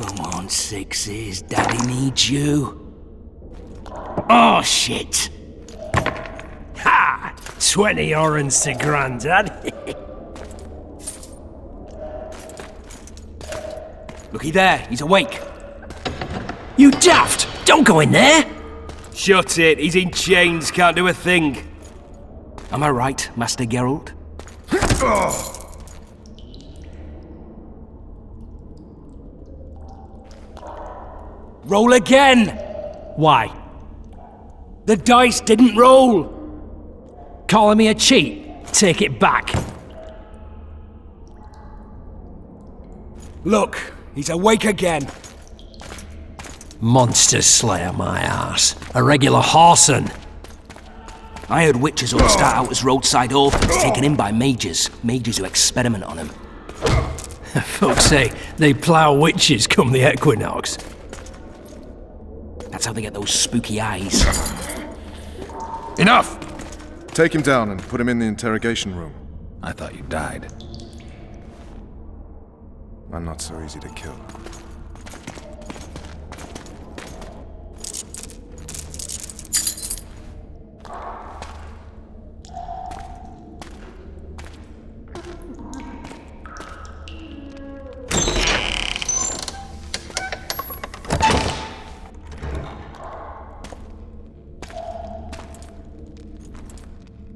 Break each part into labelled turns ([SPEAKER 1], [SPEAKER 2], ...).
[SPEAKER 1] Come on, sixes. Daddy needs you. Oh, shit!
[SPEAKER 2] Ha! 20 orens to Grandad.
[SPEAKER 1] Looky there, he's awake. You daft! Don't go in there!
[SPEAKER 2] Shut it, he's in chains, can't do a thing.
[SPEAKER 1] Am I right, Master Geralt? Roll again!
[SPEAKER 2] Why?
[SPEAKER 1] The dice didn't roll!
[SPEAKER 2] Calling me a cheat? Take it back.
[SPEAKER 1] Look, he's awake again.
[SPEAKER 2] Monster slayer, my ass. A regular horson.
[SPEAKER 1] I heard witches all start out as roadside orphans taken in by mages. Mages who experiment on them.
[SPEAKER 2] Folks say they plough witches come the equinox.
[SPEAKER 1] That's how they get those spooky eyes.
[SPEAKER 3] Enough! Take him down and put him in the interrogation room.
[SPEAKER 4] I thought you died.
[SPEAKER 3] I'm not so easy to kill.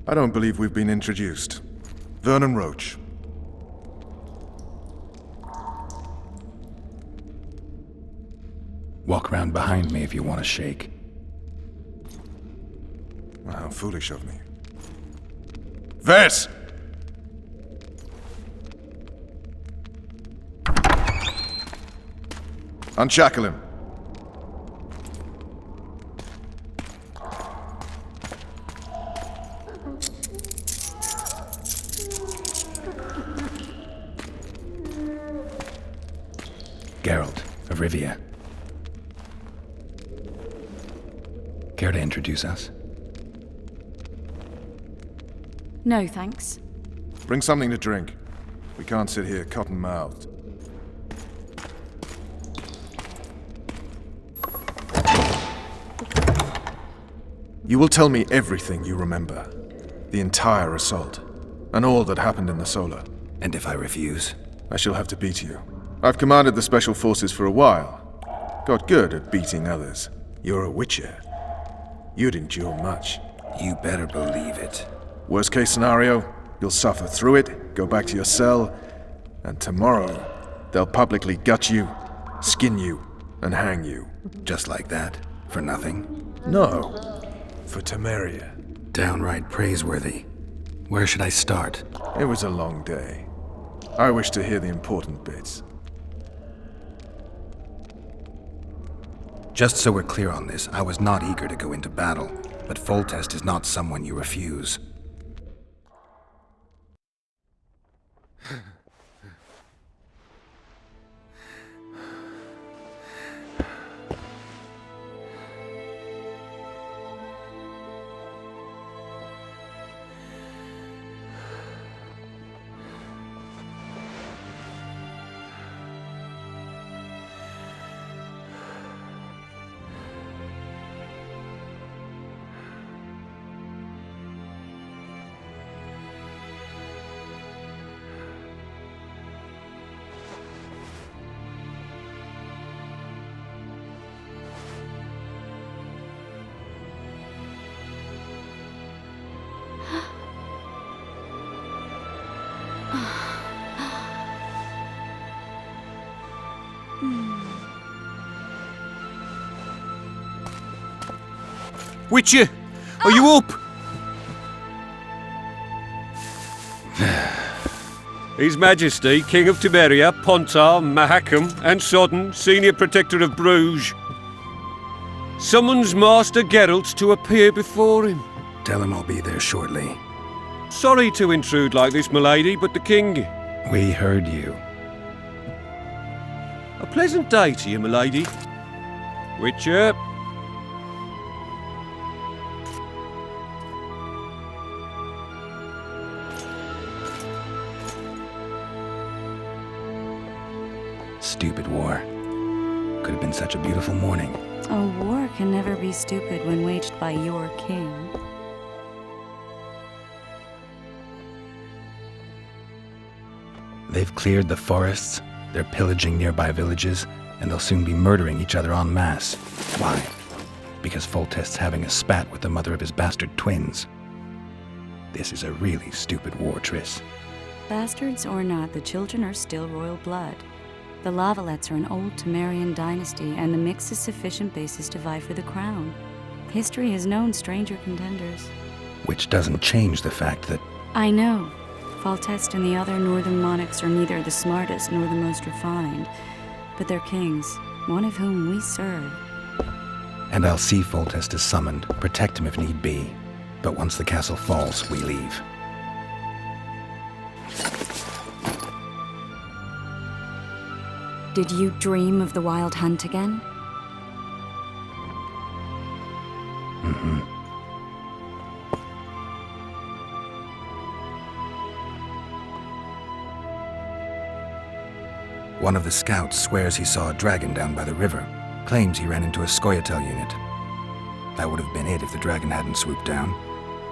[SPEAKER 3] I don't believe we've been introduced. Vernon Roach.
[SPEAKER 4] Walk around behind me if you want to shake.
[SPEAKER 3] Well, how foolish of me. Vess! Unshackle him.
[SPEAKER 4] Geralt of Rivia. Care to introduce us?
[SPEAKER 5] No, thanks.
[SPEAKER 3] Bring something to drink. We can't sit here cotton-mouthed. You will tell me everything you remember. The entire assault. And all that happened in the Solar.
[SPEAKER 4] And if I refuse?
[SPEAKER 3] I shall have to beat you. I've commanded the Special Forces for a while. Got good at beating others. You're a witcher. You'd endure much.
[SPEAKER 4] You better believe it.
[SPEAKER 3] Worst case scenario, you'll suffer through it, go back to your cell, and tomorrow, they'll publicly gut you, skin you, and hang you.
[SPEAKER 4] Just like that? For nothing?
[SPEAKER 3] No. For Temeria.
[SPEAKER 4] Downright praiseworthy. Where should I start?
[SPEAKER 3] It was a long day. I wish to hear the important bits.
[SPEAKER 4] Just so we're clear on this, I was not eager to go into battle, but Foltest is not someone you refuse.
[SPEAKER 2] Witcher, are you up? His Majesty, King of Temeria, Pontar, Mahakam, and Sodden, Senior Protector of Bruges, summons Master Geralt to appear before him.
[SPEAKER 4] Tell him I'll be there shortly.
[SPEAKER 2] Sorry to intrude like this, milady, but the King...
[SPEAKER 4] We heard you.
[SPEAKER 2] A pleasant day to you, milady. Witcher...
[SPEAKER 4] Stupid war. Could have been such a beautiful morning.
[SPEAKER 5] A war can never be stupid when waged by your king.
[SPEAKER 4] They've cleared the forests, they're pillaging nearby villages, and they'll soon be murdering each other en masse. Why? Because Foltest's having a spat with the mother of his bastard twins. This is a really stupid war, Triss.
[SPEAKER 5] Bastards or not, the children are still royal blood. The Lavalettes are an old Temerian dynasty, and the mix is sufficient basis to vie for the crown. History has known stranger contenders.
[SPEAKER 4] Which doesn't change the fact that...
[SPEAKER 5] I know. Foltest and the other northern monarchs are neither the smartest nor the most refined, but they're kings, one of whom we serve.
[SPEAKER 4] And I'll see Foltest is summoned, protect him if need be. But once the castle falls, we leave.
[SPEAKER 5] Did you dream of the wild hunt again?
[SPEAKER 4] Mm-hmm. One of the scouts swears he saw a dragon down by the river. Claims he ran into a Scoia'tael unit. That would have been it if the dragon hadn't swooped down.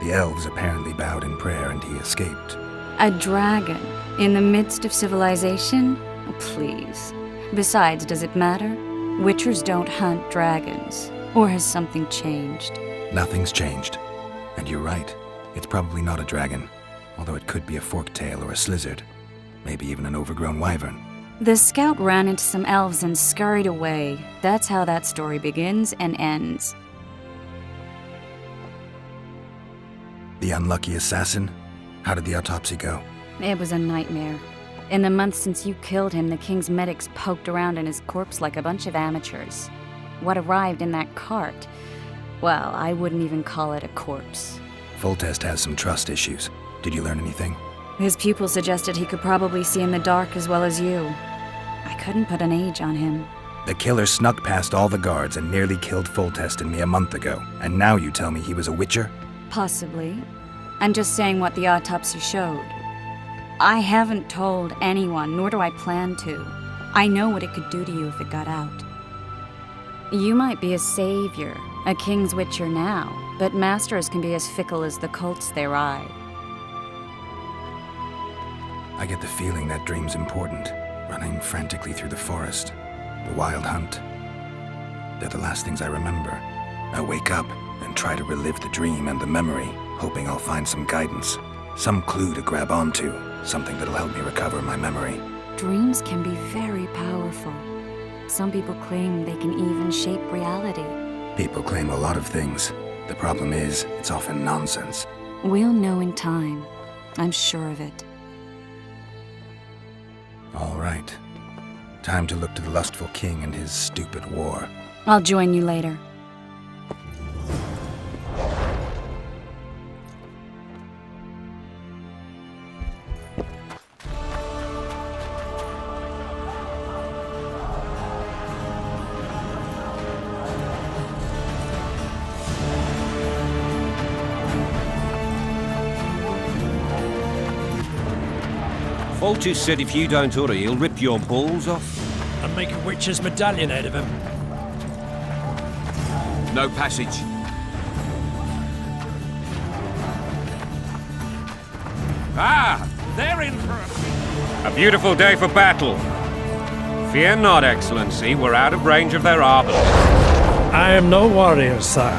[SPEAKER 4] The elves apparently bowed in prayer and he escaped.
[SPEAKER 5] A dragon? In the midst of civilization? Oh, please. Besides, does it matter? Witchers don't hunt dragons. Or has something changed?
[SPEAKER 4] Nothing's changed. And you're right. It's probably not a dragon. Although it could be a forktail or a slizzard. Maybe even an overgrown wyvern.
[SPEAKER 5] The scout ran into some elves and scurried away. That's how that story begins and ends.
[SPEAKER 4] The unlucky assassin? How did the autopsy go?
[SPEAKER 5] It was a nightmare. In the months since you killed him, the king's medics poked around in his corpse like a bunch of amateurs. What arrived in that cart? Well, I wouldn't even call it a corpse.
[SPEAKER 4] Foltest has some trust issues. Did you learn anything?
[SPEAKER 5] His pupil suggested he could probably see in the dark as well as you. I couldn't put an age on him.
[SPEAKER 4] The killer snuck past all the guards and nearly killed Foltest and me a month ago. And now you tell me he was a witcher?
[SPEAKER 5] Possibly. I'm just saying what the autopsy showed. I haven't told anyone, nor do I plan to. I know what it could do to you if it got out. You might be a savior, a king's witcher now, but masters can be as fickle as the colts they ride.
[SPEAKER 4] I get the feeling that dream's important. Running frantically through the forest. The wild hunt. They're the last things I remember. I wake up and try to relive the dream and the memory, hoping I'll find some guidance. Some clue to grab onto. Something that'll help me recover my memory.
[SPEAKER 5] Dreams can be very powerful. Some people claim they can even shape reality.
[SPEAKER 4] People claim a lot of things. The problem is, it's often nonsense.
[SPEAKER 5] We'll know in time. I'm sure of it.
[SPEAKER 4] All right. Time to look to the lustful king and his stupid war.
[SPEAKER 5] I'll join you later.
[SPEAKER 2] Foltest said if you don't hurry, he'll rip your balls off.
[SPEAKER 6] And make a witch's medallion out of him.
[SPEAKER 2] No passage. Ah!
[SPEAKER 6] They're in for
[SPEAKER 2] A beautiful day for battle. Fear not, Excellency, we're out of range of their arbors.
[SPEAKER 6] I am no warrior, sire.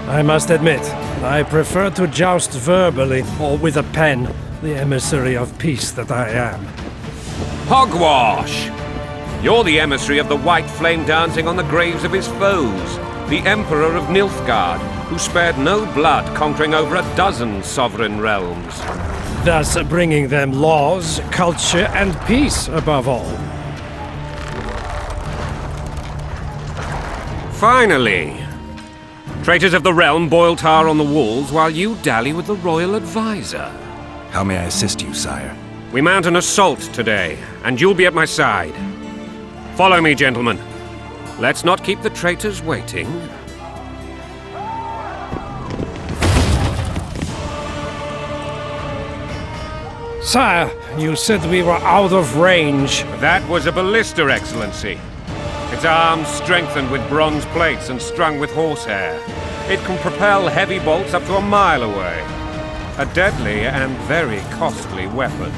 [SPEAKER 6] I must admit, I prefer to joust verbally or with a pen, the emissary of peace that I am.
[SPEAKER 2] Hogwash! You're the emissary of the white flame dancing on the graves of his foes, the Emperor of Nilfgaard, who spared no blood conquering over a dozen sovereign realms.
[SPEAKER 6] Thus bringing them laws, culture, and peace above all.
[SPEAKER 2] Finally! Traitors of the realm boil tar on the walls while you dally with the royal advisor.
[SPEAKER 4] How may I assist you, sire?
[SPEAKER 2] We mount an assault today, and you'll be at my side. Follow me, gentlemen. Let's not keep the traitors waiting.
[SPEAKER 6] Sire, you said we were out of range.
[SPEAKER 2] That was a ballista, Excellency. Its arms strengthened with bronze plates and strung with horsehair. It can propel heavy bolts up to a mile away. A deadly and very costly weapon.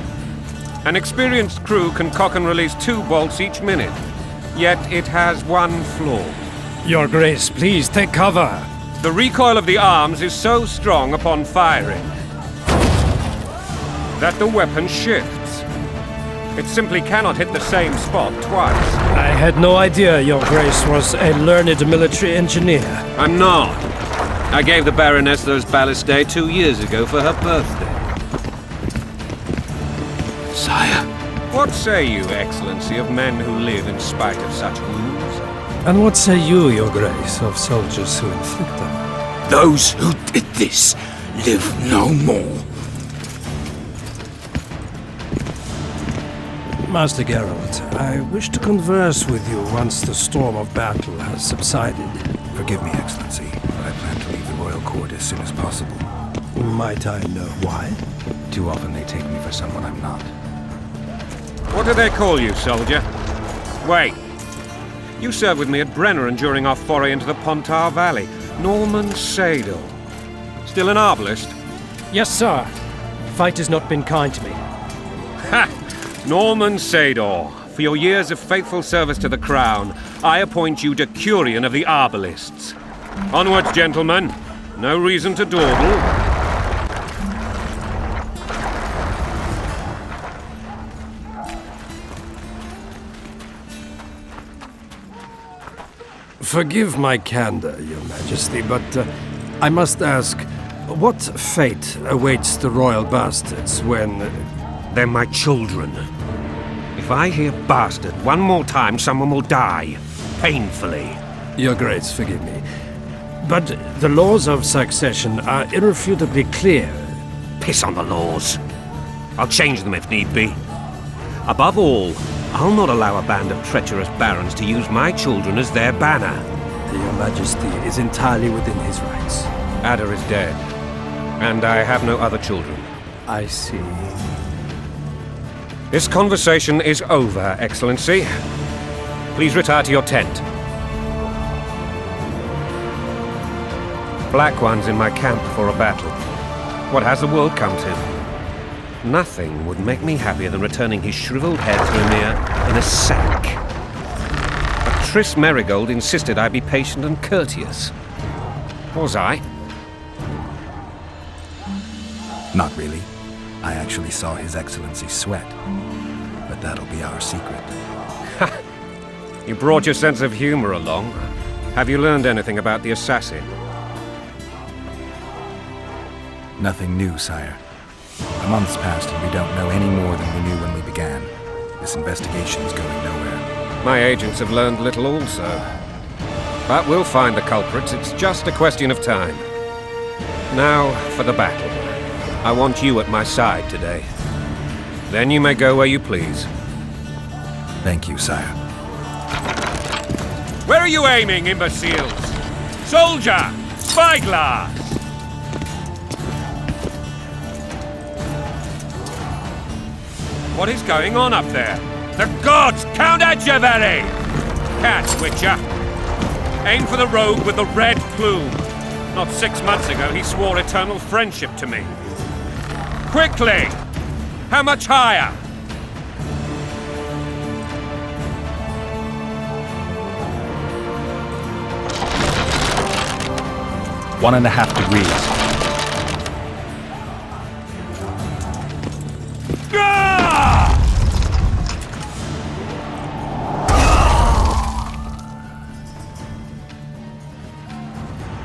[SPEAKER 2] An experienced crew can cock and release 2 bolts each minute. Yet it has one flaw.
[SPEAKER 6] Your Grace, please take cover.
[SPEAKER 2] The recoil of the arms is so strong upon firing that the weapon shifts. It simply cannot hit the same spot twice.
[SPEAKER 6] I had no idea Your Grace was a learned military engineer.
[SPEAKER 2] I'm not. I gave the Baroness those ballistae 2 years ago for her birthday.
[SPEAKER 4] Sire.
[SPEAKER 2] What say you, Excellency, of men who live in spite of such wounds?
[SPEAKER 6] And what say you, Your Grace, of soldiers who inflict them?
[SPEAKER 7] Those who did this live no more.
[SPEAKER 6] Master Geralt, I wish to converse with you once the storm of battle has subsided.
[SPEAKER 4] Forgive me, Excellency, but I plan to leave the royal court as soon as possible.
[SPEAKER 6] Might I know why?
[SPEAKER 4] Too often they take me for someone I'm not.
[SPEAKER 2] What do they call you, soldier? Wait. You served with me at Brenneran during our foray into the Pontar Valley. Norman Sador. Still an arbalist?
[SPEAKER 6] Yes, sir. Fight has not been kind to me.
[SPEAKER 2] Ha! Norman Sador, for your years of faithful service to the Crown, I appoint you Decurion of the Arbalists. Onwards, gentlemen. No reason to dawdle.
[SPEAKER 6] Forgive my candor, Your Majesty, but I must ask, what fate awaits the royal bastards when...
[SPEAKER 2] They're my children. If I hear bastard one more time, someone will die. Painfully.
[SPEAKER 6] Your Grace, forgive me. But the laws of succession are irrefutably clear.
[SPEAKER 2] Piss on the laws. I'll change them if need be. Above all, I'll not allow a band of treacherous barons to use my children as their banner.
[SPEAKER 6] Your Majesty is entirely within his rights.
[SPEAKER 2] Ada is dead, and I have no other children.
[SPEAKER 6] I see.
[SPEAKER 2] This conversation is over, Excellency. Please retire to your tent. Black One's in my camp for a battle. What has the world come to? Nothing would make me happier than returning his shriveled head to Emir in a sack. But Triss Merigold insisted I be patient and courteous. Was I?
[SPEAKER 4] Not really. I actually saw His Excellency sweat. But that'll be our secret.
[SPEAKER 2] Ha! You brought your sense of humor along. Have you learned anything about the assassin?
[SPEAKER 4] Nothing new, sire. A month's passed and we don't know any more than we knew when we began. This investigation's going nowhere.
[SPEAKER 2] My agents have learned little also. But we'll find the culprits. It's just a question of time. Now for the battle. I want you at my side today. Then you may go where you please.
[SPEAKER 4] Thank you, sire.
[SPEAKER 2] Where are you aiming, imbeciles? Soldier! Spyglass! What is going on up there? The gods! Count Adjaveri! Catch, Witcher! Aim for the rogue with the red plume. Not 6 months ago, he swore eternal friendship to me. Quickly! How much higher?
[SPEAKER 4] 1.5 degrees.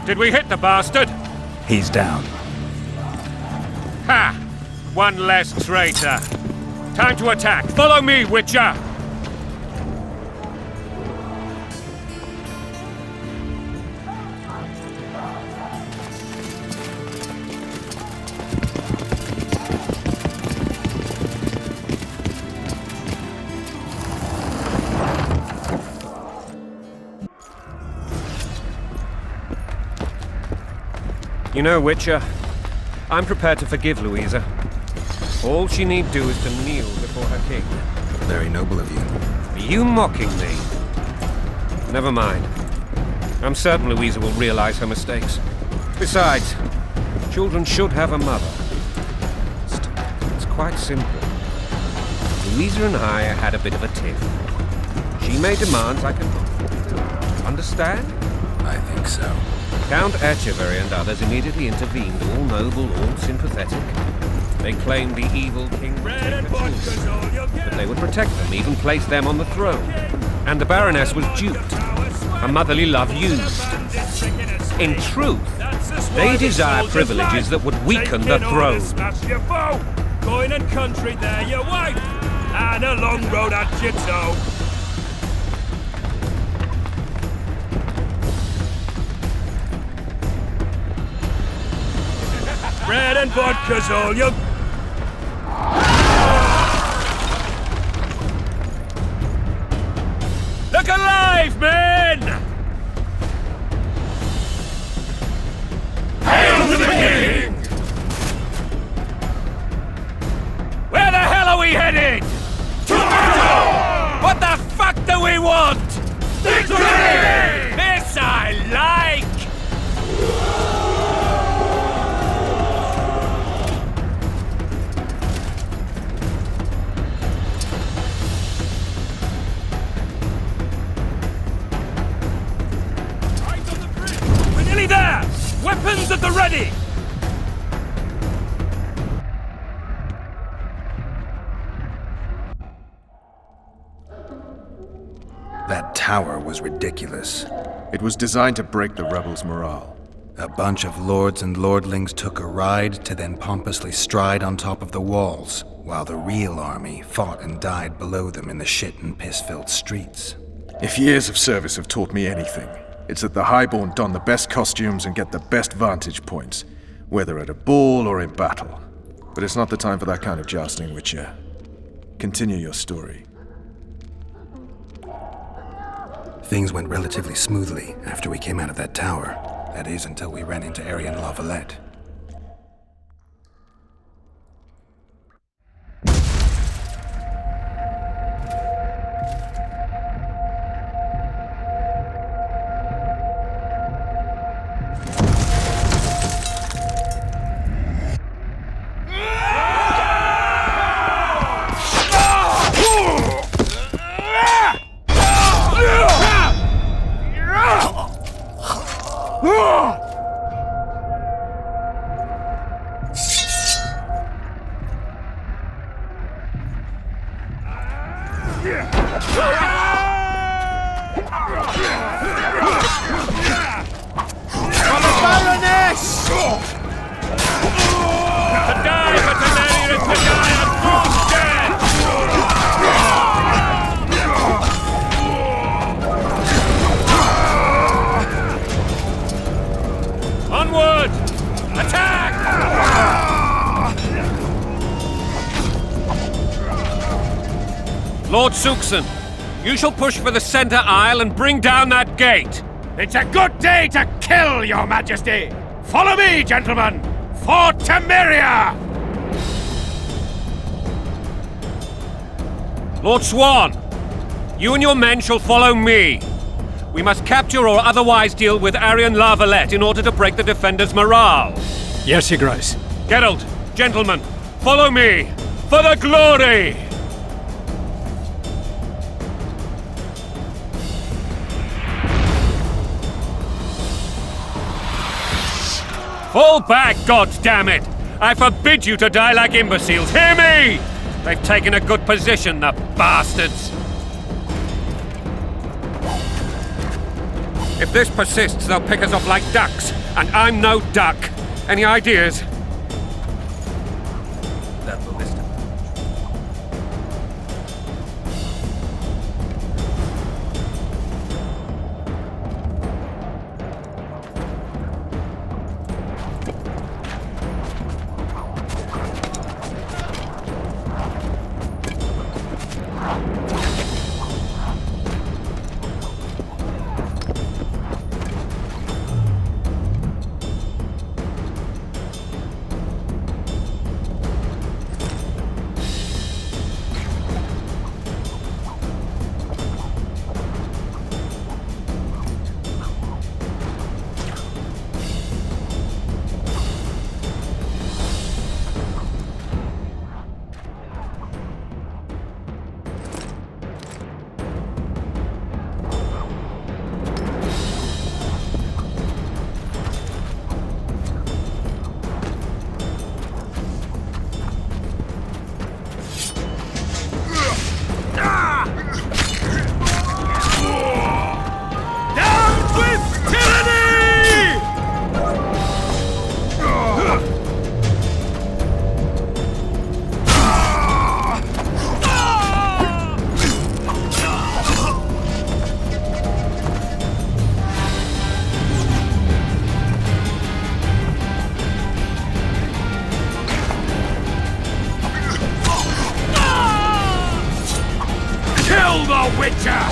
[SPEAKER 2] Did we hit the bastard?
[SPEAKER 4] He's down.
[SPEAKER 2] Ha! One less traitor. Time to attack. Follow me, Witcher! You know, Witcher, I'm prepared to forgive Louisa. All she need do is to kneel before her king.
[SPEAKER 4] Very noble of you.
[SPEAKER 2] Are you mocking me? Never mind. I'm certain Louisa will realize her mistakes. Besides, children should have a mother. It's quite simple. Louisa and I had a bit of a tiff. She made demands I cannot fulfill. Understand?
[SPEAKER 4] I think so.
[SPEAKER 2] Count Echeverry and others immediately intervened, all noble, all sympathetic. They claimed the evil king would take the children, but they would protect them, even place them on the throne. And the Baroness was duped. Her motherly love used. In truth, they desire privileges that would weaken the throne.
[SPEAKER 8] Going and country there, your wife, and a long road at your toe. Bread and vodka's all you... Look alive, men! Hail to the king! Where the hell are we headed? To battle! What the fuck do we want? Victory! This I like! There! Weapons at the ready!
[SPEAKER 4] That tower was ridiculous.
[SPEAKER 3] It was designed to break the rebels' morale.
[SPEAKER 4] A bunch of lords and lordlings took a ride to then pompously stride on top of the walls, while the real army fought and died below them in the shit and piss-filled streets.
[SPEAKER 3] If years of service have taught me anything, it's that the Highborn don the best costumes and get the best vantage points, whether at a ball or in battle. But it's not the time for that kind of jousting, Witcher. Continue your story.
[SPEAKER 4] Things went relatively smoothly after we came out of that tower. That is, until we ran into Arian Lavalette.
[SPEAKER 2] Lord Suxon, you shall push for the center aisle and bring down that gate.
[SPEAKER 8] It's a good day to kill, your majesty! Follow me, gentlemen! For Temeria!
[SPEAKER 2] Lord Swan, you and your men shall follow me. We must capture or otherwise deal with Arian Lavalette in order to break the defenders' morale.
[SPEAKER 6] Yes, Your Grace.
[SPEAKER 2] Geralt, gentlemen, follow me! For the glory! Fall back, goddammit! I forbid you to die like imbeciles. Hear me! They've taken a good position, the bastards! If this persists, they'll pick us off like ducks, and I'm no duck. Any ideas?
[SPEAKER 4] That ballista.
[SPEAKER 8] Witcher!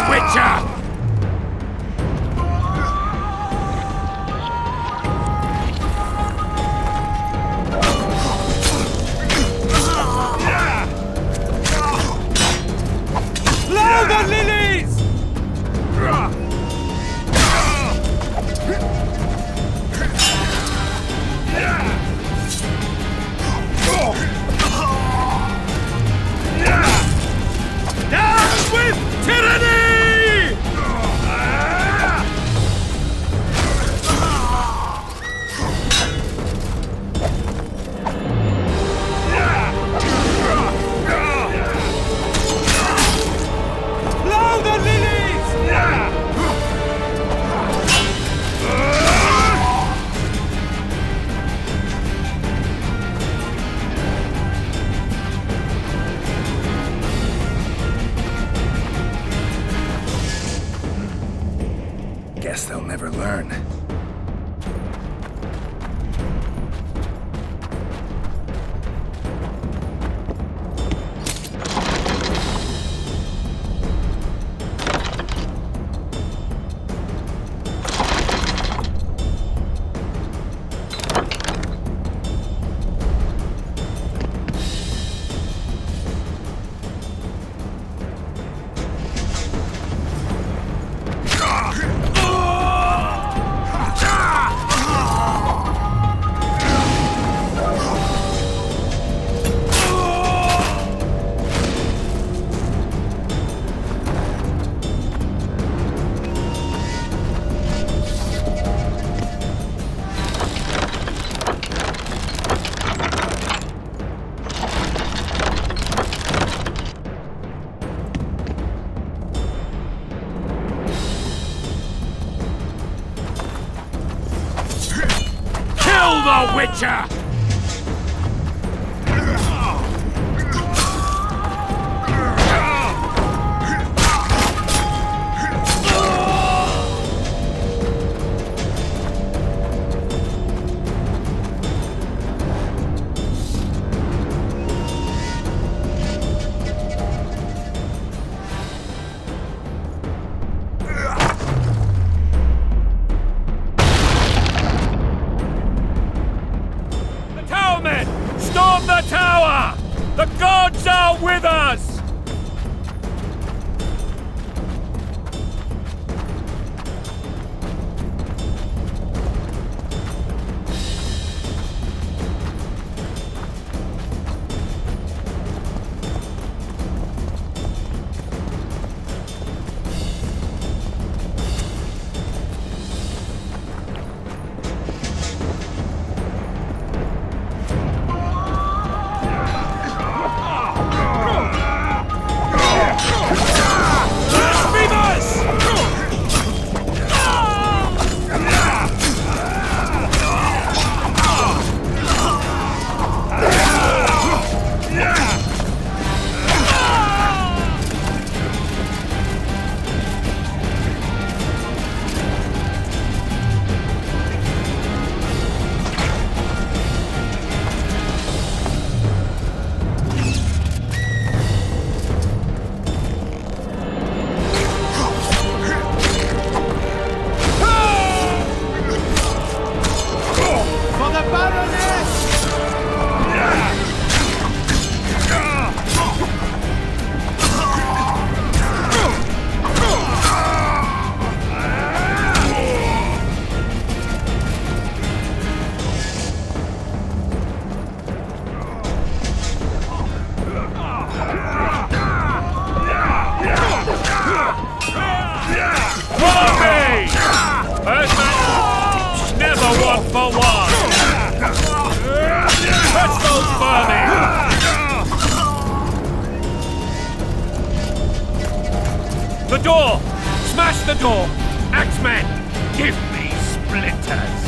[SPEAKER 8] Witcher! Blow the lilies! Down with tyranny!
[SPEAKER 4] Guess they'll never learn.
[SPEAKER 8] The Witcher! Storm the tower! The gods are with us!
[SPEAKER 2] The door! Smash the door! Axemen, give me splinters!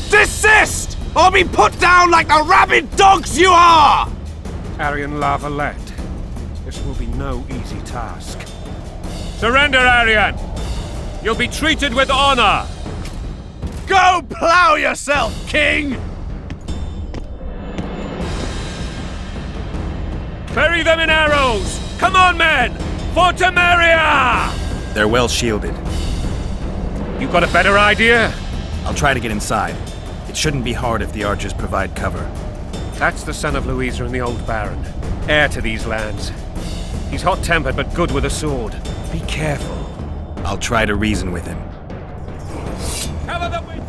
[SPEAKER 8] Desist! Or be put down like the rabid dogs you are!
[SPEAKER 2] Aryan Lavalette, this will be no easy task. Surrender, Aryan! You'll be treated with honor!
[SPEAKER 8] Go plow yourself, King!
[SPEAKER 2] Bury them in arrows! Come on, men! For Temeria!
[SPEAKER 4] They're well shielded.
[SPEAKER 2] You got a better idea?
[SPEAKER 4] I'll try to get inside. It shouldn't be hard if the archers provide cover.
[SPEAKER 2] That's the son of Louisa and the old Baron, heir to these lands. He's hot-tempered but good with a sword. Be careful.
[SPEAKER 4] I'll try to reason with him.
[SPEAKER 2] Cover the Witcher!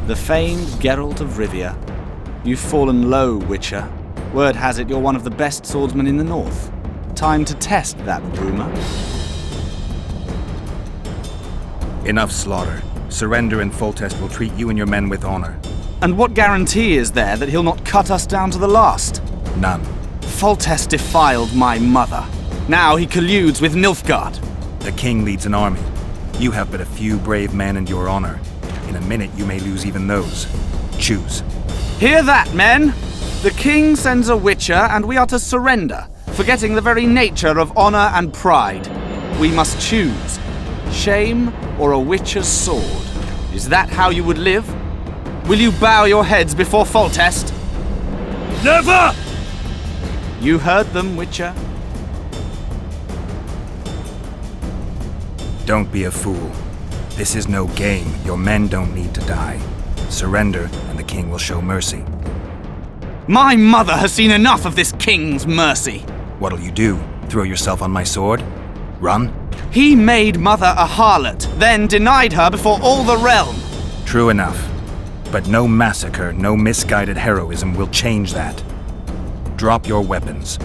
[SPEAKER 9] The famed Geralt of Rivia. You've fallen low, Witcher. Word has it you're one of the best swordsmen in the north. Time to test that rumor.
[SPEAKER 4] Enough slaughter. Surrender and Foltest will treat you and your men with honor.
[SPEAKER 9] And what guarantee is there that he'll not cut us down to the last?
[SPEAKER 4] None.
[SPEAKER 9] Foltest defiled my mother. Now he colludes with Nilfgaard.
[SPEAKER 4] The king leads an army. You have but a few brave men and your honor. In a minute you may lose even those. Choose.
[SPEAKER 9] Hear that, men? The king sends a Witcher and we are to surrender, forgetting the very nature of honor and pride. We must choose. Shame or a Witcher's sword. Is that how you would live? Will you bow your heads before Foltest?
[SPEAKER 8] Never!
[SPEAKER 9] You heard them, Witcher.
[SPEAKER 4] Don't be a fool. This is no game. Your men don't need to die. Surrender, and the king will show mercy.
[SPEAKER 9] My mother has seen enough of this king's mercy.
[SPEAKER 4] What'll you do? Throw yourself on my sword? Run?
[SPEAKER 9] He made mother a harlot, then denied her before all the realm.
[SPEAKER 4] True enough. But no massacre, no misguided heroism will change that. Drop your weapons.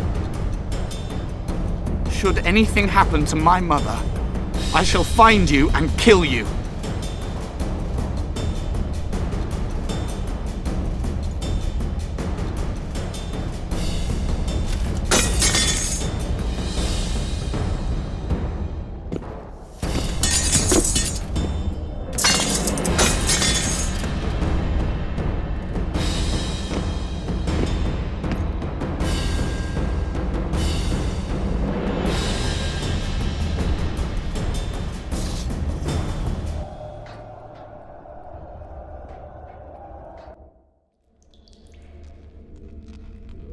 [SPEAKER 9] Should anything happen to my mother, I shall find you and kill you.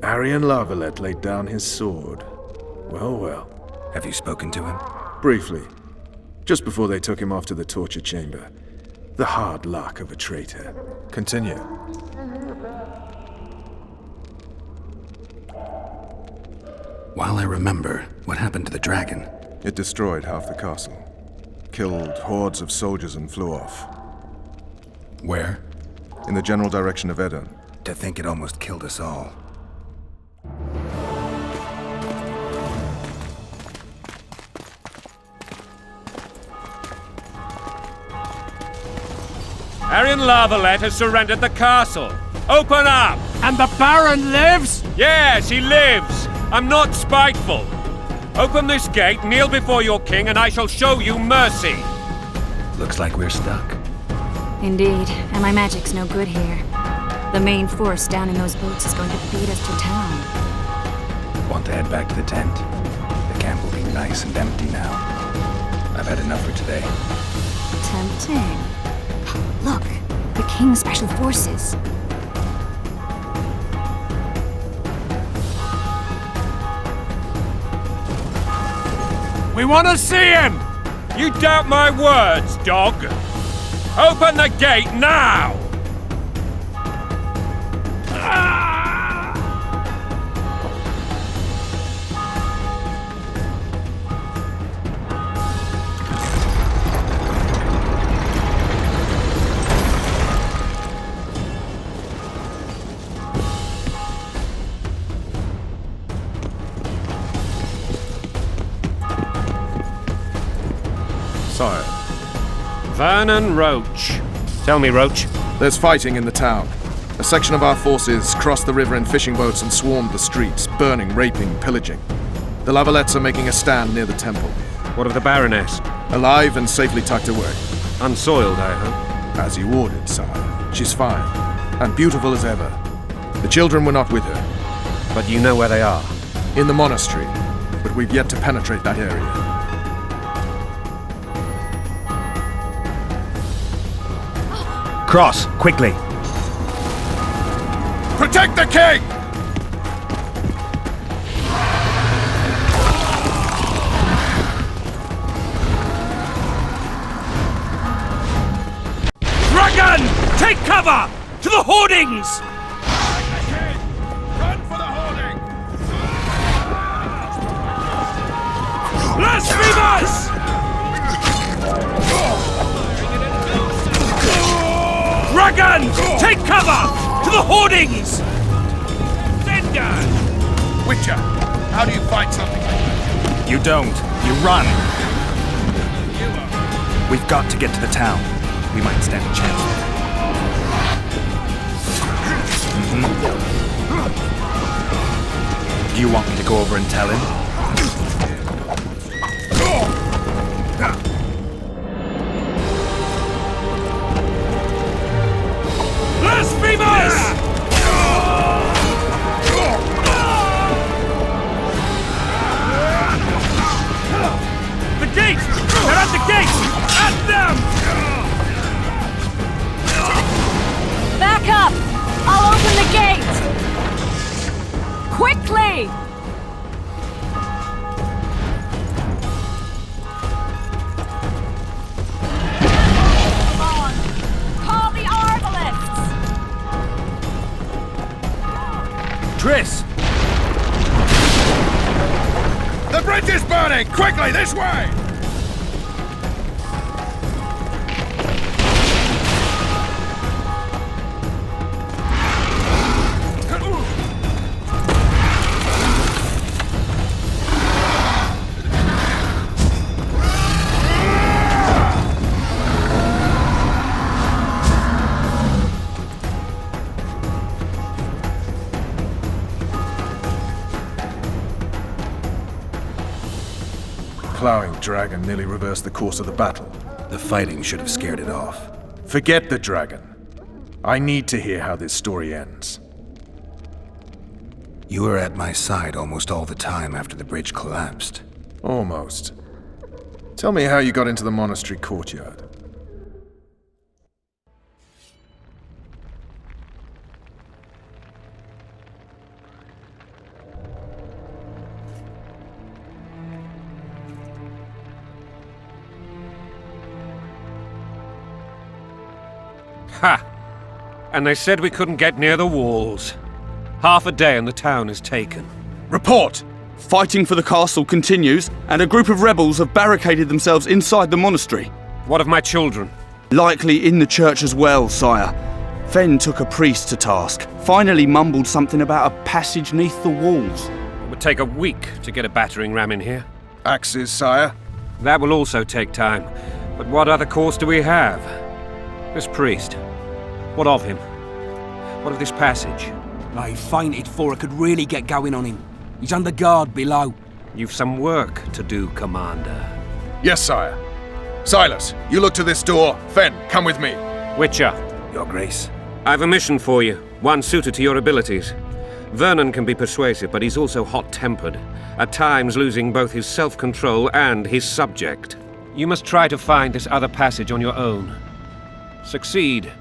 [SPEAKER 3] Arian Lavalette laid down his sword. Well, well.
[SPEAKER 4] Have you spoken to him?
[SPEAKER 3] Briefly. Just before they took him off to the torture chamber. The hard luck of a traitor. Continue.
[SPEAKER 4] While I remember, what happened to the dragon?
[SPEAKER 3] It destroyed half the castle. Killed hordes of soldiers and flew off.
[SPEAKER 4] Where?
[SPEAKER 3] In the general direction of Edon.
[SPEAKER 4] To think it almost killed us all.
[SPEAKER 2] Arian Lavalette has surrendered the castle. Open up!
[SPEAKER 8] And the Baron lives?
[SPEAKER 2] Yes, he lives. I'm not spiteful. Open this gate, kneel before your king, and I shall show you mercy.
[SPEAKER 4] Looks like we're stuck.
[SPEAKER 5] Indeed, and my magic's no good here. The main force down in those boats is going to beat us to town.
[SPEAKER 4] Want to head back to the tent? The camp will be nice and empty now. I've had enough for today.
[SPEAKER 5] Tempting. Look, the King's Special Forces.
[SPEAKER 8] We want to see him!
[SPEAKER 2] You doubt my words, dog? Open the gate now!
[SPEAKER 3] Sire,
[SPEAKER 2] Vernon Roach. Tell me, Roach.
[SPEAKER 3] there's fighting in the town. A section of our forces crossed the river in fishing boats and swarmed the streets, burning, raping, pillaging. The Lavalettes are making a stand near the temple.
[SPEAKER 2] What of the Baroness?
[SPEAKER 3] Alive and safely tucked away.
[SPEAKER 2] Unsoiled, I hope.
[SPEAKER 3] As you ordered, sire. She's fine, and beautiful as ever. The children were not with her.
[SPEAKER 2] But you know where they are.
[SPEAKER 3] In the monastery, but we've yet to penetrate that area.
[SPEAKER 4] Cross, quickly!
[SPEAKER 3] Protect the king!
[SPEAKER 8] Dragon! Take cover! To the hoardings!
[SPEAKER 3] Run for the hoarding!
[SPEAKER 8] Blasphemers! Dragon! Take cover! To the hoardings!
[SPEAKER 2] Cinder!
[SPEAKER 3] Witcher, how do you fight something like that?
[SPEAKER 4] You don't. You run. We've got to get to the town. We might stand a chance there. Do you want me to go over and tell him?
[SPEAKER 8] Blasphemers! The gate! They're at the gate! At them!
[SPEAKER 5] Back up! I'll open the gate! Quickly! Come on! Call the Arbalists!
[SPEAKER 4] Triss!
[SPEAKER 3] The bridge is burning! Quickly, this way! ploughing dragon nearly reversed the course of the battle.
[SPEAKER 4] The fighting should have scared it off.
[SPEAKER 3] Forget the dragon. I need to hear how this story ends.
[SPEAKER 4] You were at my side almost all the time after the bridge collapsed.
[SPEAKER 3] Almost. Tell me how you got into the monastery courtyard.
[SPEAKER 2] Ha! And they said we couldn't get near the walls. Half a day and the town is taken.
[SPEAKER 3] Report!
[SPEAKER 9] Fighting for the castle continues, and a group of rebels have barricaded themselves inside the monastery.
[SPEAKER 2] What of my children?
[SPEAKER 9] Likely in the church as well, sire. Fen took a priest to task, finally mumbled something about a passage neath the walls.
[SPEAKER 2] It would take a week to get a battering ram in here.
[SPEAKER 3] Axes, sire?
[SPEAKER 2] That will also take time. But what other course do we have? This priest. What of him? What of this passage?
[SPEAKER 1] I fainted before I could really get going on him. He's under guard below.
[SPEAKER 2] You've some work to do, Commander.
[SPEAKER 3] Yes, sire. Silas, you look to this door. Fen, come with me.
[SPEAKER 2] Witcher,
[SPEAKER 4] Your Grace.
[SPEAKER 2] I've a mission for you, one suited to your abilities. Vernon can be persuasive, but he's also hot-tempered, at times losing both his self-control and his subject. You must try to find this other passage on your own. Succeed,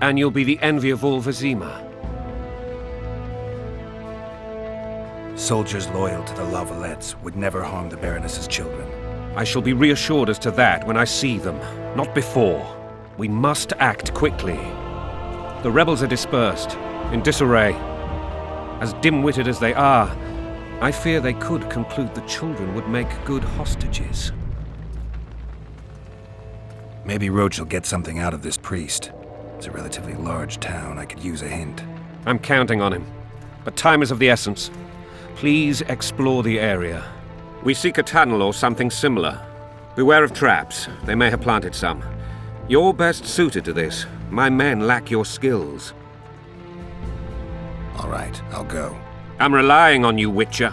[SPEAKER 2] and you'll be the envy of all Vizima.
[SPEAKER 4] Soldiers loyal to the Lavalettes would never harm the Baroness's children.
[SPEAKER 2] I shall be reassured as to that when I see them, not before. We must act quickly. The rebels are dispersed, in disarray. As dim-witted as they are, I fear they could conclude the children would make good hostages.
[SPEAKER 4] Maybe Roach will get something out of this priest. It's a relatively large town. I could use a hint.
[SPEAKER 2] I'm counting on him, but time is of the essence. Please explore the area. We seek a tunnel or something similar. Beware of traps. They may have planted some. You're best suited to this. My men lack your skills.
[SPEAKER 4] All right, I'll go.
[SPEAKER 2] I'm relying on you, Witcher.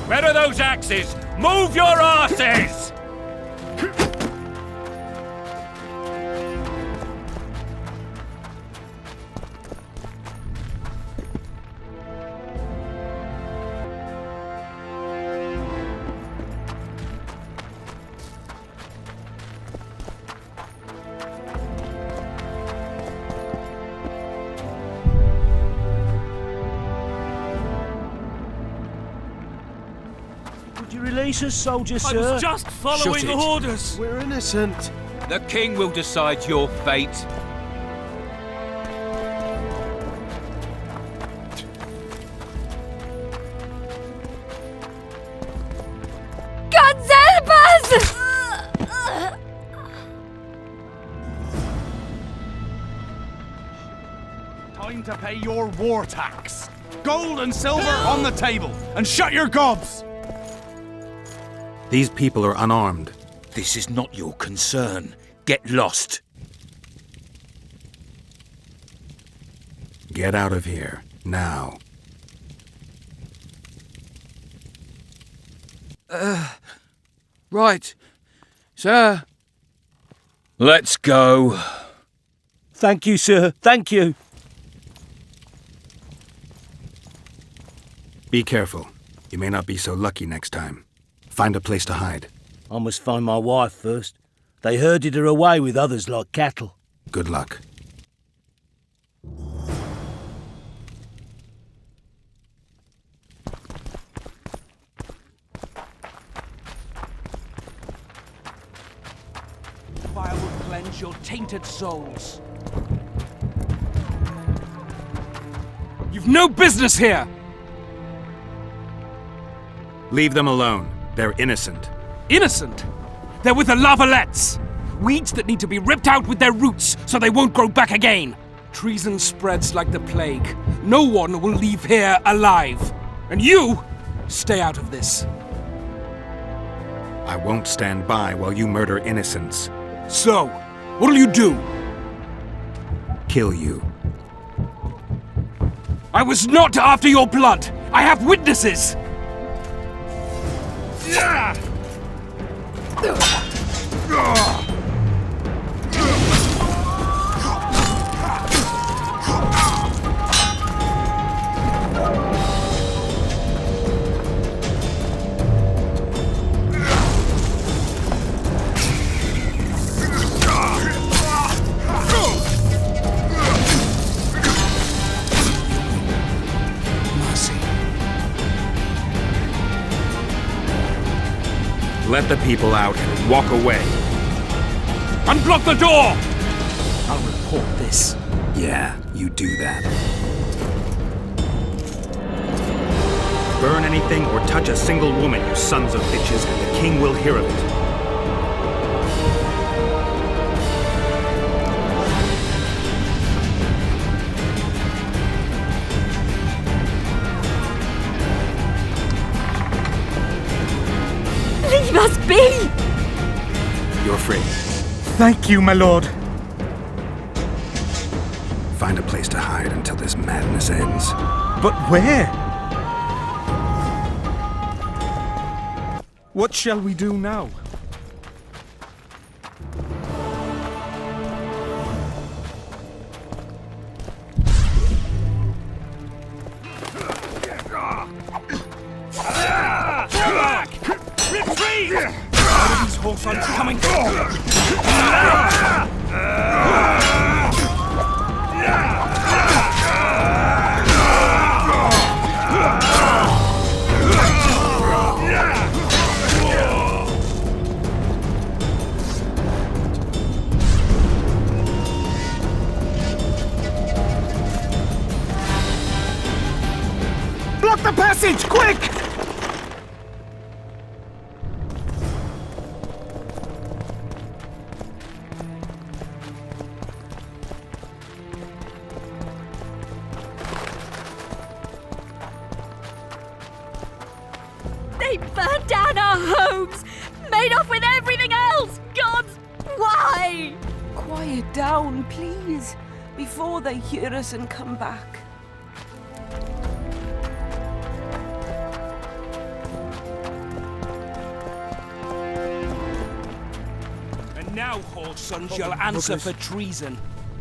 [SPEAKER 8] Where are those axes? Move your asses!
[SPEAKER 10] Release us, soldier, sir.
[SPEAKER 8] I was just following orders.
[SPEAKER 10] We're innocent.
[SPEAKER 8] The king will decide your fate.
[SPEAKER 5] God help us!
[SPEAKER 9] Time to pay your war tax. Gold and silver on the table, and shut your gobs!
[SPEAKER 4] These people are unarmed.
[SPEAKER 7] This is not your concern. Get lost.
[SPEAKER 4] Get out of here, now.
[SPEAKER 8] Right. Sir. Let's go.
[SPEAKER 10] Thank you, sir. Thank you.
[SPEAKER 4] Be careful. You may not be so lucky next time. Find a place to hide.
[SPEAKER 10] I must find my wife first. They herded her away with others like cattle.
[SPEAKER 4] Good luck.
[SPEAKER 1] Fire will cleanse your tainted souls. You've no business here!
[SPEAKER 4] Leave them alone. They're innocent.
[SPEAKER 1] Innocent? They're with the Lavalettes! Weeds that need to be ripped out with their roots so they won't grow back again. Treason spreads like the plague. No one will leave here alive. And you, stay out of this.
[SPEAKER 4] I won't stand by while you murder innocents.
[SPEAKER 1] So, what'll you do?
[SPEAKER 4] Kill you.
[SPEAKER 1] I was not after your blood! I have witnesses! Let the people out and walk away. Unblock the door! I'll report this.
[SPEAKER 4] Yeah, you do that.
[SPEAKER 11] Burn anything or touch a single woman, you sons of bitches, and the king will hear of it.
[SPEAKER 5] Leave us be!
[SPEAKER 4] You're free.
[SPEAKER 12] Thank you, my lord.
[SPEAKER 4] Find a place to hide until this madness ends.
[SPEAKER 12] But where? What shall we do now?
[SPEAKER 1] Retreat! Where are these horse-ons coming from?
[SPEAKER 12] Block the passage, quick!
[SPEAKER 5] They burned down our homes! Made off with everything else! Gods, why?
[SPEAKER 13] Quiet down, please, before they hear us and come back.
[SPEAKER 1] And now, whoreson, shall answer for treason.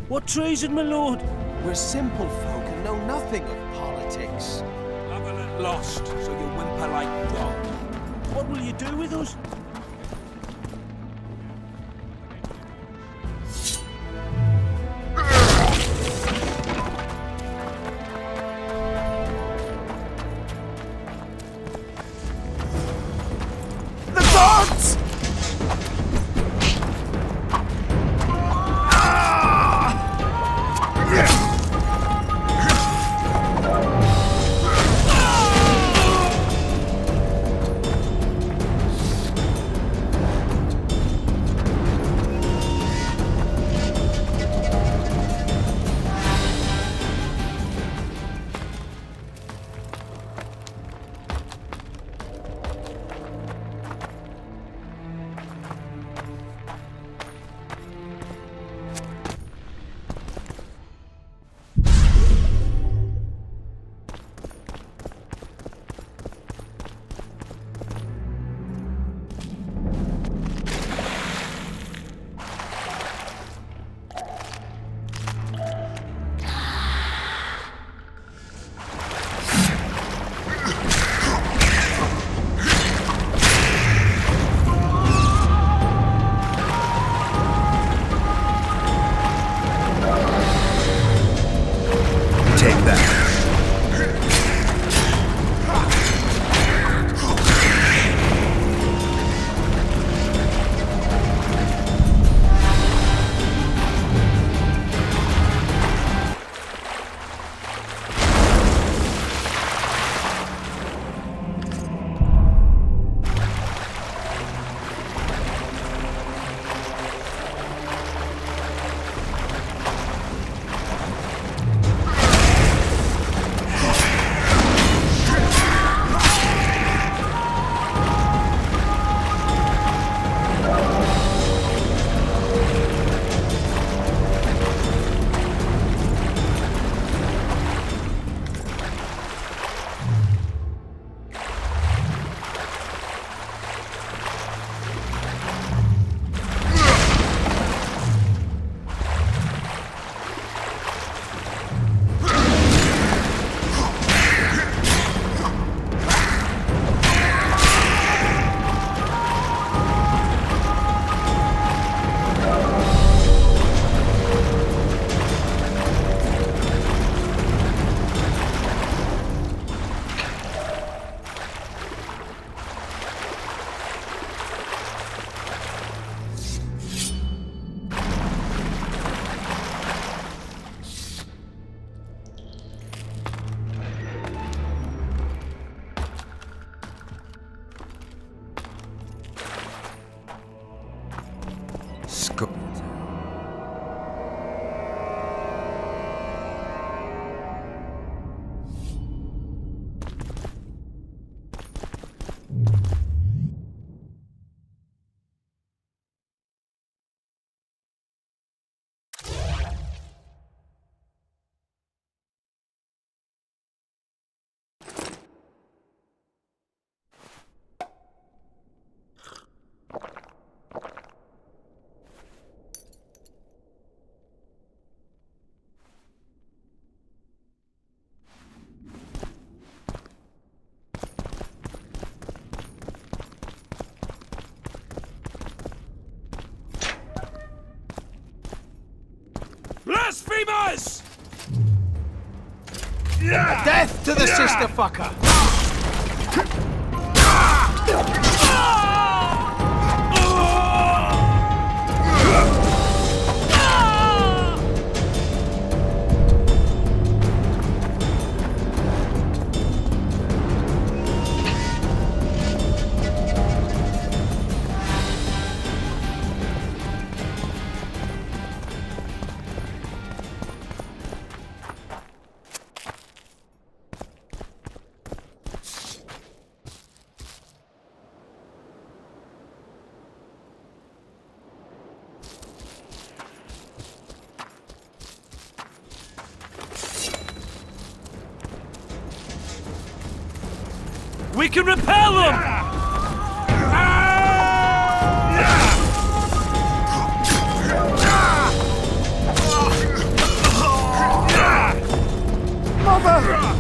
[SPEAKER 10] What treason, my lord?
[SPEAKER 14] We're simple folk and know nothing of politics.
[SPEAKER 1] Lovelet lost, so you whimper like dogs.
[SPEAKER 10] What will you do with us?
[SPEAKER 12] The gods!
[SPEAKER 1] Blasphemers!
[SPEAKER 12] Death to the sister fucker!
[SPEAKER 6] We can repel them!
[SPEAKER 12] Mother!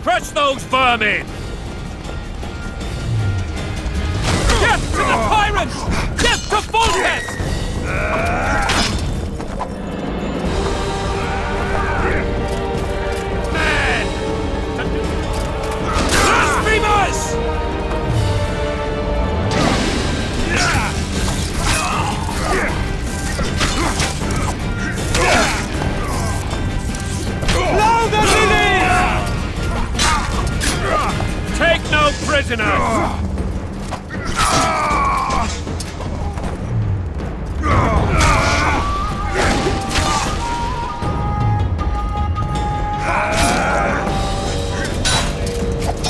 [SPEAKER 2] Crush those vermin!
[SPEAKER 1] Death to the tyrants! Death to Voltes!
[SPEAKER 2] Man!
[SPEAKER 1] Blasphemers!
[SPEAKER 12] Blow the lilies!
[SPEAKER 2] Take no prisoners!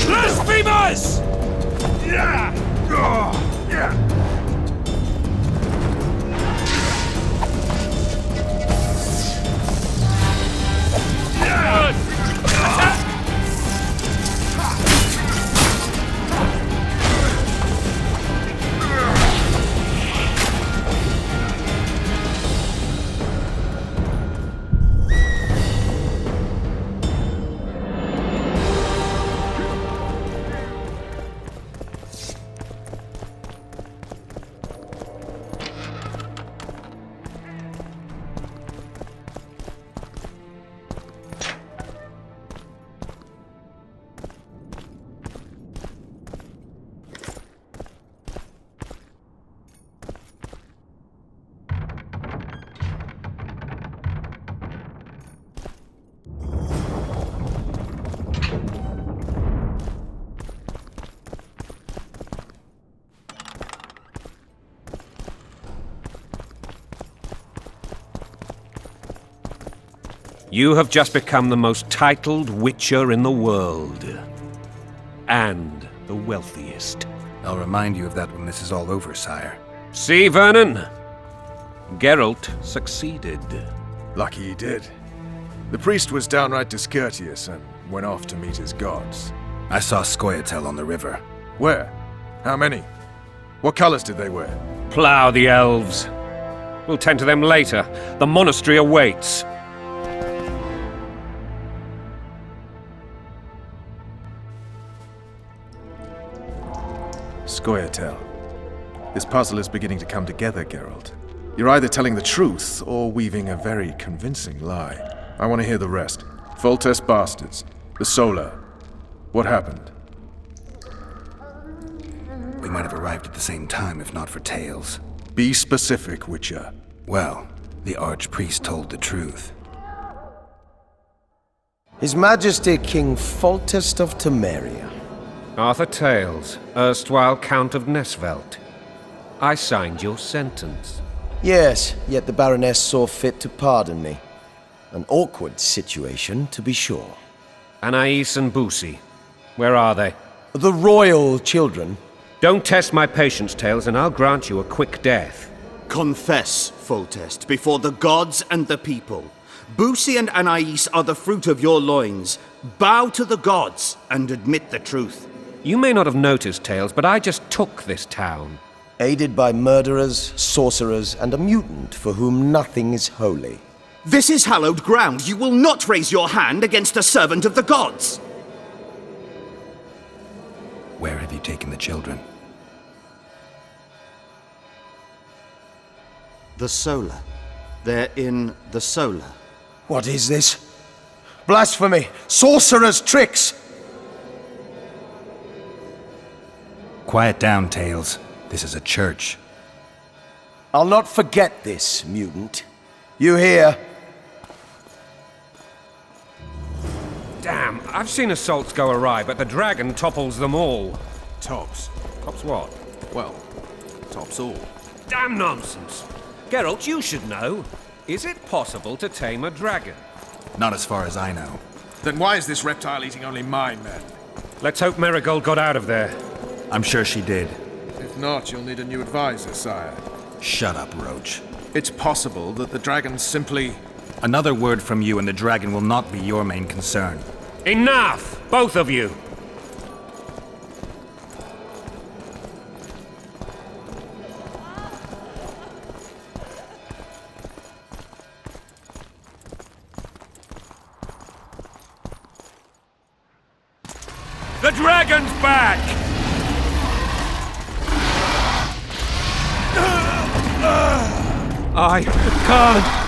[SPEAKER 1] Blasphemers!
[SPEAKER 2] You have just become the most titled witcher in the world. And the wealthiest.
[SPEAKER 4] I'll remind you of that when this is all over, sire.
[SPEAKER 2] See, Vernon? Geralt succeeded.
[SPEAKER 3] Lucky he did. The priest was downright discourteous and went off to meet his gods.
[SPEAKER 4] I saw Scoia'tael on the river.
[SPEAKER 3] Where? How many? What colors did they wear?
[SPEAKER 2] Plough the elves. We'll tend to them later. The monastery awaits.
[SPEAKER 3] Scoia'tael. This puzzle is beginning to come together, Geralt. You're either telling the truth or weaving a very convincing lie. I want to hear the rest. Foltest bastards, the Solar, What happened?
[SPEAKER 4] We might have arrived at the same time if not for Tales.
[SPEAKER 3] Be specific, Witcher.
[SPEAKER 4] Well, the Archpriest told the truth.
[SPEAKER 15] His Majesty King Foltest of Temeria.
[SPEAKER 2] Arthur Tales, erstwhile Count of Nesvelt. I signed your sentence.
[SPEAKER 15] Yes, yet the Baroness saw fit to pardon me. An awkward situation, to be sure.
[SPEAKER 2] Anais and Boosie, where are they?
[SPEAKER 15] The royal children.
[SPEAKER 2] Don't test my patience, Tales, and I'll grant you a quick death.
[SPEAKER 16] Confess, Foltest, before the gods and the people. Boosie and Anais are the fruit of your loins. Bow to the gods and admit the truth.
[SPEAKER 2] You may not have noticed, Tales, but I just took this town.
[SPEAKER 15] Aided by murderers, sorcerers, and a mutant for whom nothing is holy.
[SPEAKER 16] This is hallowed ground. You will not raise your hand against a servant of the gods.
[SPEAKER 4] Where have you taken the children?
[SPEAKER 16] The Solar. They're in the Solar.
[SPEAKER 15] What is this? Blasphemy! Sorcerer's tricks!
[SPEAKER 4] Quiet down, Tales. This is a church.
[SPEAKER 15] I'll not forget this, mutant. You hear?
[SPEAKER 2] Damn, I've seen assaults go awry, but the dragon topples them all.
[SPEAKER 3] Tops.
[SPEAKER 2] Tops what?
[SPEAKER 3] Well, tops all.
[SPEAKER 2] Damn nonsense! Geralt, you should know. Is it possible to tame a dragon?
[SPEAKER 4] Not as far as I know.
[SPEAKER 3] Then why is this reptile eating only my men?
[SPEAKER 2] Let's hope Marigold got out of there.
[SPEAKER 4] I'm sure she did.
[SPEAKER 3] If not, you'll need a new advisor, sire.
[SPEAKER 4] Shut up, Roach.
[SPEAKER 3] It's possible that the dragon simply...
[SPEAKER 4] Another word from you and the dragon will not be your main concern.
[SPEAKER 2] Enough! Both of you! The dragon's back! I can't...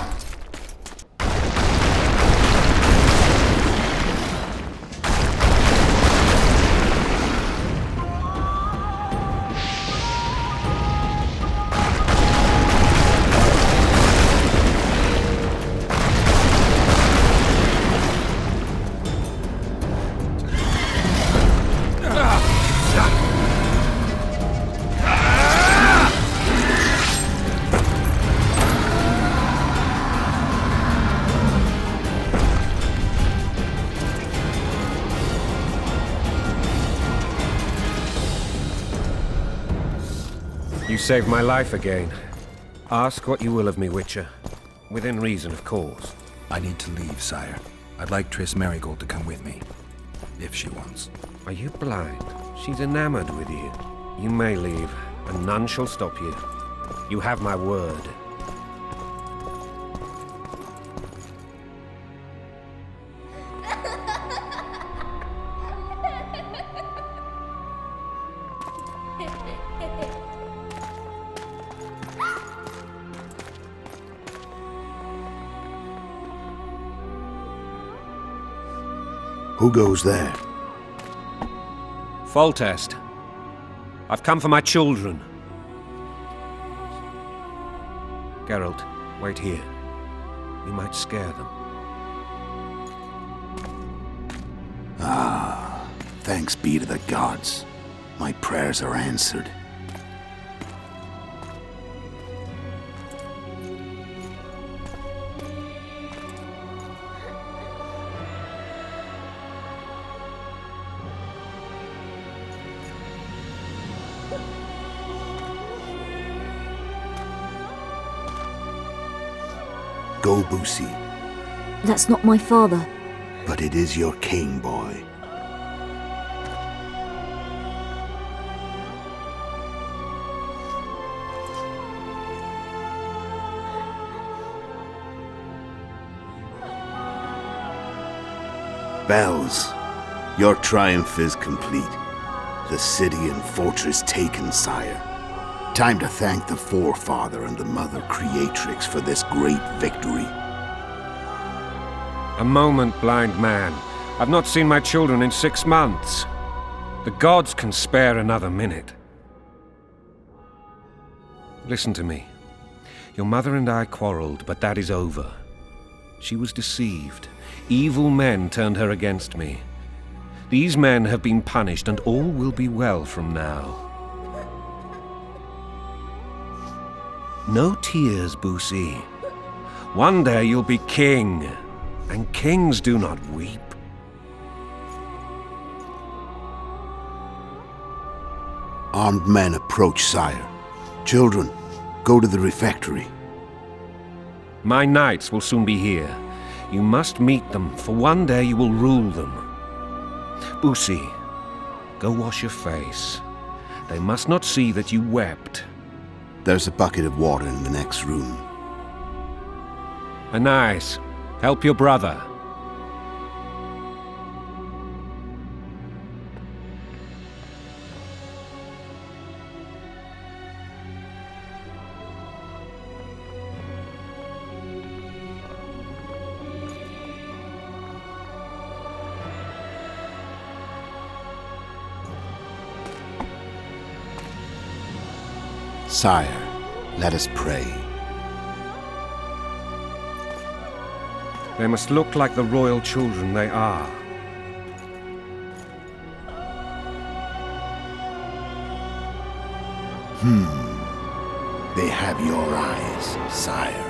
[SPEAKER 2] You saved my life again. Ask what you will of me, Witcher. Within reason, of course.
[SPEAKER 4] I need to leave, sire. I'd like Triss Marigold to come with me. If she wants.
[SPEAKER 2] Are you blind? She's enamored with you. You may leave, and none shall stop you. You have my word.
[SPEAKER 7] Who goes there?
[SPEAKER 2] Foltest. I've come for my children. Geralt, wait here. We might scare them.
[SPEAKER 7] Ah, thanks be to the gods. My prayers are answered. Go, Boosie.
[SPEAKER 17] That's not my father.
[SPEAKER 7] But it is your king, boy. Bells, your triumph is complete. The city and fortress taken, sire. Time to thank the Forefather and the Mother Creatrix for this great victory.
[SPEAKER 2] A moment, blind man. I've not seen my children in 6 months. The gods can spare another minute. Listen to me. Your mother and I quarreled, but that is over. She was deceived. Evil men turned her against me. These men have been punished, and all will be well from now. No tears, Boosie. One day you'll be king, and kings do not weep.
[SPEAKER 7] Armed men approach, sire. Children, go to the refectory.
[SPEAKER 2] My knights will soon be here. You must meet them, for one day you will rule them. Boosie, go wash your face. They must not see that you wept.
[SPEAKER 7] There's a bucket of water in the next room.
[SPEAKER 2] Anais, help your brother.
[SPEAKER 7] Sire, let us pray.
[SPEAKER 2] They must look like the royal children they are.
[SPEAKER 7] They have your eyes, sire.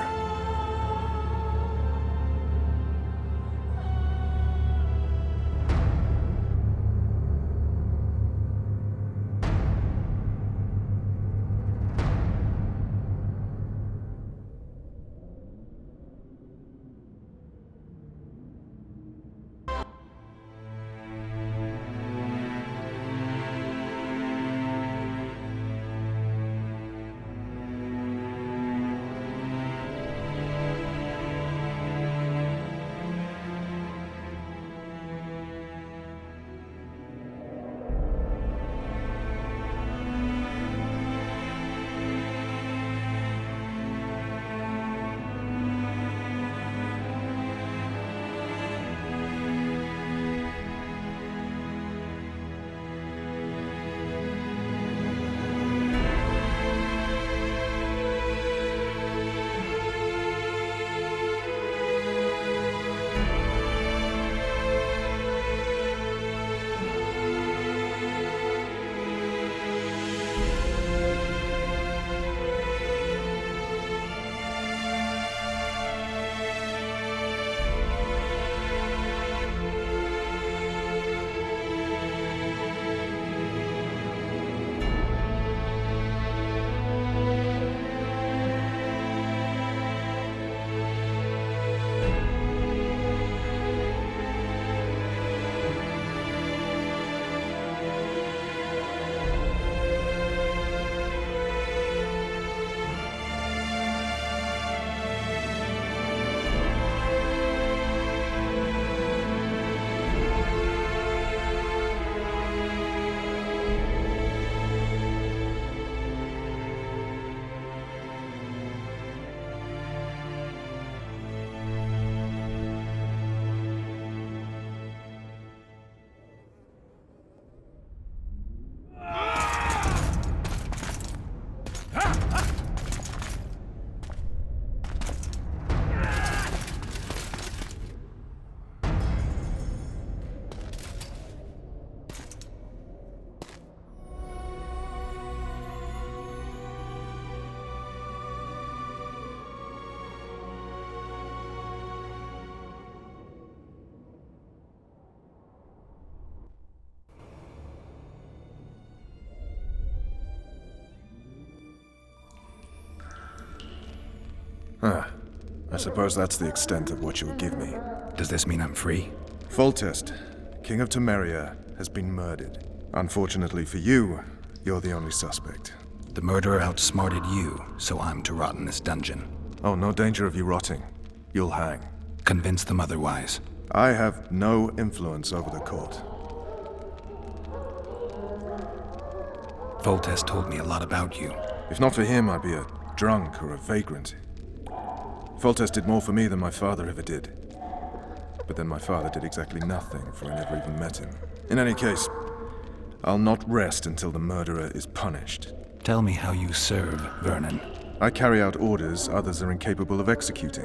[SPEAKER 3] I suppose that's the extent of what you'll give me.
[SPEAKER 4] Does this mean I'm free?
[SPEAKER 3] Foltest, King of Temeria, has been murdered. Unfortunately for you, you're the only suspect.
[SPEAKER 4] The murderer outsmarted you, so I'm to rot in this dungeon.
[SPEAKER 3] Oh, no danger of you rotting. You'll hang.
[SPEAKER 4] Convince them otherwise.
[SPEAKER 3] I have no influence over the court.
[SPEAKER 4] Foltest told me a lot about you.
[SPEAKER 3] If not for him, I'd be a drunk or a vagrant. Foltest did more for me than my father ever did. But then my father did exactly nothing, for I never even met him. In any case, I'll not rest until the murderer is punished.
[SPEAKER 4] Tell me how you serve, Vernon.
[SPEAKER 3] I carry out orders others are incapable of executing.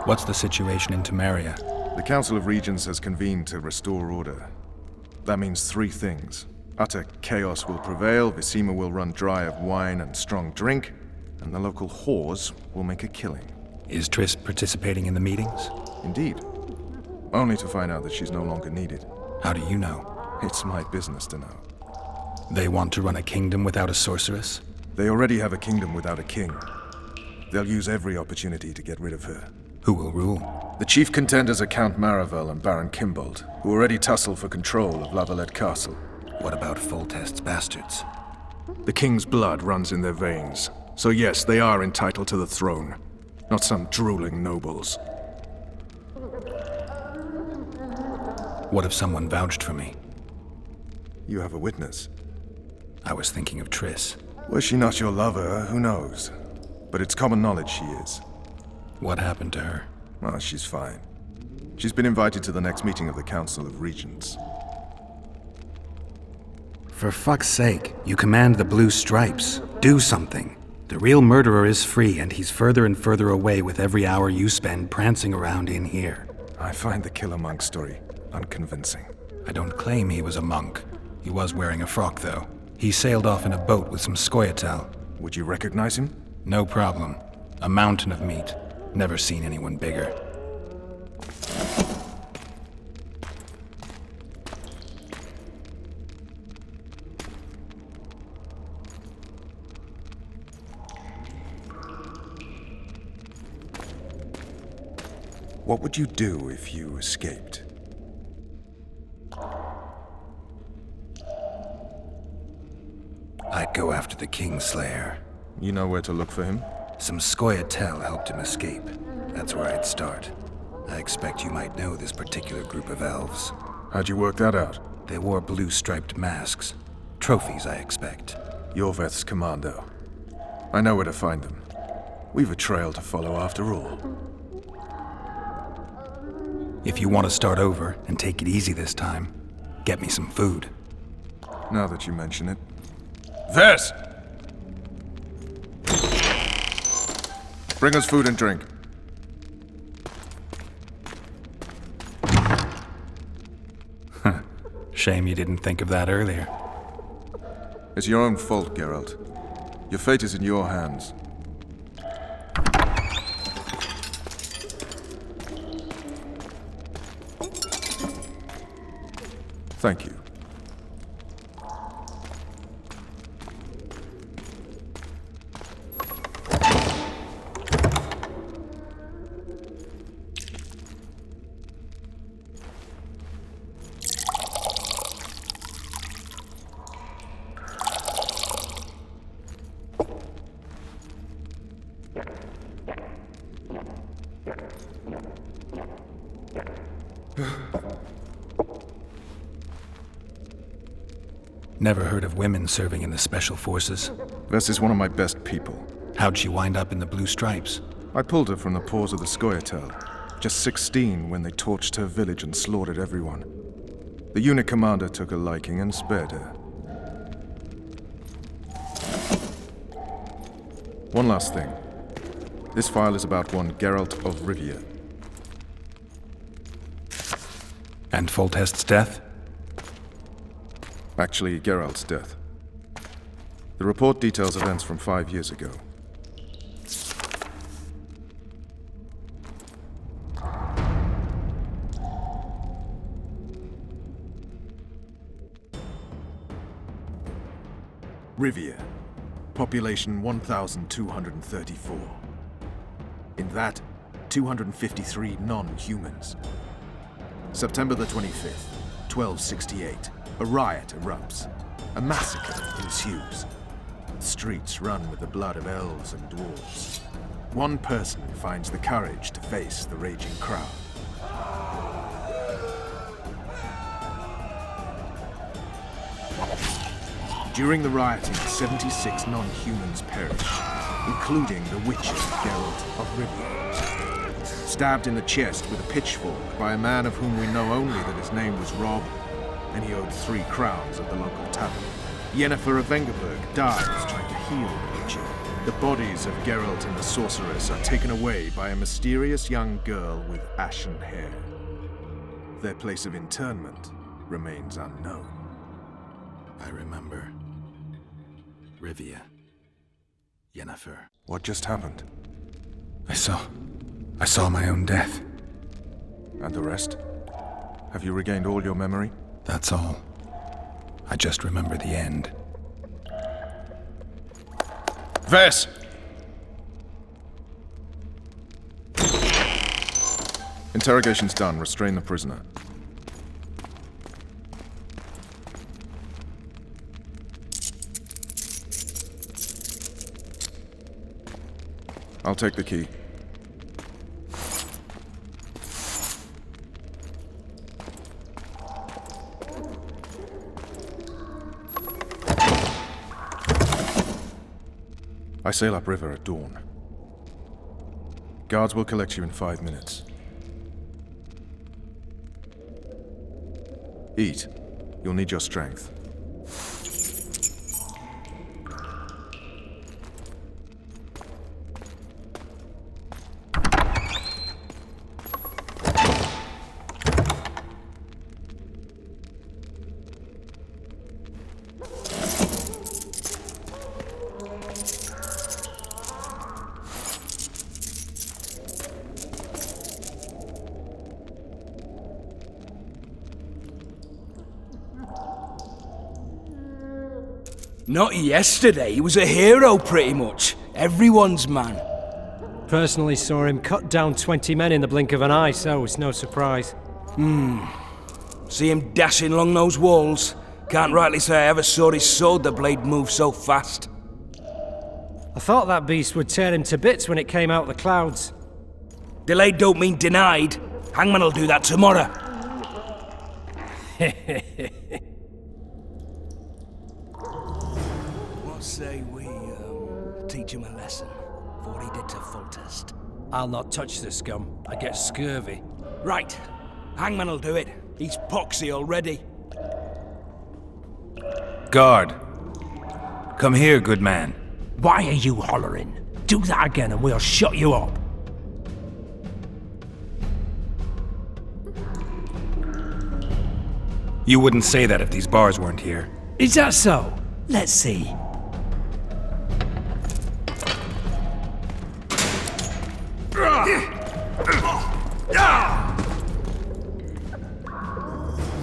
[SPEAKER 4] What's the situation in Temeria?
[SPEAKER 3] The Council of Regents has convened to restore order. That means 3 things. Utter chaos will prevail, Visima will run dry of wine and strong drink, and the local whores will make a killing.
[SPEAKER 4] Is Triss participating in the meetings?
[SPEAKER 3] Indeed. Only to find out that she's no longer needed.
[SPEAKER 4] How do you know?
[SPEAKER 3] It's my business to know.
[SPEAKER 4] They want to run a kingdom without a sorceress?
[SPEAKER 3] They already have a kingdom without a king. They'll use every opportunity to get rid of her.
[SPEAKER 4] Who will rule?
[SPEAKER 3] The chief contenders are Count Maravel and Baron Kimbold, who already tussle for control of La Valette Castle.
[SPEAKER 4] What about Foltest's bastards?
[SPEAKER 3] The king's blood runs in their veins, so yes, they are entitled to the throne. Not some drooling nobles.
[SPEAKER 4] What if someone vouched for me?
[SPEAKER 3] You have a witness.
[SPEAKER 4] I was thinking of Triss.
[SPEAKER 3] Was she not your lover? Who knows? But it's common knowledge she is.
[SPEAKER 4] What happened to her?
[SPEAKER 3] Well, she's fine. She's been invited to the next meeting of the Council of Regents.
[SPEAKER 4] For fuck's sake, you command the Blue Stripes. Do something. The real murderer is free, and he's further and further away with every hour you spend prancing around in here.
[SPEAKER 3] I find the Killer Monk story unconvincing.
[SPEAKER 4] I don't claim he was a monk. He was wearing a frock, though. He sailed off in a boat with some Scoia'tael.
[SPEAKER 3] Would you recognize him?
[SPEAKER 4] No problem. A mountain of meat. Never seen anyone bigger.
[SPEAKER 3] What would you do if you escaped?
[SPEAKER 4] I'd go after the Kingslayer.
[SPEAKER 3] You know where to look for him?
[SPEAKER 4] Some Scoia'tael helped him escape. That's where I'd start. I expect you might know this particular group of elves.
[SPEAKER 3] How'd you work that out?
[SPEAKER 4] They wore blue-striped masks. Trophies, I expect.
[SPEAKER 3] Iorveth's commando. I know where to find them. We've a trail to follow after all.
[SPEAKER 4] If you want to start over and take it easy this time, get me some food.
[SPEAKER 3] Now that you mention it. Ves! Bring us food and drink.
[SPEAKER 4] Shame you didn't think of that earlier.
[SPEAKER 3] It's your own fault, Geralt. Your fate is in your hands. Thank you.
[SPEAKER 4] Never heard of women serving in the Special Forces.
[SPEAKER 3] Ves is one of my best people.
[SPEAKER 4] How'd she wind up in the Blue Stripes?
[SPEAKER 3] I pulled her from the paws of the Scoia'tael. Just 16 when they torched her village and slaughtered everyone. The unit commander took a liking and spared her. One last thing. This file is about one Geralt of Rivia.
[SPEAKER 4] And Foltest's death?
[SPEAKER 3] Actually, Geralt's death. The report details events from 5 years ago. Rivia. Population 1,234. In that, 253 non-humans. September the 25th, 1268. A riot erupts. A massacre ensues. The streets run with the blood of elves and dwarves. One person finds the courage to face the raging crowd. During the rioting, 76 non-humans perished. including the Witcher, Geralt of Rivia. Stabbed in the chest with a pitchfork by a man of whom we know only that his name was Rob, and he owed 3 crowns at the local tavern. Yennefer of Vengerberg dies trying to heal the Witcher. The bodies of Geralt and the sorceress are taken away by a mysterious young girl with ashen hair. Their place of interment remains unknown.
[SPEAKER 4] I remember. Rivia. Yennefer.
[SPEAKER 3] What just happened?
[SPEAKER 4] I saw my own death.
[SPEAKER 3] And the rest? Have you regained all your memory?
[SPEAKER 4] That's all. I just remember the end.
[SPEAKER 3] Vess! Interrogation's done. Restrain the prisoner. I'll take the key. I sail upriver at dawn. Guards will collect you in 5 minutes. Eat. You'll need your strength.
[SPEAKER 1] Not yesterday, he was a hero pretty much. Everyone's man.
[SPEAKER 6] Personally saw him cut down 20 men in the blink of an eye, so it's no surprise.
[SPEAKER 1] See him dashing along those walls. Can't rightly say I ever saw his sword the blade move so fast.
[SPEAKER 6] I thought that beast would tear him to bits when it came out of the clouds.
[SPEAKER 1] Delayed don't mean denied. Hangman'll do that tomorrow. What say we teach him a lesson for what he did to Foltest?
[SPEAKER 6] I'll not touch the scum. I get scurvy.
[SPEAKER 1] Right. Hangman'll do it. He's poxy already.
[SPEAKER 11] Guard. Come here, good man.
[SPEAKER 10] Why are you hollering? Do that again and we'll shut you up.
[SPEAKER 11] You wouldn't say that if these bars weren't here.
[SPEAKER 10] Is that so? Let's see.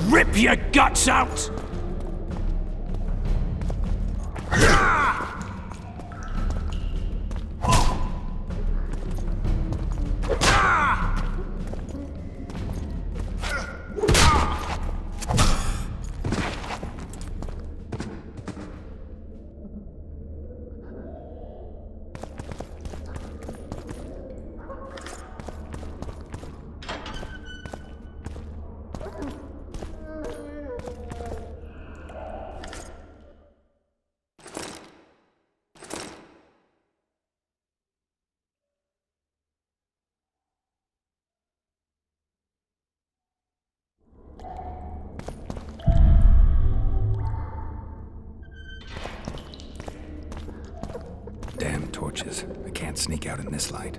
[SPEAKER 10] Rip your guts out!
[SPEAKER 4] Damn torches. I can't sneak out in this light.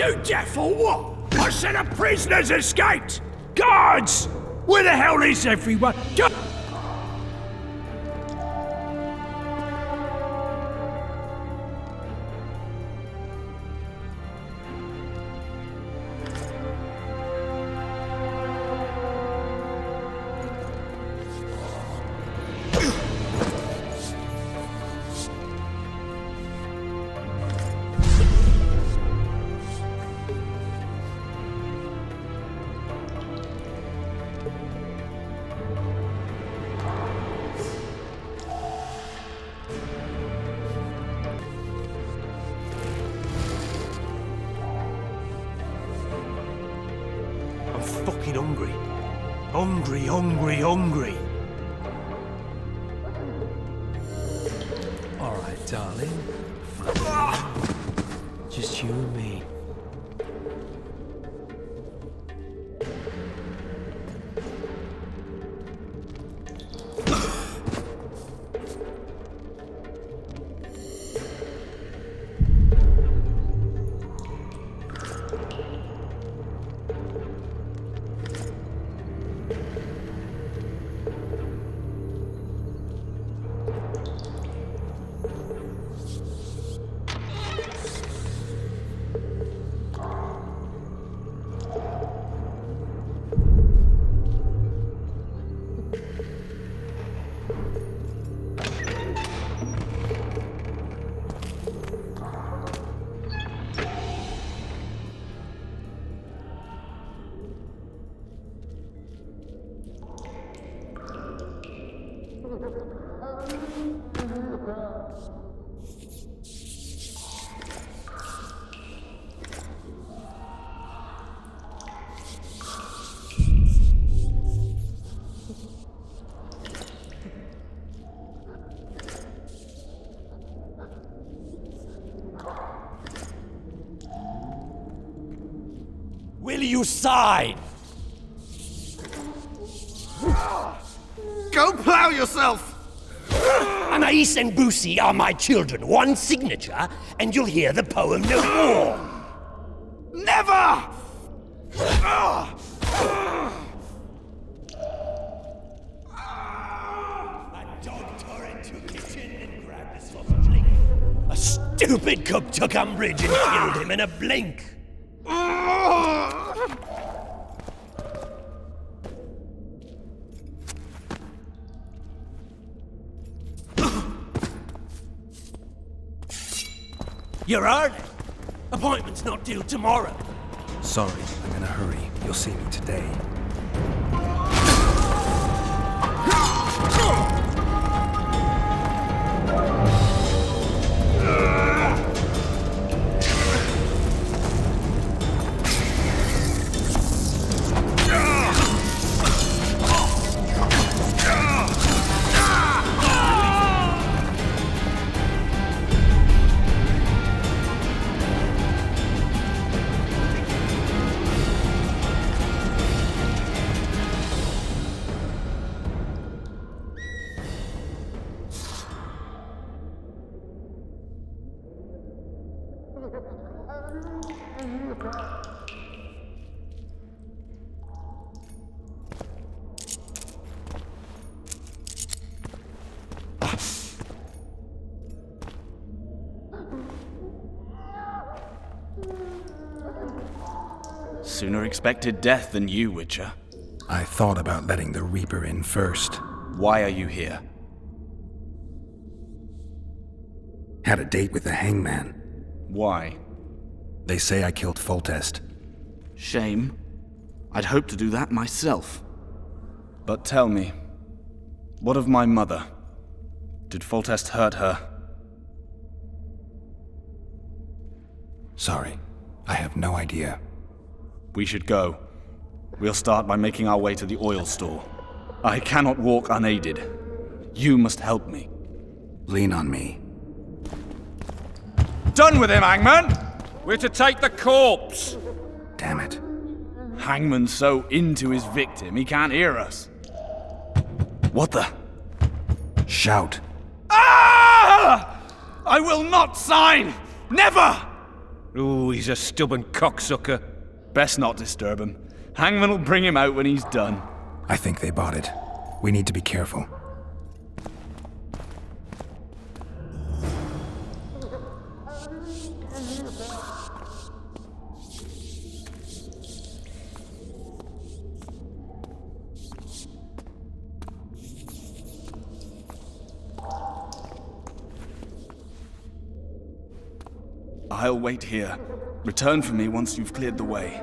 [SPEAKER 18] You deaf or what? I said a prisoner's escaped! Guards! Where the hell is everyone?
[SPEAKER 10] Fucking hungry. Hungry.
[SPEAKER 6] All right, darling. Just you and me.
[SPEAKER 18] Will you sign?
[SPEAKER 16] Go plow yourself!
[SPEAKER 18] Anais and Boosie are my children. One signature, and you'll hear the poem no more.
[SPEAKER 16] Never!
[SPEAKER 18] That dog tore into the kitchen and grabbed his sausage. A stupid cook took umbrage and killed him in a blink. You're early. Appointment's not due tomorrow.
[SPEAKER 4] Sorry, I'm in a hurry. You'll see me today.
[SPEAKER 9] Sooner expected death than you, Witcher.
[SPEAKER 4] I thought about letting the Reaper in first.
[SPEAKER 9] Why are you here?
[SPEAKER 4] Had a date with the hangman.
[SPEAKER 9] Why?
[SPEAKER 4] They say I killed Foltest.
[SPEAKER 9] Shame. I'd hoped to do that myself. But tell me, what of my mother? Did Foltest hurt her?
[SPEAKER 4] Sorry, I have no idea.
[SPEAKER 9] We should go. We'll start by making our way to the oil store. I cannot walk unaided. You must help me.
[SPEAKER 4] Lean on me.
[SPEAKER 2] Done with him, Hangman! We're to take the corpse!
[SPEAKER 4] Damn it.
[SPEAKER 9] Hangman's so into his victim, he can't hear us. What the?
[SPEAKER 4] Shout.
[SPEAKER 9] Ah! I will not sign! Never!
[SPEAKER 2] Ooh, he's a stubborn cocksucker.
[SPEAKER 9] Best not disturb him. Hangman will bring him out when he's done.
[SPEAKER 4] I think they bought it. We need to be careful.
[SPEAKER 9] I'll wait here. Return for me once you've cleared the way.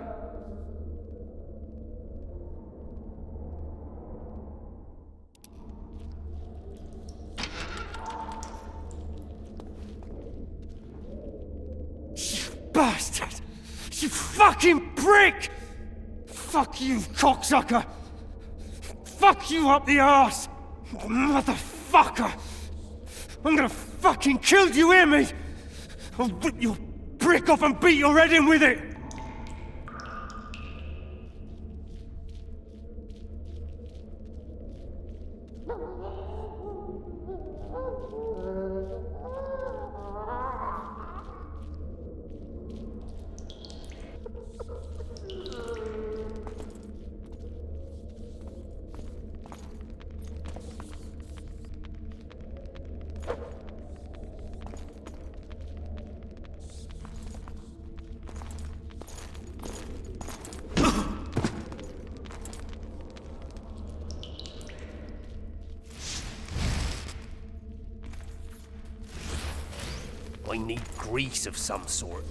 [SPEAKER 12] Bastard! You fucking prick! Fuck you, cocksucker! Fuck you up the arse! Motherfucker! I'm gonna fucking kill you, hear me? I'll rip your brick off and beat your head in with it!
[SPEAKER 18] I need grease of some sort.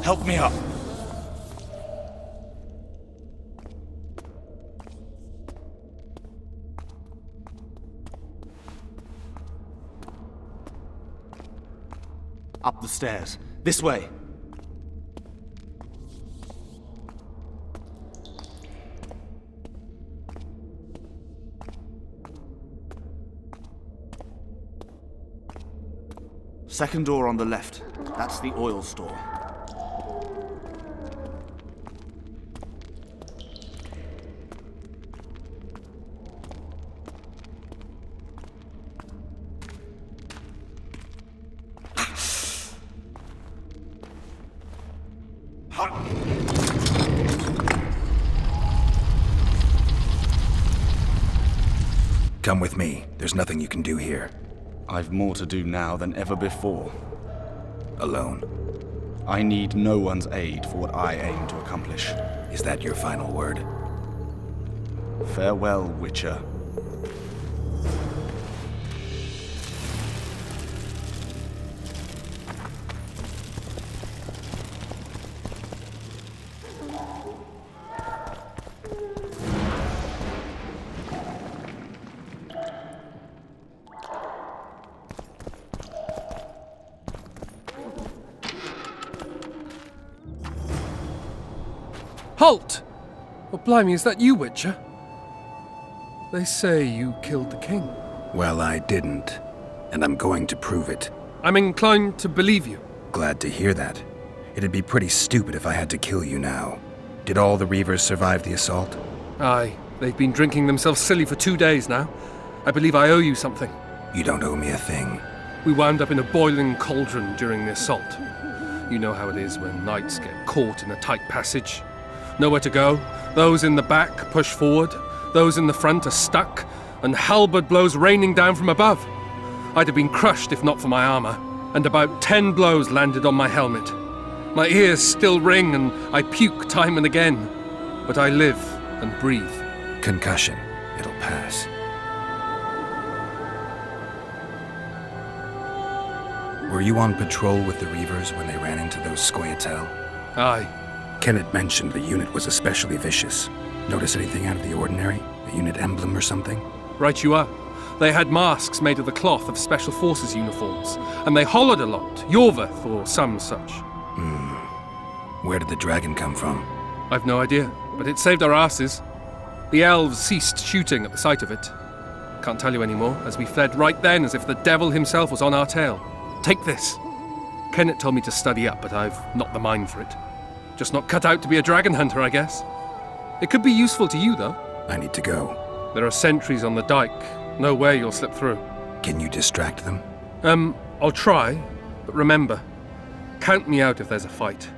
[SPEAKER 9] Help me up. Up the stairs. This way. Second door on the left. That's the oil store.
[SPEAKER 4] Come with me. There's nothing you can do here.
[SPEAKER 9] I've more to do now than ever before.
[SPEAKER 4] Alone.
[SPEAKER 9] I need no one's aid for what I aim to accomplish.
[SPEAKER 4] Is that your final word?
[SPEAKER 9] Farewell, Witcher.
[SPEAKER 6] Halt! Well, blimey, is that you, Witcher?
[SPEAKER 1] They say you killed the king.
[SPEAKER 4] Well, I didn't. And I'm going to prove it.
[SPEAKER 1] I'm inclined to believe you.
[SPEAKER 4] Glad to hear that. It'd be pretty stupid if I had to kill you now. Did all the Reavers survive the assault?
[SPEAKER 1] Aye. They've been drinking themselves silly for 2 days now. I believe I owe you something.
[SPEAKER 4] You don't owe me a thing.
[SPEAKER 1] We wound up in a boiling cauldron during the assault. You know how it is when knights get caught in a tight passage. Nowhere to go. Those in the back push forward. Those in the front are stuck. And halberd blows raining down from above. I'd have been crushed if not for my armor. And about 10 blows landed on my helmet. My ears still ring and I puke time and again. But I live and breathe.
[SPEAKER 4] Concussion. It'll pass. Were you on patrol with the Reavers when they ran into those Scoia'tael?
[SPEAKER 1] Aye.
[SPEAKER 4] Kenneth mentioned the unit was especially vicious. Notice anything out of the ordinary? A unit emblem or something?
[SPEAKER 1] Right you are. They had masks made of the cloth of Special Forces uniforms, and they hollered a lot. Iorveth or some such.
[SPEAKER 4] Where did the dragon come from?
[SPEAKER 1] I've no idea, but it saved our asses. The elves ceased shooting at the sight of it. Can't tell you anymore, as we fled right then as if the devil himself was on our tail. Take this. Kenneth told me to study up, but I've not the mind for it. Just not cut out to be a dragon hunter, I guess. It could be useful to you, though.
[SPEAKER 4] I need to go.
[SPEAKER 1] There are sentries on the dike. No way you'll slip through.
[SPEAKER 4] Can you distract them?
[SPEAKER 1] I'll try, but remember, count me out if there's a fight.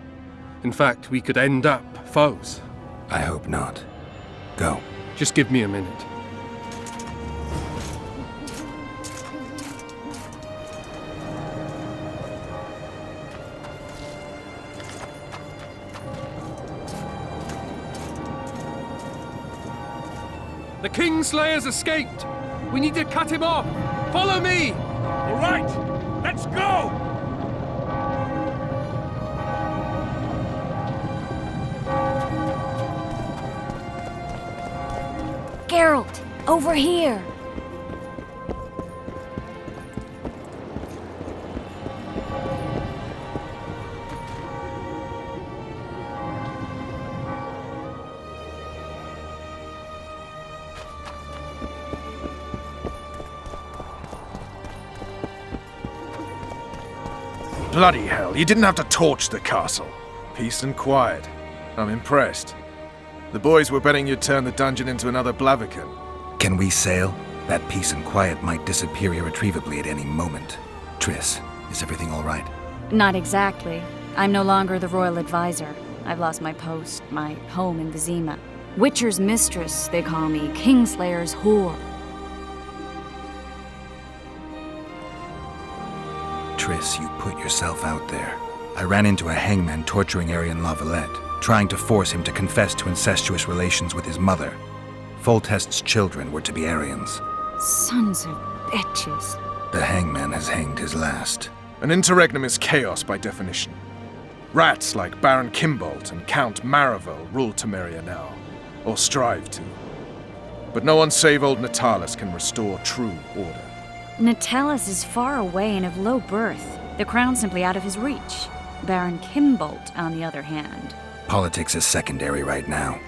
[SPEAKER 1] In fact, we could end up foes.
[SPEAKER 4] I hope not. Go.
[SPEAKER 1] Just give me a minute. The Kingslayer's escaped! We need to cut him off! Follow me!
[SPEAKER 8] All right, let's go!
[SPEAKER 5] Geralt, over here!
[SPEAKER 3] Bloody hell, you didn't have to torch the castle. Peace and quiet. I'm impressed. The boys were betting you'd turn the dungeon into another Blaviken.
[SPEAKER 4] Can we sail? That peace and quiet might disappear irretrievably at any moment. Triss, is everything all right?
[SPEAKER 5] Not exactly. I'm no longer the royal advisor. I've lost my post, my home in Vizima. Witcher's mistress, they call me. Kingslayer's whore.
[SPEAKER 4] Triss, you put yourself out there. I ran into a hangman torturing Arian Lavalette, trying to force him to confess to incestuous relations with his mother. Foltest's children were to be Arians.
[SPEAKER 5] Sons of bitches.
[SPEAKER 4] The hangman has hanged his last.
[SPEAKER 3] An interregnum is chaos by definition. Rats like Baron Kimbolt and Count Maravel rule Temeria now, or strive to. But no one save old Natalis can restore true order.
[SPEAKER 5] Natalis is far away and of low birth. The crown's simply out of his reach. Baron Kimbolt, on the other hand.
[SPEAKER 4] Politics is secondary right now.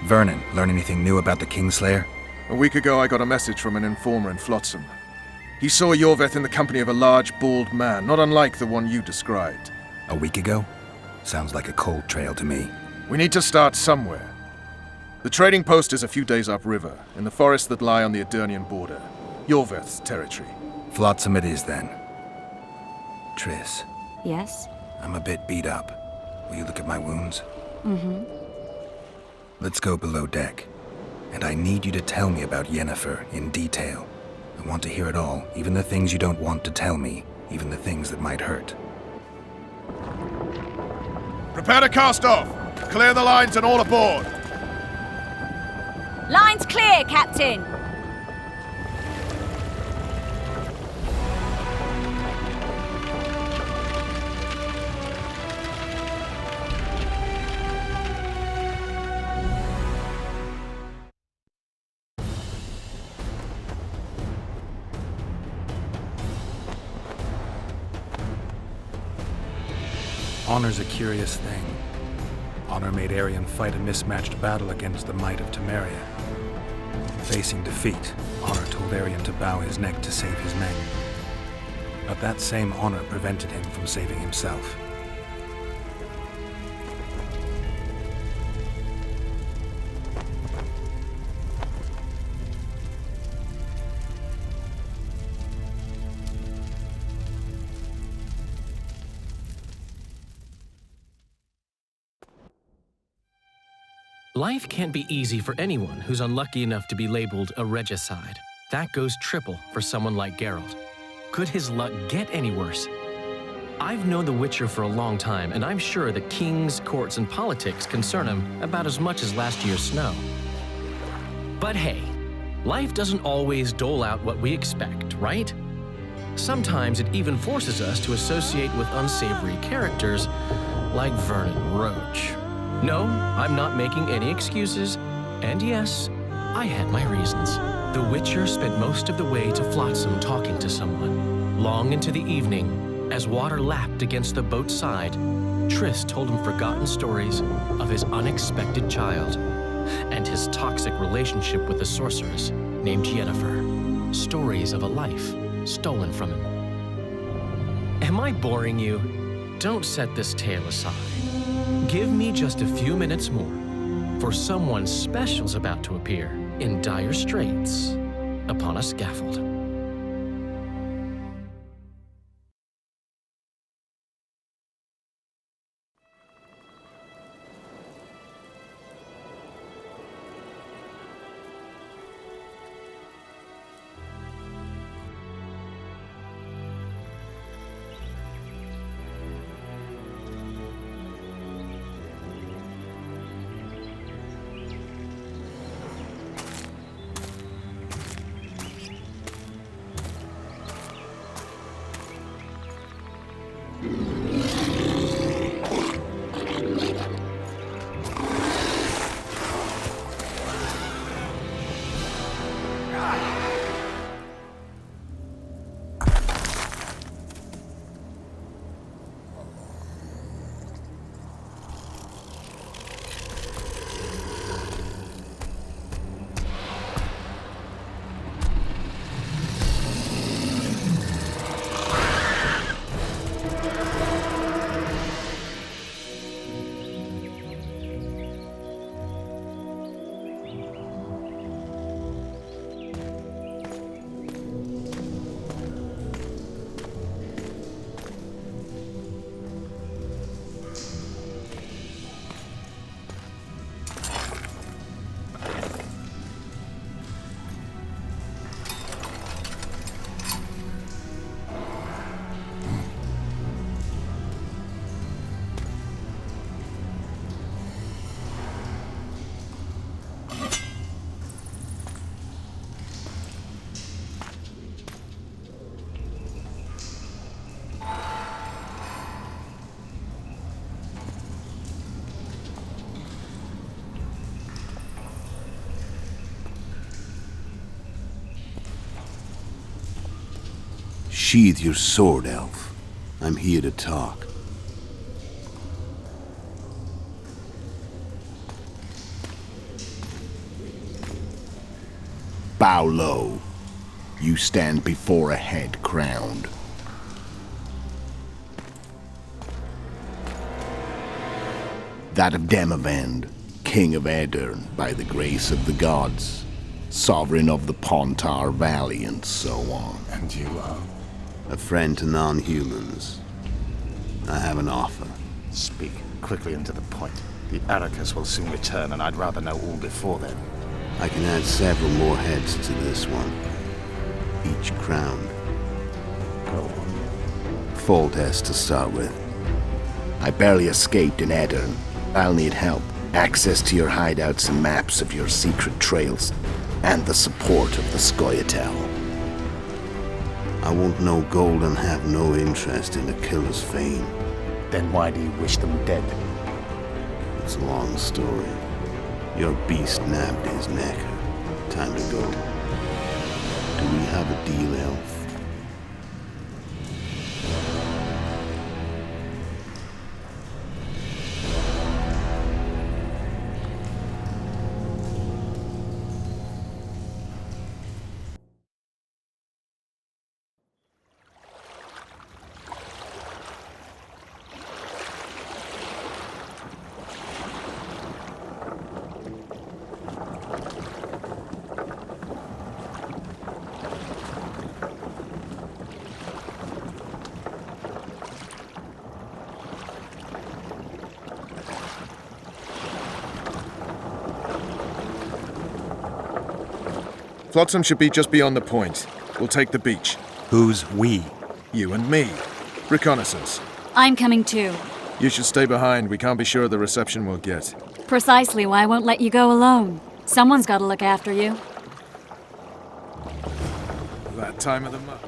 [SPEAKER 4] Vernon, learn anything new about the Kingslayer?
[SPEAKER 3] A week ago I got a message from an informer in Flotsam. He saw Iorveth in the company of a large, bald man, not unlike the one you described.
[SPEAKER 4] A week ago? Sounds like a cold trail to me.
[SPEAKER 3] We need to start somewhere. The trading post is a few days upriver, in the forests that lie on the Edirnian border. Iorveth's territory.
[SPEAKER 4] Flotsam it is, then. Triss.
[SPEAKER 5] Yes?
[SPEAKER 4] I'm a bit beat up. Will you look at my wounds?
[SPEAKER 5] Mm-hmm.
[SPEAKER 4] Let's go below deck. And I need you to tell me about Yennefer in detail. I want to hear it all, even the things you don't want to tell me, even the things that might hurt.
[SPEAKER 3] Prepare to cast off! Clear the lines and all aboard!
[SPEAKER 5] Lines clear, Captain!
[SPEAKER 11] Honor's a curious thing. Honor made Arian fight a mismatched battle against the might of Temeria. Facing defeat, honor told Arian to bow his neck to save his men. But that same honor prevented him from saving himself.
[SPEAKER 19] Life can't be easy for anyone who's unlucky enough to be labeled a regicide. That goes triple for someone like Geralt. Could his luck get any worse? I've known the Witcher for a long time, and I'm sure that kings, courts, and politics concern him about as much as last year's snow. But hey, life doesn't always dole out what we expect, right? Sometimes it even forces us to associate with unsavory characters like Vernon Roach. No, I'm not making any excuses, and yes, I had my reasons. The Witcher spent most of the way to Flotsam talking to someone. Long into the evening, as water lapped against the boat's side, Triss told him forgotten stories of his unexpected child and his toxic relationship with a sorceress named Yennefer. Stories of a life stolen from him. Am I boring you? Don't set this tale aside. Give me just a few minutes more, for someone special's about to appear in dire straits upon a scaffold.
[SPEAKER 7] Sheathe your sword, elf. I'm here to talk. Bow low. You stand before a head crowned. That of Demavend, king of Aedirn by the grace of the gods, sovereign of the Pontar Valley, and so on.
[SPEAKER 3] And you are?
[SPEAKER 7] A friend to non-humans. I have an offer.
[SPEAKER 20] Speak quickly and to the point. The Arrakis will soon return, and I'd rather know all before then.
[SPEAKER 7] I can add several more heads to this one. Each crowned.
[SPEAKER 20] Go on.
[SPEAKER 7] Full test to start with. I barely escaped in Aedirn. I'll need help. Access to your hideouts and maps of your secret trails. And the support of the Scoia'tael. I want no gold and have no interest in the killer's fame.
[SPEAKER 20] Then why do you wish them dead?
[SPEAKER 7] It's a long story. Your beast nabbed his neck. Time to go. Do we have a deal, elf?
[SPEAKER 3] Flotsam should be just beyond the point. We'll take the beach.
[SPEAKER 11] Who's we?
[SPEAKER 3] You and me. Reconnaissance.
[SPEAKER 5] I'm coming too.
[SPEAKER 3] You should stay behind. We can't be sure of the reception we'll get.
[SPEAKER 5] Precisely why I won't let you go alone. Someone's got to look after you.
[SPEAKER 3] That time of the month.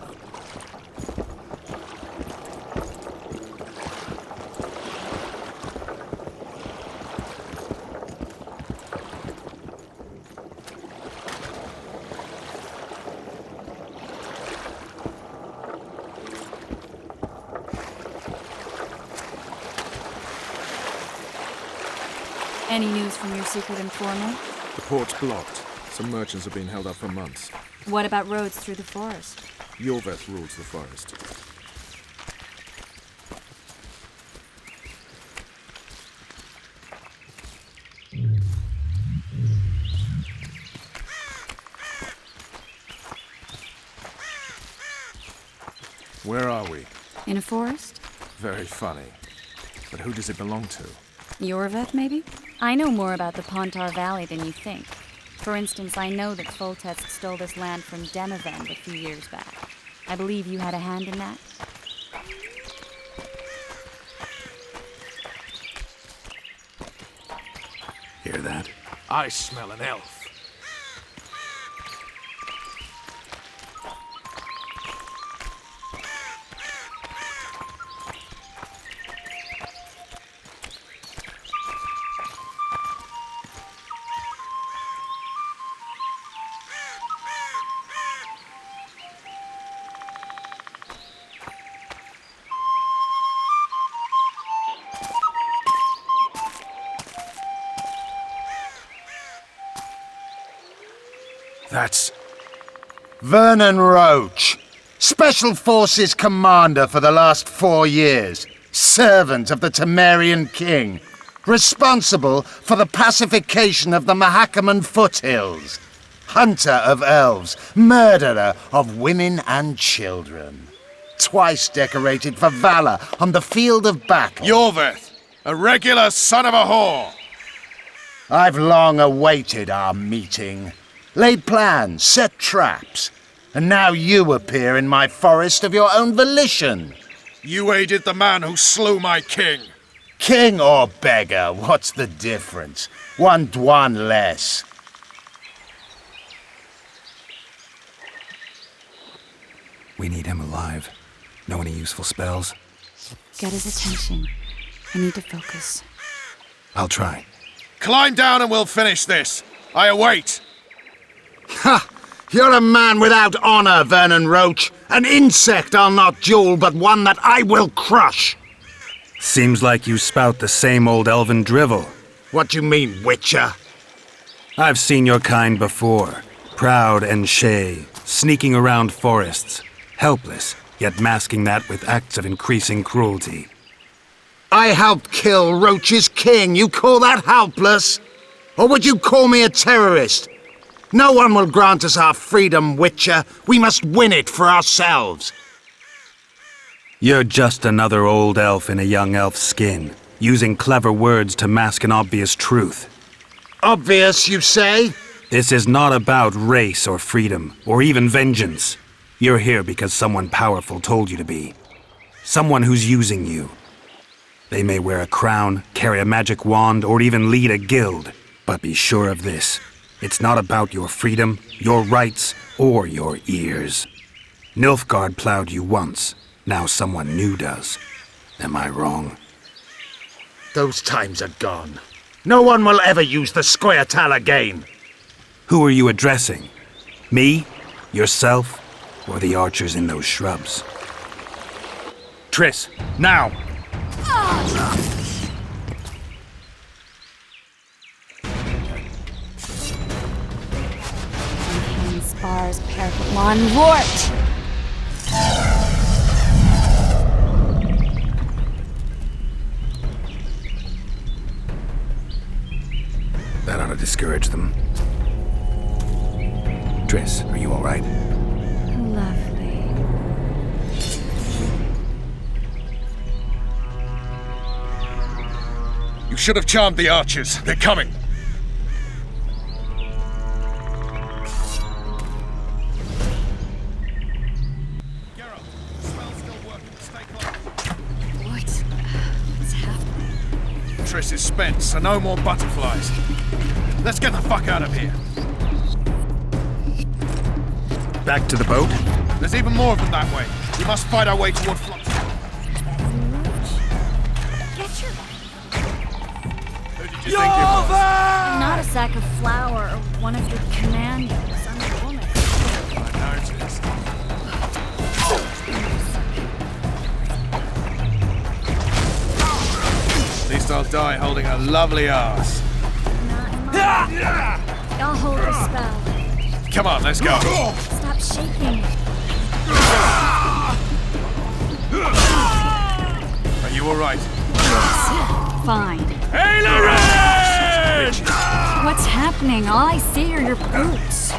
[SPEAKER 5] Any news from your secret informant?
[SPEAKER 3] The port's blocked. Some merchants have been held up for months.
[SPEAKER 5] What about roads through the forest?
[SPEAKER 3] Iorveth rules the forest. Where are we?
[SPEAKER 5] In a forest?
[SPEAKER 3] Very funny. But who does it belong to?
[SPEAKER 5] Iorveth, maybe? I know more about the Pontar Valley than you think. For instance, I know that Foltest stole this land from Demavend a few years back. I believe you had a hand in that?
[SPEAKER 11] Hear that?
[SPEAKER 1] I smell an elf.
[SPEAKER 3] That's...
[SPEAKER 7] Vernon Roach, Special Forces Commander for the last 4 years, servant of the Temerian King, responsible for the pacification of the Mahakaman foothills, hunter of elves, murderer of women and children, twice decorated for valor on the field of battle.
[SPEAKER 3] Iorveth, a regular son of a whore!
[SPEAKER 7] I've long awaited our meeting. Laid plans, set traps, and now you appear in my forest of your own volition.
[SPEAKER 3] You aided the man who slew my king.
[SPEAKER 7] King or beggar, what's the difference? One Dwan less.
[SPEAKER 11] We need him alive. Know any useful spells?
[SPEAKER 5] Get his attention. I need to focus.
[SPEAKER 11] I'll try.
[SPEAKER 3] Climb down and we'll finish this. I await.
[SPEAKER 7] Ha! You're a man without honor, Vernon Roach. An insect I'll not duel, but one that I will crush.
[SPEAKER 11] Seems like you spout the same old elven drivel.
[SPEAKER 7] What do you mean, Witcher?
[SPEAKER 11] I've seen your kind before. Proud and shay, sneaking around forests. Helpless, yet masking that with acts of increasing cruelty.
[SPEAKER 7] I helped kill Roach's king. You call that helpless? Or would you call me a terrorist? No one will grant us our freedom, Witcher. We must win it for ourselves.
[SPEAKER 11] You're just another old elf in a young elf's skin, using clever words to mask an obvious truth.
[SPEAKER 7] Obvious, you say?
[SPEAKER 11] This is not about race or freedom, or even vengeance. You're here because someone powerful told you to be. Someone who's using you. They may wear a crown, carry a magic wand, or even lead a guild. But be sure of this. It's not about your freedom, your rights, or your ears. Nilfgaard plowed you once. Now someone new does. Am I wrong?
[SPEAKER 7] Those times are gone. No one will ever use the Scoia'tael again.
[SPEAKER 11] Who are you addressing? Me? Yourself? Or the archers in those shrubs? Triss, now!
[SPEAKER 5] Spars, parapet, lawn, Rort!
[SPEAKER 11] That ought to discourage them. Triss, are you all right?
[SPEAKER 5] Lovely.
[SPEAKER 3] You should have charmed the archers. They're coming. Triss is spent, so no more butterflies. Let's get the fuck out of here.
[SPEAKER 11] Back to the boat?
[SPEAKER 3] There's even more of them that way. We must fight our way toward Flux. Who did you think it was?
[SPEAKER 5] I'm not a sack of flour or one of your commandos. I'm a woman.
[SPEAKER 3] I noticed. At least I'll die holding a lovely ass.
[SPEAKER 5] I'll hold the spell.
[SPEAKER 3] Come on, let's go.
[SPEAKER 5] Stop shaking.
[SPEAKER 3] Are you alright?
[SPEAKER 5] Fine.
[SPEAKER 8] Hey, Lorraine!
[SPEAKER 5] What's happening? All I see are your boots.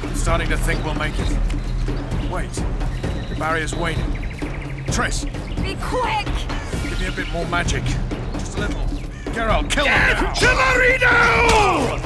[SPEAKER 3] I'm starting to think we'll make it. Wait. The barrier's waning. Triss,
[SPEAKER 5] Be quick!
[SPEAKER 3] give me a bit more magic. Just a little. Geralt, kill him now!
[SPEAKER 8] Chimarino!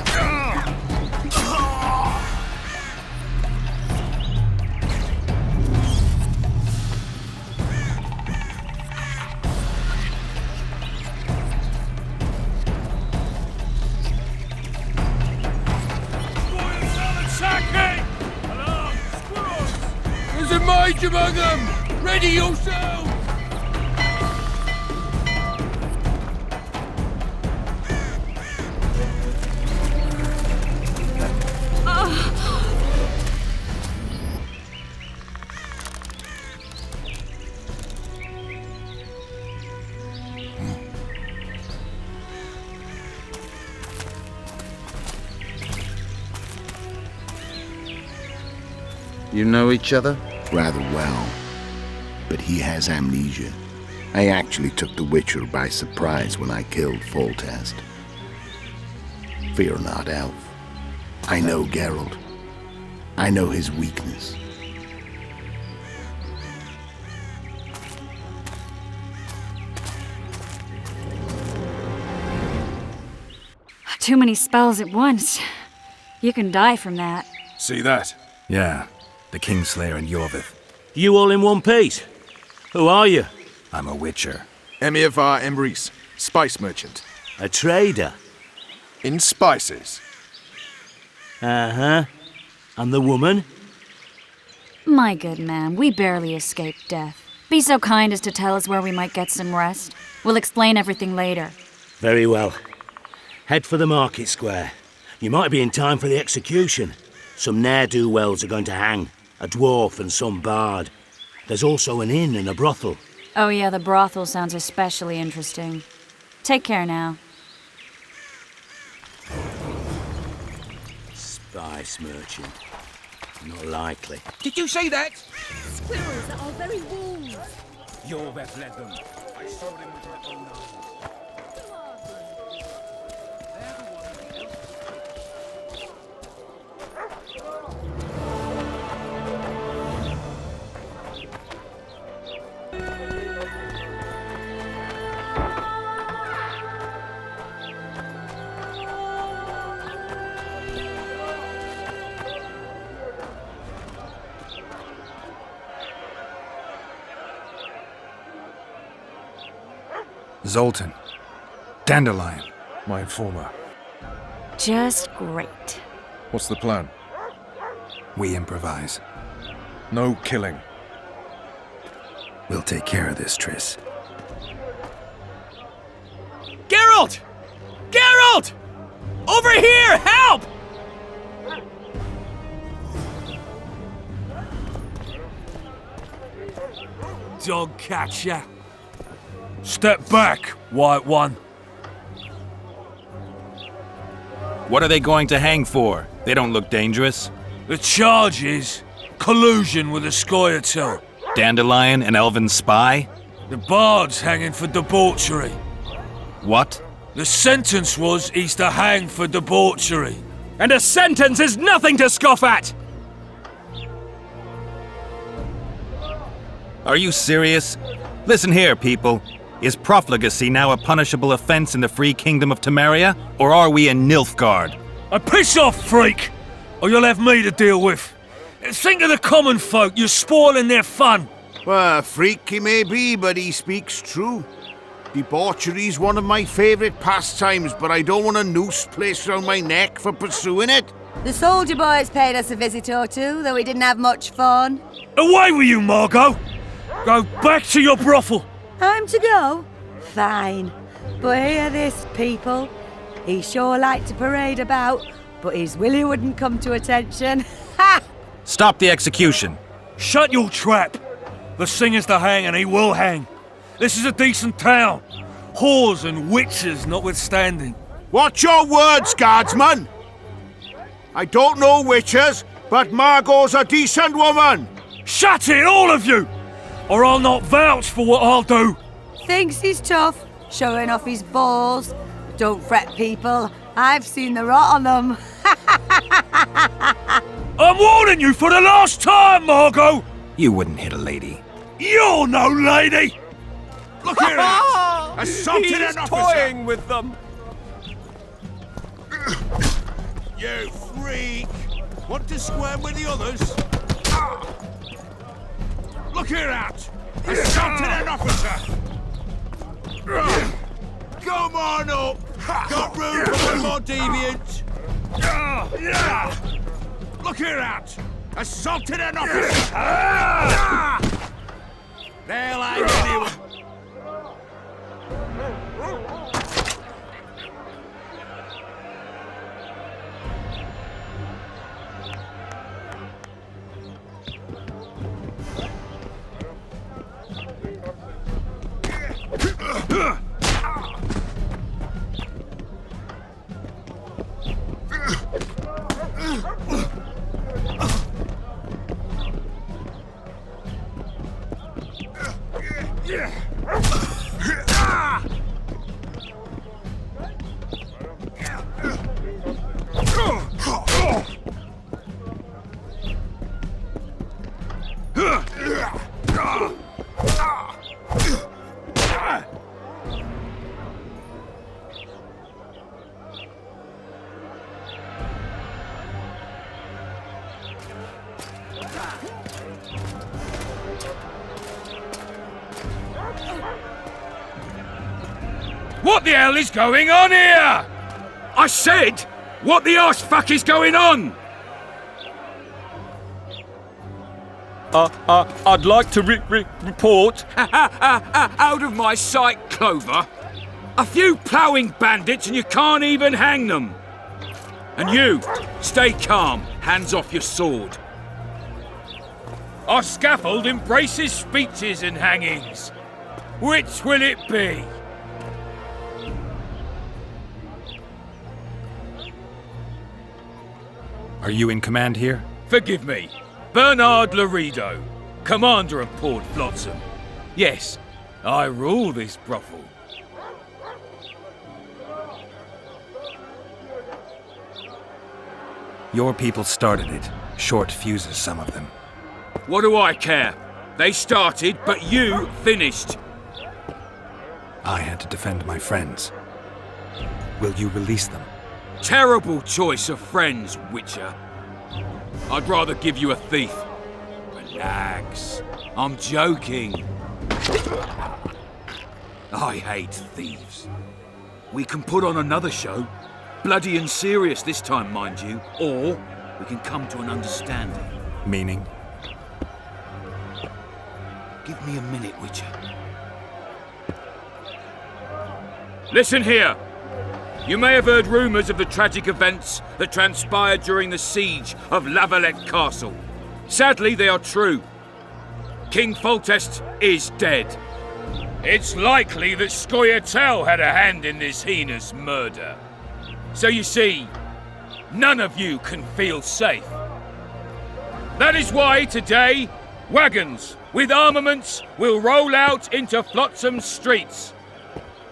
[SPEAKER 1] There's a mage among them! Ready yourself!
[SPEAKER 7] You know each other? Rather well. But he has amnesia. I actually took the Witcher by surprise when I killed Foltest. Fear not, Elf. I know Geralt. I know his weakness.
[SPEAKER 5] Too many spells at once. You can die from that.
[SPEAKER 3] See that?
[SPEAKER 11] Yeah, the Kingslayer and Iorveth.
[SPEAKER 10] You all in one piece? Who are you?
[SPEAKER 11] I'm a Witcher.
[SPEAKER 3] Emirvar Emrys, spice merchant.
[SPEAKER 10] A trader?
[SPEAKER 3] In spices.
[SPEAKER 10] Uh-huh. And the woman?
[SPEAKER 5] My good man, we barely escaped death. Be so kind as to tell us where we might get some rest. We'll explain everything later.
[SPEAKER 10] Very well. Head for the market square. You might be in time for the execution. Some ne'er-do-wells are going to hang. A dwarf and some bard. There's also an inn and a brothel.
[SPEAKER 5] Oh yeah, the brothel sounds especially interesting. Take care now.
[SPEAKER 10] Spice merchant. Not likely.
[SPEAKER 1] Did you say that?
[SPEAKER 13] Squirrels that are very wolves.
[SPEAKER 1] Iorveth led them. I showed him with her own eyes.
[SPEAKER 11] Zoltan. Dandelion.
[SPEAKER 3] My informer.
[SPEAKER 5] Just great.
[SPEAKER 3] What's the plan?
[SPEAKER 11] We improvise.
[SPEAKER 3] No killing.
[SPEAKER 11] We'll take care of this, Triss.
[SPEAKER 8] Geralt! Geralt! Over here! Help!
[SPEAKER 1] Dog catcher. Step back, White One.
[SPEAKER 11] What are they going to hang for? They don't look dangerous.
[SPEAKER 1] The charge is collusion with a Scoia'tael.
[SPEAKER 11] Dandelion, an elven spy?
[SPEAKER 1] The bard's hanging for debauchery.
[SPEAKER 11] What?
[SPEAKER 1] The sentence was he's to hang for debauchery.
[SPEAKER 8] And a sentence is nothing to scoff at!
[SPEAKER 11] Are you serious? Listen here, people. Is profligacy now a punishable offense in the free kingdom of Temeria? Or are we in Nilfgaard?
[SPEAKER 1] Piss off, freak! Or you'll have me to deal with. Think of the common folk, you're spoiling their fun.
[SPEAKER 21] Well, a freak he may be, but he speaks true. Debauchery's one of my favourite pastimes, but I don't want a noose placed around my neck for pursuing it.
[SPEAKER 22] The soldier boys paid us a visit or two, though we didn't have much fun.
[SPEAKER 12] Away with you, Margot! Go back to your brothel!
[SPEAKER 22] Time to go? Fine. But hear this, people. He sure liked to parade about, but his Willie wouldn't come to attention. Ha!
[SPEAKER 11] Stop the execution.
[SPEAKER 12] Shut your trap! The singer's to hang and he will hang. This is a decent town. Whores and witches notwithstanding.
[SPEAKER 21] Watch your words, guardsman! I don't know witches, but Margot's a decent woman!
[SPEAKER 12] Shut it, all of you! Or I'll not vouch for what I'll do.
[SPEAKER 22] Thinks he's tough, showing off his balls. Don't fret, people. I've seen the rot on them.
[SPEAKER 12] I'm warning you for the last time, Margot!
[SPEAKER 11] You wouldn't hit a lady.
[SPEAKER 12] You're no lady!
[SPEAKER 21] Look here, assaulted
[SPEAKER 2] He's
[SPEAKER 21] an officer!
[SPEAKER 2] toying with them!
[SPEAKER 21] You freak! Want to squirm with the others? Look here, out! Assaulted an officer! Come on up! Got room for one more deviant! Look here, out! Assaulted an officer! They'll hang anyone!
[SPEAKER 2] What the hell is going on here? I said, what the arse fuck is going on? I'd like to report. Out of my sight, Clover. A few ploughing bandits and you can't even hang them. And you, stay calm, hands off your sword. Our scaffold embraces speeches and hangings. Which will it be?
[SPEAKER 11] Are you in command here?
[SPEAKER 2] Forgive me. Bernard Laredo, commander of Port Flotsam. Yes, I rule this brothel.
[SPEAKER 11] Your people started it. Short fuses, some of them.
[SPEAKER 2] What do I care? They started, but you finished.
[SPEAKER 11] I had to defend my friends. Will you release them?
[SPEAKER 2] Terrible choice of friends, Witcher. I'd rather give you a thief. Relax. I'm joking. I hate thieves. We can put on another show. Bloody and serious this time, mind you. Or we can come to an understanding.
[SPEAKER 11] Meaning?
[SPEAKER 2] Give me a minute, Witcher. Listen here. You may have heard rumours of the tragic events that transpired during the siege of La Valette Castle. Sadly, they are true. King Foltest is dead. It's likely that Scoia'tael had a hand in this heinous murder. So you see, none of you can feel safe. That is why today, wagons with armaments will roll out into Flotsam's streets.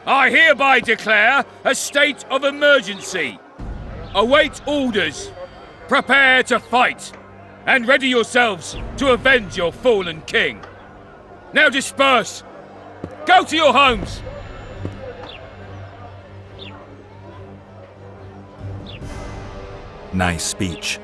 [SPEAKER 2] I hereby declare a state of emergency. Await orders. Prepare to fight. And ready yourselves to avenge your fallen king. Now disperse. Go to your homes.
[SPEAKER 11] Nice speech.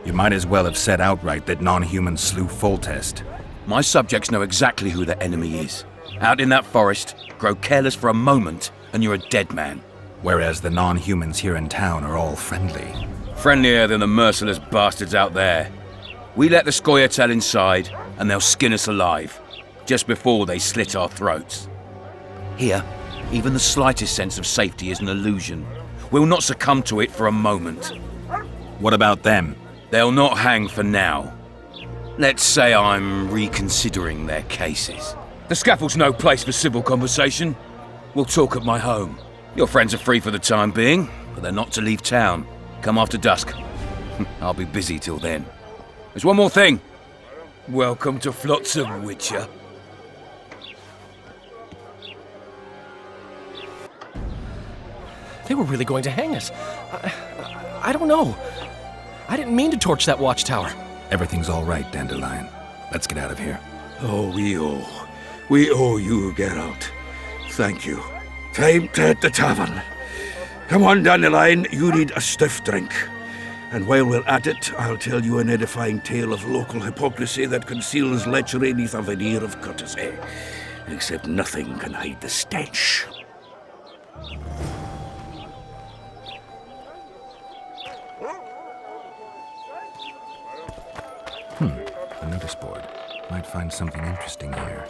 [SPEAKER 11] You might as well have said outright that non-humans slew Foltest.
[SPEAKER 14] My subjects know exactly who the enemy is. Out in that forest, grow careless for a moment, and you're a dead man.
[SPEAKER 11] Whereas the non-humans here in town are all friendly.
[SPEAKER 14] Friendlier than the merciless bastards out there. We let the Scoia'tael inside, and they'll skin us alive, just before they slit our throats. Here, even the slightest sense of safety is an illusion. We'll not succumb to it for a moment.
[SPEAKER 11] What about them?
[SPEAKER 14] They'll not hang for now. Let's say I'm reconsidering their cases. The scaffold's no place for civil conversation. We'll talk at my home. Your friends are free for the time being, but they're not to leave town. Come after dusk. I'll be busy till then. There's one more thing. Welcome to Flotsam, Witcher.
[SPEAKER 19] They were really going to hang us. I don't know. I didn't mean to torch that watchtower.
[SPEAKER 11] Everything's all right, Dandelion. Let's get out of here.
[SPEAKER 15] Oh, we owe you, Geralt. Thank you. Time to hit the tavern. Come on, Dandelion, you need a stiff drink. And while we're at it, I'll tell you an edifying tale of local hypocrisy that conceals lechery neath a veneer of courtesy. Except nothing can hide the stench.
[SPEAKER 11] A notice board. Might find something interesting here.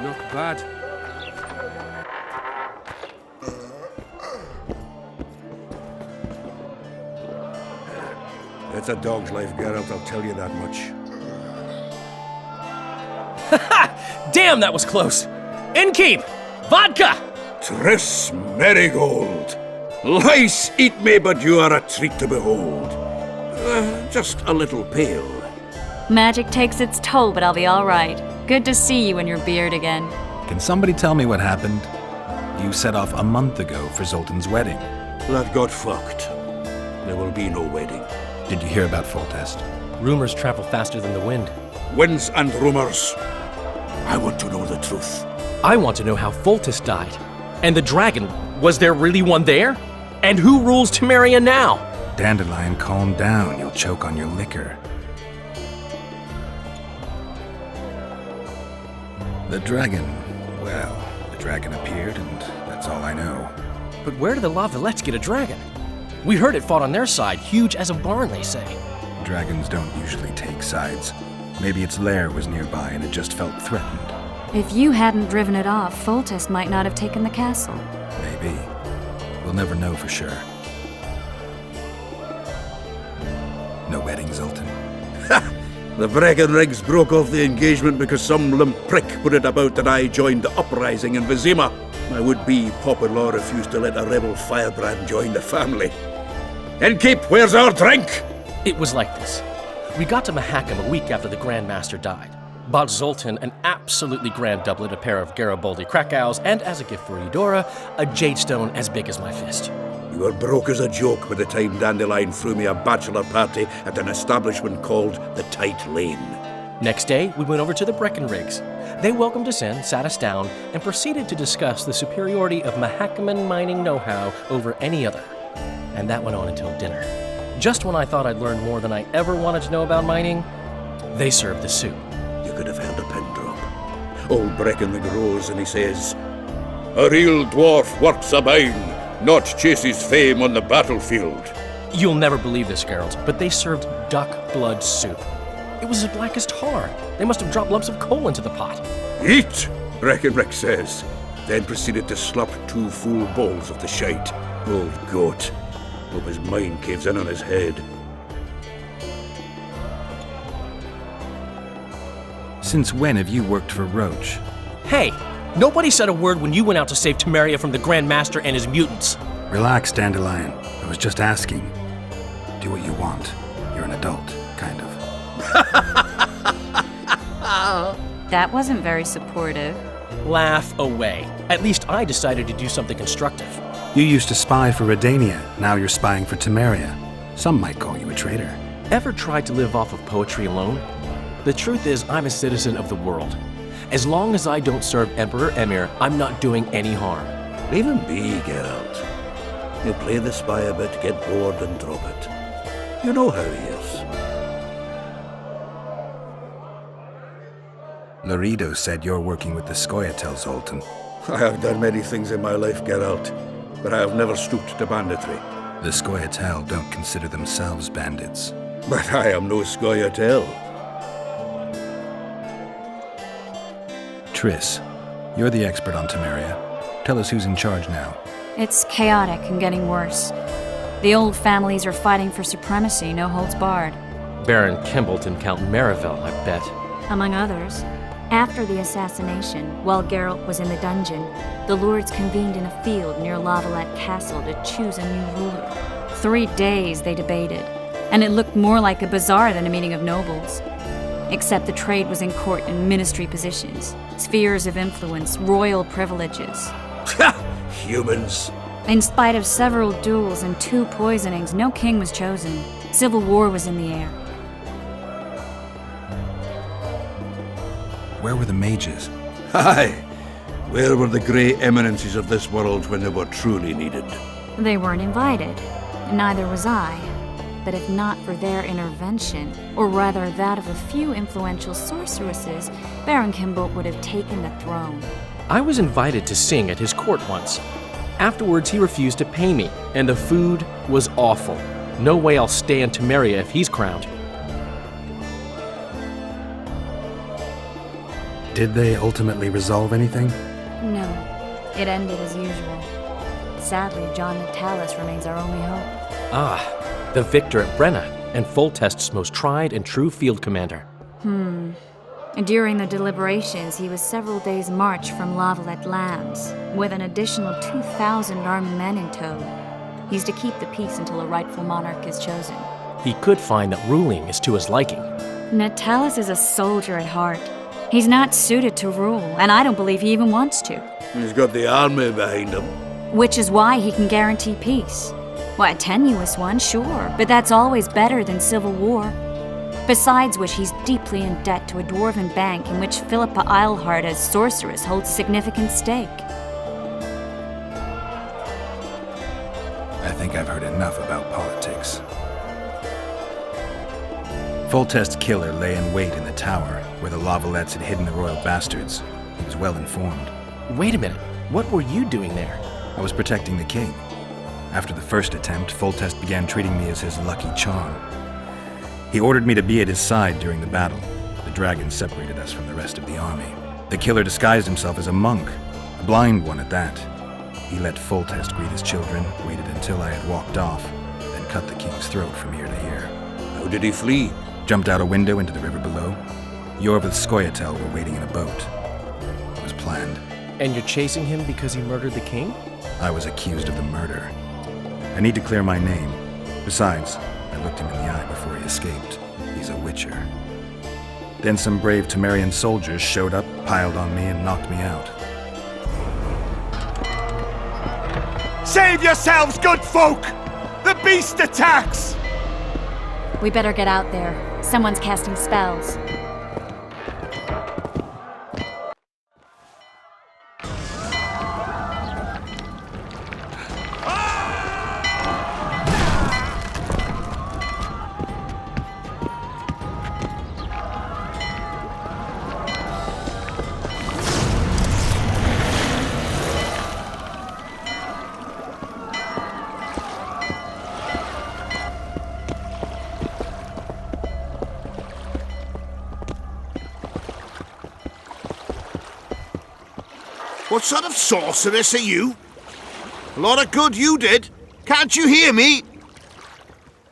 [SPEAKER 2] Not bad.
[SPEAKER 15] It's a dog's life, Geralt, I'll tell you that much.
[SPEAKER 19] Damn, that was close! Innkeep! Vodka!
[SPEAKER 15] Triss Marigold! Lice eat me, but you are a treat to behold. Just a little pale.
[SPEAKER 5] Magic takes its toll, but I'll be all right. Good to see you and your beard again.
[SPEAKER 11] Can somebody tell me what happened? You set off a month ago for Zoltan's wedding.
[SPEAKER 15] That got fucked. There will be no wedding.
[SPEAKER 11] Did you hear about Foltest?
[SPEAKER 19] Rumors travel faster than the wind.
[SPEAKER 15] Winds and rumors. I want to know the truth.
[SPEAKER 19] I want to know how Foltest died. And the dragon, was there really one there? And who rules Temeria now?
[SPEAKER 11] Dandelion, calm down. You'll choke on your liquor. The dragon. Well, the dragon appeared, and that's all I know.
[SPEAKER 19] But where did the Lavalettes get a dragon? We heard it fought on their side, huge as a barn, they say.
[SPEAKER 11] Dragons don't usually take sides. Maybe its lair was nearby and it just felt threatened.
[SPEAKER 5] If you hadn't driven it off, Foltest might not have taken the castle.
[SPEAKER 11] Maybe. We'll never know for sure. No wedding, Zoltan?
[SPEAKER 15] The Breckenrigs broke off the engagement because some limp prick put it about that I joined the uprising in Vizima. My would-be Popper-law refused to let a rebel firebrand join the family. Innkeep, where's our drink?
[SPEAKER 19] It was like this. We got to Mahakam a week after the Grand Master died. Bought Zoltan an absolutely grand doublet, a pair of Garibaldi Krakau's, and as a gift for Eudora, a jade stone as big as my fist.
[SPEAKER 15] You were broke as a joke by the time Dandelion threw me a bachelor party at an establishment called the Tight Lane.
[SPEAKER 19] Next day, we went over to the Breckenrigs. They welcomed us in, sat us down, and proceeded to discuss the superiority of Mahakaman mining know-how over any other. And that went on until dinner. Just when I thought I'd learned more than I ever wanted to know about mining, they served the soup.
[SPEAKER 15] You could have held a pin drop. Old Breckenrig rose and he says, "A real dwarf works a mine, not chases fame on the battlefield."
[SPEAKER 19] You'll never believe this, Geralt, but they served duck blood soup. It was as black as tar. They must have dropped lumps of coal into the pot.
[SPEAKER 15] "Eat," Breckenrig says, then proceeded to slurp 2 full bowls of the shite. Old goat. Hope his mind caves in on his head.
[SPEAKER 11] Since when have you worked for Roach?
[SPEAKER 19] Hey, nobody said a word when you went out to save Temeria from the Grand Master and his mutants.
[SPEAKER 11] Relax, Dandelion. I was just asking. Do what you want. You're an adult, kind of.
[SPEAKER 5] That wasn't very supportive.
[SPEAKER 19] Laugh away. At least I decided to do something constructive.
[SPEAKER 11] You used to spy for Redania. Now you're spying for Temeria. Some might call you a traitor.
[SPEAKER 19] Ever tried to live off of poetry alone? The truth is, I'm a citizen of the world. As long as I don't serve Emperor Emir, I'm not doing any harm.
[SPEAKER 15] Leave him be, Geralt. You play the spy a bit, get bored and drop it. You know how he is.
[SPEAKER 4] Laredo said you're working with the Scoia'tael, Zoltan.
[SPEAKER 15] I have done many things in my life, Geralt, but I have never stooped to banditry.
[SPEAKER 4] The Scoia'tael don't consider themselves bandits.
[SPEAKER 15] But I am no Scoia'tael.
[SPEAKER 4] Triss, you're the expert on Temeria. Tell us who's in charge now.
[SPEAKER 5] It's chaotic and getting worse. The old families are fighting for supremacy, no holds barred.
[SPEAKER 19] Baron Kembolt and Count Marivelle, I bet.
[SPEAKER 5] Among others. After the assassination, while Geralt was in the dungeon, the lords convened in a field near Lavalette Castle to choose a new ruler. 3 days they debated, and it looked more like a bazaar than a meeting of nobles. Except the trade was in court and ministry positions, spheres of influence, royal privileges.
[SPEAKER 15] Humans.
[SPEAKER 5] In spite of several duels and 2 poisonings, no king was chosen. Civil war was in the air.
[SPEAKER 4] Where were the mages?
[SPEAKER 15] Aye. Where were the grey eminences of this world when they were truly needed?
[SPEAKER 5] They weren't invited. Neither was I. But if not for their intervention, or rather that of a few influential sorceresses, Baron Kembolt would have taken the throne.
[SPEAKER 19] I was invited to sing at his court once. Afterwards, he refused to pay me, and the food was awful. No way I'll stay in Temeria if he's crowned.
[SPEAKER 4] Did they ultimately resolve anything?
[SPEAKER 5] No. It ended as usual. Sadly, John Natalis remains our only hope.
[SPEAKER 19] Ah, the victor at Brenna, and Foltest's most tried and true field commander.
[SPEAKER 5] During the deliberations, he was several days' march from Lavalette lands, with an additional 2,000 armed men in tow. He's to keep the peace until a rightful monarch is chosen.
[SPEAKER 19] He could find that ruling is to his liking.
[SPEAKER 5] Natalis is a soldier at heart. He's not suited to rule, and I don't believe he even wants to.
[SPEAKER 15] He's got the army behind him.
[SPEAKER 5] Which is why he can guarantee peace. Well, a tenuous one, sure, but that's always better than civil war. Besides which, he's deeply in debt to a dwarven bank in which Philippa Eilhart as sorceress holds significant stake.
[SPEAKER 4] I think I've heard enough about politics. Foltest's killer lay in wait in the tower, where the Lavalettes had hidden the royal bastards. He was well informed.
[SPEAKER 19] Wait a minute. What were you doing there?
[SPEAKER 4] I was protecting the king. After the first attempt, Foltest began treating me as his lucky charm. He ordered me to be at his side during the battle. The dragon separated us from the rest of the army. The killer disguised himself as a monk, a blind one at that. He let Foltest greet his children, waited until I had walked off, then cut the king's throat from ear to ear.
[SPEAKER 15] How did he flee?
[SPEAKER 4] Jumped out a window into the river below. Iorveth's Scoia'tael were waiting in a boat. It was planned.
[SPEAKER 19] And you're chasing him because he murdered the king?
[SPEAKER 4] I was accused of the murder. I need to clear my name. Besides, I looked him in the eye before he escaped. He's a witcher. Then some brave Temerian soldiers showed up, piled on me, and knocked me out.
[SPEAKER 8] Save yourselves, good folk! The beast attacks!
[SPEAKER 5] We better get out there. Someone's casting spells.
[SPEAKER 21] What sort of sorceress are you? A lot of good you did. Can't you hear me?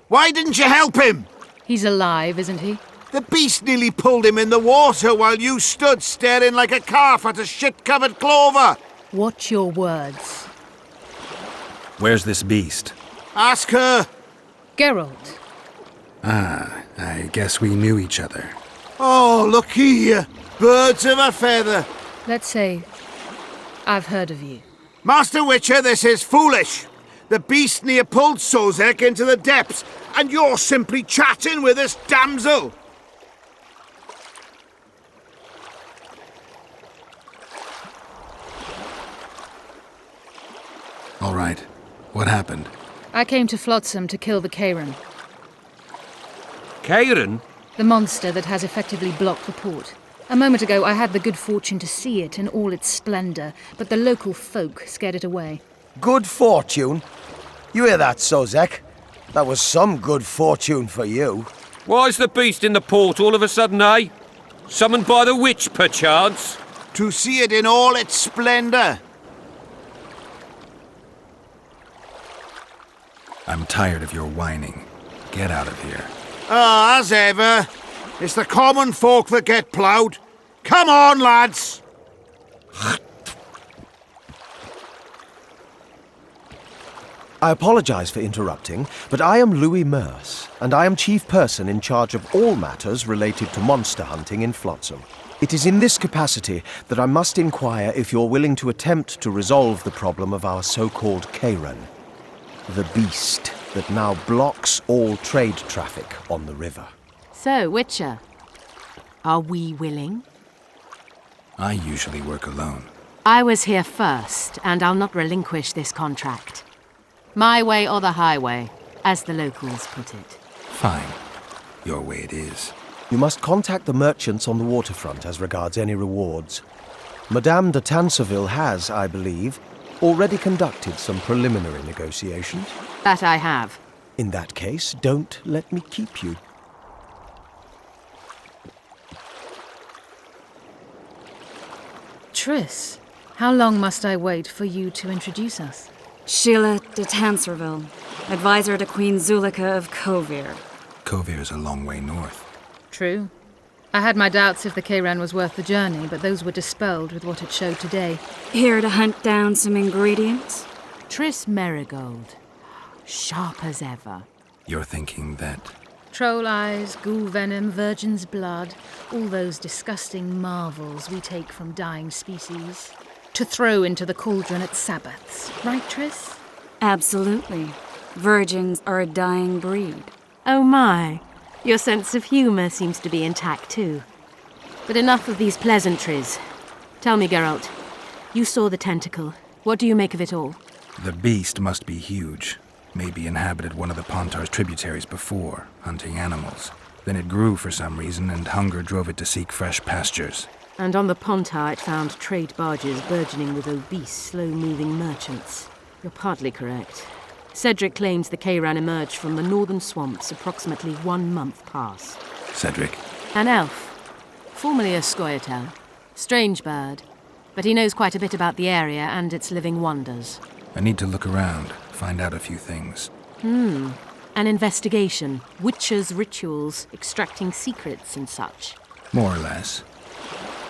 [SPEAKER 21] Why didn't you help him?
[SPEAKER 16] He's alive, isn't he?
[SPEAKER 21] The beast nearly pulled him in the water while you stood staring like a calf at a shit-covered clover.
[SPEAKER 16] Watch your words.
[SPEAKER 4] Where's this beast?
[SPEAKER 21] Ask her.
[SPEAKER 16] Geralt.
[SPEAKER 4] Ah, I guess we knew each other.
[SPEAKER 21] Oh, look here. Birds of a feather.
[SPEAKER 16] Let's say I've heard of you.
[SPEAKER 21] Master Witcher, this is foolish. The beast near pulled Sozek into the depths, and you're simply chatting with this damsel.
[SPEAKER 4] All right. What happened?
[SPEAKER 16] I came to Flotsam to kill the Kayran,
[SPEAKER 2] Kayran?
[SPEAKER 16] the monster that has effectively blocked the port. A moment ago, I had the good fortune to see it in all its splendor, but the local folk scared it away.
[SPEAKER 17] Good fortune? You hear that, Sozek? That was some good fortune for you.
[SPEAKER 2] Why's the beast in the port all of a sudden, eh? Summoned by the witch, perchance?
[SPEAKER 21] To see it in all its splendor.
[SPEAKER 4] I'm tired of your whining. Get out of here.
[SPEAKER 21] Ah, as ever. It's the common folk that get ploughed. Come on, lads!
[SPEAKER 18] I apologize for interrupting, but I am Louis Merce, and I am chief person in charge of all matters related to monster hunting in Flotsam. It is in this capacity that I must inquire if you're willing to attempt to resolve the problem of our so-called Kayran, the beast that now blocks all trade traffic on the river.
[SPEAKER 23] So, Witcher, are we willing?
[SPEAKER 4] I usually work alone.
[SPEAKER 23] I was here first, and I'll not relinquish this contract. My way or the highway, as the locals put it.
[SPEAKER 4] Fine. Your way it is.
[SPEAKER 18] You must contact the merchants on the waterfront as regards any rewards. Madame de Tanseville has, I believe, already conducted some preliminary negotiations.
[SPEAKER 23] That I have.
[SPEAKER 18] In that case, don't let me keep you.
[SPEAKER 16] Triss, how long must I wait for you to introduce us?
[SPEAKER 5] Sheila de Tanserville, advisor to Queen Zulika of Kovir.
[SPEAKER 4] Kovir's a long way north.
[SPEAKER 16] True. I had my doubts if the Kayran was worth the journey, but those were dispelled with what it showed today.
[SPEAKER 5] Here to hunt down some ingredients?
[SPEAKER 23] Triss Merigold. Sharp as ever.
[SPEAKER 4] You're thinking that...
[SPEAKER 16] Troll eyes, ghoul venom, virgin's blood, all those disgusting marvels we take from dying species, to throw into the cauldron at Sabbaths. Right, Triss?
[SPEAKER 5] Absolutely. Virgins are a dying breed.
[SPEAKER 23] Oh my. Your sense of humour seems to be intact too. But enough of these pleasantries. Tell me, Geralt, you saw the tentacle. What do you make of it all?
[SPEAKER 4] The beast must be huge. Maybe inhabited one of the Pontar's tributaries before, hunting animals. Then it grew for some reason, and hunger drove it to seek fresh pastures.
[SPEAKER 23] And on the Pontar it found trade barges burgeoning with obese, slow-moving merchants. You're partly correct. Cedric claims the Kayran emerged from the northern swamps approximately 1 month past.
[SPEAKER 4] Cedric?
[SPEAKER 23] An elf, formerly a Scoia'tael. Strange bird, but he knows quite a bit about the area and its living wonders.
[SPEAKER 4] I need to look around, find out a few things.
[SPEAKER 23] An investigation, witches' rituals, extracting secrets and such.
[SPEAKER 4] More or less.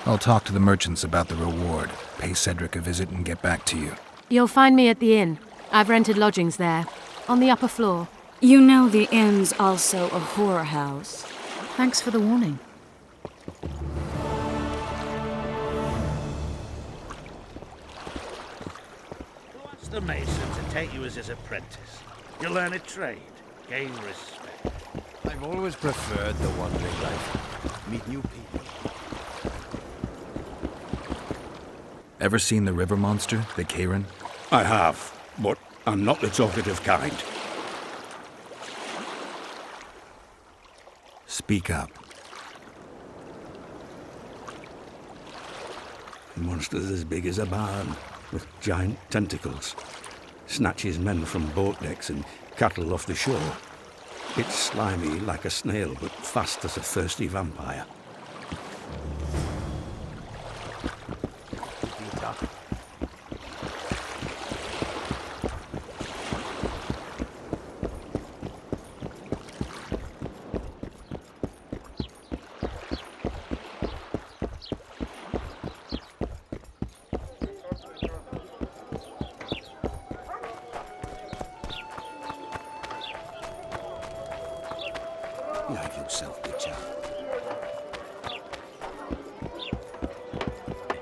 [SPEAKER 4] I'll talk to the merchants about the reward, pay Cedric a visit and get back to you.
[SPEAKER 23] You'll find me at the inn. I've rented lodgings there, on the upper floor.
[SPEAKER 5] You know the inn's also a whorehouse.
[SPEAKER 16] Thanks for the warning.
[SPEAKER 24] Ask the mason to take you as his apprentice. You'll learn a trade, gain respect.
[SPEAKER 18] I've always preferred the wandering life. Meet new people.
[SPEAKER 4] Ever seen the river monster, the Kayran?
[SPEAKER 15] I have, but I'm not the talkative kind.
[SPEAKER 4] Speak up.
[SPEAKER 15] The monster's as big as a barn, with giant tentacles. Snatches men from boat decks and cattle off the shore. It's slimy like a snail, but fast as a thirsty vampire.
[SPEAKER 17] Like yourself, Witcher.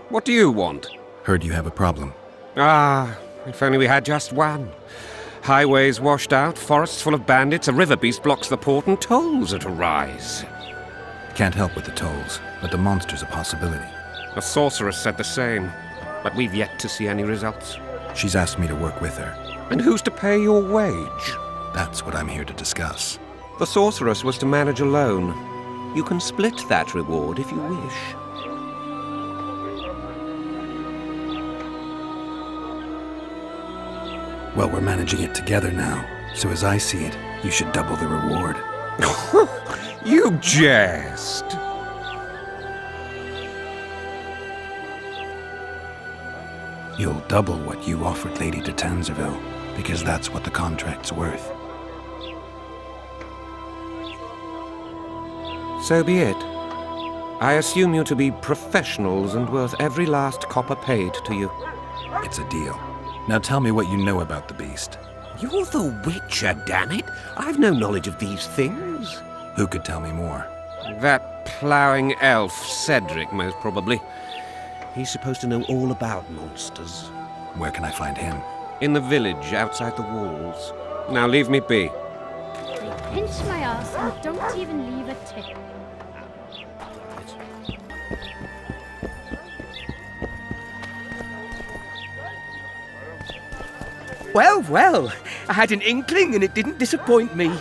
[SPEAKER 2] What do you want?
[SPEAKER 4] Heard you have a problem.
[SPEAKER 2] Ah, if only we had just one. Highways washed out, forests full of bandits, a river beast blocks the port, and tolls at a rise.
[SPEAKER 4] Can't help with the tolls, but the monster's a possibility.
[SPEAKER 2] A sorceress said the same, but we've yet to see any results.
[SPEAKER 4] She's asked me to work with her.
[SPEAKER 2] And who's to pay your wage?
[SPEAKER 4] That's what I'm here to discuss.
[SPEAKER 2] The sorceress was to manage alone. You can split that reward if you wish.
[SPEAKER 11] Well, we're managing it together now, so as I see it, you should double the reward.
[SPEAKER 2] You jest!
[SPEAKER 11] You'll double what you offered Lady de Tanzerville, because that's what the contract's worth.
[SPEAKER 2] So be it. I assume you to be professionals and worth every last copper paid to you.
[SPEAKER 11] It's a deal. Now tell me what you know about the beast.
[SPEAKER 2] You're the Witcher, damn it! I've no knowledge of these things.
[SPEAKER 11] Who could tell me more?
[SPEAKER 2] That ploughing elf, Cedric, most probably. He's supposed to know all about monsters.
[SPEAKER 11] Where can I find him?
[SPEAKER 2] In the village, outside the walls. Now leave me be.
[SPEAKER 6] They pinch my ass and don't even leave a tip.
[SPEAKER 7] Well, well, I had an inkling and it didn't disappoint me.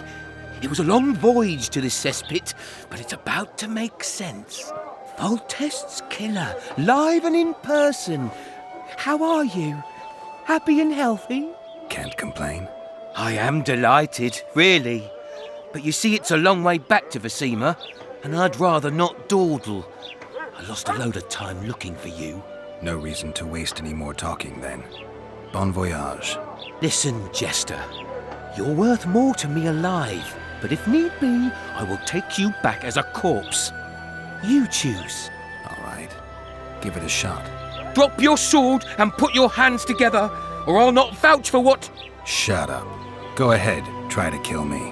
[SPEAKER 7] It was a long voyage to this cesspit, but it's about to make sense. Voltest's killer, live and in person. How are you? Happy and healthy?
[SPEAKER 11] Can't complain.
[SPEAKER 7] I am delighted, really. But you see, it's a long way back to Vasima, and I'd rather not dawdle. I lost a load of time looking for you.
[SPEAKER 11] No reason to waste any more talking, then. Bon voyage.
[SPEAKER 7] Listen, Jester. You're worth more to me alive, but if need be, I will take you back as a corpse. You choose.
[SPEAKER 11] All right. Give it a shot.
[SPEAKER 7] Drop your sword and put your hands together, or I'll not vouch for what...
[SPEAKER 11] Shut up. Go ahead. Try to kill me.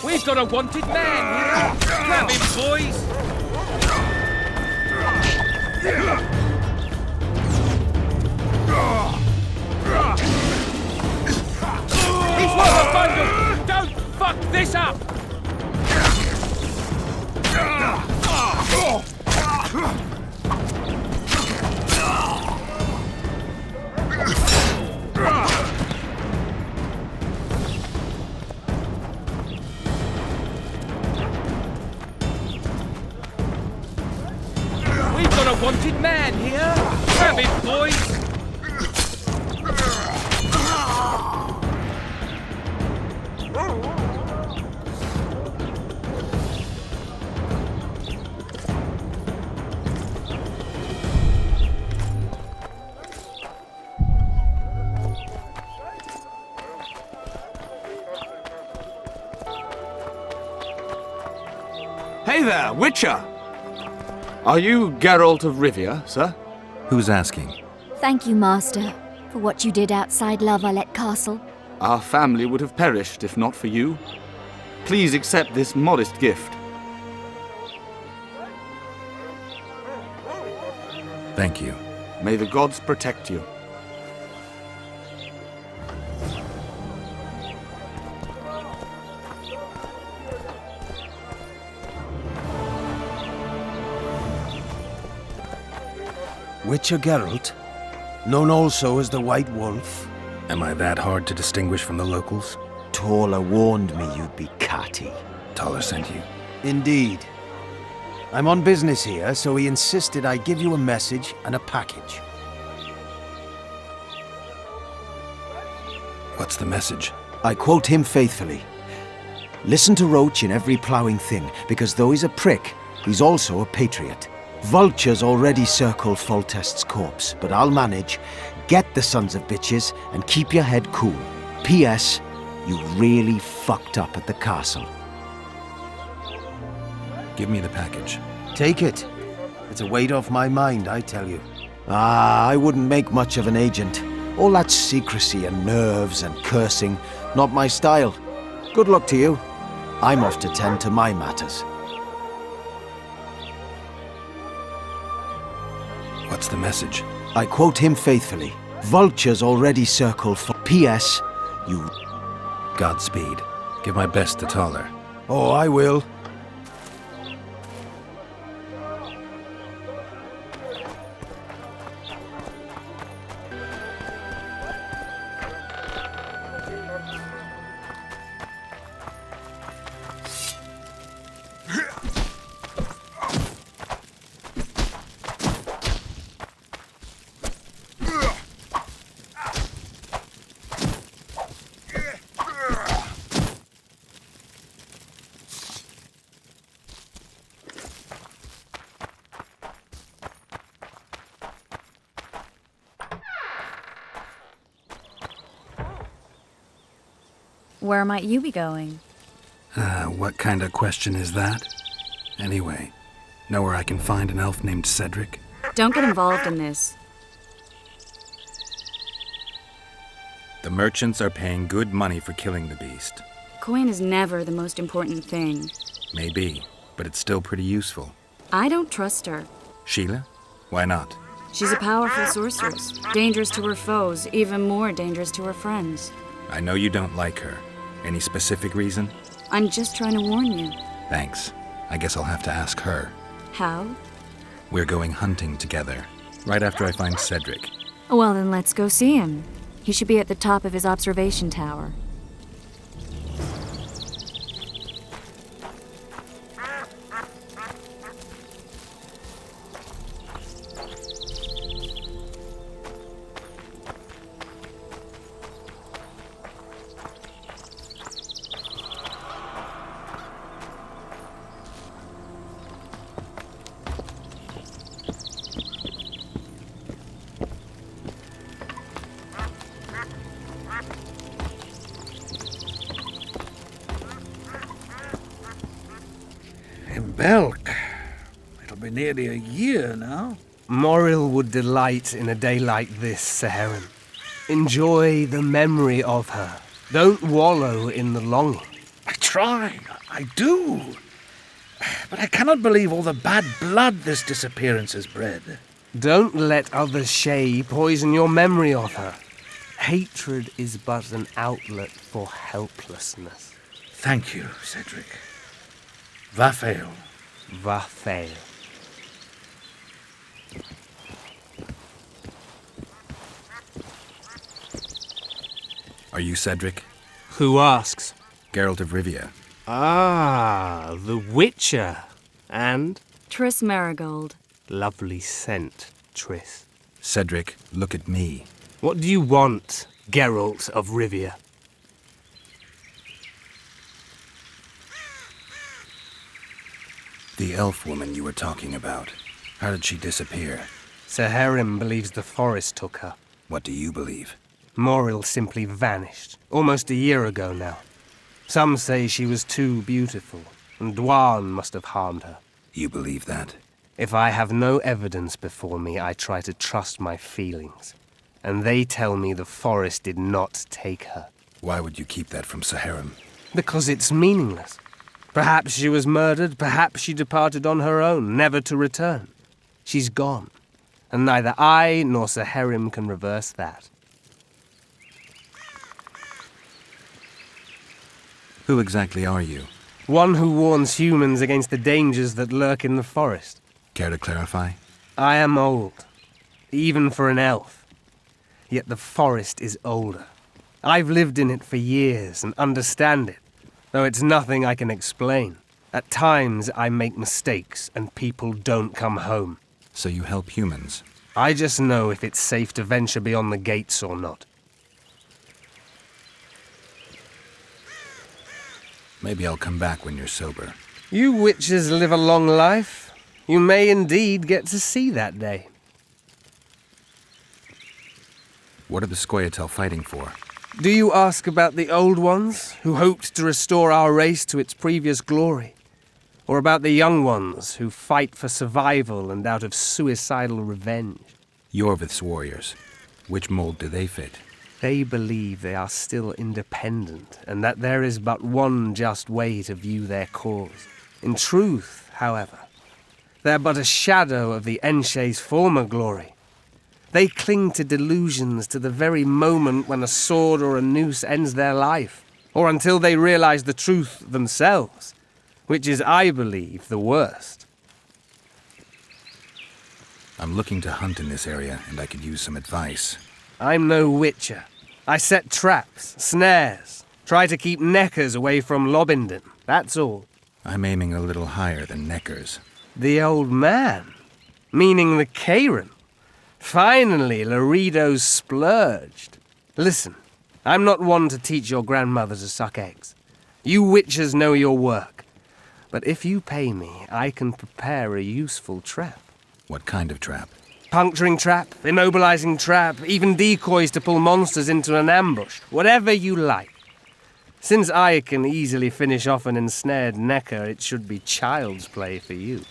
[SPEAKER 7] We've got a wanted man here. Grab him, boys. He's worth a bundle! Don't fuck this up! We've got a wanted man here! Grab him, boys!
[SPEAKER 9] Hey there, Witcher! Are you Geralt of Rivia, sir?
[SPEAKER 11] Who's asking?
[SPEAKER 6] Thank you, Master, for what you did outside La Valette Castle.
[SPEAKER 9] Our family would have perished if not for you. Please accept this modest gift.
[SPEAKER 11] Thank you.
[SPEAKER 9] May the gods protect you.
[SPEAKER 17] Witcher Geralt, known also as the White Wolf.
[SPEAKER 11] Am I that hard to distinguish from the locals?
[SPEAKER 17] Taller warned me you'd be catty.
[SPEAKER 11] Taller sent you?
[SPEAKER 17] Indeed. I'm on business here, so he insisted I give you a message and a package.
[SPEAKER 11] What's the message?
[SPEAKER 17] I quote him faithfully. Listen to Roach in every ploughing thing, because though he's a prick, he's also a patriot. Vultures already circle Foltest's corpse, but I'll manage. Get the sons of bitches and keep your head cool. P.S. You really fucked up at the castle.
[SPEAKER 11] Give me the package.
[SPEAKER 17] Take it. It's a weight off my mind, I tell you. I wouldn't make much of an agent. All that secrecy and nerves and cursing, not my style. Good luck to you. I'm off to tend to my matters.
[SPEAKER 11] What's the message?
[SPEAKER 17] I quote him faithfully. Vultures already circle for P.S. You...
[SPEAKER 11] Godspeed. Give my best to Taller.
[SPEAKER 17] Oh, I will.
[SPEAKER 5] Where might you be going?
[SPEAKER 11] What kind of question is that? Anyway, know where I can find an elf named Cedric?
[SPEAKER 5] Don't get involved in this.
[SPEAKER 11] The merchants are paying good money for killing the beast.
[SPEAKER 5] Coin is never the most important thing.
[SPEAKER 11] Maybe, but it's still pretty useful.
[SPEAKER 5] I don't trust her.
[SPEAKER 11] Sheila? Why not?
[SPEAKER 5] She's a powerful sorceress. Dangerous to her foes, even more dangerous to her friends.
[SPEAKER 11] I know you don't like her. Any specific reason?
[SPEAKER 5] I'm just trying to warn you.
[SPEAKER 11] Thanks. I guess I'll have to ask her.
[SPEAKER 5] How?
[SPEAKER 11] We're going hunting together, right after I find Cedric.
[SPEAKER 5] Well, then let's go see him. He should be at the top of his observation tower.
[SPEAKER 24] Belk. It'll be nearly a year now.
[SPEAKER 12] Moril would delight in a day like this, Saharan. Enjoy the memory of her. Don't wallow in the longing.
[SPEAKER 24] I try. I do. But I cannot believe all the bad blood this disappearance has bred.
[SPEAKER 12] Don't let others' shade poison your memory of her. Hatred is but an outlet for helplessness.
[SPEAKER 24] Thank you, Cedric. Vafael.
[SPEAKER 12] Vafael.
[SPEAKER 11] Are you Cedric?
[SPEAKER 12] Who asks?
[SPEAKER 11] Geralt of Rivia.
[SPEAKER 12] Ah, the Witcher. And?
[SPEAKER 5] Triss Marigold.
[SPEAKER 12] Lovely scent, Triss.
[SPEAKER 11] Cedric, look at me.
[SPEAKER 12] What do you want, Geralt of Rivia?
[SPEAKER 11] The elf woman you were talking about. How did she disappear?
[SPEAKER 12] Saharim believes the forest took her.
[SPEAKER 11] What do you believe?
[SPEAKER 12] Moril simply vanished, almost a year ago now. Some say she was too beautiful, and Dwan must have harmed her.
[SPEAKER 11] You believe that?
[SPEAKER 12] If I have no evidence before me, I try to trust my feelings. And they tell me the forest did not take her.
[SPEAKER 11] Why would you keep that from Saharim?
[SPEAKER 12] Because it's meaningless. Perhaps she was murdered, perhaps she departed on her own, never to return. She's gone, and neither I nor Saharim can reverse that.
[SPEAKER 11] Who exactly are you?
[SPEAKER 12] One who warns humans against the dangers that lurk in the forest.
[SPEAKER 11] Care to clarify?
[SPEAKER 12] I am old, even for an elf. Yet the forest is older. I've lived in it for years and understand it, though it's nothing I can explain. At times I make mistakes and people don't come home.
[SPEAKER 11] So you help humans?
[SPEAKER 12] I just know if it's safe to venture beyond the gates or not.
[SPEAKER 11] Maybe I'll come back when you're sober.
[SPEAKER 12] You witches live a long life. You may indeed get to see that day.
[SPEAKER 11] What are the Scoia'tael fighting for?
[SPEAKER 12] Do you ask about the old ones, who hoped to restore our race to its previous glory? Or about the young ones, who fight for survival and out of suicidal revenge?
[SPEAKER 11] Iorveth's warriors. Which mold do they fit?
[SPEAKER 12] They believe they are still independent, and that there is but one just way to view their cause. In truth, however, they're but a shadow of the Enshe's former glory. They cling to delusions to the very moment when a sword or a noose ends their life, or until they realize the truth themselves, which is, I believe, the worst.
[SPEAKER 11] I'm looking to hunt in this area, and I could use some advice.
[SPEAKER 12] I'm no witcher. I set traps, snares, try to keep neckers away from Lobinden, that's all.
[SPEAKER 11] I'm aiming a little higher than neckers.
[SPEAKER 12] The old man? Meaning the Kayran? Finally, Laredo's splurged. Listen, I'm not one to teach your grandmother to suck eggs. You witchers know your work. But if you pay me, I can prepare a useful trap.
[SPEAKER 11] What kind of trap?
[SPEAKER 12] Puncturing trap, immobilizing trap, even decoys to pull monsters into an ambush. Whatever you like.
[SPEAKER 3] Since I can easily finish off an ensnared necker, it should be child's play for you.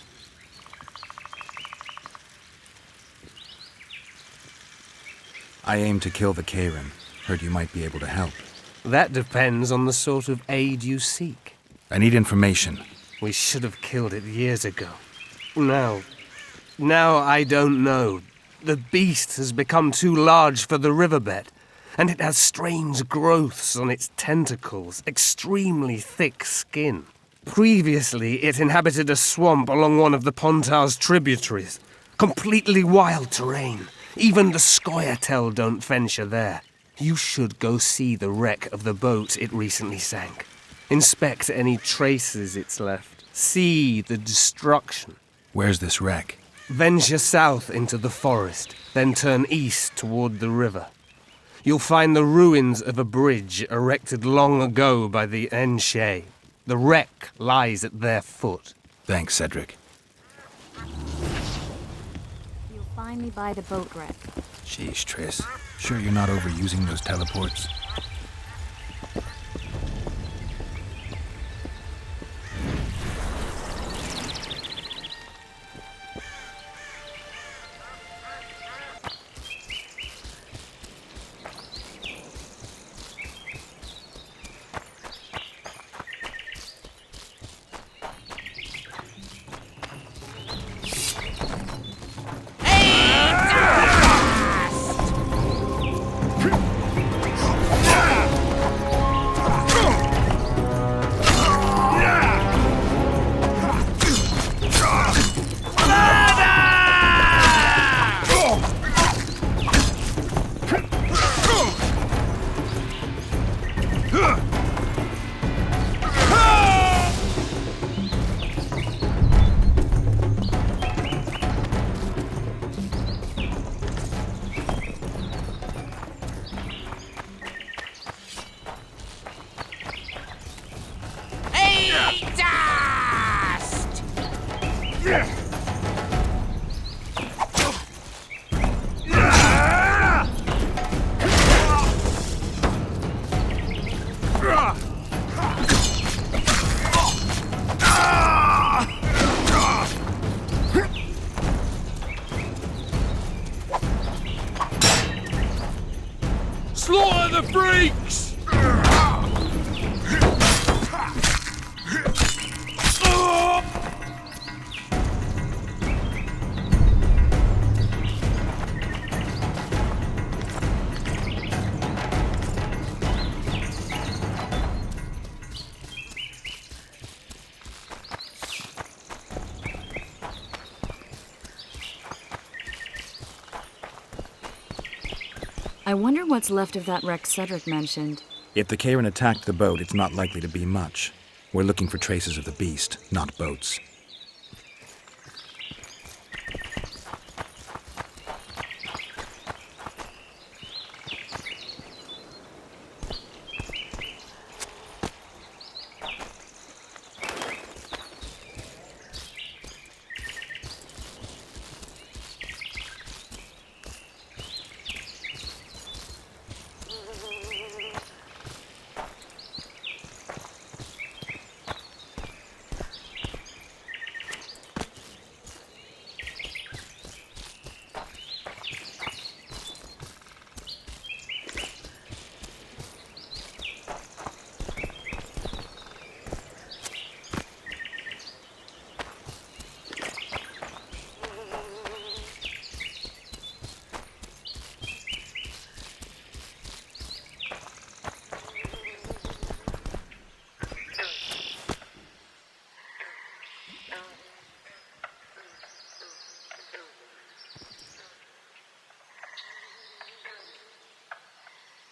[SPEAKER 4] I aim to kill the Kayran. Heard you might be able to help.
[SPEAKER 3] That depends on the sort of aid you seek.
[SPEAKER 4] I need information.
[SPEAKER 3] We should have killed it years ago. Now I don't know. The beast has become too large for the riverbed, and it has strange growths on its tentacles, extremely thick skin. Previously, it inhabited a swamp along one of the Pontar's tributaries. Completely wild terrain. Even the Scoia'tael don't venture there. You should go see the wreck of the boat it recently sank. Inspect any traces it's left. See the destruction.
[SPEAKER 4] Where's this wreck?
[SPEAKER 3] Venture south into the forest, then turn east toward the river. You'll find the ruins of a bridge erected long ago by the Enshe. The wreck lies at their foot.
[SPEAKER 4] Thanks, Cedric.
[SPEAKER 5] You'll find me by the boat wreck.
[SPEAKER 4] Sheesh, Triss. Sure you're not overusing those teleports?
[SPEAKER 8] Slaughter the freaks!
[SPEAKER 5] I wonder what's left of that wreck Cedric mentioned.
[SPEAKER 4] If the Kayran attacked the boat, it's not likely to be much. We're looking for traces of the beast, not boats.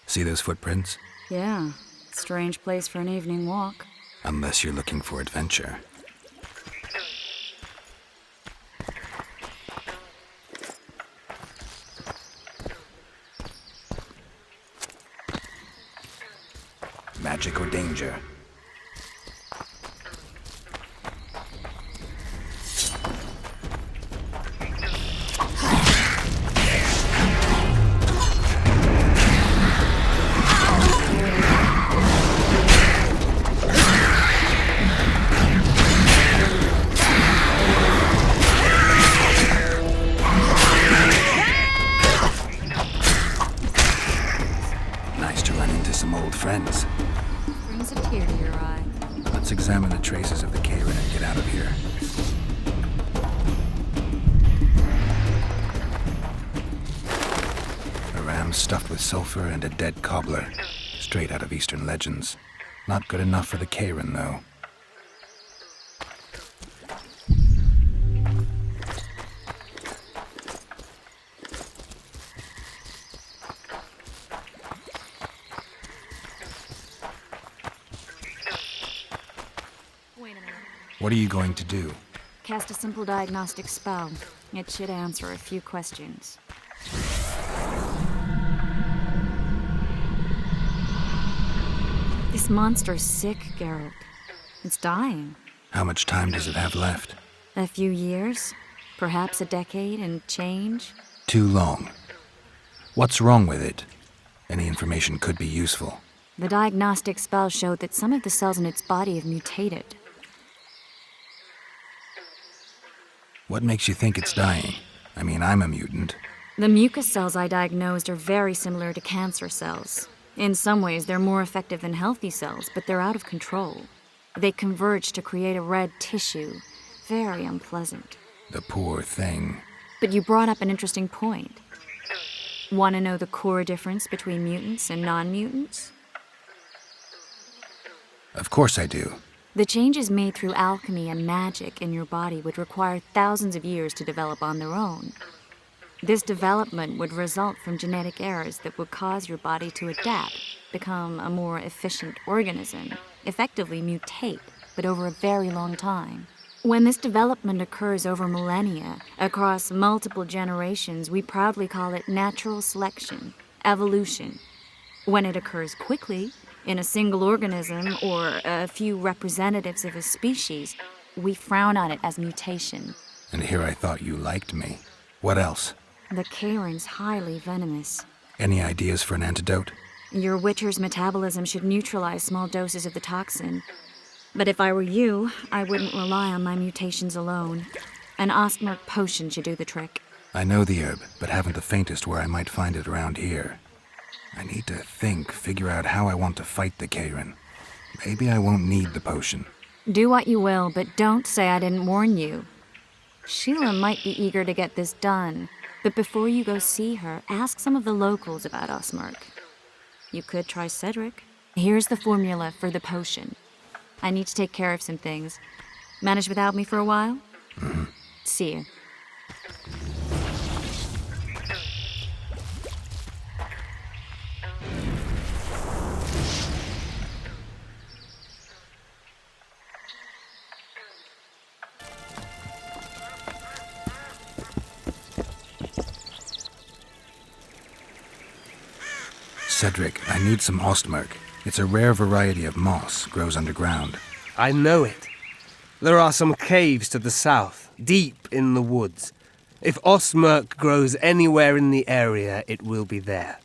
[SPEAKER 4] See those footprints?
[SPEAKER 5] Yeah, strange place for an evening walk.
[SPEAKER 4] Unless you're looking for adventure. Magic or danger? friends.
[SPEAKER 5] Brings a tear to your eye.
[SPEAKER 4] Let's examine the traces of the Kayran and get out of here. A ram stuffed with sulfur and a dead cobbler. Straight out of Eastern legends. Not good enough for the Kayran, though. What are you going to do?
[SPEAKER 5] Cast a simple diagnostic spell. It should answer a few questions. This monster's sick, Geralt. It's dying.
[SPEAKER 4] How much time does it have left?
[SPEAKER 5] A few years? Perhaps a decade and change?
[SPEAKER 4] Too long. What's wrong with it? Any information could be useful.
[SPEAKER 5] The diagnostic spell showed that some of the cells in its body have mutated.
[SPEAKER 4] What makes you think it's dying? I mean, I'm a mutant.
[SPEAKER 5] The mucus cells I diagnosed are very similar to cancer cells. In some ways, they're more effective than healthy cells, but they're out of control. They converge to create a red tissue. Very unpleasant.
[SPEAKER 4] The poor thing.
[SPEAKER 5] But you brought up an interesting point. Want to know the core difference between mutants and non-mutants?
[SPEAKER 4] Of course I do.
[SPEAKER 5] The changes made through alchemy and magic in your body would require thousands of years to develop on their own. This development would result from genetic errors that would cause your body to adapt, become a more efficient organism, effectively mutate, but over a very long time. When this development occurs over millennia, across multiple generations, we proudly call it natural selection, evolution. When it occurs quickly, in a single organism or a few representatives of a species, we frown on it as mutation.
[SPEAKER 4] And here I thought you liked me. What else?
[SPEAKER 5] The Kayran's highly venomous.
[SPEAKER 4] Any ideas for an antidote?
[SPEAKER 5] Your Witcher's metabolism should neutralize small doses of the toxin. But if I were you, I wouldn't rely on my mutations alone. An Ostmark potion should do the trick.
[SPEAKER 4] I know the herb, but haven't the faintest where I might find it around here. I need to figure out how I want to fight the Kayran. Maybe I won't need the potion.
[SPEAKER 5] Do what you will, but don't say I didn't warn you. Sheila might be eager to get this done, but before you go see her, ask some of the locals about Ostmark. You could try Cedric. Here's the formula for the potion. I need to take care of some things. Manage without me for a while?
[SPEAKER 4] Mm-hmm.
[SPEAKER 5] See you.
[SPEAKER 4] Cedric, I need some Ostmark. It's a rare variety of moss, grows underground.
[SPEAKER 3] I know it. There are some caves to the south, deep in the woods. If Ostmark grows anywhere in the area, it will be there.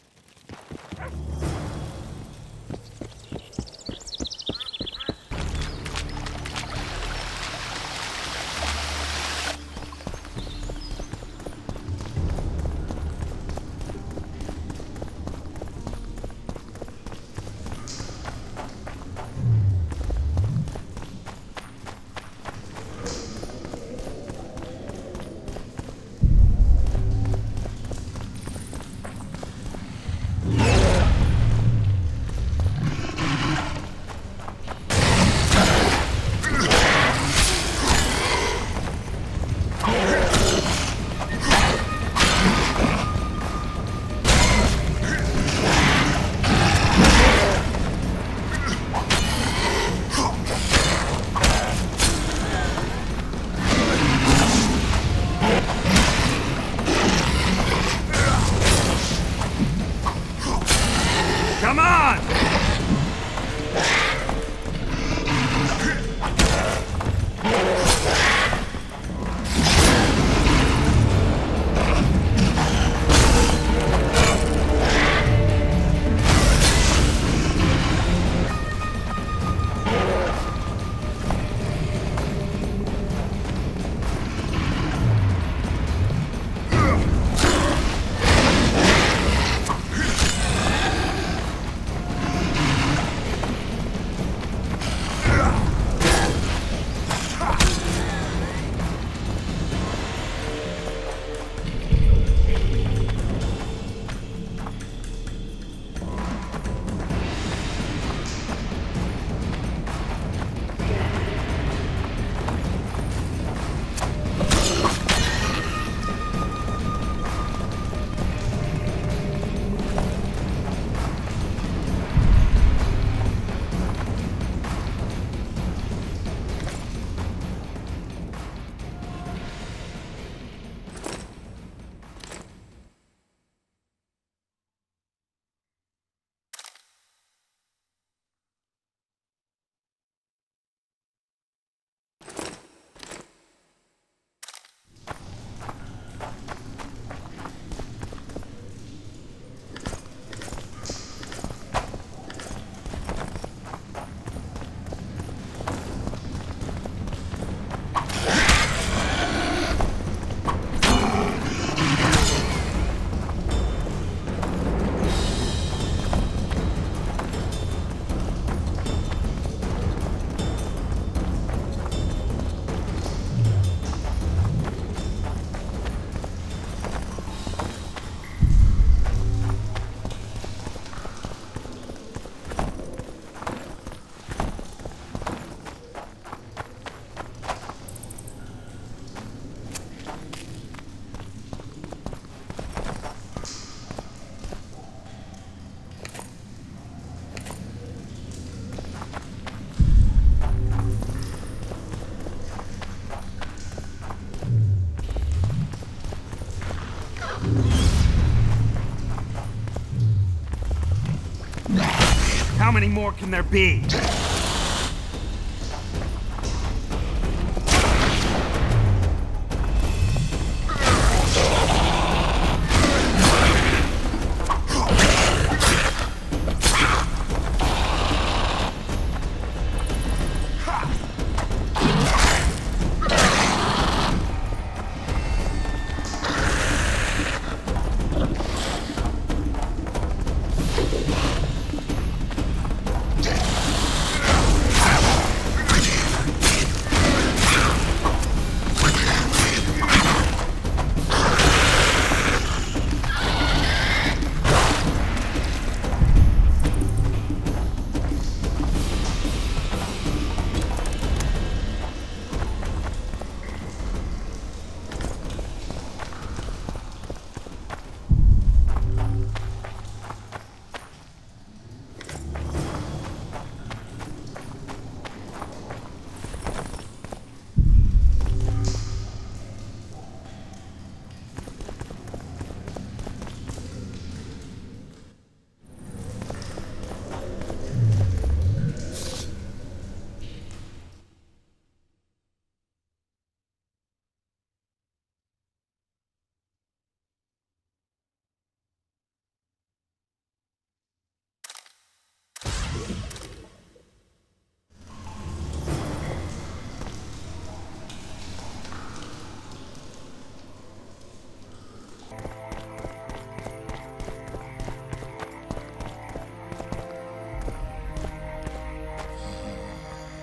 [SPEAKER 11] How many more can there be?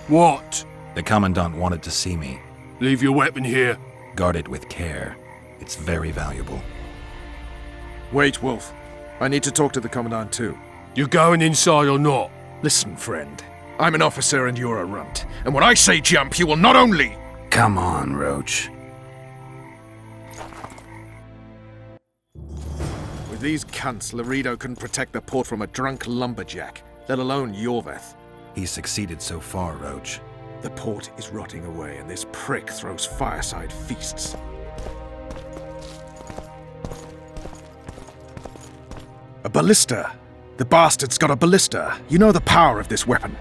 [SPEAKER 11] What?
[SPEAKER 4] The Commandant wanted to see me.
[SPEAKER 11] Leave your weapon here.
[SPEAKER 4] Guard it with care. It's very valuable.
[SPEAKER 1] Wait, Wolf. I need to talk to the Commandant too.
[SPEAKER 11] You going inside or not?
[SPEAKER 1] Listen, friend. I'm an officer and you're a runt. And when I say jump, you will not only...
[SPEAKER 11] Come on, Roach.
[SPEAKER 1] With these cunts, Laredo couldn't protect the port from a drunk lumberjack, let alone Iorveth.
[SPEAKER 4] He's succeeded so far, Roach.
[SPEAKER 1] The port is rotting away, and this prick throws fireside feasts. A ballista! The bastard's got a ballista. You know the power of this weapon.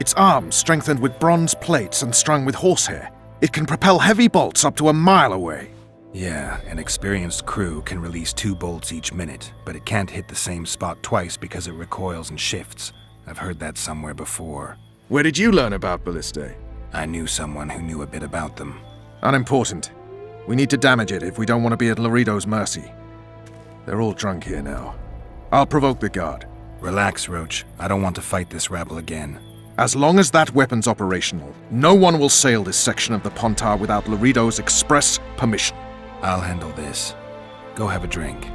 [SPEAKER 1] Its arms strengthened with bronze plates and strung with horsehair. It can propel heavy bolts up to a mile away.
[SPEAKER 4] Yeah, an experienced crew can release 2 bolts each minute, but it can't hit the same spot twice because it recoils and shifts. I've heard that somewhere before.
[SPEAKER 1] Where did you learn about ballistae?
[SPEAKER 4] I knew someone who knew a bit about them.
[SPEAKER 1] Unimportant. We need to damage it if we don't want to be at Laredo's mercy. They're all drunk here now. I'll provoke the guard.
[SPEAKER 4] Relax, Roach. I don't want to fight this rabble again.
[SPEAKER 1] As long as that weapon's operational, no one will sail this section of the Pontar without Laredo's express permission.
[SPEAKER 4] I'll handle this. Go have a drink.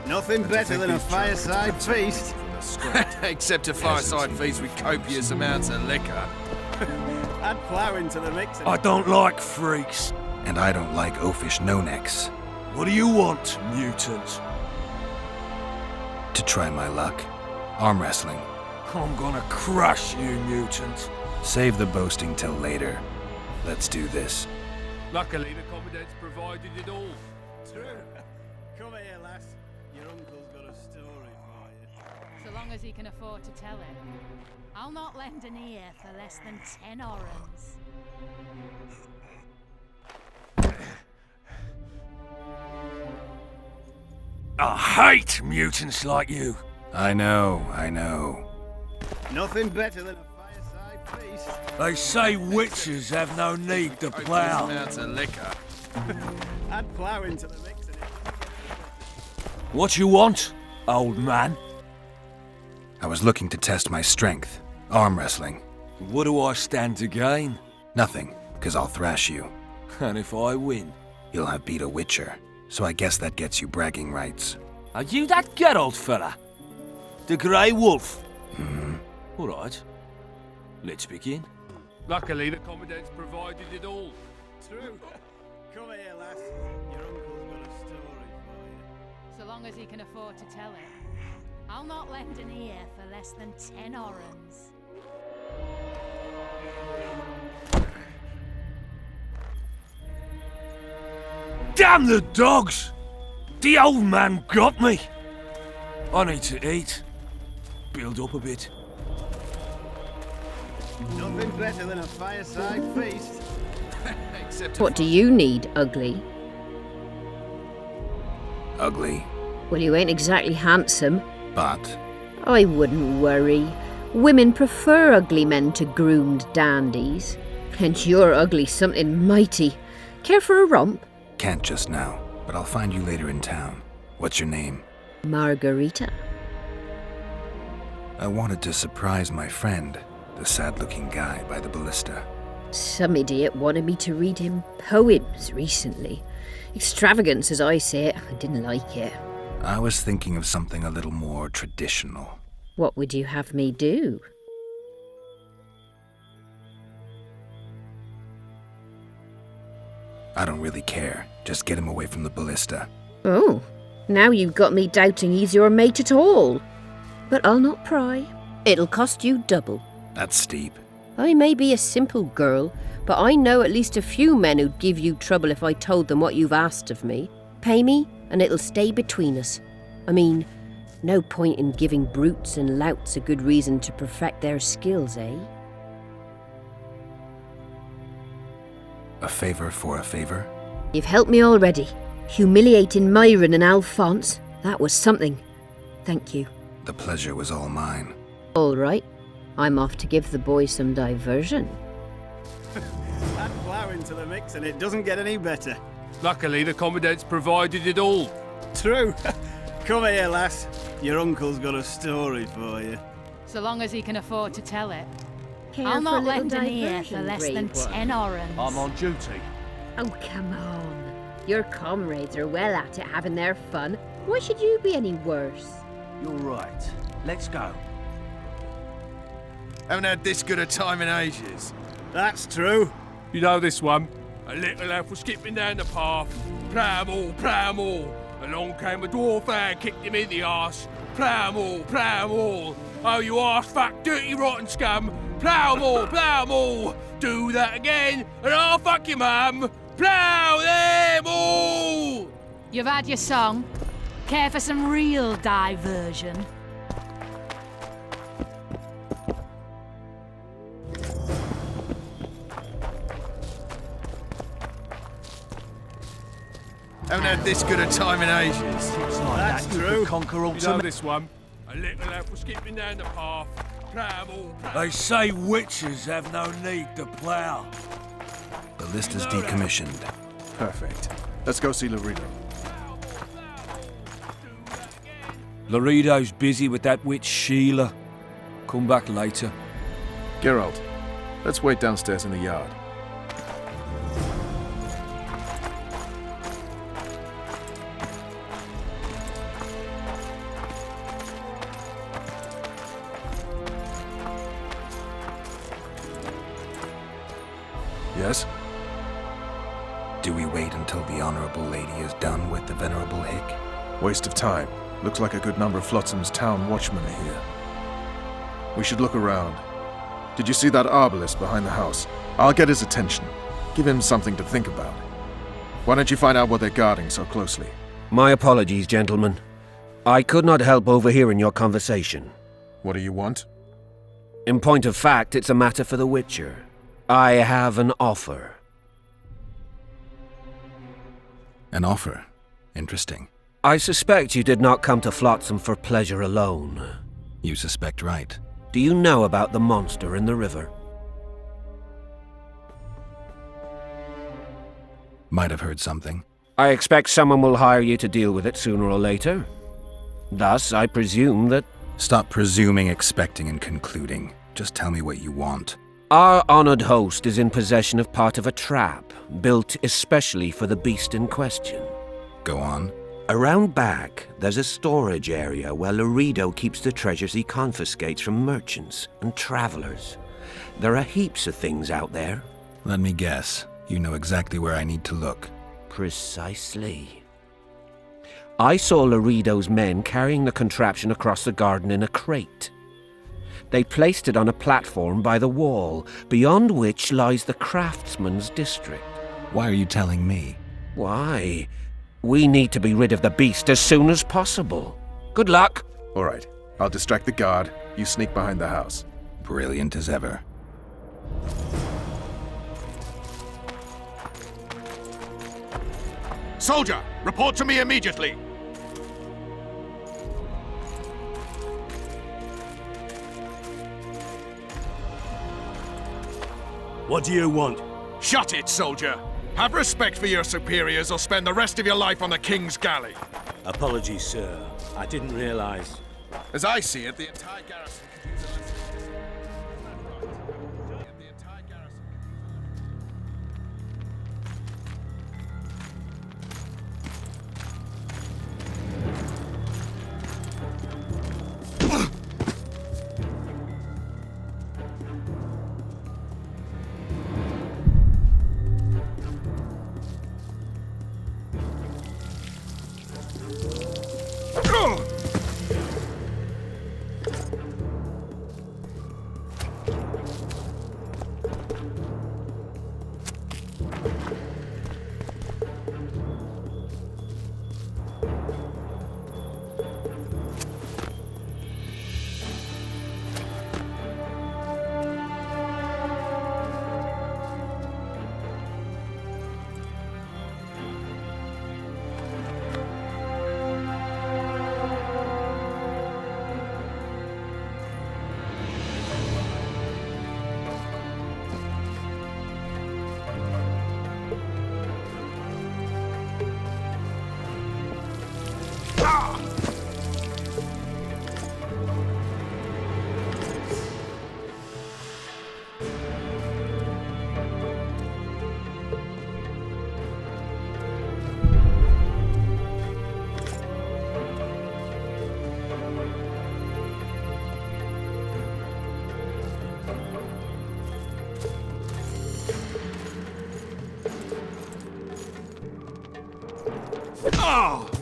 [SPEAKER 21] Nothing better than a fireside feast.
[SPEAKER 3] Except a fireside feast with copious amounts of liquor.
[SPEAKER 21] Add flour into the mix.
[SPEAKER 11] I don't like freaks.
[SPEAKER 4] And I don't like oafish no-necks.
[SPEAKER 11] What do you want, mutant?
[SPEAKER 4] To try my luck. Arm wrestling.
[SPEAKER 11] I'm gonna crush you, mutant.
[SPEAKER 4] Save the boasting till later. Let's do this.
[SPEAKER 2] Luckily, the Commandant's provided it all.
[SPEAKER 21] True. Come here, lass. Your uncle's got a story for you.
[SPEAKER 16] So long as he can afford to tell it. I'll not lend an ear for less than 10 orens.
[SPEAKER 11] I hate mutants like you.
[SPEAKER 4] I know.
[SPEAKER 21] Nothing better than a fireside feast.
[SPEAKER 11] They say witches have no need to plough.
[SPEAKER 3] Amounts of liquor.
[SPEAKER 21] Add flour into the mix.
[SPEAKER 11] What you want, old man?
[SPEAKER 4] I was looking to test my strength. Arm wrestling.
[SPEAKER 11] What do I stand to gain?
[SPEAKER 4] Nothing, because I'll thrash you.
[SPEAKER 11] And if I win?
[SPEAKER 4] You'll have beat a witcher, so I guess that gets you bragging rights.
[SPEAKER 11] Are you that Geralt fella? The Grey Wolf?
[SPEAKER 4] Mm-hmm.
[SPEAKER 11] All right. Let's begin.
[SPEAKER 2] Luckily, the Commandant's provided it all.
[SPEAKER 21] True. Come here, lass. Your uncle's got a story for you.
[SPEAKER 16] So long as he can afford to tell it. I'll not lend an ear for less than 10 orens.
[SPEAKER 12] Damn the dogs! The old man got me. I need to eat. Build up a bit.
[SPEAKER 10] Nothing better than a fireside feast.
[SPEAKER 13] What do you need, ugly?
[SPEAKER 4] Ugly,
[SPEAKER 13] Well, you ain't exactly handsome.
[SPEAKER 4] but
[SPEAKER 13] I wouldn't worry. Women prefer ugly men to groomed dandies. And you're ugly something mighty. Care for a romp?
[SPEAKER 4] can't just now. But I'll find you later in town. What's your name?
[SPEAKER 13] Margarita.
[SPEAKER 4] I wanted to surprise my friend, the sad-looking guy by the ballista.
[SPEAKER 13] Some idiot wanted me to read him poems recently. Extravagance, as I say it. I didn't like it.
[SPEAKER 4] I was thinking of something a little more traditional.
[SPEAKER 13] What would you have me do?
[SPEAKER 4] I don't really care. Just get him away from the ballista.
[SPEAKER 13] Oh, now you've got me doubting he's your mate at all. But I'll not pry. It'll cost you double.
[SPEAKER 4] That's steep.
[SPEAKER 13] I may be a simple girl, but I know at least a few men who'd give you trouble if I told them what you've asked of me. Pay me, and it'll stay between us. I mean, no point in giving brutes and louts a good reason to perfect their skills, eh?
[SPEAKER 4] A favor for a favor?
[SPEAKER 13] You've helped me already. Humiliating Myron and Alphonse, that was something. Thank you.
[SPEAKER 4] The pleasure was all mine.
[SPEAKER 13] All right. I'm off to give the boys some diversion.
[SPEAKER 10] Add flour into the mix and it doesn't get any better.
[SPEAKER 2] Luckily, the Commandant's provided it all.
[SPEAKER 10] True. Come here, lass. Your uncle's got a story for you.
[SPEAKER 16] So long as he can afford to tell it.
[SPEAKER 13] Care
[SPEAKER 16] I'll
[SPEAKER 13] for
[SPEAKER 16] not
[SPEAKER 13] a little
[SPEAKER 16] lend an ear for
[SPEAKER 13] diversion,
[SPEAKER 16] less than
[SPEAKER 13] brave one?
[SPEAKER 16] 10 orens.
[SPEAKER 12] I'm on duty.
[SPEAKER 13] Oh, come on. Your comrades are well at it having their fun. Why should you be any worse?
[SPEAKER 12] You're right. Let's go.
[SPEAKER 1] Haven't had this good a time in ages.
[SPEAKER 10] That's true.
[SPEAKER 2] You know this one? A little elf was skipping down the path. Plough all. Along came a dwarf and kicked him in the arse. Plough all. Oh, you arse-fuck, dirty rotten scum. Plough all. Do that again, and I'll fuck your mum. Plough them all!
[SPEAKER 16] You've had your song. Care for some real diversion?
[SPEAKER 1] Haven't had this good a time in ages.
[SPEAKER 12] It's like
[SPEAKER 10] That's
[SPEAKER 12] that you
[SPEAKER 10] true.
[SPEAKER 12] could conquer all
[SPEAKER 2] You know this one? A little elf was skipping down the path. Plough all.
[SPEAKER 12] They say witches have no need to plough.
[SPEAKER 4] Ballista's decommissioned.
[SPEAKER 1] Perfect. Let's go see Laredo.
[SPEAKER 14] Laredo's busy with that witch Sheila. Come back later.
[SPEAKER 1] Geralt, let's wait downstairs in the yard. Yes?
[SPEAKER 4] Do we wait until the Honorable Lady is done with the Venerable Hick?
[SPEAKER 1] Waste of time. Looks like a good number of Flotsam's town watchmen are here. We should look around. Did you see that arbalist behind the house? I'll get his attention. Give him something to think about. Why don't you find out what they're guarding so closely?
[SPEAKER 20] My apologies, gentlemen. I could not help overhearing your conversation.
[SPEAKER 1] What do you want?
[SPEAKER 20] In point of fact, it's a matter for the Witcher. I have an offer.
[SPEAKER 4] An offer? Interesting.
[SPEAKER 20] I suspect you did not come to Flotsam for pleasure alone.
[SPEAKER 4] You suspect right.
[SPEAKER 20] Do you know about the monster in the river?
[SPEAKER 4] Might have heard something.
[SPEAKER 20] I expect someone will hire you to deal with it sooner or later. Thus, I presume that...
[SPEAKER 4] Stop presuming, expecting, and concluding. Just tell me what you want.
[SPEAKER 20] Our honored host is in possession of part of a trap, built especially for the beast in question.
[SPEAKER 4] Go on.
[SPEAKER 20] Around back, there's a storage area where Laredo keeps the treasures he confiscates from merchants and travelers. There are heaps of things out there.
[SPEAKER 4] Let me guess. You know exactly where I need to look.
[SPEAKER 20] Precisely. I saw Laredo's men carrying the contraption across the garden in a crate. They placed it on a platform by the wall, beyond which lies the craftsman's district.
[SPEAKER 4] Why are you telling me?
[SPEAKER 20] Why? We need to be rid of the beast as soon as possible. Good luck.
[SPEAKER 1] All right. I'll distract the guard. You sneak behind the house.
[SPEAKER 4] Brilliant as ever.
[SPEAKER 1] Soldier, report to me immediately.
[SPEAKER 18] What do you want?
[SPEAKER 1] Shut it, soldier. Have respect for your superiors or spend the rest of your life on the King's galley.
[SPEAKER 18] Apologies, sir. I didn't realize.
[SPEAKER 1] As I see it, the entire garrison could use a lesson.
[SPEAKER 18] Oh!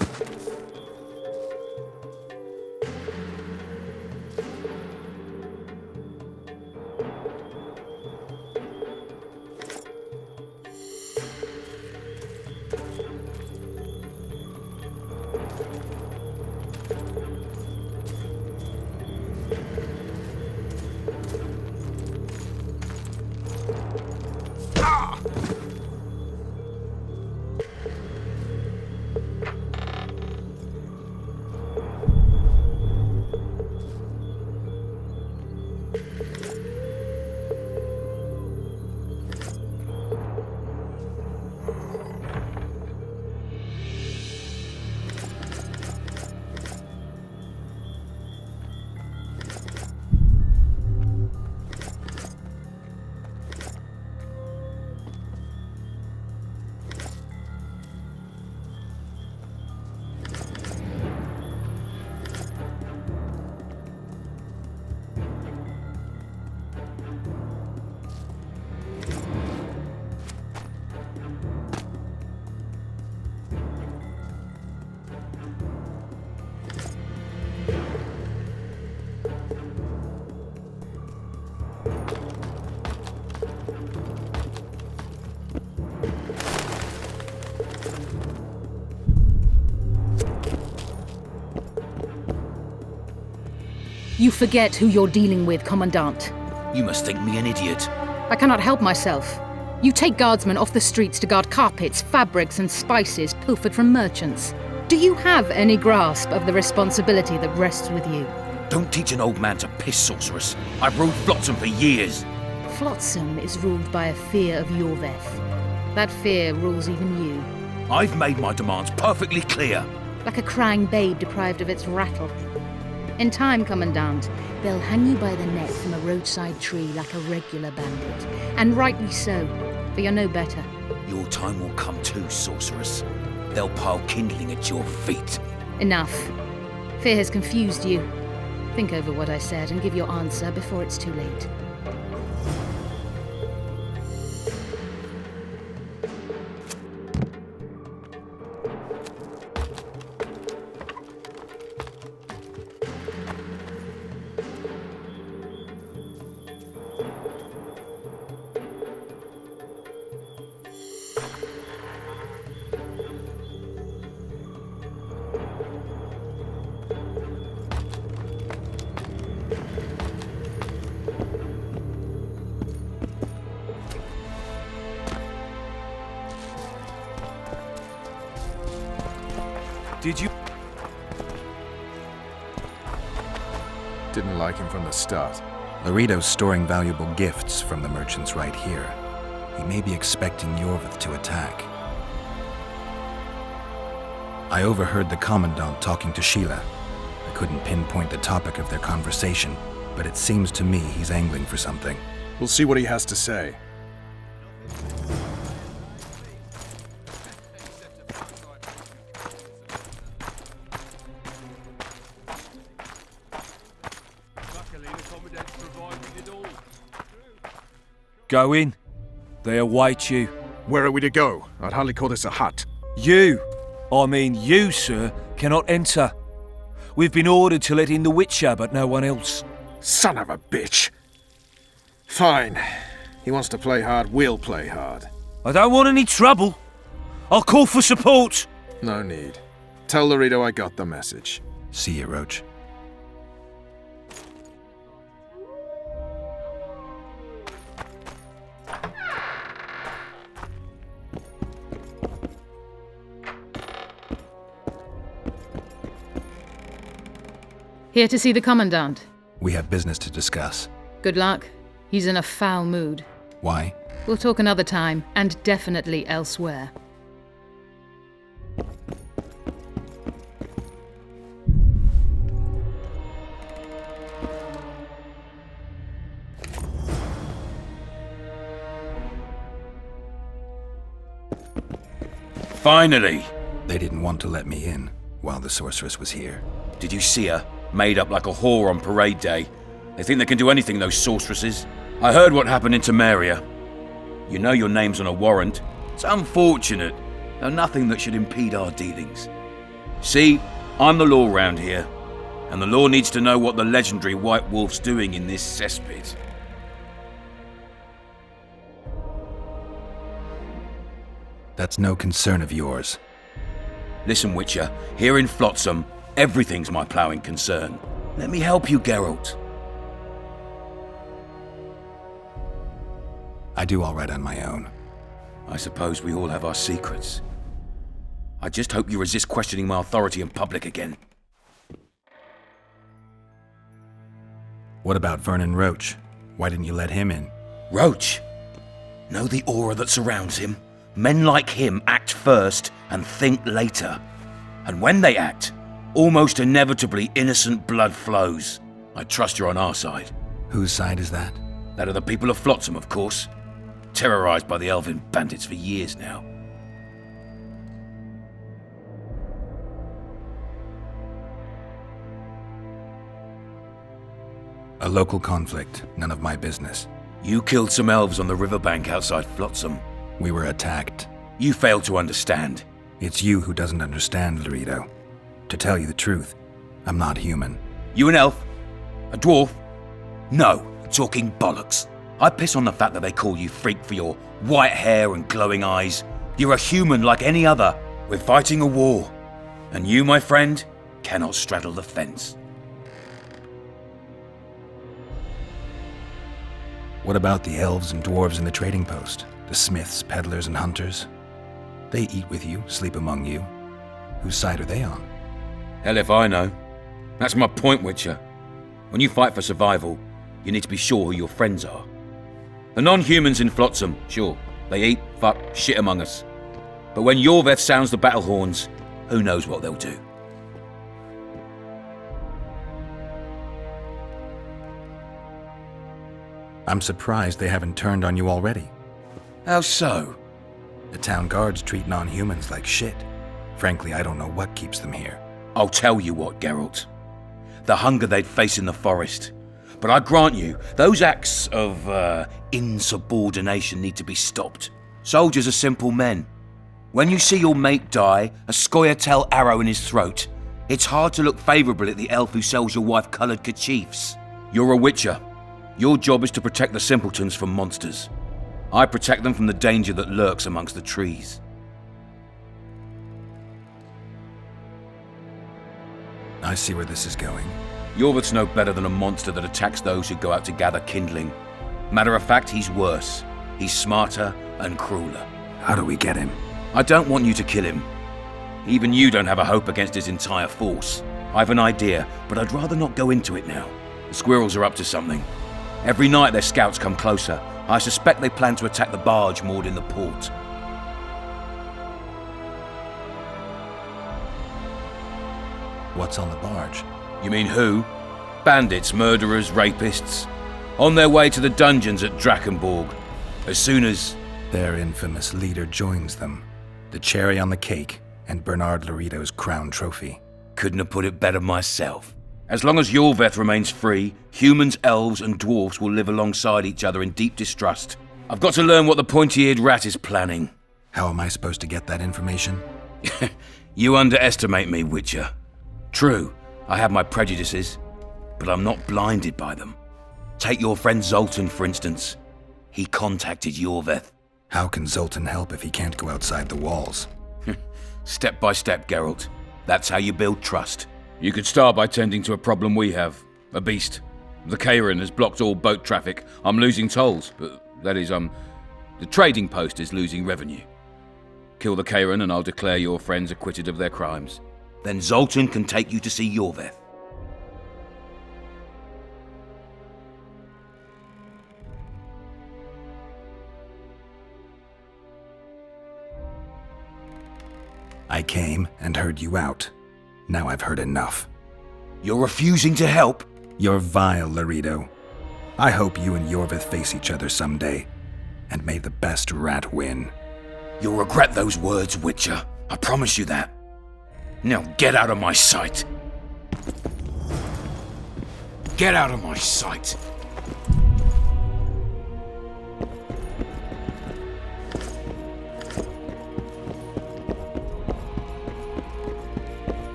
[SPEAKER 16] You forget who you're dealing with, Commandant.
[SPEAKER 14] You must think me an idiot.
[SPEAKER 16] I cannot help myself. You take guardsmen off the streets to guard carpets, fabrics, and spices pilfered from merchants. Do you have any grasp of the responsibility that rests with you?
[SPEAKER 14] Don't teach an old man to piss, sorceress. I've ruled Flotsam for years.
[SPEAKER 16] Flotsam is ruled by a fear of Iorveth. That fear rules even you.
[SPEAKER 14] I've made my demands perfectly clear.
[SPEAKER 16] Like a crying babe deprived of its rattle. In time, Commandant, they'll hang you by the neck from a roadside tree like a regular bandit. And rightly so, for you're no better.
[SPEAKER 14] Your time will come too, sorceress. They'll pile kindling at your feet.
[SPEAKER 16] Enough. Fear has confused you. Think over what I said and give your answer before it's too late.
[SPEAKER 8] Did you...
[SPEAKER 1] Didn't like him from the start.
[SPEAKER 4] Laredo's storing valuable gifts from the merchants right here. He may be expecting Iorveth to attack. I overheard the Commandant talking to Sheila. I couldn't pinpoint the topic of their conversation, but it seems to me he's angling for something.
[SPEAKER 1] We'll see what he has to say.
[SPEAKER 8] Go in. They await you.
[SPEAKER 1] Where are we to go? I'd hardly call this a hut.
[SPEAKER 8] You, sir, cannot enter. We've been ordered to let in the Witcher, but no one else.
[SPEAKER 1] Son of a bitch. Fine. He wants to play hard, we'll play hard.
[SPEAKER 8] I don't want any trouble. I'll call for support.
[SPEAKER 1] No need. Tell Laredo I got the message.
[SPEAKER 4] See you, Roach.
[SPEAKER 16] Here to see the Commandant.
[SPEAKER 4] We have business to discuss.
[SPEAKER 16] Good luck. He's in a foul mood.
[SPEAKER 4] Why?
[SPEAKER 16] We'll talk another time, and definitely elsewhere.
[SPEAKER 14] Finally!
[SPEAKER 4] They didn't want to let me in while the sorceress was here.
[SPEAKER 14] Did you see her? Made up like a whore on parade day. They think they can do anything, those sorceresses. I heard what happened in Temeria. You know your name's on a warrant. It's unfortunate, though nothing that should impede our dealings. See, I'm the law round here, and the law needs to know what the legendary White Wolf's doing in this cesspit.
[SPEAKER 4] That's no concern of yours.
[SPEAKER 14] Listen, Witcher, here in Flotsam, everything's my ploughing concern. Let me help you, Geralt.
[SPEAKER 4] I do all right on my own.
[SPEAKER 14] I suppose we all have our secrets. I just hope you resist questioning my authority in public again.
[SPEAKER 4] What about Vernon Roach? Why didn't you let him in?
[SPEAKER 14] Roach? Know the aura that surrounds him? Men like him act first and think later. And when they act, almost inevitably innocent blood flows. I trust you're on our side.
[SPEAKER 4] Whose side is that?
[SPEAKER 14] That of the people of Flotsam, of course. Terrorized by the Elven bandits for years now.
[SPEAKER 4] A local conflict, none of my business.
[SPEAKER 14] You killed some elves on the riverbank outside Flotsam.
[SPEAKER 4] We were attacked.
[SPEAKER 14] You failed to understand.
[SPEAKER 4] It's you who doesn't understand, Laredo. To tell you the truth, I'm not human.
[SPEAKER 14] You an elf? A dwarf? No, talking bollocks. I piss on the fact that they call you freak for your white hair and glowing eyes. You're a human like any other. We're fighting a war. And you, my friend, cannot straddle the fence.
[SPEAKER 4] What about the elves and dwarves in the trading post? The smiths, peddlers, and hunters? They eat with you, sleep among you. Whose side are they on?
[SPEAKER 14] Hell if I know. That's my point, Witcher. When you fight for survival, you need to be sure who your friends are. The non-humans in Flotsam, sure, they eat, fuck, shit among us. But when Iorveth sounds the battle horns, who knows what they'll do.
[SPEAKER 4] I'm surprised they haven't turned on you already.
[SPEAKER 14] How so?
[SPEAKER 4] The town guards treat non-humans like shit. Frankly, I don't know what keeps them here.
[SPEAKER 14] I'll tell you what, Geralt. The hunger they'd face in the forest. But I grant you, those acts of, insubordination need to be stopped. Soldiers are simple men. When you see your mate die, a scoia'tael arrow in his throat, it's hard to look favourably at the elf who sells your wife coloured kerchiefs. You're a Witcher. Your job is to protect the simpletons from monsters. I protect them from the danger that lurks amongst the trees.
[SPEAKER 4] I see where this is going.
[SPEAKER 14] Iorveth's no better than a monster that attacks those who go out to gather kindling. Matter of fact, he's worse. He's smarter and crueler.
[SPEAKER 4] How do we get him?
[SPEAKER 14] I don't want you to kill him. Even you don't have a hope against his entire force. I've an idea, but I'd rather not go into it now. The squirrels are up to something. Every night their scouts come closer. I suspect they plan to attack the barge moored in the port.
[SPEAKER 4] What's on the barge?
[SPEAKER 14] You mean who? Bandits, murderers, rapists. On their way to the dungeons at Drakenborg. As soon as...
[SPEAKER 4] Their infamous leader joins them. The cherry on the cake, and Bernard Laredo's crown trophy.
[SPEAKER 14] Couldn't have put it better myself. As long as Iorveth remains free, humans, elves, and dwarfs will live alongside each other in deep distrust. I've got to learn what the pointy-eared rat is planning.
[SPEAKER 4] How am I supposed to get that information?
[SPEAKER 14] You underestimate me, Witcher. True, I have my prejudices, but I'm not blinded by them. Take your friend Zoltan, for instance. He contacted Iorveth.
[SPEAKER 4] How can Zoltan help if he can't go outside the walls?
[SPEAKER 14] Step by step, Geralt. That's how you build trust. You could start by tending to a problem we have. A beast. The Kayran has blocked all boat traffic. I'm losing tolls. That is, the trading post is losing revenue. Kill the Kayran and I'll declare your friends acquitted of their crimes. Then Zoltan can take you to see Iorveth.
[SPEAKER 4] I came and heard you out. Now I've heard enough.
[SPEAKER 14] You're refusing to help?
[SPEAKER 4] You're vile, Laredo. I hope you and Iorveth face each other someday, and may the best rat win.
[SPEAKER 14] You'll regret those words, Witcher. I promise you that. Now get out of my sight. Get out of my sight.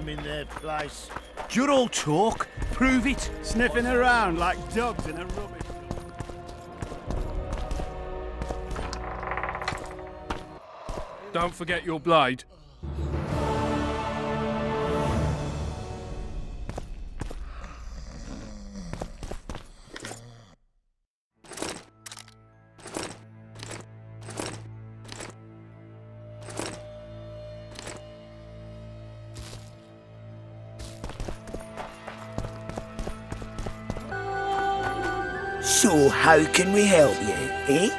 [SPEAKER 21] In their place.
[SPEAKER 10] You're all talk. Prove it. Sniffing around like dogs in a rubbish dump.
[SPEAKER 12] Don't forget your blade.
[SPEAKER 7] So how can we help you, eh?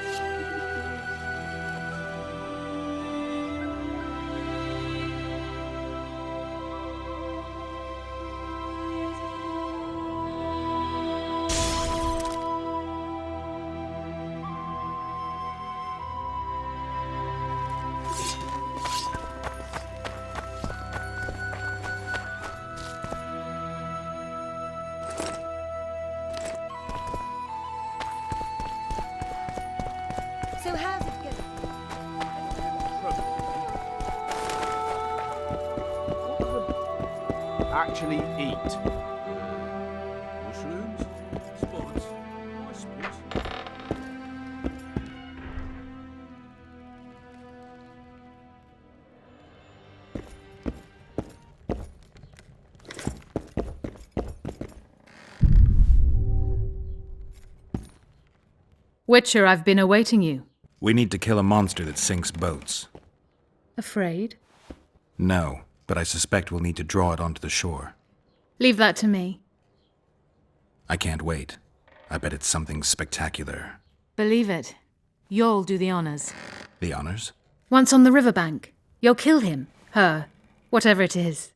[SPEAKER 6] So how's it going?
[SPEAKER 10] Actually eat.
[SPEAKER 12] Mushrooms? Spuds? I suppose.
[SPEAKER 16] Witcher, I've been awaiting you.
[SPEAKER 4] We need to kill a monster that sinks boats.
[SPEAKER 16] Afraid?
[SPEAKER 4] No, but I suspect we'll need to draw it onto the shore.
[SPEAKER 16] Leave that to me.
[SPEAKER 4] I can't wait. I bet it's something spectacular.
[SPEAKER 16] Believe it. You'll do the honors.
[SPEAKER 4] The honors?
[SPEAKER 16] Once on the riverbank, you'll kill him, her, whatever it is.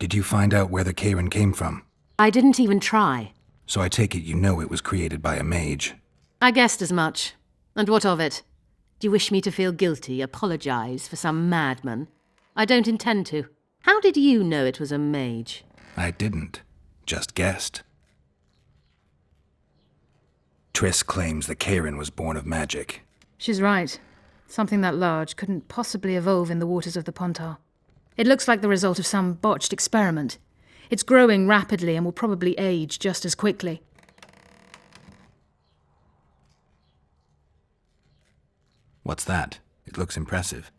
[SPEAKER 4] Did you find out where the Kayran came from?
[SPEAKER 15] I didn't even try.
[SPEAKER 4] So I take it you know it was created by a mage.
[SPEAKER 15] I guessed as much. And what of it? Do you wish me to feel guilty, apologize for some madman? I don't intend to. How did you know it was a mage?
[SPEAKER 4] I didn't. Just guessed. Triss claims the Kayran was born of magic.
[SPEAKER 16] She's right. Something that large couldn't possibly evolve in the waters of the Pontar. It looks like the result of some botched experiment. It's growing rapidly and will probably age just as quickly.
[SPEAKER 4] What's that? It looks impressive.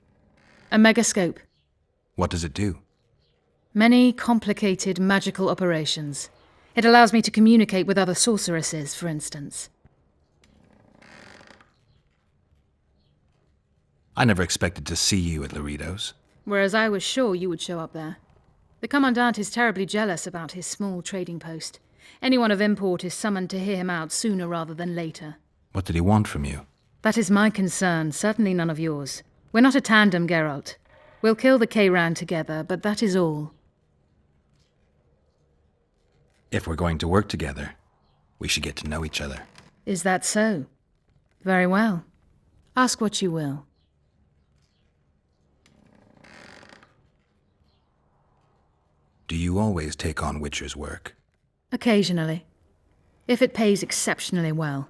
[SPEAKER 16] A megascope.
[SPEAKER 11] What does it do?
[SPEAKER 16] Many complicated magical operations. It allows me to communicate with other sorceresses, for instance.
[SPEAKER 11] I never expected to see you at Laredo's.
[SPEAKER 16] Whereas I was sure you would show up there. The Commandant is terribly jealous about his small trading post. Anyone of import is summoned to hear him out sooner rather than later.
[SPEAKER 11] What did he want from you?
[SPEAKER 16] That is my concern, certainly none of yours. We're not a tandem, Geralt. We'll kill the Kayran together, but that is all.
[SPEAKER 11] If we're going to work together, we should get to know each other.
[SPEAKER 16] Is that so? Very well. Ask what you will.
[SPEAKER 11] Do you always take on Witcher's work?
[SPEAKER 16] Occasionally. If it pays exceptionally well.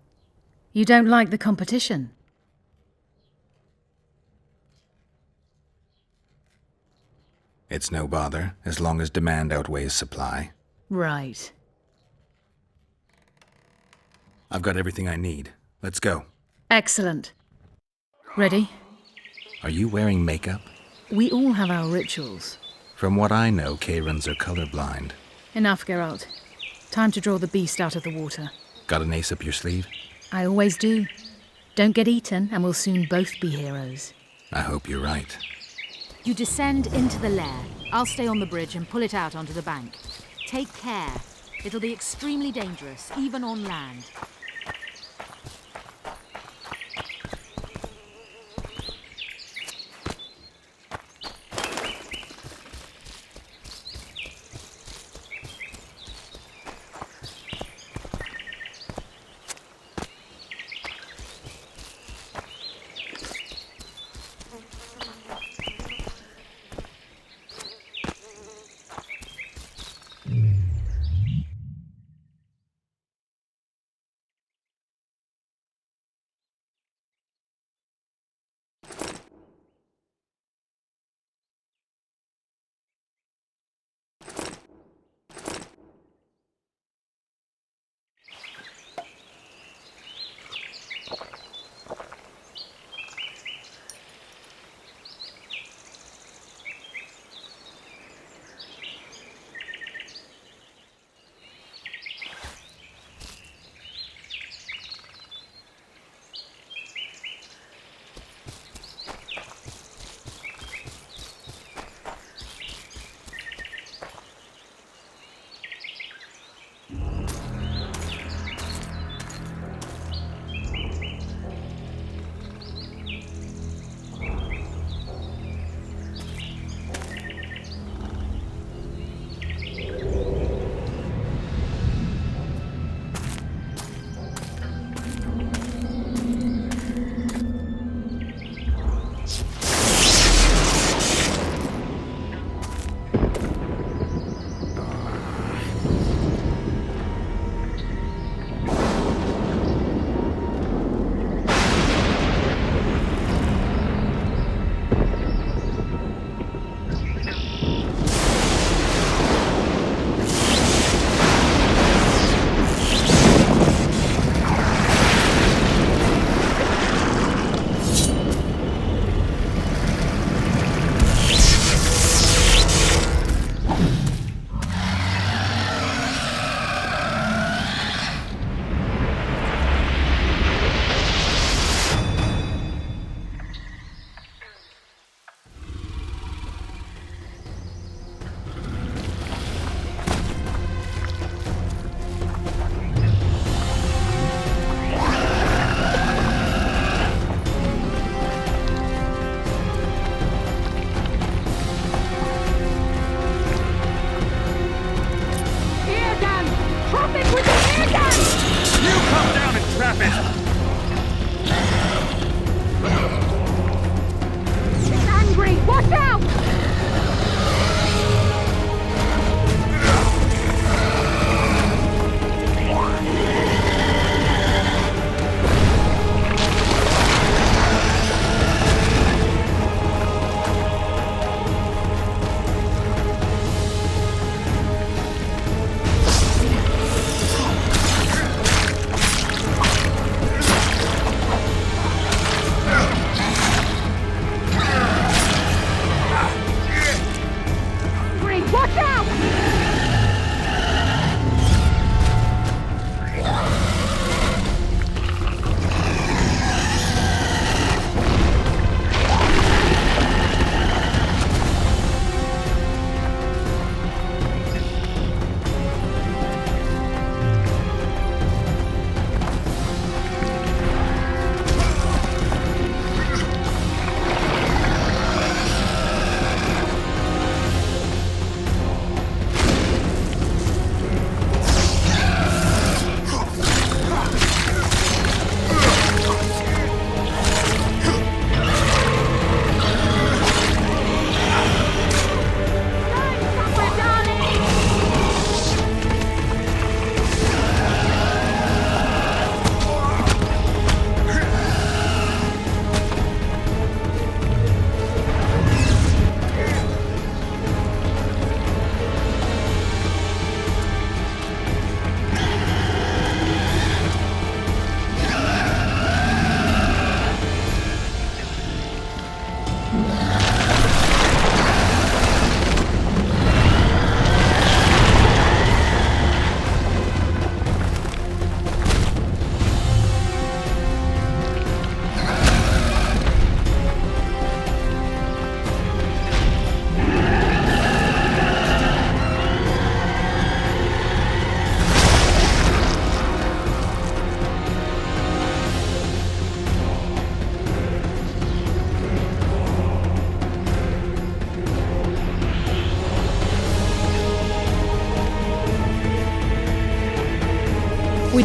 [SPEAKER 16] You don't like the competition?
[SPEAKER 11] It's no bother, as long as demand outweighs supply.
[SPEAKER 16] Right.
[SPEAKER 11] I've got everything I need. Let's go.
[SPEAKER 16] Excellent. Ready?
[SPEAKER 11] Are you wearing makeup?
[SPEAKER 16] We all have our rituals.
[SPEAKER 11] From what I know, Kayrans are colorblind.
[SPEAKER 16] Enough, Geralt. Time to draw the beast out of the water.
[SPEAKER 11] Got an ace up your sleeve?
[SPEAKER 16] I always do. Don't get eaten, and we'll soon both be heroes.
[SPEAKER 11] I hope you're right.
[SPEAKER 15] You descend into the lair. I'll stay on the bridge and pull it out onto the bank. Take care. It'll be extremely dangerous, even on land.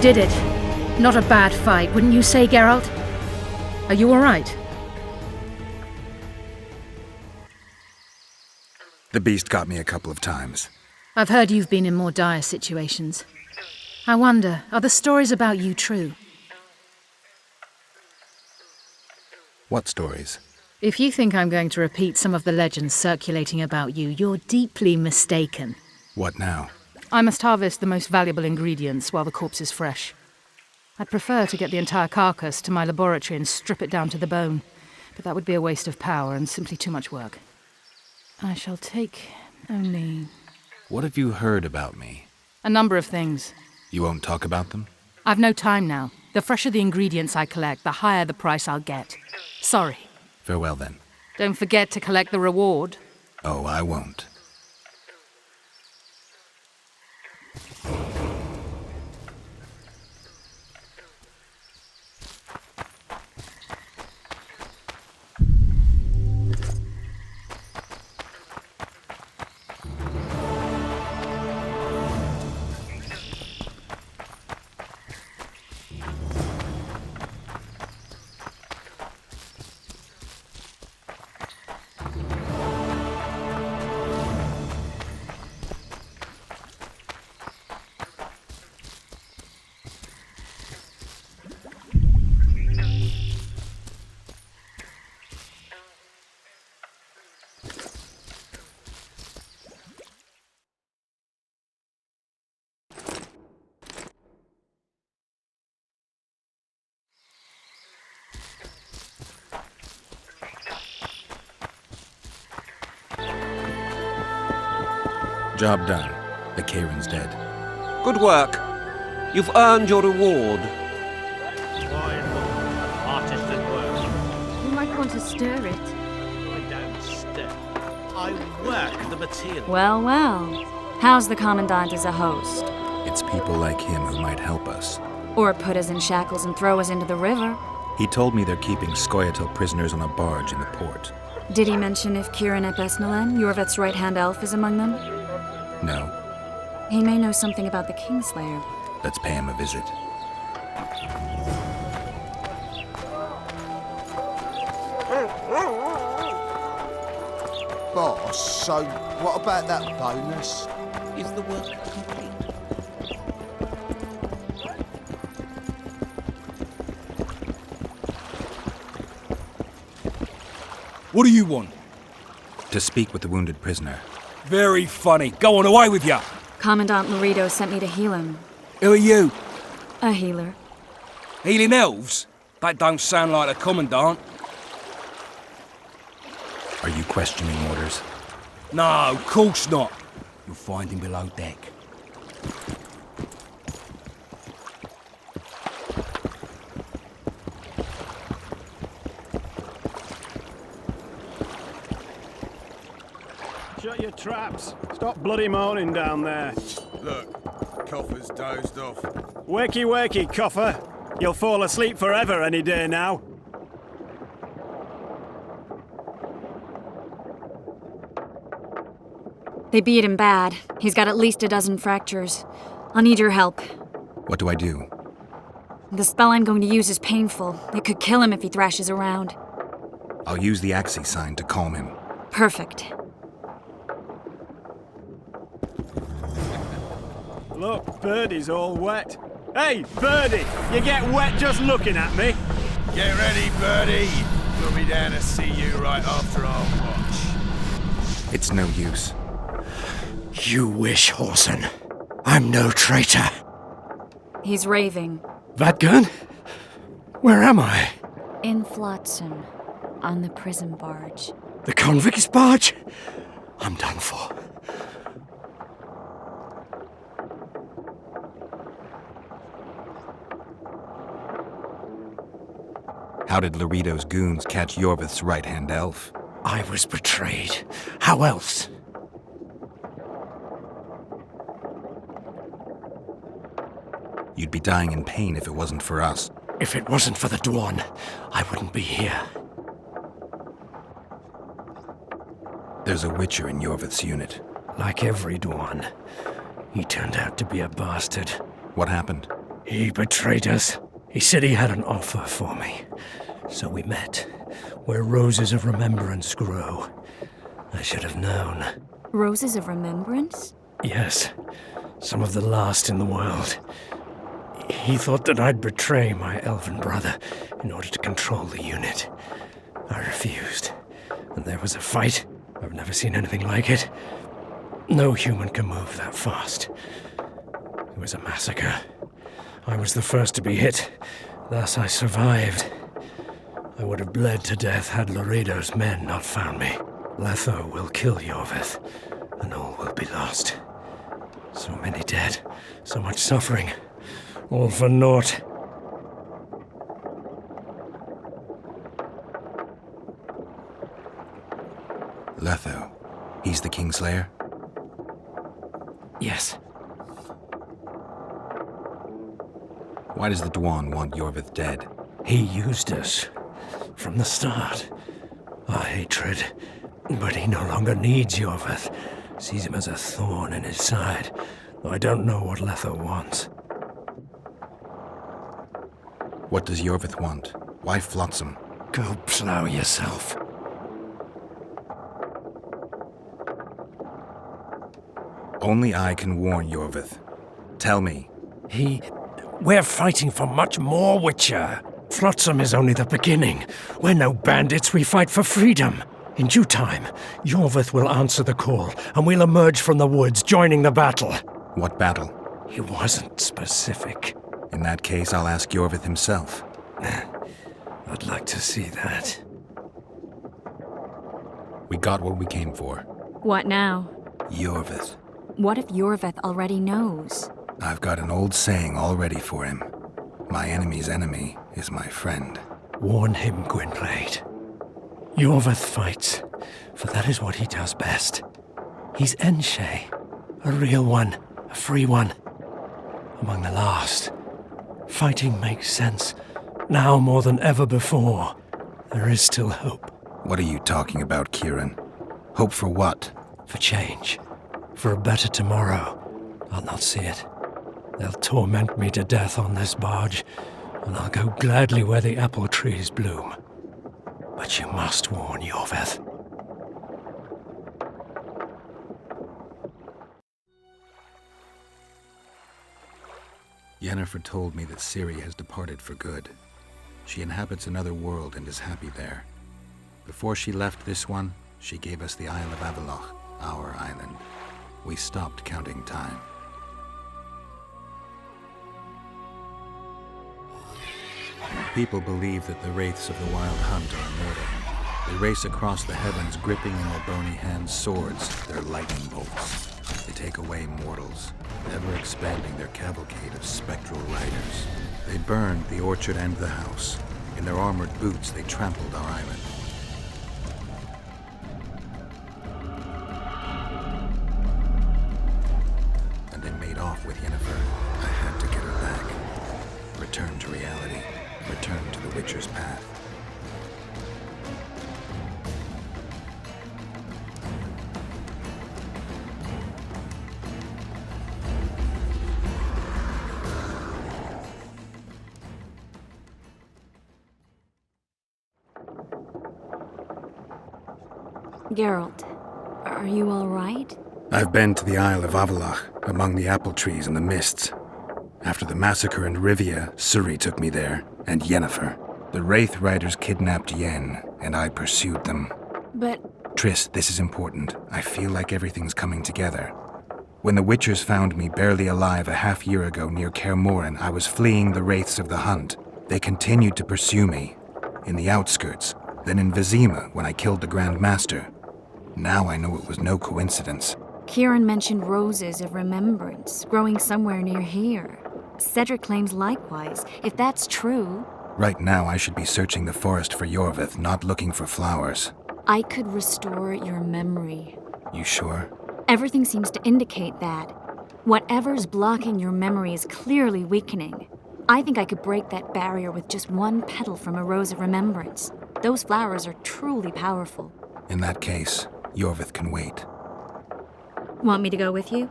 [SPEAKER 16] did it. Not a bad fight, wouldn't you say, Geralt? Are you alright?
[SPEAKER 4] The beast got me a couple of times.
[SPEAKER 16] I've heard you've been in more dire situations. I wonder, are the stories about you true?
[SPEAKER 4] What stories?
[SPEAKER 16] If you think I'm going to repeat some of the legends circulating about you, you're deeply mistaken.
[SPEAKER 4] What now?
[SPEAKER 16] I must harvest the most valuable ingredients while the corpse is fresh. I'd prefer to get the entire carcass to my laboratory and strip it down to the bone, but that would be a waste of power and simply too much work. I shall take only...
[SPEAKER 4] What have you heard about me?
[SPEAKER 16] a number of things.
[SPEAKER 4] You won't talk about them?
[SPEAKER 16] I've no time now. The fresher the ingredients I collect, the higher the price I'll get. Sorry.
[SPEAKER 4] Farewell then.
[SPEAKER 16] Don't forget to collect the reward.
[SPEAKER 4] Oh, I won't. Job done. The Kayran's dead.
[SPEAKER 3] Good work. You've earned your reward.
[SPEAKER 24] Artist at work.
[SPEAKER 6] You might want to stir it.
[SPEAKER 24] I don't stir. I work the material.
[SPEAKER 5] Well, well. How's the Commandant as a host?
[SPEAKER 4] It's people like him who might help us.
[SPEAKER 5] Or put us in shackles and throw us into the river.
[SPEAKER 4] He told me they're keeping Scoia'tael prisoners on a barge in the port.
[SPEAKER 5] Did he mention if Kayran ep Esnalen, Iorveth's right-hand elf, is among them?
[SPEAKER 4] No.
[SPEAKER 5] He may know something about the Kingslayer.
[SPEAKER 4] Let's pay him a visit.
[SPEAKER 9] Boss, so what about that bonus?
[SPEAKER 7] Is the work complete?
[SPEAKER 11] What do you want?
[SPEAKER 4] To speak with the wounded prisoner.
[SPEAKER 11] Very funny. Go on, away with ya!
[SPEAKER 5] Commandant Laredo sent me to heal him.
[SPEAKER 11] Who are you?
[SPEAKER 5] A healer.
[SPEAKER 11] Healing elves? That don't sound like a commandant.
[SPEAKER 4] Are you questioning orders?
[SPEAKER 11] No, of course not. You'll find him below deck.
[SPEAKER 10] Shut your traps. Stop bloody moaning down there.
[SPEAKER 21] Look, Coffer's dozed off.
[SPEAKER 10] Wakey, wakey, Coffer. You'll fall asleep forever any day now.
[SPEAKER 5] They beat him bad. He's got at least a dozen fractures. I'll need your help.
[SPEAKER 4] What do I do?
[SPEAKER 5] The spell I'm going to use is painful. It could kill him if he thrashes around.
[SPEAKER 4] I'll use the Axii sign to calm him.
[SPEAKER 5] Perfect.
[SPEAKER 10] Look, Birdie's all wet. Hey, Birdie! You get wet just looking at me.
[SPEAKER 21] Get ready, Birdie. We'll be down to see you right after our watch.
[SPEAKER 4] It's no use.
[SPEAKER 17] You wish, Whoreson. I'm no traitor.
[SPEAKER 5] He's raving.
[SPEAKER 17] Vadgun? Where am I?
[SPEAKER 5] In Flotsam, on the prison barge.
[SPEAKER 17] The convict's barge? I'm done for.
[SPEAKER 4] How did Laredo's goons catch Iorveth's right-hand elf?
[SPEAKER 17] I was betrayed. How else?
[SPEAKER 4] You'd be dying in pain if it wasn't for us.
[SPEAKER 17] If it wasn't for the Dwarn, I wouldn't be here.
[SPEAKER 4] There's a Witcher in Iorveth's unit.
[SPEAKER 17] Like every Dwarn, he turned out to be a bastard.
[SPEAKER 4] What happened?
[SPEAKER 12] He betrayed us. He said he had an offer for me. So we met, where roses of remembrance grow. I should have known.
[SPEAKER 5] Roses of remembrance?
[SPEAKER 12] Yes, some of the last in the world. He thought that I'd betray my elven brother in order to control the unit. I refused, and there was a fight. I've never seen anything like it. No human can move that fast. It was a massacre. I was the first to be hit, thus I survived. I would have bled to death had Laredo's men not found me. Letho will kill Iorveth, and all will be lost. So many dead, so much suffering, all for naught.
[SPEAKER 4] Letho, he's the Kingslayer?
[SPEAKER 12] Yes.
[SPEAKER 4] Why does the Dwan want Iorveth dead?
[SPEAKER 12] He used us from the start. Our hatred. But he no longer needs Iorveth. Sees him as a thorn in his side. Though I don't know what Letho wants.
[SPEAKER 4] What does Iorveth want? Why Flotsam?
[SPEAKER 12] Go plow yourself.
[SPEAKER 4] Only I can warn Iorveth. Tell me.
[SPEAKER 12] We're fighting for much more, Witcher. Flotsam is only the beginning. We're no bandits, we fight for freedom. In due time, Iorveth will answer the call, and we'll emerge from the woods, joining the battle.
[SPEAKER 4] What battle?
[SPEAKER 12] He wasn't specific.
[SPEAKER 4] In that case, I'll ask Iorveth himself.
[SPEAKER 12] I'd like to see that.
[SPEAKER 4] We got what we came for.
[SPEAKER 5] What now?
[SPEAKER 4] Iorveth.
[SPEAKER 5] What if Iorveth already knows?
[SPEAKER 4] I've got an old saying all ready for him. My enemy's enemy is my friend.
[SPEAKER 12] Warn him, Gwynblade. Iorveth fights, for that is what he does best. He's Enshe, a real one, a free one. Among the last. Fighting makes sense. Now more than ever before. There is still hope.
[SPEAKER 4] What are you talking about, Kayran? Hope for what?
[SPEAKER 12] For change. For a better tomorrow. I'll not see it. They'll torment me to death on this barge, and I'll go gladly where the apple trees bloom. But you must warn Iorveth.
[SPEAKER 4] Yennefer told me that Ciri has departed for good. She inhabits another world and is happy there. Before she left this one, she gave us the Isle of Epilogue, our island. We stopped counting time. People believe that the wraiths of the Wild Hunt are immortal. They race across the heavens, gripping in their bony hands swords, their lightning bolts. They take away mortals, ever expanding their cavalcade of spectral riders. They burned the orchard and the house. In their armored boots, they trampled our island. And they made off with Yennefer. I had to get her back. Return to reality. Return to the Witcher's path.
[SPEAKER 5] Geralt, are you all right?
[SPEAKER 4] I've been to the Isle of Avallac'h, among the apple trees and the mists. After the massacre in Rivia, Ciri took me there, and Yennefer. The Wraith Riders kidnapped Yen, and I pursued them.
[SPEAKER 5] But...
[SPEAKER 4] Triss, this is important. I feel like everything's coming together. When the Witchers found me barely alive a half-year ago near Kaer Morhen, I was fleeing the Wraiths of the Hunt. They continued to pursue me, in the outskirts, then in Vizima when I killed the Grand Master. Now I know it was no coincidence.
[SPEAKER 5] Kayran mentioned roses of remembrance, growing somewhere near here. Cedric claims likewise. If that's true...
[SPEAKER 4] Right now I should be searching the forest for Iorveth, not looking for flowers.
[SPEAKER 5] I could restore your memory.
[SPEAKER 4] You sure?
[SPEAKER 5] Everything seems to indicate that. Whatever's blocking your memory is clearly weakening. I think I could break that barrier with just one petal from a rose of remembrance. Those flowers are truly powerful.
[SPEAKER 4] In that case, Iorveth can wait.
[SPEAKER 5] Want me to go with you?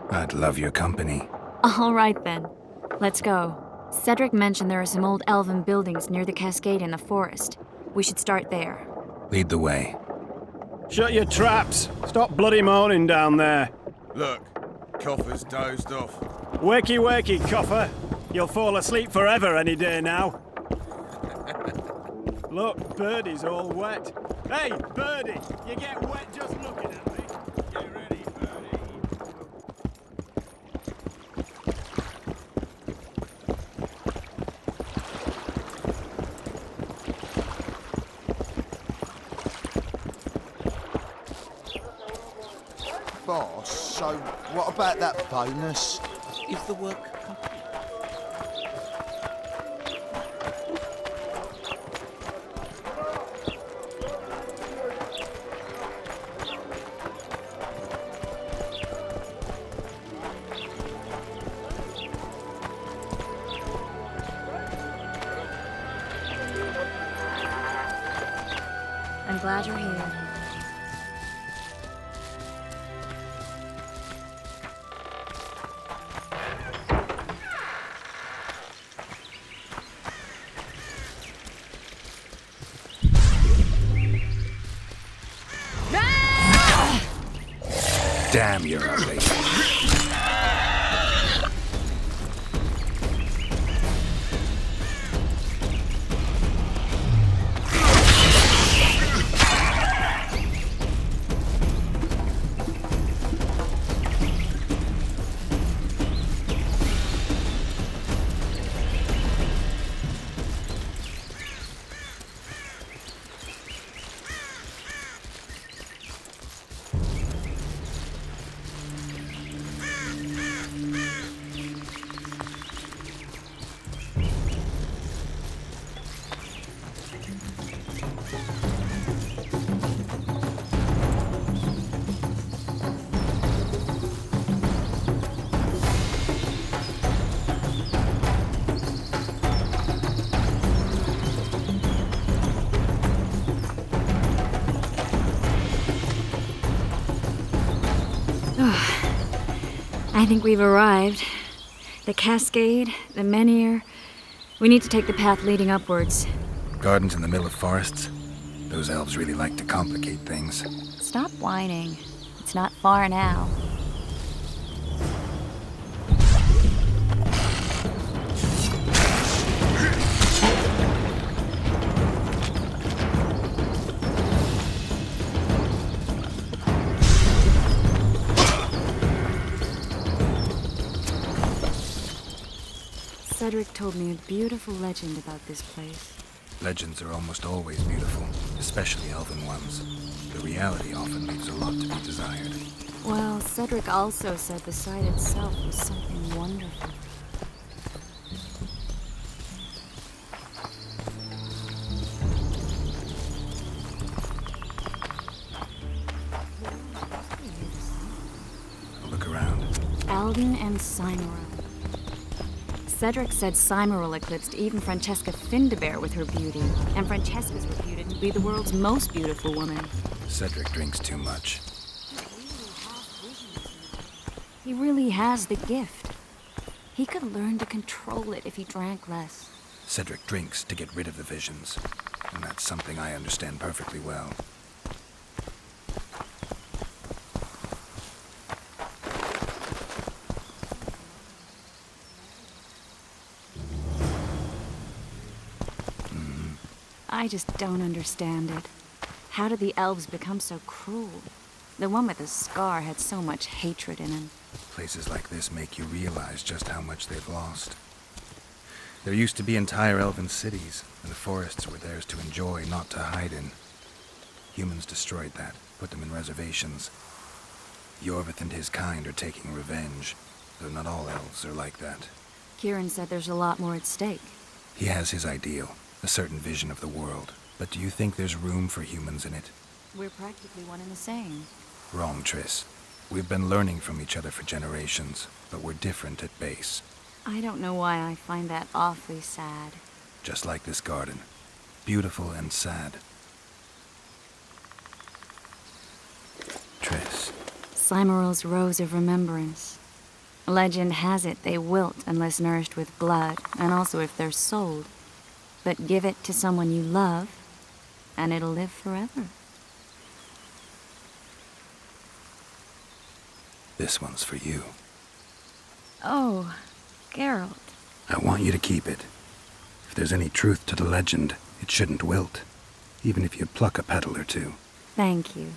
[SPEAKER 4] I'd love your company.
[SPEAKER 5] All right then. Let's go. Cedric mentioned there are some old elven buildings near the cascade in the forest. We should start there.
[SPEAKER 4] Lead the way.
[SPEAKER 10] Shut your traps! Stop bloody moaning down there.
[SPEAKER 9] Look, Coffer's dozed off.
[SPEAKER 10] Wakey, wakey, Coffer. You'll fall asleep forever any day now. Look, Birdie's all wet. Hey, Birdie! You get wet just looking at me. Get ready, Birdie.
[SPEAKER 9] Boss, so what about that bonus?
[SPEAKER 7] Is the work complete?
[SPEAKER 5] I'm glad you're here.
[SPEAKER 4] Damn, you're ugly.
[SPEAKER 5] I think we've arrived. The cascade, the menhir. We need to take the path leading upwards.
[SPEAKER 4] Gardens in the middle of forests? Those elves really like to complicate things.
[SPEAKER 5] Stop whining. It's not far now. Cedric told me a beautiful legend about this place.
[SPEAKER 4] Legends are almost always beautiful, especially elven ones. The reality often leaves a lot to be desired.
[SPEAKER 5] Well, Cedric also said the site itself was something wonderful.
[SPEAKER 4] Look around.
[SPEAKER 5] Alden and Cymoril. Cedric said Cymoril eclipsed even Francesca Findabair with her beauty, and Francesca's reputed to be the world's most beautiful woman.
[SPEAKER 4] Cedric drinks too much.
[SPEAKER 5] He really has the gift. He could learn to control it if he drank less.
[SPEAKER 4] Cedric drinks to get rid of the visions, and that's something I understand perfectly well.
[SPEAKER 5] I just don't understand it. How did the elves become so cruel? The one with the scar had so much hatred in him.
[SPEAKER 4] Places like this make you realize just how much they've lost. There used to be entire elven cities, and the forests were theirs to enjoy, not to hide in. Humans destroyed that, put them in reservations. Iorveth and his kind are taking revenge, though not all elves are like that.
[SPEAKER 5] Kayran said there's a lot more at stake.
[SPEAKER 4] He has his ideal, a certain vision of the world. But do you think there's room for humans in it?
[SPEAKER 5] We're practically one and the same.
[SPEAKER 4] Wrong, Triss. We've been learning from each other for generations, but we're different at base.
[SPEAKER 5] I don't know why I find that awfully sad.
[SPEAKER 4] Just like this garden. Beautiful and sad. Triss.
[SPEAKER 5] Cymoril's Rose of Remembrance. Legend has it they wilt unless nourished with blood, and also if they're sold. But give it to someone you love, and it'll live forever.
[SPEAKER 4] This one's for you.
[SPEAKER 5] Oh, Geralt.
[SPEAKER 11] I want you to keep it. If there's any truth to the legend, it shouldn't wilt, even if you pluck a petal or two.
[SPEAKER 5] Thank you.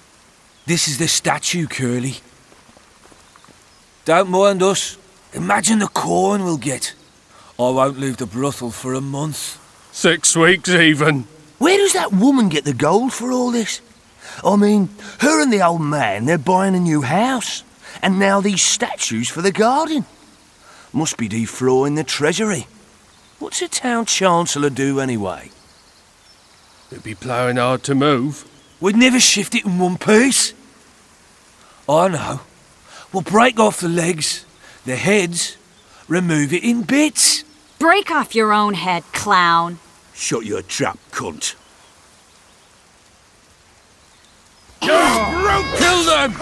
[SPEAKER 14] This is the statue, Curly. Don't mind us. Imagine the corn we'll get. I won't leave the brothel for a month.
[SPEAKER 12] 6 weeks even.
[SPEAKER 13] Where does that woman get the gold for all this? I mean, her and the old man, they're buying a new house. And now these statues for the garden. Must be defraying the treasury. What's a town chancellor do anyway?
[SPEAKER 12] It'd be ploughing hard to move.
[SPEAKER 13] We'd never shift it in one piece. I know. We'll break off the legs, the heads, remove it in bits.
[SPEAKER 5] Break off your own head, clown.
[SPEAKER 13] Shut your trap, cunt.
[SPEAKER 14] Kill them!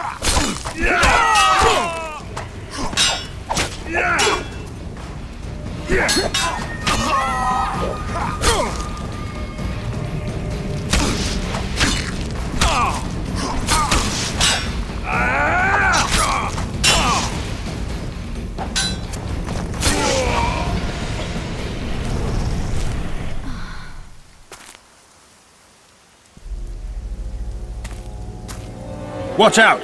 [SPEAKER 2] Watch out!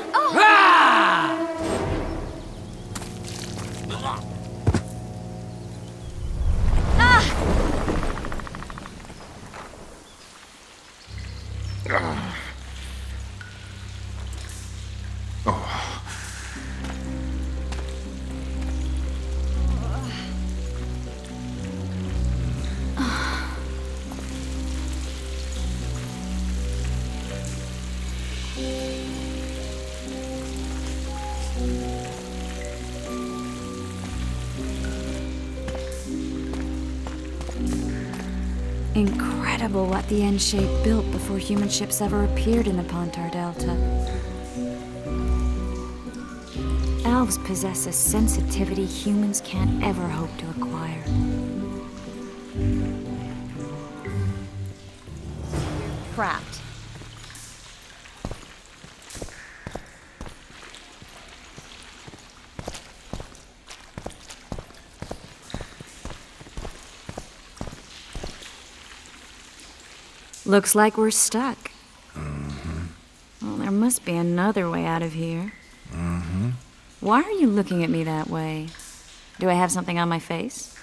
[SPEAKER 5] Incredible what the N-shape built before human ships ever appeared in the Pontar Delta. Elves possess a sensitivity humans can't ever hope to acquire. Trapped. Looks like we're stuck. Well, there must be another way out of here. Why are you looking at me that way? Do I have something on my face?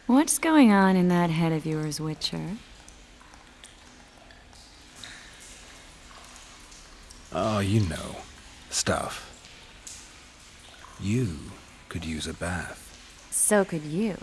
[SPEAKER 5] What's going on in that head of yours, Witcher?
[SPEAKER 4] Oh, you know. Stuff. You could use a bath.
[SPEAKER 5] So could you.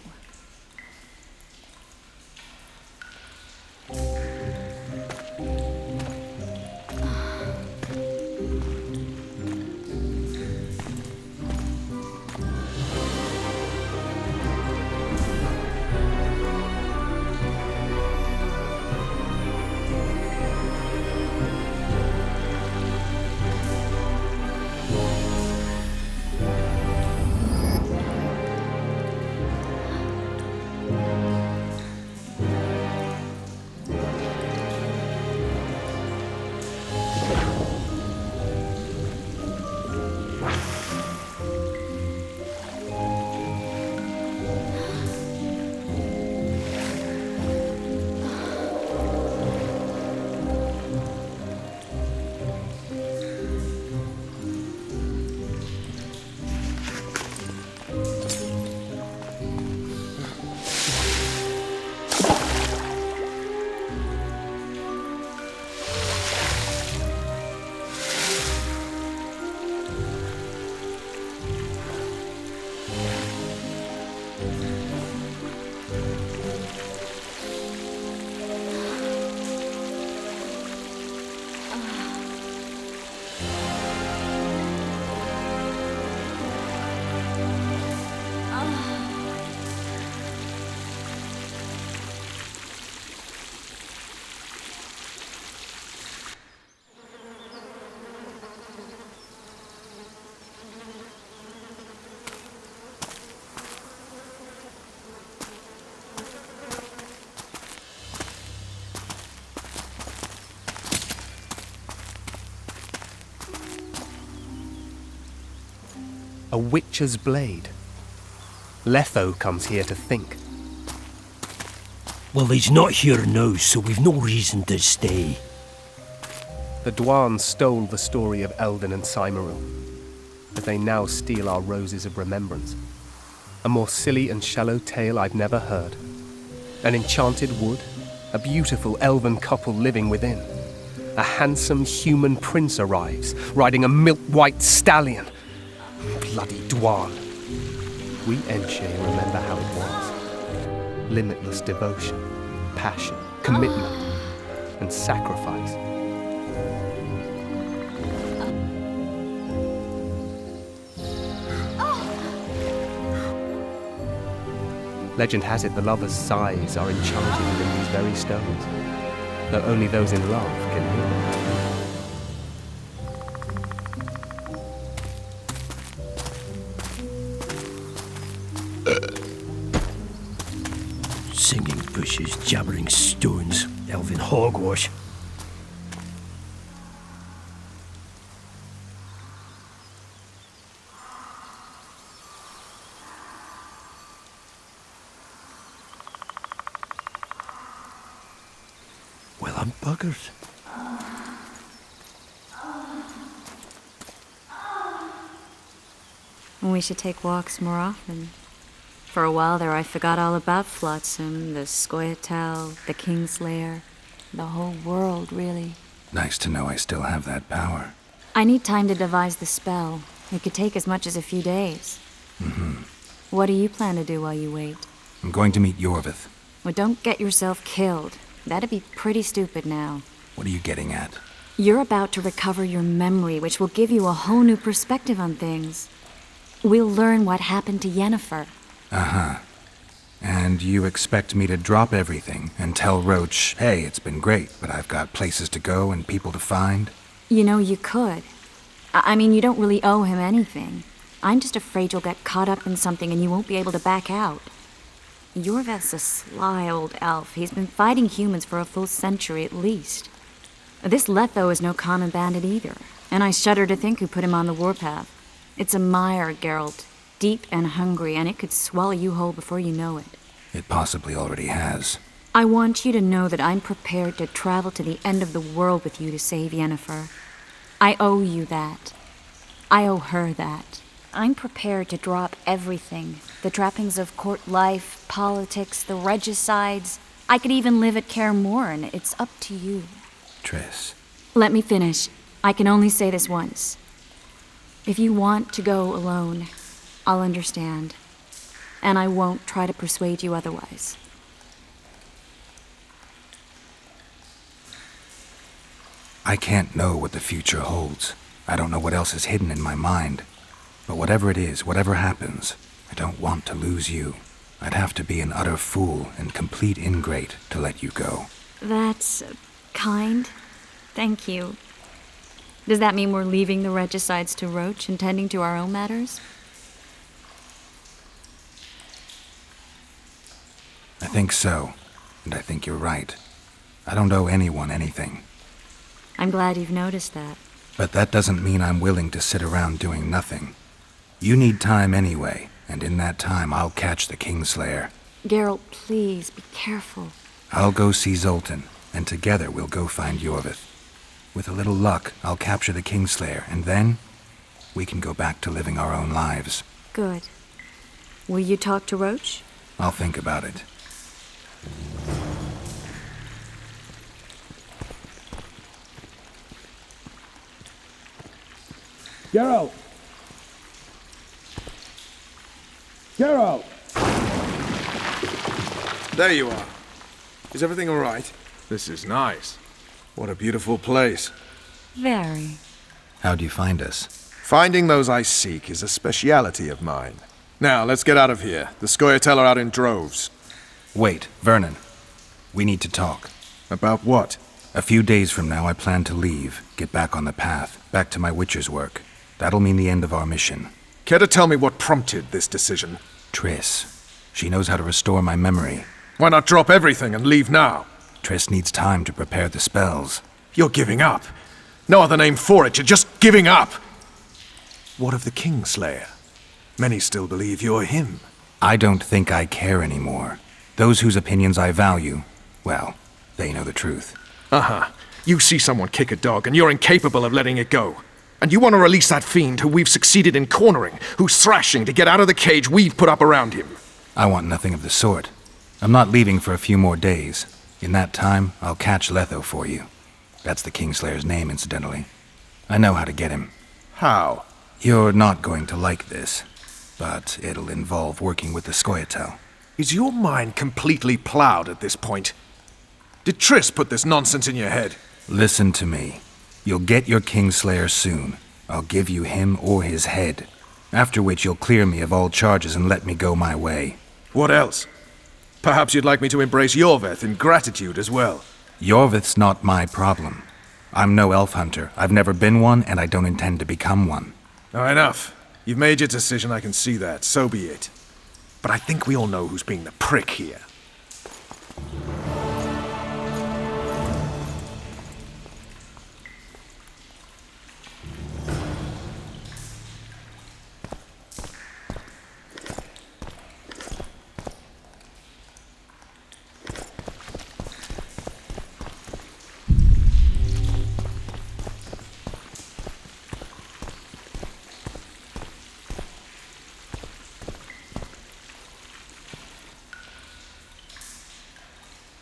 [SPEAKER 3] witcher's blade. Letho comes here to think.
[SPEAKER 19] Well, he's not here now, so we've no reason to stay.
[SPEAKER 3] The Dwan stole the story of Elven and Cymoril, but they now steal our roses of remembrance. A more silly and shallow tale I've never heard. An enchanted wood, a beautiful elven couple living within. A handsome human prince arrives, riding a milk-white stallion. Bloody Dwan. We Enshe remember how it was. Limitless devotion, passion, commitment, and sacrifice. Legend has it the lovers' sighs are enchanted within these very stones, though only those in love can hear them.
[SPEAKER 19] Singing bushes, jabbering stones, elven hogwash. Well, I'm buggered.
[SPEAKER 5] We should take walks more often. For a while there I forgot all about Flotsam, the Scoia'tael, the Kingslayer, the whole world, really.
[SPEAKER 4] Nice to know I still have that power.
[SPEAKER 5] I need time to devise the spell. It could take as much as a few days. What do you plan to do while you wait?
[SPEAKER 4] I'm going to meet Iorveth.
[SPEAKER 5] Well, don't get yourself killed. That'd be pretty stupid now.
[SPEAKER 4] What are you getting at?
[SPEAKER 5] You're about to recover your memory, which will give you a whole new perspective on things. We'll learn what happened to Yennefer.
[SPEAKER 4] Uh-huh. And you expect me to drop everything and tell Roach, hey, it's been great, but I've got places to go and people to find?
[SPEAKER 5] You know, you could. I mean, you don't really owe him anything. I'm just afraid you'll get caught up in something and you won't be able to back out. Iorveth's a sly old elf. He's been fighting humans for a full century at least. This Letho is no common bandit either, and I shudder to think who put him on the warpath. It's a mire, Geralt, deep and hungry, and it could swallow you whole before you know it.
[SPEAKER 4] It possibly already has.
[SPEAKER 5] I want you to know that I'm prepared to travel to the end of the world with you to save Yennefer. I owe you that. I owe her that. I'm prepared to drop everything. The trappings of court life, politics, the regicides. I could even live at Kaer Morhen. It's up to you.
[SPEAKER 4] Triss.
[SPEAKER 5] Let me finish. I can only say this once. If you want to go alone, I'll understand. And I won't try to persuade you otherwise.
[SPEAKER 4] I can't know what the future holds. I don't know what else is hidden in my mind. But whatever it is, whatever happens, I don't want to lose you. I'd have to be an utter fool and complete ingrate to let you go.
[SPEAKER 5] That's kind. Thank you. Does that mean we're leaving the regicides to Roach and tending to our own matters?
[SPEAKER 4] I think so, and I think you're right. I don't owe anyone anything.
[SPEAKER 5] I'm glad you've noticed that.
[SPEAKER 4] But that doesn't mean I'm willing to sit around doing nothing. You need time anyway, and in that time I'll catch the Kingslayer.
[SPEAKER 5] Geralt, please, be careful.
[SPEAKER 4] I'll go see Zoltan, and together we'll go find Iorveth. With a little luck, I'll capture the Kingslayer, and then we can go back to living our own lives.
[SPEAKER 5] Good. Will you talk to Roach?
[SPEAKER 4] I'll think about it.
[SPEAKER 10] Geralt! Geralt!
[SPEAKER 1] There you are. Is everything all right? This is nice. What a beautiful place.
[SPEAKER 5] Very.
[SPEAKER 4] How'd you find us?
[SPEAKER 1] Finding those I seek is a speciality of mine. Now, let's get out of here. The Scoia'tael are out in droves.
[SPEAKER 4] Wait, Vernon. We need to talk.
[SPEAKER 1] About what?
[SPEAKER 4] A few days from now, I plan to leave, get back on the path, back to my Witcher's work. That'll mean the end of our mission.
[SPEAKER 1] Care to tell me what prompted this decision?
[SPEAKER 4] Triss. She knows how to restore my memory.
[SPEAKER 1] Why not drop everything and leave now?
[SPEAKER 4] Triss needs time to prepare the spells.
[SPEAKER 1] You're giving up. No other name for it. You're just giving up. What of the Kingslayer? Many still believe you're him.
[SPEAKER 11] I don't think I care anymore. Those whose opinions I value, well, they know the truth.
[SPEAKER 1] Uh-huh. You see someone kick a dog and you're incapable of letting it go. And you want to release that fiend who we've succeeded in cornering, who's thrashing to get out of the cage we've put up around him.
[SPEAKER 11] I want nothing of the sort. I'm not leaving for a few more days. In that time, I'll catch Letho for you. That's the Kingslayer's name, incidentally. I know how to get him.
[SPEAKER 1] How?
[SPEAKER 11] You're not going to like this, but it'll involve working with the Scoia'tael.
[SPEAKER 1] Is your mind completely plowed at this point? Did Triss put this nonsense in your head?
[SPEAKER 11] Listen to me. You'll get your Kingslayer soon. I'll give you him or his head. After which you'll clear me of all charges and let me go my way.
[SPEAKER 1] What else? Perhaps you'd like me to embrace Iorveth in gratitude as well.
[SPEAKER 11] Iorveth's not my problem. I'm no elf hunter. I've never been one, and I don't intend to become one.
[SPEAKER 1] Oh, enough. You've made your decision, I can see that. So be it. But I think we all know who's being the prick here.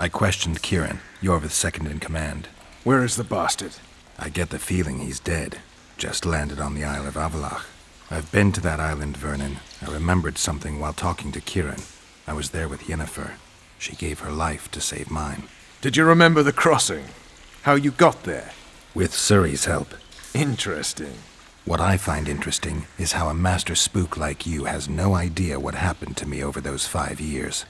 [SPEAKER 11] I questioned Kayran, Iorveth's second in command.
[SPEAKER 1] Where is the bastard?
[SPEAKER 11] I get the feeling he's dead. Just landed on the Isle of Avalach. I've been to that island, Vernon. I remembered something while talking to Kayran. I was there with Yennefer. She gave her life to save mine.
[SPEAKER 1] Did you remember the crossing? How you got there?
[SPEAKER 11] With Suri's help.
[SPEAKER 1] Interesting.
[SPEAKER 11] What I find interesting is how a master spook like you has no idea what happened to me over those 5 years.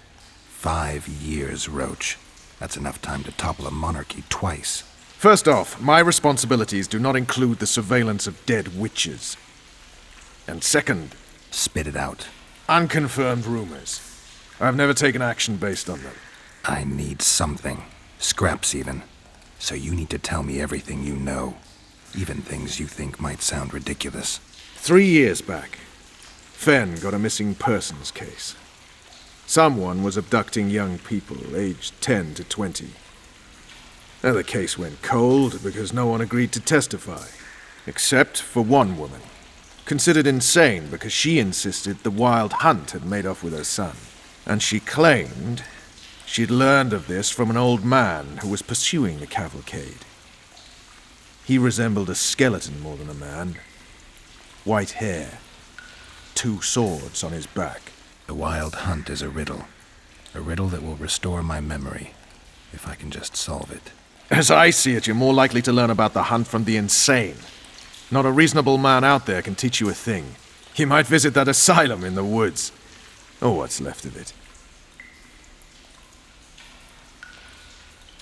[SPEAKER 11] 5 years, Roach. That's enough time to topple a monarchy twice.
[SPEAKER 1] First off, my responsibilities do not include the surveillance of dead witches. And second...
[SPEAKER 11] Spit it out.
[SPEAKER 1] Unconfirmed rumors. I've never taken action based on them.
[SPEAKER 11] I need something. Scraps, even. So you need to tell me everything you know. Even things you think might sound ridiculous.
[SPEAKER 1] 3 years back, Fen got a missing persons case. Someone was abducting young people, aged 10 to 20. Now the case went cold because no one agreed to testify. Except for one woman, considered insane because she insisted the Wild Hunt had made off with her son. And she claimed she'd learned of this from an old man who was pursuing the cavalcade. He resembled a skeleton more than a man. White hair, 2 swords on his back.
[SPEAKER 11] The Wild Hunt is a riddle. A riddle that will restore my memory, if I can just solve it.
[SPEAKER 1] As I see it, you're more likely to learn about the hunt from the insane. Not a reasonable man out there can teach you a thing. You might visit that asylum in the woods. Or what's left of it.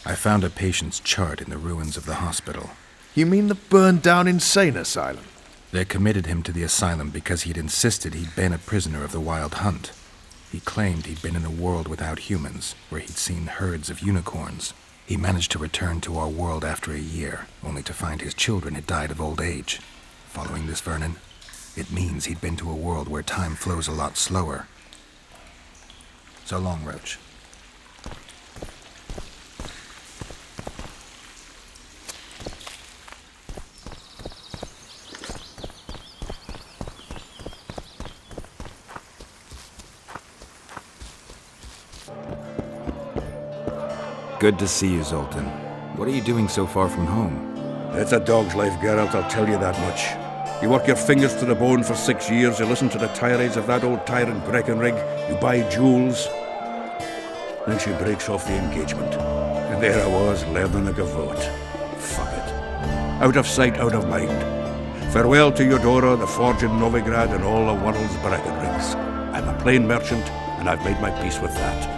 [SPEAKER 11] I found a patient's chart in the ruins of the hospital.
[SPEAKER 1] You mean the burned-down insane asylum?
[SPEAKER 11] They committed him to the asylum because he'd insisted he'd been a prisoner of the Wild Hunt. He claimed he'd been in a world without humans, where he'd seen herds of unicorns. He managed to return to our world after a year, only to find his children had died of old age. Following this, Vernon, it means he'd been to a world where time flows a lot slower. So long, Roach. Good to see you, Zoltan. What are you doing so far from home?
[SPEAKER 18] It's a dog's life, Geralt, I'll tell you that much. You work your fingers to the bone for 6 years, you listen to the tirades of that old tyrant Breckenrig, you buy jewels. Then she breaks off the engagement. And there I was, learning a gavotte. Fuck it. Out of sight, out of mind. Farewell to Eudora, the forge in Novigrad, and all the world's Breckenrigs. I'm a plain merchant, and I've made my peace with that.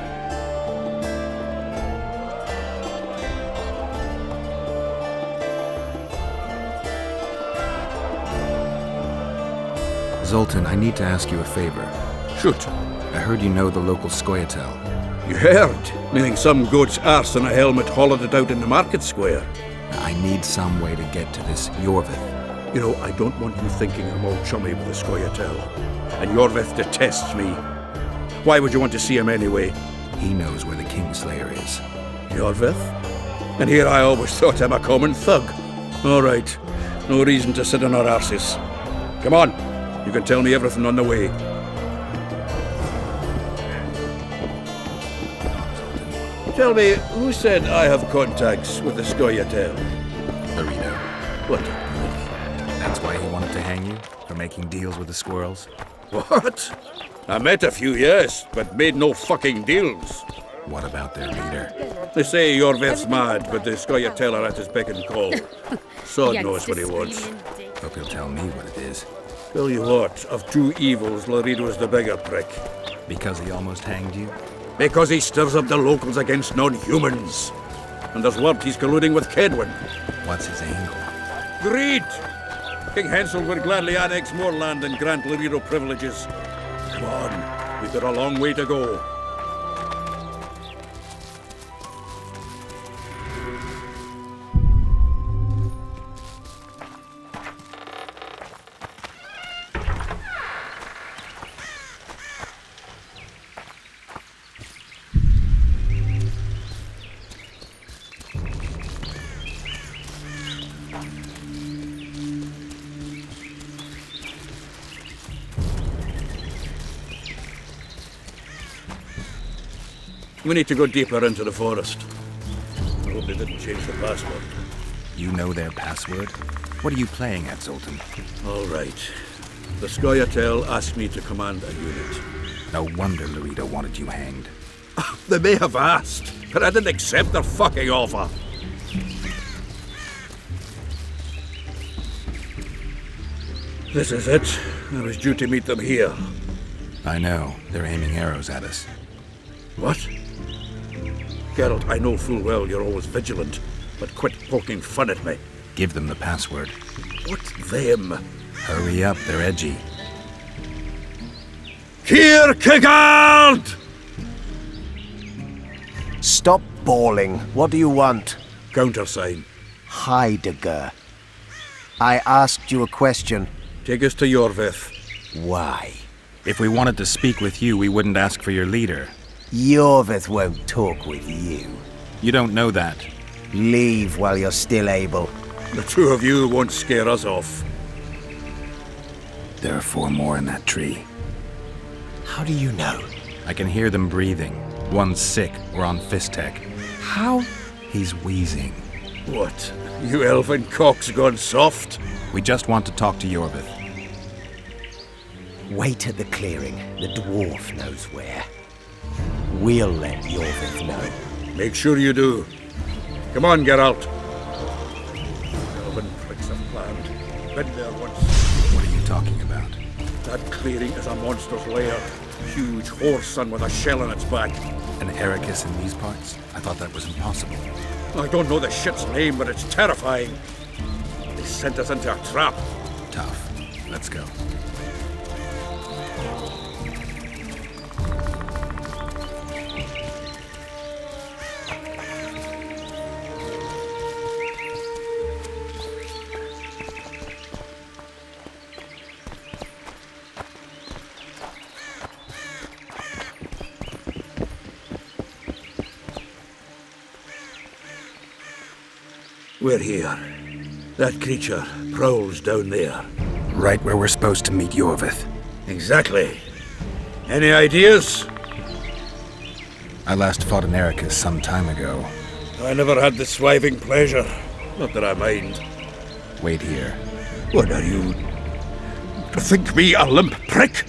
[SPEAKER 11] Zoltan, I need to ask you a favor.
[SPEAKER 18] Shoot.
[SPEAKER 11] I heard you know the local Scoia'tael.
[SPEAKER 18] You heard? Meaning some goat's arse in a helmet hollowed it out in the market square.
[SPEAKER 11] I need some way to get to this Iorveth.
[SPEAKER 18] You know, I don't want you thinking I'm all chummy with the Scoia'tael. And Iorveth detests me. Why would you want to see him anyway?
[SPEAKER 4] He knows where the Kingslayer is.
[SPEAKER 18] Iorveth? And here I always thought him a common thug. All right. No reason to sit on our arses. Come on. You can tell me everything on the way. Tell me, who said I have contacts with the Scoia'tael?
[SPEAKER 4] Burrito.
[SPEAKER 18] What?
[SPEAKER 4] That's why he wanted to hang you? For making deals with the squirrels?
[SPEAKER 18] What? I met a few, yes, but made no fucking deals.
[SPEAKER 4] What about their leader?
[SPEAKER 18] They say Iorveth's mad, but the Scoia'tael are at his beck and call. Sod knows what he wants.
[SPEAKER 4] Hope he'll tell me what it is.
[SPEAKER 18] Tell you what, of two evils, Laredo's the bigger prick.
[SPEAKER 4] Because he almost hanged you?
[SPEAKER 18] Because he stirs up the locals against non-humans. And there's word he's colluding with Kedwin.
[SPEAKER 4] What's his angle?
[SPEAKER 18] Greed! King Hensel would gladly annex more land and grant Laredo privileges. Come on, we've got a long way to go. We need to go deeper into the forest. I hope they didn't change the password.
[SPEAKER 4] You know their password? What are you playing at, Zoltan?
[SPEAKER 18] All right. The Scoia'tael asked me to command a unit.
[SPEAKER 4] No wonder Laredo wanted you hanged.
[SPEAKER 18] They may have asked, but I didn't accept their fucking offer. This is it. I was due to meet them here.
[SPEAKER 4] I know. They're aiming arrows at us.
[SPEAKER 18] What? Geralt, I know full well you're always vigilant, but quit poking fun at me.
[SPEAKER 4] Give them the password.
[SPEAKER 18] What them?
[SPEAKER 4] Hurry up, they're edgy.
[SPEAKER 18] Kierkegaard!
[SPEAKER 17] Stop bawling. What do you want?
[SPEAKER 18] Countersign.
[SPEAKER 17] Heidegger. I asked you a question.
[SPEAKER 18] Take us to Iorveth.
[SPEAKER 17] Why?
[SPEAKER 11] If we wanted to speak with you, we wouldn't ask for your leader.
[SPEAKER 17] Iorveth won't talk with you.
[SPEAKER 11] You don't know that.
[SPEAKER 17] Leave while you're still able.
[SPEAKER 18] The two of you won't scare us off.
[SPEAKER 4] There are 4 more in that tree.
[SPEAKER 17] How do you know?
[SPEAKER 11] I can hear them breathing. One's sick or on Fistek.
[SPEAKER 17] How?
[SPEAKER 11] He's wheezing.
[SPEAKER 18] What? You elven cock's gone soft?
[SPEAKER 11] We just want to talk to Iorveth.
[SPEAKER 17] Wait at the clearing. The dwarf knows where. We'll let Iorveth know.
[SPEAKER 18] Make sure you do. Come on, Geralt. Elven pricks have planned. Been there once.
[SPEAKER 4] What are you talking about?
[SPEAKER 18] That clearing is a monster's lair. Huge horse son with a shell in its back.
[SPEAKER 4] An Ericus in these parts? I thought that was impossible.
[SPEAKER 18] I don't know the shit's name, but it's terrifying. They sent us into a trap.
[SPEAKER 4] Tough. Let's go.
[SPEAKER 18] We're here. That creature prowls down there.
[SPEAKER 4] Right where we're supposed to meet Iorveth.
[SPEAKER 18] Exactly. Any ideas?
[SPEAKER 4] I last fought an Ericus some time ago.
[SPEAKER 18] I never had the swiving pleasure. Not that I mind.
[SPEAKER 4] Wait here.
[SPEAKER 18] What are you? Think me a limp prick?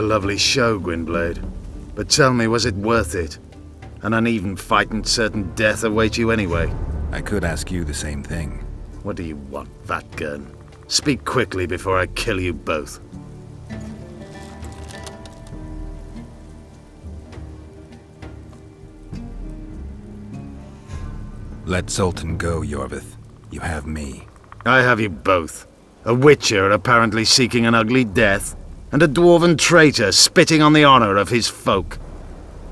[SPEAKER 8] lovely show, Gwynblade. But tell me, was it worth it? An uneven fight and certain death await you anyway.
[SPEAKER 4] I could ask you the same thing.
[SPEAKER 8] What do you want, Vatgern? Speak quickly before I kill you both.
[SPEAKER 4] Let Zoltan go, Iorveth. You have me.
[SPEAKER 8] I have you both. A witcher apparently seeking an ugly death, and a dwarven traitor spitting on the honor of his folk.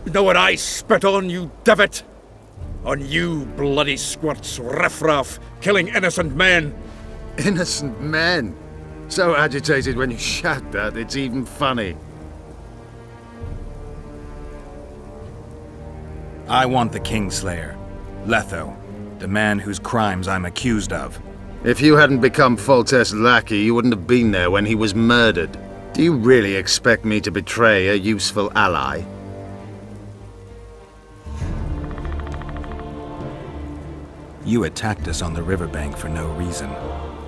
[SPEAKER 2] You know what I spit on, you divot? On you, bloody squirts, riffraff, killing innocent men.
[SPEAKER 8] Innocent men? So agitated when you shout that, it's even funny.
[SPEAKER 11] I want the Kingslayer. Letho. The man whose crimes I'm accused of.
[SPEAKER 8] If you hadn't become Foltest's lackey, you wouldn't have been there when he was murdered. Do you really expect me to betray a useful ally?
[SPEAKER 4] You attacked us on the riverbank for no reason.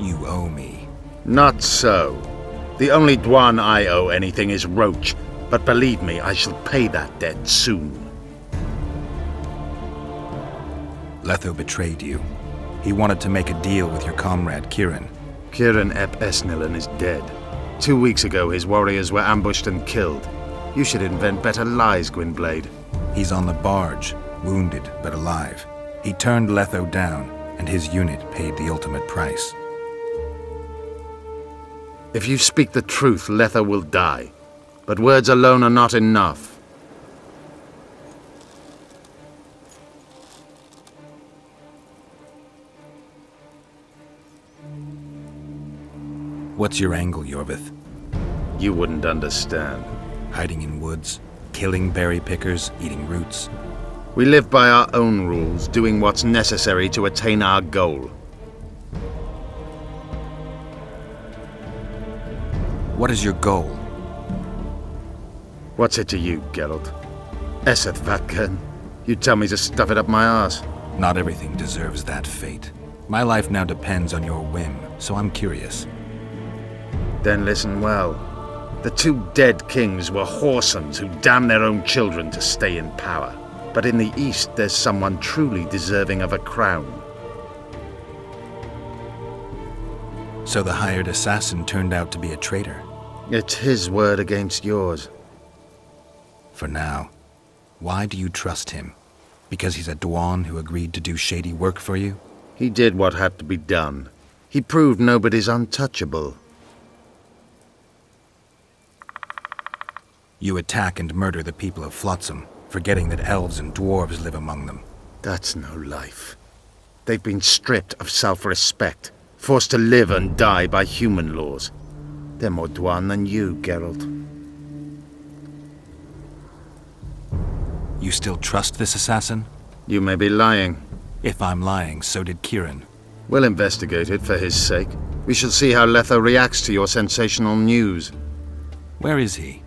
[SPEAKER 4] You owe me.
[SPEAKER 8] Not so. The only Dwan I owe anything is Roach, but believe me, I shall pay that debt soon.
[SPEAKER 4] Letho betrayed you. He wanted to make a deal with your comrade, Kayran.
[SPEAKER 8] Kayran Ep Esnilin is dead. 2 weeks ago, his warriors were ambushed and killed. You should invent better lies, Gwynblade.
[SPEAKER 4] He's on the barge, wounded but alive. He turned Letho down, and his unit paid the ultimate price.
[SPEAKER 8] If you speak the truth, Letho will die. But words alone are not enough.
[SPEAKER 4] What's your angle, Iorveth?
[SPEAKER 8] You wouldn't understand.
[SPEAKER 4] Hiding in woods, killing berry pickers, eating roots.
[SPEAKER 8] We live by our own rules, doing what's necessary to attain our goal.
[SPEAKER 4] What is your goal?
[SPEAKER 8] What's it to you, Geralt? Esseth Vatgern. You tell me to stuff it up my arse.
[SPEAKER 4] Not everything deserves that fate. My life now depends on your whim, so I'm curious.
[SPEAKER 8] Then listen well. The 2 dead kings were whoresomes who damned their own children to stay in power. But in the East, there's someone truly deserving of a crown.
[SPEAKER 4] So the hired assassin turned out to be a traitor?
[SPEAKER 8] It's his word against yours.
[SPEAKER 4] For now. Why do you trust him? Because he's a Dwan who agreed to do shady work for you?
[SPEAKER 8] He did what had to be done. He proved nobody's untouchable.
[SPEAKER 4] You attack and murder the people of Flotsam, forgetting that elves and dwarves live among them.
[SPEAKER 8] That's no life. They've been stripped of self-respect, forced to live and die by human laws. They're more Dwan than you, Geralt.
[SPEAKER 4] You still trust this assassin?
[SPEAKER 8] You may be lying.
[SPEAKER 4] If I'm lying, so did Kayran.
[SPEAKER 8] We'll investigate it for his sake. We shall see how Letho reacts to your sensational news.
[SPEAKER 4] Where is he?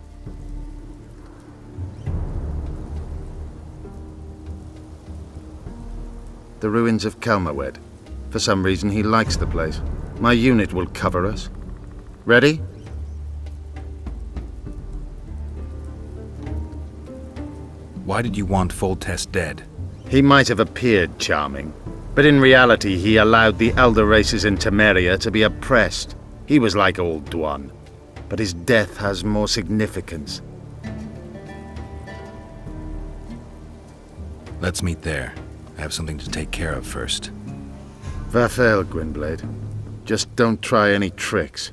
[SPEAKER 8] The ruins of Kelmawed. For some reason, he likes the place. My unit will cover us. Ready?
[SPEAKER 4] Why did you want Foltest dead?
[SPEAKER 8] He might have appeared charming, but in reality he allowed the elder races in Temeria to be oppressed. He was like old Dwan, but his death has more significance.
[SPEAKER 4] Let's meet there. I have something to take care of first.
[SPEAKER 8] Vafael, Gwynblade. Just don't try any tricks.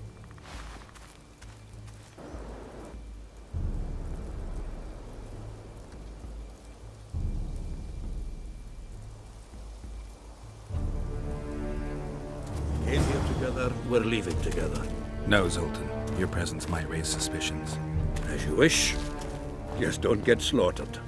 [SPEAKER 18] Came here together, we're leaving together.
[SPEAKER 4] No, Zoltan. Your presence might raise suspicions.
[SPEAKER 18] As you wish. Just don't get slaughtered.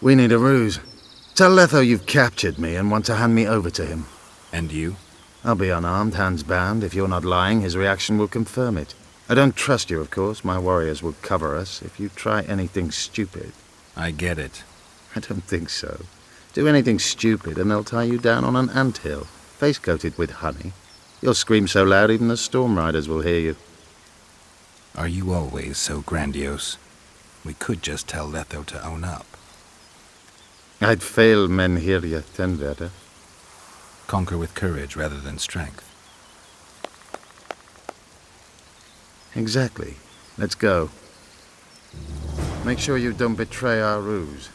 [SPEAKER 8] We need a ruse. Tell Letho you've captured me and want to hand me over to him.
[SPEAKER 11] And you?
[SPEAKER 8] I'll be unarmed, hands bound. If you're not lying, his reaction will confirm it. I don't trust you, of course. My warriors will cover us if you try anything stupid.
[SPEAKER 11] I get it.
[SPEAKER 8] I don't think so. Do anything stupid and they'll tie you down on an anthill, face-coated with honey. You'll scream so loud even the storm riders will hear you.
[SPEAKER 11] Are you always so grandiose? We could just tell Letho to own up.
[SPEAKER 8] I'd fail men hirja tenverder.
[SPEAKER 11] Conquer with courage rather than strength.
[SPEAKER 8] Exactly. Let's go. Make sure you don't betray our ruse.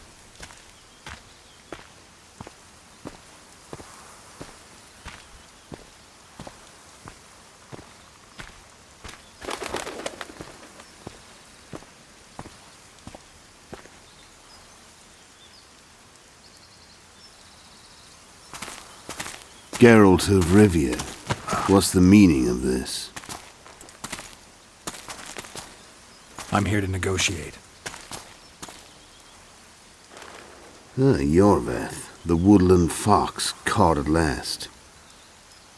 [SPEAKER 15] Geralt of Rivia, what's the meaning of this?
[SPEAKER 11] I'm here to negotiate.
[SPEAKER 15] Iorveth, the woodland fox, caught at last.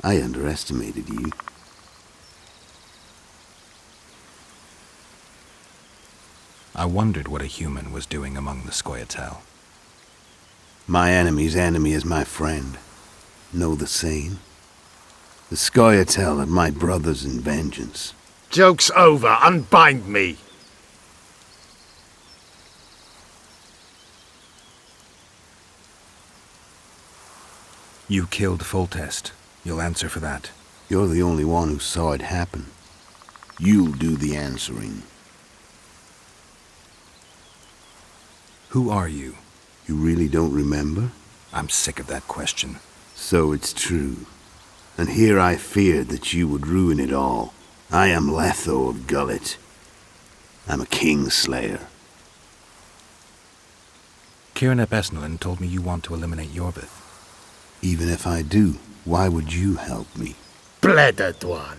[SPEAKER 15] I underestimated you.
[SPEAKER 11] I wondered what a human was doing among the Scoia'tael.
[SPEAKER 15] My enemy's enemy is my friend. Know the saying? The Scoia'tael are my brothers in vengeance.
[SPEAKER 8] Joke's over. Unbind me.
[SPEAKER 11] You killed Foltest. You'll answer for that.
[SPEAKER 15] You're the only one who saw it happen. You'll do the answering.
[SPEAKER 11] Who are you?
[SPEAKER 15] You really don't remember?
[SPEAKER 11] I'm sick of that question.
[SPEAKER 15] So it's true. And here I feared that you would ruin it all. I am Letho of Gullet. I'm a Kingslayer.
[SPEAKER 11] Kayran ep Esnalin told me you want to eliminate Iorveth.
[SPEAKER 15] Even if I do, why would you help me?
[SPEAKER 8] Bledded one.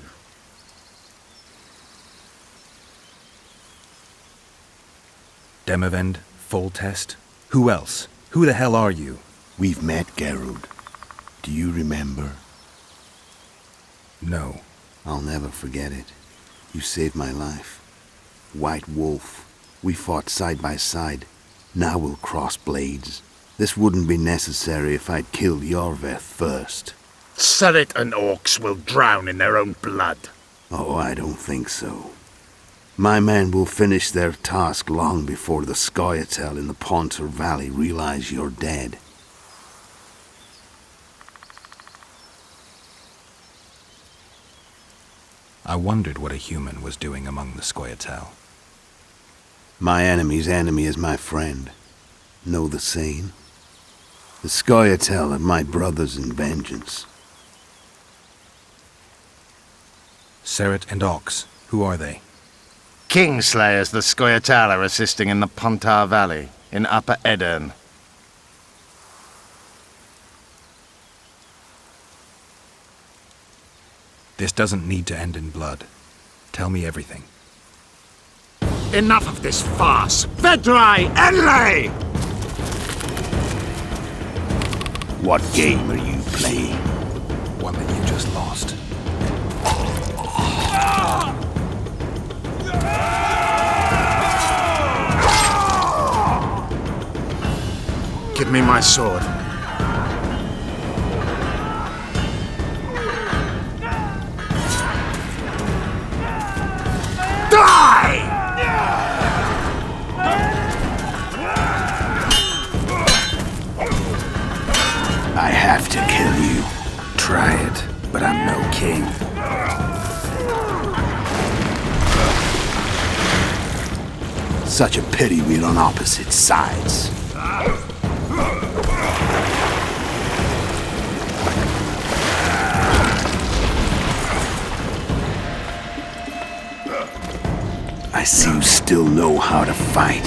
[SPEAKER 11] Demavend, Foltest? Who else? Who the hell are you?
[SPEAKER 15] We've met, Geralt. Do you remember?
[SPEAKER 11] No.
[SPEAKER 15] I'll never forget it. You saved my life. White Wolf. We fought side by side. Now we'll cross blades. This wouldn't be necessary if I'd killed Iorveth first.
[SPEAKER 8] Surret and orcs will drown in their own blood.
[SPEAKER 15] Oh, I don't think so. My men will finish their task long before the Scoia'tael in the Pontar Valley realize you're dead.
[SPEAKER 11] I wondered what a human was doing among the Scoia'tael.
[SPEAKER 15] My enemy's enemy is my friend. Know the saying? The Scoia'tael are my brothers in vengeance.
[SPEAKER 11] Surret and Ox, who are they?
[SPEAKER 20] Kingslayers the Scoia'tael are assisting in the Pontar Valley, in Upper Edirn.
[SPEAKER 11] This doesn't need to end in blood. Tell me everything.
[SPEAKER 21] Enough of this farce! Vedrai Enlay!
[SPEAKER 15] What game are you playing?
[SPEAKER 11] One that you just lost.
[SPEAKER 8] Give me my sword.
[SPEAKER 21] Die!
[SPEAKER 15] I have to kill you.
[SPEAKER 11] Try it, but I'm no king.
[SPEAKER 15] Such a pity we're on opposite sides. I see you still know how to fight.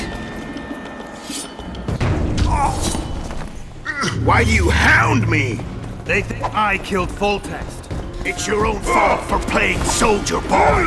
[SPEAKER 21] Why do you hound me?
[SPEAKER 12] They think I killed Foltest.
[SPEAKER 21] It's your own fault for playing soldier boy.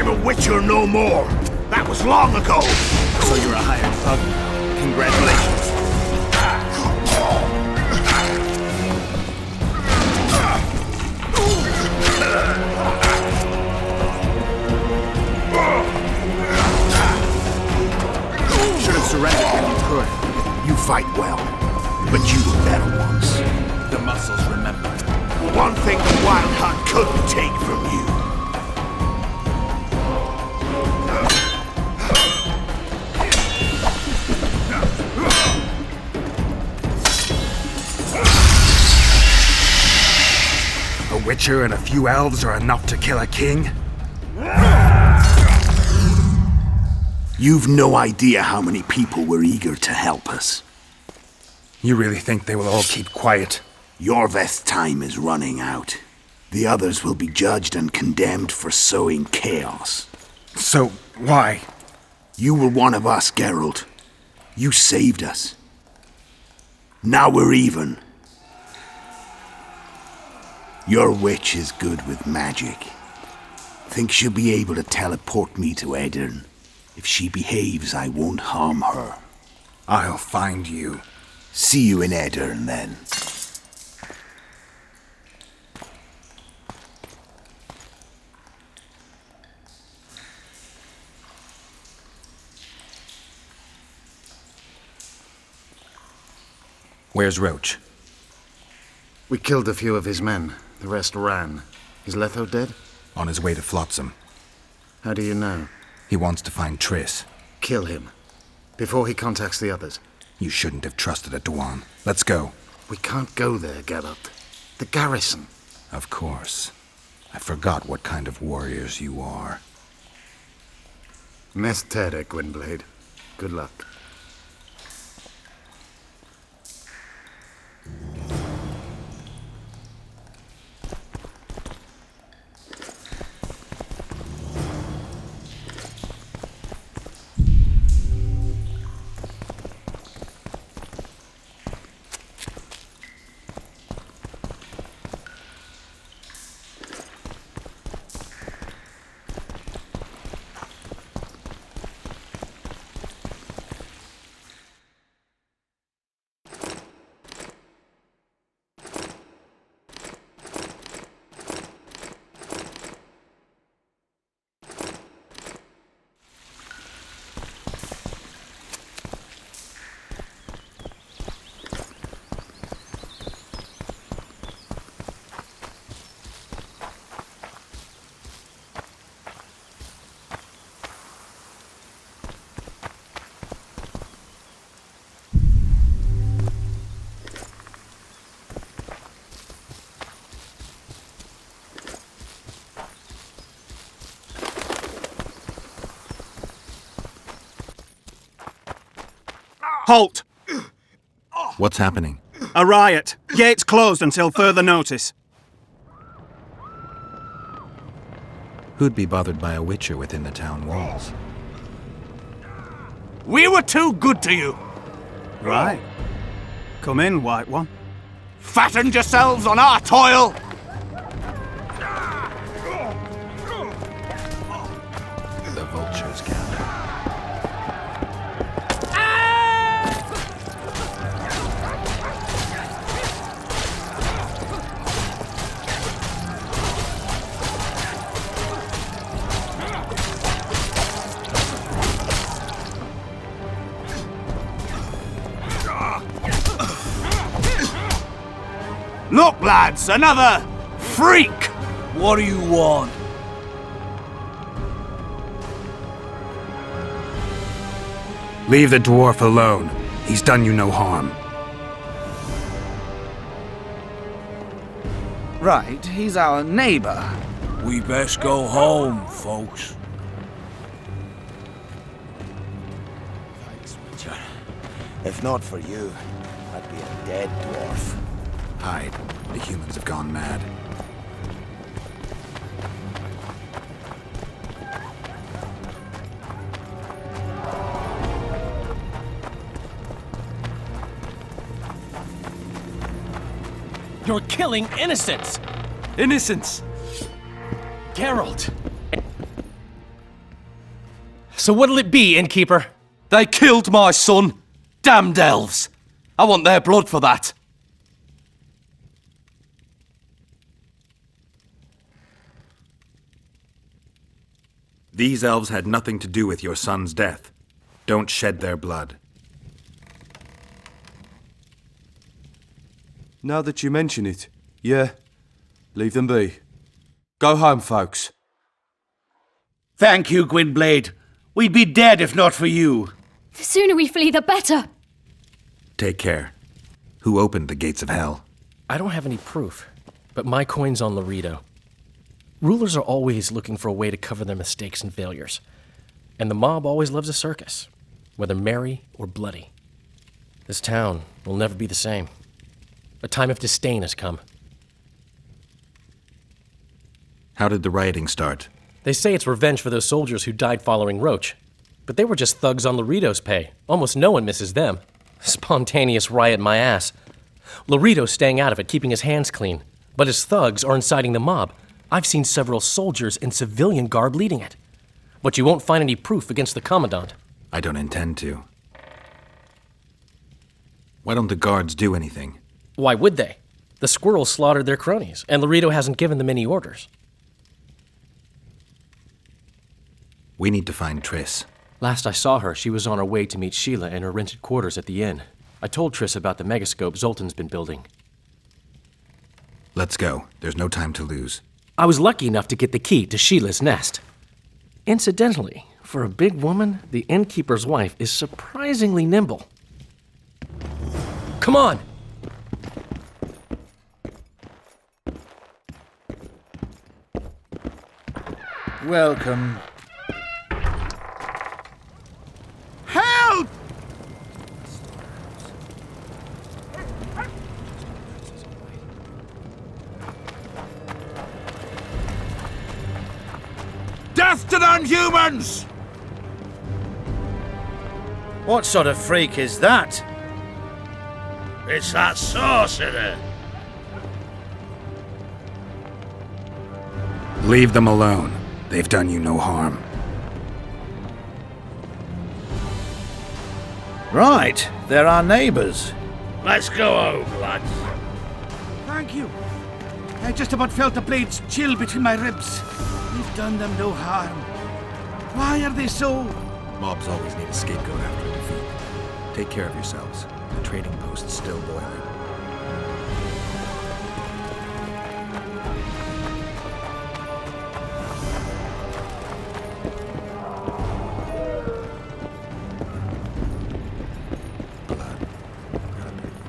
[SPEAKER 21] I'm a witcher no more. That was long ago.
[SPEAKER 17] So you're a hired thug. Congratulations. Should have surrendered when you could.
[SPEAKER 21] You fight well, but you were better once.
[SPEAKER 17] The muscles remember.
[SPEAKER 21] One thing the Wild Hunt couldn't take from you.
[SPEAKER 11] A witcher and a few elves are enough to kill a king?
[SPEAKER 15] You've no idea how many people were eager to help us.
[SPEAKER 11] You really think they will all keep quiet?
[SPEAKER 15] Iorveth's time is running out. The others will be judged and condemned for sowing chaos.
[SPEAKER 11] So, why?
[SPEAKER 15] You were one of us, Geralt. You saved us. Now we're even. Your witch is good with magic. Think she'll be able to teleport me to Edirn. If she behaves, I won't harm her.
[SPEAKER 11] I'll find you.
[SPEAKER 15] See you in Edirn, then.
[SPEAKER 11] Where's Roach?
[SPEAKER 8] We killed a few of his men. The rest ran. Is Letho dead?
[SPEAKER 11] On his way to Flotsam.
[SPEAKER 8] How do you know?
[SPEAKER 11] He wants to find Triss.
[SPEAKER 8] Kill him. Before he contacts the others.
[SPEAKER 11] You shouldn't have trusted a Dwan. Let's go.
[SPEAKER 8] We can't go there, Geralt. The garrison.
[SPEAKER 11] Of course. I forgot what kind of warriors you are.
[SPEAKER 8] Mestere, Gwynblade. Good luck.
[SPEAKER 10] Halt!
[SPEAKER 11] What's happening?
[SPEAKER 10] A riot. Gates closed until further notice.
[SPEAKER 11] Who'd be bothered by a witcher within the town walls?
[SPEAKER 10] We were too good to you. Right. Come in, White One. Fattened yourselves on our toil.
[SPEAKER 11] The vultures gather.
[SPEAKER 10] Look, lads, another freak! What do you want?
[SPEAKER 11] Leave the dwarf alone. He's done you no harm.
[SPEAKER 6] Right, he's our neighbor.
[SPEAKER 10] We best go home, folks.
[SPEAKER 13] Thanks, Witcher. If not for you, I'd be a dead dwarf.
[SPEAKER 11] Hide. The humans have gone mad.
[SPEAKER 16] You're killing innocents!
[SPEAKER 3] Innocents!
[SPEAKER 16] Geralt! So what'll it be, innkeeper?
[SPEAKER 7] They killed my son. Damned elves. I want their blood for that.
[SPEAKER 11] These elves had nothing to do with your son's death. Don't shed their blood.
[SPEAKER 7] Now that you mention it, yeah, leave them be. Go home, folks.
[SPEAKER 21] Thank you, Gwynblade. We'd be dead if not for you.
[SPEAKER 9] The sooner we flee, the better.
[SPEAKER 11] Take care. Who opened the gates of hell?
[SPEAKER 16] I don't have any proof, but my coin's on Laredo. Rulers are always looking for a way to cover their mistakes and failures. And the mob always loves a circus, whether merry or bloody. This town will never be the same. A time of disdain has come.
[SPEAKER 11] How did the rioting start?
[SPEAKER 16] They say it's revenge for those soldiers who died following Roach. But they were just thugs on Laredo's pay. Almost no one misses them. Spontaneous riot my ass. Laredo's staying out of it, keeping his hands clean. But his thugs are inciting the mob. I've seen several soldiers in civilian garb leading it. But you won't find any proof against the Commandant.
[SPEAKER 11] I don't intend to. Why don't the guards do anything?
[SPEAKER 16] Why would they? The squirrels slaughtered their cronies, and Laredo hasn't given them any orders.
[SPEAKER 11] We need to find Triss.
[SPEAKER 16] Last I saw her, she was on her way to meet Sheila in her rented quarters at the inn. I told Triss about the megascope Zoltan's been building.
[SPEAKER 11] Let's go. There's no time to lose.
[SPEAKER 16] I was lucky enough to get the key to Sheila's nest. Incidentally, for a big woman, the innkeeper's wife is surprisingly nimble. Come on!
[SPEAKER 21] Welcome. Help! Death to non-humans!
[SPEAKER 20] What sort of freak is that? It's that sorcerer.
[SPEAKER 11] Leave them alone. They've done you no harm.
[SPEAKER 20] Right, they're our neighbors. Let's go home, lads.
[SPEAKER 21] Thank you. I just about felt the blades chill between my ribs. We've done them no harm. Why are they so...
[SPEAKER 11] Mobs always need a scapegoat after a defeat. Take care of yourselves. The trading post's still boiling.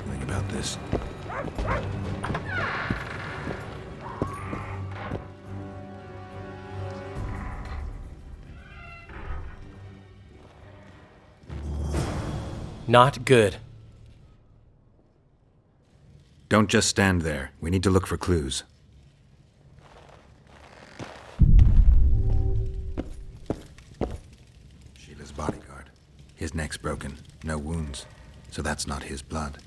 [SPEAKER 11] Think about this.
[SPEAKER 16] Not good.
[SPEAKER 11] Don't just stand there. We need to look for clues. Sheila's bodyguard. His neck's broken. No wounds. So that's not his blood.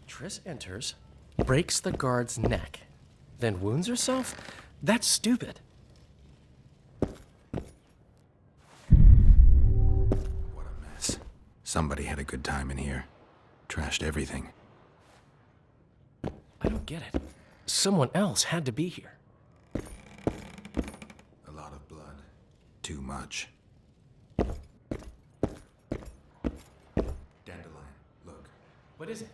[SPEAKER 16] Triss enters, breaks the guard's neck, then wounds herself? That's stupid.
[SPEAKER 11] Somebody had a good time in here. Trashed everything.
[SPEAKER 16] I don't get it. Someone else had to be here.
[SPEAKER 11] A lot of blood. Too much. Dandelion, look.
[SPEAKER 16] What is it?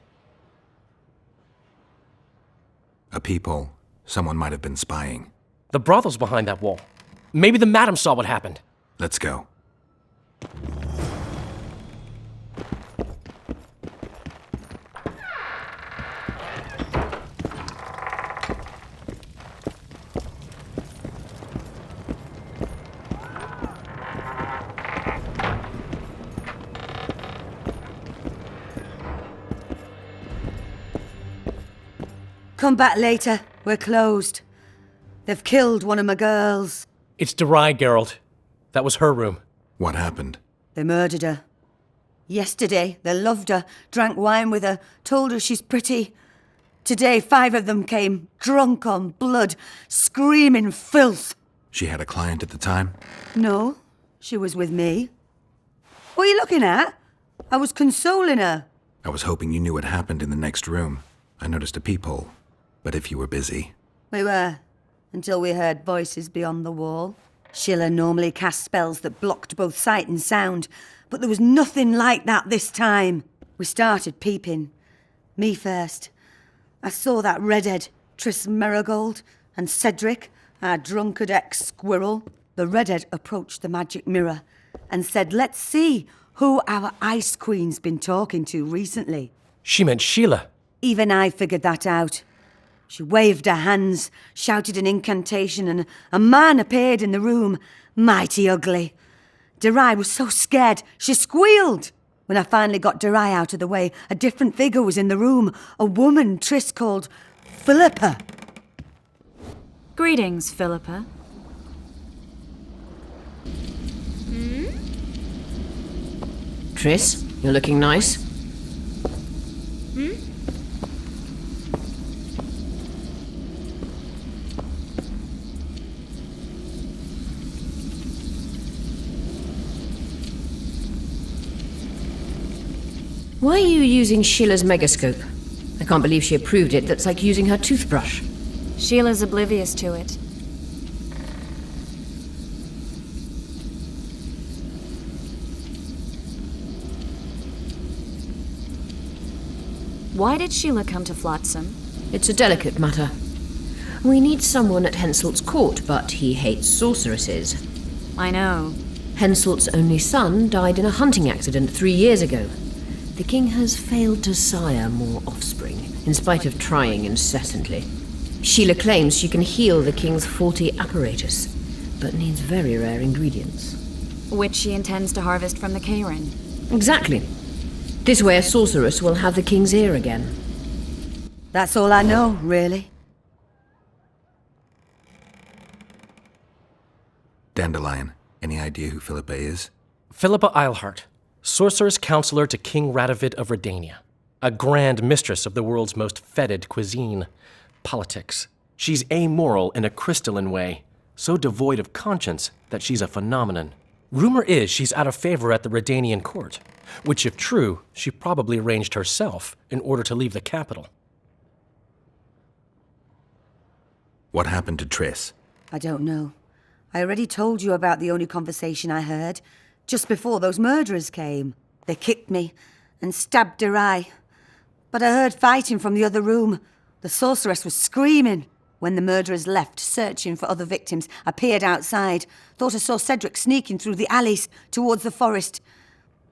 [SPEAKER 11] A peephole. Someone might have been spying.
[SPEAKER 16] The brothel's behind that wall. Maybe the madam saw what happened.
[SPEAKER 11] Let's go.
[SPEAKER 22] Come back later. We're closed. They've killed one of my girls.
[SPEAKER 16] It's Derai, Geralt. That was her room.
[SPEAKER 11] What happened?
[SPEAKER 22] They murdered her. Yesterday, they loved her, drank wine with her, told her she's pretty. Today, 5 of them came, drunk on blood, screaming filth.
[SPEAKER 11] She had a client at the time?
[SPEAKER 22] No, She was with me. What are you looking at? I was consoling her.
[SPEAKER 4] I was hoping you knew what happened in the next room. I noticed a peephole. But if you were busy...
[SPEAKER 22] We were, until we heard voices beyond the wall. Sheila normally cast spells that blocked both sight and sound, but there was nothing like that this time. We started peeping. Me first. I saw that redhead, Tris Merigold, and Cedric, our drunkard ex-squirrel. The redhead approached the magic mirror and said, let's see who our Ice Queen's been talking to recently.
[SPEAKER 16] She meant Sheila.
[SPEAKER 22] Even I figured that out. She waved her hands, shouted an incantation, and a man appeared in the room, mighty ugly. Derai was so scared, she squealed. When I finally got Derai out of the way, a different figure was in the room, a woman Tris called Philippa.
[SPEAKER 5] Greetings, Philippa.
[SPEAKER 14] Tris, you're looking nice. Why are you using Sheila's megascope? I can't believe she approved it. That's like using her toothbrush.
[SPEAKER 5] Sheila's oblivious to it. Why did Sheila come to Flotsam?
[SPEAKER 14] It's a delicate matter. We need someone at Henselt's court, but he hates sorceresses.
[SPEAKER 5] I know.
[SPEAKER 14] Henselt's only son died in a hunting accident 3 years ago. The king has failed to sire more offspring, in spite of trying incessantly. Sheila claims she can heal the king's faulty apparatus, but needs very rare ingredients.
[SPEAKER 5] Which she intends to harvest from the Kayran.
[SPEAKER 14] Exactly. This way a sorceress will have the king's ear again.
[SPEAKER 22] That's all I know, really.
[SPEAKER 4] Dandelion, any idea who Philippa is?
[SPEAKER 16] Philippa Eilhart, sorceress counselor to King Radovid of Redania. A grand mistress of the world's most fetid cuisine, politics. She's amoral in a crystalline way, so devoid of conscience that she's a phenomenon. Rumor is she's out of favor at the Redanian court, which if true, she probably arranged herself in order to leave the capital.
[SPEAKER 4] What happened to Tris?
[SPEAKER 22] I don't know. I already told you about the only conversation I heard, just before those murderers came. They kicked me and stabbed Derai. But I heard fighting from the other room. The sorceress was screaming. When the murderers left, searching for other victims, I peered outside. Thought I saw Cedric sneaking through the alleys towards the forest.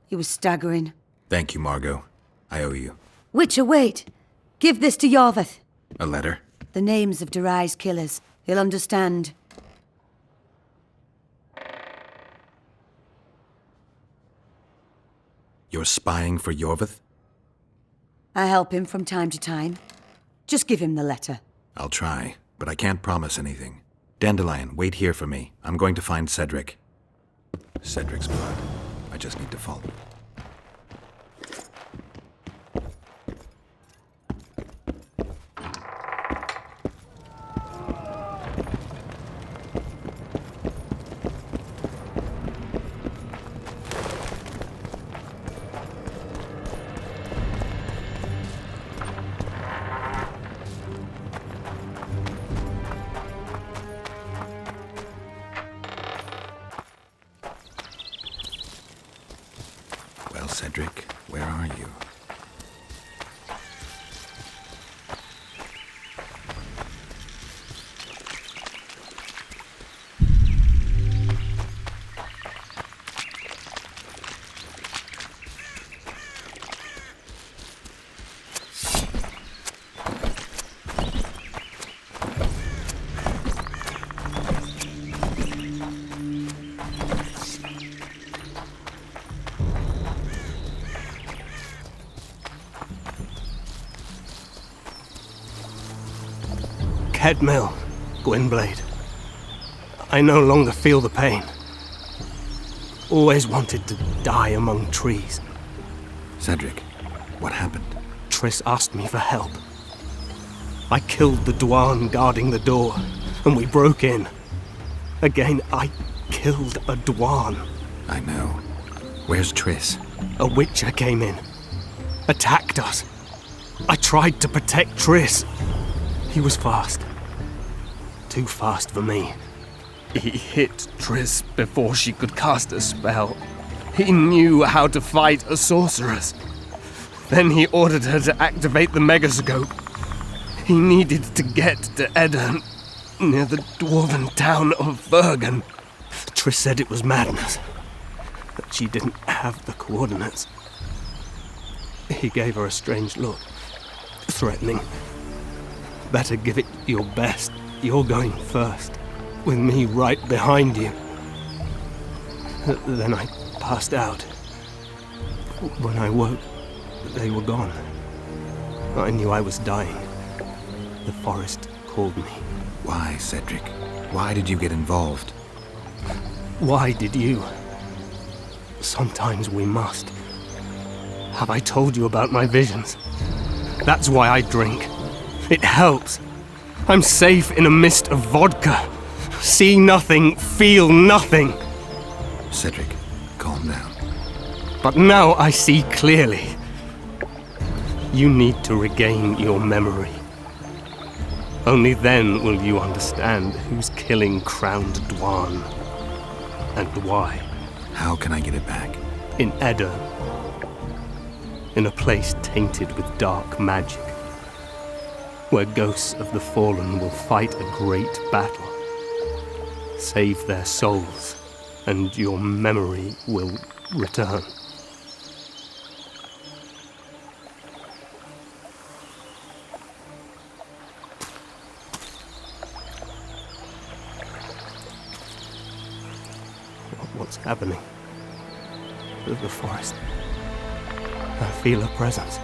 [SPEAKER 22] He was staggering.
[SPEAKER 4] Thank you, Margot. I owe you.
[SPEAKER 22] Witcher, wait. Give this to Iorveth.
[SPEAKER 4] A letter?
[SPEAKER 22] The names of Derai's killers. He'll understand.
[SPEAKER 4] You're spying for Iorveth?
[SPEAKER 22] I help him from time to time. Just give him the letter.
[SPEAKER 4] I'll try, but I can't promise anything. Dandelion, wait here for me. I'm going to find Cedric. Cedric's blood. I just need to follow. Cedric, where are you?
[SPEAKER 3] Headmill, Gwynblade. I no longer feel the pain. Always wanted to die among trees.
[SPEAKER 4] Cedric, what happened?
[SPEAKER 3] Tris asked me for help. I killed the Dwarn guarding the door, and we broke in. Again, I killed a Dwarn.
[SPEAKER 4] I know. Where's Triss?
[SPEAKER 3] A witcher came in. Attacked us. I tried to protect Triss. He was fast. Too fast for me. He hit Triss before she could cast a spell. He knew how to fight a sorceress. Then he ordered her to activate the megascope. He needed to get to Eddern, near the dwarven town of Bergen. Triss said it was madness, that she didn't have the coordinates. He gave her a strange look, threatening. Better give it your best. You're going first, with me right behind you. Then I passed out. When I woke, they were gone. I knew I was dying. The forest called me.
[SPEAKER 4] Why, Cedric? Why did you get involved?
[SPEAKER 3] Why did you? Sometimes we must. Have I told you about my visions? That's why I drink. It helps. I'm safe in a mist of vodka. See nothing, feel nothing.
[SPEAKER 4] Cedric, calm down.
[SPEAKER 3] But now I see clearly. You need to regain your memory. Only then will you understand who's killing Crowned Dwan and why.
[SPEAKER 4] How can I get it back?
[SPEAKER 3] In Eddern. In a place tainted with dark magic. Where ghosts of the fallen will fight a great battle. Save their souls, and your memory will return. What's happening? The forest. I feel a presence.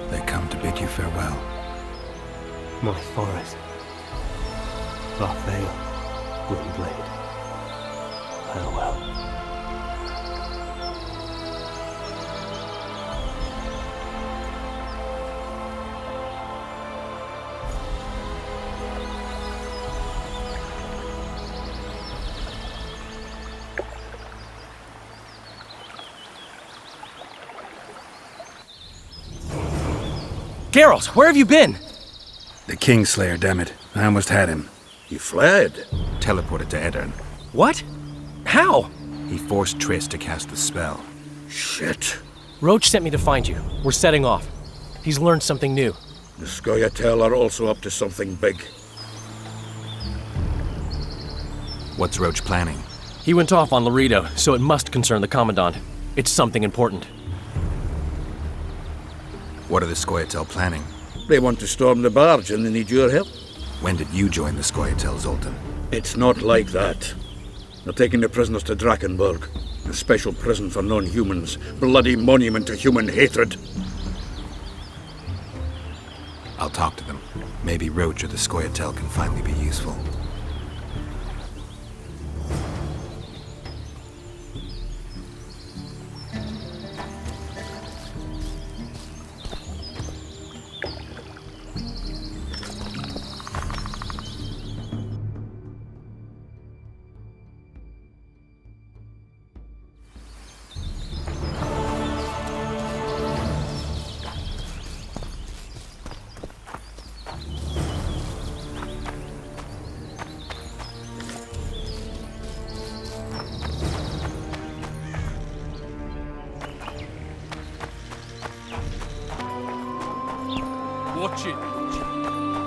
[SPEAKER 4] They come to bid you farewell.
[SPEAKER 3] My forest. Barthale, Gwynblade. Farewell.
[SPEAKER 16] Geralt, where have you been?
[SPEAKER 11] The Kingslayer, damn it. I almost had him.
[SPEAKER 18] He fled.
[SPEAKER 11] Teleported to Eddern.
[SPEAKER 16] What? How?
[SPEAKER 11] He forced Triss to cast the spell.
[SPEAKER 18] Shit.
[SPEAKER 16] Roach sent me to find you. We're setting off. He's learned something new.
[SPEAKER 18] The Scoia'tael are also up to something big.
[SPEAKER 11] What's Roach planning?
[SPEAKER 16] He went off on Laredo, so it must concern the Commandant. It's something important.
[SPEAKER 11] What are the Scoia'tael planning?
[SPEAKER 18] They want to storm the barge and they need your help.
[SPEAKER 11] When did you join the Scoia'tael, Zoltan?
[SPEAKER 18] It's not like that. They're taking the prisoners to Drakenberg, a special prison for non-humans, bloody monument to human hatred.
[SPEAKER 11] I'll talk to them. Maybe Roach or the Scoia'tael can finally be useful.
[SPEAKER 2] Watch it.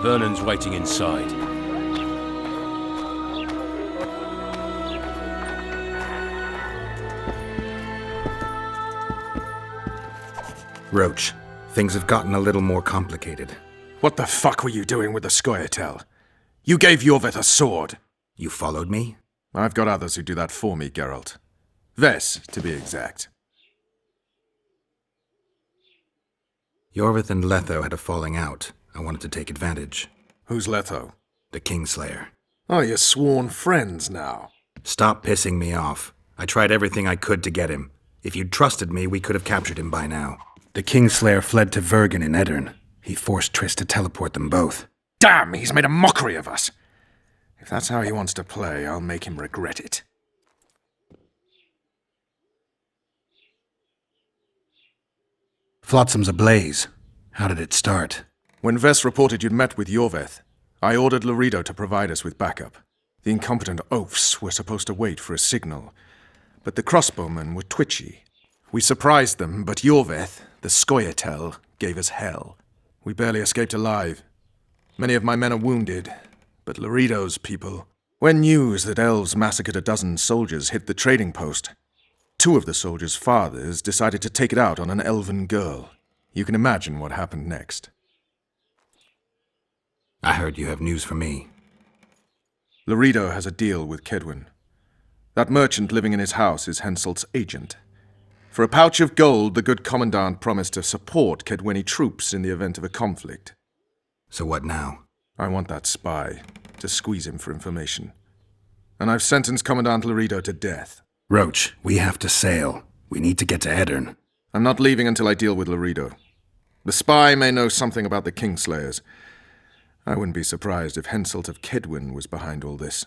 [SPEAKER 2] Vernon's waiting inside.
[SPEAKER 11] Roach, things have gotten a little more complicated.
[SPEAKER 1] What the fuck were you doing with the Scoia'tael? You gave Iorveth a sword.
[SPEAKER 11] You followed me?
[SPEAKER 1] I've got others who do that for me, Geralt. Ves, to be exact.
[SPEAKER 11] Iorveth and Letho had a falling out. I wanted to take advantage.
[SPEAKER 1] Who's Letho?
[SPEAKER 11] The Kingslayer.
[SPEAKER 1] Oh, you're sworn friends now.
[SPEAKER 11] Stop pissing me off. I tried everything I could to get him. If you'd trusted me, we could have captured him by now. The Kingslayer fled to Vergen in Edirn. He forced Triss to teleport them both.
[SPEAKER 1] Damn, he's made a mockery of us. If that's how he wants to play, I'll make him regret it.
[SPEAKER 11] Flotsam's ablaze. How did it start?
[SPEAKER 1] When Vess reported you'd met with Iorveth, I ordered Laredo to provide us with backup. The incompetent oafs were supposed to wait for a signal, but the crossbowmen were twitchy. We surprised them, but Iorveth, the Scoia'tael, gave us hell. We barely escaped alive. Many of my men are wounded, but Laredo's people... When news that elves massacred a dozen soldiers hit the trading post, 2 of the soldiers' fathers decided to take it out on an elven girl. You can imagine what happened next.
[SPEAKER 11] I heard you have news for me.
[SPEAKER 1] Laredo has a deal with Kedwin. That merchant living in his house is Henselt's agent. For a pouch of gold, the good commandant promised to support Kedweni troops in the event of a conflict.
[SPEAKER 11] So what now?
[SPEAKER 1] I want that spy, to squeeze him for information. And I've sentenced Commandant Laredo to death.
[SPEAKER 11] Roach, we have to sail. We need to get to Edirn.
[SPEAKER 1] I'm not leaving until I deal with Laredo. The spy may know something about the Kingslayers. I wouldn't be surprised if Henselt of Kedwin was behind all this.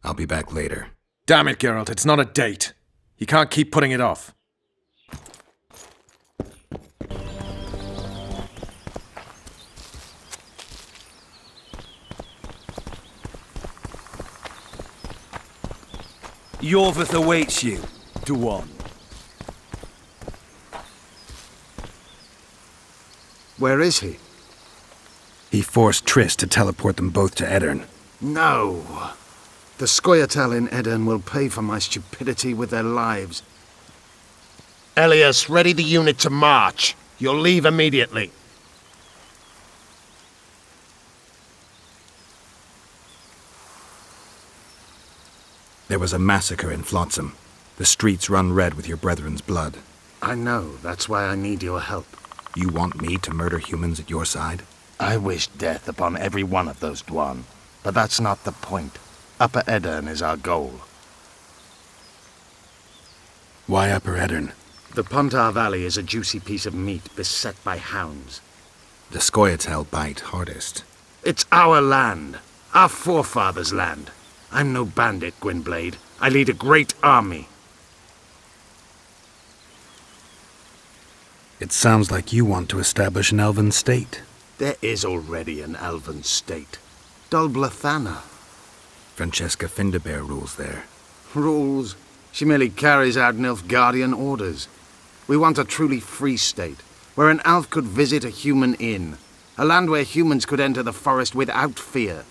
[SPEAKER 11] I'll be back later.
[SPEAKER 1] Damn it, Geralt, it's not a date. You can't keep putting it off.
[SPEAKER 17] Iorveth awaits you, Duan.
[SPEAKER 8] Where is he?
[SPEAKER 11] He forced Triss to teleport them both to Edirn.
[SPEAKER 8] No. The Scoia'tael in Edirn will pay for my stupidity with their lives. Elias, ready the unit to march. You'll leave immediately.
[SPEAKER 11] There was a massacre in Flotsam. The streets run red with your brethren's blood.
[SPEAKER 8] I know. That's why I need your help.
[SPEAKER 11] You want me to murder humans at your side?
[SPEAKER 20] I wish death upon every one of those Dwan. But that's not the point. Upper Edirn is our goal.
[SPEAKER 11] Why Upper Edirn?
[SPEAKER 8] The Pontar Valley is a juicy piece of meat beset by hounds.
[SPEAKER 11] The Scoia'tael bite hardest.
[SPEAKER 8] It's our land. Our forefathers' land. I'm no bandit, Gwynblade. I lead a great army.
[SPEAKER 11] It sounds like you want to establish an elven state.
[SPEAKER 8] There is already an elven state. Dol Blathanna.
[SPEAKER 11] Francesca Findabair rules there.
[SPEAKER 8] Rules? She merely carries out Nilfgaardian orders. We want a truly free state, where an elf could visit a human inn. A land where humans could enter the forest without fear.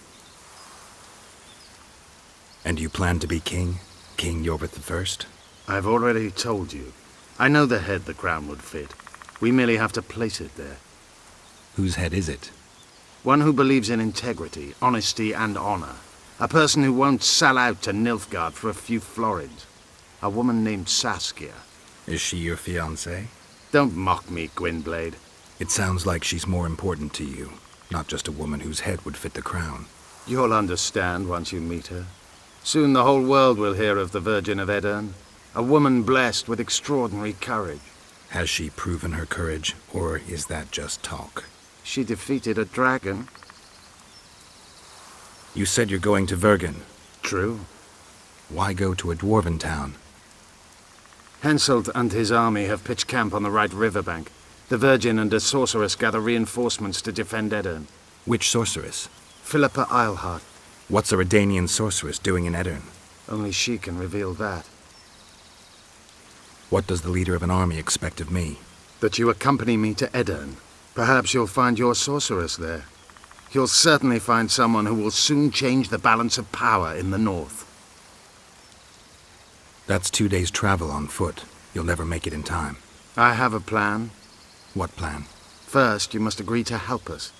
[SPEAKER 11] And you plan to be king? King Iorveth I?
[SPEAKER 8] I've already told you. I know the head the crown would fit. We merely have to place it there.
[SPEAKER 11] Whose head is it?
[SPEAKER 8] One who believes in integrity, honesty, and honor. A person who won't sell out to Nilfgaard for a few florins. A woman named Saskia.
[SPEAKER 11] Is she your fiancée?
[SPEAKER 8] Don't mock me, Gwynblade.
[SPEAKER 11] It sounds like she's more important to you, not just a woman whose head would fit the crown.
[SPEAKER 8] You'll understand once you meet her. Soon the whole world will hear of the Virgin of Edirn. A woman blessed with extraordinary courage.
[SPEAKER 11] Has she proven her courage, or is that just talk?
[SPEAKER 8] She defeated a dragon.
[SPEAKER 11] You said you're going to Vergen.
[SPEAKER 8] True.
[SPEAKER 11] Why go to a dwarven town?
[SPEAKER 8] Henselt and his army have pitched camp on the right riverbank. The Virgin and a sorceress gather reinforcements to defend Edirn.
[SPEAKER 11] Which sorceress?
[SPEAKER 8] Philippa Eilhart.
[SPEAKER 11] What's a Redanian sorceress doing in Edirn?
[SPEAKER 8] Only she can reveal that.
[SPEAKER 11] What does the leader of an army expect of me?
[SPEAKER 8] That you accompany me to Edirn. Perhaps you'll find your sorceress there. You'll certainly find someone who will soon change the balance of power in the north.
[SPEAKER 11] That's 2 days' travel on foot. You'll never make it in time.
[SPEAKER 8] I have a plan.
[SPEAKER 11] What plan?
[SPEAKER 8] First, you must agree to help us.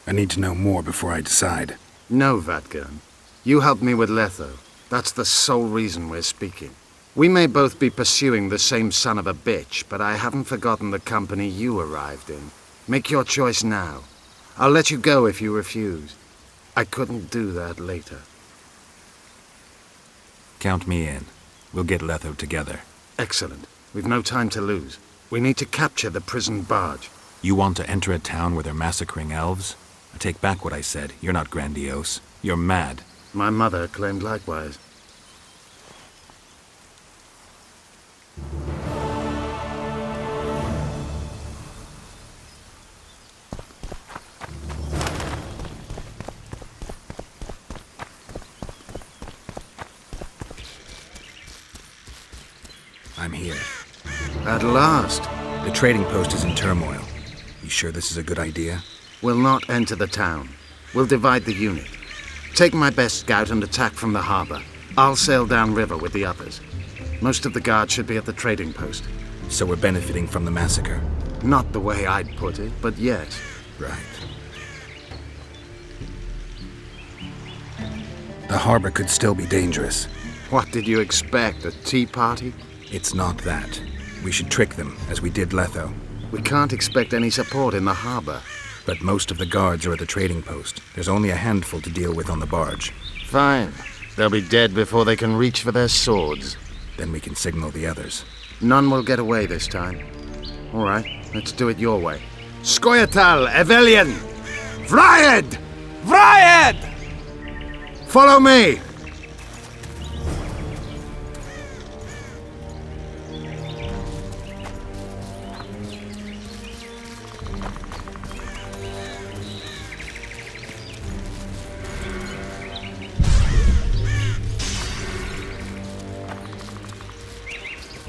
[SPEAKER 11] I need to know more before I decide.
[SPEAKER 8] No, Vatgern. You helped me with Letho. That's the sole reason we're speaking. We may both be pursuing the same son of a bitch, but I haven't forgotten the company you arrived in. Make your choice now. I'll let you go if you refuse. I couldn't do that later.
[SPEAKER 11] Count me in. We'll get Letho together.
[SPEAKER 8] Excellent. We've no time to lose. We need to capture the prison barge.
[SPEAKER 11] You want to enter a town where they're massacring elves? I take back what I said. You're not grandiose. You're mad.
[SPEAKER 8] My mother claimed likewise.
[SPEAKER 11] I'm here.
[SPEAKER 8] At last.
[SPEAKER 11] The trading post is in turmoil. You sure this is a good idea?
[SPEAKER 8] We'll not enter the town. We'll divide the unit. Take my best scout and attack from the harbor. I'll sail downriver with the others. Most of the guards should be at the trading post.
[SPEAKER 11] So we're benefiting from the massacre?
[SPEAKER 8] Not the way I'd put it, but yes.
[SPEAKER 11] Right. The harbor could still be dangerous.
[SPEAKER 8] What did you expect, a tea party?
[SPEAKER 11] It's not that. We should trick them, as we did Letho.
[SPEAKER 8] We can't expect any support in the harbor.
[SPEAKER 11] But most of the guards are at the trading post. There's only a handful to deal with on the barge.
[SPEAKER 8] Fine. They'll be dead before they can reach for their swords.
[SPEAKER 11] Then we can signal the others.
[SPEAKER 8] None will get away this time. All right, let's do it your way. Skoyatal, Evelian! Vryed!
[SPEAKER 10] Vryed!
[SPEAKER 8] Follow me!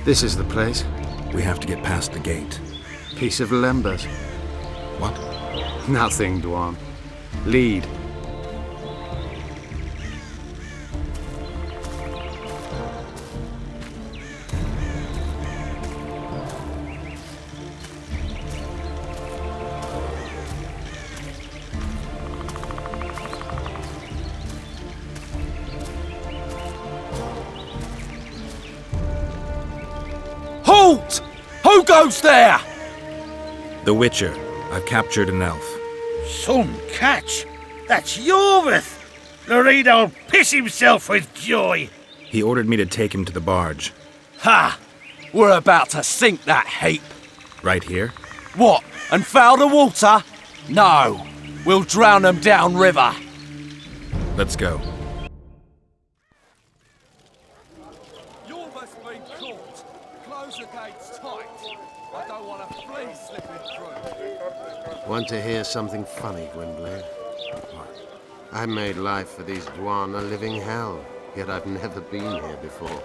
[SPEAKER 8] This is the place.
[SPEAKER 11] We have to get past the gate.
[SPEAKER 8] Piece of Lembas.
[SPEAKER 11] What?
[SPEAKER 8] Nothing, Dwan. Lead.
[SPEAKER 10] Halt! Who goes there?
[SPEAKER 11] The Witcher. I've captured an elf.
[SPEAKER 7] Some catch! That's Iorveth! Loredo'll piss himself with joy!
[SPEAKER 11] He ordered me to take him to the barge.
[SPEAKER 10] Ha! We're about to sink that heap.
[SPEAKER 11] Right here?
[SPEAKER 10] What, and foul the water? No, we'll drown them downriver.
[SPEAKER 11] Let's go.
[SPEAKER 10] Iorveth's been caught. Close the gates tight. I don't want a flea slipping through.
[SPEAKER 12] Want to hear something funny, Gwynblade? I made life for these Dwan a living hell, yet I've never been here before.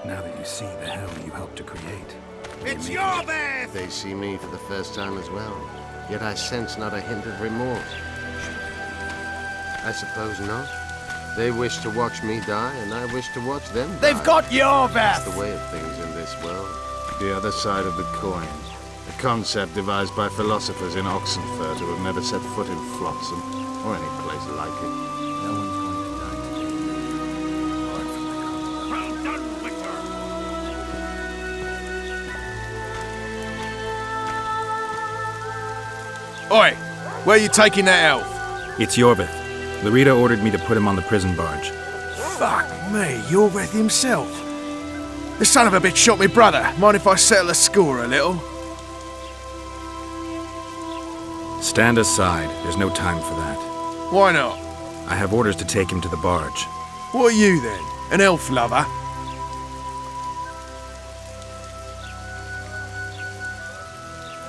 [SPEAKER 11] Now that you see the hell you helped to create.
[SPEAKER 7] It's Iorveth!
[SPEAKER 12] They see me for the first time as well, yet I sense not a hint of remorse. I suppose not. They wish to watch me die, and I wish to watch them die.
[SPEAKER 10] They've got Iorveth!
[SPEAKER 12] That's the way of things in this world.
[SPEAKER 8] The other side of the coin. A concept devised by philosophers in Oxenfurt who have never set foot in Flotsam, or any place like it.
[SPEAKER 11] No one's going to die today.
[SPEAKER 7] Well done, Witcher!
[SPEAKER 1] Oi! Where are you taking that elf?
[SPEAKER 11] It's Iorveth. Loredo ordered me to put him on the prison barge.
[SPEAKER 1] Fuck me, Iorveth himself. The son of a bitch shot me brother. Mind if I settle the score a little?
[SPEAKER 11] Stand aside. There's no time for that.
[SPEAKER 1] Why not?
[SPEAKER 11] I have orders to take him to the barge.
[SPEAKER 1] What are you then? An elf lover?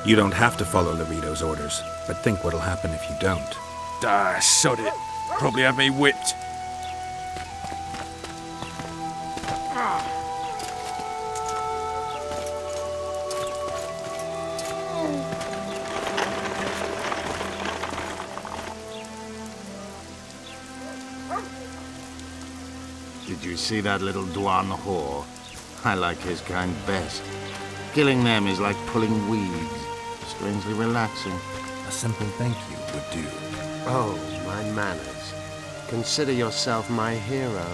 [SPEAKER 11] You don't have to follow Loredo's orders, but think what'll happen if you don't.
[SPEAKER 1] Ah, sod it. Probably have me whipped.
[SPEAKER 12] Did you see that little Dwan whore? I like his kind best. Killing them is like pulling weeds. Strangely relaxing.
[SPEAKER 11] A simple thank you would do.
[SPEAKER 12] Oh, my manners. Consider yourself my hero.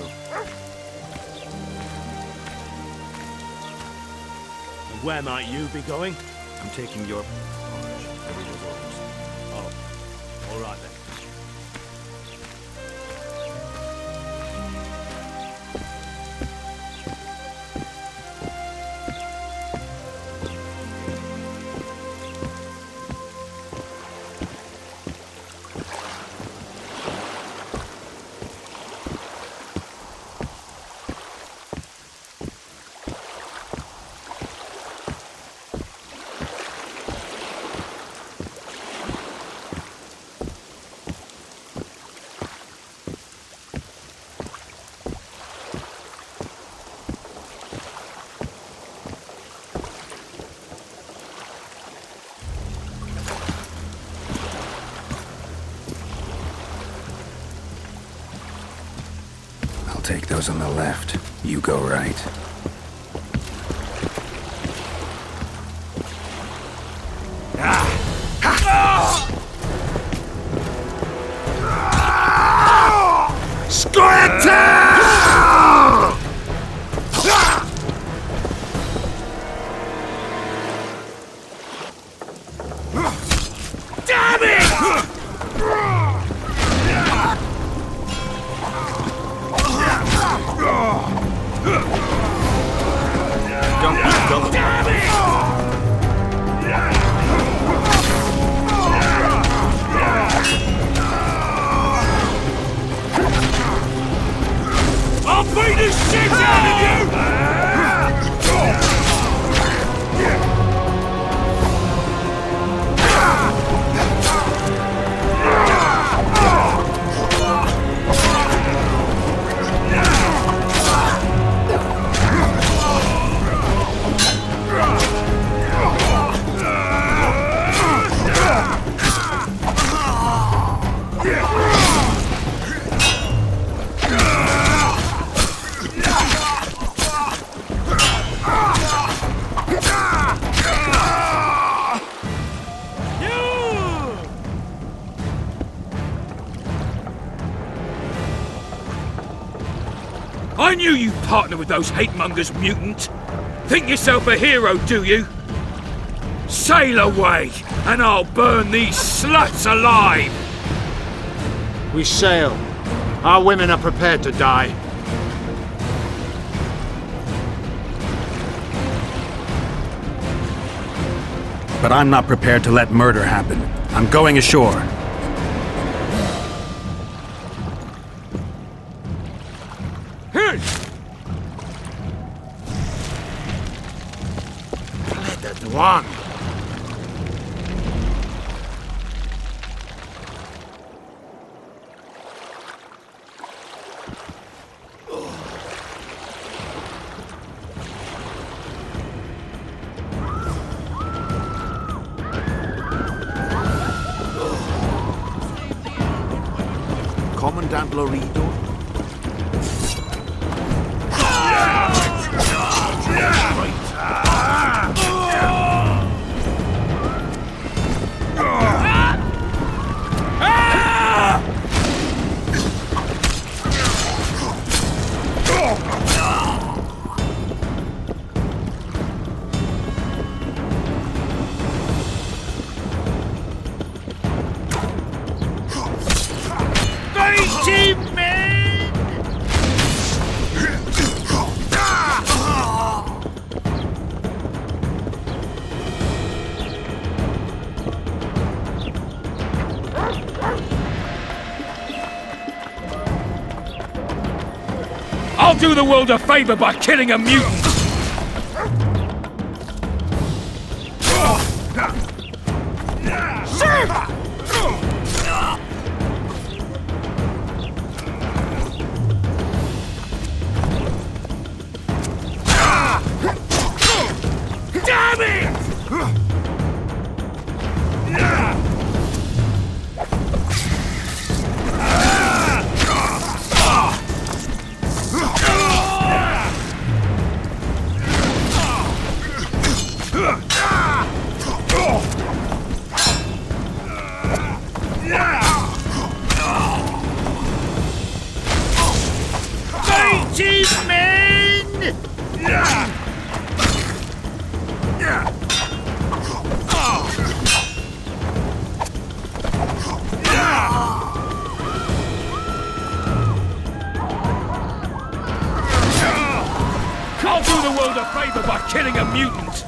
[SPEAKER 7] And where might you be going?
[SPEAKER 11] I'm taking your barge. Loredo's orders.
[SPEAKER 7] Oh, all right then.
[SPEAKER 4] take those on the left. You go right.
[SPEAKER 21] Damn it! I'll beat the shit out of you! I knew you'd partner with those hate-mongers, mutant. Think yourself a hero, do you? Sail away, and I'll burn these sluts alive!
[SPEAKER 12] We sail. Our women are prepared to die.
[SPEAKER 11] But I'm not prepared to let murder happen. I'm going ashore.
[SPEAKER 12] One.
[SPEAKER 21] Commandant Laredo?
[SPEAKER 2] I'll do the world a favor by killing a mutant!
[SPEAKER 21] Damn it!
[SPEAKER 2] I'll do the world a favor by killing a mutant!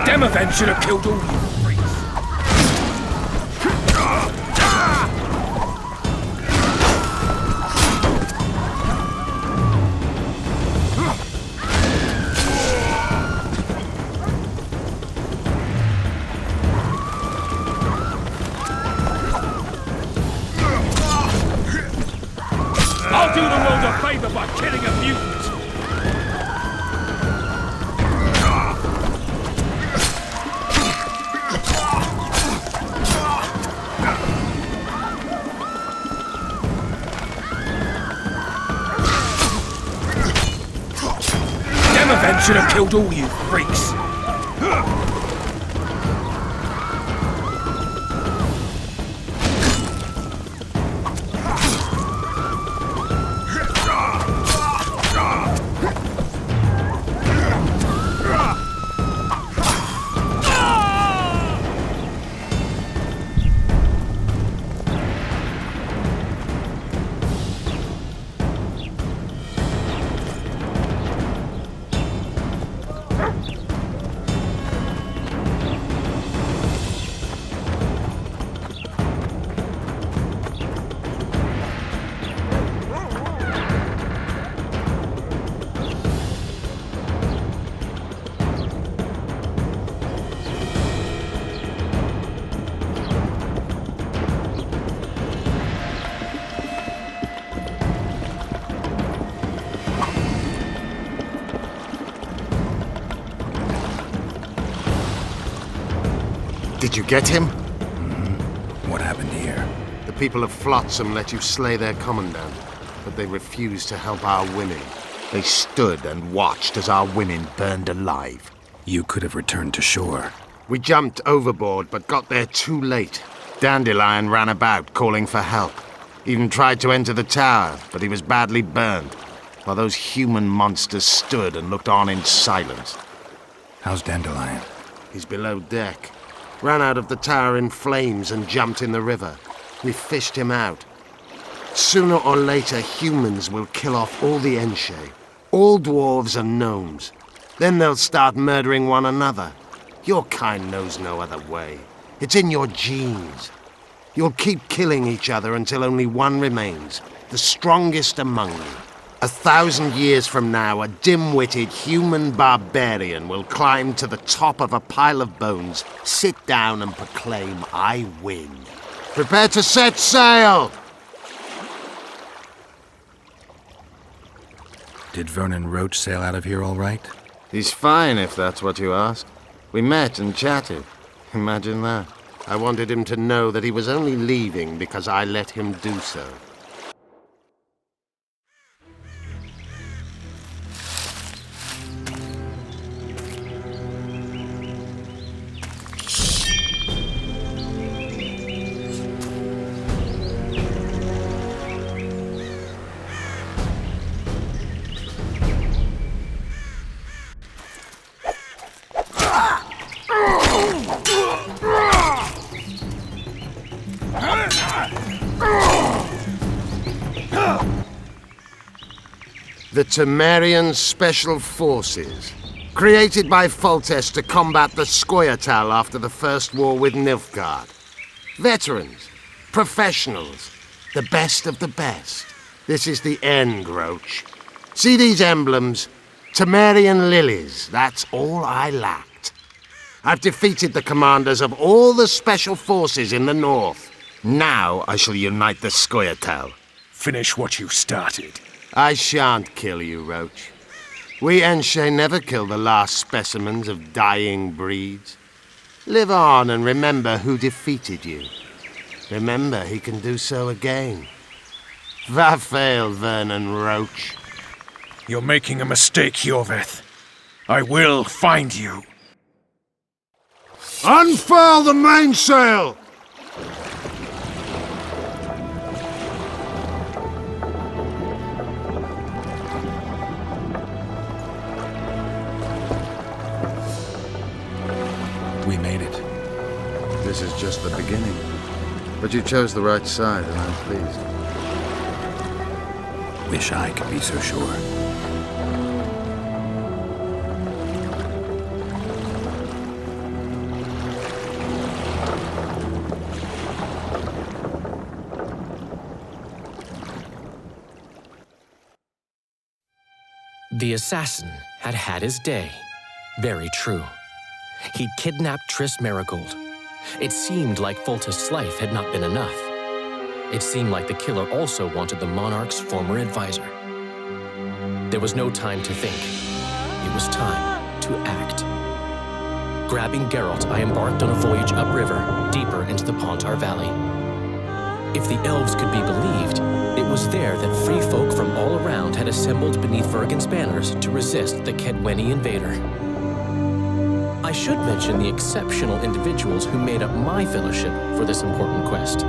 [SPEAKER 2] Demovan should have killed all you freaks.
[SPEAKER 21] I'll do the world a favour by killing a mutant. Epilogue should have killed all you freaks.
[SPEAKER 20] Did you get him?
[SPEAKER 4] What happened here?
[SPEAKER 20] The people of Flotsam let you slay their commandant, but they refused to help our women. They stood and watched as our women burned alive.
[SPEAKER 4] You could have returned to shore.
[SPEAKER 20] We jumped overboard, but got there too late. Dandelion ran about, calling for help. Even tried to enter the tower, but he was badly burned, while those human monsters stood and looked on in silence.
[SPEAKER 4] How's Dandelion?
[SPEAKER 20] He's below deck. Ran out of the tower in flames and jumped in the river. We fished him out. Sooner or later, humans will kill off all the Enshe, all dwarves and gnomes. Then they'll start murdering one another. Your kind knows no other way. It's in your genes. You'll keep killing each other until only one remains, the strongest among you. 1,000 years from now, a dim-witted human barbarian will climb to the top of a pile of bones, sit down and proclaim, "I win." Prepare to set sail!
[SPEAKER 4] Did Vernon Roach sail out of here all right?
[SPEAKER 20] He's fine, if that's what you ask. We met and chatted. Imagine that. I wanted him to know that he was only leaving because I let him do so. The Temerian Special Forces, created by Foltest to combat the Scoia'tael after the First War with Nilfgaard. Veterans, professionals, the best of the best. This is the end, Roach. See these emblems? Temerian lilies, that's all I lacked. I've defeated the commanders of all the Special Forces in the north. Now I shall unite the Scoia'tael.
[SPEAKER 18] Finish what you started.
[SPEAKER 20] I shan't kill you, Roach. We Enshe never kill the last specimens of dying breeds. Live on and remember who defeated you. Remember he can do so again. Va fail, Vernon Roach.
[SPEAKER 18] You're making a mistake, Iorveth. I will find you.
[SPEAKER 20] Unfurl the mainsail!
[SPEAKER 4] We made it.
[SPEAKER 20] This is just the beginning. But you chose the right side, and I'm pleased.
[SPEAKER 4] Wish I could be so sure.
[SPEAKER 15] The assassin had had his day. Very true. He'd kidnapped Triss Marigold. It seemed like Foltest's life had not been enough. It seemed like the killer also wanted the monarch's former advisor. There was no time to think. It was time to act. Grabbing Geralt, I embarked on a voyage upriver, deeper into the Pontar Valley. If the elves could be believed, it was there that free folk from all around had assembled beneath Vergen's banners to resist the Kedweni invader. I should mention the exceptional individuals who made up my fellowship for this important quest.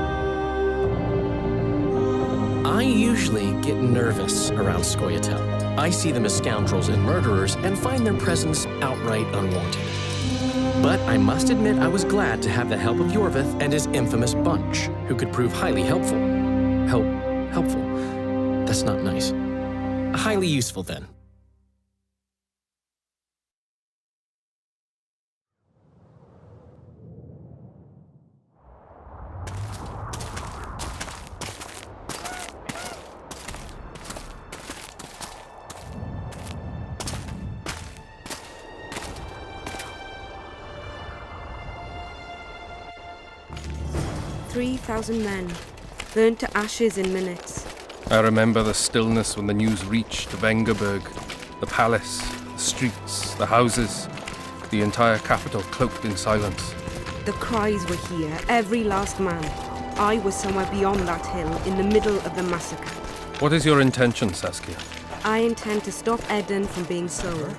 [SPEAKER 15] I usually get nervous around Scoia'tael. I see them as scoundrels and murderers and find their presence outright unwanted. But I must admit I was glad to have the help of Iorveth and his infamous bunch, who could prove highly helpful. Helpful? That's not nice. Highly useful, then.
[SPEAKER 6] "3,000 men, burnt to ashes in minutes."
[SPEAKER 19] I remember the stillness when the news reached Vengerberg, the palace, the streets, the houses, the entire capital cloaked in silence.
[SPEAKER 6] The cries were here, every last man. I was somewhere beyond that hill, in the middle of the massacre.
[SPEAKER 19] What is your intention, Saskia?
[SPEAKER 6] I intend to stop Eden from being sold.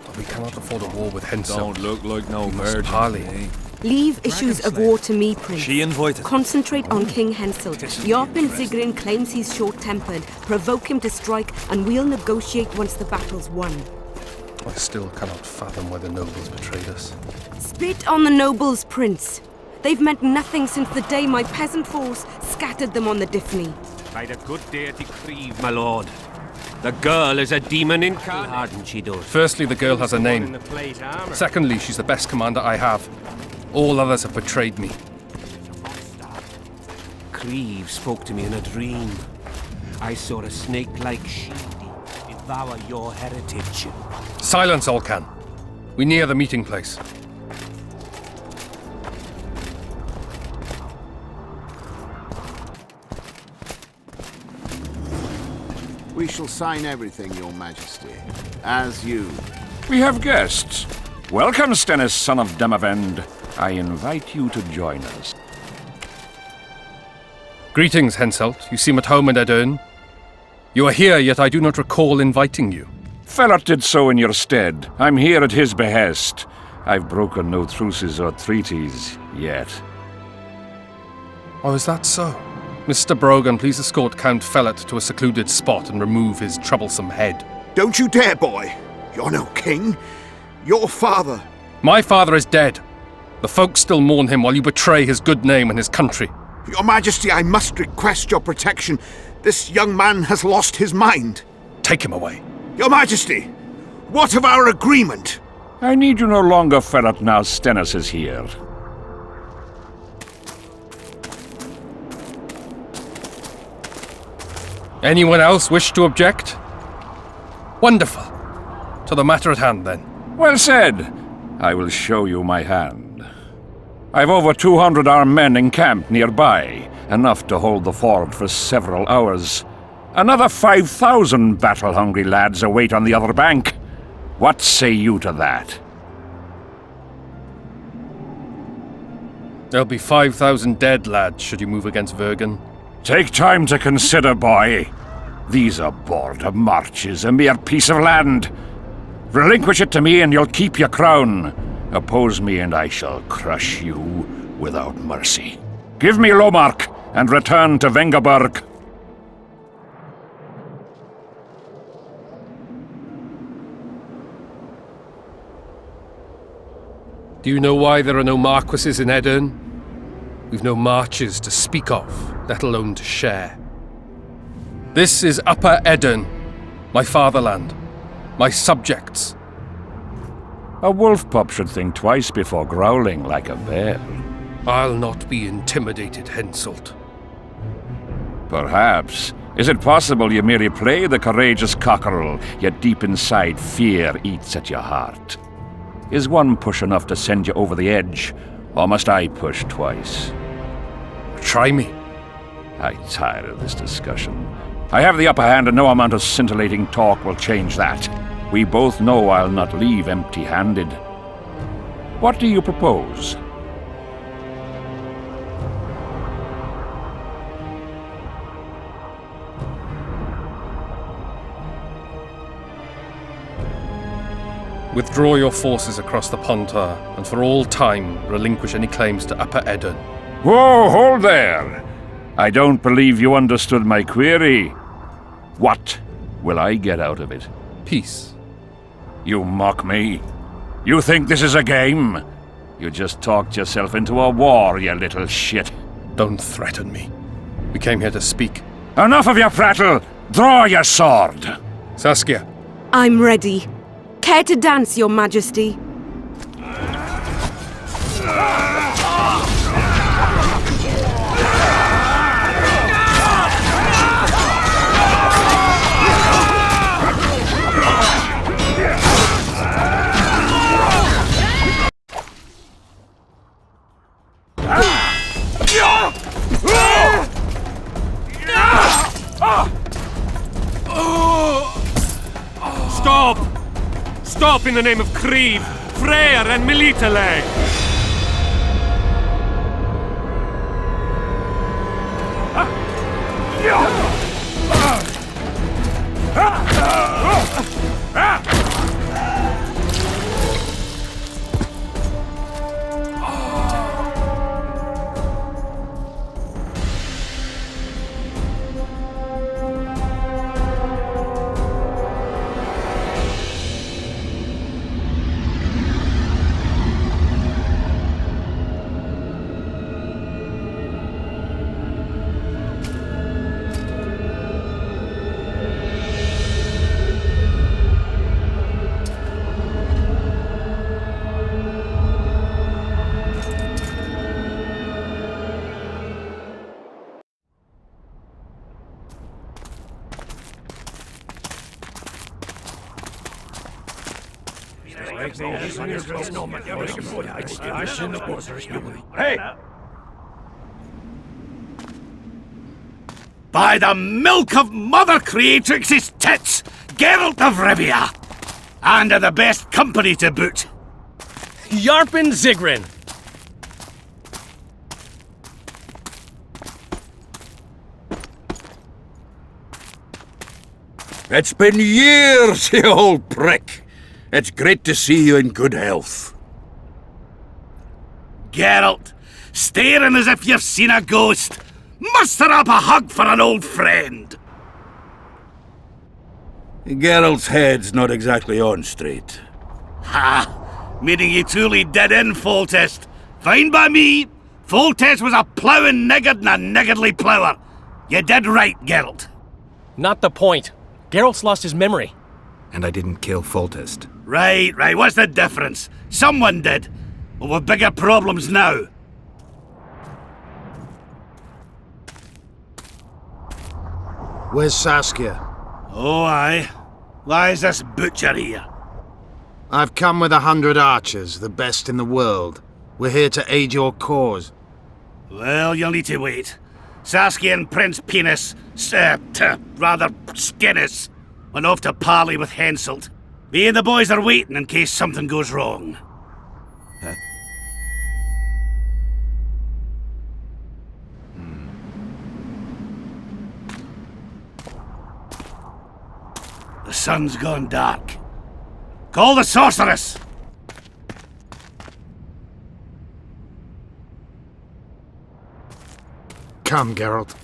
[SPEAKER 19] But we cannot afford a war with Henselt.
[SPEAKER 23] Don't look like no
[SPEAKER 19] We must
[SPEAKER 23] virgin.
[SPEAKER 19] parley.
[SPEAKER 6] Leave issues of war to me, Prince.
[SPEAKER 23] She invited.
[SPEAKER 6] Concentrate on King Henselt. Yarpin Sigrin claims he's short-tempered. Provoke him to strike, and we'll negotiate once the battle's won.
[SPEAKER 19] I still cannot fathom why the nobles betrayed us.
[SPEAKER 6] Spit on the nobles, Prince. They've meant nothing since the day my peasant force scattered them on the Diffney.
[SPEAKER 2] I'd a good dare to grieve, my lord. The girl is a demon incarnate. Hardened she does.
[SPEAKER 19] Firstly, the girl has a name. Secondly, she's the best commander I have. All others have betrayed me.
[SPEAKER 2] Creve spoke to me in a dream. I saw a snake-like shield devour your heritage.
[SPEAKER 19] Silence, Olcan. We near the meeting place.
[SPEAKER 24] We shall sign everything, Your Majesty. As you.
[SPEAKER 25] We have guests. Welcome, Stennis, son of Demavend. I invite you to join us.
[SPEAKER 19] Greetings, Henselt. You seem at home in Edern. You are here, yet I do not recall inviting you.
[SPEAKER 25] Fellat did so in your stead. I'm here at his behest. I've broken no truces or treaties yet.
[SPEAKER 19] Oh, is that so? Mr. Brogan, please escort Count Fellat to a secluded spot and remove his troublesome head.
[SPEAKER 10] Don't you dare, boy. You're no king. Your father.
[SPEAKER 19] My father is dead. The folk still mourn him while you betray his good name and his country.
[SPEAKER 10] Your Majesty, I must request your protection. This young man has lost his mind.
[SPEAKER 19] Take him away.
[SPEAKER 10] Your Majesty, what of our agreement?
[SPEAKER 25] I need you no longer, Fellat, now Stennis is here.
[SPEAKER 19] Anyone else wish to object? Wonderful. To the matter at hand, then.
[SPEAKER 25] Well said. I will show you my hand. I've over 200 armed men encamped nearby, enough to hold the fort for several hours. Another 5,000 battle-hungry lads await on the other bank. What say you to that?
[SPEAKER 19] There'll be 5,000 dead lads should you move against Vergen.
[SPEAKER 25] Take time to consider, boy. These are border marches, a mere piece of land. Relinquish it to me and you'll keep your crown. Oppose me and I shall crush you without mercy. Give me Lomark and return to Vengerberg.
[SPEAKER 19] Do you know why there are no marquises in Edern? We've no marches to speak of, let alone to share. This is Upper Edern, my fatherland, my subjects.
[SPEAKER 25] A wolf pup should think twice before growling like a bear.
[SPEAKER 19] I'll not be intimidated, Henselt.
[SPEAKER 25] Perhaps. Is it possible you merely play the courageous cockerel, yet deep inside fear eats at your heart? Is one push enough to send you over the edge, or must I push twice?
[SPEAKER 19] Try me,
[SPEAKER 25] I tire of this discussion. I have the upper hand, and no amount of scintillating talk will change that. We both know I'll not leave empty-handed. What do you propose?
[SPEAKER 19] Withdraw your forces across the Pontar, and for all time relinquish any claims to Upper Edern.
[SPEAKER 25] Whoa, hold there! I don't believe you understood my query. What will I get out of it?
[SPEAKER 19] Peace.
[SPEAKER 25] You mock me? You think this is a game? You just talked yourself into a war, you little shit.
[SPEAKER 19] Don't threaten me. We came here to speak.
[SPEAKER 25] Enough of your prattle! Draw your sword!
[SPEAKER 19] Saskia.
[SPEAKER 6] I'm ready. Care to dance, Your Majesty?
[SPEAKER 2] Stop! Stop in the name of Krieg, Freyr and Militale!
[SPEAKER 10] Hey! By the milk of Mother Creatrix's tits, Geralt of Rivia! And of the best company to boot.
[SPEAKER 16] Yarpen Zigrin!
[SPEAKER 18] It's been years, you old prick. It's great to see you in good health.
[SPEAKER 10] Geralt, staring as if you've seen a ghost. Muster up a hug for an old friend.
[SPEAKER 18] Geralt's head's not exactly on straight.
[SPEAKER 10] Ha! Meaning you truly did in Foltest. Fine by me. Foltest was a ploughing niggard and a niggardly plougher. You did right, Geralt.
[SPEAKER 16] Not the point. Geralt's lost his memory.
[SPEAKER 4] And I didn't kill Foltest.
[SPEAKER 10] Right. What's the difference? Someone did. Well, we've bigger problems now.
[SPEAKER 20] Where's Saskia?
[SPEAKER 10] Oh, aye. Why is this butcher here?
[SPEAKER 20] I've come with 100 archers, the best in the world. We're here to aid your cause.
[SPEAKER 10] Well, you'll need to wait. Saskia and Prince Penis, rather Skinnis, went off to parley with Henselt. Me and the boys are waiting in case something goes wrong.
[SPEAKER 4] Huh?
[SPEAKER 10] The sun's gone dark. Call the sorceress!
[SPEAKER 20] Come, Geralt.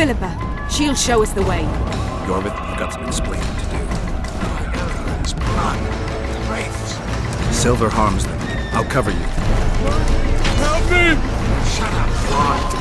[SPEAKER 6] Philippa. She'll show us the way.
[SPEAKER 11] Iorveth, you've got some explaining to do.
[SPEAKER 4] His blood. Wraiths.
[SPEAKER 11] Silver harms them. I'll cover you.
[SPEAKER 21] Help me!
[SPEAKER 4] Shut up, Why?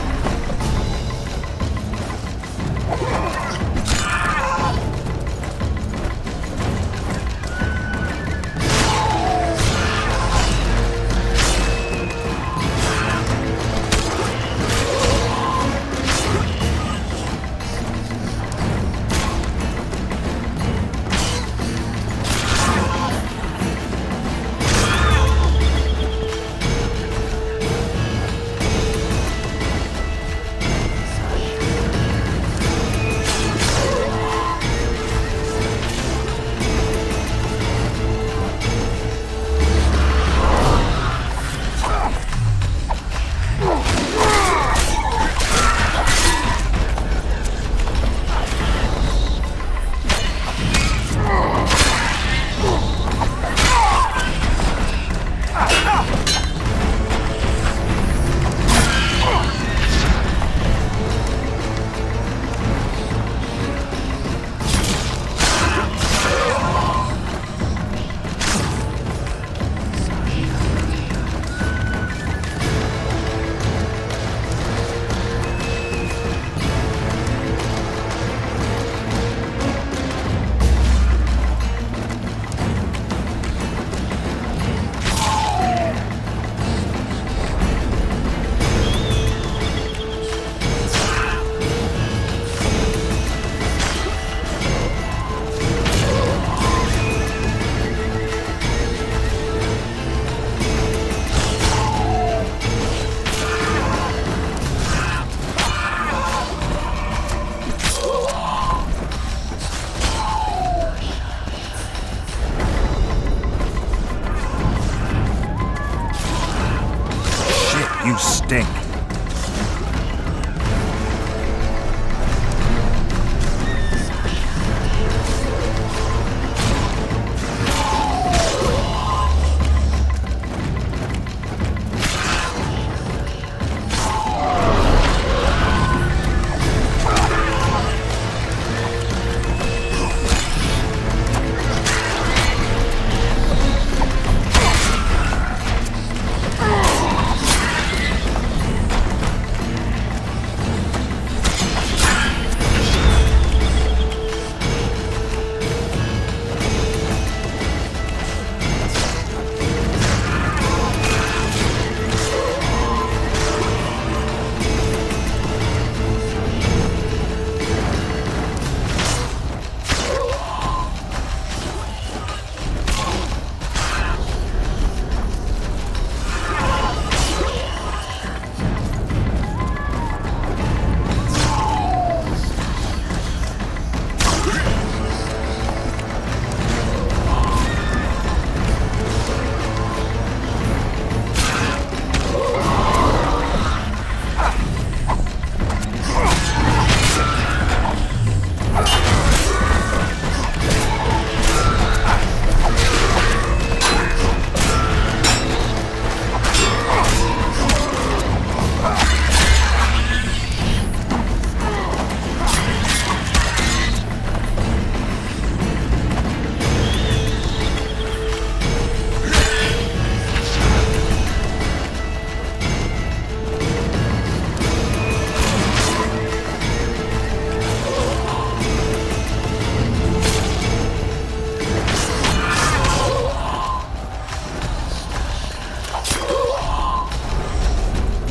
[SPEAKER 11] You stink.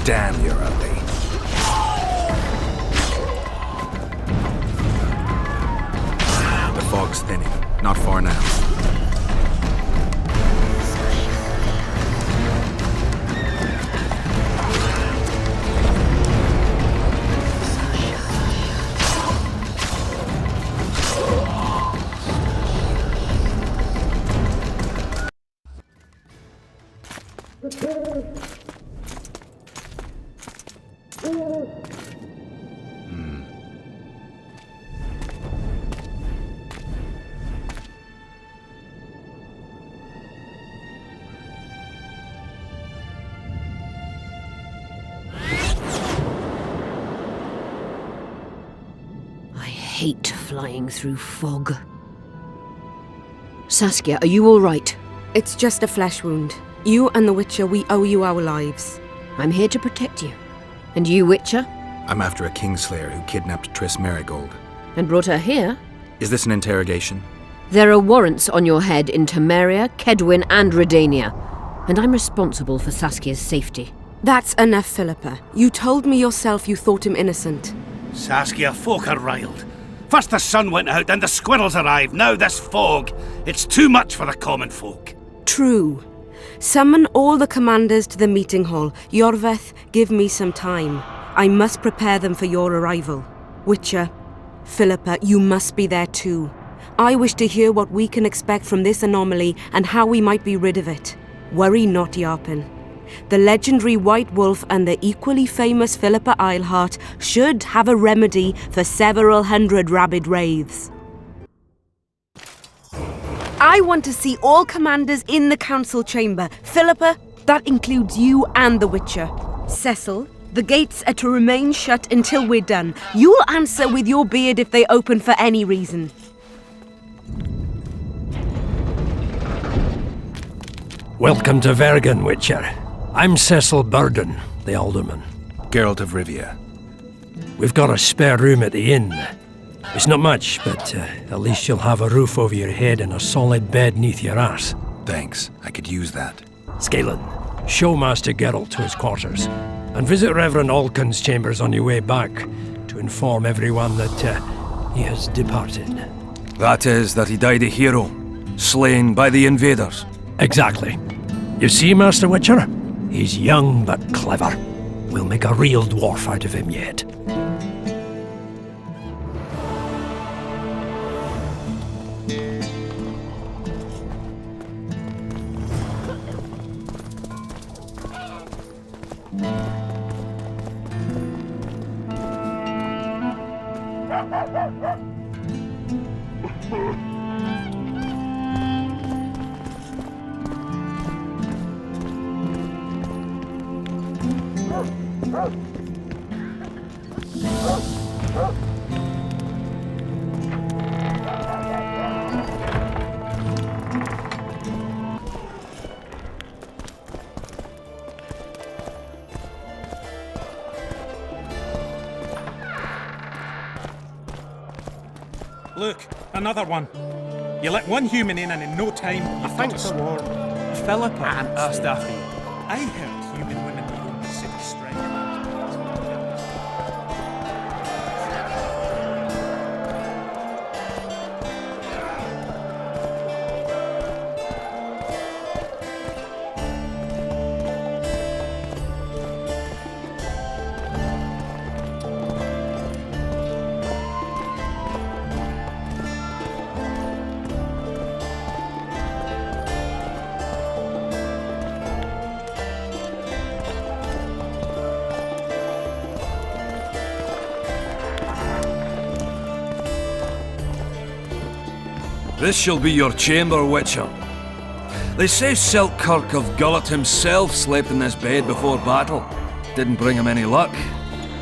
[SPEAKER 11] Damn, you're ugly. The fog's thinning. Not far now.
[SPEAKER 5] hate flying through fog. Saskia, are you all right?
[SPEAKER 6] It's just a flesh wound. You and the Witcher, we owe you our lives.
[SPEAKER 5] I'm here to protect you. And you, Witcher?
[SPEAKER 4] I'm after a Kingslayer who kidnapped Triss Marigold.
[SPEAKER 5] And brought her here?
[SPEAKER 4] Is this an interrogation?
[SPEAKER 5] There are warrants on your head in Temeria, Kedwin, and Redania. And I'm responsible for Saskia's safety.
[SPEAKER 6] That's enough, Philippa. You told me yourself you thought him innocent.
[SPEAKER 10] Saskia, folk are riled. First the sun went out, then the squirrels arrived, now this fog. It's too much for the common folk.
[SPEAKER 6] True. Summon all the commanders to the meeting hall. Iorveth, give me some time. I must prepare them for your arrival. Witcher, Philippa, you must be there too. I wish to hear what we can expect from this anomaly and how we might be rid of it. Worry not, Yarpen. The legendary White Wolf and the equally famous Philippa Eilhart should have a remedy for several hundred rabid wraiths. I want to see all commanders in the council chamber. Philippa, that includes you and the Witcher. Cecil, the gates are to remain shut until we're done. You'll answer with your beard if they open for any reason.
[SPEAKER 9] Welcome to Vergen, Witcher. I'm Cecil Burden, the Alderman.
[SPEAKER 4] Geralt of Rivia.
[SPEAKER 9] We've got a spare room at the inn. It's not much, but at least you'll have a roof over your head and a solid bed neath your ass.
[SPEAKER 4] Thanks, I could use that.
[SPEAKER 9] Scalen, show Master Geralt to his quarters, and visit Reverend Alkin's chambers on your way back to inform everyone that he has departed.
[SPEAKER 11] That is, that he died a hero, slain by the invaders.
[SPEAKER 9] Exactly. You see, Master Witcher? He's young but clever. We'll make a real dwarf out of him yet.
[SPEAKER 13] Look, another one. You let one human in and in no time you've got a swarm.
[SPEAKER 14] Philippa asked after you.
[SPEAKER 13] I heard human women own the city strength.
[SPEAKER 11] This shall be your chamber, Witcher. They say Selkirk of Gullet himself slept in this bed before battle. Didn't bring him any luck,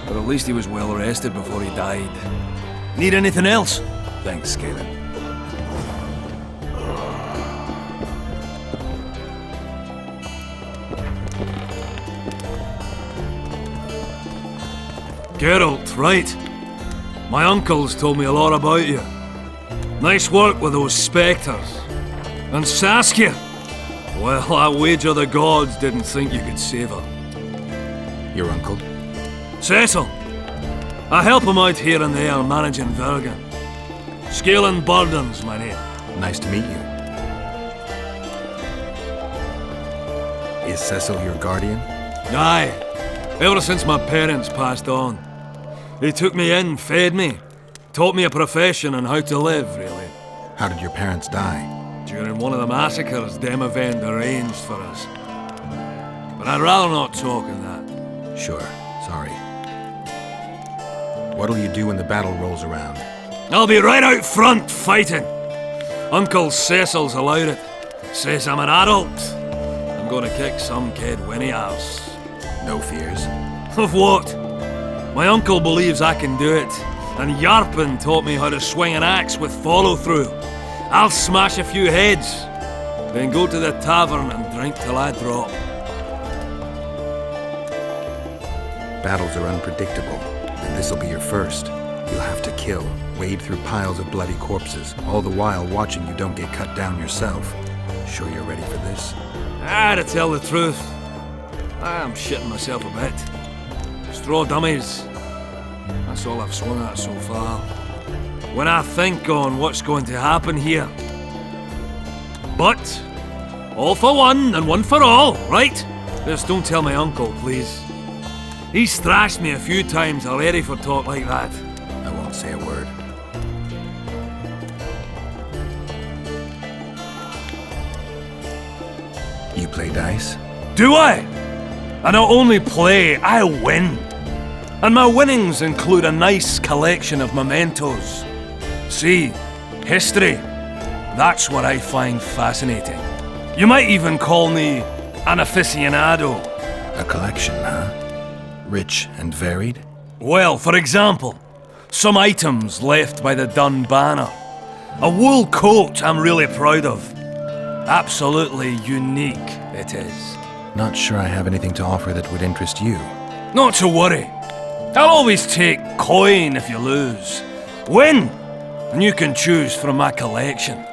[SPEAKER 11] but at least he was well rested before he died. Need anything else?
[SPEAKER 4] Thanks, Scalen.
[SPEAKER 11] Geralt, right. My uncles told me a lot about you. Nice work with those spectres. And Saskia? Well, I wager the gods didn't think you could save her.
[SPEAKER 4] Your uncle?
[SPEAKER 11] Cecil. I help him out here and there managing Vergen. Scalen Burden's my name.
[SPEAKER 4] Nice to meet you. Is Cecil your guardian?
[SPEAKER 11] Aye. Ever since my parents passed on. He took me in, fed me, taught me a profession and how to live, really.
[SPEAKER 4] How did your parents die?
[SPEAKER 11] During one of the massacres Demavend arranged for us. But I'd rather not talk of that.
[SPEAKER 4] Sure, sorry. What'll you do when the battle rolls around?
[SPEAKER 11] I'll be right out front fighting. Uncle Cecil's allowed it. Says I'm an adult. I'm gonna kick some kid when he asks.
[SPEAKER 4] No fears?
[SPEAKER 11] Of what? My uncle believes I can do it,
[SPEAKER 3] And Yarpin taught me how to swing an axe with follow-through. I'll smash a few heads, then go to the tavern and drink till I drop.
[SPEAKER 4] Battles are unpredictable, and this'll be your first. You'll have to kill, wade through piles of bloody corpses, all the while watching you don't get cut down yourself. Sure you're ready for this?
[SPEAKER 3] To tell the truth, I'm shitting myself a bit. Straw dummies. That's all I've swung at so far. When I think on what's going to happen here. But, all for one and one for all, right? Just don't tell my uncle, please. He's thrashed me a few times already for talk like that.
[SPEAKER 4] I won't say a word. You play dice?
[SPEAKER 3] Do I? I not only play, I win. And my winnings include a nice collection of mementos. See, history. That's what I find fascinating. You might even call me an aficionado.
[SPEAKER 4] A collection, huh? Rich and varied?
[SPEAKER 3] Well, for example, some items left by the Dun Banner. A wool coat I'm really proud of. Absolutely unique, it is.
[SPEAKER 4] Not sure I have anything to offer that would interest you.
[SPEAKER 3] Not to worry. I'll always take coin if you lose. Win, and you can choose from my collection.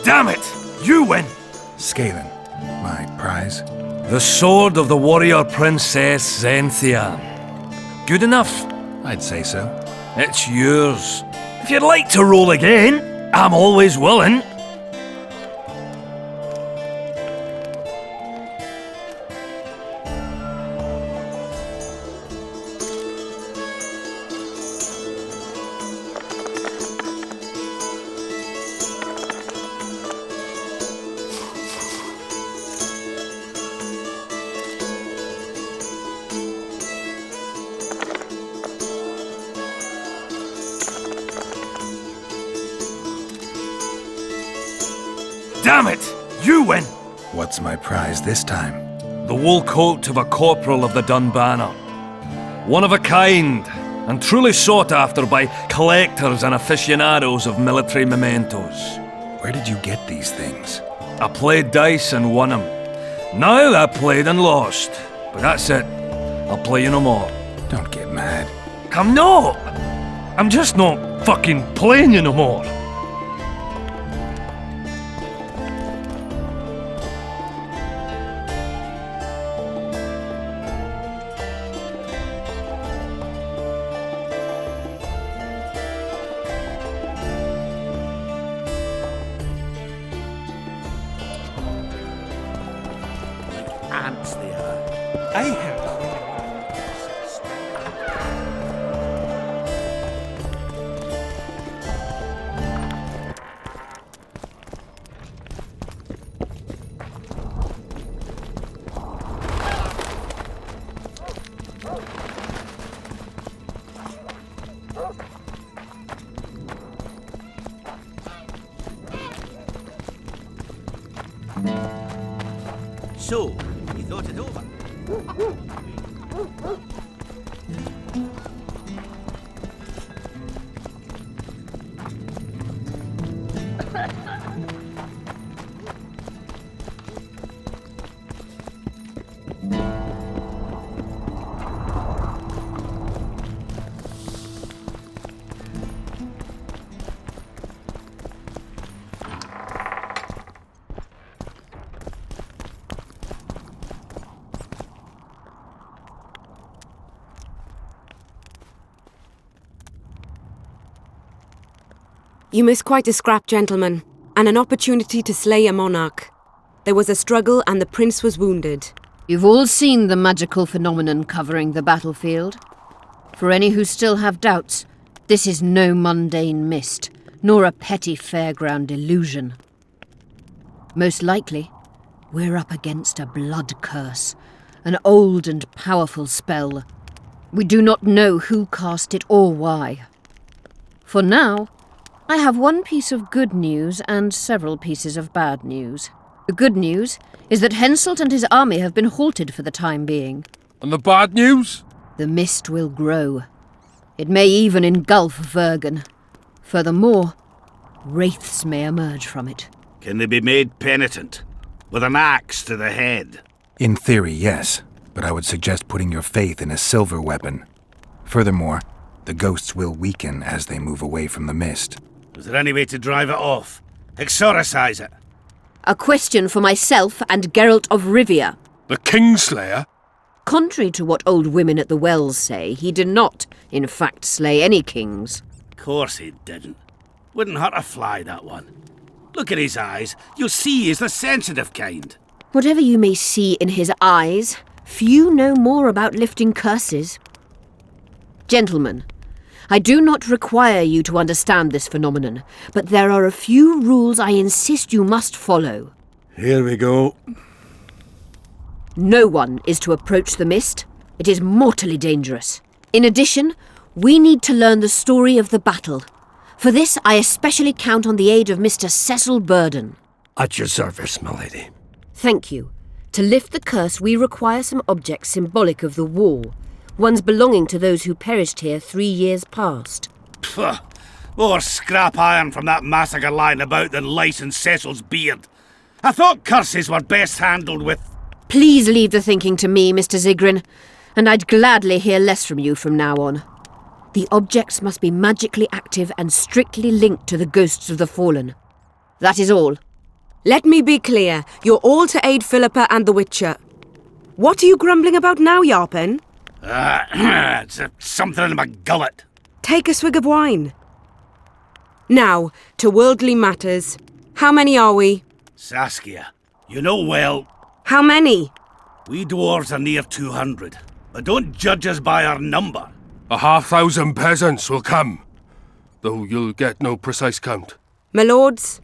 [SPEAKER 3] Damn it! You win!
[SPEAKER 4] Scalan, my prize?
[SPEAKER 3] The sword of the warrior princess Zenthia. Good enough?
[SPEAKER 4] I'd say so.
[SPEAKER 3] It's yours. If you'd like to roll again, I'm always willing. Damn it! You win!
[SPEAKER 4] What's my prize this time?
[SPEAKER 3] The wool coat of a corporal of the Dun Banner. One of a kind, and truly sought after by collectors and aficionados of military mementos.
[SPEAKER 4] Where did you get these things?
[SPEAKER 3] I played dice and won them. Now I played and lost. But that's it. I'll play you no more.
[SPEAKER 4] Don't get mad.
[SPEAKER 3] I'm not! I'm just not fucking playing you no more.
[SPEAKER 7] Ants they are. I have. So, you thought it over?
[SPEAKER 6] You missed quite a scrap, gentlemen, and an opportunity to slay a monarch. There was a struggle and the prince was wounded.
[SPEAKER 5] You've all seen the magical phenomenon covering the battlefield. For any who still have doubts, this is no mundane mist, nor a petty fairground illusion. Most likely, we're up against a blood curse, an old and powerful spell. We do not know who cast it or why. For now, I have one piece of good news and several pieces of bad news. The good news is that Henselt and his army have been halted for the time being.
[SPEAKER 19] And the bad news?
[SPEAKER 5] The mist will grow. It may even engulf Vergen. Furthermore, wraiths may emerge from it.
[SPEAKER 10] Can they be made penitent? With an axe to the head?
[SPEAKER 4] In theory, yes, but I would suggest putting your faith in a silver weapon. Furthermore, the ghosts will weaken as they move away from the mist.
[SPEAKER 10] Is there any way to drive it off? Exorcise it?
[SPEAKER 5] A question for myself and Geralt of Rivia.
[SPEAKER 19] The Kingslayer?
[SPEAKER 5] Contrary to what old women at the wells say, he did not, in fact, slay any kings.
[SPEAKER 10] Of course he didn't. Wouldn't hurt a fly, that one. Look at his eyes. You'll see he's the sensitive kind.
[SPEAKER 5] Whatever you may see in his eyes, few know more about lifting curses. Gentlemen, I do not require you to understand this phenomenon, but there are a few rules I insist you must follow.
[SPEAKER 18] Here we go.
[SPEAKER 5] No one is to approach the mist. It is mortally dangerous. In addition, we need to learn the story of the battle. For this, I especially count on the aid of Mr. Cecil Burden.
[SPEAKER 9] At your service, my lady.
[SPEAKER 5] Thank you. To lift the curse, we require some objects symbolic of the war. Ones belonging to those who perished here 3 years past.
[SPEAKER 10] Pugh! More scrap iron from that massacre lying about than lice in Cecil's beard. I thought curses were best handled with...
[SPEAKER 5] Please leave the thinking to me, Mr. Zigrin, and I'd gladly hear less from you from now on. The objects must be magically active and strictly linked to the ghosts of the fallen. That is all.
[SPEAKER 6] Let me be clear. You're all to aid Philippa and the Witcher. What are you grumbling about now, Yarpen?
[SPEAKER 10] It's something in my gullet.
[SPEAKER 6] Take a swig of wine. Now, to worldly matters. How many are we?
[SPEAKER 10] Saskia, you know well...
[SPEAKER 6] How many?
[SPEAKER 10] We dwarves are near 200, but don't judge us by our number.
[SPEAKER 19] 1,000 peasants will come, though you'll get no precise count.
[SPEAKER 6] My lords?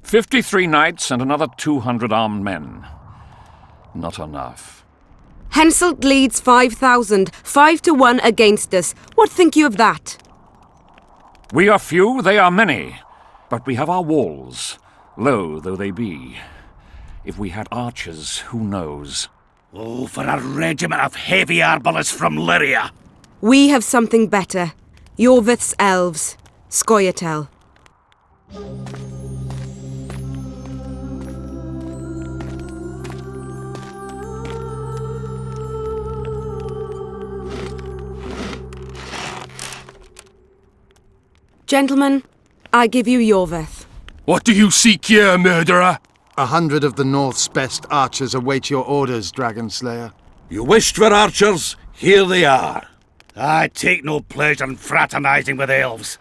[SPEAKER 25] 53 knights and another 200 armed men. Not enough.
[SPEAKER 6] Henselt leads 5,000, 5-1 against us. What think you of that?
[SPEAKER 25] We are few, they are many, but we have our walls, low though they be. If we had archers, who knows?
[SPEAKER 10] Oh, for a regiment of heavy arbalists from Lyria!
[SPEAKER 6] We have something better. Iorveth's elves. Scoia'tael. Gentlemen, I give you Iorveth.
[SPEAKER 19] What do you seek here, murderer?
[SPEAKER 20] 100 of the North's best archers await your orders, Dragon Slayer.
[SPEAKER 18] You wished for archers, here they are.
[SPEAKER 10] I take no pleasure in fraternizing with elves.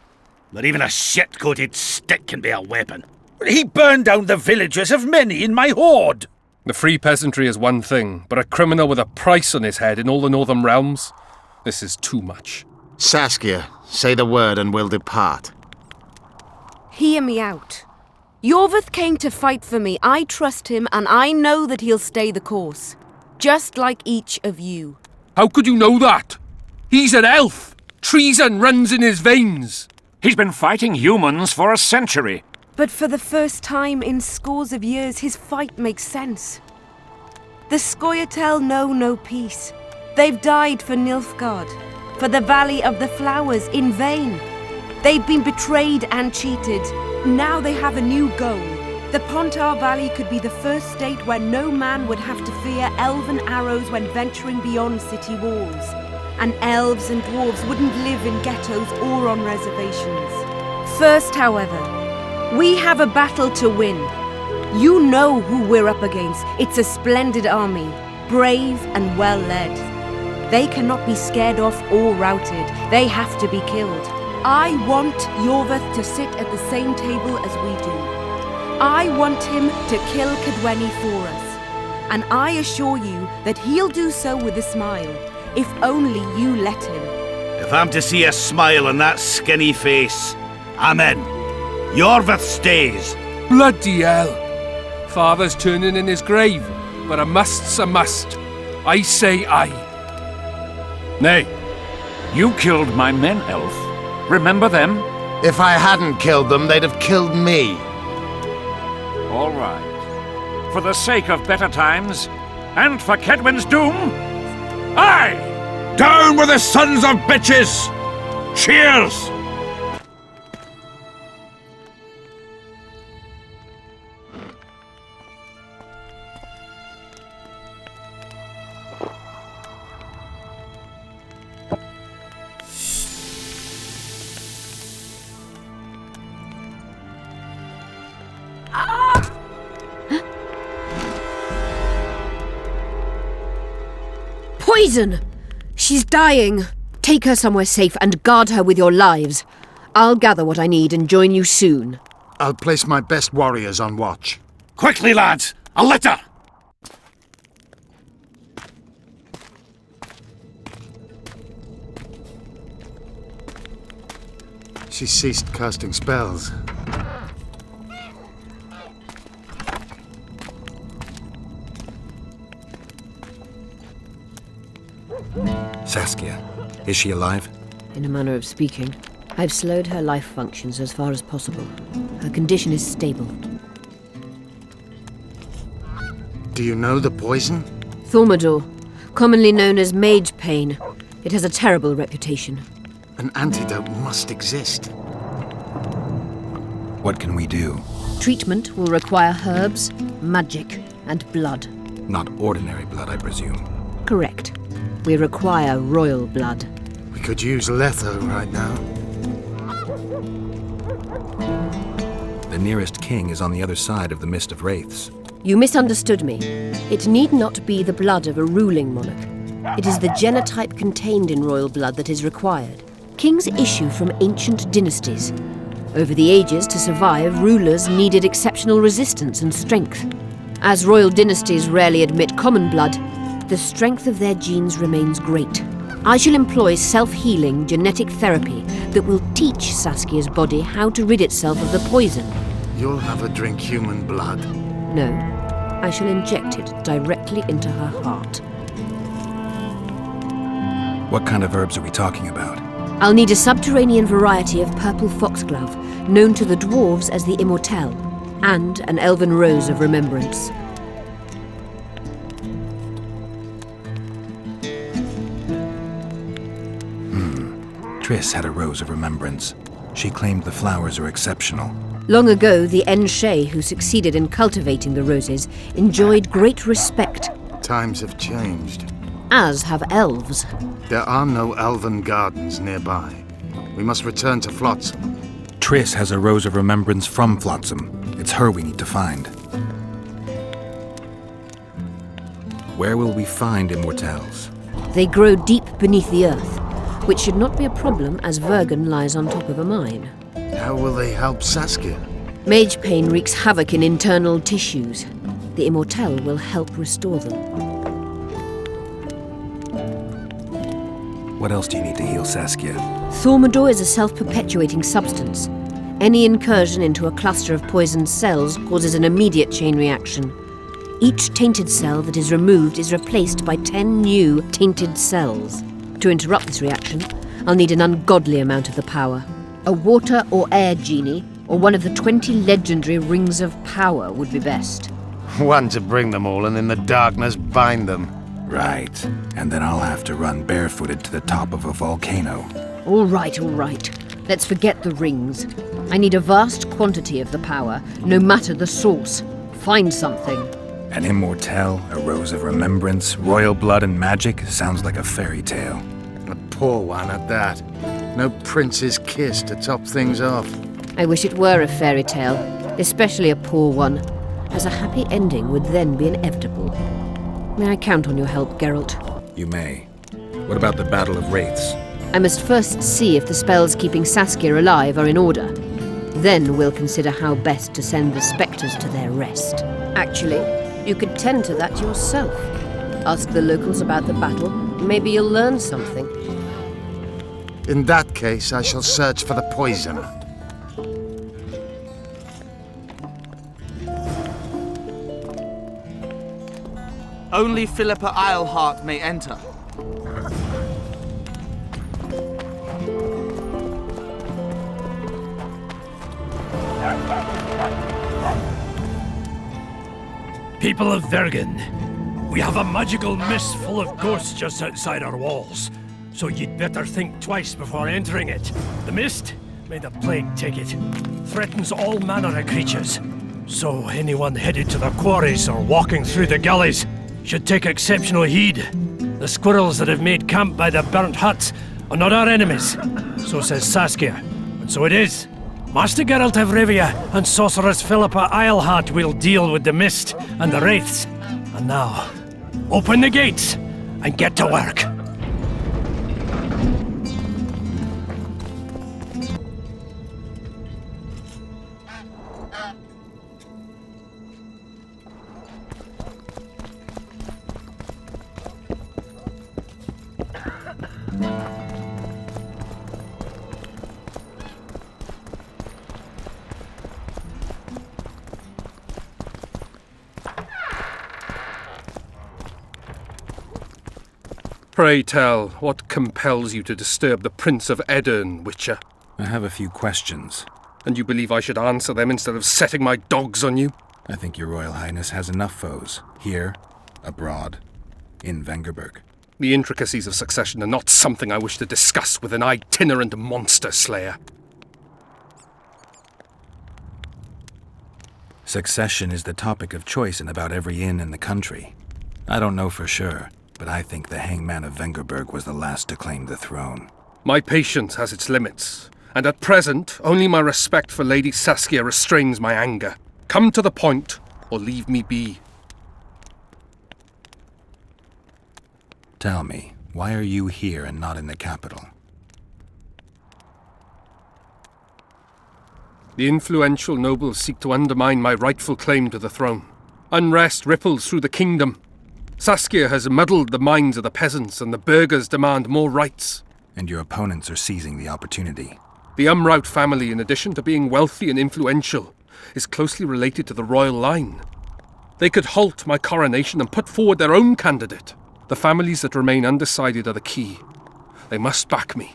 [SPEAKER 10] But even a shit-coated stick can be a weapon. He burned down the villages of many in my horde.
[SPEAKER 19] The free peasantry is one thing, but a criminal with a price on his head in all the Northern realms? This is too much.
[SPEAKER 20] Saskia, say the word and we'll depart.
[SPEAKER 6] Hear me out. Iorveth came to fight for me. I trust him, and I know that he'll stay the course. Just like each of you.
[SPEAKER 19] How could you know that? He's an elf! Treason runs in his veins!
[SPEAKER 25] He's been fighting humans for a century.
[SPEAKER 6] But for the first time in scores of years, his fight makes sense. The Scoia'tael know no peace. They've died for Nilfgaard, for the Valley of the Flowers, in vain. They've been betrayed and cheated. Now they have a new goal. The Pontar Valley could be the first state where no man would have to fear elven arrows when venturing beyond city walls. And elves and dwarves wouldn't live in ghettos or on reservations. First, however, we have a battle to win. You know who we're up against. It's a splendid army, brave and well led. They cannot be scared off or routed. They have to be killed. I want Iorveth to sit at the same table as we do. I want him to kill Cadweni for us. And I assure you that he'll do so with a smile, if only you let him.
[SPEAKER 10] If I'm to see a smile on that skinny face, Amen. Iorveth stays.
[SPEAKER 19] Bloody hell. Father's turning in his grave, but a must's a must. I say aye.
[SPEAKER 25] Nay, you killed my men, Elf. Remember them?
[SPEAKER 20] If I hadn't killed them, they'd have killed me.
[SPEAKER 25] All right. For the sake of better times, and for Kedwin's doom, aye!
[SPEAKER 18] Down with the sons of bitches! Cheers!
[SPEAKER 5] Poison! She's dying. Take her somewhere safe and guard her with your lives. I'll gather what I need and join you soon.
[SPEAKER 20] I'll place my best warriors on watch.
[SPEAKER 10] Quickly, lads! A litter!
[SPEAKER 20] She ceased casting spells.
[SPEAKER 4] Saskia, is she alive?
[SPEAKER 5] In a manner of speaking, I've slowed her life functions as far as possible. Her condition is stable.
[SPEAKER 20] Do you know the poison?
[SPEAKER 5] Thaumadour, commonly known as mage pain. It has a terrible reputation.
[SPEAKER 20] An antidote must exist.
[SPEAKER 4] What can we do?
[SPEAKER 5] Treatment will require herbs, magic, and blood.
[SPEAKER 4] Not ordinary blood, I presume.
[SPEAKER 5] Correct. We require royal blood.
[SPEAKER 20] We could use Letho right now.
[SPEAKER 4] The nearest king is on the other side of the Mist of Wraiths.
[SPEAKER 5] You misunderstood me. It need not be the blood of a ruling monarch. It is the genotype contained in royal blood that is required. Kings issue from ancient dynasties. Over the ages, to survive, rulers needed exceptional resistance and strength. As royal dynasties rarely admit common blood, the strength of their genes remains great. I shall employ self-healing genetic therapy that will teach Saskia's body how to rid itself of the poison.
[SPEAKER 20] You'll have her drink human blood.
[SPEAKER 5] No, I shall inject it directly into her heart.
[SPEAKER 4] What kind of herbs are we talking about?
[SPEAKER 5] I'll need a subterranean variety of purple foxglove, known to the dwarves as the Immortelle, and an elven rose of remembrance.
[SPEAKER 4] Triss had a rose of remembrance. She claimed the flowers are exceptional.
[SPEAKER 5] Long ago, the Enshe who succeeded in cultivating the roses enjoyed great respect.
[SPEAKER 20] Times have changed.
[SPEAKER 5] As have elves.
[SPEAKER 20] There are no elven gardens nearby. We must return to Flotsam.
[SPEAKER 4] Triss has a rose of remembrance from Flotsam. It's her we need to find. Where will we find Immortelles?
[SPEAKER 5] They grow deep beneath the earth, which should not be a problem as Vergen lies on top of a mine.
[SPEAKER 20] How will they help Saskia?
[SPEAKER 5] Mage pain wreaks havoc in internal tissues. The Immortelle will help restore them.
[SPEAKER 4] What else do you need to heal Saskia?
[SPEAKER 5] Thaumadour is a self-perpetuating substance. Any incursion into a cluster of poisoned cells causes an immediate chain reaction. Each tainted cell that is removed is replaced by 10 new tainted cells. To interrupt this reaction, I'll need an ungodly amount of the power. A water or air genie, or one of the 20 legendary rings of power would be best.
[SPEAKER 20] One to bring them all and in the darkness bind them.
[SPEAKER 4] Right. And then I'll have to run barefooted to the top of a volcano.
[SPEAKER 5] All right. Let's forget the rings. I need a vast quantity of the power, no matter the source. Find something.
[SPEAKER 4] An Immortelle, a rose of remembrance, royal blood and magic sounds like a fairy tale.
[SPEAKER 20] A poor one at that. No prince's kiss to top things off.
[SPEAKER 5] I wish it were a fairy tale, especially a poor one, as a happy ending would then be inevitable. May I count on your help, Geralt?
[SPEAKER 4] You may. What about the Battle of Wraiths?
[SPEAKER 5] I must first see if the spells keeping Saskia alive are in order. Then we'll consider how best to send the spectres to their rest. Actually, you could tend to that yourself. Ask the locals about the battle. Maybe you'll learn something.
[SPEAKER 20] In that case, I shall search for the poisoner.
[SPEAKER 1] Only Philippa Eilhart may enter.
[SPEAKER 9] People of Vergen, we have a magical mist full of ghosts just outside our walls, so you'd better think twice before entering it. The mist, may the plague take it, threatens all manner of creatures. So anyone headed to the quarries or walking through the gullies should take exceptional heed. The squirrels that have made camp by the burnt huts are not our enemies, so says Saskia, and so it is. Master Geralt of Rivia and Sorceress Philippa Eilhart will deal with the mist and the wraiths. And now, open the gates and get to work.
[SPEAKER 19] Pray tell, what compels you to disturb the Prince of Edirn, Witcher?
[SPEAKER 4] I have a few questions.
[SPEAKER 19] And you believe I should answer them instead of setting my dogs on you?
[SPEAKER 4] I think your Royal Highness has enough foes, here, abroad, in Vengerberg.
[SPEAKER 19] The intricacies of succession are not something I wish to discuss with an itinerant monster slayer.
[SPEAKER 4] Succession is the topic of choice in about every inn in the country. I don't know for sure, but I think the Hangman of Vengerberg was the last to claim the throne.
[SPEAKER 19] My patience has its limits, and at present, only my respect for Lady Saskia restrains my anger. Come to the point, or leave me be.
[SPEAKER 4] Tell me, why are you here and not in the capital?
[SPEAKER 19] The influential nobles seek to undermine my rightful claim to the throne. Unrest ripples through the kingdom. Saskia has muddled the minds of the peasants, and the burghers demand more rights.
[SPEAKER 4] And your opponents are seizing the opportunity.
[SPEAKER 19] The Umraut family, in addition to being wealthy and influential, is closely related to the royal line. They could halt my coronation and put forward their own candidate. The families that remain undecided are the key. They must back me.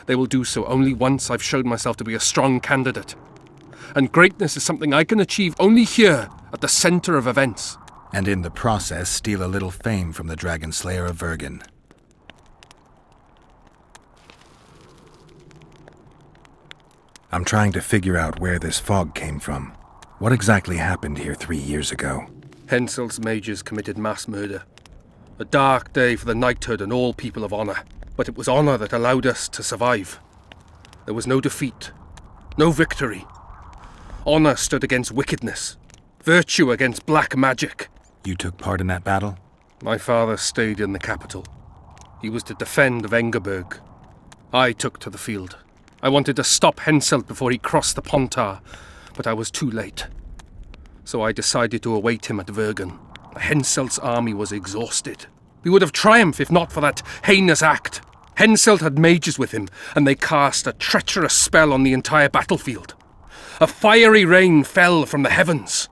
[SPEAKER 19] They will do so only once I've shown myself to be a strong candidate. And greatness is something I can achieve only here, at the center of events.
[SPEAKER 4] And in the process, steal a little fame from the Dragon Slayer of Vergen. I'm trying to figure out where this fog came from. What exactly happened here 3 years ago?
[SPEAKER 19] Henselt's mages committed mass murder. A dark day for the knighthood and all people of honor. But it was honor that allowed us to survive. There was no defeat, no victory. Honor stood against wickedness, virtue against black magic.
[SPEAKER 4] You took part in that battle?
[SPEAKER 19] My father stayed in the capital. He was to defend Vengerberg. I took to the field. I wanted to stop Henselt before he crossed the Pontar, but I was too late. So I decided to await him at Vergen. Henselt's army was exhausted. We would have triumphed if not for that heinous act. Henselt had mages with him, and they cast a treacherous spell on the entire battlefield. A fiery rain fell from the heavens.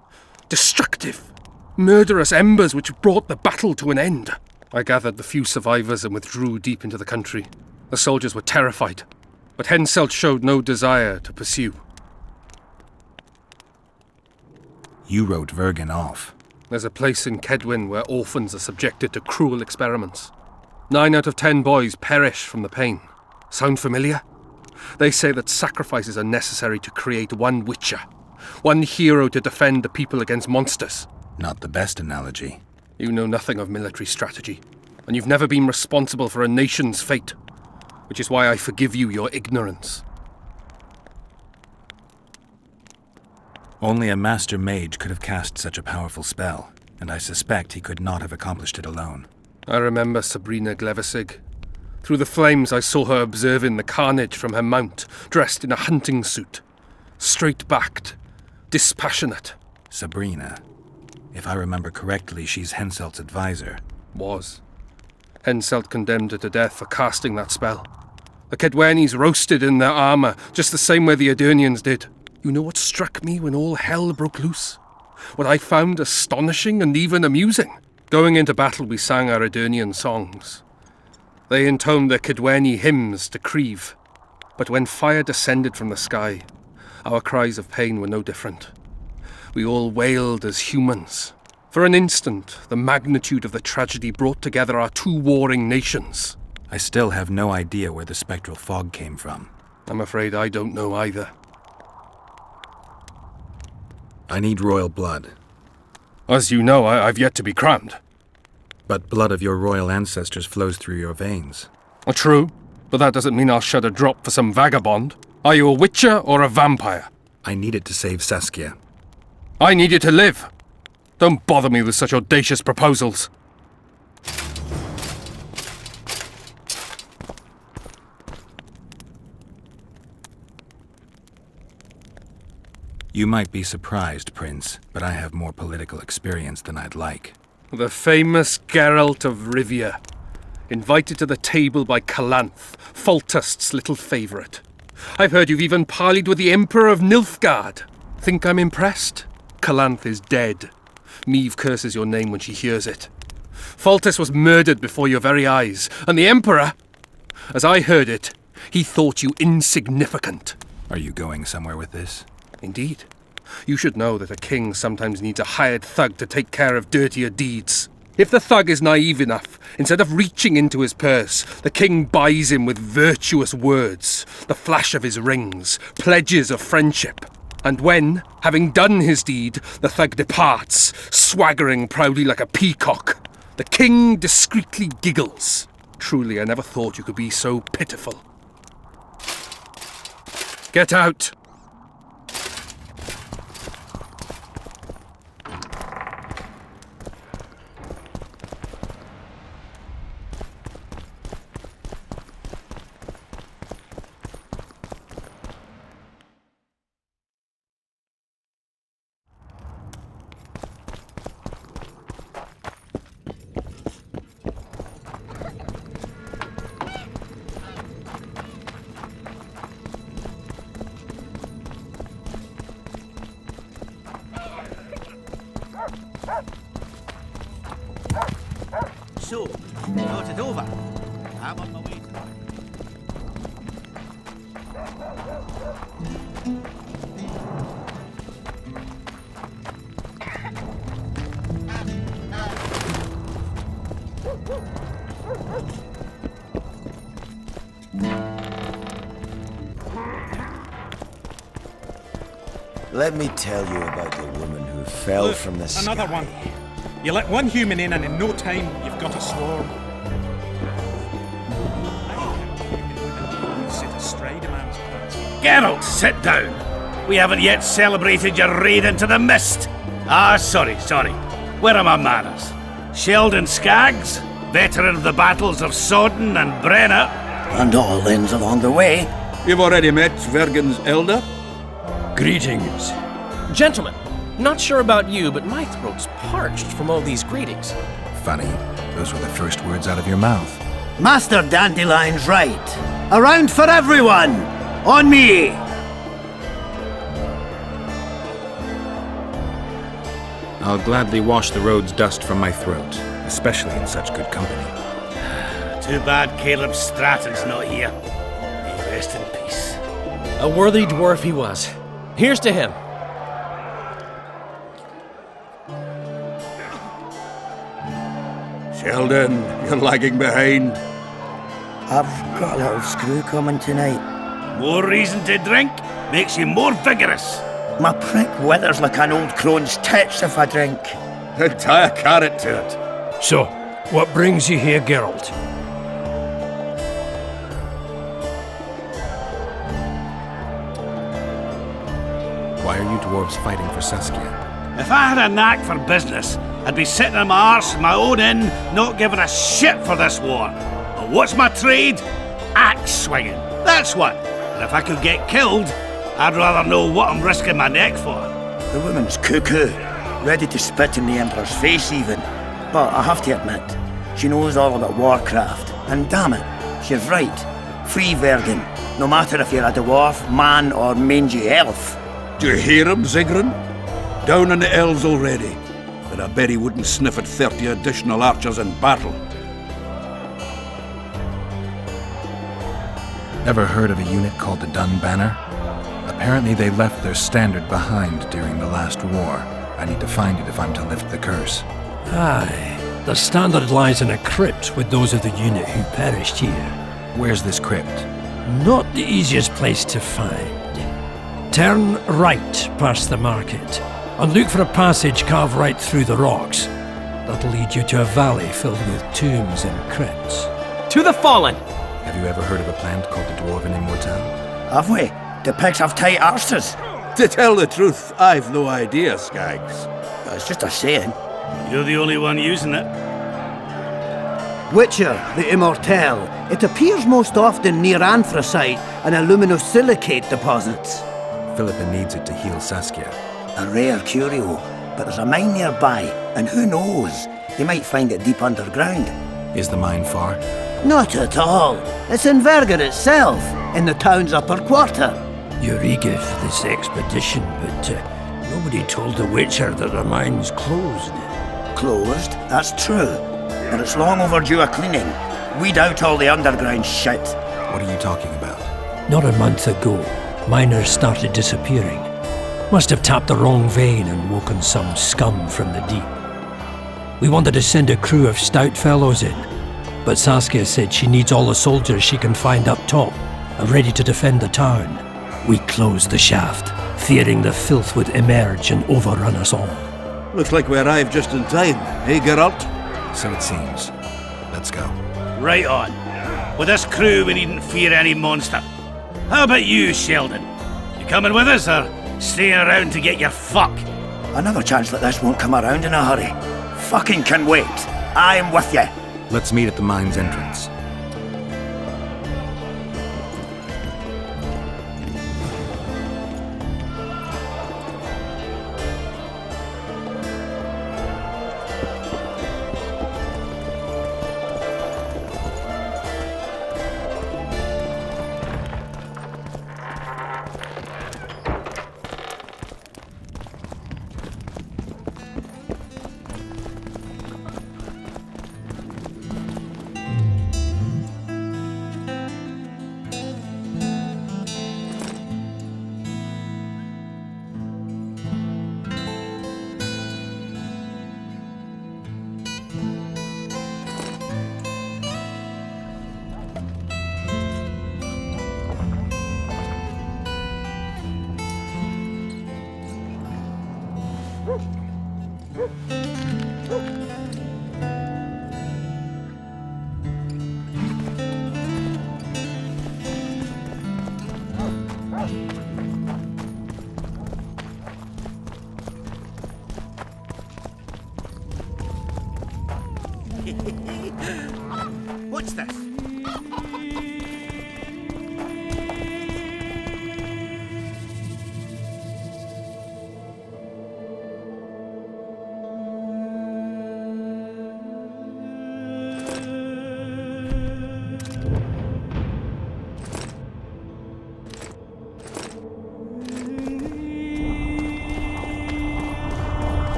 [SPEAKER 19] Destructive, murderous embers which brought the battle to an end. I gathered the few survivors and withdrew deep into the country. The soldiers were terrified, but Henselt showed no desire to pursue.
[SPEAKER 4] You wrote Vergen off.
[SPEAKER 19] There's a place in Kedwin where orphans are subjected to cruel experiments. 9 out of 10 boys perish from the pain. Sound familiar? They say that sacrifices are necessary to create one Witcher, one hero to defend the people against monsters.
[SPEAKER 4] Not the best analogy.
[SPEAKER 19] You know nothing of military strategy, and you've never been responsible for a nation's fate, which is why I forgive you your ignorance.
[SPEAKER 4] Only a master mage could have cast such a powerful spell, and I suspect he could not have accomplished it alone.
[SPEAKER 19] I remember Sabrina Glevesig. Through the flames I saw her observing the carnage from her mount, dressed in a hunting suit. Straight-backed, dispassionate.
[SPEAKER 4] Sabrina. If I remember correctly, she's Henselt's advisor.
[SPEAKER 19] Was. Henselt condemned her to death for casting that spell. The Kedwenis roasted in their armour, just the same way the Edirnians did. You know what struck me when all hell broke loose? What I found astonishing and even amusing? Going into battle, we sang our Edurnian songs. They intoned their Kidweni hymns to Creve. But when fire descended from the sky, our cries of pain were no different. We all wailed as humans. For an instant, the magnitude of the tragedy brought together our two warring nations.
[SPEAKER 4] I still have no idea where the spectral fog came from.
[SPEAKER 19] I'm afraid I don't know either.
[SPEAKER 4] I need royal blood.
[SPEAKER 19] As you know, I've yet to be crowned.
[SPEAKER 4] But blood of your royal ancestors flows through your veins.
[SPEAKER 19] True, but that doesn't mean I'll shed a drop for some vagabond. Are you a witcher or a vampire?
[SPEAKER 4] I need it to save Saskia.
[SPEAKER 19] I need you to live. Don't bother me with such audacious proposals.
[SPEAKER 4] You might be surprised, Prince, but I have more political experience than I'd like.
[SPEAKER 19] The famous Geralt of Rivia, invited to the table by Calanth, Foltest's little favourite. I've heard you've even parleyed with the Emperor of Nilfgaard. Think I'm impressed? Calanth is dead. Meve curses your name when she hears it. Foltest was murdered before your very eyes, and the Emperor, as I heard it, he thought you insignificant.
[SPEAKER 4] Are you going somewhere with this?
[SPEAKER 19] Indeed. You should know that a king sometimes needs a hired thug to take care of dirtier deeds. If the thug is naive enough, instead of reaching into his purse, the king buys him with virtuous words, the flash of his rings, pledges of friendship. And when, having done his deed, the thug departs, swaggering proudly like a peacock, the king discreetly giggles. Truly, I never thought you could be so pitiful. Get out!
[SPEAKER 7] So, got it over. I'm on my way.
[SPEAKER 8] Let me tell you about the woman who fell
[SPEAKER 13] Look,
[SPEAKER 21] Oh,
[SPEAKER 8] from the sky.
[SPEAKER 13] another one. You let one human in and in no time you've got a swarm. Sit astride a man's pants.
[SPEAKER 10] Geralt, sit down. We haven't yet celebrated your raid into the mist. Sorry. Where are my manners? Sheldon Skaggs, veteran of the battles of Sodden and Brenna.
[SPEAKER 8] And all ends along the way.
[SPEAKER 18] You've already met Svergen's elder?
[SPEAKER 9] Greetings.
[SPEAKER 16] Gentlemen, not sure about you, but my throat's parched from all these greetings.
[SPEAKER 4] Funny, those were the first words out of your mouth.
[SPEAKER 8] Master Dandelion's right. Around for everyone! On me!
[SPEAKER 4] I'll gladly wash the road's dust from my throat, especially in such good company.
[SPEAKER 10] Too bad Caleb Stratton's not here. May he rest in peace.
[SPEAKER 16] A worthy dwarf he was. Here's to him.
[SPEAKER 18] Sheldon, you're lagging behind.
[SPEAKER 8] I've got a little screw coming tonight.
[SPEAKER 10] More reason to drink makes you more vigorous.
[SPEAKER 8] My prick withers like an old crone's tits if I drink.
[SPEAKER 18] Tie a carrot to it.
[SPEAKER 9] So, what brings you here, Geralt?
[SPEAKER 4] Why are you dwarves fighting for Saskia?
[SPEAKER 10] If I had a knack for business, I'd be sitting on my arse in my own inn, not giving a shit for this war. But what's my trade? Axe swinging. That's what. And if I could get killed, I'd rather know what I'm risking my neck for.
[SPEAKER 8] The woman's cuckoo, ready to spit in the Emperor's face even. But I have to admit, she knows all about warcraft. And damn it, she's right. Free Vergen, no matter if you're a dwarf, man or mangy elf.
[SPEAKER 18] Do you hear him, Zigrin? Down on the elves already. but I bet he wouldn't sniff at 30 additional archers in battle.
[SPEAKER 4] Ever heard of a unit called the Dun Banner? Apparently they left their standard behind during the last war. I need to find it if I'm to lift the curse.
[SPEAKER 9] Aye. The standard lies in a crypt with those of the unit who perished here.
[SPEAKER 4] Where's this crypt?
[SPEAKER 9] Not the easiest place to find. Turn right past the market and look for a passage carved right through the rocks. That'll lead you to a valley filled with tombs and crypts.
[SPEAKER 14] To the fallen!
[SPEAKER 4] Have you ever heard of a plant called the Dwarven Immortal?
[SPEAKER 8] Have we? The pigs have tight arses.
[SPEAKER 18] To tell the truth, I've no idea, Skaggs.
[SPEAKER 8] It's just a saying.
[SPEAKER 10] You're the only one using it.
[SPEAKER 8] Witcher, the Immortal. It appears most often near anthracite and aluminosilicate deposits.
[SPEAKER 4] Philippa needs it to heal Saskia.
[SPEAKER 8] A rare curio, but there's a mine nearby, and who knows? They might find it deep underground.
[SPEAKER 4] Is the mine far?
[SPEAKER 8] Not at all. It's in Verger itself, in the town's upper quarter.
[SPEAKER 9] You're eager for this expedition, but nobody told the Witcher that the mine's closed.
[SPEAKER 8] Closed? That's true. But it's long overdue a cleaning. Weed out all the underground shit.
[SPEAKER 4] What are you talking about?
[SPEAKER 9] Not a month ago, miners started disappearing. Must have tapped the wrong vein and woken some scum from the deep. We wanted to send a crew of stout fellows in, but Saskia said she needs all the soldiers she can find up top and ready to defend the town. We closed the shaft, fearing the filth would emerge and overrun us all.
[SPEAKER 18] Looks like we arrived just in time, eh, Geralt?
[SPEAKER 4] So it seems. Let's go.
[SPEAKER 10] Right on. With this crew, we needn't fear any monster. How about you, Sheldon? You coming with us, or staying around to get your fuck?
[SPEAKER 8] Another chance that this won't come around in a hurry. Fucking can wait. I'm with you.
[SPEAKER 4] Let's meet at the mine's entrance.
[SPEAKER 10] What's this?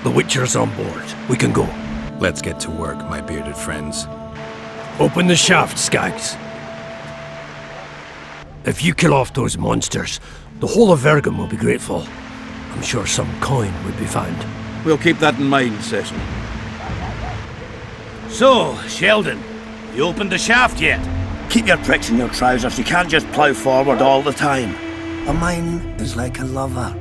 [SPEAKER 9] The Witcher's on board. We can go.
[SPEAKER 4] Let's get to work, my bearded friends.
[SPEAKER 9] Open the shaft, Skaggs. If you kill off those monsters, the whole of Vergum will be grateful. I'm sure some coin would be found.
[SPEAKER 18] We'll keep that in mind, Cecil.
[SPEAKER 10] So, Sheldon, you opened the shaft yet?
[SPEAKER 8] Keep your pricks in your trousers. You can't just plough forward all the time. A mine is like a lover.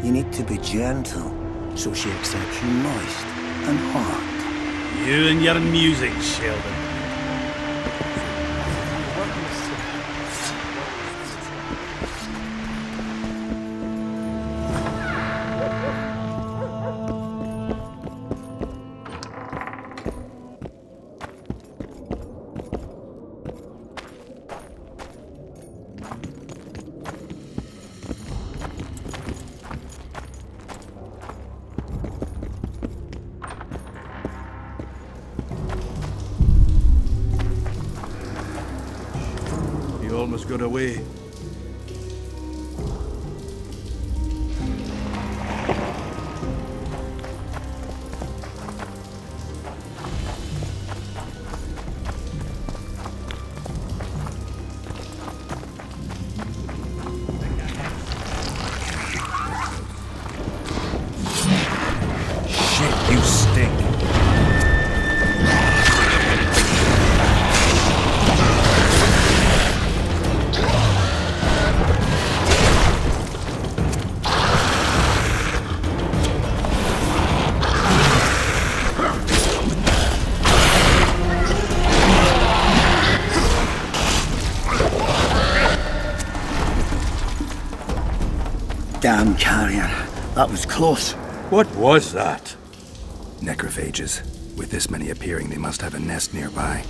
[SPEAKER 8] You need to be gentle, so she accepts you moist and hot.
[SPEAKER 10] You and your music, Sheldon.
[SPEAKER 18] Almost got away.
[SPEAKER 8] Damn carrier. That was close.
[SPEAKER 18] What was that?
[SPEAKER 4] Necrophages. With this many appearing, they must have a nest nearby.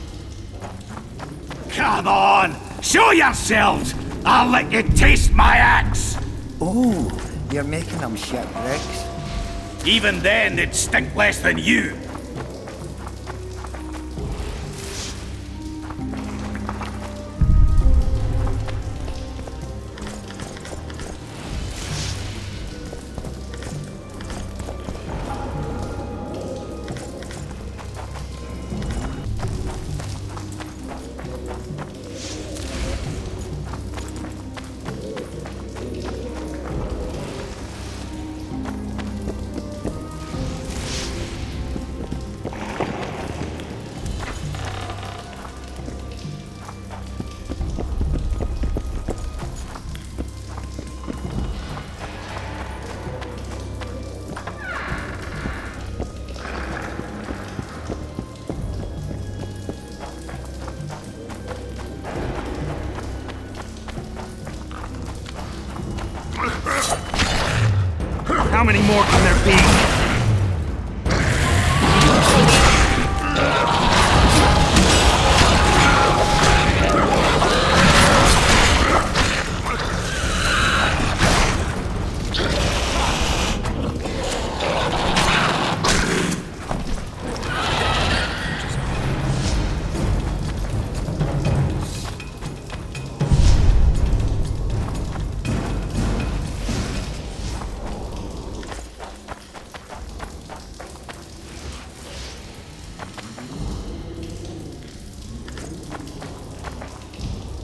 [SPEAKER 10] Come on! Show yourselves! I'll let you taste my axe!
[SPEAKER 8] Oh, you're making them shipwrecks.
[SPEAKER 10] Even then, they'd stink less than you.
[SPEAKER 21] How many more can there be?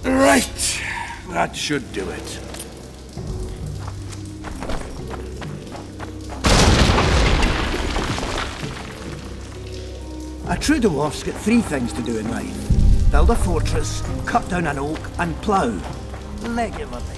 [SPEAKER 18] Right. That should do it.
[SPEAKER 8] A true dwarf's got three things to do in life. Build a fortress, cut down an oak, and plough. Regularly.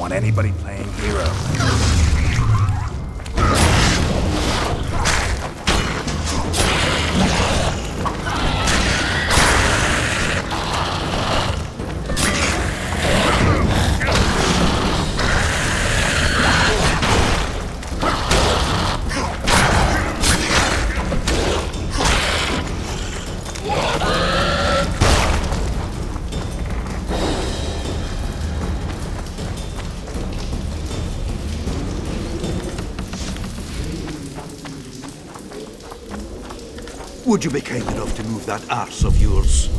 [SPEAKER 11] want anybody playing hero.
[SPEAKER 12] Would you be kind enough to move that arse of yours?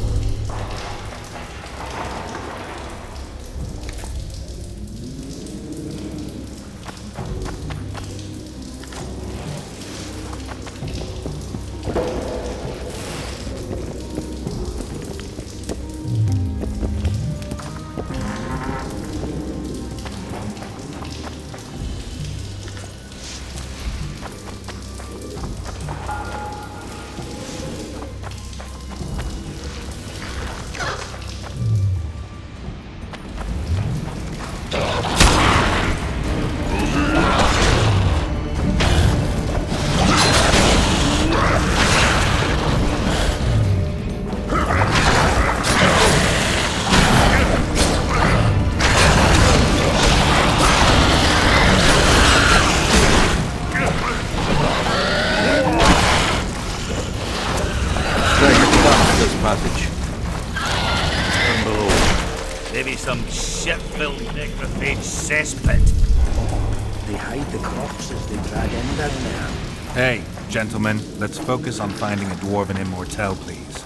[SPEAKER 10] Some shit-filled necrophage cesspit.
[SPEAKER 8] They hide the corpses they drag in down there.
[SPEAKER 11] Hey, gentlemen, let's focus on finding a dwarven immortal, please.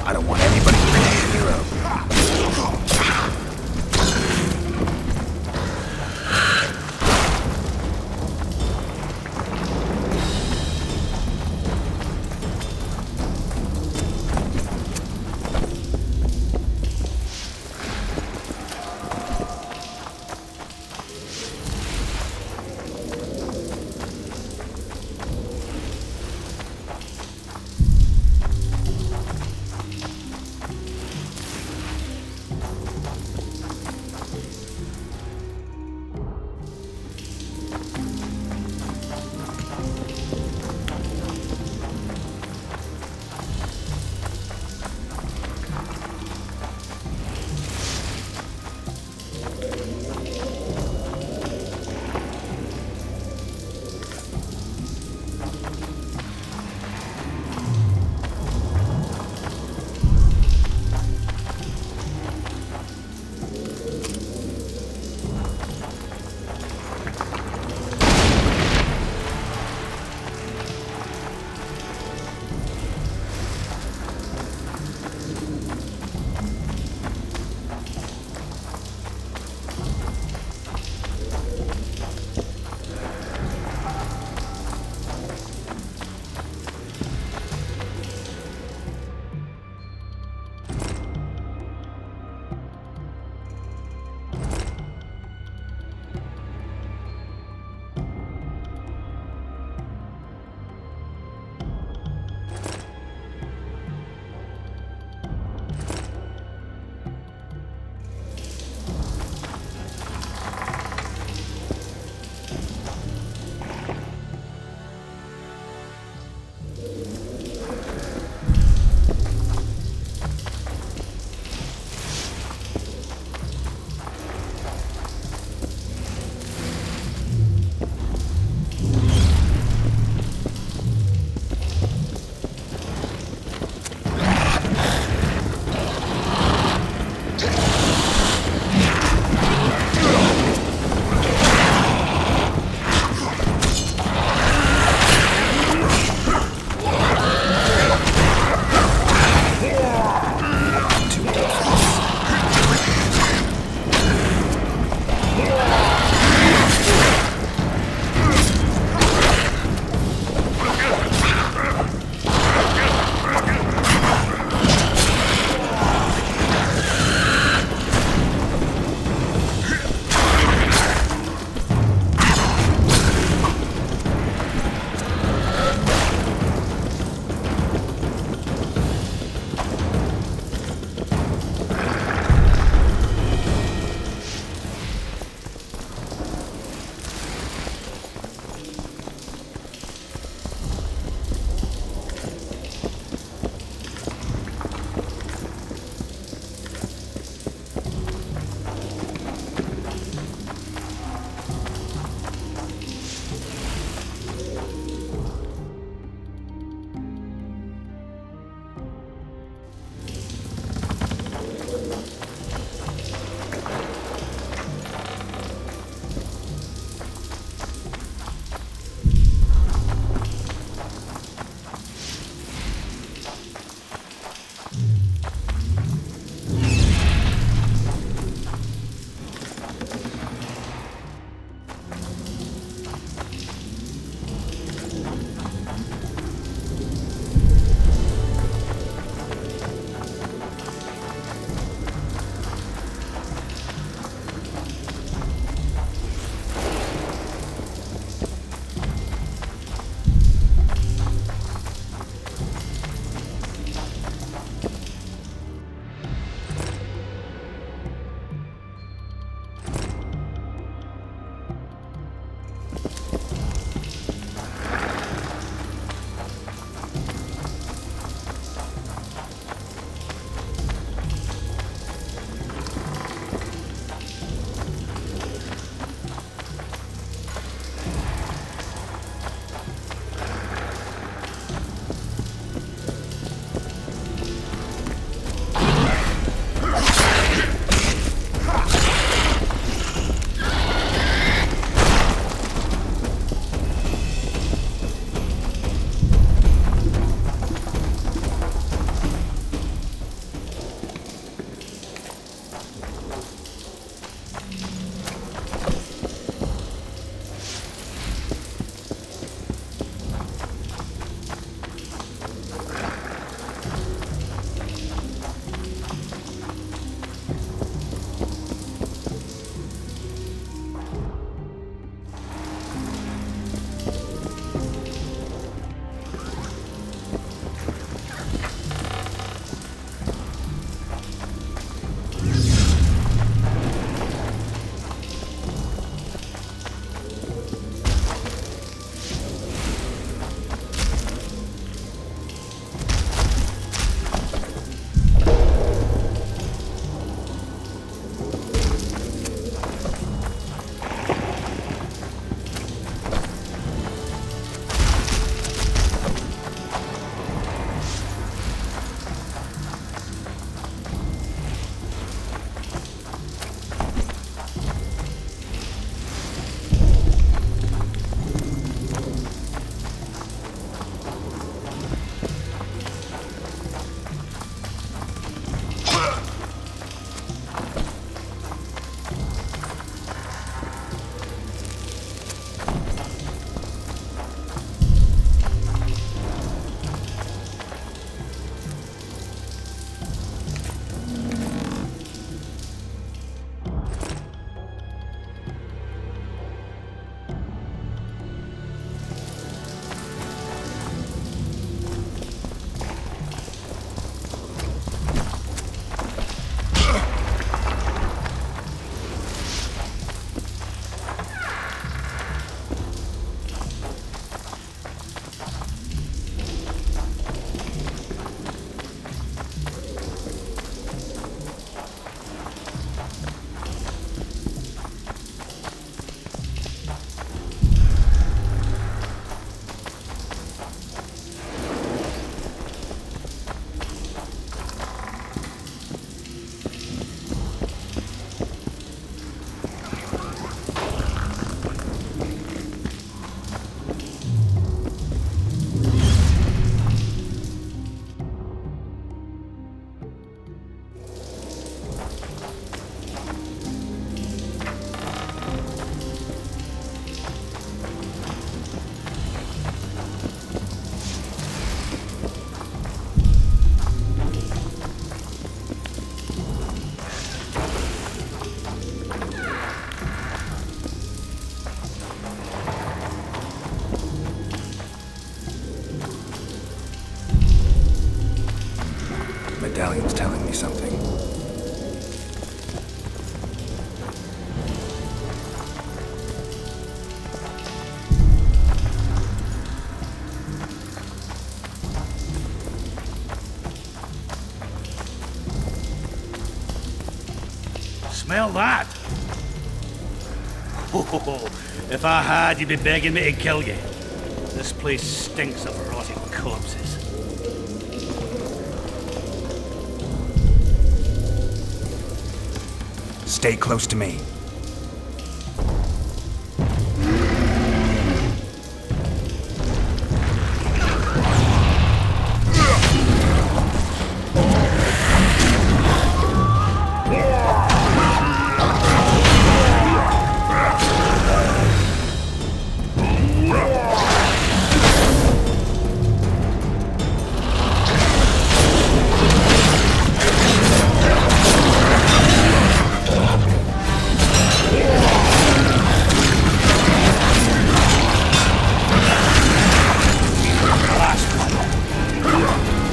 [SPEAKER 4] I don't want anybody to be a hero. medallion's telling me something.
[SPEAKER 10] Smell that? Oh, if I had, you'd be begging me to kill you. This place stinks of rotting corpses.
[SPEAKER 4] Stay close to me.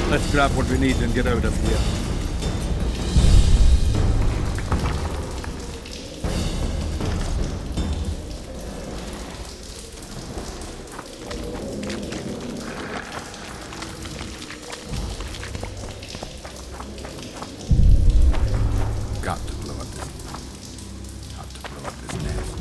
[SPEAKER 18] Let's grab what we need and get out of here.
[SPEAKER 4] Got to blow up this. Got to blow up this nest.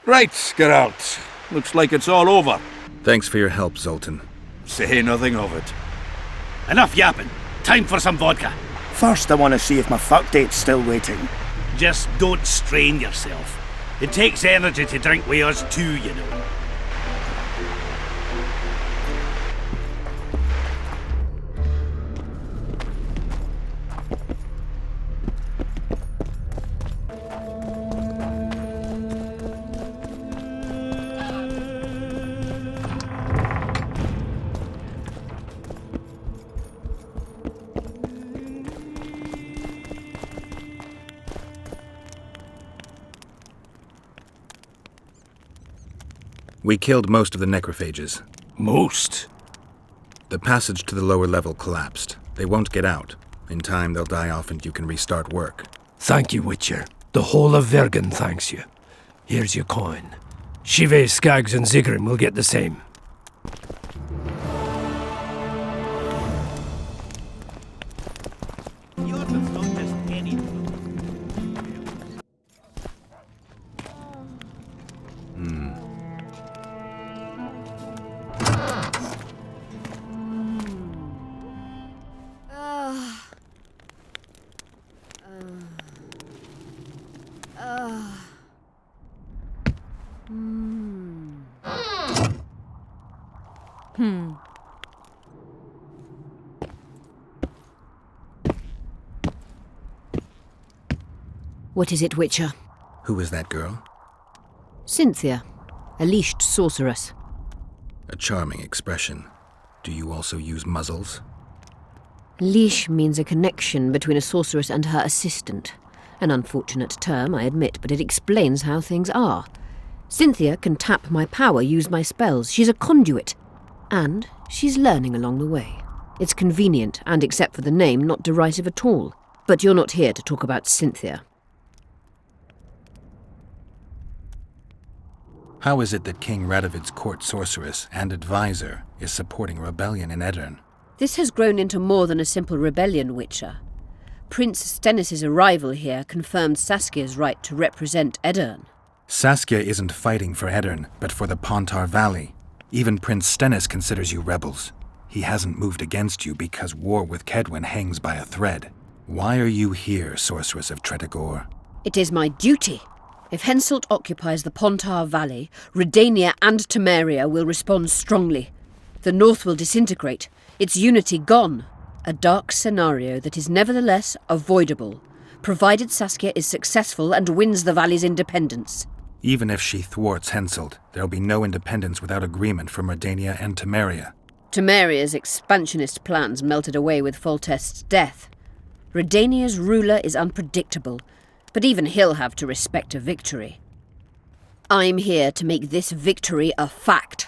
[SPEAKER 18] Right, Geralt. Looks like it's all over.
[SPEAKER 4] Thanks for your help, Zoltan.
[SPEAKER 18] Say nothing of it.
[SPEAKER 10] Enough yapping. Time for some vodka.
[SPEAKER 8] First, I want to see if my fuck date's still waiting.
[SPEAKER 10] Just don't strain yourself. It takes energy to drink with us too, you know.
[SPEAKER 4] We killed most of the necrophages.
[SPEAKER 9] Most?
[SPEAKER 4] The passage to the lower level collapsed. They won't get out. In time, they'll die off and you can restart work.
[SPEAKER 9] Thank you, Witcher. The whole of Vergen thanks you. Here's your coin. Shive, Skaggs, and Zigrim will get the same.
[SPEAKER 5] What is it, Witcher?
[SPEAKER 4] Who is that girl?
[SPEAKER 5] Cynthia, a leashed sorceress.
[SPEAKER 4] A charming expression. Do you also use muzzles?
[SPEAKER 5] Leash means a connection between a sorceress and her assistant. An unfortunate term, I admit, but it explains how things are. Cynthia can tap my power, use my spells. She's a conduit. And she's learning along the way. It's convenient, and except for the name, not derisive at all. But you're not here to talk about Cynthia.
[SPEAKER 4] How is it that King Radovid's court sorceress and advisor is supporting a rebellion in Edirn?
[SPEAKER 5] This has grown into more than a simple rebellion, Witcher. Prince Stennis' arrival here confirmed Saskia's right to represent Edirn.
[SPEAKER 4] Saskia isn't fighting for Edirn, but for the Pontar Valley. Even Prince Stennis considers you rebels. He hasn't moved against you because war with Kedwen hangs by a thread. Why are you here, Sorceress of Tretogor?
[SPEAKER 5] It is my duty. If Henselt occupies the Pontar Valley, Redania and Temeria will respond strongly. The North will disintegrate, its unity gone. A dark scenario that is nevertheless avoidable, provided Saskia is successful and wins the Valley's independence.
[SPEAKER 4] Even if she thwarts Henselt, there'll be no independence without agreement from Redania and Temeria.
[SPEAKER 5] Temeria's expansionist plans melted away with Foltest's death. Redania's ruler is unpredictable, but even he'll have to respect a victory. I'm here to make this victory a fact.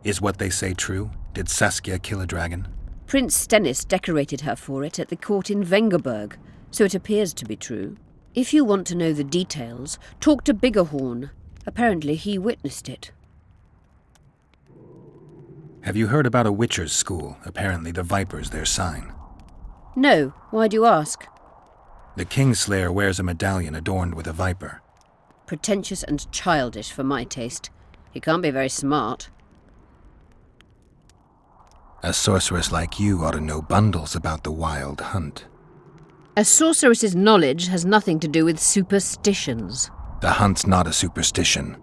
[SPEAKER 4] Is what they say true? Did Saskia kill a dragon?
[SPEAKER 5] Prince Stennis decorated her for it at the court in Vengerberg, so it appears to be true. If you want to know the details, talk to Biggerhorn. Apparently he witnessed it.
[SPEAKER 4] Have you heard about a Witcher's school? Apparently the Viper's their sign.
[SPEAKER 5] No. Why do you ask?
[SPEAKER 4] The Kingslayer wears a medallion adorned with a viper.
[SPEAKER 5] Pretentious and childish for my taste. He can't be very smart.
[SPEAKER 4] A sorceress like you ought to know bundles about the wild hunt.
[SPEAKER 5] A sorceress's knowledge has nothing to do with superstitions.
[SPEAKER 4] The hunt's not a superstition.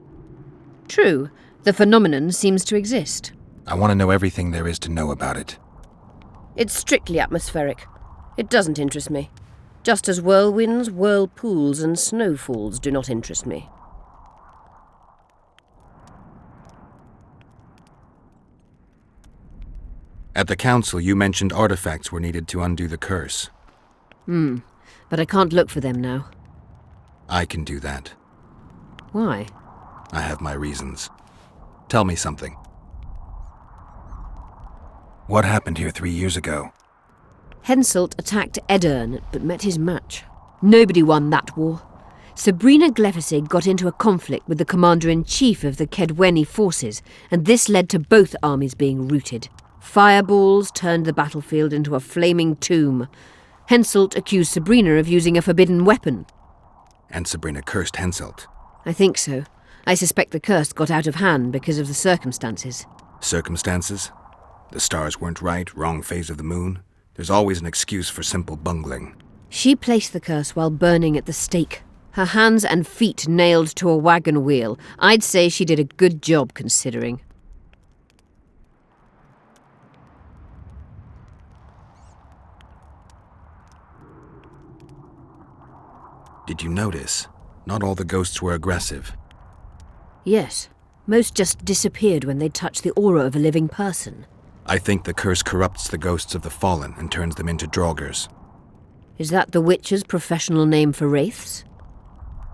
[SPEAKER 5] True. The phenomenon seems to exist.
[SPEAKER 4] I want to know everything there is to know about it.
[SPEAKER 5] It's strictly atmospheric. It doesn't interest me. Just as whirlwinds, whirlpools, and snowfalls do not interest me.
[SPEAKER 4] At the council, you mentioned artifacts were needed to undo the curse.
[SPEAKER 5] But I can't look for them now.
[SPEAKER 4] I can do that.
[SPEAKER 5] Why?
[SPEAKER 4] I have my reasons. Tell me something. What happened here 3 years ago?
[SPEAKER 5] Henselt attacked Edirn, but met his match. Nobody won that war. Sabrina Glefisig got into a conflict with the commander-in-chief of the Kedweni forces, and this led to both armies being routed. Fireballs turned the battlefield into a flaming tomb. Henselt accused Sabrina of using a forbidden weapon.
[SPEAKER 4] And Sabrina cursed Henselt.
[SPEAKER 5] I think so. I suspect the curse got out of hand because of the circumstances.
[SPEAKER 4] Circumstances? The stars weren't right, wrong phase of the moon. There's always an excuse for simple bungling.
[SPEAKER 5] She placed the curse while burning at the stake. Her hands and feet nailed to a wagon wheel. I'd say she did a good job, considering.
[SPEAKER 4] Did you notice? Not all the ghosts were aggressive.
[SPEAKER 5] Yes. Most just disappeared when they touched the aura of a living person.
[SPEAKER 4] I think the curse corrupts the ghosts of the fallen and turns them into draugrs.
[SPEAKER 5] Is that the Witcher's professional name for wraiths?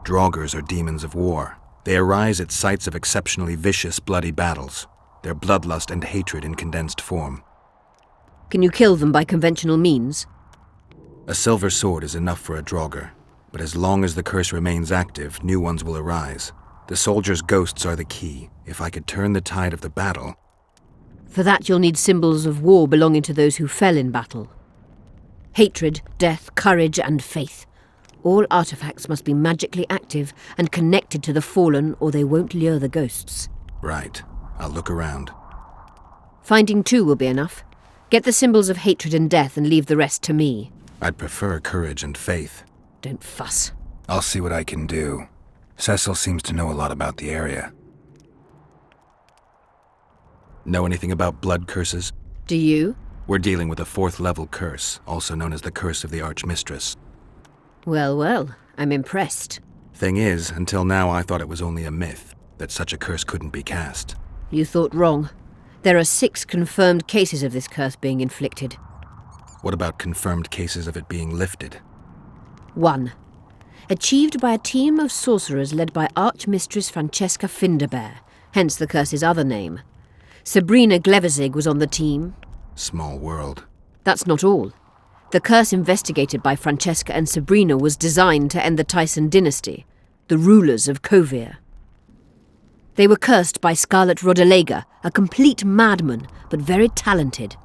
[SPEAKER 4] Draugrs are demons of war. They arise at sites of exceptionally vicious, bloody battles. Their bloodlust and hatred in condensed form.
[SPEAKER 5] Can you kill them by conventional means?
[SPEAKER 4] A silver sword is enough for a draugr. But as long as the curse remains active, new ones will arise. The soldiers' ghosts are the key. If I could turn the tide of the battle...
[SPEAKER 5] For that you'll need symbols of war belonging to those who fell in battle. Hatred, death, courage, and faith. All artifacts must be magically active and connected to the fallen, or they won't lure the ghosts.
[SPEAKER 4] Right. I'll look around.
[SPEAKER 5] Finding 2 will be enough. Get the symbols of hatred and death and leave the rest to me.
[SPEAKER 4] I'd prefer courage and faith.
[SPEAKER 5] Don't fuss.
[SPEAKER 4] I'll see what I can do. Cecil seems to know a lot about the area. Know anything about blood curses?
[SPEAKER 5] Do you?
[SPEAKER 4] We're dealing with a 4th level curse, also known as the Curse of the Archmistress.
[SPEAKER 5] Well, well, I'm impressed.
[SPEAKER 4] Thing is, until now I thought it was only a myth, that such a curse couldn't be cast.
[SPEAKER 5] You thought wrong. There are 6 confirmed cases of this curse being inflicted.
[SPEAKER 4] What about confirmed cases of it being lifted?
[SPEAKER 5] 1. Achieved by a team of sorcerers led by Archmistress Francesca Finderbear, hence the curse's other name. Sabrina Glevezig was on the team.
[SPEAKER 4] Small world.
[SPEAKER 5] That's not all. The curse investigated by Francesca and Sabrina was designed to end the Tyson dynasty, the rulers of Kovir. They were cursed by Scarlet Rodalega, a complete madman, but very talented.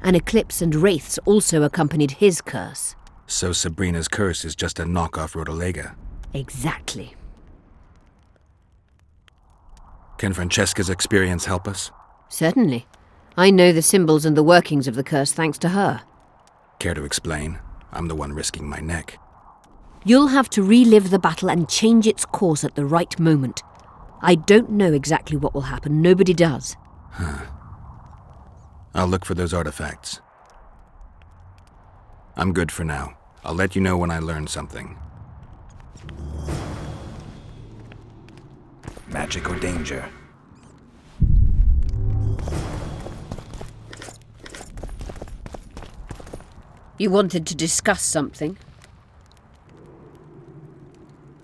[SPEAKER 5] An eclipse and wraiths also accompanied his curse.
[SPEAKER 4] So Sabrina's curse is just a knockoff Rodalega?
[SPEAKER 5] Exactly.
[SPEAKER 4] Can Francesca's experience help us?
[SPEAKER 5] Certainly. I know the symbols and the workings of the curse thanks to her.
[SPEAKER 4] Care to explain? I'm the one risking my neck.
[SPEAKER 5] You'll have to relive the battle and change its course at the right moment. I don't know exactly what will happen. Nobody does.
[SPEAKER 4] Huh. I'll look for those artifacts. I'm good for now. I'll let you know when I learn something. Magic or danger?
[SPEAKER 5] You wanted to discuss something?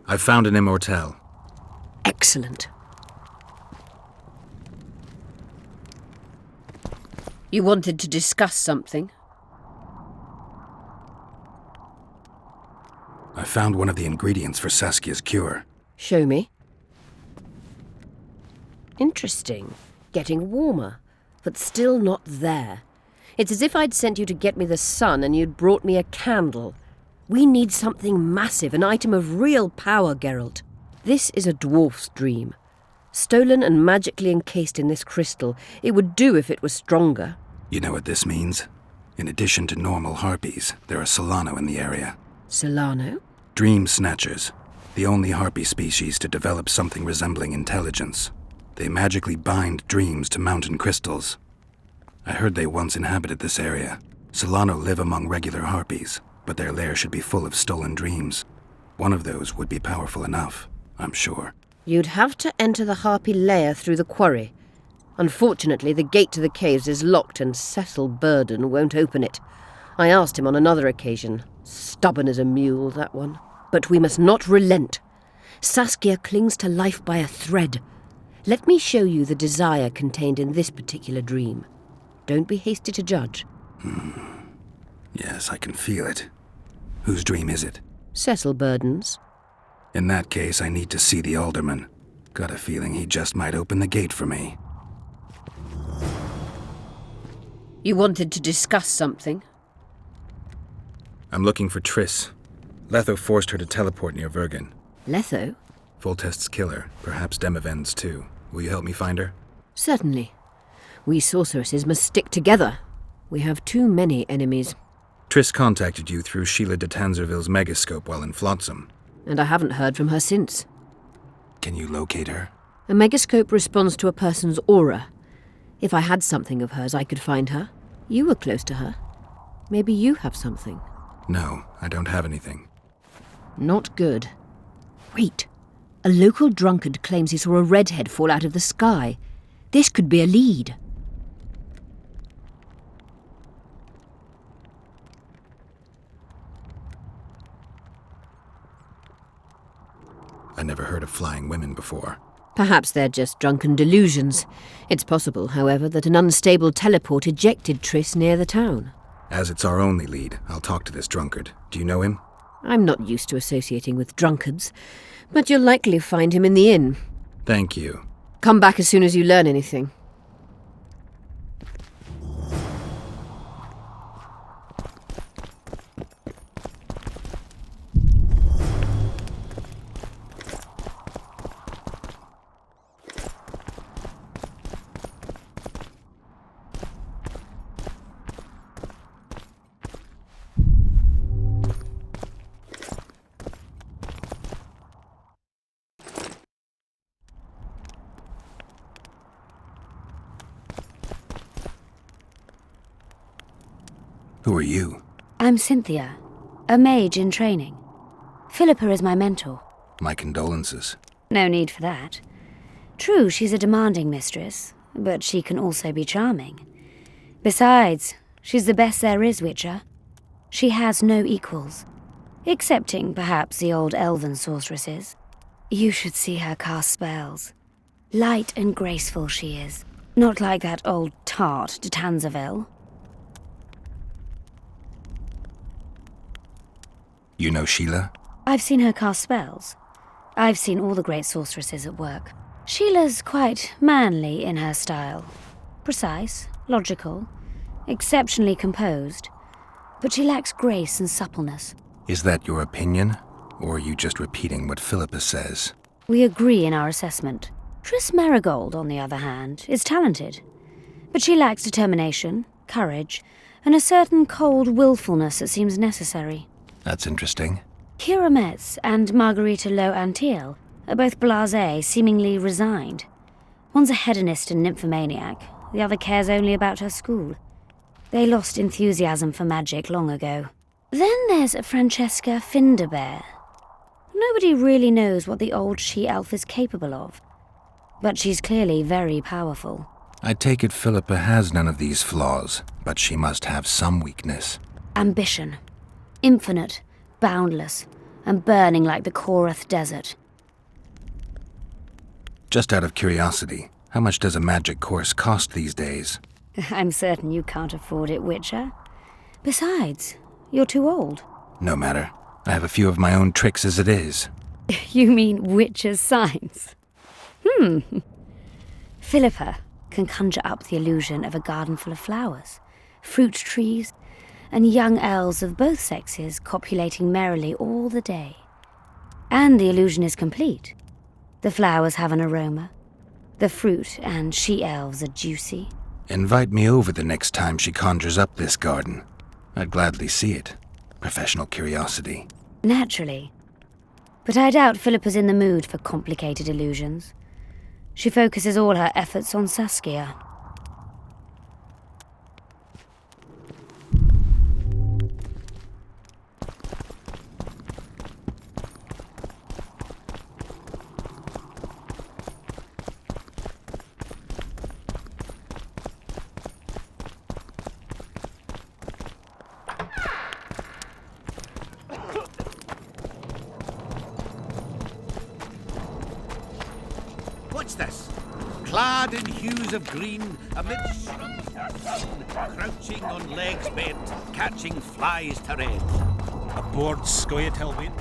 [SPEAKER 4] I found an immortelle.
[SPEAKER 5] Excellent. You wanted to discuss something?
[SPEAKER 4] I found one of the ingredients for Saskia's cure.
[SPEAKER 5] Show me. Interesting. Getting warmer, but still not there. It's as if I'd sent you to get me the sun and you'd brought me a candle. We need something massive, an item of real power, Geralt. This is a dwarf's dream. Stolen and magically encased in this crystal. It would do if it was stronger.
[SPEAKER 4] You know what this means? In addition to normal harpies, there are Solano in the area.
[SPEAKER 5] Solano?
[SPEAKER 4] Dream snatchers. The only harpy species to develop something resembling intelligence. They magically bind dreams to mountain crystals. I heard they once inhabited this area. Solano live among regular harpies, but their lair should be full of stolen dreams. One of those would be powerful enough, I'm sure.
[SPEAKER 5] You'd have to enter the harpy lair through the quarry. Unfortunately, the gate to the caves is locked and Cecil Burden won't open it. I asked him on another occasion. Stubborn as a mule, that one. But we must not relent. Saskia clings to life by a thread. Let me show you the desire contained in this particular dream. Don't be hasty to judge.
[SPEAKER 4] Yes, I can feel it. Whose dream is it?
[SPEAKER 5] Cecil Burden's.
[SPEAKER 4] In that case, I need to see the alderman. Got a feeling he just might open the gate for me.
[SPEAKER 5] You wanted to discuss something?
[SPEAKER 4] I'm looking for Triss. Letho forced her to teleport near Vergen.
[SPEAKER 5] Letho?
[SPEAKER 4] Foltest's killer, perhaps Demavend's too. Will you help me find her?
[SPEAKER 5] Certainly. We sorceresses must stick together. We have too many enemies.
[SPEAKER 4] Triss contacted you through Sheila de Tanzerville's megascope while in Flotsam.
[SPEAKER 5] And I haven't heard from her since.
[SPEAKER 4] Can you locate her?
[SPEAKER 5] A megascope responds to a person's aura. If I had something of hers, I could find her. You were close to her. Maybe you have something.
[SPEAKER 4] No, I don't have anything.
[SPEAKER 5] Not good. Wait. A local drunkard claims he saw a redhead fall out of the sky. This could be a lead.
[SPEAKER 4] I never heard of flying women before.
[SPEAKER 5] Perhaps they're just drunken delusions. It's possible, however, that an unstable teleport ejected Triss near the town.
[SPEAKER 4] As it's our only lead, I'll talk to this drunkard. Do you know him?
[SPEAKER 5] I'm not used to associating with drunkards, but you'll likely find him in the inn.
[SPEAKER 4] Thank you.
[SPEAKER 5] Come back as soon as you learn anything.
[SPEAKER 4] Who are you?
[SPEAKER 15] I'm Cynthia, a mage in training. Philippa is my mentor.
[SPEAKER 4] My condolences.
[SPEAKER 15] No need for that. True, she's a demanding mistress, but she can also be charming. Besides, she's the best there is, Witcher. She has no equals, excepting perhaps the old Elven sorceresses. You should see her cast spells. Light and graceful she is, not like that old tart de Tanzaville.
[SPEAKER 4] You know Sheila?
[SPEAKER 15] I've seen her cast spells. I've seen all the great sorceresses at work. Sheila's quite manly in her style. Precise, logical, exceptionally composed. But she lacks grace and suppleness.
[SPEAKER 4] Is that your opinion? Or are you just repeating what Philippa says?
[SPEAKER 15] We agree in our assessment. Triss Marigold, on the other hand, is talented. But she lacks determination, courage, and a certain cold willfulness that seems necessary.
[SPEAKER 4] That's interesting.
[SPEAKER 15] Kira Metz and Margarita Lo Antiel are both blasé, seemingly resigned. One's a hedonist and nymphomaniac, the other cares only about her school. They lost enthusiasm for magic long ago. Then there's Francesca Finderbear. Nobody really knows what the old she-elf is capable of, but she's clearly very powerful.
[SPEAKER 4] I take it Philippa has none of these flaws, but she must have some weakness.
[SPEAKER 15] Ambition. Infinite, boundless, and burning like the Korath Desert.
[SPEAKER 4] Just out of curiosity, how much does a magic course cost these days?
[SPEAKER 15] I'm certain you can't afford it, Witcher. Besides, you're too old.
[SPEAKER 4] No matter. I have a few of my own tricks as it is.
[SPEAKER 15] You mean Witcher's signs? Philippa can conjure up the illusion of a garden full of flowers, fruit trees, and young elves of both sexes copulating merrily all the day. And the illusion is complete. The flowers have an aroma. The fruit and she-elves are juicy.
[SPEAKER 4] Invite me over the next time she conjures up this garden. I'd gladly see it. Professional curiosity.
[SPEAKER 15] Naturally. But I doubt Philippa's in the mood for complicated illusions. She focuses all her efforts on Saskia.
[SPEAKER 21] What's this? Clad in hues of green, amid shrubs of sun, crouching on legs bent, catching flies to red.
[SPEAKER 13] A bored Scoia'tael wait.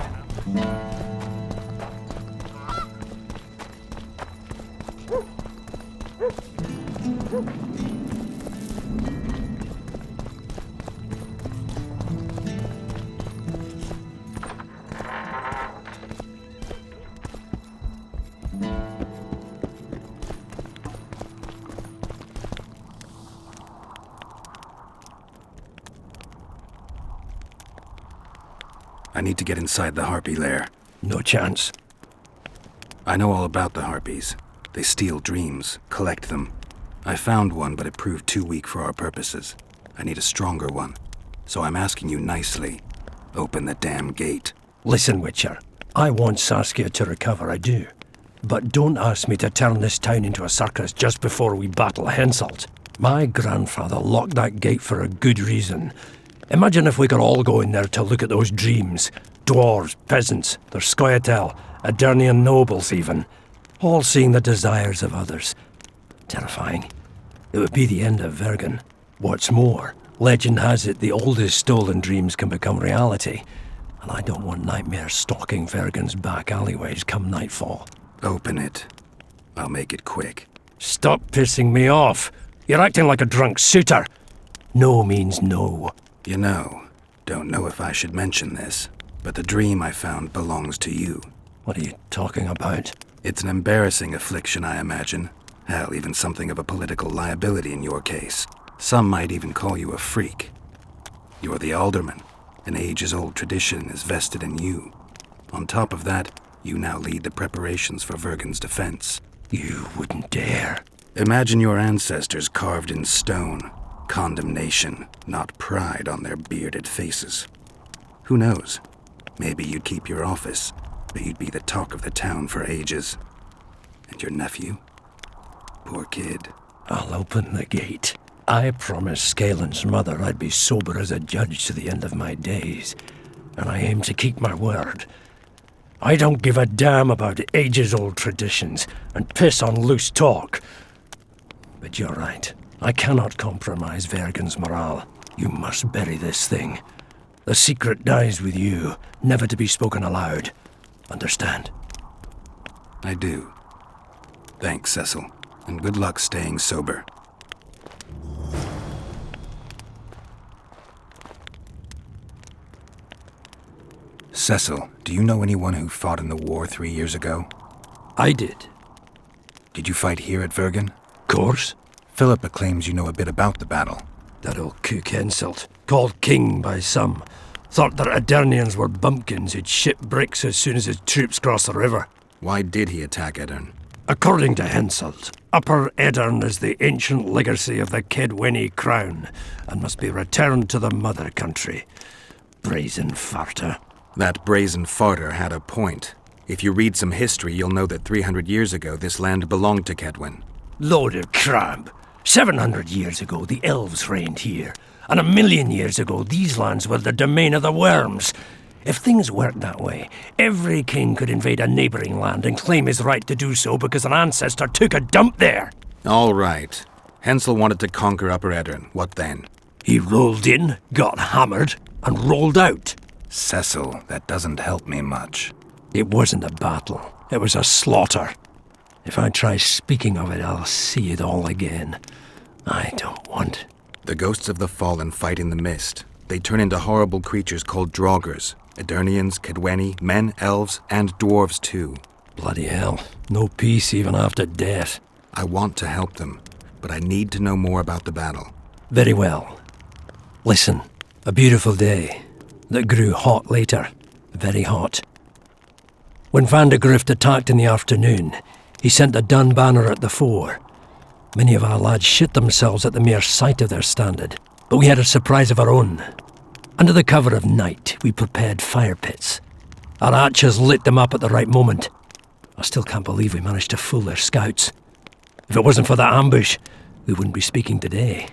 [SPEAKER 4] I need to get inside the harpy lair.
[SPEAKER 9] No chance.
[SPEAKER 4] I know all about the harpies. They steal dreams, collect them. I found one, but it proved too weak for our purposes. I need a stronger one. So I'm asking you nicely, open the damn gate.
[SPEAKER 9] Listen, Witcher. I want Saskia to recover, I do. But don't ask me to turn this town into a circus just before we battle Henselt. My grandfather locked that gate for a good reason. Imagine if we could all go in there to look at those dreams. Dwarves, peasants, their Scoia'tael, Adernian nobles even. All seeing the desires of others. Terrifying. It would be the end of Vergen. What's more, legend has it the oldest stolen dreams can become reality. And I don't want nightmares stalking Vergen's back alleyways come nightfall.
[SPEAKER 4] Open it. I'll make it quick.
[SPEAKER 9] Stop pissing me off. You're acting like a drunk suitor. No means no.
[SPEAKER 4] You know, don't know if I should mention this, but the dream I found belongs to you.
[SPEAKER 9] What are you talking about?
[SPEAKER 4] It's an embarrassing affliction, I imagine. Hell, even something of a political liability in your case. Some might even call you a freak. You're the alderman. An ages-old tradition is vested in you. On top of that, you now lead the preparations for Vergen's defense.
[SPEAKER 9] You wouldn't dare.
[SPEAKER 4] Imagine your ancestors carved in stone. Condemnation, not pride on their bearded faces. Who knows? Maybe you'd keep your office, but you'd be the talk of the town for ages. And your nephew? Poor kid.
[SPEAKER 9] I'll open the gate. I promised Scalen's mother I'd be sober as a judge to the end of my days, and I aim to keep my word. I don't give a damn about ages-old traditions and piss on loose talk. But you're right. I cannot compromise Vergen's morale. You must bury this thing. The secret dies with you, never to be spoken aloud. Understand?
[SPEAKER 4] I do. Thanks, Cecil, and good luck staying sober. Cecil, do you know anyone who fought in the war 3 years ago?
[SPEAKER 9] I did.
[SPEAKER 4] Did you fight here at Vergen?
[SPEAKER 9] Course.
[SPEAKER 4] Philippa claims you know a bit about the battle.
[SPEAKER 9] That old cook insult, called king by some, thought that Aedirnians were bumpkins who'd ship bricks as soon as his troops crossed the river.
[SPEAKER 4] Why did he attack Edirn?
[SPEAKER 9] According to Henselt, Upper Edirn is the ancient legacy of the Kedweni crown and must be returned to the mother country. Brazen farter.
[SPEAKER 4] That brazen farter had a point. If you read some history, you'll know that 300 years ago this land belonged to Kedwen.
[SPEAKER 9] Load of crab. 700 years ago the elves reigned here, and 1,000,000 years ago these lands were the domain of the worms. If things worked that way, every king could invade a neighbouring land and claim his right to do so because an ancestor took a dump there.
[SPEAKER 4] All right. Hensel wanted to conquer Upper Edirn. What then?
[SPEAKER 9] He rolled in, got hammered, and rolled out.
[SPEAKER 4] Cecil, that doesn't help me much.
[SPEAKER 9] It wasn't a battle. It was a slaughter. If I try speaking of it, I'll see it all again. I don't want.
[SPEAKER 4] The ghosts of the fallen fight in the mist. They turn into horrible creatures called Draugrs. Aedirnians, Kedweni, men, elves, and dwarves too.
[SPEAKER 9] Bloody hell. No peace even after death.
[SPEAKER 4] I want to help them, but I need to know more about the battle.
[SPEAKER 9] Very well. Listen, a beautiful day that grew hot later. Very hot. When Vandegrift attacked in the afternoon, he sent a dun banner at the fore. Many of our lads shit themselves at the mere sight of their standard, but we had a surprise of our own. Under the cover of night, we prepared fire pits. Our archers lit them up at the right moment. I still can't believe we managed to fool their scouts. If it wasn't for that ambush, we wouldn't be speaking today.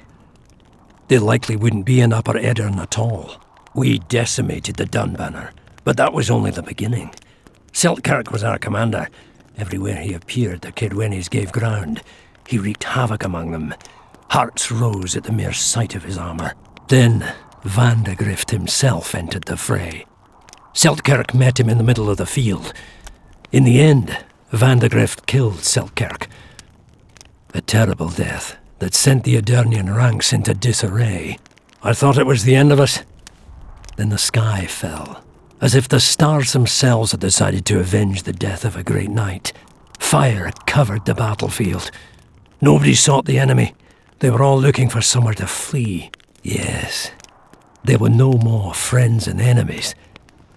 [SPEAKER 9] They likely wouldn't be in Upper Edirn at all. We decimated the dun banner, but that was only the beginning. Seltkirk was our commander. Everywhere he appeared, the Kedwenis gave ground. He wreaked havoc among them. Hearts rose at the mere sight of his armour. Then Vandegrift himself entered the fray. Seltkirk met him in the middle of the field. In the end, Vandegrift killed Seltkirk. A terrible death that sent the Aedirnian ranks into disarray. I thought it was the end of us. Then the sky fell, as if the stars themselves had decided to avenge the death of a great knight. Fire covered the battlefield. Nobody sought the enemy. They were all looking for somewhere to flee. Yes, there were no more friends and enemies,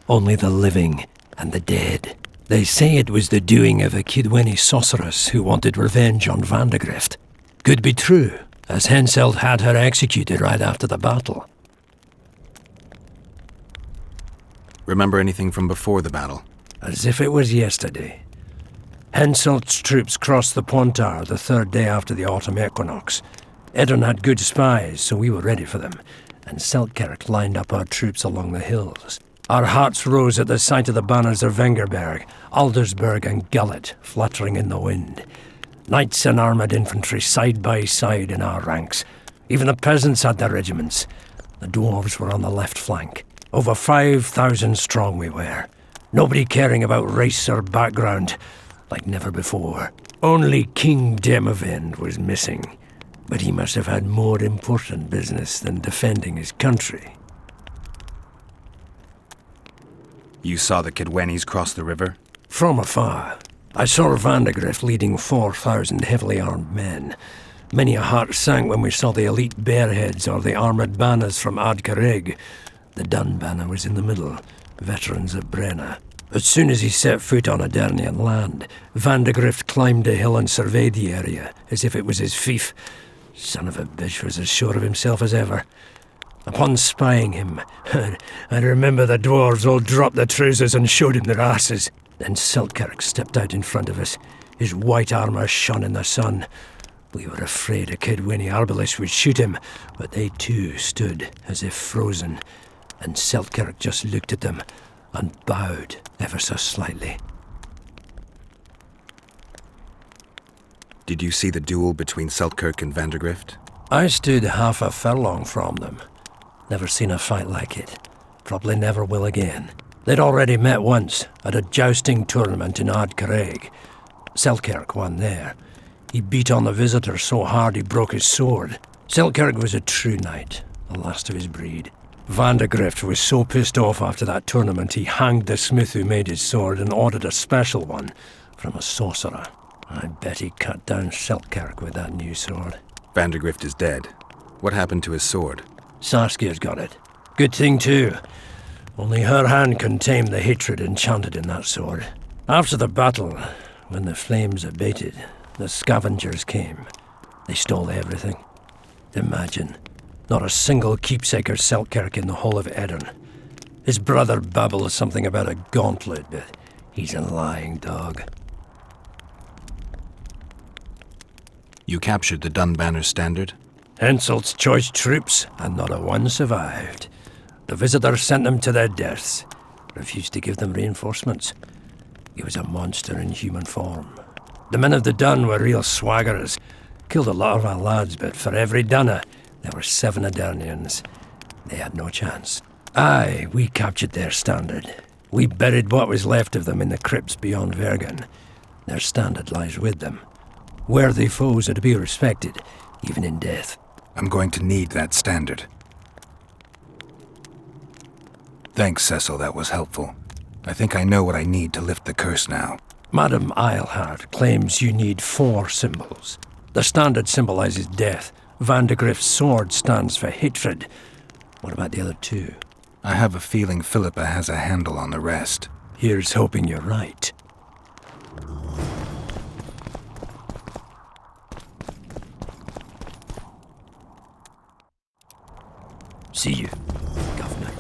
[SPEAKER 9] only the living and the dead. They say it was the doing of a Kedweni sorceress who wanted revenge on Vandegrift. Could be true, as Henselt had her executed right after the battle.
[SPEAKER 4] Remember anything from before the battle?
[SPEAKER 9] As if it was yesterday. Henselt's troops crossed the Pointar the third day after the autumn equinox. Edirn had good spies, so we were ready for them, and Seltkirk lined up our troops along the hills. Our hearts rose at the sight of the banners of Vengerberg, Aldersberg and Gullet fluttering in the wind. Knights and armoured infantry side by side in our ranks. Even the peasants had their regiments. The dwarves were on the left flank. Over 5,000 strong we were. Nobody caring about race or background, like never before. Only King Demavend was missing, but he must have had more important business than defending his country.
[SPEAKER 4] You saw the Kedwenis cross the river?
[SPEAKER 9] From afar. I saw Vandegrift leading 4,000 heavily armed men. Many a heart sank when we saw the elite bearheads or the armoured banners from Ardcarrig. The dun banner was in the middle, veterans of Brenna. As soon as he set foot on Aedirnian land, Vandegrift climbed a hill and surveyed the area, as if it was his fief. Son of a bitch was as sure of himself as ever. Upon spying him, I remember the dwarves all dropped their trousers and showed him their asses. Then Selkirk stepped out in front of us. His white armour shone in the sun. We were afraid a kid Winnie Arbalest would shoot him, but they too stood as if frozen, and Selkirk just looked at them and bowed ever so slightly.
[SPEAKER 4] Did you see the duel between Selkirk and Vandergrift?
[SPEAKER 9] I stood half a furlong from them. Never seen a fight like it. Probably never will again. They'd already met once, at a jousting tournament in Ardcarreg. Selkirk won there. He beat on the visitor so hard he broke his sword. Selkirk was a true knight, the last of his breed. Vandergrift was so pissed off after that tournament he hanged the smith who made his sword and ordered a special one from a sorcerer. I bet he cut down Selkirk with that new sword.
[SPEAKER 4] Vandergrift is dead. What happened to his sword?
[SPEAKER 9] Saskia's got it. Good thing too. Only her hand can tame the hatred enchanted in that sword. After the battle, when the flames abated, the scavengers came. They stole everything. Imagine, not a single keepsake or Selkirk in the whole of Edirn. His brother babbles something about a gauntlet, but he's a lying dog.
[SPEAKER 4] You captured the Dunbanner standard?
[SPEAKER 9] Henselt's choice troops, and not a one survived. The visitors sent them to their deaths, refused to give them reinforcements. He was a monster in human form. The men of the Dun were real swaggerers. Killed a lot of our lads, but for every Dunner, there were 7 Adarnians. They had no chance. Aye, we captured their standard. We buried what was left of them in the crypts beyond Vergen. Their standard lies with them. Worthy foes are to be respected, even in death.
[SPEAKER 4] I'm going to need that standard. Thanks, Cecil, that was helpful. I think I know what I need to lift the curse now.
[SPEAKER 9] Madame Eilhart claims you need 4 symbols. The standard symbolizes death. Vandergrift's sword stands for hatred. What about the other 2?
[SPEAKER 4] I have a feeling Philippa has a handle on the rest.
[SPEAKER 9] Here's hoping you're right. See you, Governor.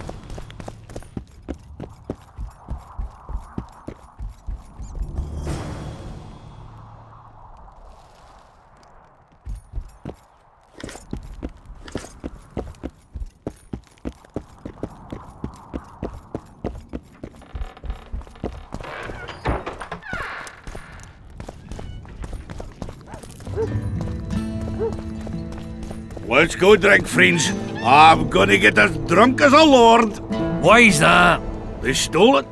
[SPEAKER 10] Let's go drink, friends. I'm gonna get as drunk as a lord.
[SPEAKER 3] Why's that?
[SPEAKER 10] They stole it.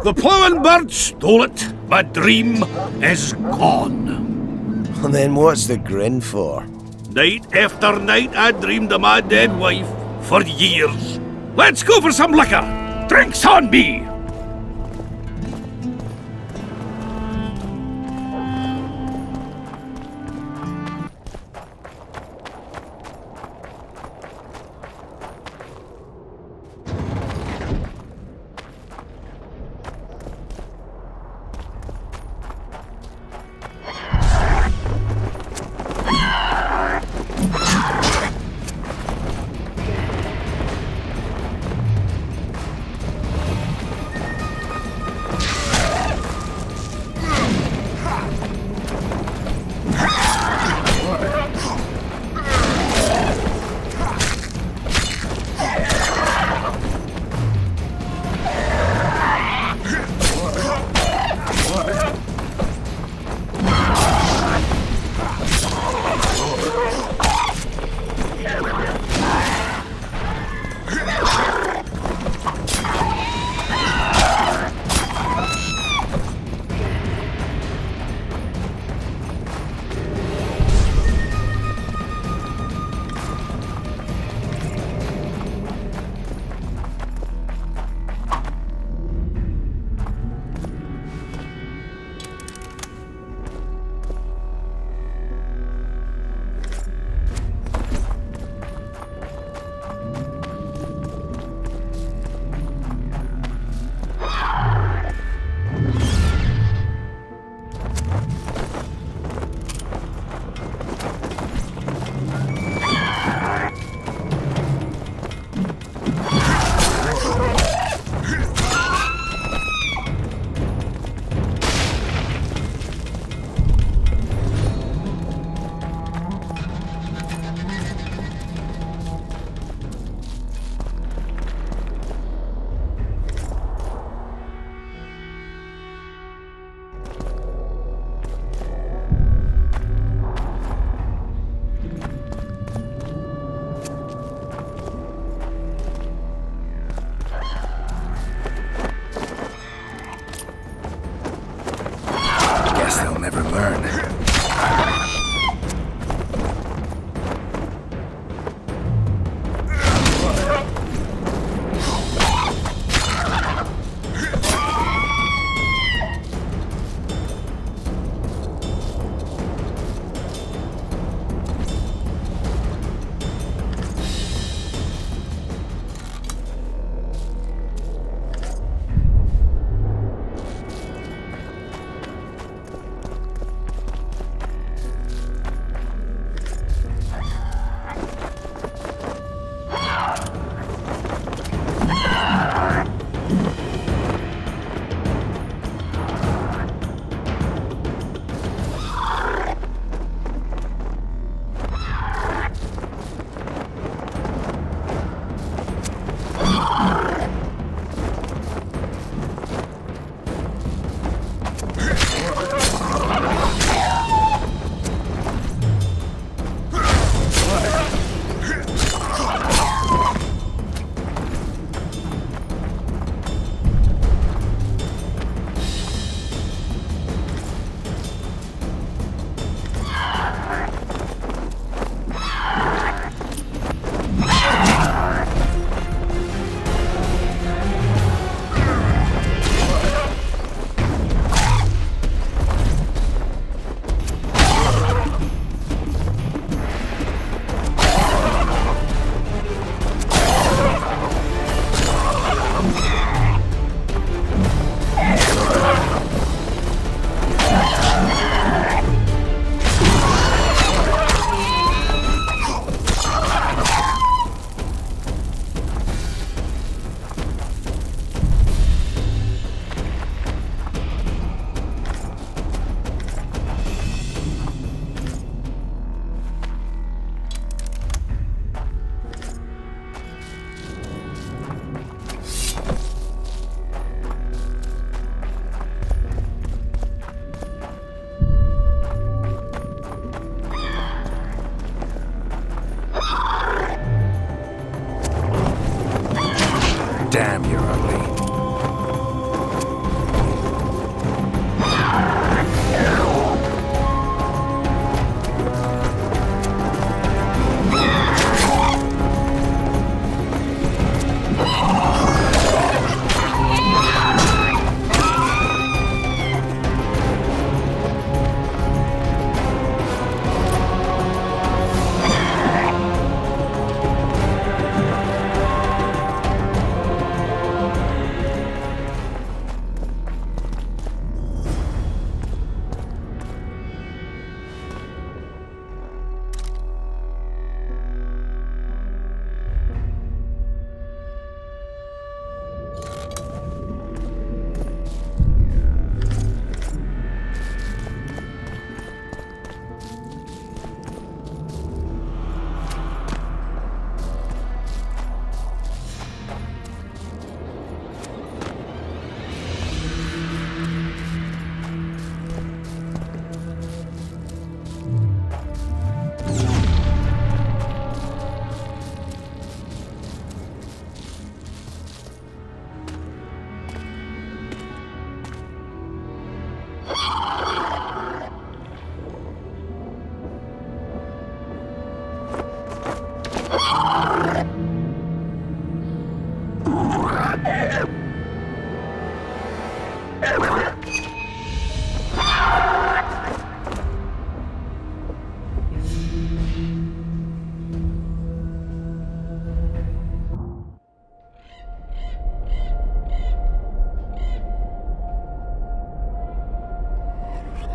[SPEAKER 10] The plowing bird stole it. My dream is gone.
[SPEAKER 8] And then what's the grin for?
[SPEAKER 10] Night after night I dreamed of my dead wife for years. Let's go for some liquor. Drinks on me.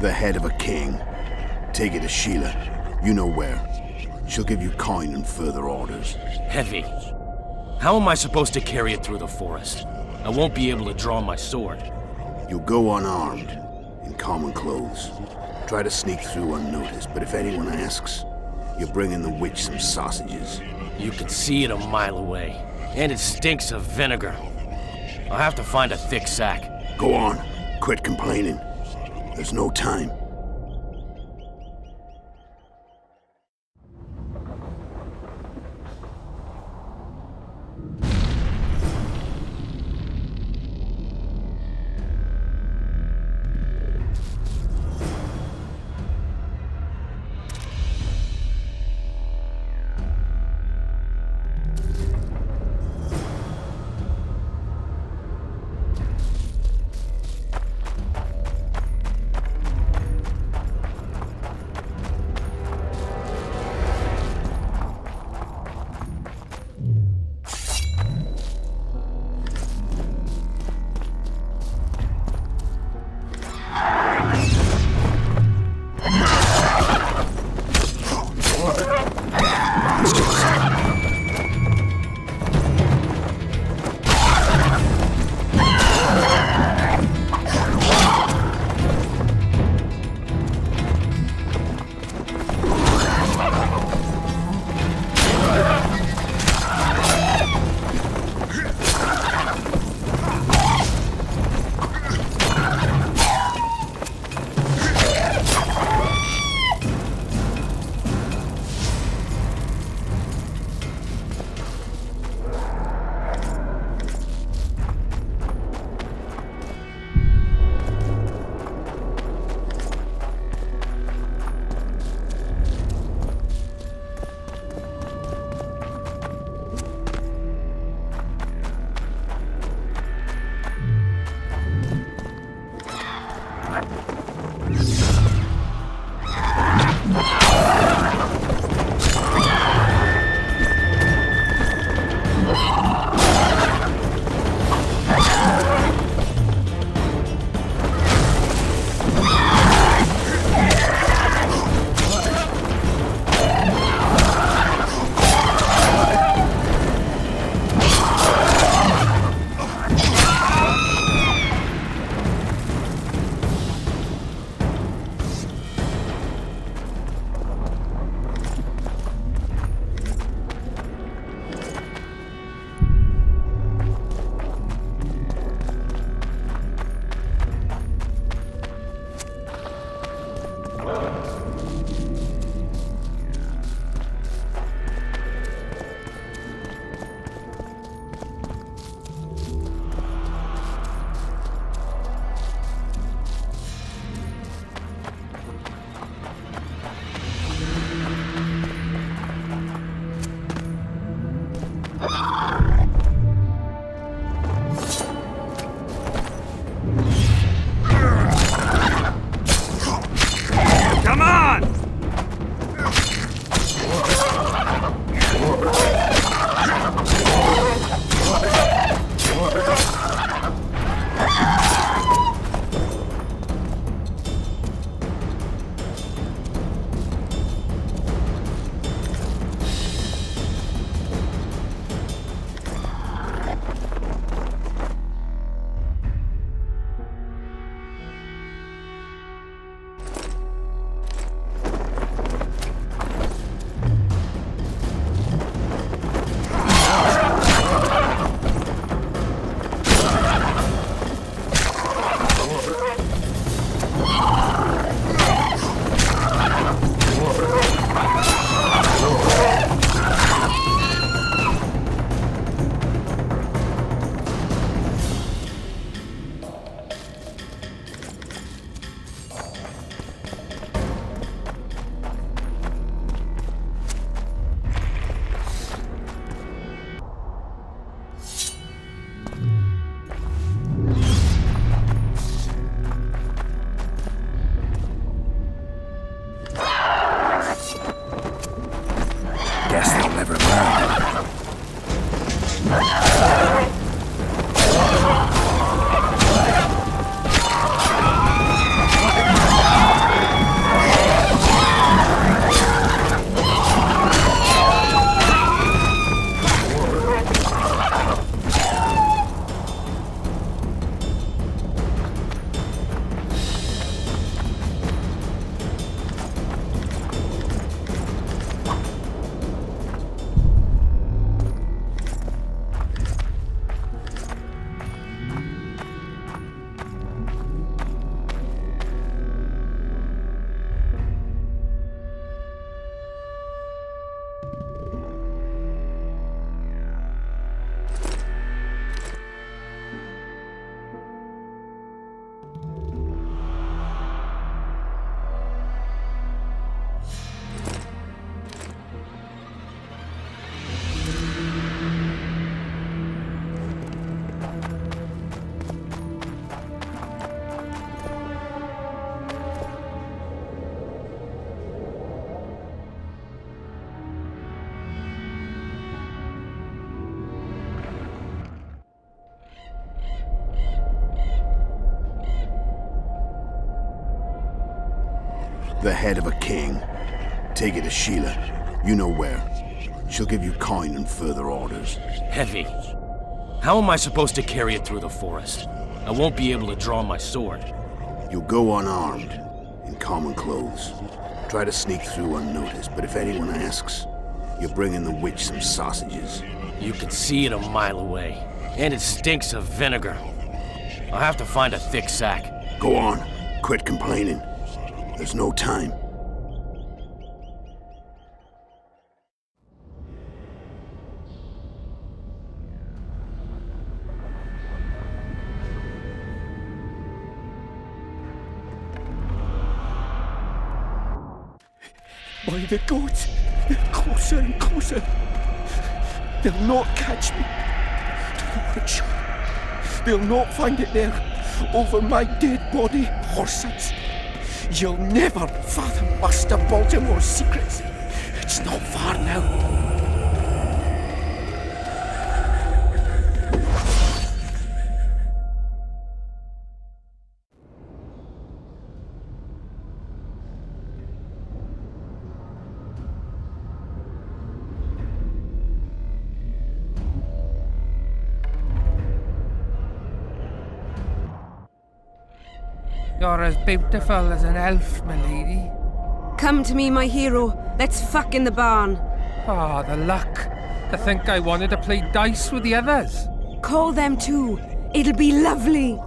[SPEAKER 2] The head of a king. Take it to Sheila. You know where. She'll give you coin and further orders.
[SPEAKER 16] Heavy. How am I supposed to carry it through the forest? I won't be able to draw my sword.
[SPEAKER 2] You'll go unarmed, in common clothes. Try to sneak through unnoticed, but if anyone asks, you're bringing the witch some sausages.
[SPEAKER 16] You can see it a mile away, and it stinks of vinegar. I'll have to find a thick sack.
[SPEAKER 2] Go on. Quit complaining. There's no time. The head of a king. Take it to Sheila. You know where. She'll give you coin and further orders.
[SPEAKER 16] Heavy. How am I supposed to carry it through the forest? I won't be able to draw my sword.
[SPEAKER 2] You'll go unarmed, in common clothes. Try to sneak through unnoticed, but if anyone asks, you bring in the witch some sausages.
[SPEAKER 16] You can see it a mile away, and it stinks of vinegar. I'll have to find a thick sack.
[SPEAKER 2] Go on, quit complaining. There's no time.
[SPEAKER 7] By the gods, they're closer and closer. They'll not catch me. To the witch. They'll not find it there, over my dead body, horsets. You'll never fathom Master Baltimore's secrets. It's not far now.
[SPEAKER 6] You're as beautiful as an elf, my lady.
[SPEAKER 17] Come to me, my hero. Let's fuck in the barn.
[SPEAKER 6] Ah, the luck. To think I wanted to play dice with the others.
[SPEAKER 17] Call them too. It'll be lovely.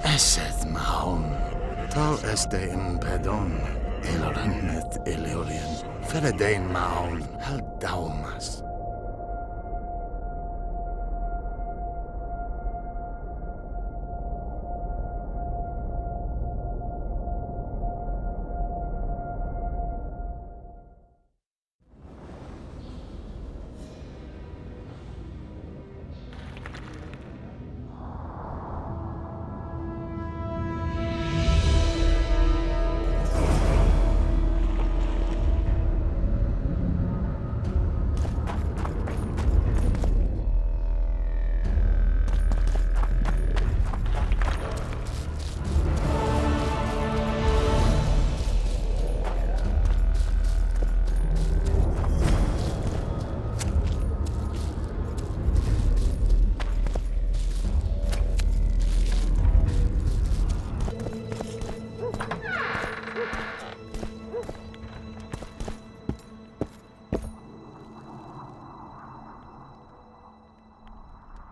[SPEAKER 20] Eseth mahon, tal este impedon, ilorannet Illyrian, feredain mahon, hel daumas.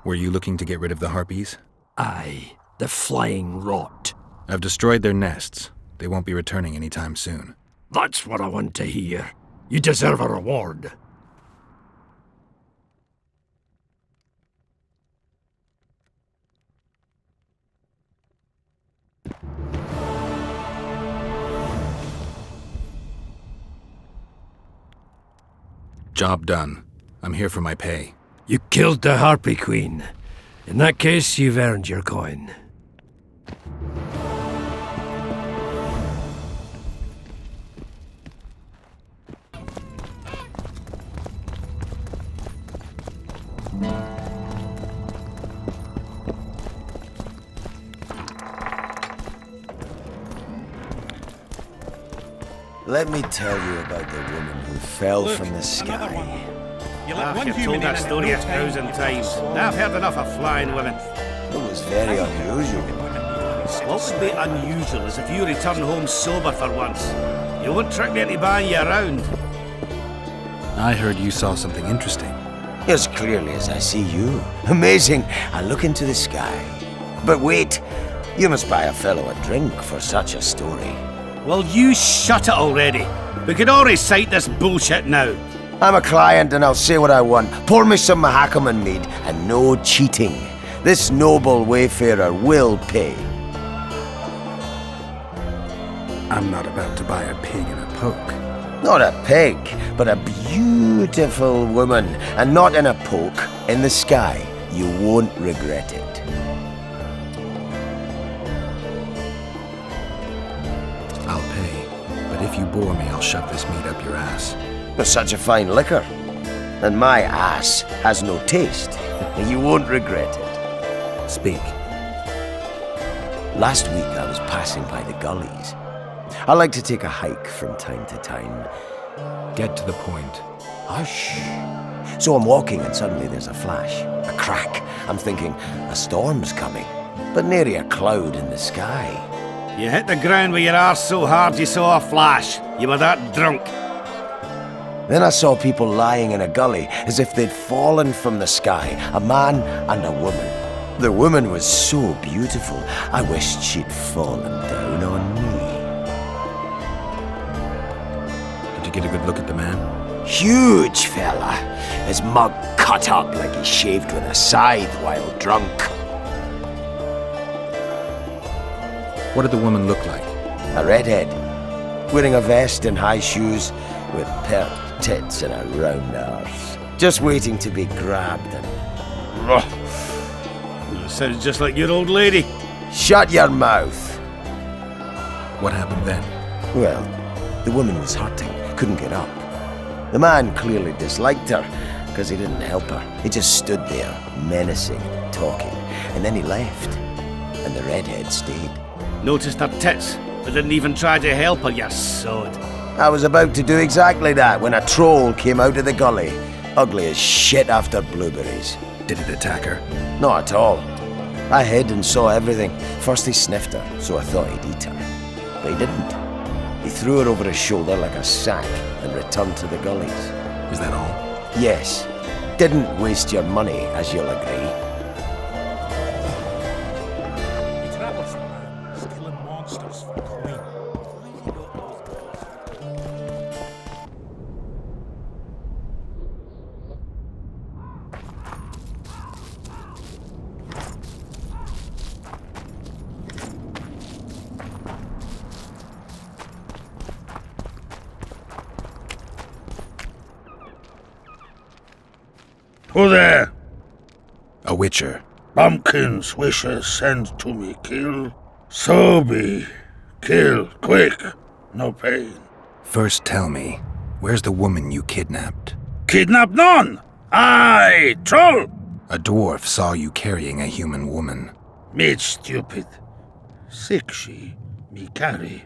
[SPEAKER 4] Were you looking to get rid of the harpies?
[SPEAKER 9] Aye, the flying rot.
[SPEAKER 4] I've destroyed their nests. They won't be returning anytime soon.
[SPEAKER 9] That's what I want to hear. You deserve a reward.
[SPEAKER 4] Job done. I'm here for my pay.
[SPEAKER 9] You killed the Harpy Queen. In that case, you've earned your coin.
[SPEAKER 22] Let me tell you about the woman who fell
[SPEAKER 13] Look,
[SPEAKER 22] from the
[SPEAKER 13] another
[SPEAKER 22] sky.
[SPEAKER 13] one. You let one
[SPEAKER 18] You've
[SPEAKER 13] human
[SPEAKER 18] told that
[SPEAKER 13] in
[SPEAKER 18] story
[SPEAKER 13] and in no
[SPEAKER 18] 1,000
[SPEAKER 13] time,
[SPEAKER 18] times. Now I've heard enough of flying women.
[SPEAKER 8] It was very unusual.
[SPEAKER 18] What would be unusual is if you return home sober for once. You won't trick me into buying you around.
[SPEAKER 11] I heard you saw something interesting.
[SPEAKER 8] As clearly as I see you. Amazing. I look into the sky. But wait, you must buy a fellow a drink for such a story.
[SPEAKER 18] Well, you shut it already. We could all recite this bullshit now.
[SPEAKER 8] I'm a client and I'll say what I want. Pour me some Mahakaman mead and no cheating. This noble wayfarer will pay.
[SPEAKER 11] I'm not about to buy a pig in a poke.
[SPEAKER 8] Not a pig, but a beautiful woman. And not in a poke, in the sky. You won't regret it.
[SPEAKER 11] I'll pay, but if you bore me, I'll shove this meat up your ass.
[SPEAKER 8] With such a fine liquor. And my ass has no taste. You won't regret it.
[SPEAKER 11] Speak.
[SPEAKER 8] Last week I was passing by the gullies. I like to take a hike from time to time.
[SPEAKER 11] Get to the point.
[SPEAKER 8] Hush. So I'm walking and suddenly there's a flash, a crack. I'm thinking, a storm's coming. But nary a cloud in the sky.
[SPEAKER 18] You hit the ground with your arse so hard you saw a flash. You were that drunk.
[SPEAKER 8] Then I saw people lying in a gully as if they'd fallen from the sky, a man and a woman. The woman was so beautiful, I wished she'd fallen down on me.
[SPEAKER 11] Did you get a good look at the man?
[SPEAKER 8] Huge fella. His mug cut up like he shaved with a scythe while drunk.
[SPEAKER 11] What did the woman look like?
[SPEAKER 8] A redhead, wearing a vest and high shoes, with pert tits and a round arse. Just waiting to be grabbed and...
[SPEAKER 18] Sounds just like your old lady.
[SPEAKER 8] Shut your mouth!
[SPEAKER 11] What happened then?
[SPEAKER 8] Well, the woman was hurting, couldn't get up. The man clearly disliked her, because he didn't help her. He just stood there, menacing, talking, and then he left. And the redhead stayed.
[SPEAKER 18] Noticed her tits, but didn't even try to help her, you sod.
[SPEAKER 8] I was about to do exactly that when a troll came out of the gully, ugly as shit after blueberries.
[SPEAKER 11] Did it attack her?
[SPEAKER 8] Not at all. I hid and saw everything. First he sniffed her, so I thought he'd eat her. But he didn't. He threw her over his shoulder like a sack and returned to the gullies.
[SPEAKER 11] Is that all?
[SPEAKER 8] Yes. Didn't waste your money, as you'll agree.
[SPEAKER 13] He travels the land, killing monsters for coin.
[SPEAKER 10] Who there?
[SPEAKER 11] A witcher.
[SPEAKER 10] Bumpkin's wishes send to me kill. So be. Kill, quick. No pain.
[SPEAKER 11] First tell me, where's the woman you kidnapped?
[SPEAKER 10] Kidnap none! Aye, troll!
[SPEAKER 11] A dwarf saw you carrying a human woman.
[SPEAKER 10] Made stupid. Sick she, me carry.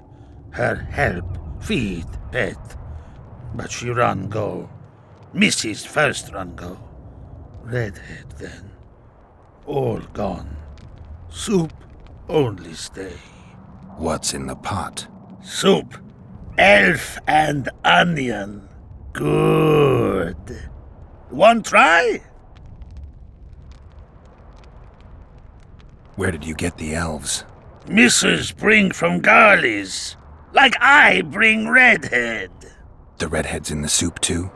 [SPEAKER 10] Her help, feed, pet. But she run go. Mrs. first run go. Redhead then. All gone. Soup only stay.
[SPEAKER 11] What's in the pot?
[SPEAKER 10] Soup. Elf and onion. Good. One try?
[SPEAKER 11] Where did you get the elves?
[SPEAKER 10] Mrs. bring from Garley's. Like I bring Redhead.
[SPEAKER 11] The redhead's in the soup too?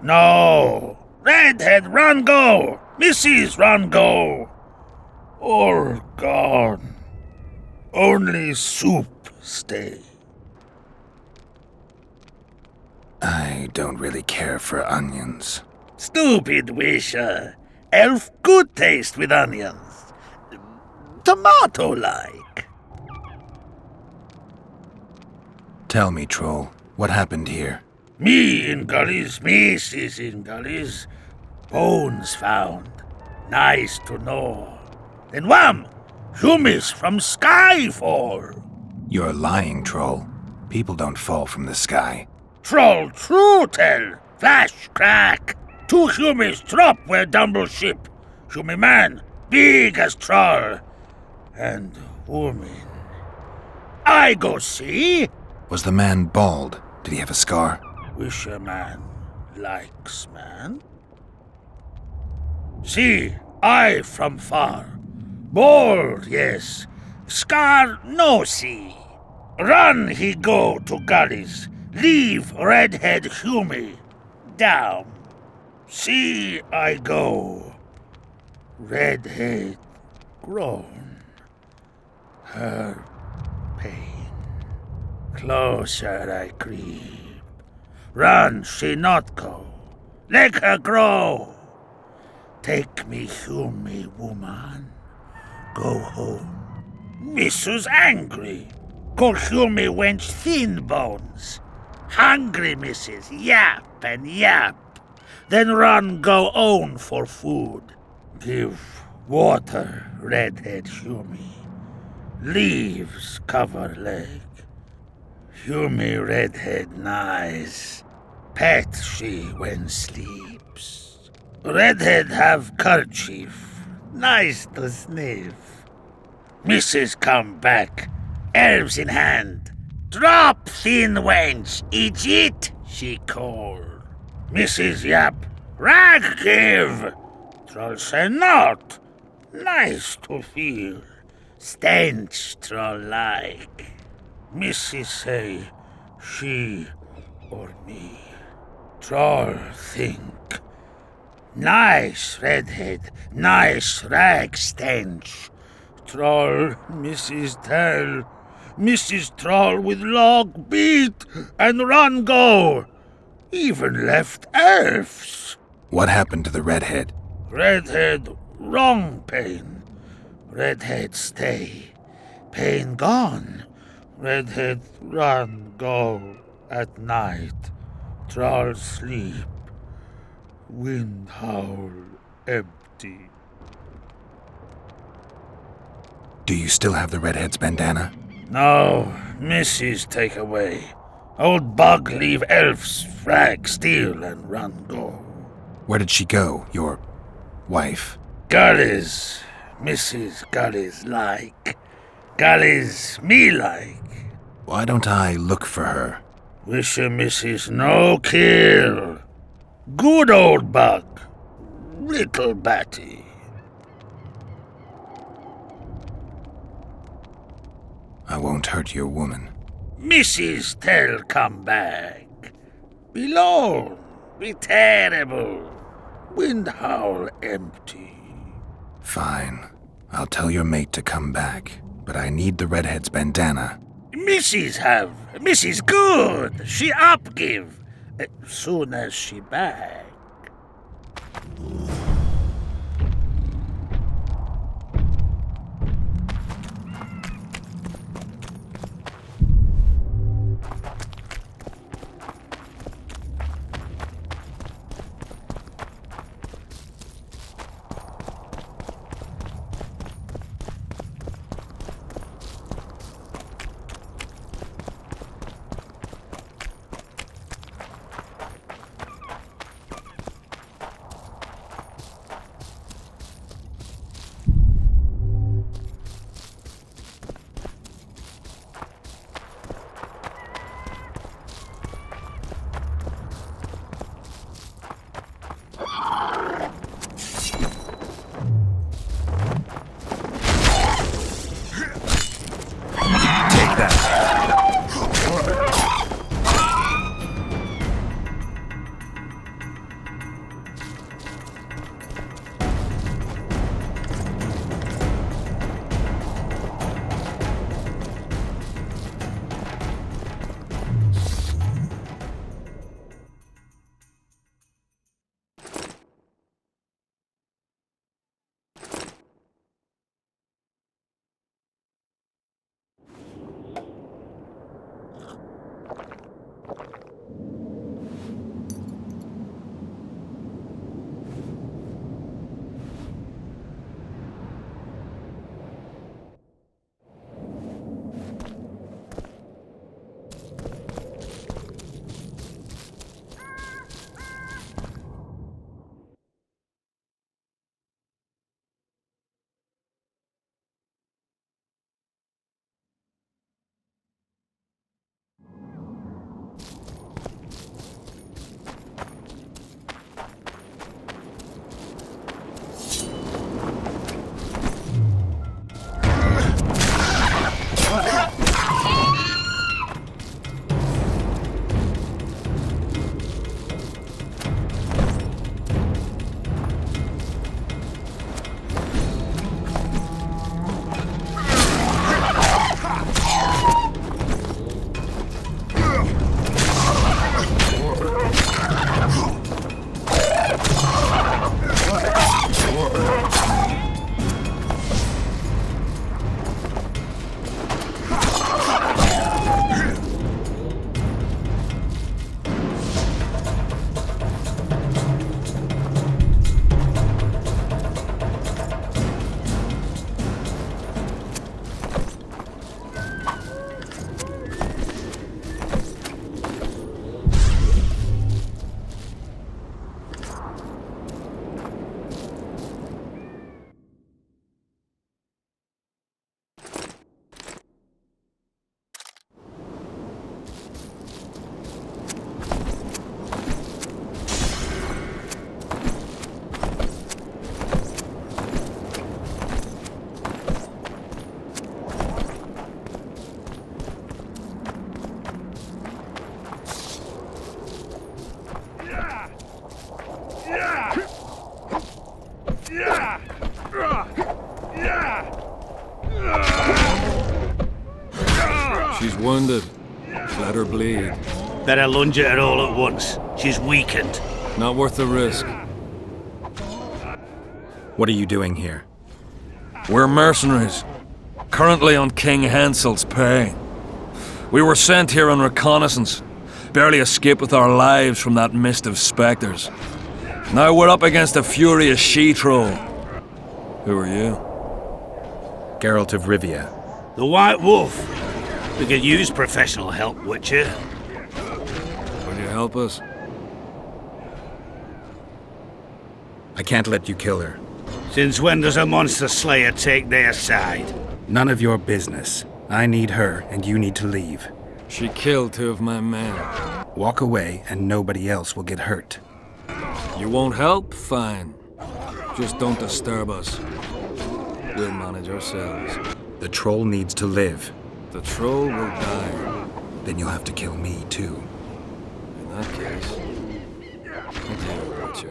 [SPEAKER 10] No. Redhead run go. Mrs. run go. All gone. Only soup stay.
[SPEAKER 11] I don't really care for onions.
[SPEAKER 10] Stupid wisher. Elf good taste with onions. Tomato-like.
[SPEAKER 11] Tell me, troll, what happened here?
[SPEAKER 10] Me in gullies, Mrs. in gullies. Bones found. Nice to know. Then wham! Humans from Skyfall.
[SPEAKER 11] You're lying, troll. People don't fall from the sky.
[SPEAKER 10] Troll true tell. Flash crack. Two humans drop where Dumble ship. Human man, big as troll. And woman. I go see.
[SPEAKER 4] Was the man bald? Did he have a scar?
[SPEAKER 10] Wish a man likes man. See, I from far. Bald, yes. Scar no see. Run he go to gullies. Leave redhead Hume down. See I go. Redhead grown. Her pain. Closer I creep. Run she not go. Let her grow. Take me Hume woman. Go home. Missus angry. Call Hume wench thin bones. Hungry missus, yap and yap. Then run go own for food. Give water, redhead Hume. Leaves cover leg. Hume redhead nice. Pet she when sleeps. Redhead have kerchief. Nice to sniff. Missus come back. Elves in hand. Drop, thin wench, idiot, she called. Mrs. Yap, rag give. Troll say not. Nice to feel. Stench troll like. Mrs. say, she or me. Troll think. Nice redhead, nice rag stench. Troll, Mrs. tell. Mrs. Troll with log beat and run go. Even left elves.
[SPEAKER 4] What happened to the redhead?
[SPEAKER 10] Redhead wrong pain. Redhead stay. Pain gone. Redhead run go at night. Troll sleep. Wind howl empty.
[SPEAKER 4] Do you still have the redhead's bandana?
[SPEAKER 10] No, Mrs. take away. Old bug leave elves frag steal and run go.
[SPEAKER 4] Where did she go, your wife?
[SPEAKER 10] Gullies, Mrs. Gullies like. Gullies me like.
[SPEAKER 4] Why don't I look for her?
[SPEAKER 10] Wish a Mrs. no kill. Good old bug. Little batty.
[SPEAKER 4] I won't hurt your woman.
[SPEAKER 10] Mrs. Tell come back. Be lone, be terrible. Wind howl empty.
[SPEAKER 4] Fine. I'll tell your mate to come back, but I need the redhead's bandana.
[SPEAKER 10] Mrs. have. Mrs. good. She up give. Soon as she back.
[SPEAKER 3] She's wounded. Let her bleed.
[SPEAKER 10] Better lunge at her all at once. She's weakened.
[SPEAKER 3] Not worth the risk.
[SPEAKER 11] What are you doing here?
[SPEAKER 3] We're mercenaries. Currently on King Hansel's pay. We were sent here on reconnaissance. Barely escaped with our lives from that mist of spectres. Now we're up against a furious she-troll. Who are you?
[SPEAKER 11] Geralt of Rivia.
[SPEAKER 10] The White Wolf. We could use professional help, Witcher.
[SPEAKER 3] Will you help us?
[SPEAKER 11] I can't let you kill her.
[SPEAKER 10] Since when does a monster slayer take their side?
[SPEAKER 11] None of your business. I need her, and you need to leave.
[SPEAKER 3] She killed 2 of my men.
[SPEAKER 11] Walk away, and nobody else will get hurt.
[SPEAKER 3] You won't help? Fine. Just don't disturb us. We'll manage ourselves.
[SPEAKER 11] The troll needs to live.
[SPEAKER 3] The troll will die.
[SPEAKER 11] Then you'll have to kill me, too.
[SPEAKER 3] In that case, I'll deal with you.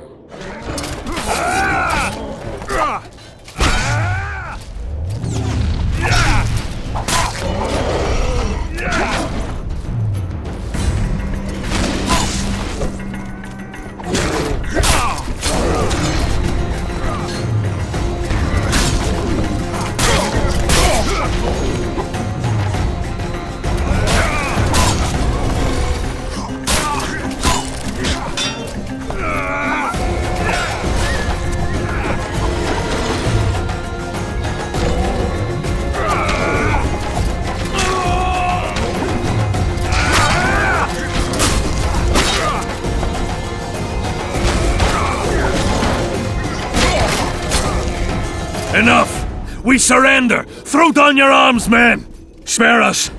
[SPEAKER 3] Enough! We surrender! Throw down your arms, men! Spare us!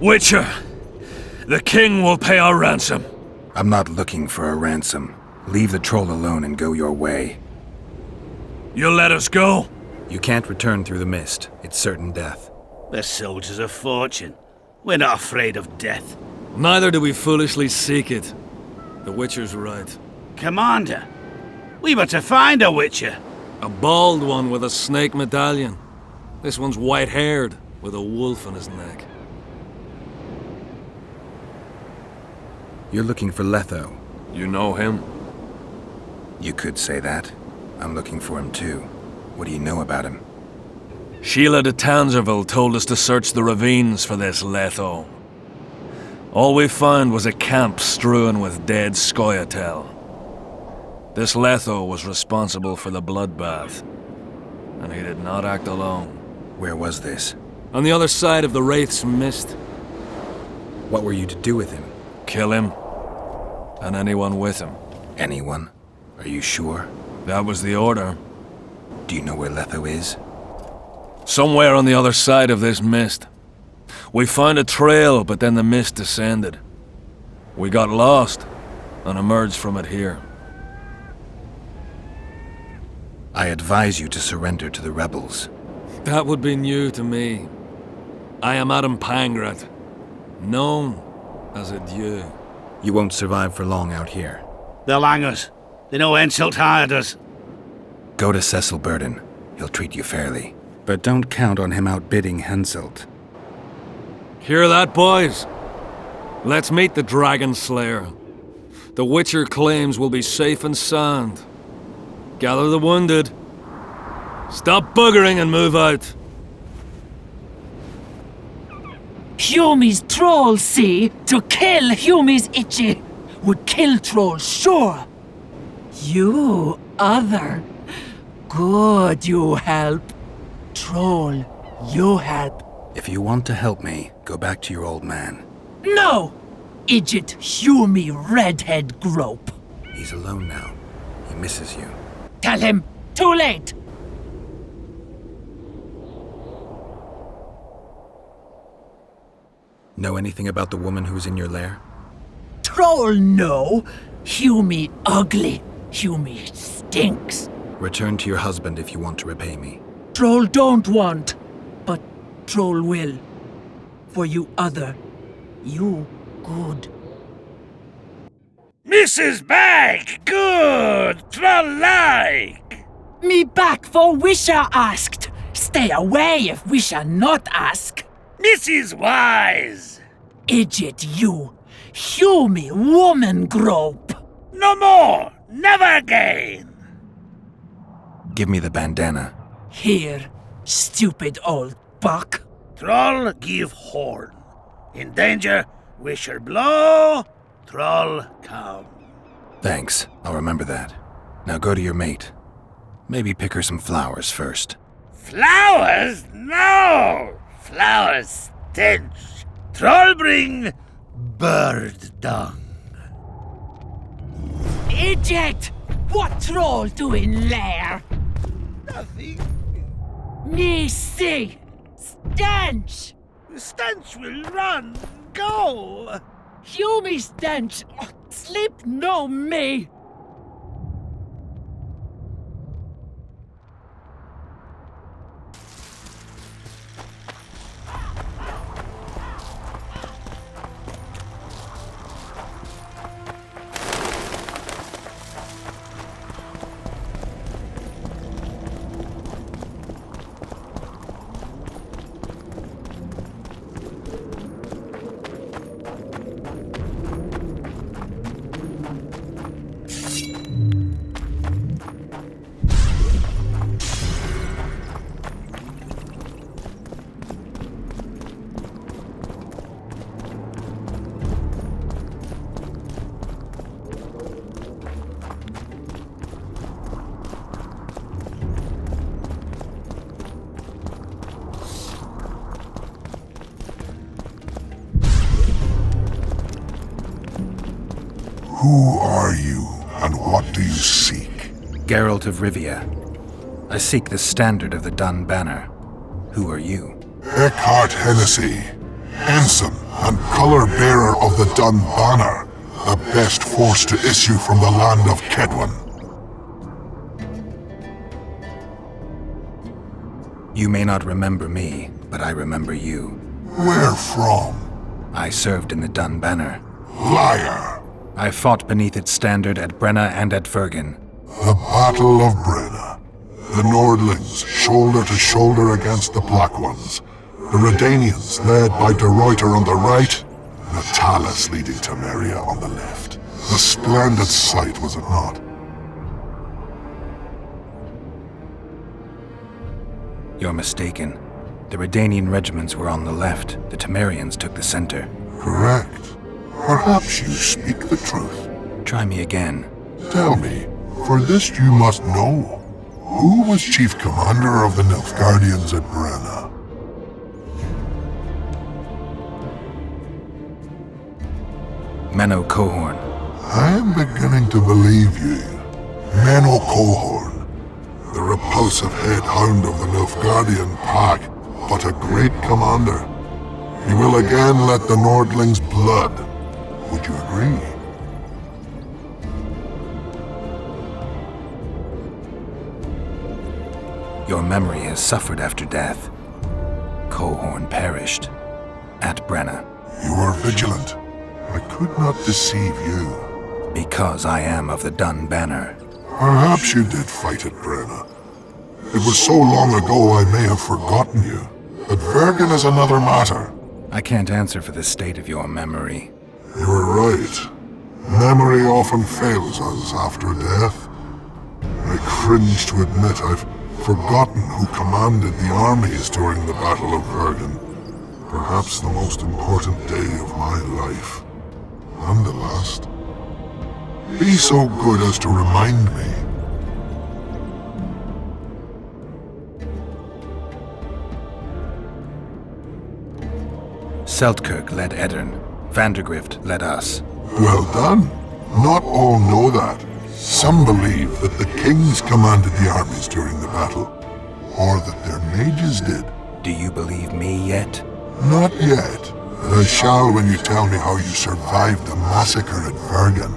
[SPEAKER 3] Witcher, the king will pay our ransom.
[SPEAKER 11] I'm not looking for a ransom. Leave the troll alone and go your way.
[SPEAKER 3] You'll let us go?
[SPEAKER 11] You can't return through the mist. It's certain death.
[SPEAKER 10] They're soldiers of fortune. We're not afraid of death.
[SPEAKER 3] Neither do we foolishly seek it. The Witcher's right.
[SPEAKER 10] Commander, we were to find a Witcher.
[SPEAKER 3] A bald one with a snake medallion. This one's white-haired, with a wolf on his neck.
[SPEAKER 11] You're looking for Letho.
[SPEAKER 3] You know him?
[SPEAKER 11] You could say that. I'm looking for him too. What do you know about him?
[SPEAKER 3] Sheila de Tangerville told us to search the ravines for this Letho. All we found was a camp strewn with dead Scoia'tael. This Letho was responsible for the bloodbath, and he did not act alone.
[SPEAKER 11] Where was this?
[SPEAKER 3] On the other side of the Wraith's mist.
[SPEAKER 11] What were you to do with him?
[SPEAKER 3] Kill him, and anyone with him.
[SPEAKER 11] Anyone? Are you sure?
[SPEAKER 3] That was the order.
[SPEAKER 11] Do you know where Letho is?
[SPEAKER 3] Somewhere on the other side of this mist. We found a trail, but then the mist descended. We got lost, and emerged from it here.
[SPEAKER 11] I advise you to surrender to the rebels.
[SPEAKER 3] That would be new to me. I am Adam Pangrat, known as a Dieu.
[SPEAKER 11] You won't survive for long out here.
[SPEAKER 10] They'll hang us. They know Henselt hired us.
[SPEAKER 11] Go to Cecil Burden. He'll treat you fairly. But don't count on him outbidding Henselt.
[SPEAKER 3] Hear that, boys? Let's meet the Dragon Slayer. The Witcher claims we'll be safe and sound. Gather the wounded. Stop buggering and move out.
[SPEAKER 1] Humi's troll, see? To kill Humi's itchy would kill trolls, sure. You, other. Good, you help. Troll, you help.
[SPEAKER 11] If you want to help me, go back to your old man.
[SPEAKER 1] No! Idjit Humi redhead grope.
[SPEAKER 11] He's alone now. He misses you.
[SPEAKER 1] Tell him, too late!
[SPEAKER 11] Know anything about the woman who's in your lair?
[SPEAKER 1] Troll, no. Humi ugly. Humi stinks.
[SPEAKER 11] Return to your husband if you want to repay me.
[SPEAKER 1] Troll don't want, but Troll will. For you other, you good.
[SPEAKER 21] Mrs. Bag, good, troll-like.
[SPEAKER 1] me back for Wisha asked. Stay away if Wisha not ask.
[SPEAKER 10] Mrs. Wise!
[SPEAKER 1] Idiot you. Hew me woman grope.
[SPEAKER 10] No more! Never again!
[SPEAKER 11] Give me the bandana.
[SPEAKER 1] Here, stupid old buck.
[SPEAKER 10] Troll give horn. In danger, wisher blow. Troll calm.
[SPEAKER 11] Thanks. I'll remember that. Now go to your mate. Maybe pick her some flowers first.
[SPEAKER 10] Flowers? No! Flowers stench. Troll bring bird dung.
[SPEAKER 1] Idiot! What troll doing there?
[SPEAKER 10] Nothing.
[SPEAKER 1] Me see! Stench!
[SPEAKER 10] Stench will run. Go!
[SPEAKER 1] Hew me stench! Oh, sleep no me!
[SPEAKER 19] Who are you, and what do you seek?
[SPEAKER 11] Geralt of Rivia. I seek the standard of the Dun Banner. Who are you?
[SPEAKER 19] Eckhart Hennessy, ensign and color-bearer of the Dun Banner, the best force to issue from the land of Kedwen.
[SPEAKER 11] You may not remember me, but I remember you.
[SPEAKER 19] Where from?
[SPEAKER 11] I served in the Dun Banner.
[SPEAKER 19] Liar!
[SPEAKER 11] I fought beneath its standard at Brenna and at Vergen.
[SPEAKER 19] The Battle of Brenna. The Nordlings, shoulder to shoulder against the Black Ones. The Redanians, led by De Ruyter on the right. The Talus leading Temeria on the left. A splendid sight, was it not?
[SPEAKER 11] You're mistaken. The Redanian regiments were on the left. The Temerians took the center.
[SPEAKER 19] Correct. Perhaps you speak the truth.
[SPEAKER 11] Try me again.
[SPEAKER 19] Tell me, for this you must know. Who was chief commander of the Nilfgaardians at Brenna?
[SPEAKER 11] Menno Cohorn.
[SPEAKER 19] I am beginning to believe you. Menno Cohorn, the repulsive head hound of the Nilfgaardian pack, but a great commander. He will again let the Nordlings' blood. Would you agree?
[SPEAKER 11] Your memory has suffered after death. Cohorn perished. At Brenna.
[SPEAKER 19] You were vigilant. I could not deceive you.
[SPEAKER 11] Because I am of the Dun Banner.
[SPEAKER 19] Perhaps you did fight at Brenna. It was so long ago I may have forgotten you. But Vergen is another matter.
[SPEAKER 11] I can't answer for the state of your memory.
[SPEAKER 19] You were right. Memory often fails us after death. I cringe to admit I've forgotten who commanded the armies during the Battle of Vergen. Perhaps the most important day of my life. And the last. Be so good as to remind me.
[SPEAKER 11] Seltkirk led Eddern. Vandergrift led us.
[SPEAKER 19] Well done. Not all know that. Some believe that the kings commanded the armies during the battle, or that their mages did.
[SPEAKER 11] Do you believe me yet?
[SPEAKER 19] Not yet, but I shall when you tell me how you survived the massacre at Vergen.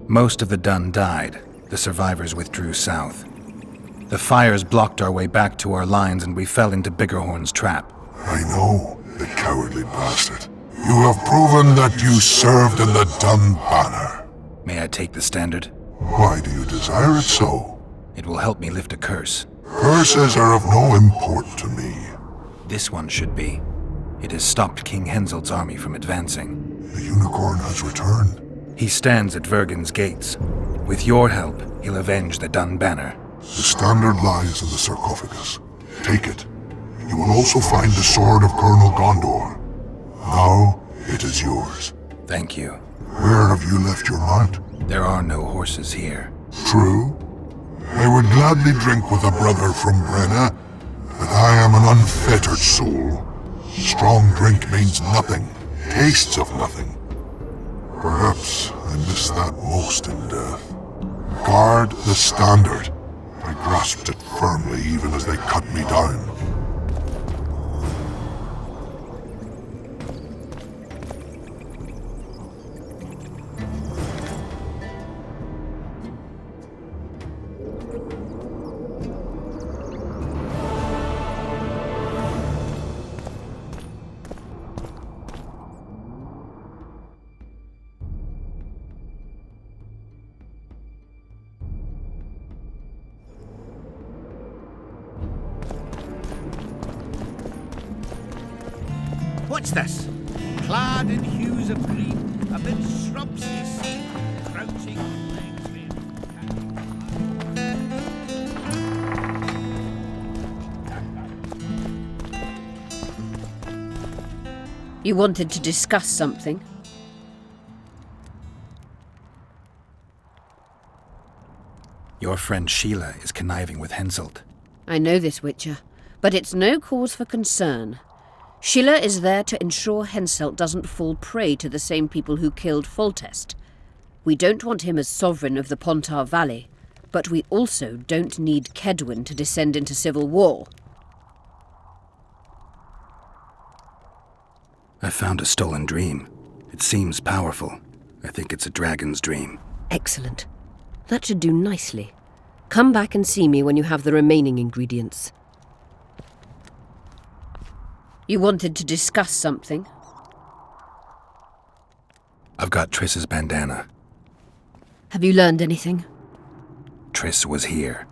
[SPEAKER 11] Most of the Dun died. The survivors withdrew south. The fires blocked our way back to our lines and we fell into Biggerhorn's trap.
[SPEAKER 19] I know, the cowardly bastard. You have proven that you served in the Dun Banner.
[SPEAKER 11] May I take the standard?
[SPEAKER 19] Why do you desire it so?
[SPEAKER 11] It will help me lift a curse.
[SPEAKER 19] Curses are of no import to me.
[SPEAKER 11] This one should be. It has stopped King Henselt's army from advancing.
[SPEAKER 19] The unicorn has returned.
[SPEAKER 11] He stands at Vergen's gates. With your help, he'll avenge the Dun Banner.
[SPEAKER 19] The standard lies in the sarcophagus. Take it. You will also find the sword of Colonel Gondor. Now, it is yours.
[SPEAKER 11] Thank you.
[SPEAKER 19] Where have you left your mount?
[SPEAKER 11] There are no horses here.
[SPEAKER 19] True. I would gladly drink with a brother from Brenna, but I am an unfettered soul. Strong drink means nothing, tastes of nothing. Perhaps I miss that most in death. Guard the standard. I grasped it firmly even as they cut me down.
[SPEAKER 10] What's this? Clad in hues of green, amid shrubs they see, crouching on legs
[SPEAKER 5] You wanted to discuss something?
[SPEAKER 11] Your friend Sheila is conniving with Henselt.
[SPEAKER 5] I know this, Witcher, but it's no cause for concern. Sheila is there to ensure Henselt doesn't fall prey to the same people who killed Foltest. We don't want him as sovereign of the Pontar Valley, but we also don't need Kedwin to descend into civil war.
[SPEAKER 11] I found a stolen dream. It seems powerful. I think it's a dragon's dream.
[SPEAKER 5] Excellent. That should do nicely. Come back and see me when you have the remaining ingredients. You wanted to discuss something?
[SPEAKER 11] I've got Triss's bandana.
[SPEAKER 5] Have you learned anything?
[SPEAKER 11] Triss was here.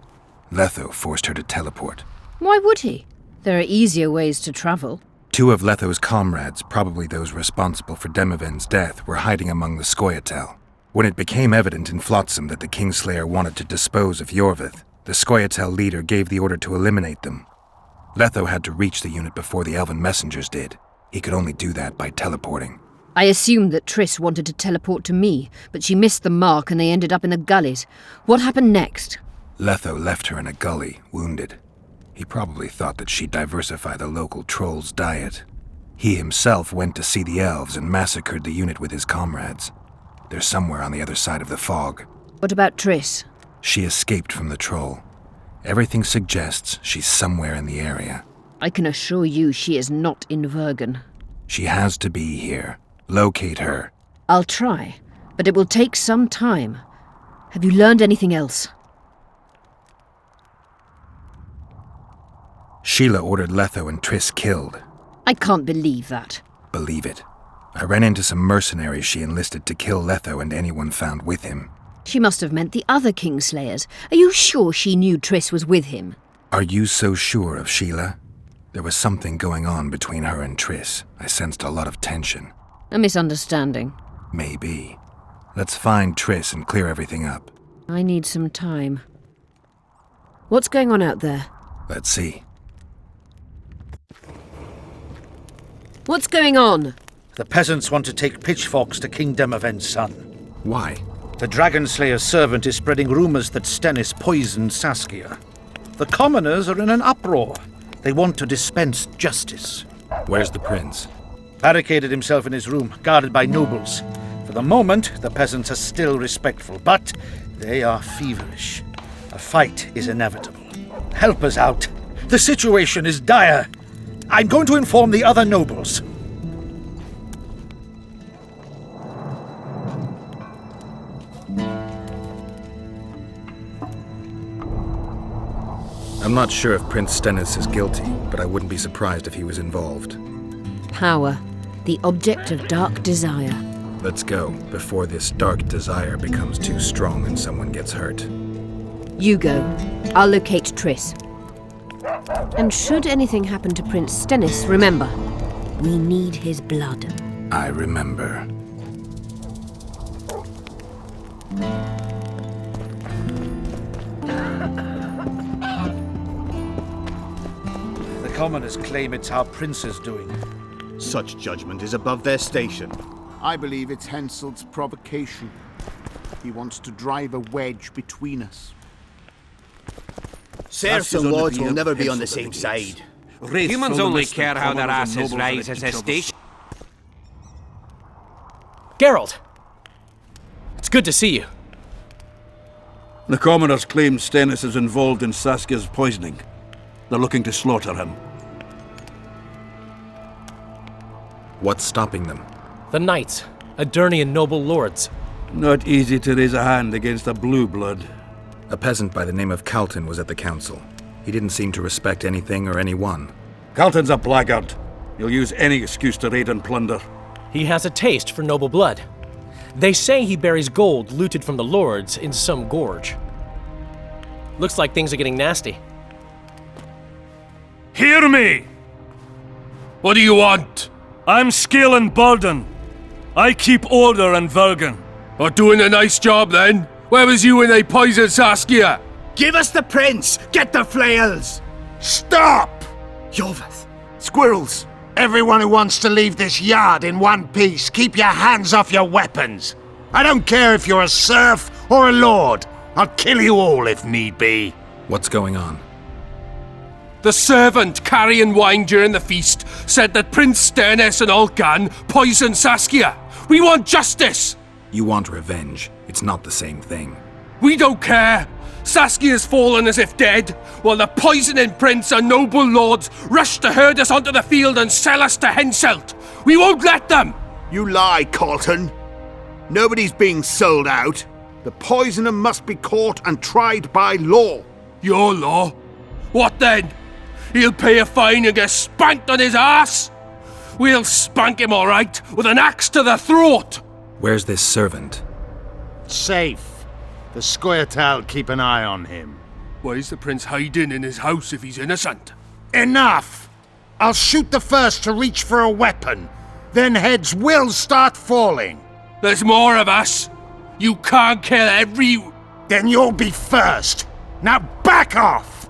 [SPEAKER 11] Letho forced her to teleport.
[SPEAKER 5] Why would he? There are easier ways to travel.
[SPEAKER 11] 2 of Letho's comrades, probably those responsible for Demoven's death, were hiding among the Scoia'tael. When it became evident in Flotsam that the Kingslayer wanted to dispose of Iorveth, the Scoia'tael leader gave the order to eliminate them. Letho had to reach the unit before the Elven messengers did. He could only do that by teleporting.
[SPEAKER 5] I assumed that Triss wanted to teleport to me, but she missed the mark and they ended up in the gullies. What happened next?
[SPEAKER 11] Letho left her in a gully, wounded. He probably thought that she'd diversify the local trolls' diet. He himself went to see the elves and massacred the unit with his comrades. They're somewhere on the other side of the fog.
[SPEAKER 5] What about Triss?
[SPEAKER 11] She escaped from the troll. Everything suggests she's somewhere in the area.
[SPEAKER 5] I can assure you she is not in Vergen.
[SPEAKER 11] She has to be here. Locate her.
[SPEAKER 5] I'll try, but it will take some time. Have you learned anything else?
[SPEAKER 11] Sheila ordered Letho and Triss killed.
[SPEAKER 5] I can't believe that.
[SPEAKER 11] Believe it. I ran into some mercenaries she enlisted to kill Letho and anyone found with him.
[SPEAKER 5] She must have meant the other Kingslayers. Are you sure she knew Triss was with him?
[SPEAKER 11] Are you so sure of Sheila? There was something going on between her and Triss. I sensed a lot of tension.
[SPEAKER 5] A misunderstanding.
[SPEAKER 11] Maybe. Let's find Triss and clear everything up.
[SPEAKER 5] I need some time. What's going on out there?
[SPEAKER 11] Let's see.
[SPEAKER 5] What's going on?
[SPEAKER 10] The peasants want to take pitchforks to King Demoven's son.
[SPEAKER 11] Why?
[SPEAKER 10] The Dragonslayer's servant is spreading rumors that Stennis poisoned Saskia. The commoners are in an uproar. They want to dispense justice.
[SPEAKER 11] Where's the prince?
[SPEAKER 10] Barricaded himself in his room, guarded by nobles. For the moment, the peasants are still respectful, but they are feverish. A fight is inevitable. Help us out. The situation is dire. I'm going to inform the other nobles.
[SPEAKER 11] I'm not sure if Prince Stennis is guilty, but I wouldn't be surprised if he was involved.
[SPEAKER 5] Power. The object of dark desire.
[SPEAKER 11] Let's go, before this dark desire becomes too strong and someone gets hurt.
[SPEAKER 5] You go. I'll locate Triss. And should anything happen to Prince Stennis, remember, we need his blood.
[SPEAKER 11] I remember.
[SPEAKER 14] The commoners claim it's our prince's doing.
[SPEAKER 22] Such judgment is above their station. I believe it's Henselt's provocation. He wants to drive a wedge between us.
[SPEAKER 7] Serfs and lords will never be on the same side.
[SPEAKER 23] Humans only care how their asses rise as a station.
[SPEAKER 16] Geralt! It's good to see you.
[SPEAKER 18] The commoners claim Stennis is involved in Saskia's poisoning. They're looking to slaughter him.
[SPEAKER 11] What's stopping them?
[SPEAKER 16] The knights, Adernian noble lords.
[SPEAKER 18] Not easy to raise a hand against a blue blood.
[SPEAKER 11] A peasant by the name of Calton was at the council. He didn't seem to respect anything or anyone.
[SPEAKER 18] Calton's a blackguard. He'll use any excuse to raid and plunder.
[SPEAKER 16] He has a taste for noble blood. They say he buries gold looted from the lords in some gorge. Looks like things are getting nasty.
[SPEAKER 3] Hear me! What do you want? I'm Skill and Burden. I keep order in Vergen.
[SPEAKER 21] Are doing a nice job then? Where was you when they poisoned Saskia?
[SPEAKER 7] Give us the prince! Get the flails!
[SPEAKER 20] Stop!
[SPEAKER 7] Iorveth!
[SPEAKER 20] Squirrels! Everyone who wants to leave this yard in one piece, keep your hands off your weapons! I don't care if you're a serf or a lord. I'll kill you all if need be.
[SPEAKER 11] What's going on?
[SPEAKER 21] The servant carrying wine during the feast said that Prince Stennis and Olcan poisoned Saskia. We want justice!
[SPEAKER 11] You want revenge. It's not the same thing.
[SPEAKER 21] We don't care. Saskia's fallen as if dead, while the poisoning prince and noble lords rush to herd us onto the field and sell us to Henselt. We won't let them!
[SPEAKER 22] You lie, Calton. Nobody's being sold out. The poisoner must be caught and tried by law.
[SPEAKER 21] Your law? What then? He'll pay a fine and get spanked on his ass? We'll spank him all right, with an axe to the throat!
[SPEAKER 11] Where's this servant?
[SPEAKER 20] Safe. The Scoia'tael keep an eye on him.
[SPEAKER 21] Why is the prince hiding in his house if he's innocent?
[SPEAKER 20] Enough! I'll shoot the first to reach for a weapon. Then heads will start falling.
[SPEAKER 21] There's more of us. You can't kill every...
[SPEAKER 20] Then you'll be first. Now back off!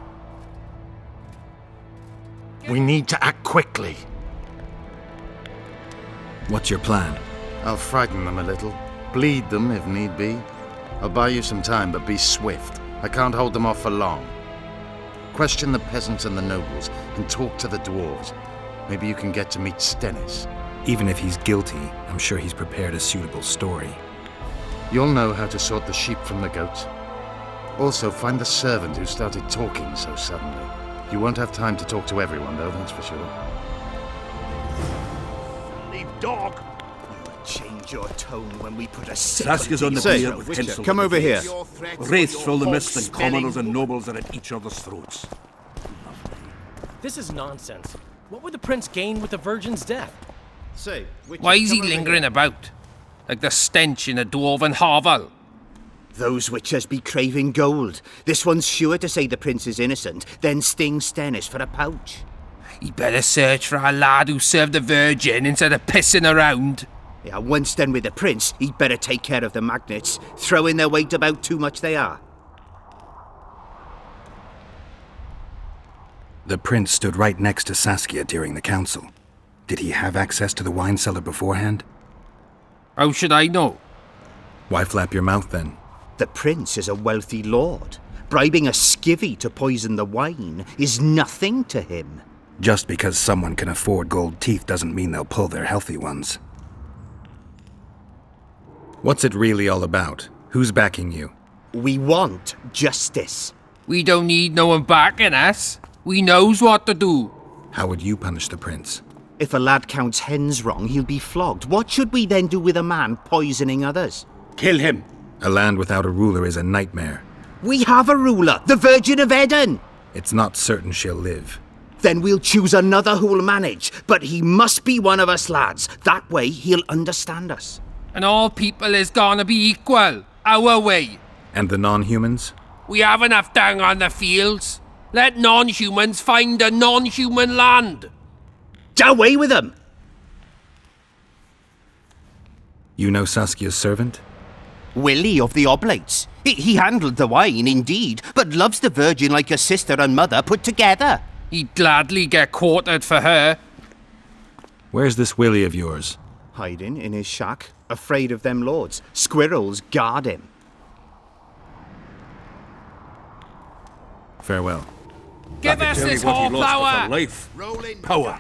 [SPEAKER 20] We need to act quickly.
[SPEAKER 11] What's your plan?
[SPEAKER 24] I'll frighten them a little. Bleed them if need be. I'll buy you some time, but be swift. I can't hold them off for long. Question the peasants and the nobles, and talk to the dwarves. Maybe you can get to meet Stennis.
[SPEAKER 11] Even if he's guilty, I'm sure he's prepared a suitable story.
[SPEAKER 24] You'll know how to sort the sheep from the goats. Also, find the servant who started talking so suddenly. You won't have time to talk to everyone, though, that's for sure.
[SPEAKER 22] Leave dog!
[SPEAKER 7] Change your tone when we put a
[SPEAKER 18] Saskia's on the beard with Henselt.
[SPEAKER 22] Come over here.
[SPEAKER 18] Wraiths fill the mist and commoners and nobles are at each other's throats.
[SPEAKER 16] This is nonsense. What would the prince gain with the virgin's death?
[SPEAKER 6] Why is he lingering about? Like the stench in a dwarven hovel?
[SPEAKER 7] Those witches be craving gold. This one's sure to say the prince is innocent, then sting Stennis for a pouch.
[SPEAKER 6] He better search for a lad who served the virgin instead of pissing around.
[SPEAKER 7] Yeah, once done with the prince, he'd better take care of the magnets, throwing their weight about too much they are.
[SPEAKER 11] The prince stood right next to Saskia during the council. Did he have access to the wine cellar beforehand?
[SPEAKER 6] How should I know?
[SPEAKER 11] Why flap your mouth then?
[SPEAKER 7] The prince is a wealthy lord. Bribing a skivvy to poison the wine is nothing to him.
[SPEAKER 11] Just because someone can afford gold teeth doesn't mean they'll pull their healthy ones. What's it really all about? Who's backing you?
[SPEAKER 7] We want justice.
[SPEAKER 6] We don't need no one backing us. We knows what to do.
[SPEAKER 11] How would you punish the prince?
[SPEAKER 7] If a lad counts hens wrong, he'll be flogged. What should we then do with a man poisoning others?
[SPEAKER 18] Kill him.
[SPEAKER 11] A land without a ruler is a nightmare.
[SPEAKER 7] We have a ruler, the Virgin of Eden.
[SPEAKER 11] It's not certain she'll live.
[SPEAKER 7] Then we'll choose another who'll manage. But he must be one of us lads. That way he'll understand us.
[SPEAKER 6] And all people is gonna be equal, our way.
[SPEAKER 11] And the non-humans?
[SPEAKER 6] We have enough dung on the fields. Let non-humans find a non-human land.
[SPEAKER 7] Away with them!
[SPEAKER 11] You know Saskia's servant?
[SPEAKER 7] Willie of the Oblates. He handled the wine, indeed, but loves the Virgin like a sister and mother put together.
[SPEAKER 6] He'd gladly get quartered for her.
[SPEAKER 11] Where's this Willie of yours?
[SPEAKER 22] Hiding in his shack, afraid of them lords. Squirrels guard him.
[SPEAKER 11] Farewell.
[SPEAKER 6] Give us this whole power!
[SPEAKER 18] Life. Power.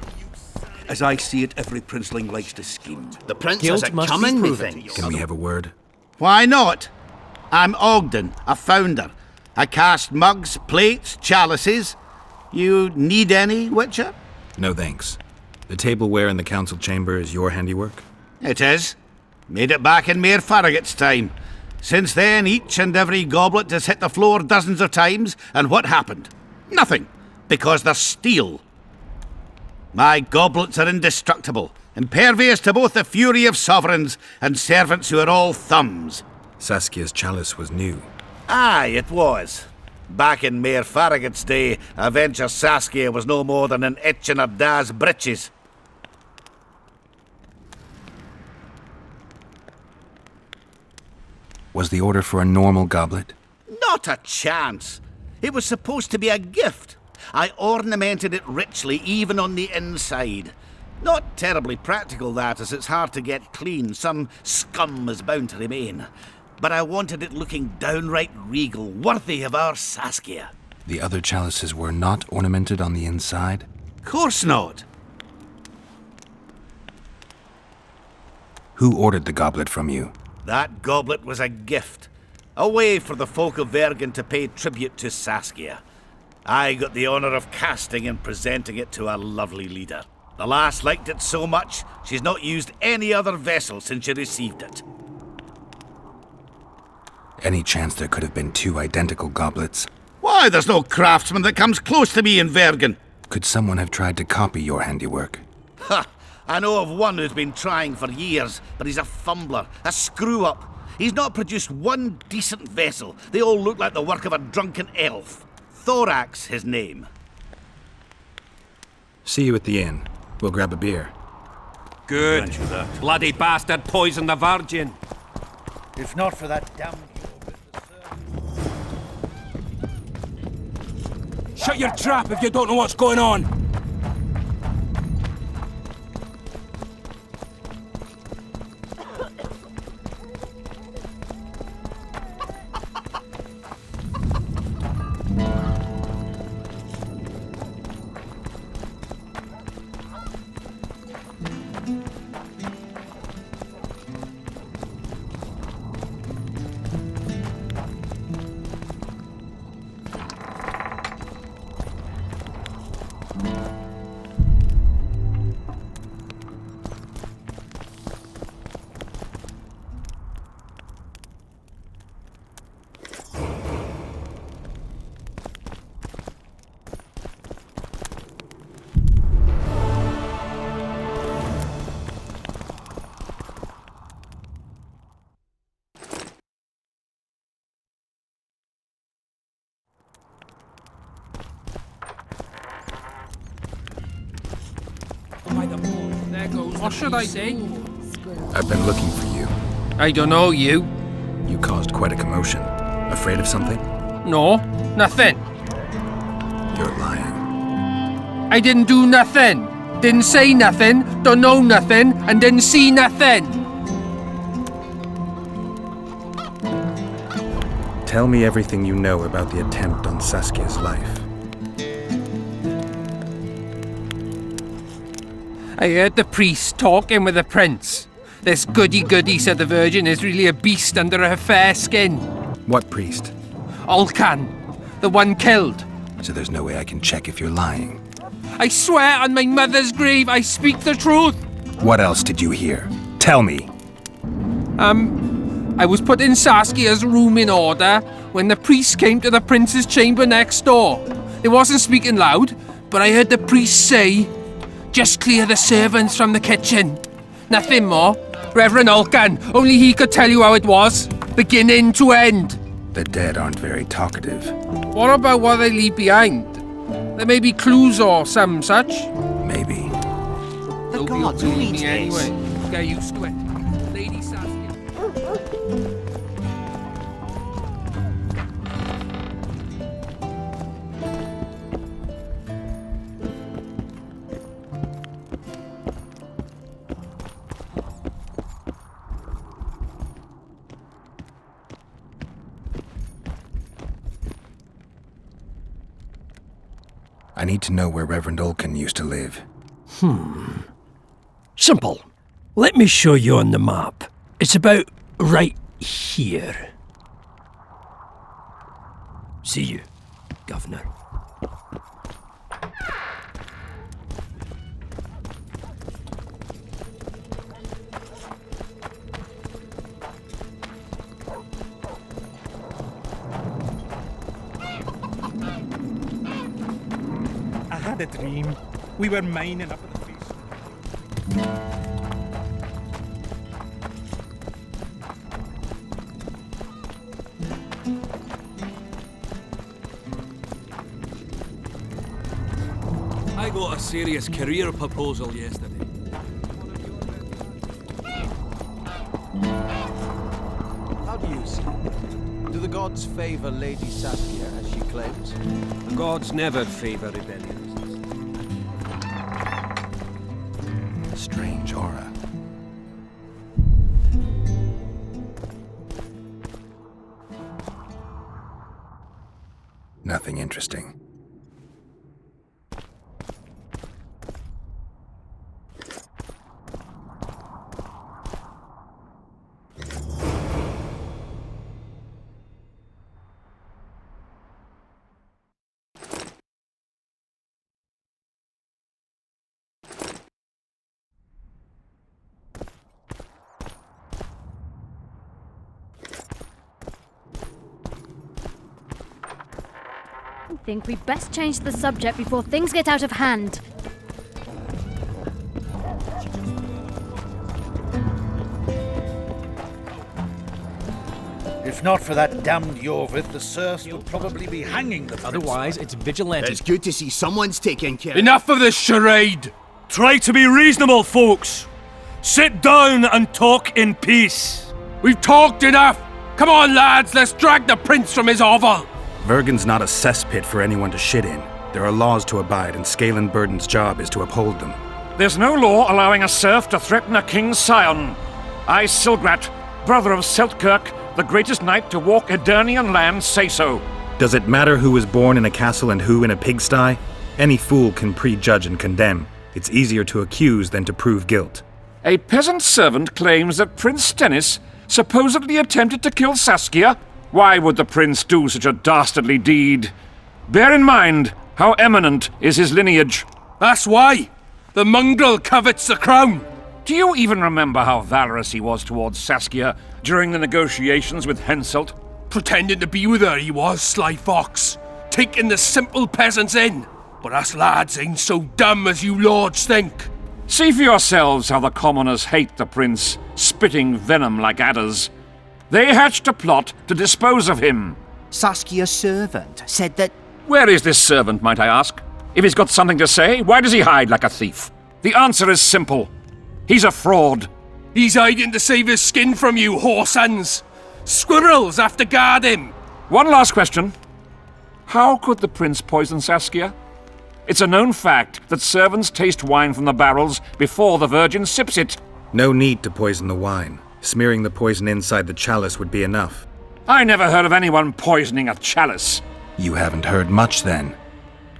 [SPEAKER 18] As I see it, every princeling likes to scheme.
[SPEAKER 7] The prince
[SPEAKER 16] Guilt
[SPEAKER 7] has a
[SPEAKER 16] must
[SPEAKER 7] coming,
[SPEAKER 16] be
[SPEAKER 7] methinks.
[SPEAKER 11] Can we have a word?
[SPEAKER 22] Why not? I'm Ogden, a founder. I cast mugs, plates, chalices. You need any, Witcher?
[SPEAKER 11] No thanks. The tableware in the council chamber is your handiwork?
[SPEAKER 22] It is. Made it back in Mayor Farragut's time. Since then, each and every goblet has hit the floor dozens of times, and what happened? Nothing, because they're steel. My goblets are indestructible, impervious to both the fury of sovereigns and servants who are all thumbs.
[SPEAKER 11] Saskia's chalice was new.
[SPEAKER 22] Aye, it was. Back in Mayor Farragut's day, a venture Saskia was no more than an itch in her da's breeches.
[SPEAKER 11] Was the order for a normal goblet?
[SPEAKER 22] Not a chance. It was supposed to be a gift. I ornamented it richly, even on the inside. Not terribly practical, that, as it's hard to get clean. Some scum is bound to remain. But I wanted it looking downright regal, worthy of our Saskia.
[SPEAKER 11] The other chalices were not ornamented on the inside?
[SPEAKER 22] Course not.
[SPEAKER 11] Who ordered the goblet from you?
[SPEAKER 22] That goblet was a gift. A way for the folk of Vergen to pay tribute to Saskia. I got the honour of casting and presenting it to our lovely leader. The lass liked it so much, she's not used any other vessel since she received it.
[SPEAKER 11] Any chance there could have been two identical goblets?
[SPEAKER 22] Why, there's no craftsman that comes close to me in Vergen.
[SPEAKER 11] Could someone have tried to copy your handiwork?
[SPEAKER 22] Ha! I know of one who's been trying for years, but he's a fumbler, a screw-up. He's not produced one decent vessel. They all look like the work of a drunken elf. Thorax, his name.
[SPEAKER 11] See you at the inn. We'll grab a beer.
[SPEAKER 23] Good. Bloody bastard poisoned the Virgin.
[SPEAKER 10] If not for that damn...
[SPEAKER 21] Shut your trap if you don't know what's going on!
[SPEAKER 6] What should I say?
[SPEAKER 11] I've been looking for you.
[SPEAKER 6] I don't know you.
[SPEAKER 11] You caused quite a commotion. Afraid of something?
[SPEAKER 6] No, nothing.
[SPEAKER 11] You're lying.
[SPEAKER 6] I didn't do nothing. Didn't say nothing, don't know nothing, and didn't see nothing.
[SPEAKER 11] Tell me everything you know about the attempt on Saskia's life.
[SPEAKER 6] I heard the priest talking with the prince. This goody-goody, said the Virgin, is really a beast under her fair skin.
[SPEAKER 11] What priest?
[SPEAKER 6] Olcan, the one killed.
[SPEAKER 11] So there's no way I can check if you're lying.
[SPEAKER 6] I swear on my mother's grave, I speak the truth.
[SPEAKER 11] What else did you hear? Tell me.
[SPEAKER 6] I was put in Saskia's room in order when the priest came to the prince's chamber next door. They wasn't speaking loud, but I heard the priest say, just clear the servants from the kitchen. Nothing more. Reverend Olcan, only he could tell you how it was, beginning to end.
[SPEAKER 4] The dead aren't very talkative.
[SPEAKER 6] What about what they leave behind? There may be clues or some such.
[SPEAKER 4] Maybe.
[SPEAKER 7] The gods who needs this?
[SPEAKER 6] Anyway, get used to it. Lady Saskia.
[SPEAKER 4] I need to know where Reverend Olcan used to live.
[SPEAKER 9] Simple. Let me show you on the map. It's about right here. See you, Governor.
[SPEAKER 13] I had a dream. We were mining up at the face.
[SPEAKER 3] I got a serious career proposal yesterday.
[SPEAKER 14] How do you see it? Do the gods favor Lady Saskia as she claims?
[SPEAKER 23] The gods never favor rebellions.
[SPEAKER 4] Strange aura. Nothing interesting.
[SPEAKER 2] I think we best change the subject before things get out of hand.
[SPEAKER 10] If not for that damned Iorveth, the serfs would probably be hanging the prince.
[SPEAKER 16] Otherwise, it's vigilante.
[SPEAKER 7] It's good to see someone's taking care.
[SPEAKER 21] Enough of this charade!
[SPEAKER 9] Try to be reasonable, folks. Sit down and talk in peace.
[SPEAKER 21] We've talked enough! Come on, lads, let's drag the prince from his hovel!
[SPEAKER 11] Vergen's not a cesspit for anyone to shit in. There are laws to abide, and Scalan Burden's job is to uphold them.
[SPEAKER 12] There's no law allowing a serf to threaten a king's scion. I, Silgrat, brother of Seltkirk, the greatest knight to walk Edirnian land, say so.
[SPEAKER 11] Does it matter who was born in a castle and who in a pigsty? Any fool can prejudge and condemn. It's easier to accuse than to prove guilt.
[SPEAKER 12] A peasant servant claims that Prince Stennis supposedly attempted to kill Saskia. Why would the prince do such a dastardly deed? Bear in mind how eminent is his lineage.
[SPEAKER 6] That's why! The mongrel covets the crown!
[SPEAKER 12] Do you even remember how valorous he was towards Saskia during the negotiations with Henselt?
[SPEAKER 6] Pretending to be with her he was, sly fox. Taking the simple peasants in. But us lads ain't so dumb as you lords think.
[SPEAKER 12] See for yourselves how the commoners hate the prince, spitting venom like adders. They hatched a plot to dispose of him.
[SPEAKER 7] Saskia's servant said that...
[SPEAKER 12] Where is this servant, might I ask? If he's got something to say, why does he hide like a thief? The answer is simple. He's a fraud.
[SPEAKER 6] He's hiding to save his skin from you, whoresons. Squirrels have to guard him.
[SPEAKER 12] One last question. How could the prince poison Saskia? It's a known fact that servants taste wine from the barrels before the virgin sips it.
[SPEAKER 11] No need to poison the wine. Smearing the poison inside the chalice would be enough.
[SPEAKER 12] I never heard of anyone poisoning a chalice.
[SPEAKER 11] You haven't heard much then.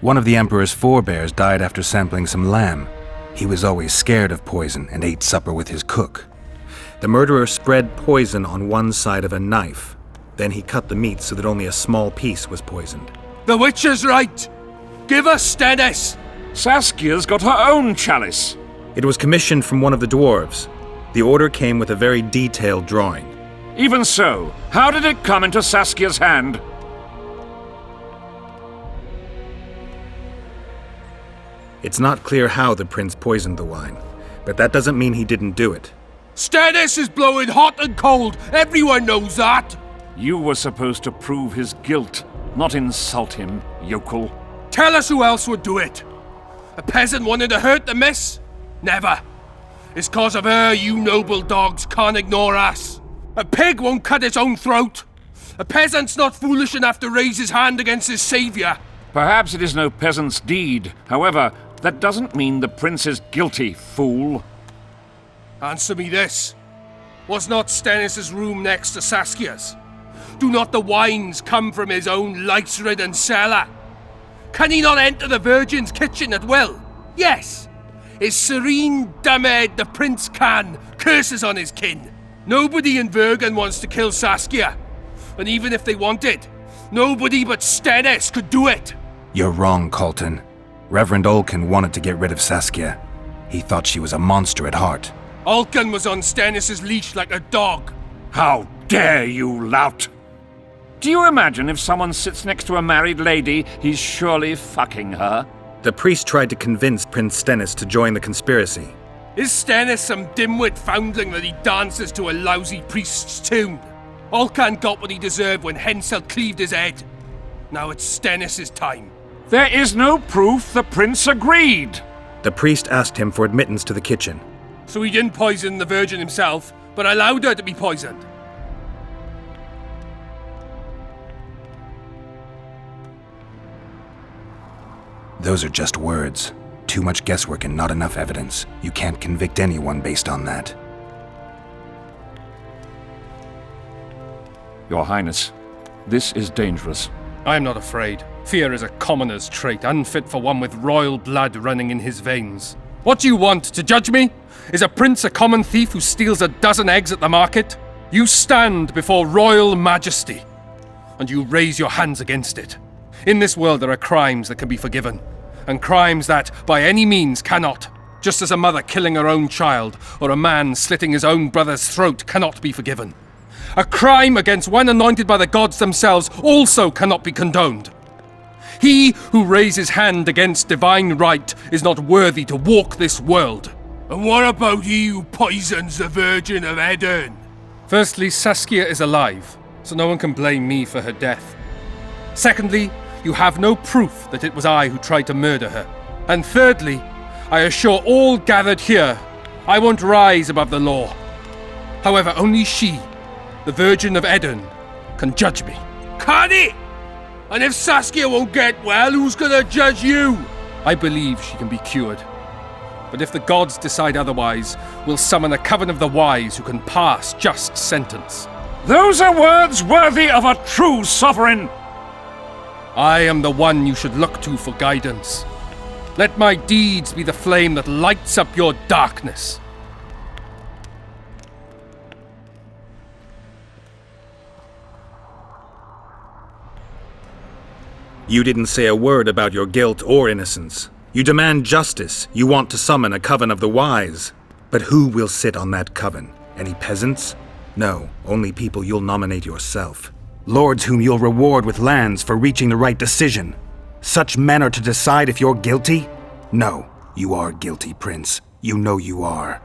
[SPEAKER 11] One of the Emperor's forebears died after sampling some lamb. He was always scared of poison and ate supper with his cook. The murderer spread poison on one side of a knife. Then he cut the meat so that only a small piece was poisoned.
[SPEAKER 6] The witch is right. Give us Stennis.
[SPEAKER 12] Saskia's got her own chalice.
[SPEAKER 11] It was commissioned from one of the dwarves. The order came with a very detailed drawing.
[SPEAKER 12] Even so, how did it come into Saskia's hand?
[SPEAKER 11] It's not clear how the prince poisoned the wine, but that doesn't mean he didn't do it.
[SPEAKER 6] Stennis is blowing hot and cold. Everyone knows that.
[SPEAKER 12] You were supposed to prove his guilt, not insult him, yokel.
[SPEAKER 6] Tell us who else would do it. A peasant wanting to hurt the miss? Never. It's cause of her you noble dogs can't ignore us. A pig won't cut its own throat. A peasant's not foolish enough to raise his hand against his saviour.
[SPEAKER 12] Perhaps it is no peasant's deed. However, that doesn't mean the prince is guilty, fool.
[SPEAKER 6] Answer me this. Was not Stennis' room next to Saskia's? Do not the wines come from his own lice-ridden cellar? Can he not enter the Virgin's kitchen at will? Yes. His serene dumbhead the prince can. Curses on his kin. Nobody in Vergen wants to kill Saskia. And even if they wanted, nobody but Stennis could do it.
[SPEAKER 11] You're wrong, Colton. Reverend Olkin wanted to get rid of Saskia. He thought she was a monster at heart.
[SPEAKER 6] Olkin was on Stennis' leash like a dog.
[SPEAKER 12] How dare you, lout! Do you imagine if someone sits next to a married lady, he's surely fucking her?
[SPEAKER 11] The priest tried to convince Prince Stennis to join the conspiracy.
[SPEAKER 6] Is Stennis some dimwit foundling that he dances to a lousy priest's tune? Olcan got what he deserved when Hensel cleaved his head. Now it's Stennis' time.
[SPEAKER 12] There is no proof the prince agreed.
[SPEAKER 11] The priest asked him for admittance to the kitchen.
[SPEAKER 6] So he didn't poison the Virgin himself, but allowed her to be poisoned.
[SPEAKER 11] Those are just words. Too much guesswork and not enough evidence. You can't convict anyone based on that.
[SPEAKER 12] Your Highness, this is dangerous.
[SPEAKER 6] I am not afraid. Fear is a commoner's trait, unfit for one with royal blood running in his veins. What do you want, to judge me? Is a prince a common thief who steals a dozen eggs at the market? You stand before royal majesty, and you raise your hands against it. In this world there are crimes that can be forgiven, and crimes that, by any means, cannot. Just as a mother killing her own child, or a man slitting his own brother's throat cannot be forgiven. A crime against one anointed by the gods themselves also cannot be condoned. He who raises hand against divine right is not worthy to walk this world. And what about he who poisons the Virgin of Edern? Firstly, Saskia is alive, so no one can blame me for her death. Secondly, you have no proof that it was I who tried to murder her. And thirdly, I assure all gathered here, I won't rise above the law. However, only she, the Virgin of Edern, can judge me. Can it? And if Saskia won't get well, who's gonna judge you? I believe she can be cured. But if the gods decide otherwise, we'll summon a coven of the wise who can pass just sentence.
[SPEAKER 12] Those are words worthy of a true sovereign!
[SPEAKER 6] I am the one you should look to for guidance. Let my deeds be the flame that lights up your darkness.
[SPEAKER 11] You didn't say a word about your guilt or innocence. You demand justice. You want to summon a coven of the wise. But who will sit on that coven? Any peasants? No, only people you'll nominate yourself. Lords whom you'll reward with lands for reaching the right decision. Such men are to decide if you're guilty? No, you are guilty, Prince. You know you are.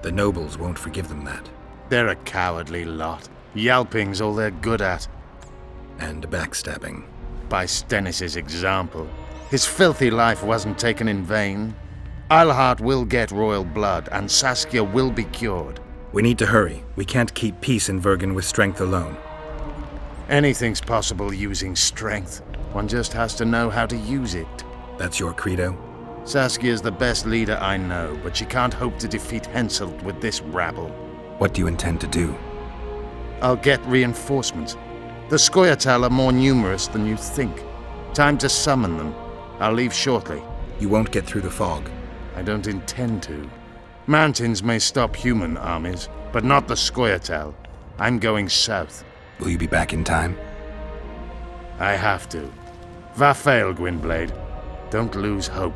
[SPEAKER 11] The nobles won't forgive them that.
[SPEAKER 24] They're a cowardly lot. Yelping's all they're good at.
[SPEAKER 11] And backstabbing.
[SPEAKER 24] By Stennis' example. His filthy life wasn't taken in vain. Eilhart will get royal blood, and Saskia will be cured.
[SPEAKER 11] We need to hurry. We can't keep peace in Vergen with strength alone.
[SPEAKER 24] Anything's possible using strength. One just has to know how to use it.
[SPEAKER 11] That's your credo?
[SPEAKER 24] Saskia's the best leader I know, but she can't hope to defeat Henselt with this rabble.
[SPEAKER 11] What do you intend to do?
[SPEAKER 24] I'll get reinforcements. The Scoia'tael are more numerous than you think. Time to summon them. I'll leave shortly.
[SPEAKER 4] You won't get through the fog.
[SPEAKER 24] I don't intend to. Mountains may stop human armies, but not the Scoia'tael. I'm going south.
[SPEAKER 4] Will you be back in time?
[SPEAKER 24] I have to. Va fail, Gwynblade. Don't lose hope.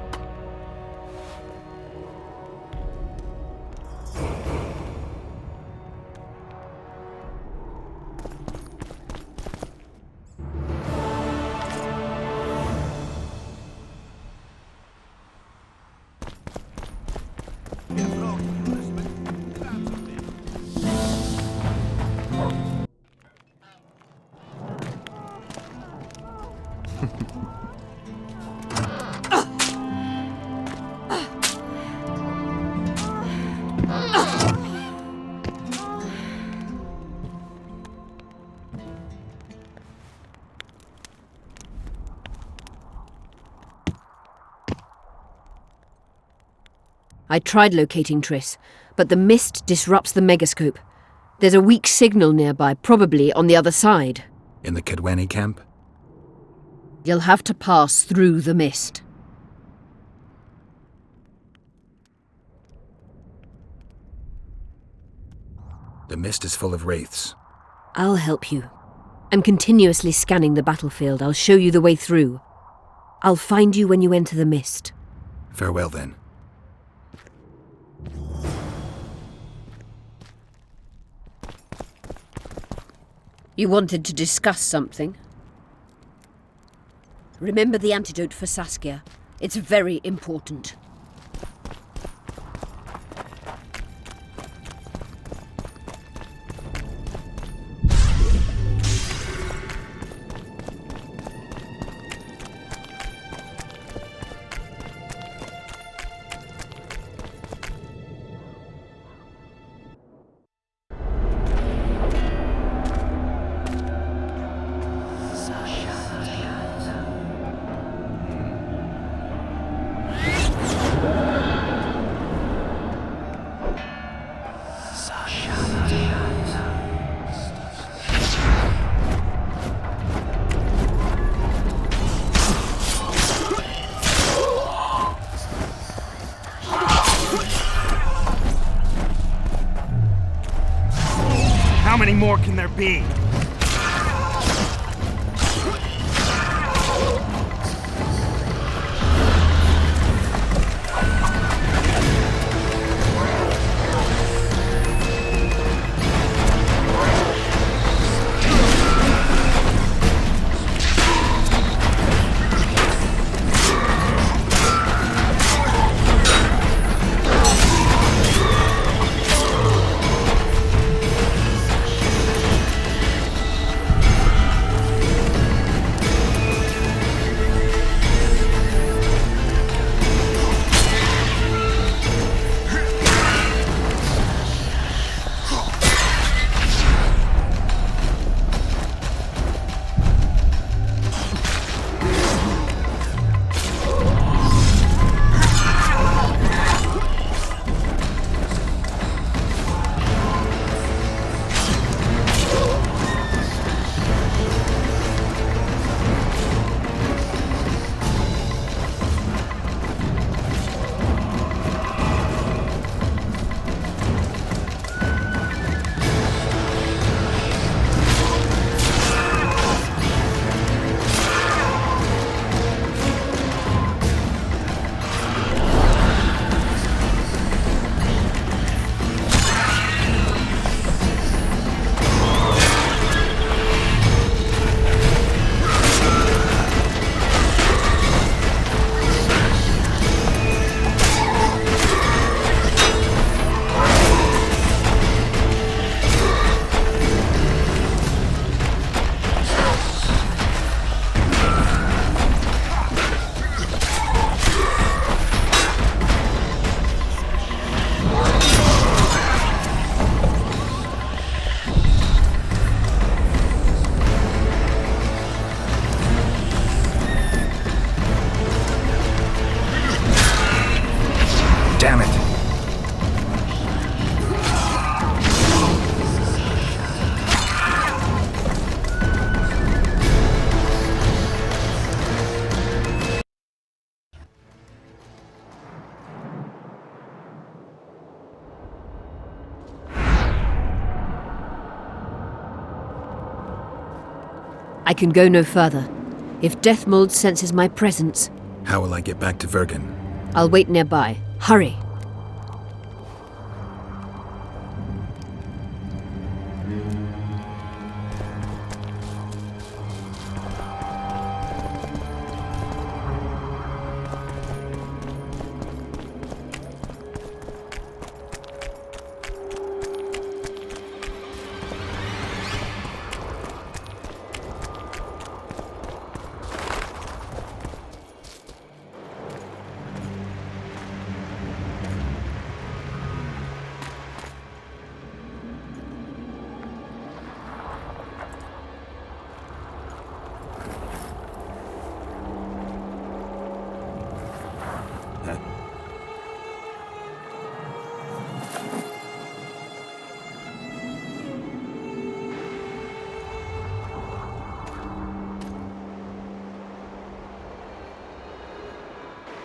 [SPEAKER 5] I tried locating Triss, but the mist disrupts the megascope. There's a weak signal nearby, probably on the other side.
[SPEAKER 4] In the Cadweni camp?
[SPEAKER 5] You'll have to pass through the mist.
[SPEAKER 4] The mist is full of wraiths.
[SPEAKER 5] I'll help you. I'm continuously scanning the battlefield. I'll show you the way through. I'll find you when you enter the mist.
[SPEAKER 4] Farewell, then.
[SPEAKER 5] You wanted to discuss something? Remember the antidote for Saskia. It's very important.
[SPEAKER 10] How many more can there be?
[SPEAKER 5] I can go no further. If Deathmold senses my presence...
[SPEAKER 4] How will I get back to Vergen?
[SPEAKER 5] I'll wait nearby. Hurry!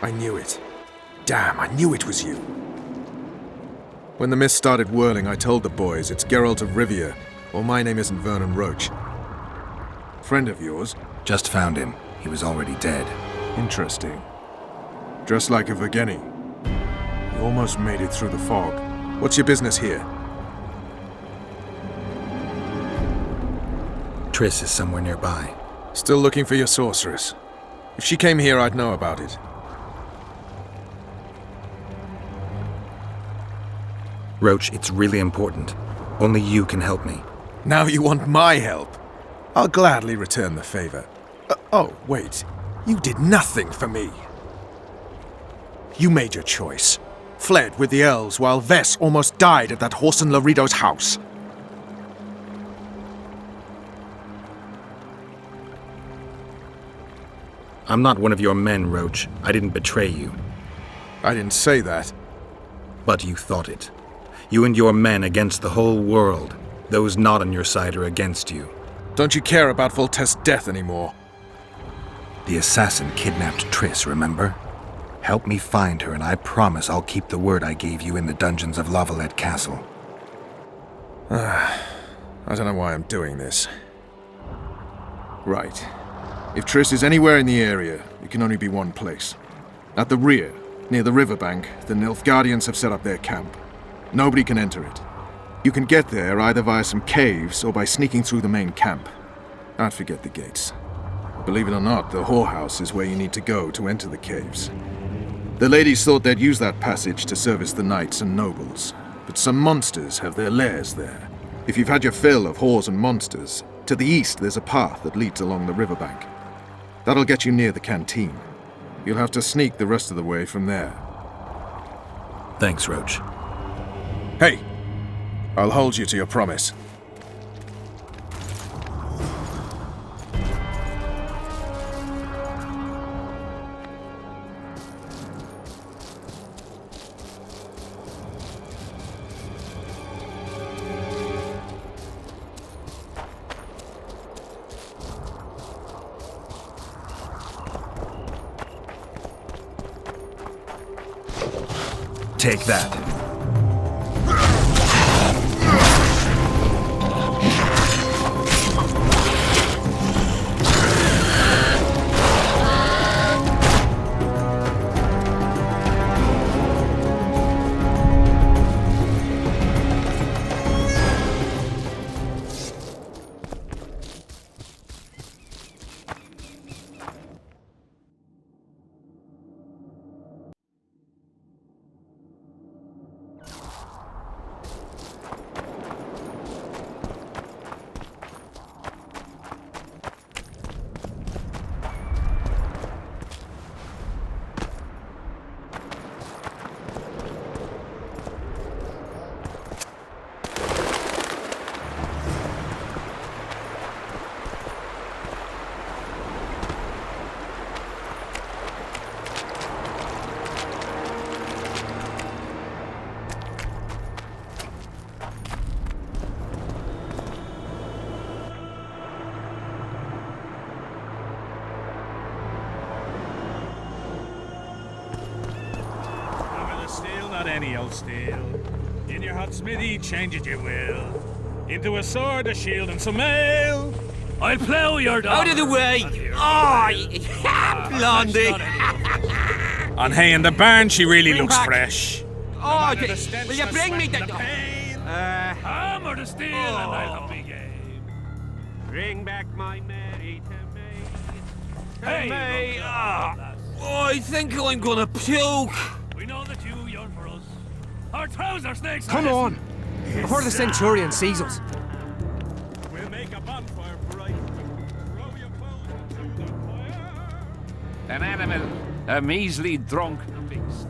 [SPEAKER 1] I knew it. Damn, I knew it was you. When the mist started whirling, I told the boys it's Geralt of Rivia, or my name isn't Vernon Roach. Friend of yours?
[SPEAKER 4] Just found him. He was already dead.
[SPEAKER 1] Interesting. Dressed like a Vergeni. You almost made it through the fog. What's your business here?
[SPEAKER 4] Triss is somewhere nearby.
[SPEAKER 1] Still looking for your sorceress. If she came here, I'd know about it.
[SPEAKER 4] Roach, it's really important. Only you can help me.
[SPEAKER 1] Now you want my help? I'll gladly return the favor. Oh, wait. You did nothing for me. You made your choice. Fled with the elves while Vess almost died at that Horson Laredo's house.
[SPEAKER 4] I'm not one of your men, Roach. I didn't betray you.
[SPEAKER 1] I didn't say that.
[SPEAKER 4] But you thought it. You and your men against the whole world. Those not on your side are against you.
[SPEAKER 1] Don't you care about Voltest's death anymore?
[SPEAKER 4] The assassin kidnapped Triss, remember? Help me find her, and I promise I'll keep the word I gave you in the dungeons of Lavalette Castle.
[SPEAKER 1] I don't know why I'm doing this. Right. If Triss is anywhere in the area, it can only be one place. At the rear, near the riverbank, the Nilfgaardians have set up their camp. Nobody can enter it. You can get there either via some caves or by sneaking through the main camp. I'd forget the gates. Believe it or not, the whorehouse is where you need to go to enter the caves. The ladies thought they'd use that passage to service the knights and nobles, but some monsters have their lairs there. If you've had your fill of whores and monsters, to the east there's a path that leads along the riverbank. That'll get you near the canteen. You'll have to sneak the rest of the way from there.
[SPEAKER 4] Thanks, Roach.
[SPEAKER 1] Hey! I'll hold you to your promise.
[SPEAKER 4] Take that.
[SPEAKER 13] Any old steel. In your hot smithy, change it you will. Into a sword, a shield, and some mail. I
[SPEAKER 3] I'll plough your dog.
[SPEAKER 21] Out of the way! Oh, Blondie!
[SPEAKER 13] On hay in the barn, she really
[SPEAKER 21] Bring
[SPEAKER 13] looks
[SPEAKER 21] back.
[SPEAKER 13] fresh.
[SPEAKER 21] Oh, will you bring me the...
[SPEAKER 3] Hammer the steel and I'll be game.
[SPEAKER 21] Bring back my Mary to me.
[SPEAKER 3] Hey,
[SPEAKER 21] me.
[SPEAKER 3] Oh,
[SPEAKER 21] I think I'm gonna puke.
[SPEAKER 3] we know that you yearn for us. Our trouser snakes.
[SPEAKER 8] Come on! Before the Centurion sees us.
[SPEAKER 13] We'll make a bonfire bright. Throw your clothes into the fire.
[SPEAKER 12] An animal, a measly drunk beast.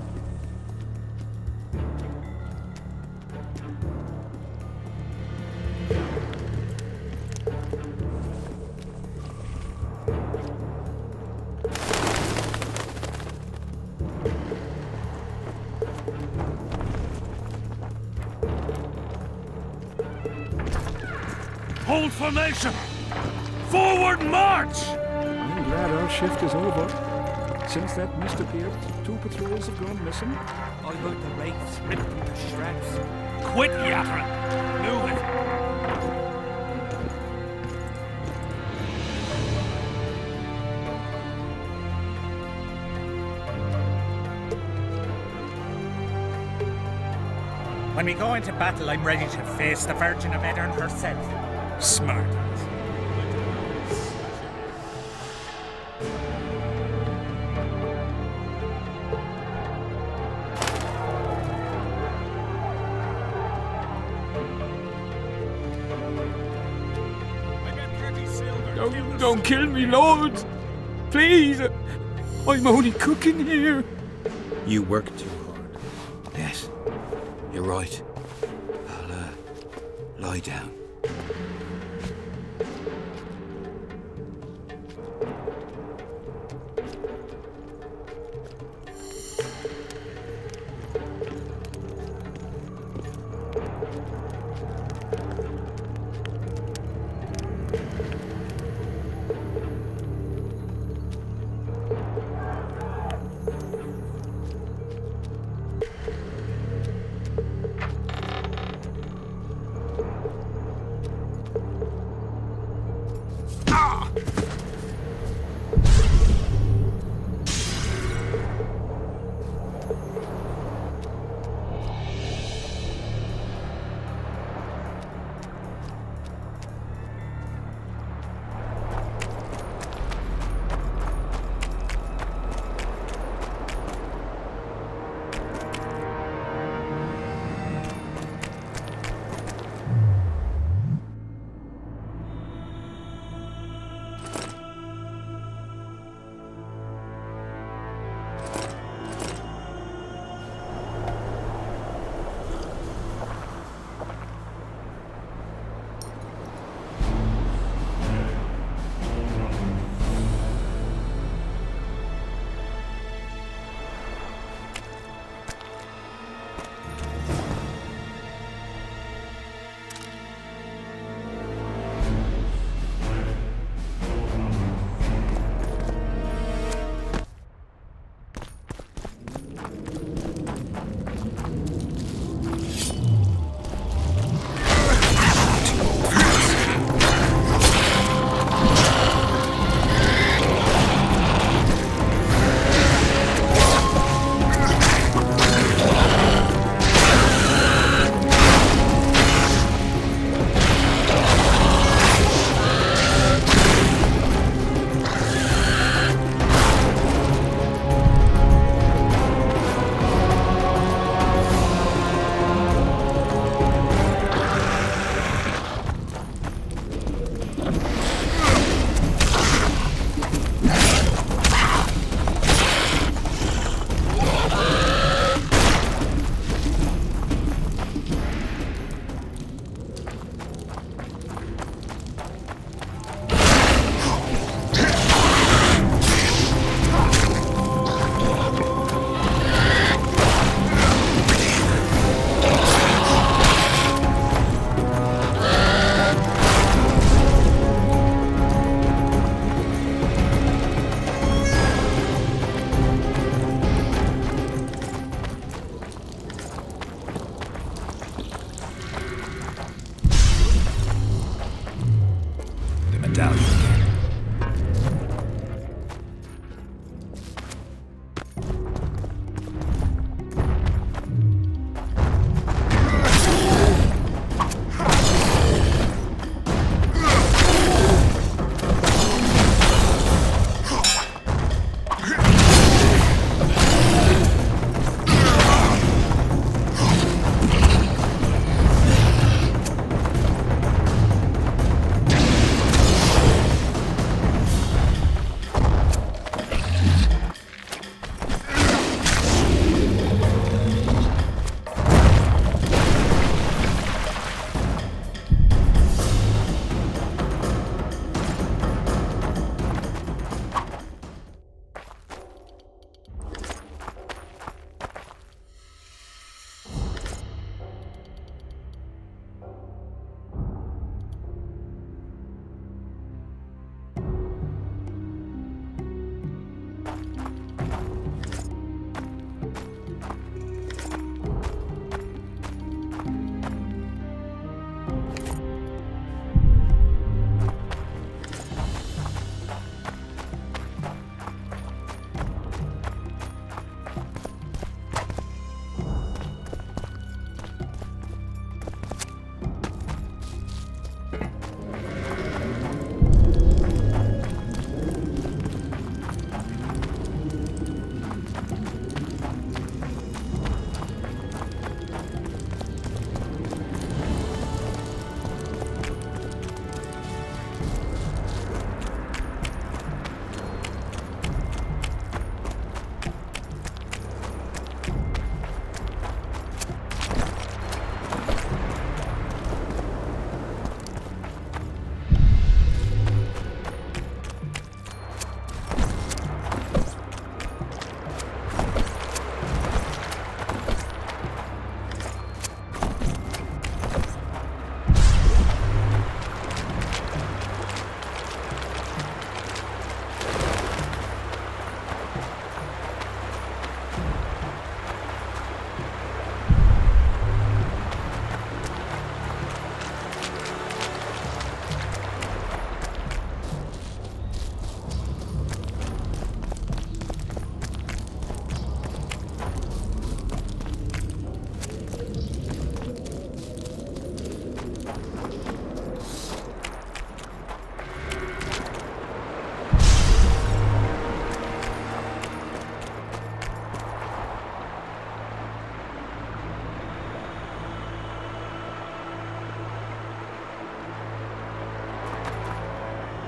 [SPEAKER 3] Hold formation. Forward march.
[SPEAKER 15] I'm glad our shift is over. Since that mist appeared, 2 patrols have gone missing.
[SPEAKER 21] I heard the wraiths rip them to shreds.
[SPEAKER 3] Quit yappering. Move it.
[SPEAKER 13] When we go into battle, I'm ready to face the Virgin of Edirn herself. Smart.
[SPEAKER 21] Don't kill me, Lord. Please. I'm only cooking here.
[SPEAKER 24] You work too hard.
[SPEAKER 21] Yes, you're right. I'll, lie down.
[SPEAKER 4] about you again.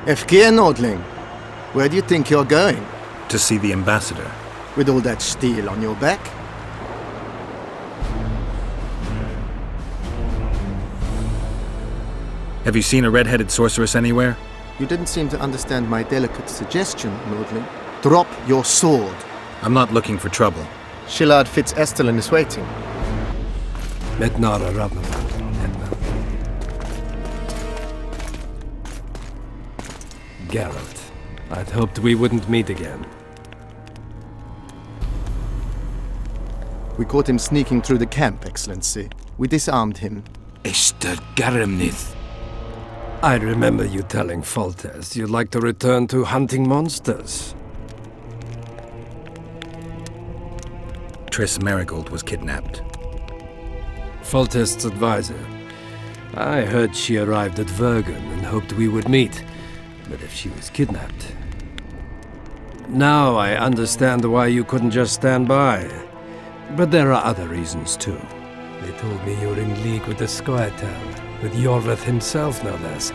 [SPEAKER 17] Efkir Nordling, where do you think you're going?
[SPEAKER 4] To see the ambassador.
[SPEAKER 17] With all that steel on your back?
[SPEAKER 4] Have you seen a red-headed sorceress anywhere?
[SPEAKER 17] You didn't seem to understand my delicate suggestion, Nordling. Drop your sword.
[SPEAKER 4] I'm not looking for trouble.
[SPEAKER 17] Shillard Fitz-Estelin is waiting.
[SPEAKER 9] Mednara Radna. Geralt, I'd hoped we wouldn't meet again.
[SPEAKER 17] We caught him sneaking through the camp, Excellency. We disarmed him.
[SPEAKER 21] Esther Garamnith.
[SPEAKER 9] I remember you telling Foltest you'd like to return to hunting monsters.
[SPEAKER 4] Triss Marigold was kidnapped.
[SPEAKER 9] Foltest's advisor. I heard she arrived at Vergen and hoped we would meet. But if she was kidnapped... Now I understand why you couldn't just stand by. But there are other reasons too. They told me you're in league with the Squirtle, with Iorveth himself no less.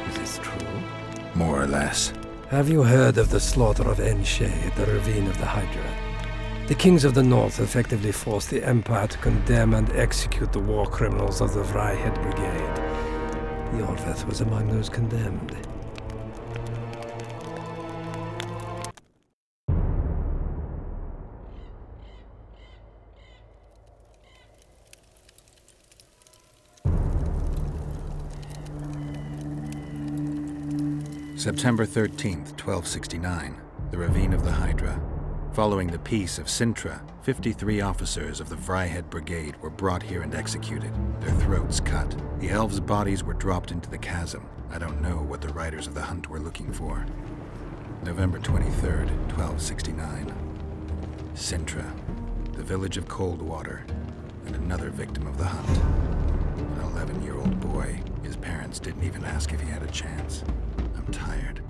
[SPEAKER 9] Is this true?
[SPEAKER 4] More or less.
[SPEAKER 9] Have you heard of the slaughter of Enshe at the Ravine of the Hydra? The kings of the North effectively forced the Empire to condemn and execute the war criminals of the Vryhed Brigade. Iorveth was among those condemned.
[SPEAKER 4] September 13th, 1269. The Ravine of the Hydra. Following the Peace of Sintra, 53 officers of the Vryhead Brigade were brought here and executed, their throats cut. The elves' bodies were dropped into the chasm. I don't know what the riders of the hunt were looking for. November 23rd, 1269. Sintra, the village of Coldwater, and another victim of the hunt. An 11-year-old boy. His parents didn't even ask if he had a chance. I'm tired.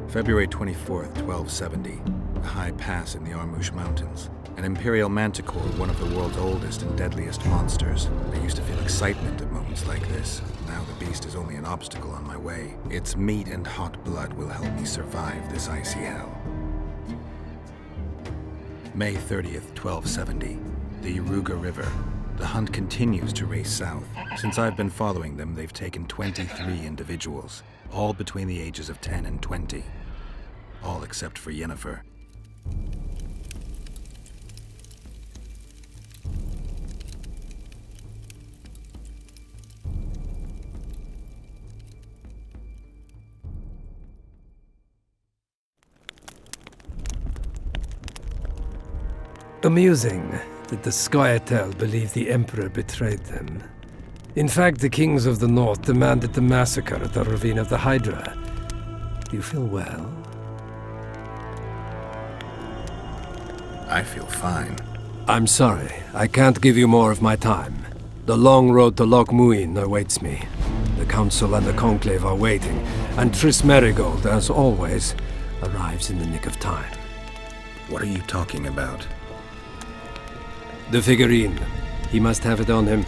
[SPEAKER 4] February 24th, 1270. A high pass in the Armouche Mountains. An imperial manticore, one of the world's oldest and deadliest monsters. I used to feel excitement at moments like this. Now the beast is only an obstacle on my way. Its meat and hot blood will help me survive this icy hell. May 30th, 1270. The Yaruga River. The hunt continues to race south. Since I've been following them, they've taken 23 individuals, all between the ages of 10 and 20. All except for Yennefer.
[SPEAKER 9] Amusing that the Scoia'tael believe the Emperor betrayed them. In fact, the kings of the North demanded the massacre at the Ravine of the Hydra. Do you feel well?
[SPEAKER 4] I feel fine.
[SPEAKER 9] I'm sorry. I can't give you more of my time. The long road to Loch Muin awaits me. The Council and the Conclave are waiting, and Triss Merigold, as always, arrives in the nick of time.
[SPEAKER 4] What are you talking about?
[SPEAKER 9] The figurine. He must have it on him.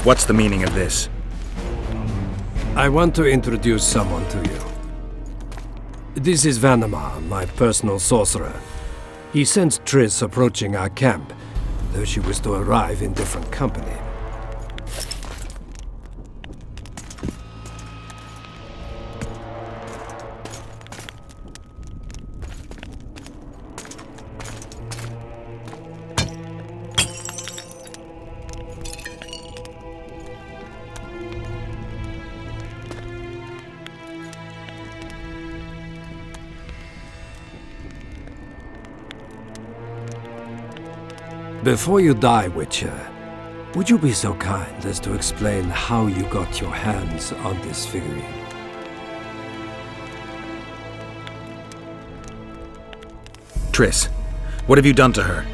[SPEAKER 4] What's the meaning of this?
[SPEAKER 9] I want to introduce someone to you. This is Vanamar, my personal sorcerer. He sensed Triss approaching our camp, though she was to arrive in different company. Before you die, Witcher, would you be so kind as to explain how you got your hands on this figurine?
[SPEAKER 4] Triss, what have you done to her?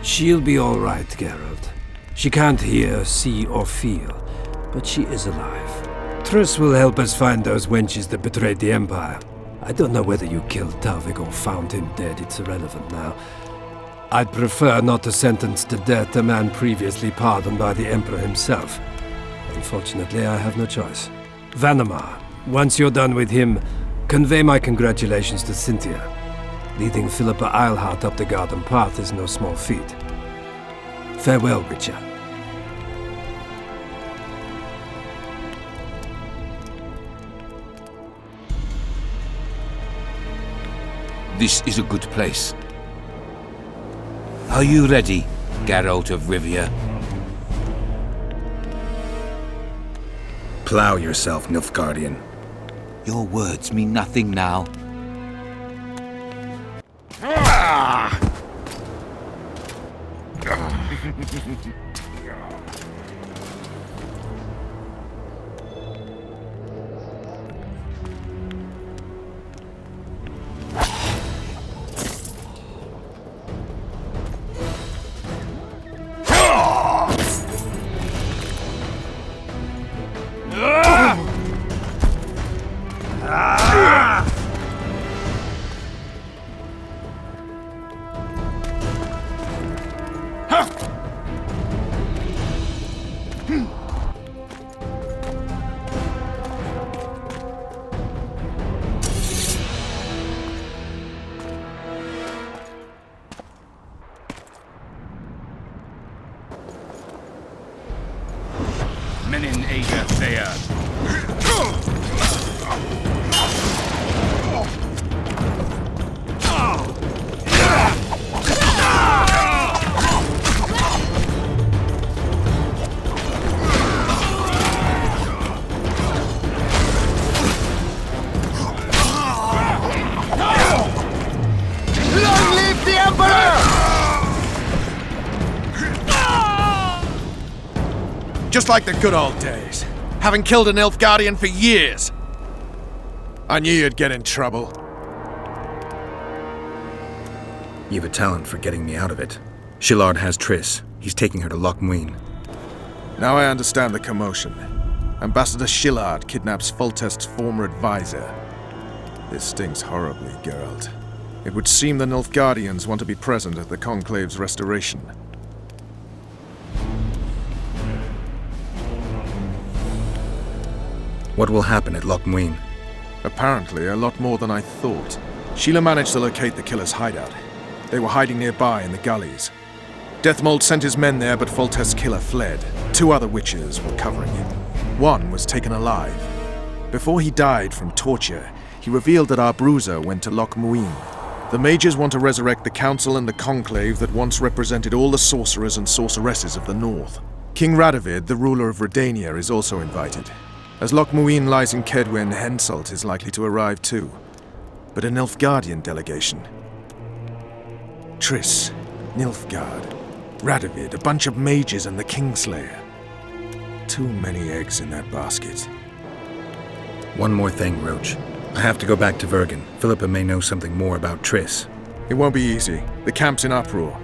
[SPEAKER 9] She'll be all right, Geralt. She can't hear, see, or feel, but she is alive. Triss will help us find those wenches that betrayed the Empire. I don't know whether you killed Talvik or found him dead, it's irrelevant now. I'd prefer not to sentence to death a man previously pardoned by the Emperor himself. Unfortunately, I have no choice. Vanamar, once you're done with him, convey my congratulations to Cynthia. Leading Philippa Eilhart up the garden path is no small feat. Farewell, Witcher.
[SPEAKER 7] This is a good place. Are you ready, Geralt of Rivia?
[SPEAKER 4] Plow yourself, Nilfgaardian.
[SPEAKER 7] Your words mean nothing now.
[SPEAKER 21] Menin Ager Thea.
[SPEAKER 1] Just like the good old days. Having killed an Elf Guardian for years. I knew you'd get in trouble.
[SPEAKER 4] You've a talent for getting me out of it. Shillard has Triss. He's taking her to Loch Muin.
[SPEAKER 1] Now I understand the commotion. Ambassador Shillard kidnaps Foltest's former advisor. This stings horribly, Geralt. It would seem the Nilfgaardians want to be present at the Conclave's restoration.
[SPEAKER 4] What will happen at Loch Muin?
[SPEAKER 1] Apparently, a lot more than I thought. Sheila managed to locate the killer's hideout. They were hiding nearby in the gullies. Deathmold sent his men there, but Foltest's killer fled. 2 other witches were covering him. One was taken alive. Before he died from torture, he revealed that our bruiser went to Loch Muin. The mages want to resurrect the council and the conclave that once represented all the sorcerers and sorceresses of the north. King Radovid, the ruler of Redania, is also invited. As Loch Muin lies in Kedwen, Henselt is likely to arrive too. But a Nilfgaardian delegation. Triss, Nilfgaard, Radovid, a bunch of mages and the Kingslayer. Too many eggs in that basket.
[SPEAKER 4] One more thing, Roach. I have to go back to Vergen. Philippa may know something more about Triss.
[SPEAKER 1] It won't be easy. The camp's in uproar.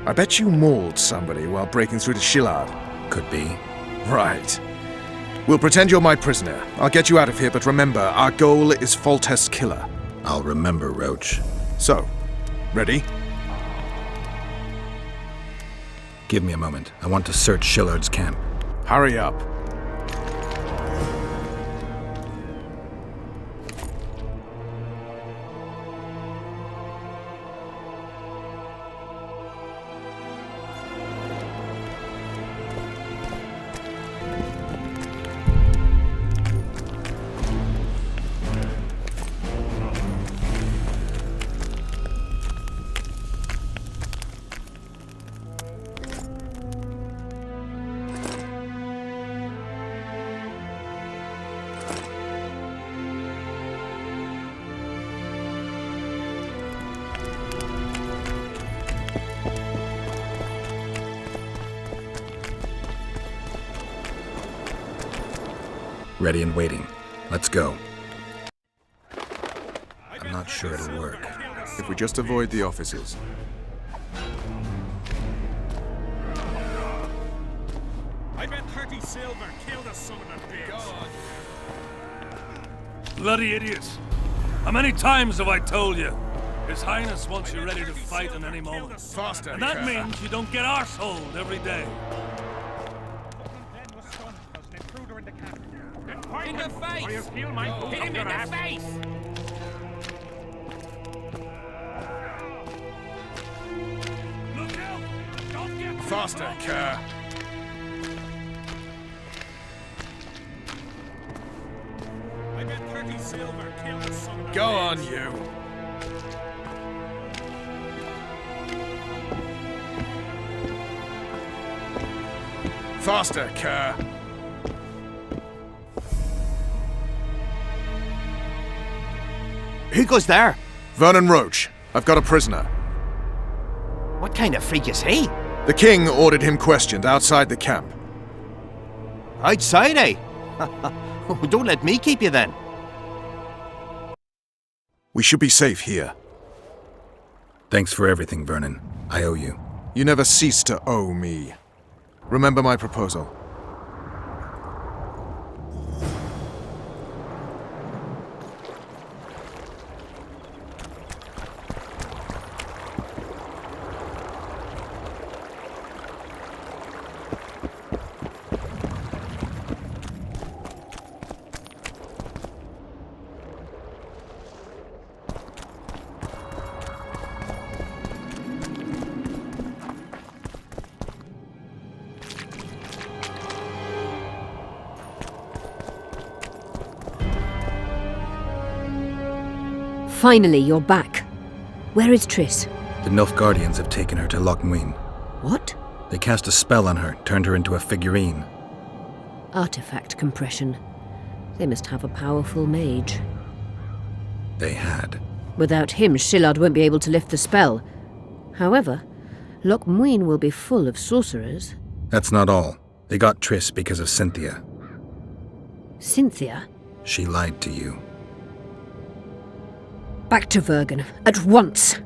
[SPEAKER 1] I bet you mauled somebody while breaking through to Shillard.
[SPEAKER 4] Could be.
[SPEAKER 1] Right. We'll pretend you're my prisoner. I'll get you out of here, but remember, our goal is Foltest's killer.
[SPEAKER 4] I'll remember, Roach.
[SPEAKER 1] So, ready?
[SPEAKER 4] Give me a moment. I want to search Shillard's camp.
[SPEAKER 1] Hurry up.
[SPEAKER 4] Ready and waiting. Let's go. I'm not sure it'll work.
[SPEAKER 1] If we just avoid the offices.
[SPEAKER 13] I bet 30 silver killed a summoner bitch.
[SPEAKER 3] Bloody idiots. How many times have I told you? His Highness wants you ready to fight in any moment.
[SPEAKER 1] Faster,
[SPEAKER 3] and that means you don't get arseholed every day.
[SPEAKER 21] In the face! Hit him in the face!
[SPEAKER 3] Look out! Don't get
[SPEAKER 1] Faster, Kerr.
[SPEAKER 13] I bet 30 silver killed a summoner.
[SPEAKER 1] Go on, you. Faster, Kerr.
[SPEAKER 7] Who goes there?
[SPEAKER 1] Vernon Roach. I've got a prisoner.
[SPEAKER 7] What kind of freak is he?
[SPEAKER 1] The king ordered him questioned outside the camp.
[SPEAKER 7] Outside, eh? Don't let me keep you then.
[SPEAKER 1] We should be safe here.
[SPEAKER 4] Thanks for everything, Vernon. I owe you.
[SPEAKER 1] You never cease to owe me. Remember my proposal.
[SPEAKER 5] Finally, you're back. Where is Triss?
[SPEAKER 4] The Nilfgaardians have taken her to Loch Muin.
[SPEAKER 5] What?
[SPEAKER 4] They cast a spell on her, turned her into a figurine.
[SPEAKER 5] Artifact compression. They must have a powerful mage.
[SPEAKER 4] They had.
[SPEAKER 5] Without him, Shillard won't be able to lift the spell. However, Loch Muin will be full of sorcerers.
[SPEAKER 4] That's not all. They got Triss because of Cynthia.
[SPEAKER 5] Cynthia?
[SPEAKER 4] She lied to you.
[SPEAKER 5] Back to Vergen, at once!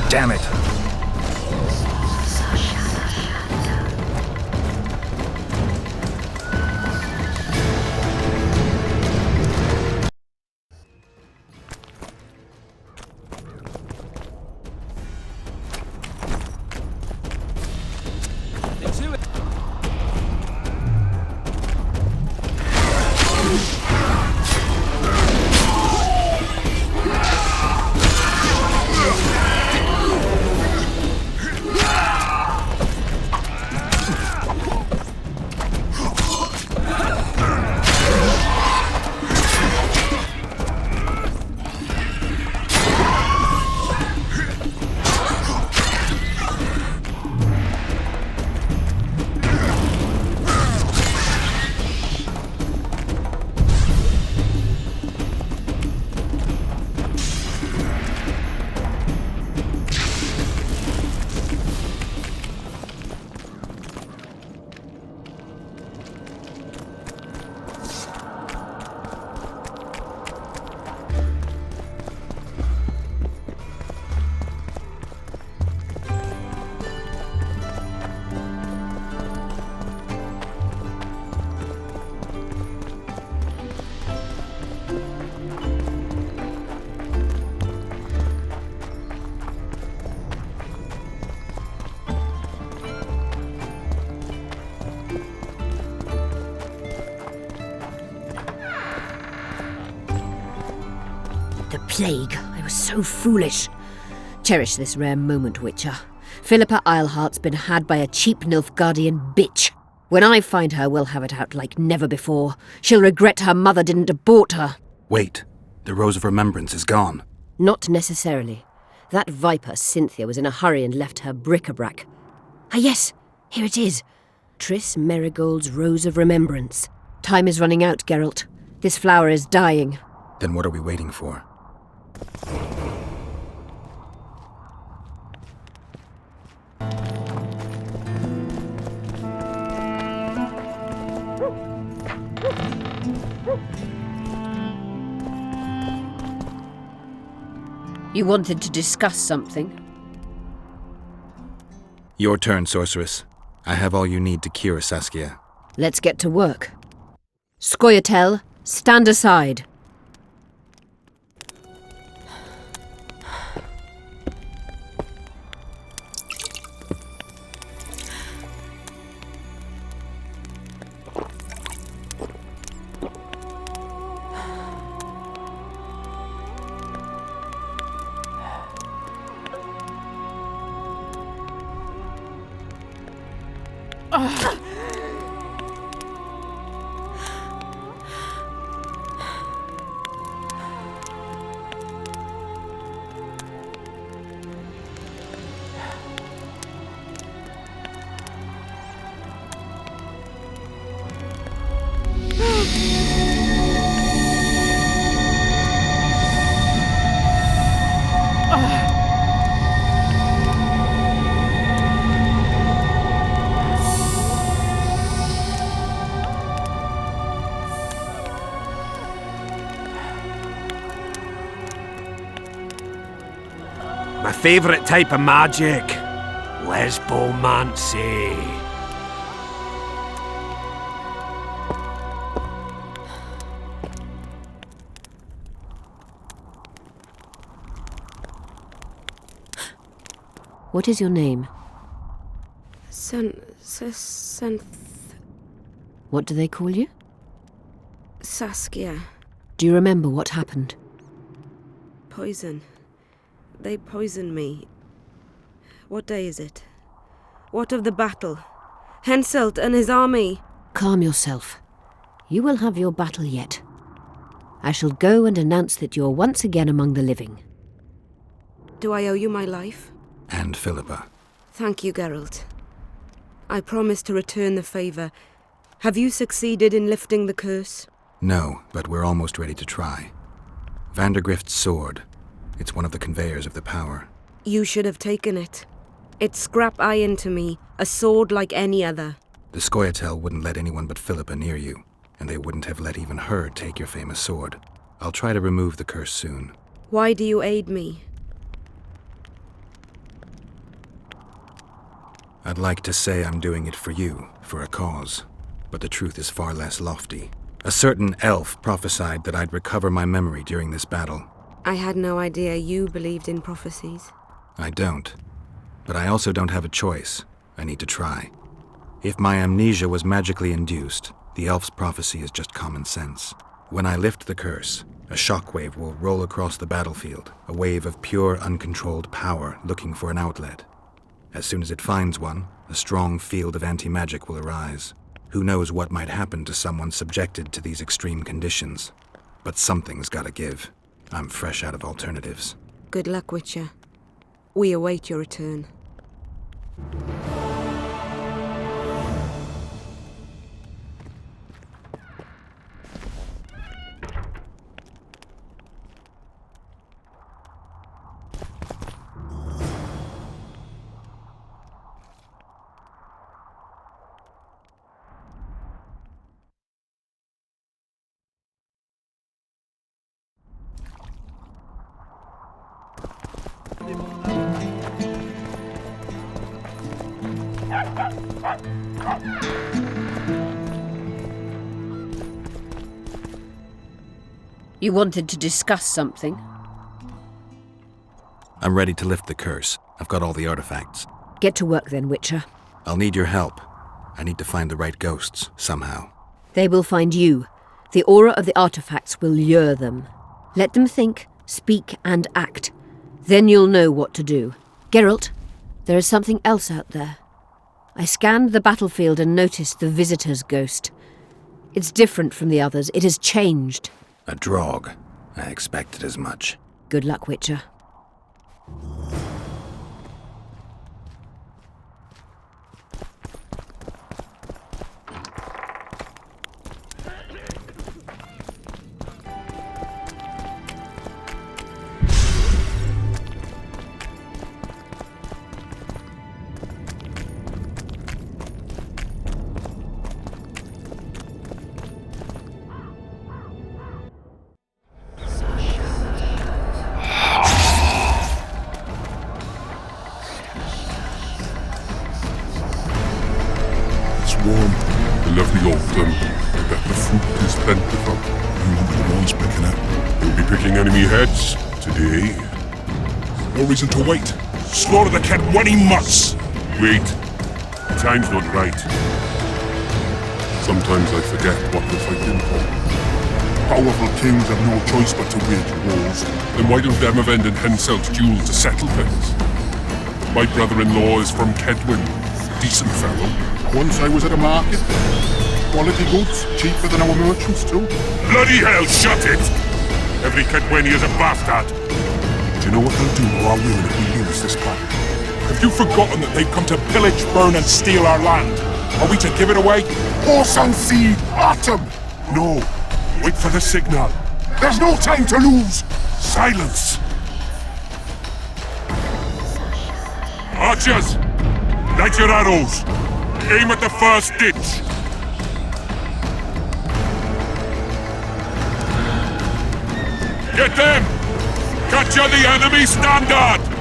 [SPEAKER 4] Damn it!
[SPEAKER 5] The plague. I was so foolish. Cherish this rare moment, Witcher. Philippa Eilhart's been had by a cheap Nilfgaardian bitch. When I find her, we'll have it out like never before. She'll regret her mother didn't abort her.
[SPEAKER 4] Wait. The Rose of Remembrance is gone.
[SPEAKER 5] Not necessarily. That viper, Cynthia, was in a hurry and left her bric-a-brac. Ah yes, Here it is. Triss Merigold's Rose of Remembrance. Time is running out, Geralt. This flower is dying.
[SPEAKER 4] Then what are we waiting for?
[SPEAKER 5] You wanted to discuss something?
[SPEAKER 4] Your turn, sorceress. I have all you need to cure Saskia.
[SPEAKER 5] Let's get to work. Scoia'tael, stand aside.
[SPEAKER 9] My favourite type of magic. Lesbomancy.
[SPEAKER 5] What is your name? What do they call you?
[SPEAKER 18] Saskia.
[SPEAKER 5] Do you remember what happened?
[SPEAKER 18] Poison. They poisoned me. What day is it? What of the battle? Henselt and his army.
[SPEAKER 5] Calm yourself. You will have your battle yet. I shall go and announce that you're once again among the living.
[SPEAKER 18] Do I owe you my life?
[SPEAKER 4] And Philippa.
[SPEAKER 18] Thank you, Geralt. I promise to return the favour. Have you succeeded in lifting the curse?
[SPEAKER 4] No, but we're almost ready to try. Vandergrift's sword. It's one of the conveyors of the power.
[SPEAKER 18] You should have taken it. It's scrap iron to me, a sword like any other.
[SPEAKER 4] The Scoia'tael wouldn't let anyone but Philippa near you, and they wouldn't have let even her take your famous sword. I'll try to remove the curse soon.
[SPEAKER 18] Why do you aid me?
[SPEAKER 4] I'd like to say I'm doing it for you, for a cause, but the truth is far less lofty. A certain elf prophesied that I'd recover my memory during this battle.
[SPEAKER 18] I had no idea you believed in prophecies.
[SPEAKER 4] I don't. But I also don't have a choice. I need to try. If my amnesia was magically induced, the elf's prophecy is just common sense. When I lift the curse, a shockwave will roll across the battlefield, a wave of pure, uncontrolled power looking for an outlet. As soon as it finds one, a strong field of anti-magic will arise. Who knows what might happen to someone subjected to these extreme conditions? But something's gotta give. I'm fresh out of alternatives.
[SPEAKER 18] Good luck, Witcher. We await your return.
[SPEAKER 5] You wanted to discuss something?
[SPEAKER 4] I'm ready to lift the curse. I've got all the artifacts.
[SPEAKER 5] Get to work then, Witcher.
[SPEAKER 4] I'll need your help. I need to find the right ghosts, somehow.
[SPEAKER 5] They will find you. The aura of the artifacts will lure them. Let them think, speak, and act. Then you'll know what to do. Geralt, there is something else out there. I scanned the battlefield and noticed the Visitor's ghost. It's different from the others. It has changed.
[SPEAKER 4] A Draug. I expected as much.
[SPEAKER 5] Good luck, Witcher.
[SPEAKER 14] Counting enemy heads today. No reason to wait. Slaughter the cat when he must. Wait. Time's not right. Sometimes I forget what we're fighting for. Powerful kings have no choice but to wage wars. Then why don't Demavend and Henselt's duel to settle things? My brother-in-law is from Kedwin. Decent fellow. Once I was at a market. Quality goods, cheaper than our merchants too. Bloody hell, shut it! Every Kedweni is a bastard. Do you know what they'll do to our women if we lose this battle? Have you forgotten that they've come to pillage, burn and steal our land? Are we to give it away? Horse and sea, autumn! No. Wait for the signal. There's no time to lose! Silence! Archers! Light your arrows! Aim at the first ditch! Get them! Capture the enemy standard!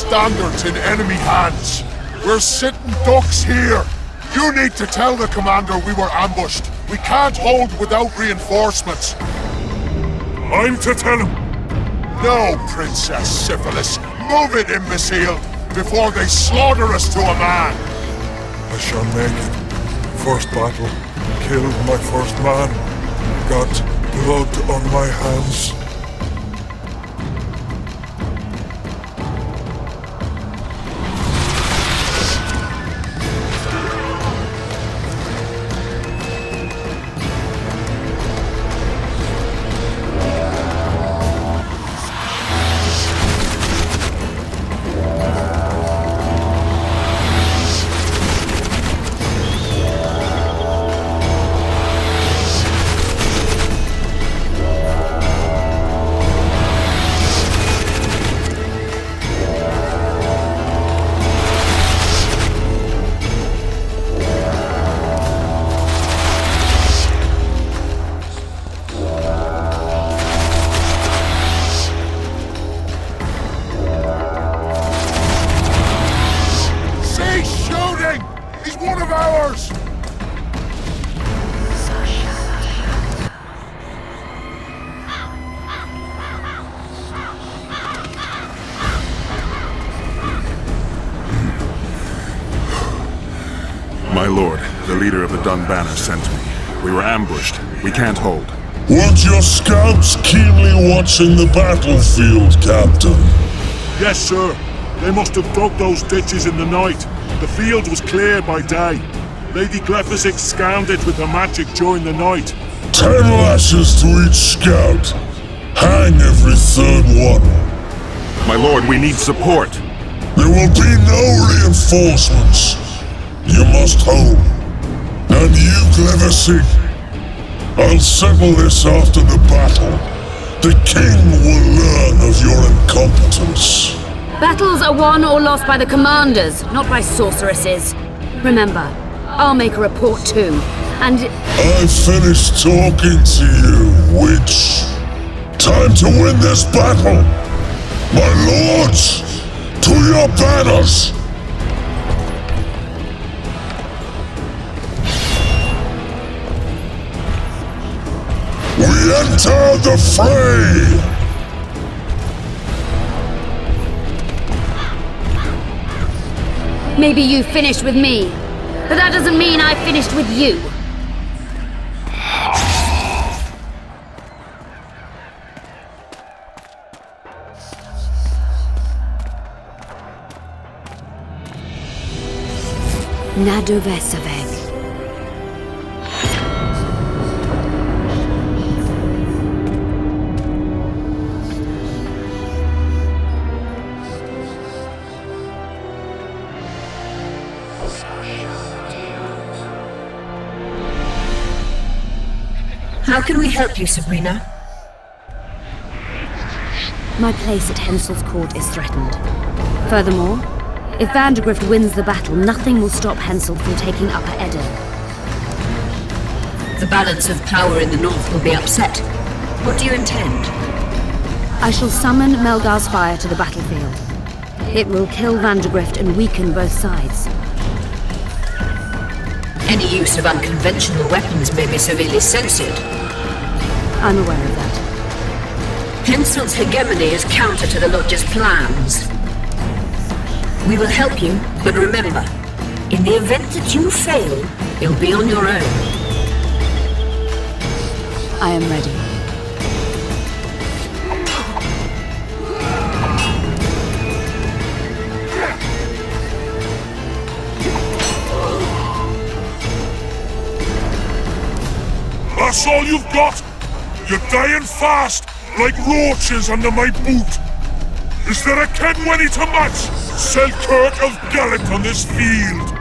[SPEAKER 14] Standards in enemy hands. We're sitting ducks here. You need to tell the commander we were ambushed. We can't hold without reinforcements. I'm to tell him. No, Princess Syphilis. Move it, imbecile, before they slaughter us to a man. I shall make it. First battle. Killed my first man. Got blood on my hands. My lord, the leader of the Dun Banner sent me. We were ambushed. We can't hold.
[SPEAKER 19] Weren't your scouts keenly watching the battlefield, Captain?
[SPEAKER 14] Yes, sir. They must have dug those ditches in the night. The field was cleared by day. Lady Glephisic scanned it with her magic during the night.
[SPEAKER 19] 10 lashes to each scout. Hang every third one.
[SPEAKER 14] My lord, we need support.
[SPEAKER 19] There will be no reinforcements. You must hold. And you, Glephisic, I'll settle this after the battle. The king will learn of your incompetence.
[SPEAKER 2] Battles are won or lost by the commanders, not by sorceresses. Remember, I'll make a report too, and...
[SPEAKER 19] I finished talking to you, witch. Time to win this battle. My lords, to your banners! We enter the fray!
[SPEAKER 2] Maybe you finished with me, but that doesn't mean I finished with you.
[SPEAKER 5] Nadovesaveg.
[SPEAKER 20] How can we help you, Sabrina?
[SPEAKER 2] My place at Hensel's court is threatened. Furthermore, if Vandergrift wins the battle, nothing will stop Hensel from taking Upper Edda.
[SPEAKER 20] The balance of power in the north will be upset. What do you intend?
[SPEAKER 2] I shall summon Melgar's fire to the battlefield. It will kill Vandergrift and weaken both sides.
[SPEAKER 20] Any use of unconventional weapons may be severely censored.
[SPEAKER 2] I'm aware of that.
[SPEAKER 20] Hensel's hegemony is counter to the Lodge's plans. We will help you, but remember, in the event that you fail, you'll be on your own.
[SPEAKER 2] I am ready.
[SPEAKER 19] That's all you've got? You're dying fast, like roaches under my boot. Is there a Kenwenny to match Selkirk of Gallet on this field?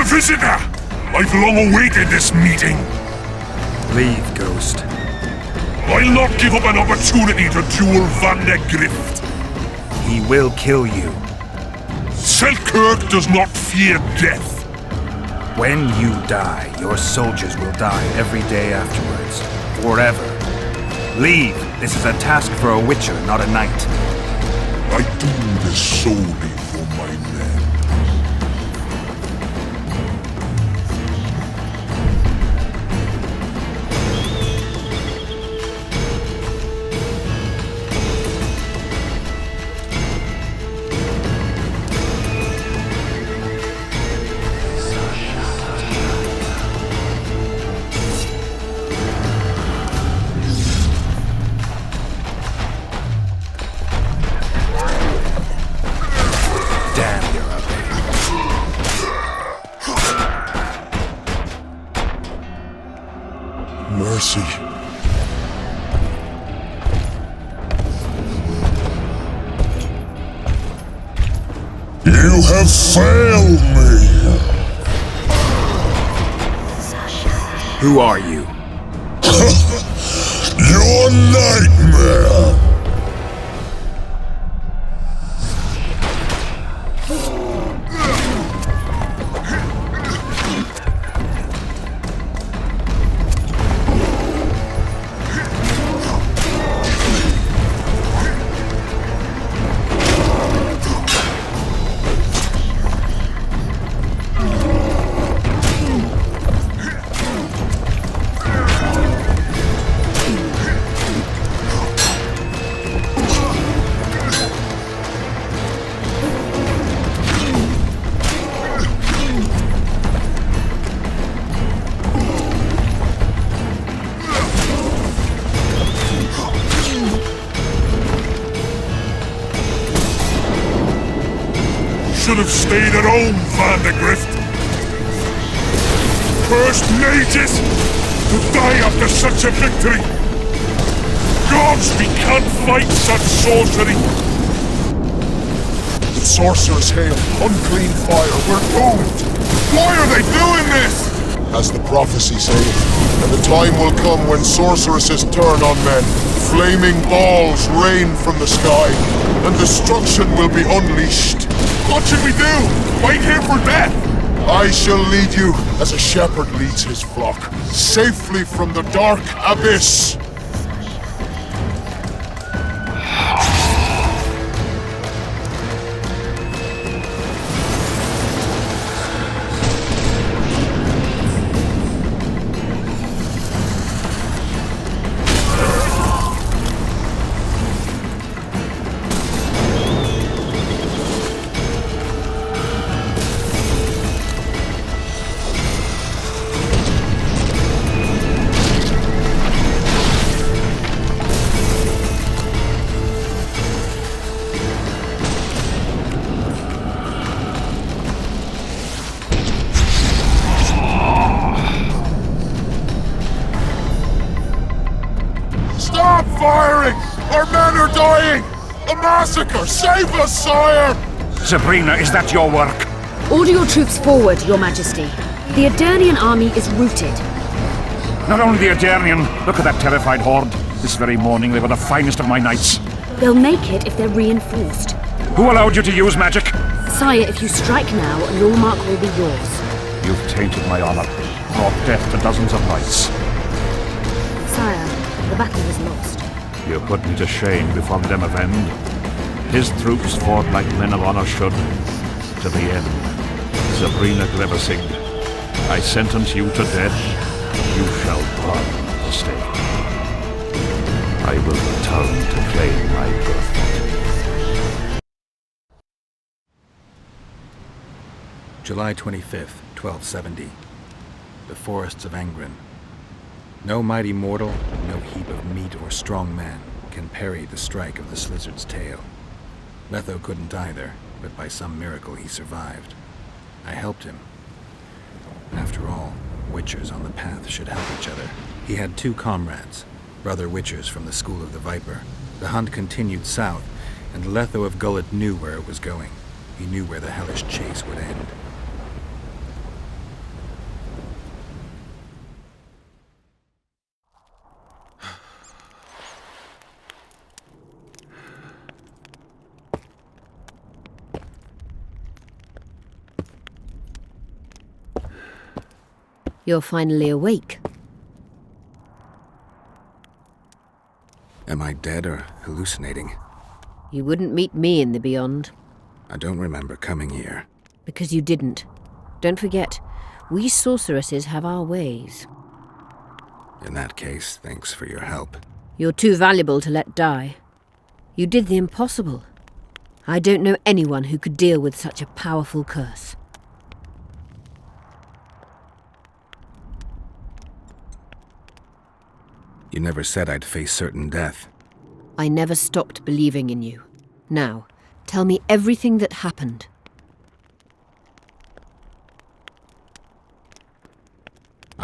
[SPEAKER 19] Visitor! I've long awaited this meeting.
[SPEAKER 11] Leave, Ghost.
[SPEAKER 19] I'll not give up an opportunity to duel Vandergrift.
[SPEAKER 11] He will kill you.
[SPEAKER 19] Selkirk does not fear death.
[SPEAKER 11] When you die, your soldiers will die every day afterwards. Forever. Leave. This is a task for a witcher, not a knight.
[SPEAKER 19] I do this solely for my men. mercy. You have failed me!
[SPEAKER 11] Who are you?
[SPEAKER 19] Your nightmare! Should have stayed at home, Vandegrift. Cursed mages! To die after such a victory! Gods, we can't fight such sorcery! The sorcerer's hail, unclean fire, we're doomed! Why are they doing this? As the prophecy saith, and the time will come when sorceresses turn on men. Flaming balls rain from the sky, and destruction will be unleashed. What should we do? Wait here for death? I shall lead you as a shepherd leads his flock, safely from the dark abyss. Massacre! Save us, sire!
[SPEAKER 12] Sabrina, is that your work?
[SPEAKER 2] Order your troops forward, Your Majesty. The Aedirnian army is routed.
[SPEAKER 12] Not only the Aedirnian, look at that terrified horde. This very morning they were the finest of my knights.
[SPEAKER 2] They'll make it if they're reinforced.
[SPEAKER 12] Who allowed you to use magic?
[SPEAKER 2] Sire, if you strike now, Lawmark will be yours.
[SPEAKER 12] You've tainted my honor, brought death to dozens of knights.
[SPEAKER 2] Sire, the battle was lost.
[SPEAKER 12] You put me to shame before Demavend. His troops fought like men of honor should, to the end. Sabrina Grevesig, I sentence you to death. You shall pardon the stake. I will return to claim my birthright.
[SPEAKER 4] July 25th, 1270. The forests of Angren. No mighty mortal, no heap of meat or strong man can parry the strike of the Slizzard's tail. Letho couldn't either, but by some miracle he survived. I helped him. After all, Witchers on the path should help each other. He had two comrades, brother Witchers from the School of the Viper. The hunt continued south, and Letho of Gullet knew where it was going. He knew where the hellish chase would end.
[SPEAKER 5] You're finally awake.
[SPEAKER 4] Am I dead or hallucinating?
[SPEAKER 5] You wouldn't meet me in the Beyond.
[SPEAKER 4] I don't remember coming here.
[SPEAKER 5] Because you didn't. Don't forget, we sorceresses have our ways.
[SPEAKER 4] In that case, thanks for your help.
[SPEAKER 5] You're too valuable to let die. You did the impossible. I don't know anyone who could deal with such a powerful curse.
[SPEAKER 4] You never said I'd face certain death.
[SPEAKER 5] I never stopped believing in you. Now, tell me everything that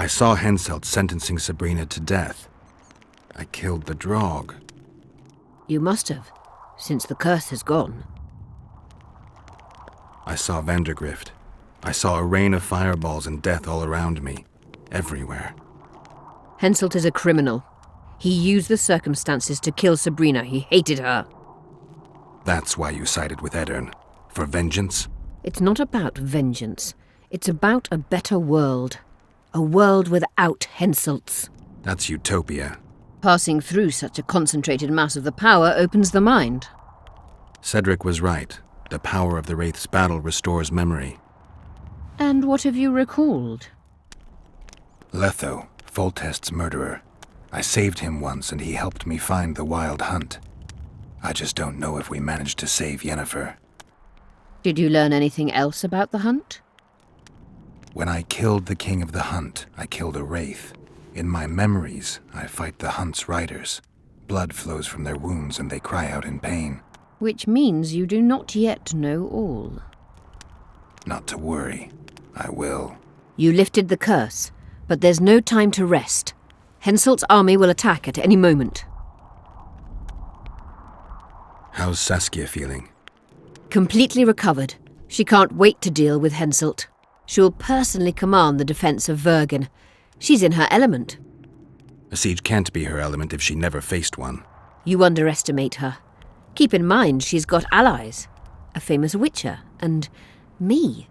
[SPEAKER 11] I saw Henselt sentencing Sabrina to death. I killed the Draug.
[SPEAKER 5] You must have, since the curse has gone.
[SPEAKER 11] I saw Vandergrift. I saw a rain of fireballs and death all around me. Everywhere.
[SPEAKER 5] Henselt is a criminal. He used the circumstances to kill Sabrina. He hated her.
[SPEAKER 11] That's why you sided with Eddern. For vengeance?
[SPEAKER 5] It's not about vengeance. It's about a better world. A world without Henselts.
[SPEAKER 11] That's utopia.
[SPEAKER 5] Passing through such a concentrated mass of the power opens the mind.
[SPEAKER 11] Cedric was right. The power of the Wraith's battle restores memory.
[SPEAKER 5] And what have you recalled?
[SPEAKER 11] Letho, Foltest's murderer. I saved him once and he helped me find the Wild Hunt. I just don't know if we managed to save Yennefer.
[SPEAKER 5] Did you learn anything else about the hunt?
[SPEAKER 11] When I killed the King of the Hunt, I killed a Wraith. In my memories, I fight the Hunt's riders. Blood flows from their wounds and they cry out in pain.
[SPEAKER 5] Which means you do not yet know all.
[SPEAKER 11] Not to worry. I will.
[SPEAKER 5] You lifted the curse, but there's no time to rest. Henselt's army will attack at any moment.
[SPEAKER 11] How's Saskia feeling?
[SPEAKER 5] Completely recovered. She can't wait to deal with Henselt. She will personally command the defense of Vergen. She's in her element.
[SPEAKER 11] A siege can't be her element if she never faced one.
[SPEAKER 5] You underestimate her. Keep in mind she's got allies. A famous witcher, and me.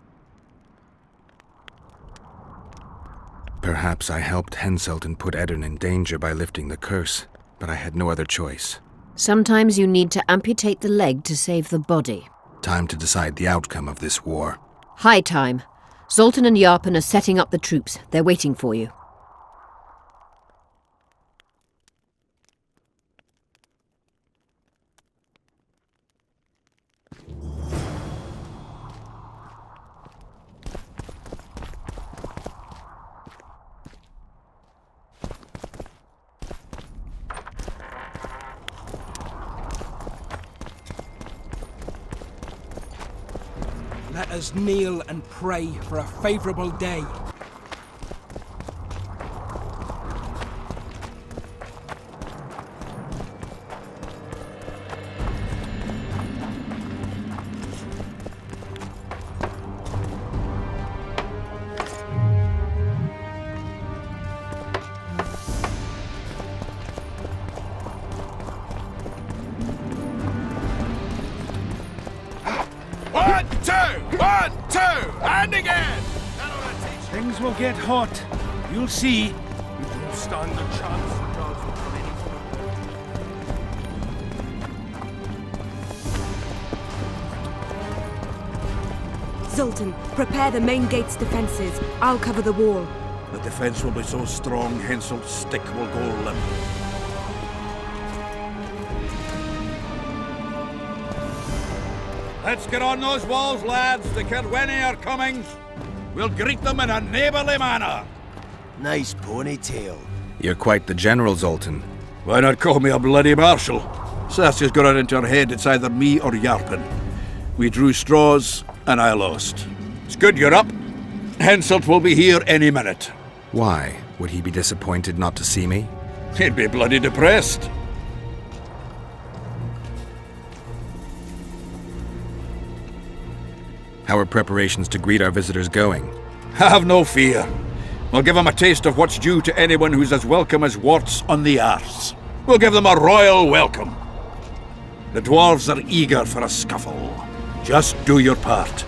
[SPEAKER 11] Perhaps I helped Henselt and put Eddern in danger by lifting the curse, but I had no other choice.
[SPEAKER 5] Sometimes you need to amputate the leg to save the body.
[SPEAKER 11] Time to decide the outcome of this war.
[SPEAKER 5] High time. Zoltan and Yarpen are setting up the troops. They're waiting for you.
[SPEAKER 8] Let us kneel and pray for a favourable day.
[SPEAKER 21] One, two, and again!
[SPEAKER 10] Things will get hot. You'll see.
[SPEAKER 21] You don't stand a chance.
[SPEAKER 18] Zoltan, prepare the main gate's defenses. I'll cover the wall.
[SPEAKER 21] The defense will be so strong, Henselt's stick will go limp. Let's get on those walls, lads. The Kyrweni are coming. We'll greet them in a neighbourly manner.
[SPEAKER 6] Nice ponytail.
[SPEAKER 11] You're quite the general, Zoltan.
[SPEAKER 21] Why not call me a bloody marshal? Saskia's got it into her head it's either me or Yarpen. We drew straws, and I lost. It's good you're up. Henselt will be here any minute.
[SPEAKER 11] Why? Would he be disappointed not to see me?
[SPEAKER 21] He'd be bloody depressed.
[SPEAKER 11] How are preparations to greet our visitors going?
[SPEAKER 21] Have no fear. We'll give them a taste of what's due to anyone who's as welcome as warts on the arse. We'll give them a royal welcome. The dwarves are eager for a scuffle. Just do your part,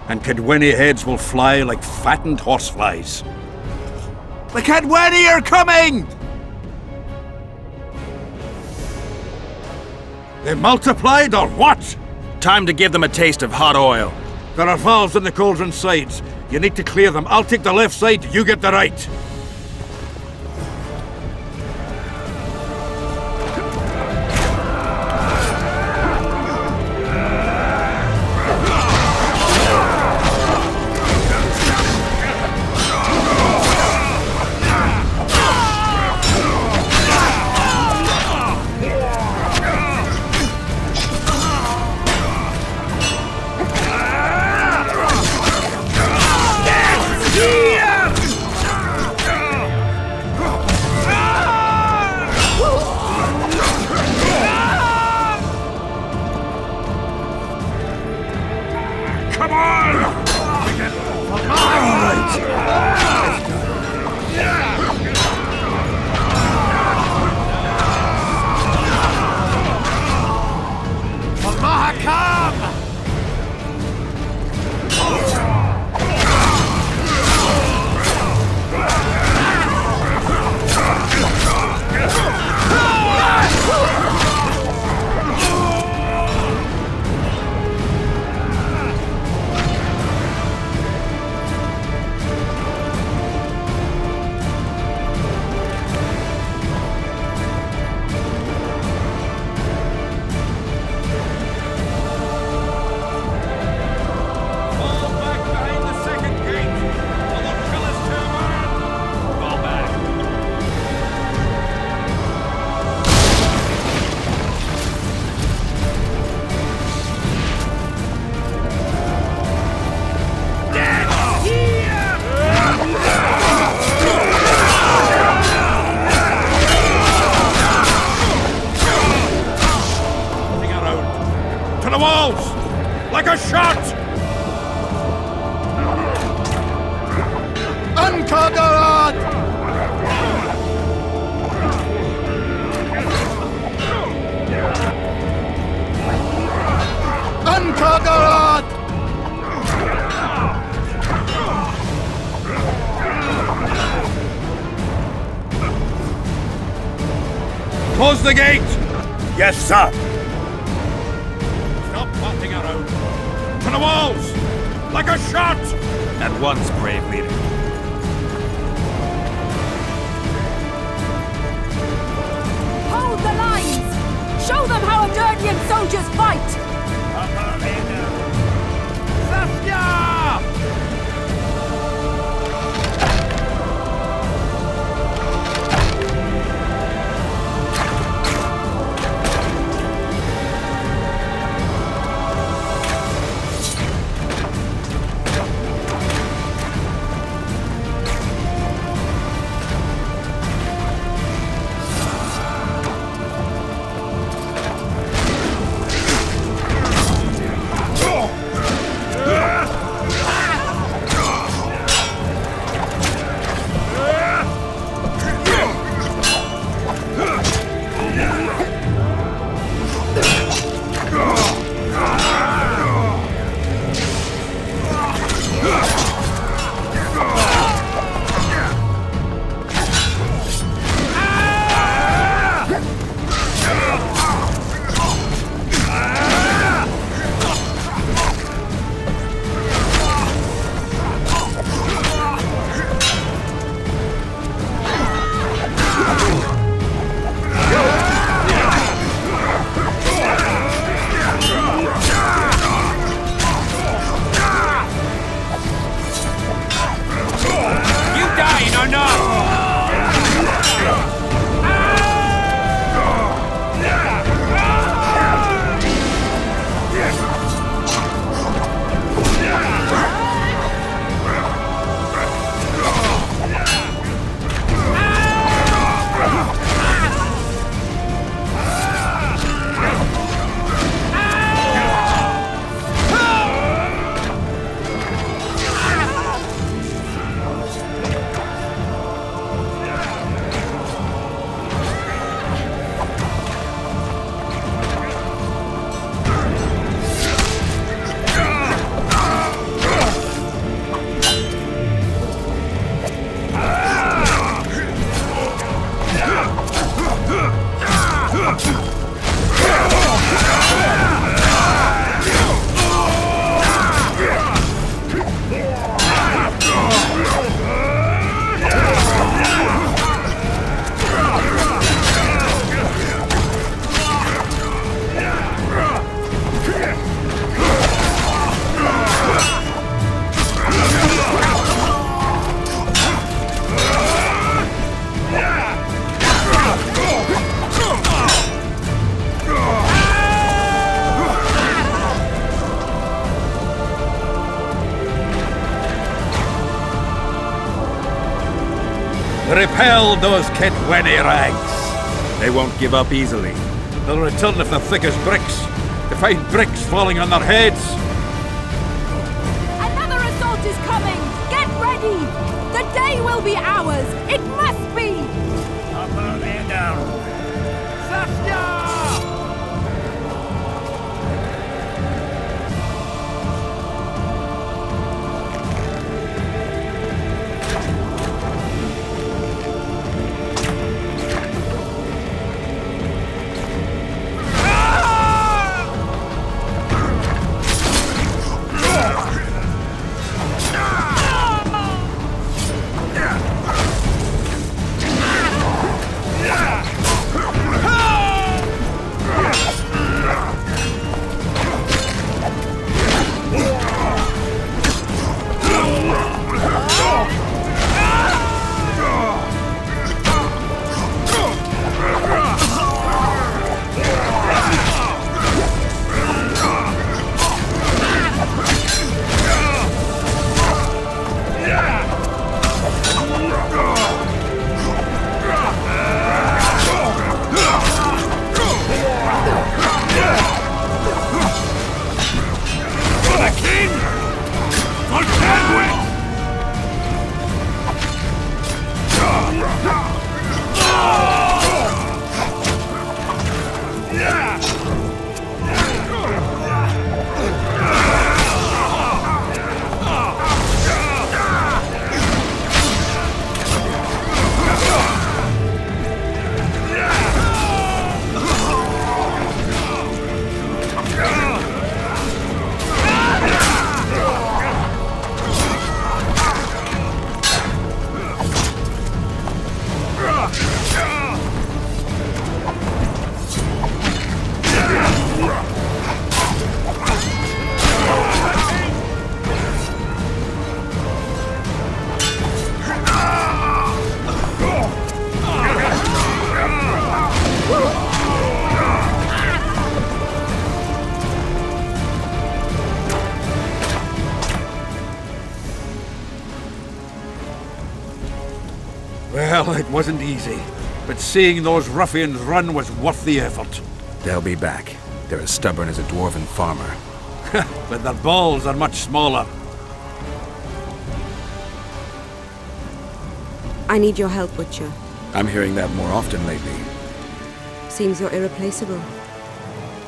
[SPEAKER 21] and Kyrweni heads will fly like fattened horseflies. The Kyrweni are coming! They multiplied or what?
[SPEAKER 11] Time to give them a taste of hot oil.
[SPEAKER 21] There are valves in the cauldron sides. You need to clear them. I'll take the left side, you get the right.
[SPEAKER 19] Come on!
[SPEAKER 15] Mahakam!
[SPEAKER 21] Close the gate!
[SPEAKER 19] Yes, sir.
[SPEAKER 21] Stop planting around. To the walls! Like a shot!
[SPEAKER 16] At once, brave leader.
[SPEAKER 22] Hold the lines! Show them how Edirdian soldiers fight!
[SPEAKER 21] Saskia! Repel those Ketweni rags. They won't give up easily. They'll return if they're thick as bricks, to find bricks falling on their heads.
[SPEAKER 22] is coming! Get ready! The day will be ours! It must be!
[SPEAKER 10] I'll put a man down.
[SPEAKER 21] Saskia!
[SPEAKER 15] Well, it wasn't easy, but seeing those ruffians run was worth the effort.
[SPEAKER 4] They'll be back. They're as stubborn as a dwarven farmer.
[SPEAKER 15] But their balls are much smaller.
[SPEAKER 18] I need your help, Witcher.
[SPEAKER 4] I'm hearing that more often lately.
[SPEAKER 18] Seems you're irreplaceable.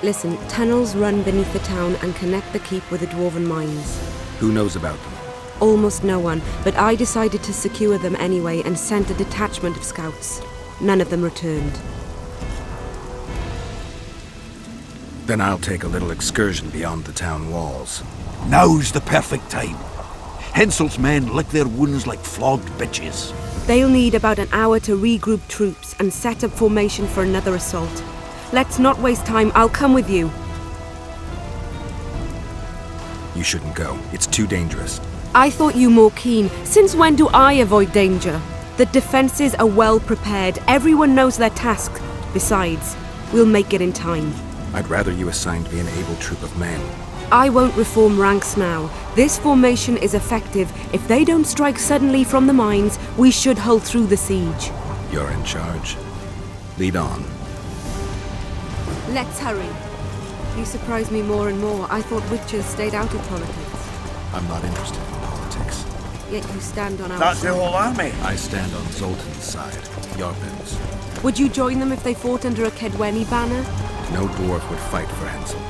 [SPEAKER 18] Listen, tunnels run beneath the town and connect the keep with the dwarven mines.
[SPEAKER 4] Who knows about them?
[SPEAKER 18] Almost no one, but I decided to secure them anyway and sent a detachment of scouts. None of them returned.
[SPEAKER 4] Then I'll take a little excursion beyond the town walls.
[SPEAKER 15] Now's the perfect time. Henselt's men lick their wounds like flogged bitches.
[SPEAKER 18] They'll need about an hour to regroup troops and set up formation for another assault. Let's not waste time. I'll come with you.
[SPEAKER 4] You shouldn't go. It's too dangerous.
[SPEAKER 18] I thought you more keen. Since when do I avoid danger? The defenses are well prepared. Everyone knows their task. Besides, we'll make it in time.
[SPEAKER 4] I'd rather you assigned me an able troop of men.
[SPEAKER 18] I won't reform ranks now. This formation is effective. If they don't strike suddenly from the mines, we should hold through the siege.
[SPEAKER 4] You're in charge. Lead on.
[SPEAKER 18] Let's hurry. You surprise me more and more. I thought witches stayed out of politics.
[SPEAKER 4] I'm not interested in politics.
[SPEAKER 18] Yet you stand on our
[SPEAKER 15] That's the
[SPEAKER 18] side.
[SPEAKER 15] whole army.
[SPEAKER 4] I stand on Zoltan's side, Iorveth's.
[SPEAKER 18] Would you join them if they fought under a Kedweni banner?
[SPEAKER 4] No dwarf would fight for Henselt.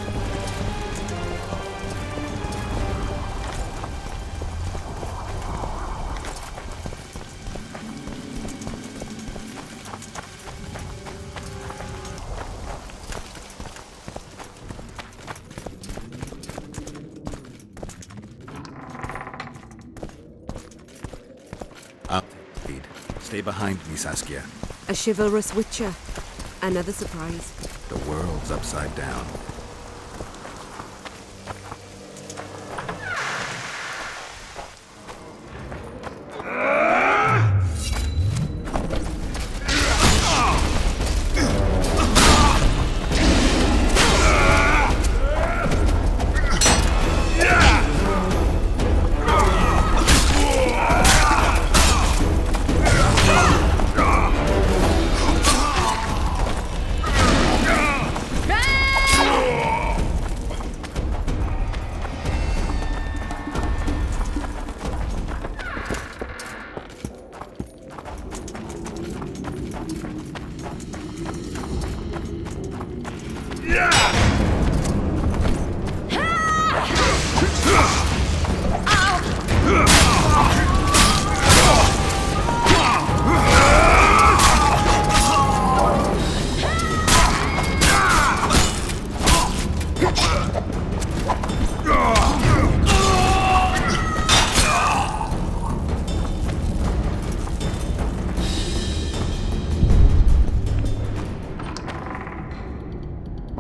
[SPEAKER 4] I'll take the lead. Stay behind me, Saskia.
[SPEAKER 18] A chivalrous witcher. Another surprise.
[SPEAKER 4] The world's upside down.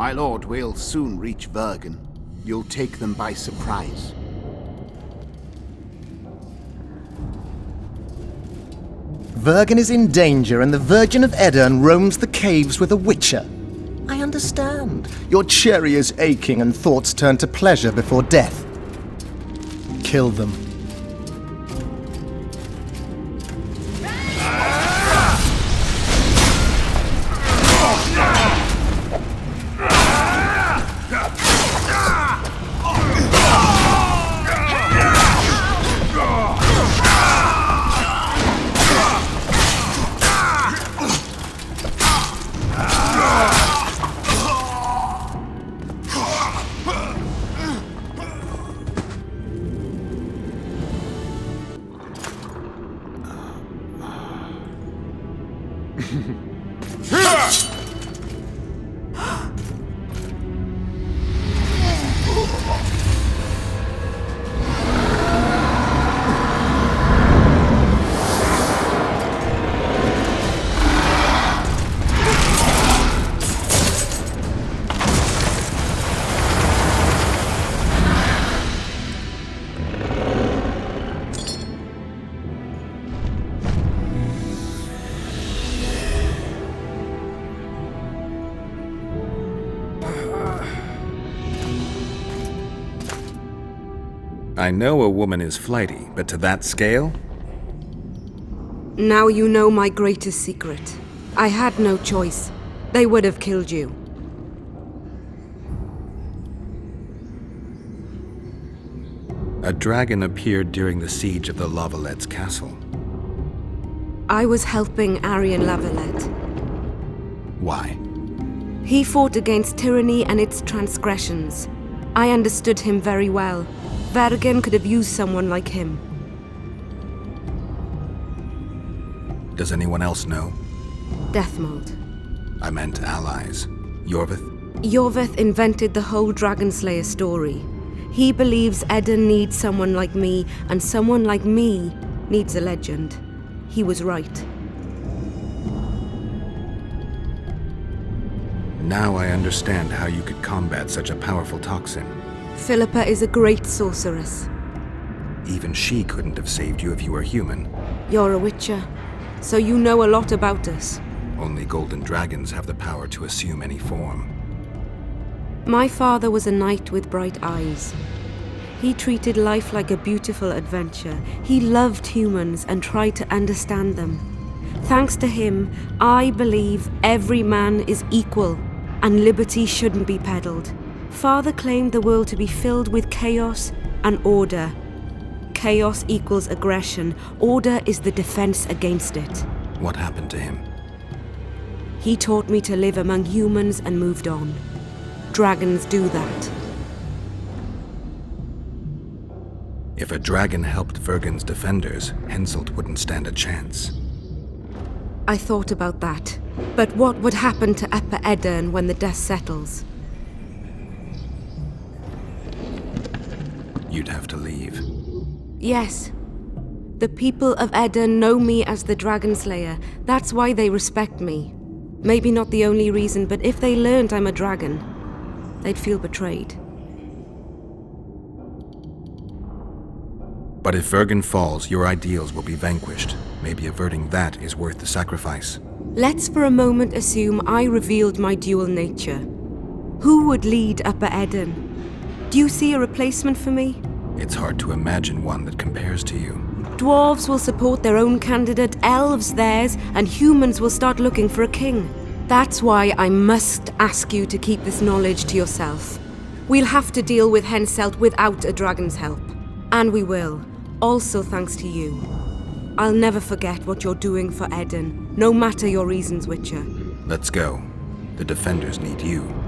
[SPEAKER 3] My lord, we'll soon reach Vergen. You'll take them by surprise.
[SPEAKER 17] Vergen is in danger and the Virgin of Edirn roams the caves with a witcher. I understand. Your cherry is aching and thoughts turn to pleasure before death. Kill them.
[SPEAKER 11] I know a woman is flighty, but to that scale?
[SPEAKER 18] Now you know my greatest secret. I had no choice. They would have killed you.
[SPEAKER 11] A dragon appeared during the siege of the Lavalette's castle.
[SPEAKER 18] I was helping Aryan Lavalette.
[SPEAKER 11] Why?
[SPEAKER 18] He fought against tyranny and its transgressions. I understood him very well. Vergen could have used someone like him.
[SPEAKER 11] Does anyone else know?
[SPEAKER 18] Deathmold.
[SPEAKER 11] I meant allies. Iorveth?
[SPEAKER 18] Iorveth invented the whole Dragonslayer story. He believes Edirn needs someone like me, and someone like me needs a legend. He was right.
[SPEAKER 11] Now I understand how you could combat such a powerful toxin.
[SPEAKER 18] Philippa is a great sorceress.
[SPEAKER 11] Even she couldn't have saved you if you were human.
[SPEAKER 18] You're a witcher, so you know a lot about us.
[SPEAKER 11] Only golden dragons have the power to assume any form.
[SPEAKER 18] My father was a knight with bright eyes. He treated life like a beautiful adventure. He loved humans and tried to understand them. Thanks to him, I believe every man is equal and liberty shouldn't be peddled. Father claimed the world to be filled with chaos and order. Chaos equals aggression. Order is the defense against it.
[SPEAKER 11] What happened to him?
[SPEAKER 18] He taught me to live among humans and moved on. Dragons do that.
[SPEAKER 11] If a dragon helped Vergen's defenders, Henselt wouldn't stand a chance.
[SPEAKER 18] I thought about that. But what would happen to Upper Edirn when the dust settles?
[SPEAKER 11] You'd have to leave.
[SPEAKER 18] Yes. The people of Edirn know me as the Dragonslayer. That's why they respect me. Maybe not the only reason, but if they learned I'm a dragon, they'd feel betrayed.
[SPEAKER 11] But if Vergen falls, your ideals will be vanquished. Maybe averting that is worth the sacrifice.
[SPEAKER 18] Let's for a moment assume I revealed my dual nature. Who would lead Upper Edirn? Do you see a replacement for me?
[SPEAKER 11] It's hard to imagine one that compares to you.
[SPEAKER 18] Dwarves will support their own candidate, elves theirs, and humans will start looking for a king. That's why I must ask you to keep this knowledge to yourself. We'll have to deal with Henselt without a dragon's help. And we will, also thanks to you. I'll never forget what you're doing for Edirn, no matter your reasons, Witcher.
[SPEAKER 11] Let's go. The defenders need you.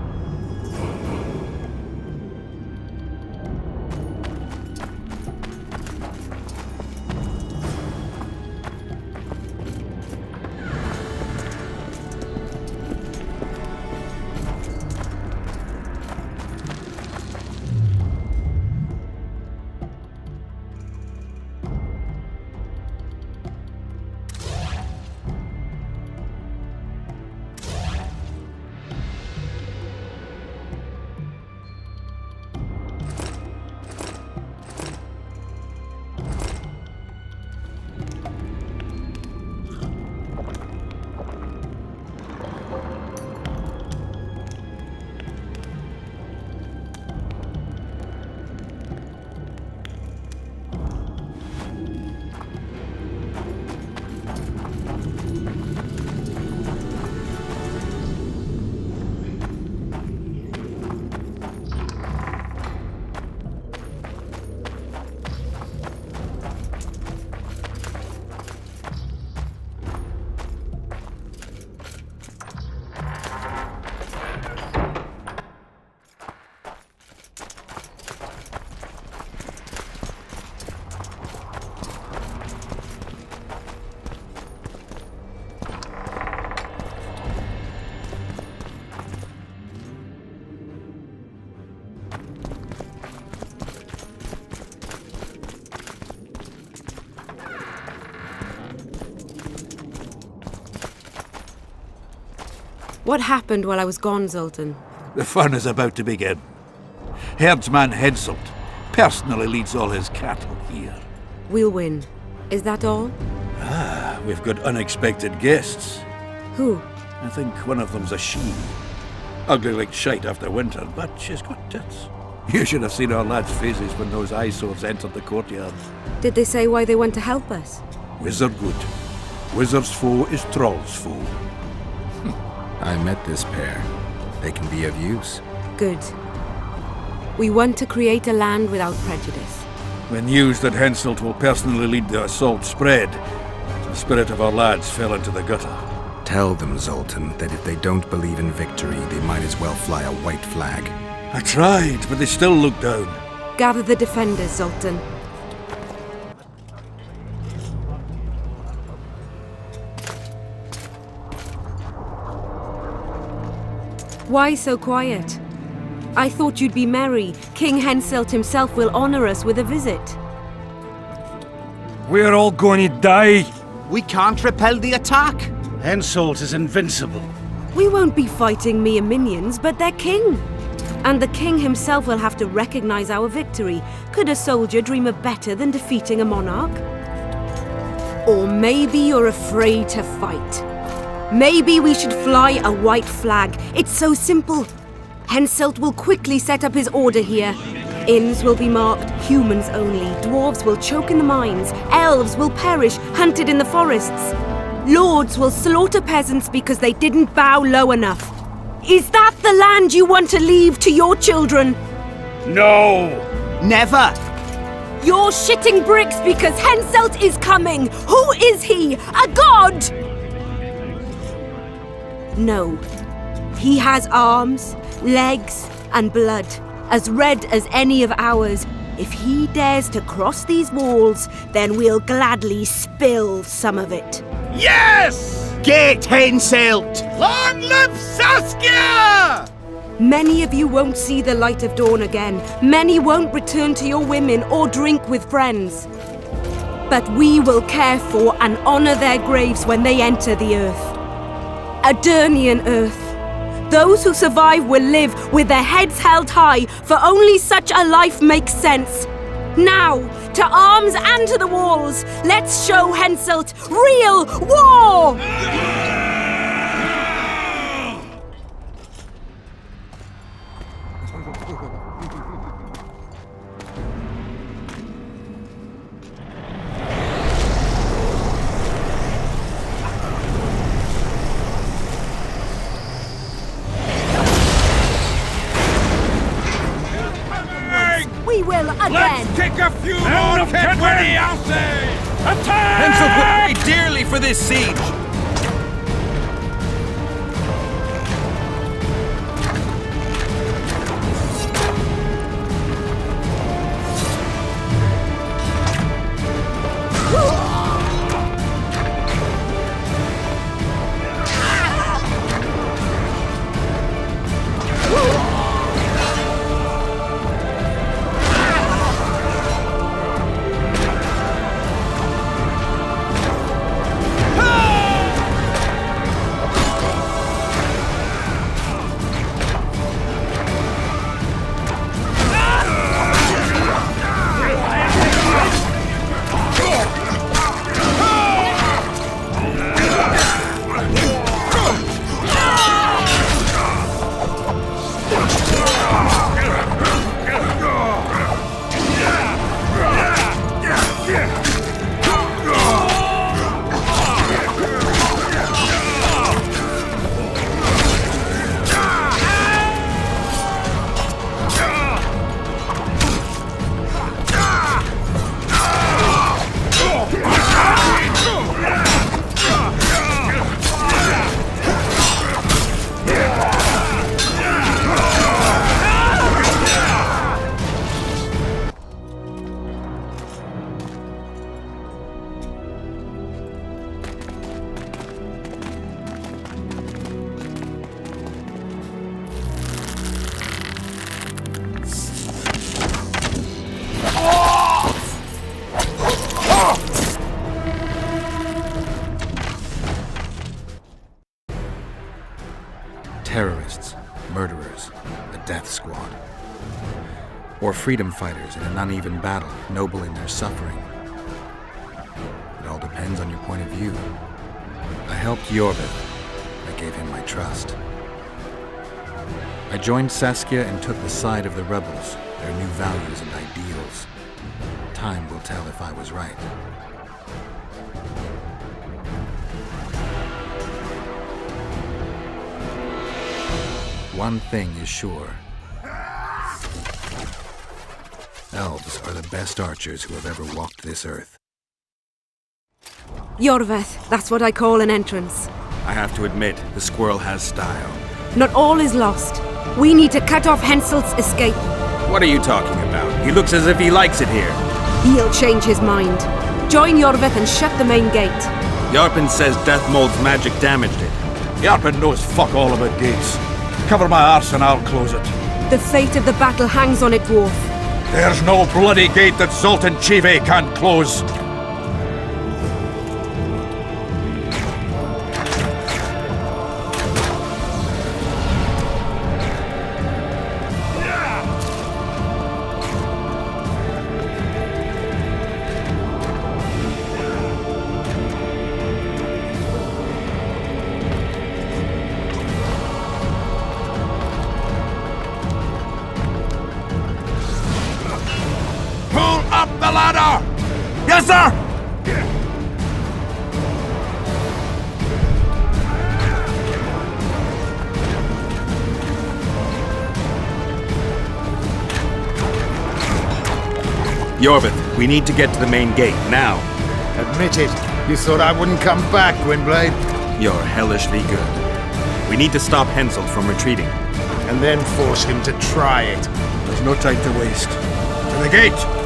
[SPEAKER 18] What happened while I was gone, Zoltan?
[SPEAKER 15] The fun is about to begin. Herdsman Henselt personally leads all his cattle here.
[SPEAKER 18] We'll win. Is that all?
[SPEAKER 15] We've got unexpected guests.
[SPEAKER 18] Who?
[SPEAKER 15] I think one of them's a she. Ugly like shite after winter, but she's got tits. You should have seen our lads' faces when those eyesores entered the courtyard.
[SPEAKER 18] Did they say why they went to help us?
[SPEAKER 15] Wizard good. Wizard's foe is Troll's foe.
[SPEAKER 4] I met this pair. They can be of use.
[SPEAKER 18] Good. We want to create a land without prejudice.
[SPEAKER 15] When news that Henselt will personally lead the assault spread, the spirit of our lads fell into the gutter.
[SPEAKER 4] Tell them, Zoltan, that if they don't believe in victory, they might as well fly a white flag.
[SPEAKER 15] I tried, but they still look down.
[SPEAKER 18] Gather the defenders, Zoltan. Why so quiet? I thought you'd be merry. King Henselt himself will honor us with a visit.
[SPEAKER 21] We're all going to die.
[SPEAKER 3] We can't repel the attack.
[SPEAKER 10] Henselt is invincible.
[SPEAKER 18] We won't be fighting mere minions, but their king. And the king himself will have to recognize our victory. Could a soldier dream of better than defeating a monarch? Or maybe you're afraid to fight. Maybe we should fly a white flag. It's so simple. Henselt will quickly set up his order here. Inns will be marked humans only. Dwarves will choke in the mines. Elves will perish, hunted in the forests. Lords will slaughter peasants because they didn't bow low enough. Is that the land you want to leave to your children?
[SPEAKER 10] No!
[SPEAKER 3] Never!
[SPEAKER 18] You're shitting bricks because Henselt is coming! Who is he? A god? No. He has arms, legs, and blood, as red as any of ours. If he dares to cross these walls, then we'll gladly spill some of it.
[SPEAKER 10] Yes!
[SPEAKER 3] Get Henselt!
[SPEAKER 10] Long live Saskia!
[SPEAKER 18] Many of you won't see the light of dawn again. Many won't return to your women or drink with friends. But we will care for and honor their graves when they enter the earth. Adernian earth. Those who survive will live with their heads held high, for only such a life makes sense. Now, to arms and to the walls, let's show Henselt real war! We will again!
[SPEAKER 21] Let's take a few more Kenway! Attack!
[SPEAKER 16] Henselt will pay dearly for this siege!
[SPEAKER 4] or freedom fighters in an uneven battle, noble in their suffering. It all depends on your point of view. I helped Iorveth. I gave him my trust. I joined Saskia and took the side of the rebels, their new values and ideals. Time will tell if I was right. One thing is sure. Elves are the best archers who have ever walked this earth.
[SPEAKER 18] Iorveth, that's what I call an entrance.
[SPEAKER 11] I have to admit, the squirrel has style.
[SPEAKER 18] Not all is lost. We need to cut off Henselt's escape.
[SPEAKER 11] What are you talking about? He looks as if he likes it here.
[SPEAKER 18] He'll change his mind. Join Iorveth and shut the main gate.
[SPEAKER 11] Yarpen says Deathmold's magic damaged it.
[SPEAKER 15] Yarpen knows fuck all about gates. Cover my arse and I'll close it.
[SPEAKER 18] The fate of the battle hangs on it, dwarf.
[SPEAKER 15] There's no bloody gate that Zoltan Chive can't close.
[SPEAKER 11] Yes, sir! Iorveth, we need to get to the main gate, now.
[SPEAKER 3] Admit it. You thought I wouldn't come back, Gwynblade?
[SPEAKER 11] You're hellishly good. We need to stop Henselt from retreating.
[SPEAKER 3] And then force him to try it.
[SPEAKER 15] There's no time to waste. To the gate!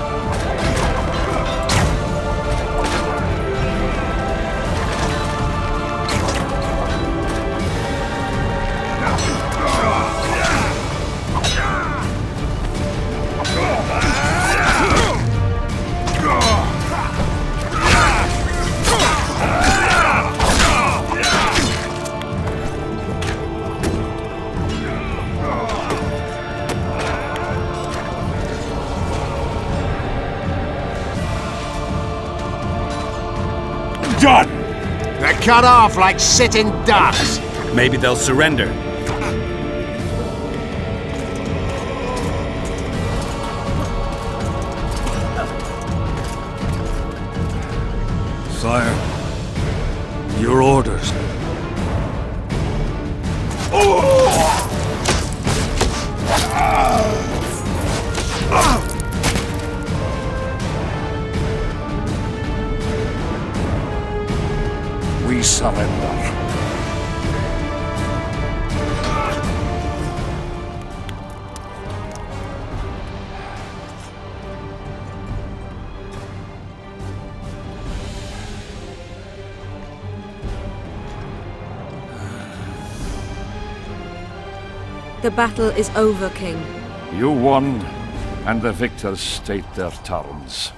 [SPEAKER 3] Done! They're cut off like sitting ducks.
[SPEAKER 11] Maybe they'll surrender.
[SPEAKER 15] Sire, your orders.
[SPEAKER 19] We surrender.
[SPEAKER 18] The battle is over, King.
[SPEAKER 12] You won, and the victors state their terms.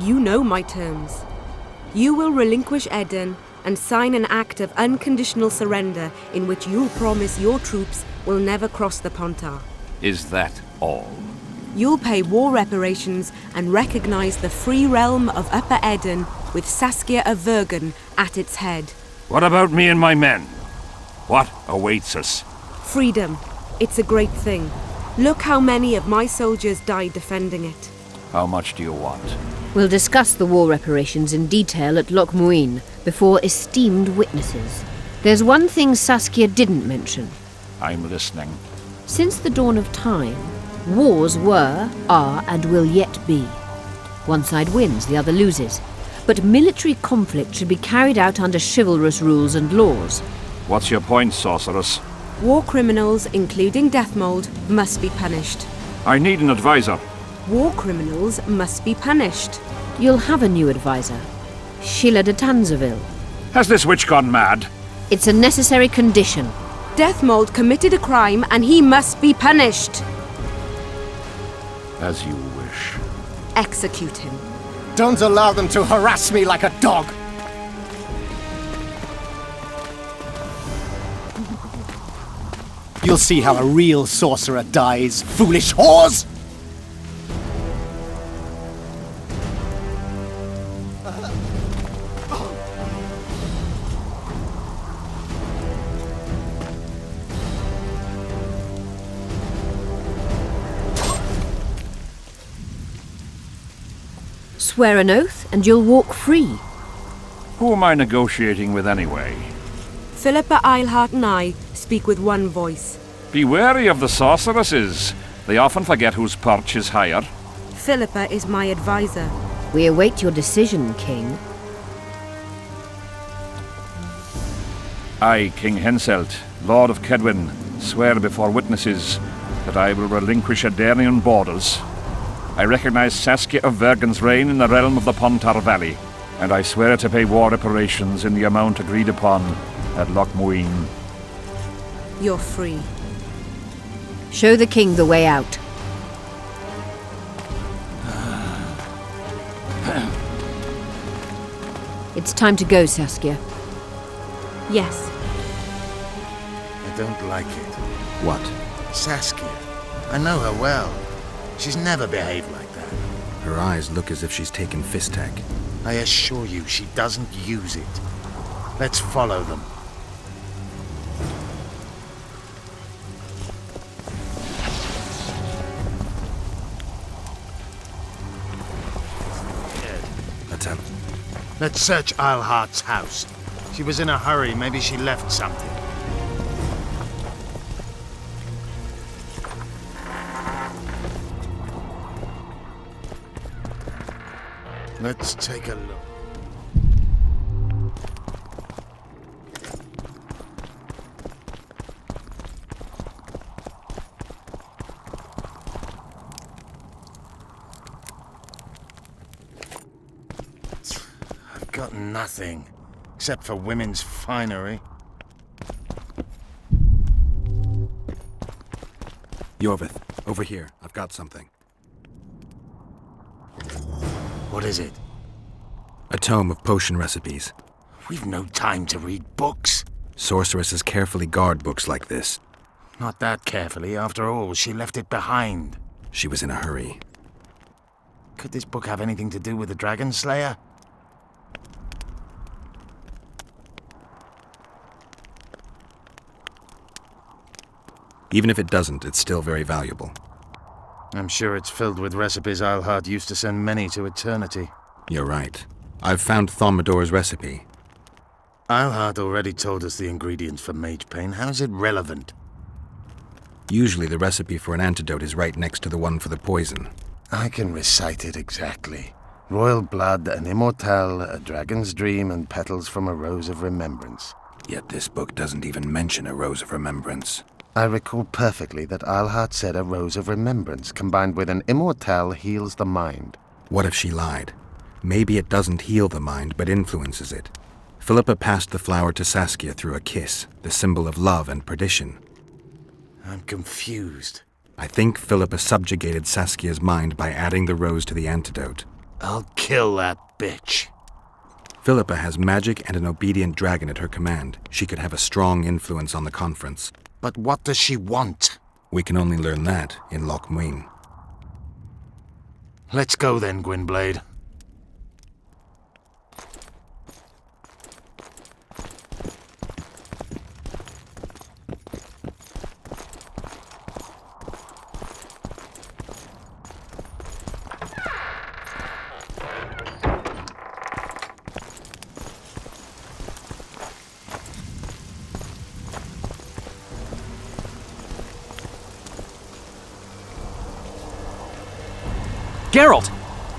[SPEAKER 18] You know my terms. You will relinquish Eden and sign an act of unconditional surrender in which you'll promise your troops will never cross the Pontar.
[SPEAKER 12] Is that all?
[SPEAKER 18] You'll pay war reparations and recognize the free realm of Upper Eden with Saskia of Vergen at its head.
[SPEAKER 12] What about me and my men? What awaits us?
[SPEAKER 18] Freedom. It's a great thing. Look how many of my soldiers died defending it.
[SPEAKER 12] How much do you want?
[SPEAKER 5] We'll discuss the war reparations in detail at Loch Muin before esteemed witnesses. There's one thing Saskia didn't mention.
[SPEAKER 12] I'm listening.
[SPEAKER 5] Since the dawn of time, wars were, are, and will yet be. One side wins, the other loses. But military conflict should be carried out under chivalrous rules and laws.
[SPEAKER 12] What's your point, sorceress?
[SPEAKER 18] War criminals, including Deathmold, must be punished.
[SPEAKER 12] I need an advisor.
[SPEAKER 18] War criminals must be punished.
[SPEAKER 5] You'll have a new advisor. Sheila de Tanzaville.
[SPEAKER 12] Has this witch gone mad?
[SPEAKER 5] It's a necessary condition.
[SPEAKER 18] Deathmold committed a crime and he must be punished.
[SPEAKER 12] As you wish.
[SPEAKER 18] Execute him.
[SPEAKER 17] Don't allow them to harass me like a dog. You'll see how a real sorcerer dies, foolish whores!
[SPEAKER 5] Swear an oath, and you'll walk free.
[SPEAKER 12] Who am I negotiating with anyway?
[SPEAKER 18] Philippa, Eilhart and I speak with one voice.
[SPEAKER 12] Be wary of the sorceresses. They often forget whose perch is higher.
[SPEAKER 18] Philippa is my advisor.
[SPEAKER 5] We await your decision, King.
[SPEAKER 12] I, King Henselt, Lord of Kedwin, swear before witnesses that I will relinquish Adarian borders. I recognize Saskia of Vergen's reign in the realm of the Pontar Valley, and I swear to pay war reparations in the amount agreed upon at Loch Muin.
[SPEAKER 18] You're free.
[SPEAKER 5] Show the king the way out. It's time to go, Saskia.
[SPEAKER 18] Yes.
[SPEAKER 7] I don't like it.
[SPEAKER 11] What?
[SPEAKER 7] Saskia. I know her well. She's never behaved like that.
[SPEAKER 11] Her eyes look as if she's taken Fistek.
[SPEAKER 7] I assure you, she doesn't use it. Let's follow them. Let's search Eilhart's house. She was in a hurry. Maybe she left something. Let's take a look. I've got nothing, except for women's finery.
[SPEAKER 11] Iorveth, over here. I've got something.
[SPEAKER 7] What is it?
[SPEAKER 11] A tome of potion recipes.
[SPEAKER 7] We've no time to read books.
[SPEAKER 11] Sorceresses carefully guard books like this.
[SPEAKER 7] Not that carefully. After all, she left it behind.
[SPEAKER 11] She was in a hurry.
[SPEAKER 7] Could this book have anything to do with the Dragon Slayer?
[SPEAKER 11] Even if it doesn't, it's still very valuable.
[SPEAKER 7] I'm sure it's filled with recipes Eilhart used to send many to eternity.
[SPEAKER 11] You're right. I've found Thaumadour's recipe.
[SPEAKER 7] Eilhart already told us the ingredients for mage pain. How's it relevant?
[SPEAKER 11] Usually the recipe for an antidote is right next to the one for the poison.
[SPEAKER 7] I can recite it exactly. Royal blood, an immortelle, a dragon's dream, and petals from a rose of remembrance.
[SPEAKER 11] Yet this book doesn't even mention a rose of remembrance.
[SPEAKER 7] I recall perfectly that Eilhart said a rose of remembrance combined with an immortelle heals the mind.
[SPEAKER 11] What if she lied? Maybe it doesn't heal the mind, but influences it. Philippa passed the flower to Saskia through a kiss, the symbol of love and perdition.
[SPEAKER 7] I'm confused.
[SPEAKER 11] I think Philippa subjugated Saskia's mind by adding the rose to the antidote.
[SPEAKER 7] I'll kill that bitch.
[SPEAKER 11] Philippa has magic and an obedient dragon at her command. She could have a strong influence on the conference.
[SPEAKER 7] But what does she want?
[SPEAKER 11] We can only learn that in Loch Muin.
[SPEAKER 7] Let's go then, Gwynblade.
[SPEAKER 16] Geralt!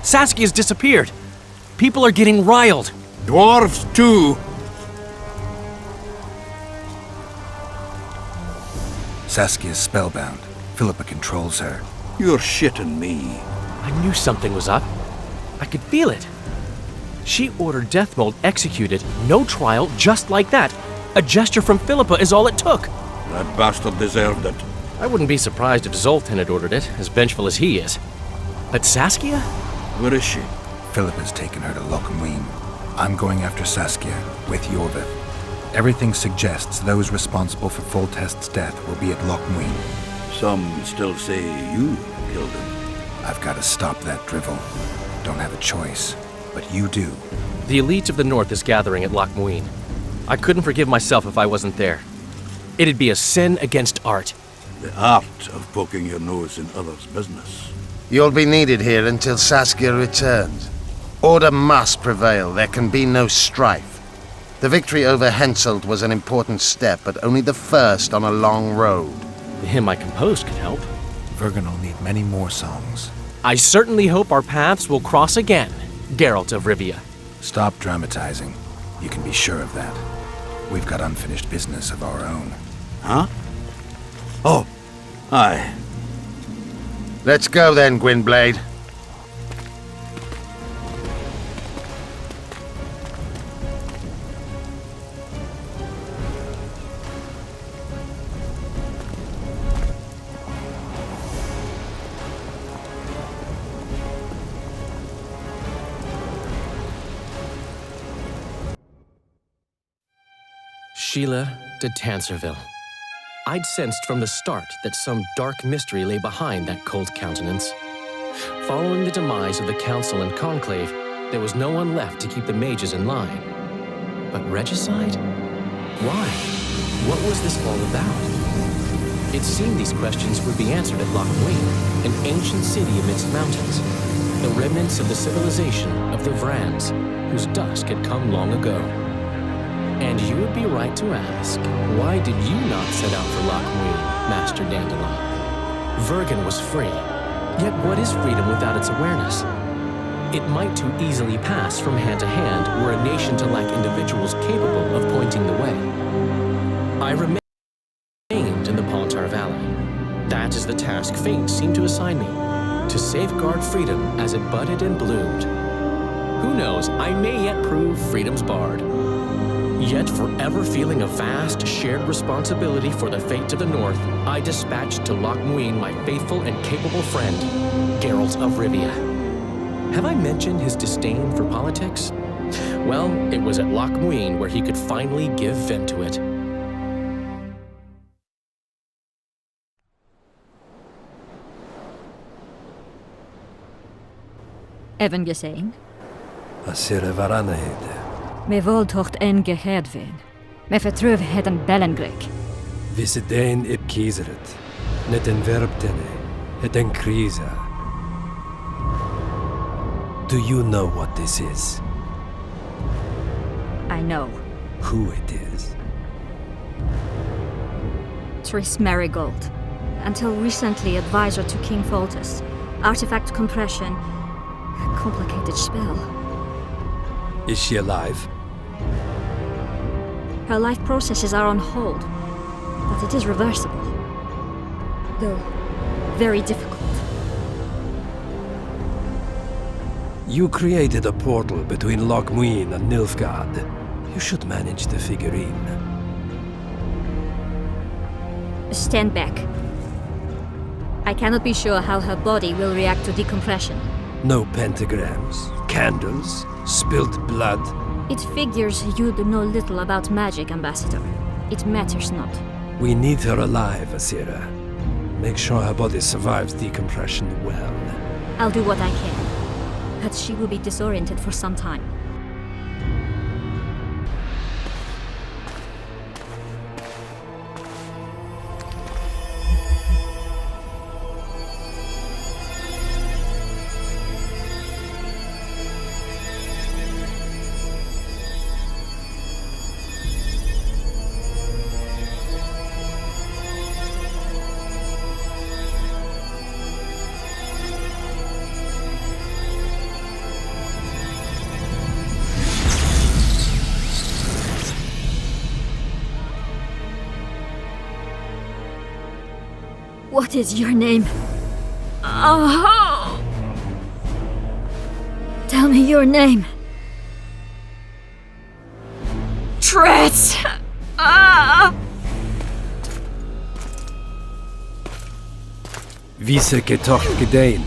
[SPEAKER 16] Saskia's disappeared. People are getting riled.
[SPEAKER 15] Dwarves, too.
[SPEAKER 11] Saskia's spellbound. Philippa controls her.
[SPEAKER 15] You're shitting me.
[SPEAKER 16] I knew something was up. I could feel it. She ordered Deathmold executed, no trial, just like that. A gesture from Philippa is all it took.
[SPEAKER 15] That bastard deserved it.
[SPEAKER 16] I wouldn't be surprised if Zoltan had ordered it, as vengeful as he is. But Saskia?
[SPEAKER 15] Where is she?
[SPEAKER 11] Philippa's taken her to Loch Muin. I'm going after Saskia, with Iorveth. Everything suggests those responsible for Foltest's death will be at Loch Muin.
[SPEAKER 15] Some still say you killed him.
[SPEAKER 11] I've got to stop that drivel. Don't have a choice. but you do.
[SPEAKER 16] The elite of the North is gathering at Loch Muin. I couldn't forgive myself if I wasn't there. It'd be a sin against art.
[SPEAKER 15] The art of poking your nose in others' business.
[SPEAKER 7] You'll be needed here until Saskia returns. Order must prevail. There can be no strife. The victory over Henselt was an important step, but only the first on a long road.
[SPEAKER 16] The hymn I composed could help.
[SPEAKER 4] Vergen will need many more songs.
[SPEAKER 16] I certainly hope our paths will cross again, Geralt of Rivia.
[SPEAKER 4] Stop dramatizing. You can be sure of that. We've got unfinished business of our own.
[SPEAKER 15] Huh? Oh, aye.
[SPEAKER 7] Let's go then, Gwynblade.
[SPEAKER 16] Sheila de Tanserville. I'd sensed from the start that some dark mystery lay behind that cold countenance. Following the demise of the Council and Conclave, there was no one left to keep the mages in line. But regicide? Why? What was this all about? It seemed these questions would be answered at Loch Muin, an ancient city amidst mountains, the remnants of the civilization of the Vrans, whose dusk had come long ago. And you would be right to ask, why did you not set out for Loch Muin, Master Dandelion? Vergen was free. Yet what is freedom without its awareness? It might too easily pass from hand to hand were a nation to lack individuals capable of pointing the way. I remained in the Pontar Valley. That is the task fate seemed to assign me, to safeguard freedom as it budded and bloomed. Who knows, I may yet prove freedom's bard. Yet forever feeling a vast, shared responsibility for the fate of the North, I dispatched to Loch Muin my faithful and capable friend, Geralt of Rivia. Have I mentioned his disdain for politics? Well, it was at Loch Muin where he could finally give vent to it.
[SPEAKER 1] Even gesehen?
[SPEAKER 6] Asira varanahede.
[SPEAKER 1] Me voltocht en gehedvin. Me vertruv het en Bellengrik.
[SPEAKER 6] Visse dein ib kieseret. Net en verbtene. Het en krisa. Do you know what this is?
[SPEAKER 1] I know.
[SPEAKER 6] Who it is?
[SPEAKER 1] Triss Marigold. Until recently advisor to King Foltest. Artifact compression. Complicated spell.
[SPEAKER 6] Is she alive?
[SPEAKER 1] Her life processes are on hold, but it is reversible. Though, very difficult.
[SPEAKER 6] You created a portal between Loch Muin and Nilfgaard. You should manage the figurine.
[SPEAKER 1] Stand back. I cannot be sure how her body will react to decompression.
[SPEAKER 6] No pentagrams, candles, spilt blood.
[SPEAKER 1] It figures you do know little about magic, Ambassador. It matters not.
[SPEAKER 6] We need her alive, Asira. Make sure her body survives decompression well.
[SPEAKER 1] I'll do what I can, but she will be disoriented for some time. What is your name? Oh! Tell me your name. Triss! Ah!
[SPEAKER 6] Vise getocht gedein.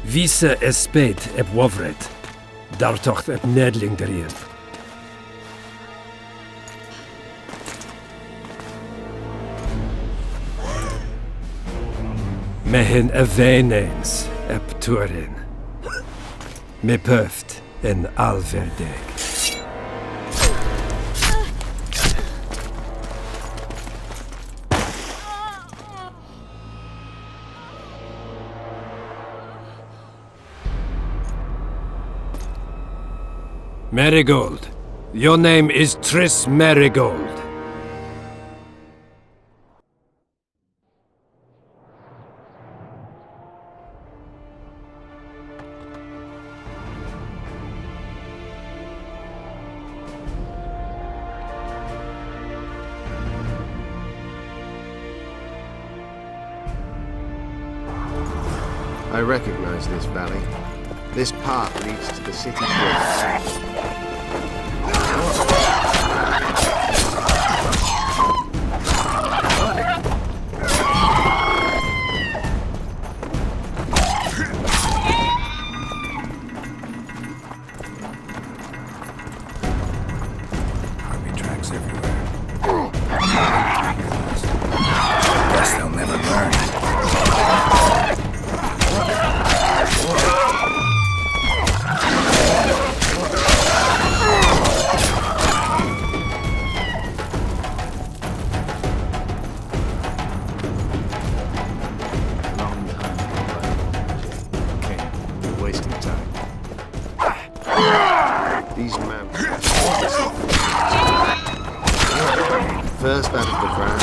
[SPEAKER 6] Vise espeit eb wovret. Dartocht eb nedling derin. Mehen evenens epturin. Me pöft en alverdeg. Marigold. Your name is Triss Marigold.
[SPEAKER 3] I recognize this valley. This path leads to the city gates.
[SPEAKER 4] Army tracks everywhere. Guess they'll never learn.
[SPEAKER 3] First out of the ground.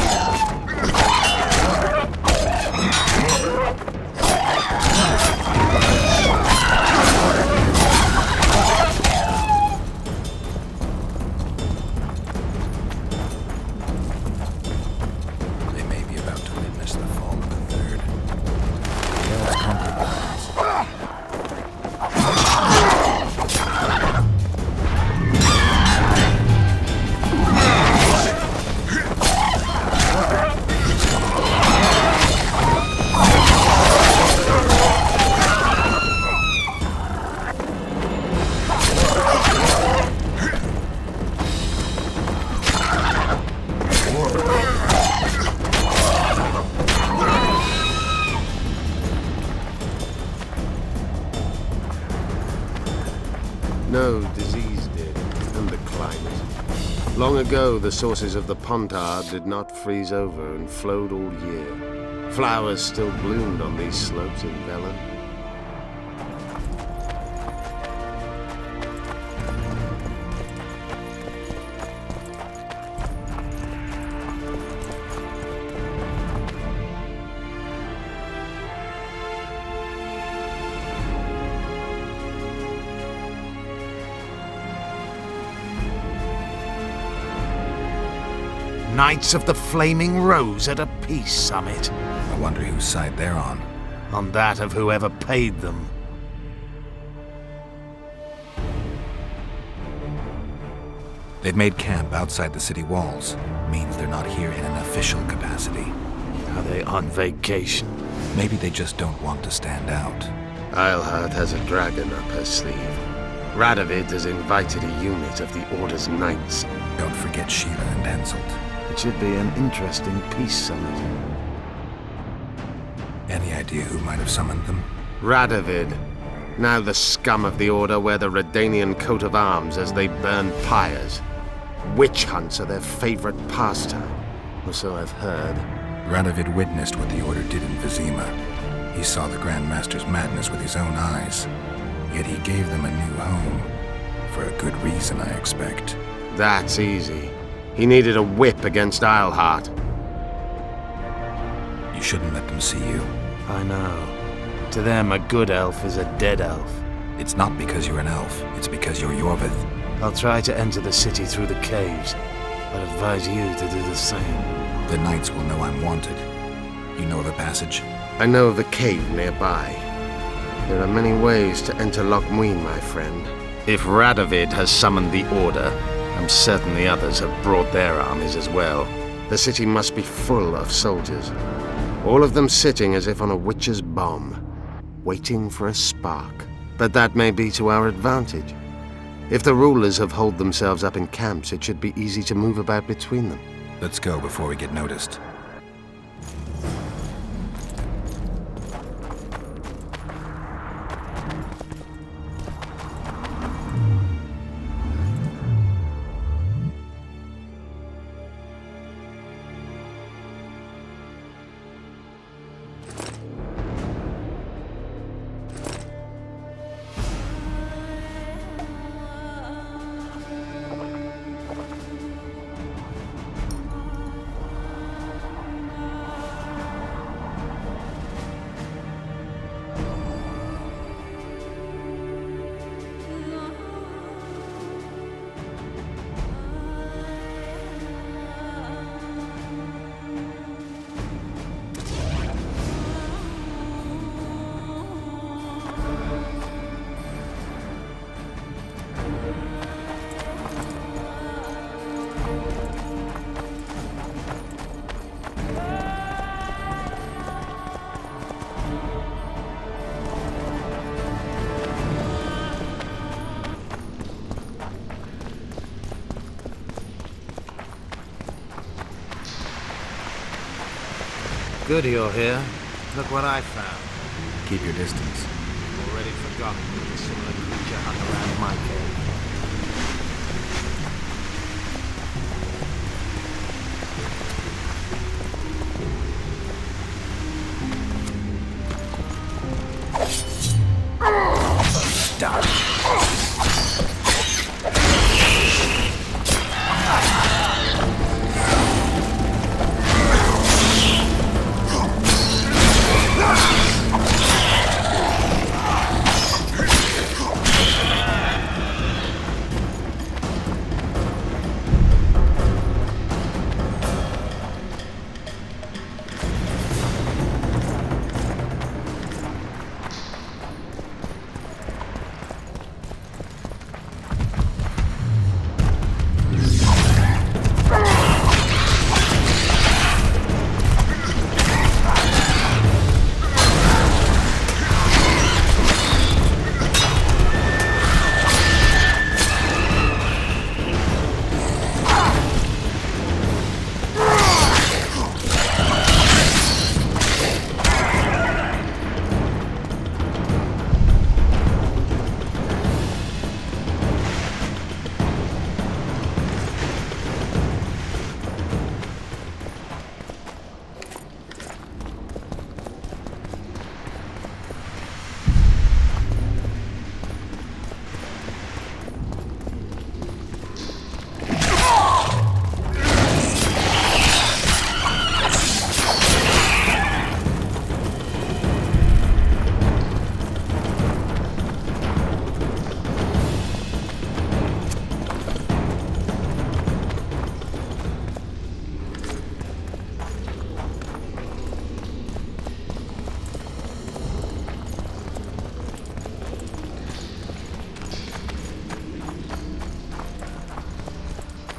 [SPEAKER 4] They may be about to witness the fall of the third. Let's compromise.
[SPEAKER 3] No, disease did, and the climate. Long ago, the sources of the Pontard did not freeze over and flowed all year. Flowers still bloomed on these slopes in Velen.
[SPEAKER 7] Knights of the Flaming Rose at a peace summit.
[SPEAKER 4] I wonder whose side they're on.
[SPEAKER 7] On that of whoever paid them.
[SPEAKER 4] They've made camp outside the city walls. Means they're not here in an official capacity.
[SPEAKER 7] Are they on vacation?
[SPEAKER 4] Maybe they just don't want to stand out.
[SPEAKER 3] Iorveth has a dragon up her sleeve. Radovid has invited a unit of the Order's Knights.
[SPEAKER 4] Don't forget Sheila and Henselt.
[SPEAKER 3] It should be an interesting peace summit.
[SPEAKER 4] Any idea who might have summoned them?
[SPEAKER 3] Radovid. Now the scum of the Order wear the Redanian coat of arms as they burn pyres. Witch hunts are their favorite pastime, or so I've heard.
[SPEAKER 4] Radovid witnessed what the Order did in Vizima. He saw the Grand Master's madness with his own eyes. Yet he gave them a new home. For a good reason, I expect.
[SPEAKER 3] That's easy. He needed a whip against Iorveth.
[SPEAKER 4] You shouldn't let them see you.
[SPEAKER 3] I know. To them, a good elf is a dead elf.
[SPEAKER 4] It's not because you're an elf. It's because you're Iorveth.
[SPEAKER 3] I'll try to enter the city through the caves. I'd advise you to do the same.
[SPEAKER 4] The knights will know I'm wanted. You know the passage?
[SPEAKER 3] I know of a cave nearby. There are many ways to enter Loch Muin, my friend. If Radovid has summoned the Order, I'm certain the others have brought their armies as well. The city must be full of soldiers. All of them sitting as if on a witch's bomb, waiting for a spark. But that may be to our advantage. If the rulers have holed themselves up in camps, it should be easy to move about between them.
[SPEAKER 4] Let's go before we get noticed.
[SPEAKER 3] Good you're here. Look what I found.
[SPEAKER 4] Keep your distance.
[SPEAKER 3] Already forgotten that a similar creature hung around my cave.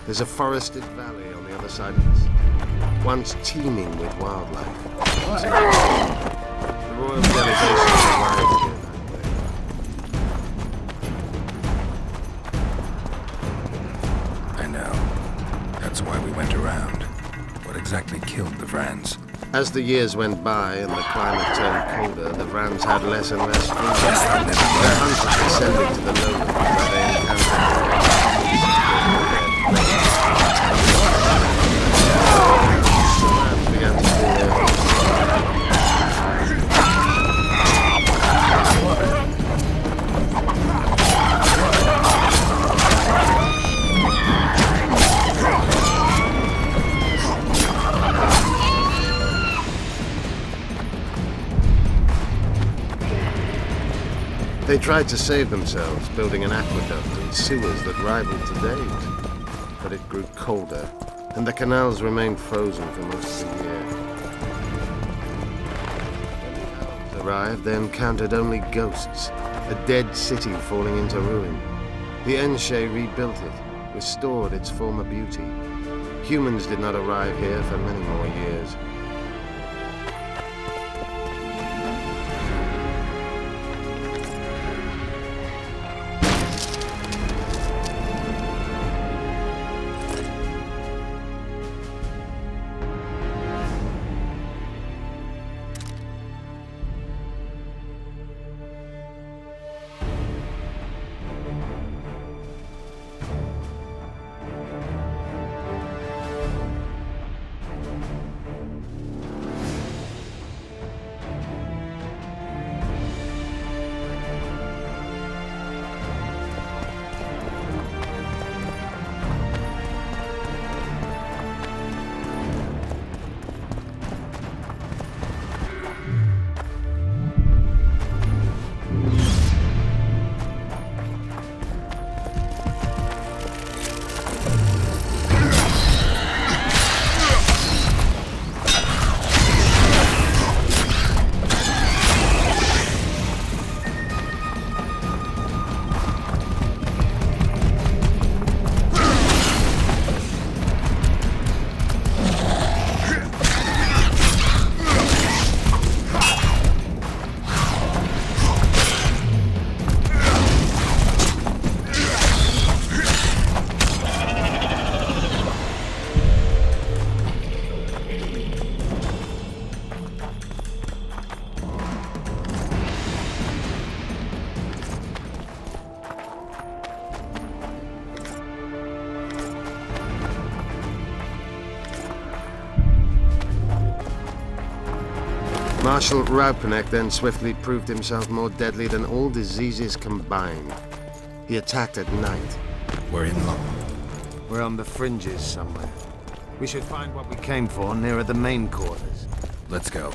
[SPEAKER 3] There's a forested valley on the other side of this, once teeming with wildlife. The royal delegation arrived here that way.
[SPEAKER 4] I know. That's why we went around. What exactly killed the Vrans?
[SPEAKER 3] As the years went by and the climate turned colder, the Vrans had less and less food. Their hunters descended to the lowlands where they encountered They tried to save themselves, building an aqueduct and sewers that rivaled today's. But it grew colder, and the canals remained frozen for most of the year. When the elves arrived, they encountered only ghosts, a dead city falling into ruin. The Enshe rebuilt it, restored its former beauty. Humans did not arrive here for many more years.
[SPEAKER 7] Marshal Raupenek then swiftly proved himself more deadly than all diseases combined. He attacked at night.
[SPEAKER 4] We're in luck.
[SPEAKER 3] We're on the fringes somewhere. We should find what we came for nearer the main quarters.
[SPEAKER 4] Let's go.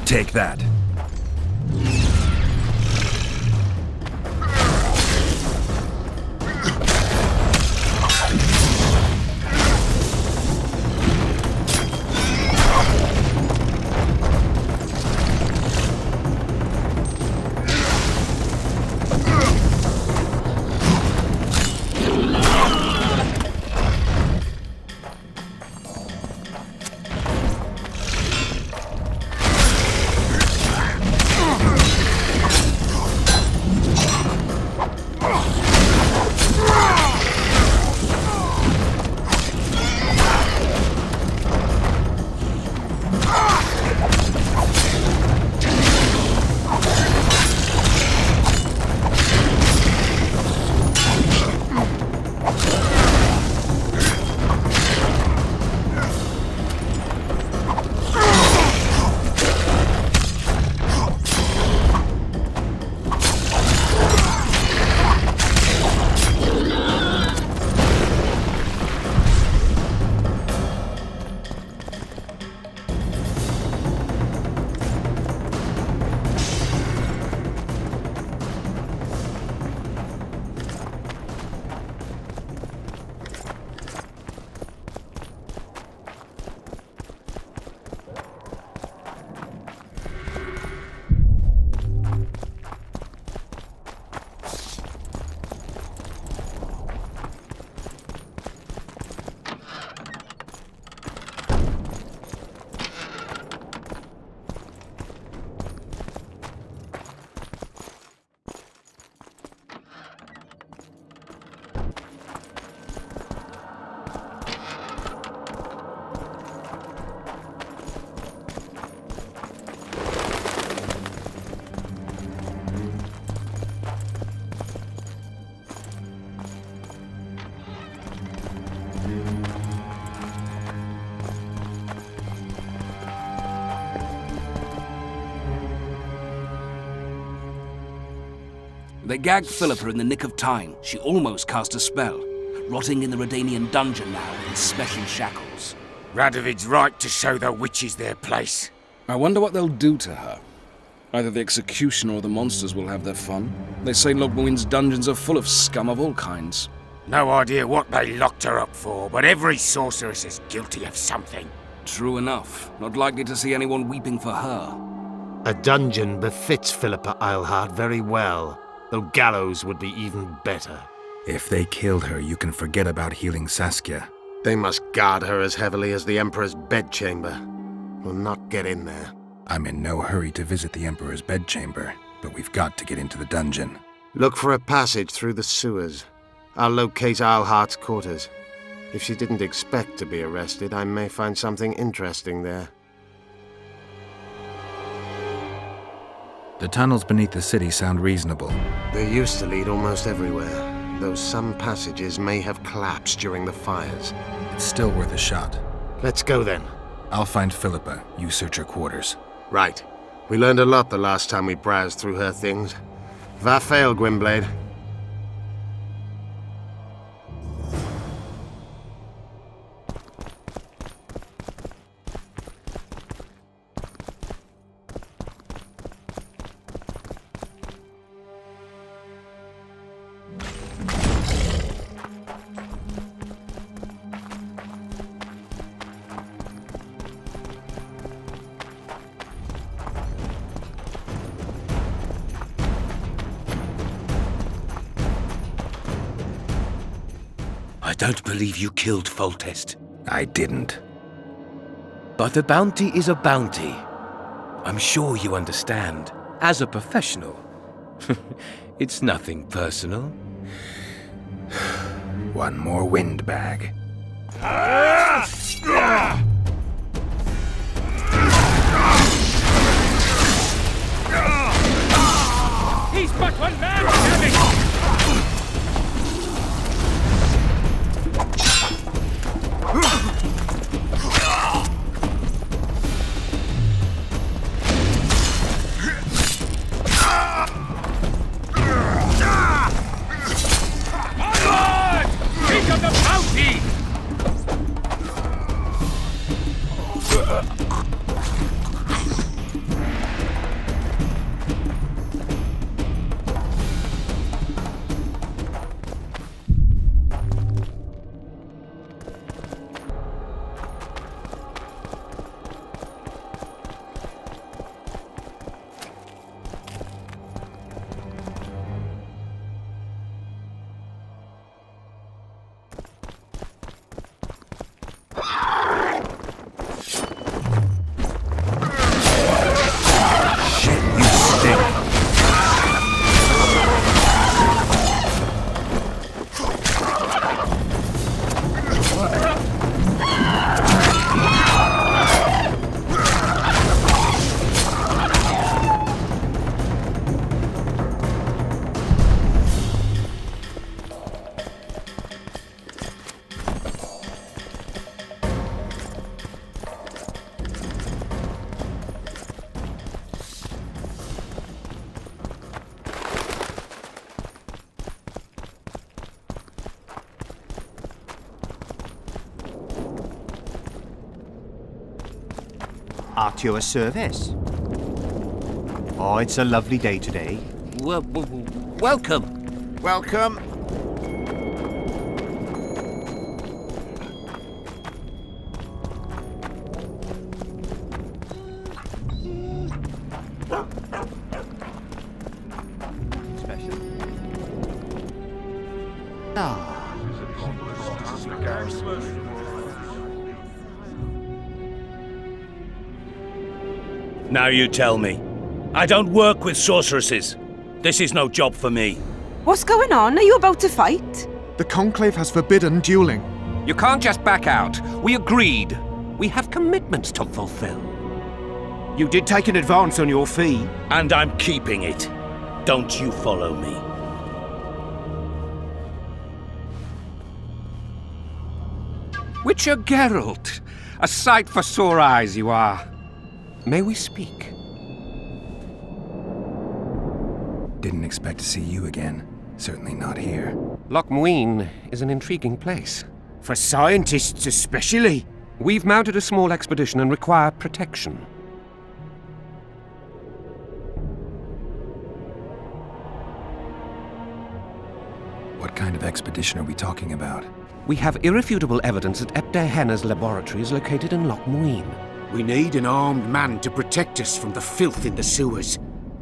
[SPEAKER 11] Take that.
[SPEAKER 8] They gagged Philippa in the nick of time. She almost cast a spell, rotting in the Redanian dungeon now in special shackles.
[SPEAKER 21] Radovid's right to show the witches their place.
[SPEAKER 9] I wonder what they'll do to her. Either the executioner or the monsters will have their fun. They say Logmuin's dungeons are full of scum of all kinds.
[SPEAKER 21] No idea what they locked her up for, but every sorceress is guilty of something.
[SPEAKER 9] True enough. Not likely to see anyone weeping for her.
[SPEAKER 3] A dungeon befits Philippa Eilhart very well, though gallows would be even better.
[SPEAKER 4] If they killed her, you can forget about healing Saskia.
[SPEAKER 7] They must guard her as heavily as the Emperor's bedchamber. We'll not get in there.
[SPEAKER 4] I'm in no hurry to visit the Emperor's bedchamber, but we've got to get into the dungeon.
[SPEAKER 7] Look for a passage through the sewers. I'll locate Eilhart's quarters. If she didn't expect to be arrested, I may find something interesting there.
[SPEAKER 4] The tunnels beneath the city sound reasonable.
[SPEAKER 7] They used to lead almost everywhere, though some passages may have collapsed during the fires.
[SPEAKER 4] It's still worth a shot.
[SPEAKER 7] Let's go then.
[SPEAKER 4] I'll find Philippa. You search her quarters.
[SPEAKER 7] Right. We learned a lot the last time we browsed through her things. Vafail, Gwynblade.
[SPEAKER 21] I don't believe you killed Foltest.
[SPEAKER 4] I didn't.
[SPEAKER 13] But a bounty is a bounty. I'm sure you understand. As a professional, it's nothing personal.
[SPEAKER 4] One more windbag.
[SPEAKER 21] He's but one man, damn it! Think of the bounty!
[SPEAKER 14] At your service. Oh, it's a lovely day today.
[SPEAKER 13] Welcome.
[SPEAKER 14] Welcome.
[SPEAKER 21] Now you tell me. I don't work with sorceresses. This is no job for me.
[SPEAKER 18] What's going on? Are you about to fight?
[SPEAKER 23] The Conclave has forbidden dueling.
[SPEAKER 24] You can't just back out. We agreed. We have commitments to fulfill.
[SPEAKER 21] You did take an advance on your fee. And I'm keeping it. Don't you follow me.
[SPEAKER 24] Witcher Geralt. A sight for sore eyes you are. May we speak?
[SPEAKER 4] Didn't expect to see you again. Certainly not here.
[SPEAKER 24] Loch Muin is an intriguing place.
[SPEAKER 21] For scientists especially.
[SPEAKER 24] We've mounted a small expedition and require protection.
[SPEAKER 4] What kind of expedition are we talking about?
[SPEAKER 24] We have irrefutable evidence that Epter laboratory is located in Loch Muin.
[SPEAKER 21] We need an armed man to protect us from the filth in the sewers.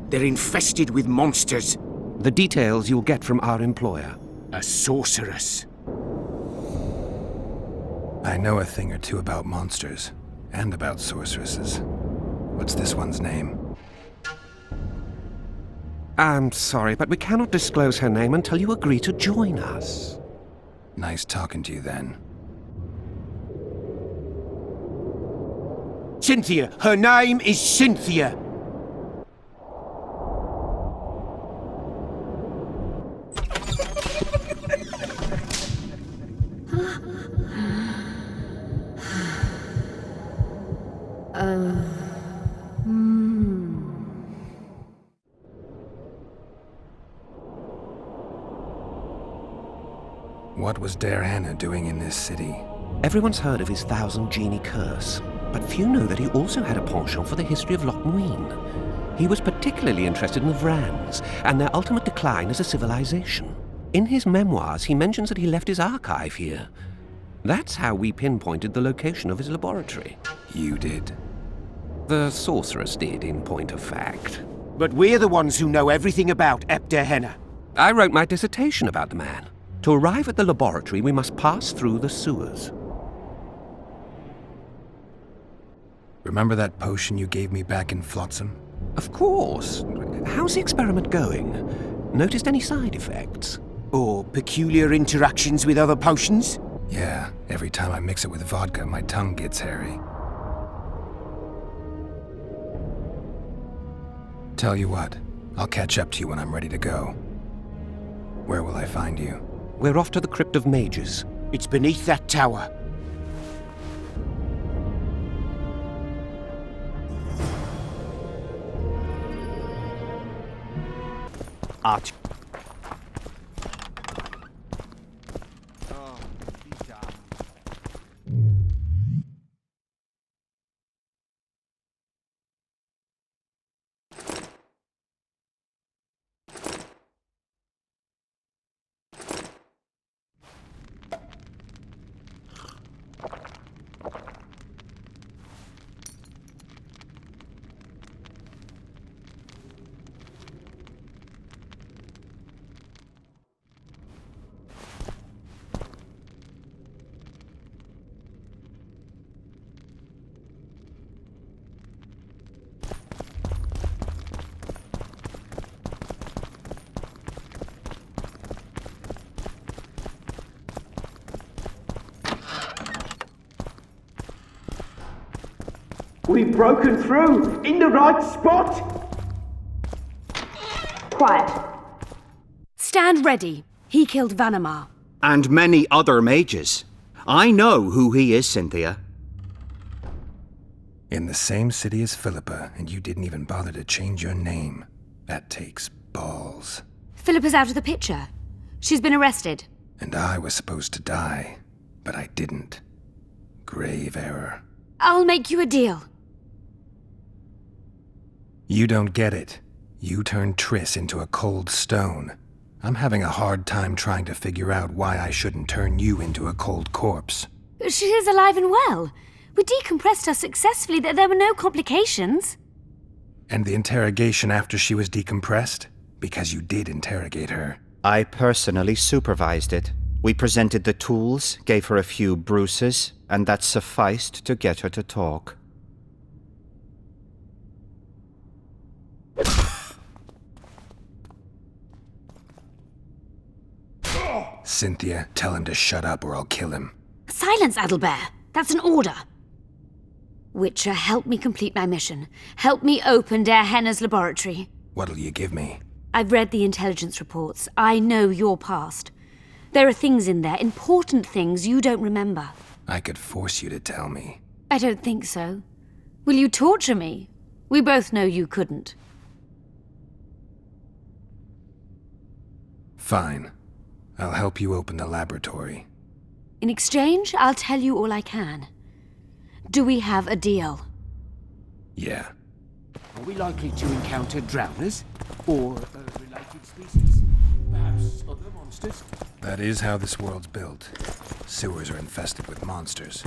[SPEAKER 21] They're infested with monsters.
[SPEAKER 24] The details you'll get from our employer.
[SPEAKER 21] A sorceress.
[SPEAKER 4] I know a thing or two about monsters, and about sorceresses. What's this one's name?
[SPEAKER 24] I'm sorry, but we cannot disclose her name until you agree to join us.
[SPEAKER 4] Nice talking to you then.
[SPEAKER 21] Cynthia! Her name is Cynthia!
[SPEAKER 4] What was Derhana doing in this city?
[SPEAKER 24] Everyone's heard of his 1,000 genie curse, but few know that he also had a penchant for the history of Loch Muin. He was particularly interested in the Vrans and their ultimate decline as a civilization. In his memoirs, he mentions that he left his archive here. That's how we pinpointed the location of his laboratory.
[SPEAKER 4] You did?
[SPEAKER 24] The sorceress did, in point of fact.
[SPEAKER 21] But we're the ones who know everything about Epter.
[SPEAKER 24] I wrote my dissertation about the man. To arrive at the laboratory, we must pass through the sewers.
[SPEAKER 4] Remember that potion you gave me back in Flotsam?
[SPEAKER 24] Of course. How's the experiment going? Noticed any side effects?
[SPEAKER 14] Or peculiar interactions with other potions?
[SPEAKER 4] Yeah, every time I mix it with vodka, my tongue gets hairy. Tell you what, I'll catch up to you when I'm ready to go. Where will I find you?
[SPEAKER 24] We're off to the Crypt of Mages.
[SPEAKER 14] It's beneath that tower. Art.
[SPEAKER 2] We've broken through! In the right spot!
[SPEAKER 10] Quiet. Stand ready. He killed Vanamar.
[SPEAKER 14] And many other mages. I know who he is, Cynthia.
[SPEAKER 4] In the same city as Philippa, and you didn't even bother to change your name. That takes balls.
[SPEAKER 10] Philippa's out of the picture. She's been arrested.
[SPEAKER 4] And I was supposed to die, but I didn't. Grave error.
[SPEAKER 10] I'll make you a deal.
[SPEAKER 4] You don't get it. You turned Triss into a cold stone. I'm having a hard time trying to figure out why I shouldn't turn you into a cold corpse.
[SPEAKER 10] She is alive and well. We decompressed her successfully. There were no complications.
[SPEAKER 4] And the interrogation after she was decompressed? Because you did interrogate her.
[SPEAKER 14] I personally supervised it. We presented the tools, gave her a few bruises, and that sufficed to get her to talk.
[SPEAKER 4] Cynthia, tell him to shut up or I'll kill him.
[SPEAKER 10] Silence, Adelbear. That's an order. Witcher, help me complete my mission. Help me open Der Henner's laboratory.
[SPEAKER 4] What'll you give me?
[SPEAKER 10] I've read the intelligence reports. I know your past. There are things in there, important things you don't remember.
[SPEAKER 4] I could force you to tell me.
[SPEAKER 10] I don't think so. Will you torture me? We both know you couldn't.
[SPEAKER 4] Fine. I'll help you open the laboratory.
[SPEAKER 10] In exchange, I'll tell you all I can. Do we have a deal?
[SPEAKER 4] Yeah.
[SPEAKER 14] Are we likely to encounter drowners? Or related species? Perhaps other monsters?
[SPEAKER 4] That is how this world's built. Sewers are infested with monsters.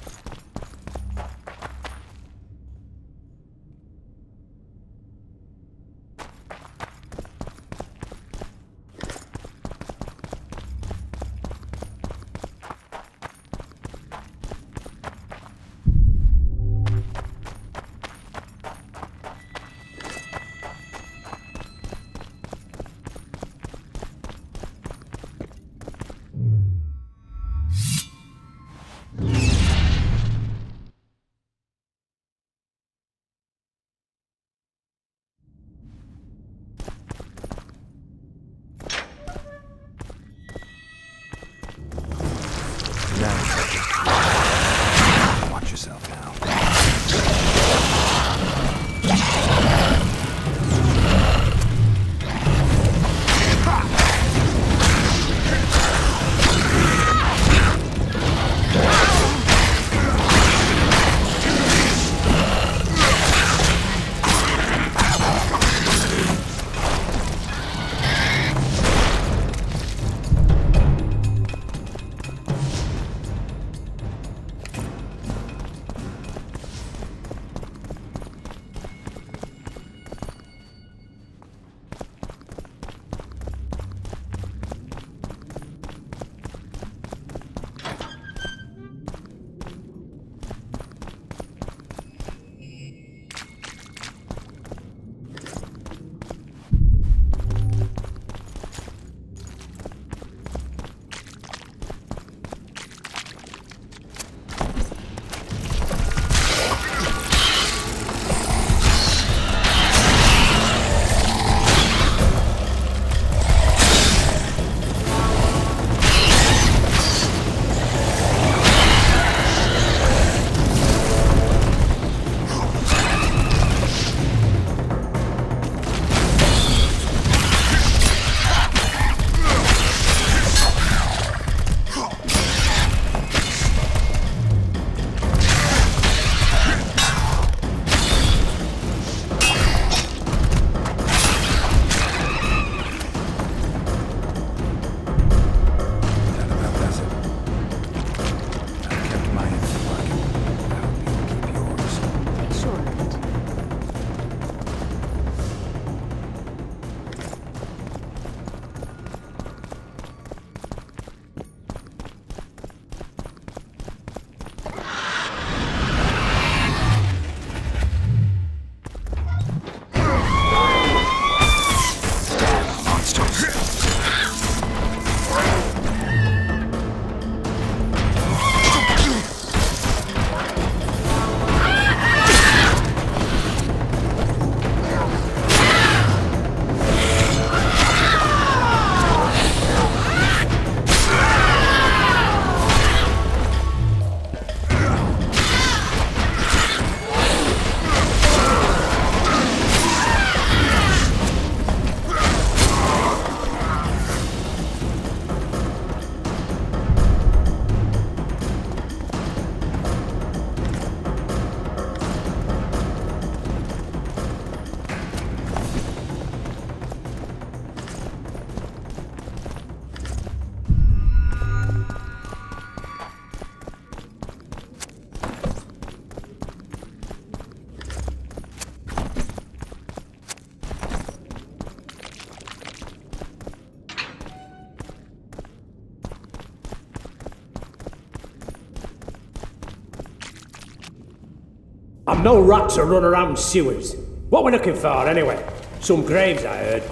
[SPEAKER 17] no rats are running around sewers. What we're looking for, anyway? Some graves, I heard.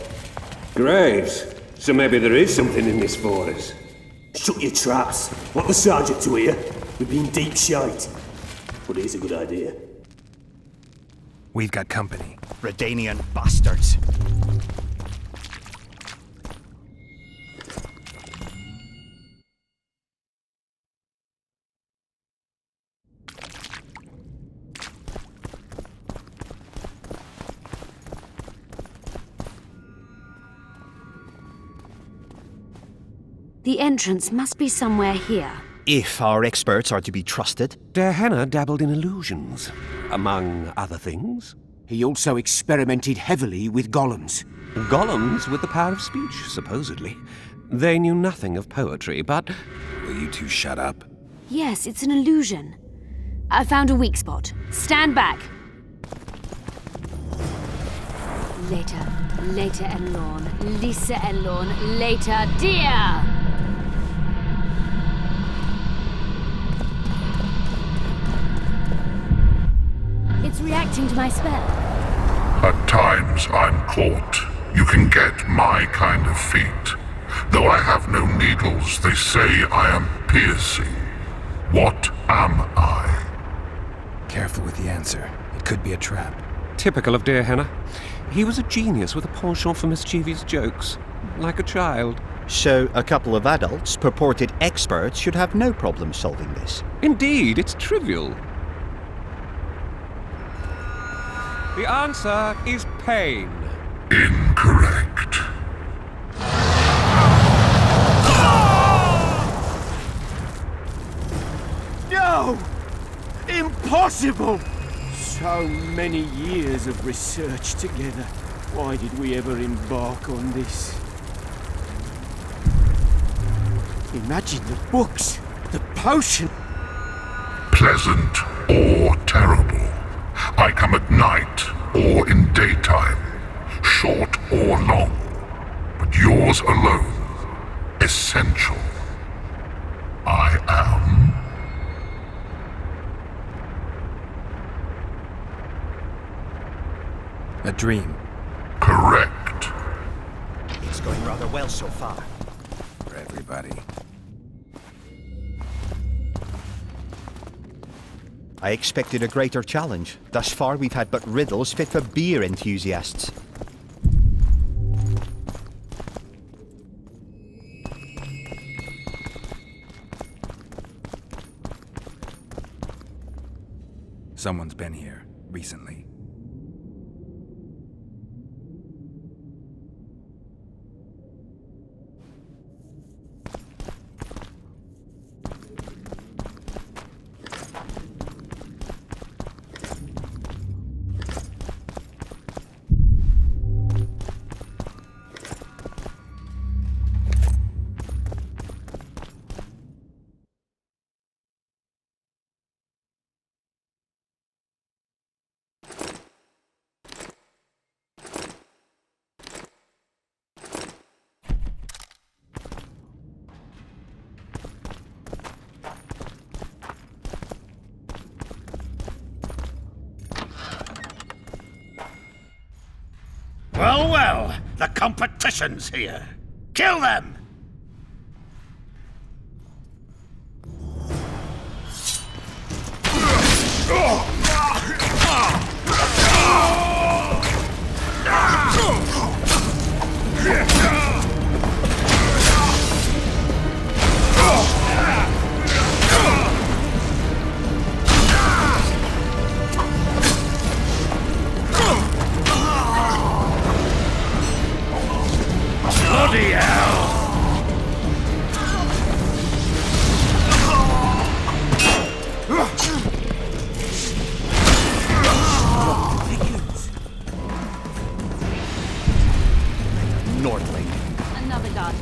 [SPEAKER 19] Graves? So maybe there is something in this for us.
[SPEAKER 17] Shut your traps. Want the sergeant to hear? We've been deep shite. But here's a good idea.
[SPEAKER 4] We've got company.
[SPEAKER 14] Redanian bastards.
[SPEAKER 10] The entrance must be somewhere here.
[SPEAKER 14] If our experts are to be trusted.
[SPEAKER 24] Der Henner dabbled in illusions, among other things.
[SPEAKER 20] He also experimented heavily with golems.
[SPEAKER 24] Golems with the power of speech, supposedly. They knew nothing of poetry, but...
[SPEAKER 4] Will you two shut up?
[SPEAKER 10] Yes, it's an illusion. I found a weak spot. Stand back. Later, Elorn. Lisa Elorn. Later, dear! It's reacting to my spell.
[SPEAKER 22] At times I'm caught. You can get my kind of feat. Though I have no needles, they say I am piercing. What am I?
[SPEAKER 4] Careful with the answer. It could be a trap.
[SPEAKER 24] Typical of Der Henner. He was a genius with a penchant for mischievous jokes. Like a child.
[SPEAKER 14] So a couple of adults, purported experts, should have no problem solving this.
[SPEAKER 24] Indeed, it's trivial. The answer is pain.
[SPEAKER 22] Incorrect.
[SPEAKER 21] No! Impossible! So many years of research together. Why did we ever embark on this? Imagine the books, the potion.
[SPEAKER 22] Pleasant or terrible. I come at night or in daytime, short or long, but yours alone, essential. I am.
[SPEAKER 4] A dream.
[SPEAKER 22] Correct.
[SPEAKER 14] It's going rather well so far.
[SPEAKER 4] For everybody.
[SPEAKER 14] I expected a greater challenge. Thus far, we've had but riddles fit for beer enthusiasts.
[SPEAKER 4] Someone's been here recently.
[SPEAKER 25] Well, well, the competition's here. Kill them! Bloody hell!
[SPEAKER 14] Nordling.
[SPEAKER 10] Another god.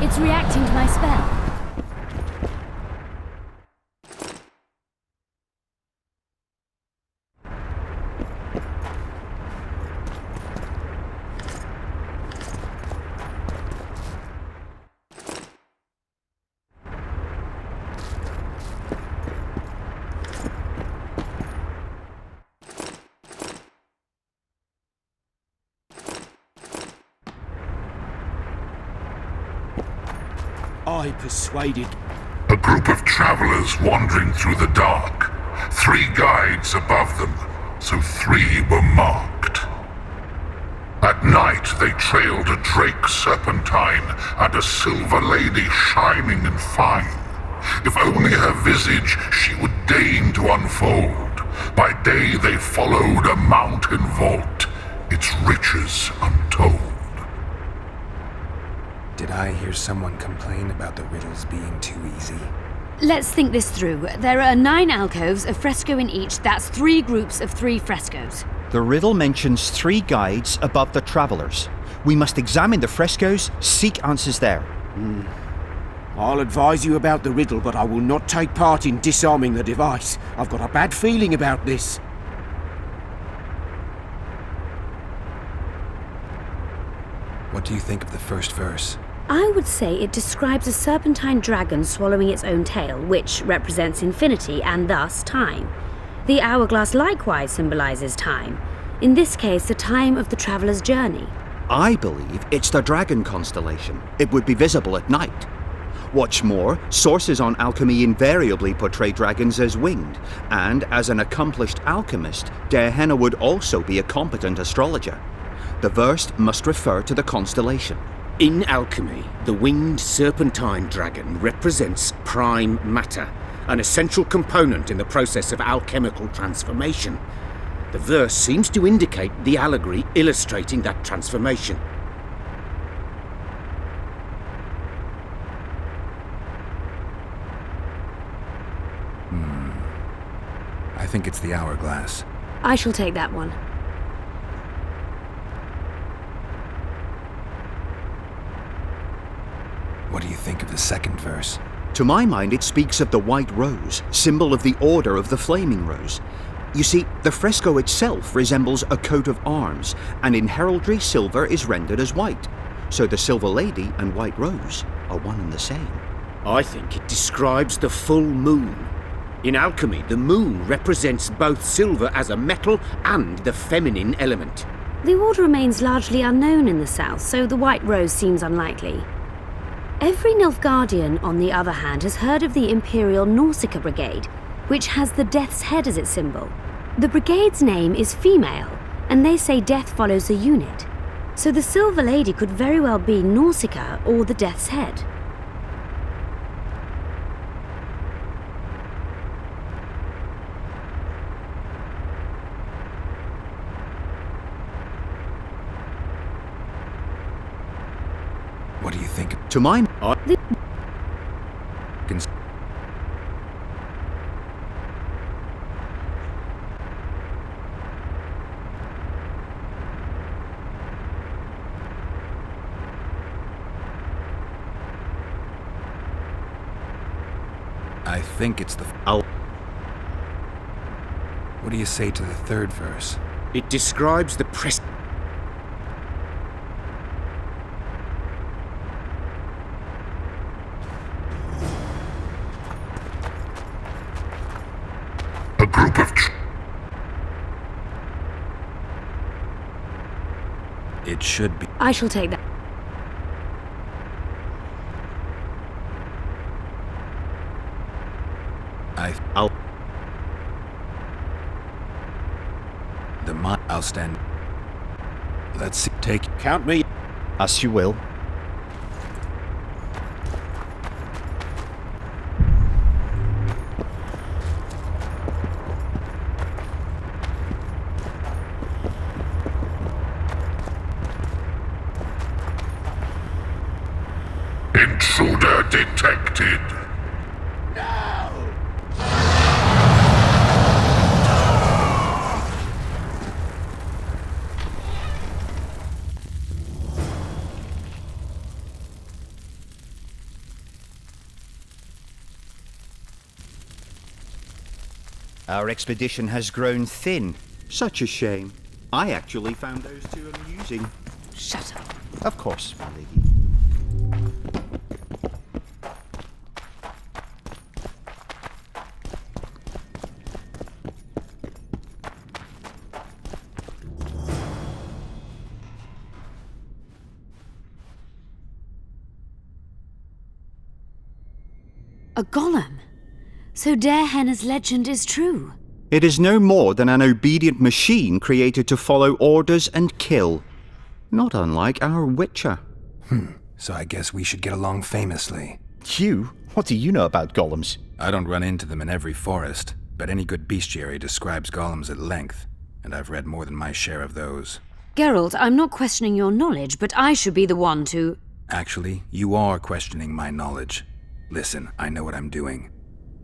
[SPEAKER 10] It's reacting to my spell.
[SPEAKER 20] I persuaded...
[SPEAKER 22] A group of travelers wandering through the dark. 3 guides above them, so 3 were marked. At night they trailed a drake serpentine and a silver lady shining and fine. If only her visage she would deign to unfold. By day they followed a mountain vault, its riches untold.
[SPEAKER 4] Did I hear someone complain about the riddles being too easy?
[SPEAKER 10] Let's think this through. There are 9 alcoves, a fresco in each. That's 3 groups of 3 frescoes.
[SPEAKER 14] The riddle mentions 3 guides above the travelers. We must examine the frescoes, seek answers there.
[SPEAKER 20] I'll advise you about the riddle, but I will not take part in disarming the device. I've got a bad feeling about this.
[SPEAKER 4] What do you think of the first verse?
[SPEAKER 10] I would say it describes a serpentine dragon swallowing its own tail, which represents infinity and thus time. The hourglass likewise symbolizes time. In this case, the time of the traveler's journey.
[SPEAKER 14] I believe it's the dragon constellation. It would be visible at night. What's more, sources on alchemy invariably portray dragons as winged, and as an accomplished alchemist, Gehenna would also be a competent astrologer. The verse must refer to the constellation.
[SPEAKER 20] In alchemy, the winged serpentine dragon represents prime matter, an essential component in the process of alchemical transformation. The verse seems to indicate the allegory illustrating that transformation.
[SPEAKER 4] I think it's the hourglass.
[SPEAKER 10] I shall take that one.
[SPEAKER 4] What do you think of the second verse?
[SPEAKER 14] To my mind, it speaks of the white rose, symbol of the Order of the Flaming Rose. You see, the fresco itself resembles a coat of arms, and in heraldry silver is rendered as white. So the Silver Lady and White Rose are one and the same.
[SPEAKER 20] I think it describes the full moon. In alchemy, the moon represents both silver as a metal and the feminine element.
[SPEAKER 10] The order remains largely unknown in the south, so the White Rose seems unlikely. Every Nilfgaardian, on the other hand, has heard of the Imperial Nausicaa Brigade, which has the Death's Head as its symbol. The brigade's name is female, and they say death follows the unit. So the Silver Lady could very well be Nausicaa or the Death's Head.
[SPEAKER 4] What do you think?
[SPEAKER 14] To mine,
[SPEAKER 4] I think it's the... What do you say to the third verse?
[SPEAKER 20] It describes the
[SPEAKER 22] A group of...
[SPEAKER 4] It should be...
[SPEAKER 10] I shall take that.
[SPEAKER 4] I'll stand. Let's see. Take...
[SPEAKER 20] Count me.
[SPEAKER 14] As you will.
[SPEAKER 22] Intruder detected.
[SPEAKER 14] Our expedition has grown thin. Such a shame. I actually found those two amusing.
[SPEAKER 10] Shut up.
[SPEAKER 14] Of course, my lady.
[SPEAKER 10] A golem? So Derhenna's legend is true?
[SPEAKER 14] It is no more than an obedient machine created to follow orders and kill. Not unlike our Witcher.
[SPEAKER 4] So I guess we should get along famously.
[SPEAKER 1] You? What do you know about golems?
[SPEAKER 4] I don't run into them in every forest, but any good bestiary describes golems at length, and I've read more than my share of those.
[SPEAKER 10] Geralt, I'm not questioning your knowledge, but I should be the one to...
[SPEAKER 4] Actually, you are questioning my knowledge. Listen, I know what I'm doing.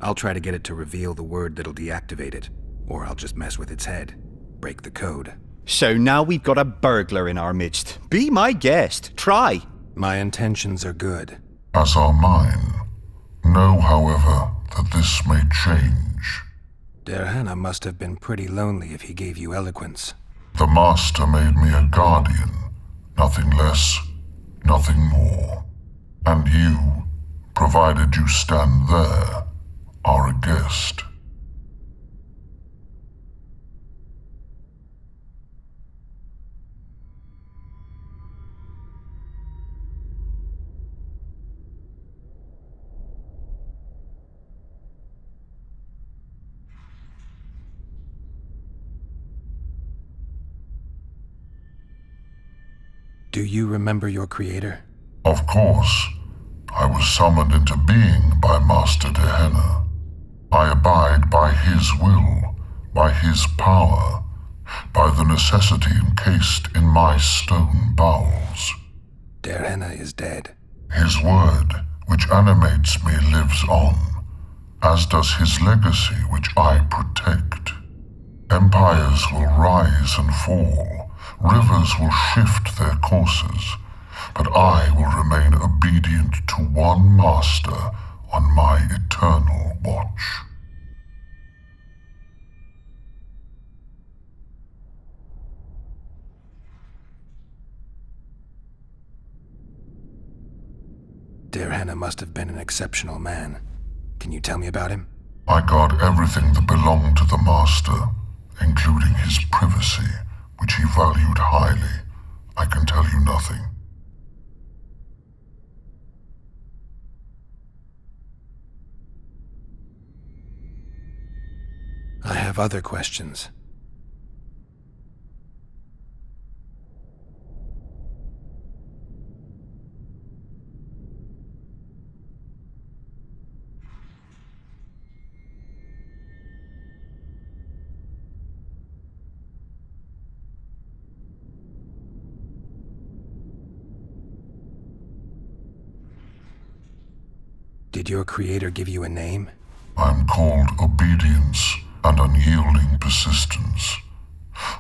[SPEAKER 4] I'll try to get it to reveal the word that'll deactivate it, or I'll just mess with its head. Break the code.
[SPEAKER 1] So now we've got a burglar in our midst. Be my guest. Try.
[SPEAKER 4] My intentions are good.
[SPEAKER 22] As are mine. Know, however, that this may change.
[SPEAKER 4] Derhenna must have been pretty lonely if he gave you eloquence.
[SPEAKER 22] The Master made me a guardian. Nothing less, nothing more. And you, provided you stand there, are a guest.
[SPEAKER 4] Do you remember your creator?
[SPEAKER 22] Of course. I was summoned into being by Master Derhenna. I abide by his will, by his power, by the necessity encased in my stone bowels.
[SPEAKER 4] Derhenna is dead.
[SPEAKER 22] His word, which animates me, lives on, as does his legacy, which I protect. Empires will rise and fall, rivers will shift their courses, but I will remain obedient to one master on my eternal watch.
[SPEAKER 4] Derhenna must have been an exceptional man. Can you tell me about him?
[SPEAKER 22] I guard everything that belonged to the Master, including his privacy, which he valued highly. I can tell you nothing.
[SPEAKER 4] I have other questions. Did your creator give you a name?
[SPEAKER 22] I'm called Obedience and Unyielding Persistence.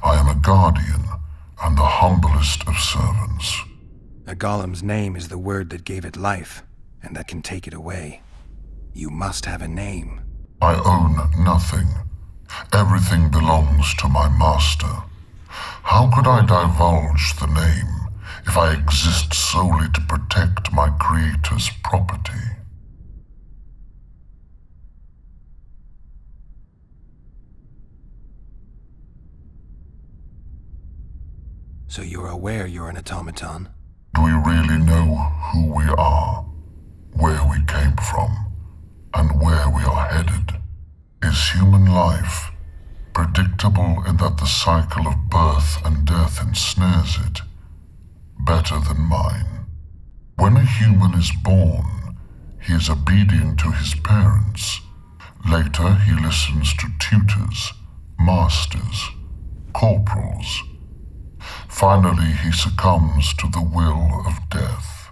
[SPEAKER 22] I am a guardian and the humblest of servants.
[SPEAKER 4] A golem's name is the word that gave it life, and that can take it away. You must have a name.
[SPEAKER 22] I own nothing. Everything belongs to my master. How could I divulge the name if I exist solely to protect my creator's property?
[SPEAKER 4] So you're aware you're an automaton?
[SPEAKER 22] Do we really know who we are, where we came from, and where we are headed? Is human life predictable in that the cycle of birth and death ensnares it, better than mine? When a human is born, he is obedient to his parents. Later, he listens to tutors, masters, corporals. Finally, he succumbs to the will of death.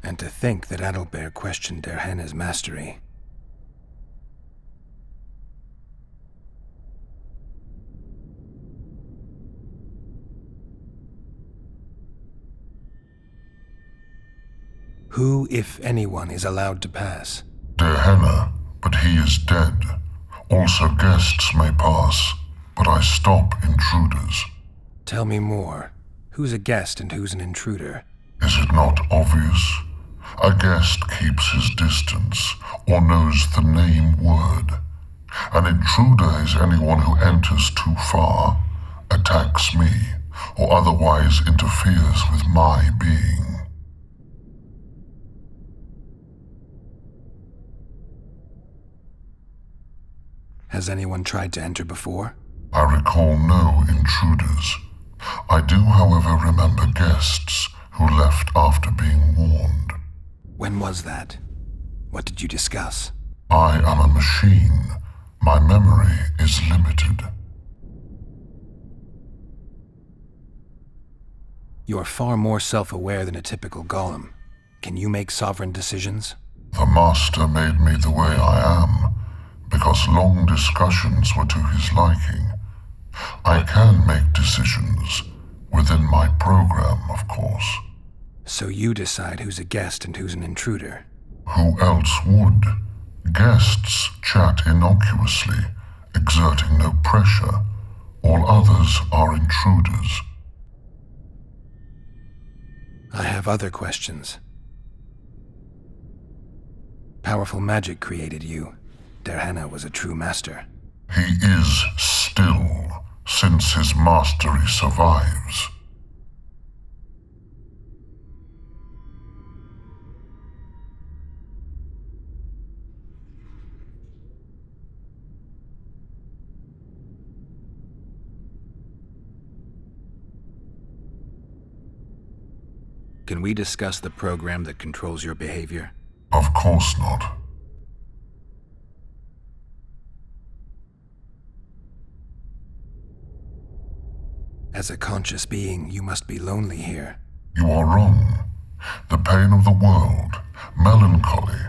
[SPEAKER 4] And to think that Adalbert questioned Derhenna's mastery. Who, if anyone, is allowed to pass?
[SPEAKER 22] Derhenna, but he is dead. Also guests may pass, but I stop intruders.
[SPEAKER 4] Tell me more. Who's a guest and who's an intruder?
[SPEAKER 22] Is it not obvious? A guest keeps his distance, or knows the name word. An intruder is anyone who enters too far, attacks me, or otherwise interferes with my being.
[SPEAKER 4] Has anyone tried to enter before?
[SPEAKER 22] I recall no intruders. I do, however, remember guests who left after being warned.
[SPEAKER 4] When was that? What did you discuss?
[SPEAKER 22] I am a machine. My memory is limited.
[SPEAKER 4] You are far more self-aware than a typical golem. Can you make sovereign decisions?
[SPEAKER 22] The Master made me the way I am, because long discussions were to his liking. I can make decisions, within my program, of course.
[SPEAKER 4] So you decide who's a guest and who's an intruder?
[SPEAKER 22] Who else would? Guests chat innocuously, exerting no pressure. All others are intruders.
[SPEAKER 4] I have other questions. Powerful magic created you. Derhana was a true master.
[SPEAKER 22] He is still, since his mastery survives.
[SPEAKER 4] Can we discuss the program that controls your behavior?
[SPEAKER 22] Of course not.
[SPEAKER 4] As a conscious being, you must be lonely here.
[SPEAKER 22] You are wrong. The pain of the world, melancholy,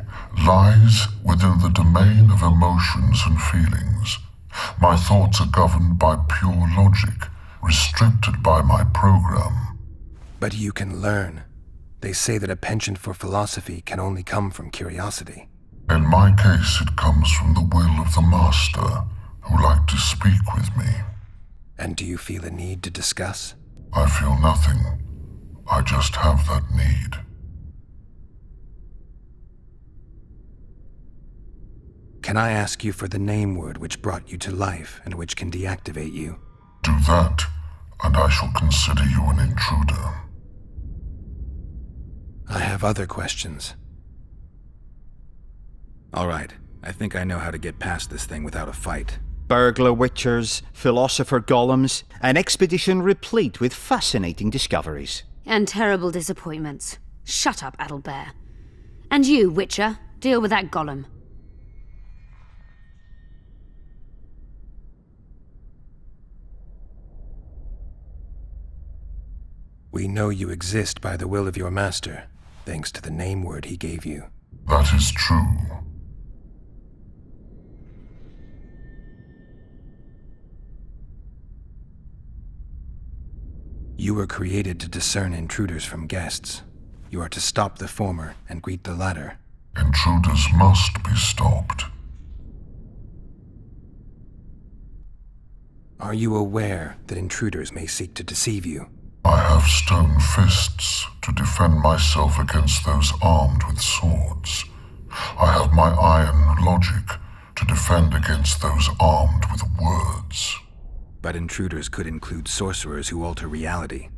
[SPEAKER 22] lies within the domain of emotions and feelings. My thoughts are governed by pure logic, restricted by my program.
[SPEAKER 4] But you can learn. They say that a penchant for philosophy can only come from curiosity.
[SPEAKER 22] In my case, it comes from the will of the Master, who liked to speak with me.
[SPEAKER 4] And do you feel a need to discuss?
[SPEAKER 22] I feel nothing. I just have that need.
[SPEAKER 4] Can I ask you for the name word which brought you to life and which can deactivate you?
[SPEAKER 22] Do that, and I shall consider you an intruder.
[SPEAKER 4] I have other questions. All right, I think I know how to get past this thing without a fight.
[SPEAKER 1] Burglar witchers, philosopher golems, an expedition replete with fascinating discoveries.
[SPEAKER 10] And terrible disappointments. Shut up, Adelbear. And you, Witcher, deal with that golem.
[SPEAKER 4] We know you exist by the will of your master, thanks to the name word he gave you.
[SPEAKER 22] That is true.
[SPEAKER 4] You were created to discern intruders from guests. You are to stop the former and greet the latter.
[SPEAKER 22] Intruders must be stopped.
[SPEAKER 4] Are you aware that intruders may seek to deceive you?
[SPEAKER 22] I have stone fists to defend myself against those armed with swords. I have my iron logic to defend against those armed with words.
[SPEAKER 4] But intruders could include sorcerers who alter reality.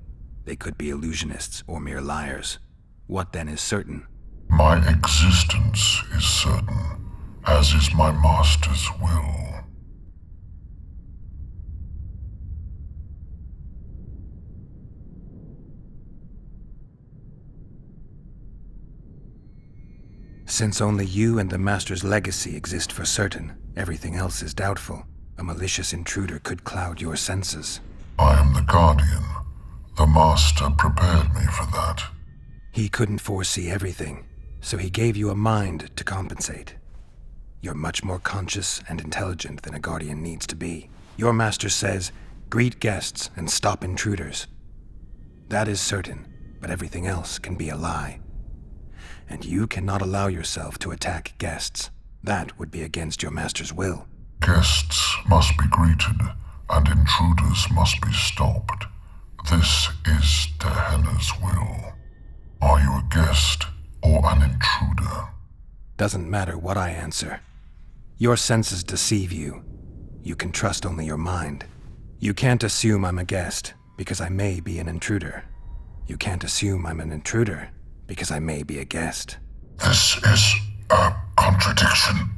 [SPEAKER 4] They could be illusionists or mere liars. What then is certain?
[SPEAKER 22] My existence is certain, as is my master's will.
[SPEAKER 4] Since only you and the Master's legacy exist for certain, everything else is doubtful. A malicious intruder could cloud your senses.
[SPEAKER 22] I am the Guardian. The Master prepared me for that.
[SPEAKER 4] He couldn't foresee everything, so he gave you a mind to compensate. You're much more conscious and intelligent than a Guardian needs to be. Your Master says, greet guests and stop intruders. That is certain, but everything else can be a lie. And you cannot allow yourself to attack guests. That would be against your Master's will.
[SPEAKER 22] Guests must be greeted, and intruders must be stopped. This is Derhana's will. Are you a guest or an intruder?
[SPEAKER 4] Doesn't matter what I answer. Your senses deceive you. You can trust only your mind. You can't assume I'm a guest, because I may be an intruder. You can't assume I'm an intruder, because I may be a guest.
[SPEAKER 22] This is a contradiction,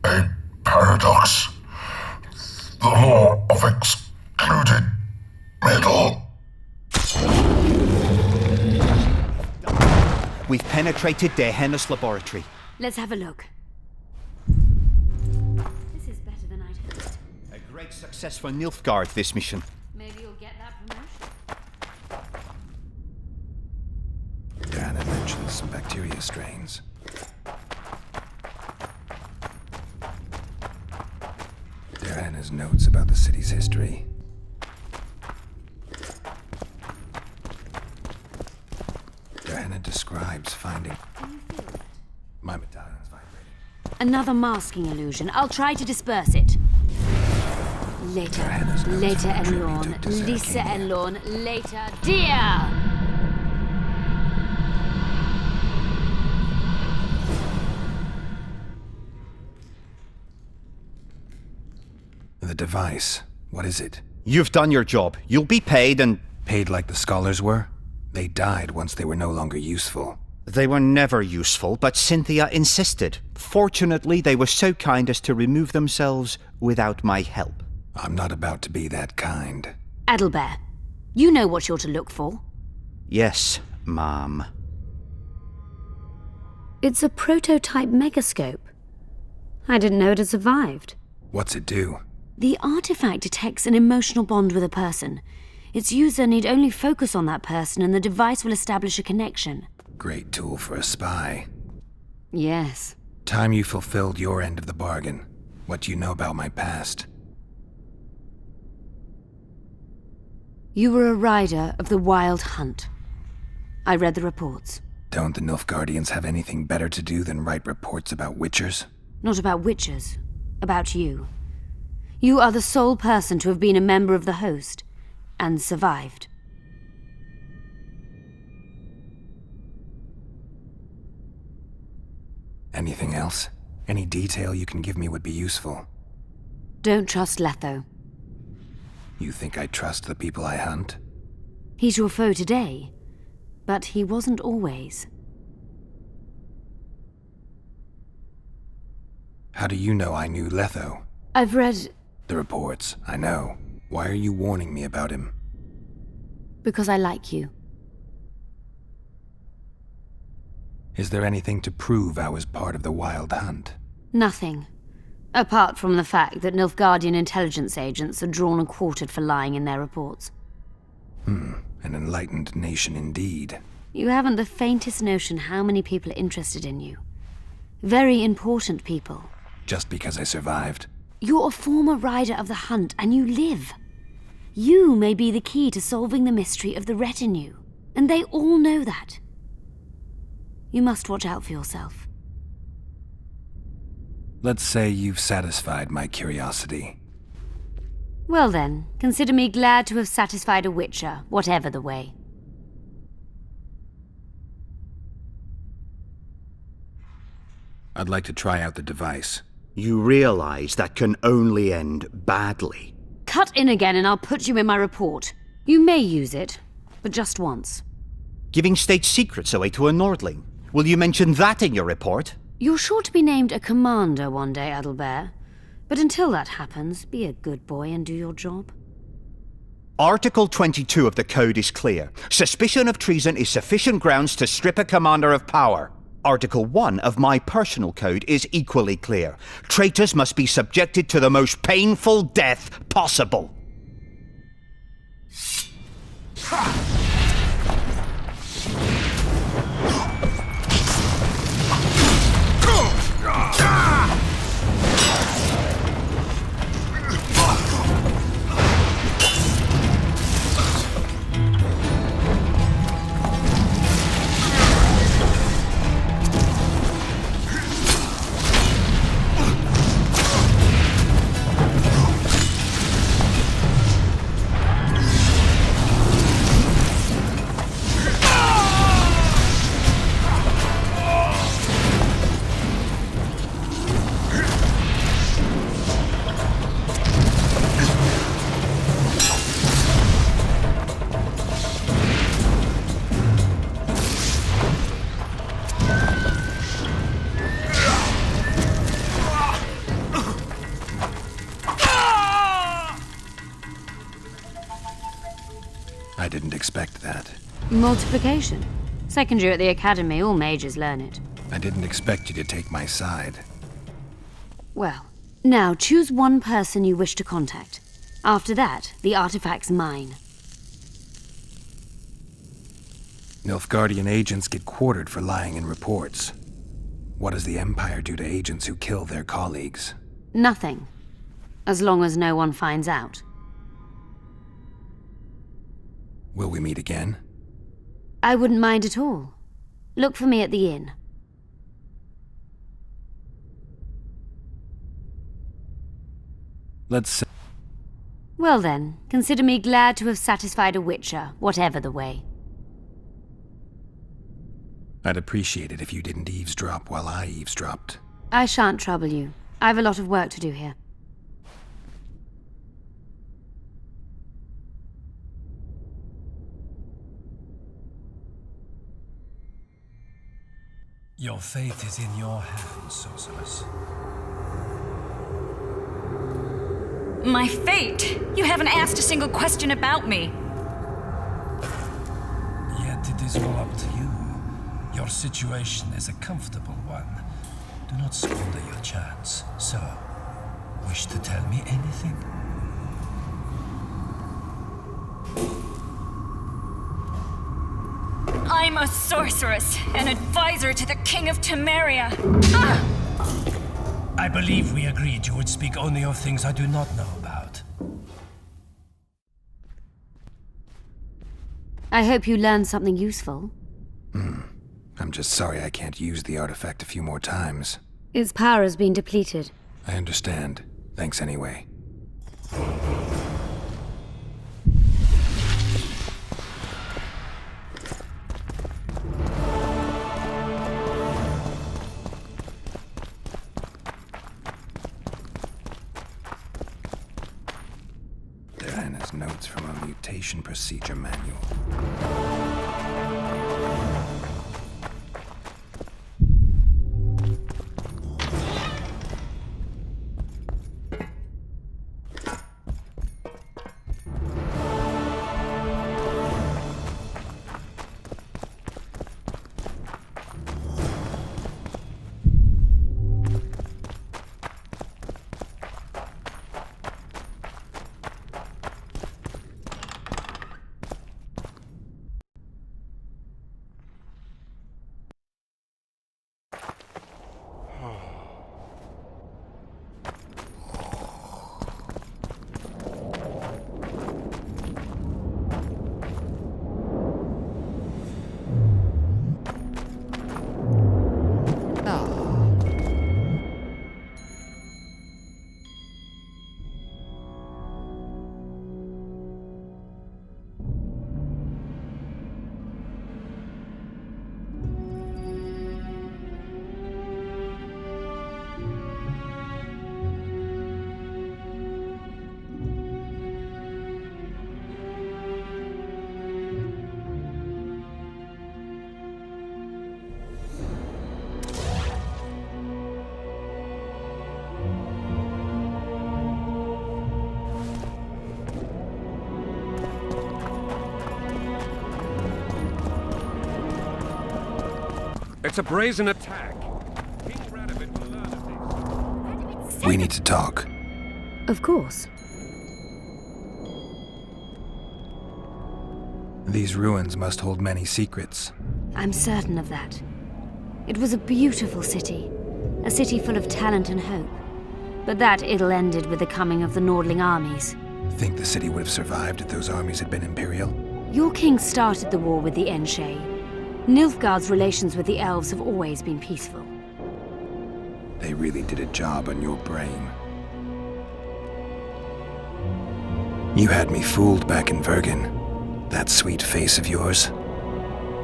[SPEAKER 22] a paradox. the law of excluded middle.
[SPEAKER 1] We've penetrated Dehenna's laboratory.
[SPEAKER 10] Let's have a look. This is better than I'd hoped.
[SPEAKER 1] A great success for Nilfgaard, this mission.
[SPEAKER 10] Maybe you'll get that promotion.
[SPEAKER 4] Diana mentions some bacteria strains. Diana's notes about the city's history. Diana describes finding... My medallion's vibrating.
[SPEAKER 10] Another masking illusion. I'll try to disperse it. Later. Later, Elorn. Lisa Elorn. Later, dear!
[SPEAKER 4] The device. What is it?
[SPEAKER 1] You've done your job. You'll be paid and...
[SPEAKER 4] Paid like the scholars were? They died once they were no longer useful.
[SPEAKER 1] They were never useful, but Cynthia insisted. Fortunately, they were so kind as to remove themselves without my help.
[SPEAKER 4] I'm not about to be that kind.
[SPEAKER 10] Adalbert, you know what you're to look for.
[SPEAKER 1] Yes, ma'am.
[SPEAKER 10] It's a prototype megascope. I didn't know it had survived.
[SPEAKER 4] What's it do?
[SPEAKER 10] The artifact detects an emotional bond with a person. Its user need only focus on that person and the device will establish a connection.
[SPEAKER 4] Great tool for a spy.
[SPEAKER 10] Yes.
[SPEAKER 4] Time you fulfilled your end of the bargain. What do you know about my past?
[SPEAKER 10] You were a rider of the Wild Hunt. I read the reports.
[SPEAKER 4] Don't the Nilfgaardians have anything better to do than write reports about witchers?
[SPEAKER 10] Not about witchers. About you. You are the sole person to have been a member of the host. And survived.
[SPEAKER 4] Anything else? Any detail you can give me would be useful.
[SPEAKER 10] Don't trust Letho.
[SPEAKER 4] You think I trust the people I hunt?
[SPEAKER 10] He's your foe today, but he wasn't always.
[SPEAKER 4] How do you know I knew Letho?
[SPEAKER 10] I've read...
[SPEAKER 4] The reports, I know. Why are you warning me about him?
[SPEAKER 10] Because I like you.
[SPEAKER 4] Is there anything to prove I was part of the Wild Hunt?
[SPEAKER 10] Nothing. Apart from the fact that Nilfgaardian intelligence agents are drawn and quartered for lying in their reports.
[SPEAKER 4] An enlightened nation indeed.
[SPEAKER 10] You haven't the faintest notion how many people are interested in you. Very important people.
[SPEAKER 4] Just because I survived?
[SPEAKER 10] You're a former rider of the hunt, and you live. You may be the key to solving the mystery of the retinue, and they all know that. You must watch out for yourself.
[SPEAKER 4] Let's say you've satisfied my curiosity.
[SPEAKER 10] Well then, consider me glad to have satisfied a witcher, whatever the way.
[SPEAKER 4] I'd like to try out the device.
[SPEAKER 1] You realize that can only end badly.
[SPEAKER 10] Cut in again and I'll put you in my report. You may use it, but just once.
[SPEAKER 1] Giving state secrets away to a Nordling. Will you mention that in your report?
[SPEAKER 10] You're sure to be named a commander one day, Adalbert. But until that happens, be a good boy and do your job.
[SPEAKER 1] Article 22 of the Code is clear. Suspicion of treason is sufficient grounds to strip a commander of power. Article 1 of my personal code is equally clear. Traitors must be subjected to the most painful death possible.
[SPEAKER 4] expect that.
[SPEAKER 10] Multiplication. Second year at the academy, all mages learn it.
[SPEAKER 4] I didn't expect you to take my side.
[SPEAKER 10] Well, now choose one person you wish to contact. After that, the artifact's mine.
[SPEAKER 4] Nilfgaardian agents get quartered for lying in reports. What does the Empire do to agents who kill their colleagues?
[SPEAKER 10] Nothing. As long as no one finds out.
[SPEAKER 4] Will we meet again?
[SPEAKER 10] I wouldn't mind at all. Look for me at the inn.
[SPEAKER 4] Let's say...
[SPEAKER 10] Well then, consider me glad to have satisfied a witcher, whatever the way.
[SPEAKER 4] I'd appreciate it if you didn't eavesdrop while I eavesdropped.
[SPEAKER 10] I shan't trouble you. I've a lot of work to do here.
[SPEAKER 5] Your fate is in your hands, sorceress.
[SPEAKER 6] My fate? You haven't asked a single question about me.
[SPEAKER 5] Yet it is all up to you. Your situation is a comfortable one. Do not squander your chance. So, wish to tell me anything?
[SPEAKER 6] I'm a sorceress, an advisor to the King of Temeria. Ah!
[SPEAKER 5] I believe we agreed you would speak only of things I do not know about.
[SPEAKER 10] I hope you learned something useful.
[SPEAKER 4] I'm just sorry I can't use the artifact a few more times.
[SPEAKER 10] Its power has been depleted.
[SPEAKER 4] I understand. Thanks anyway. Diana's notes from a mutation procedure manual.
[SPEAKER 12] It's a brazen attack. King Radovid will learn of this.
[SPEAKER 4] We need to talk.
[SPEAKER 10] Of course.
[SPEAKER 4] These ruins must hold many secrets.
[SPEAKER 10] I'm certain of that. It was a beautiful city. A city full of talent and hope. But that ill ended with the coming of the Nordling armies.
[SPEAKER 4] Think the city would have survived if those armies had been Imperial?
[SPEAKER 10] Your king started the war with the Enshe. Nilfgaard's relations with the elves have always been peaceful.
[SPEAKER 4] They really did a job on your brain. You had me fooled back in Vergen. That sweet face of yours.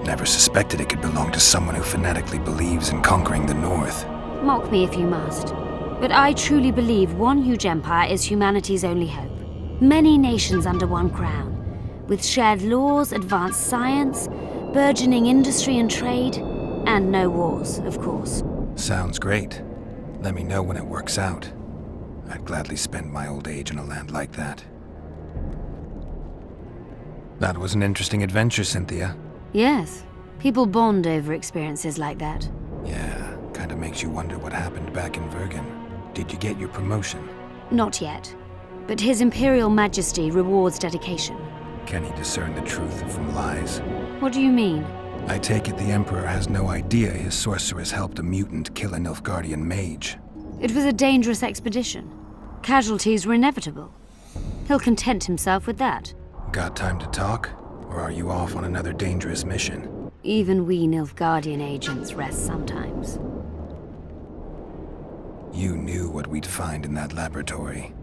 [SPEAKER 4] Never suspected it could belong to someone who fanatically believes in conquering the North.
[SPEAKER 10] Mock me if you must. But I truly believe one huge empire is humanity's only hope. Many nations under one crown. With shared laws, advanced science, burgeoning industry and trade, and no wars, of course.
[SPEAKER 4] Sounds great. Let me know when it works out. I'd gladly spend my old age in a land like that. That was an interesting adventure, Cynthia.
[SPEAKER 10] Yes. People bond over experiences like that.
[SPEAKER 4] Yeah, kinda makes you wonder what happened back in Vergen. Did you get your promotion?
[SPEAKER 10] Not yet. But His Imperial Majesty rewards dedication.
[SPEAKER 4] Can he discern the truth from lies?
[SPEAKER 10] What do you mean?
[SPEAKER 4] I take it the Emperor has no idea his sorceress helped a mutant kill a Nilfgaardian mage.
[SPEAKER 10] It was a dangerous expedition. Casualties were inevitable. He'll content himself with that.
[SPEAKER 4] Got time to talk? Or are you off on another dangerous mission?
[SPEAKER 10] Even we Nilfgaardian agents rest sometimes.
[SPEAKER 4] You knew what we'd find in that laboratory.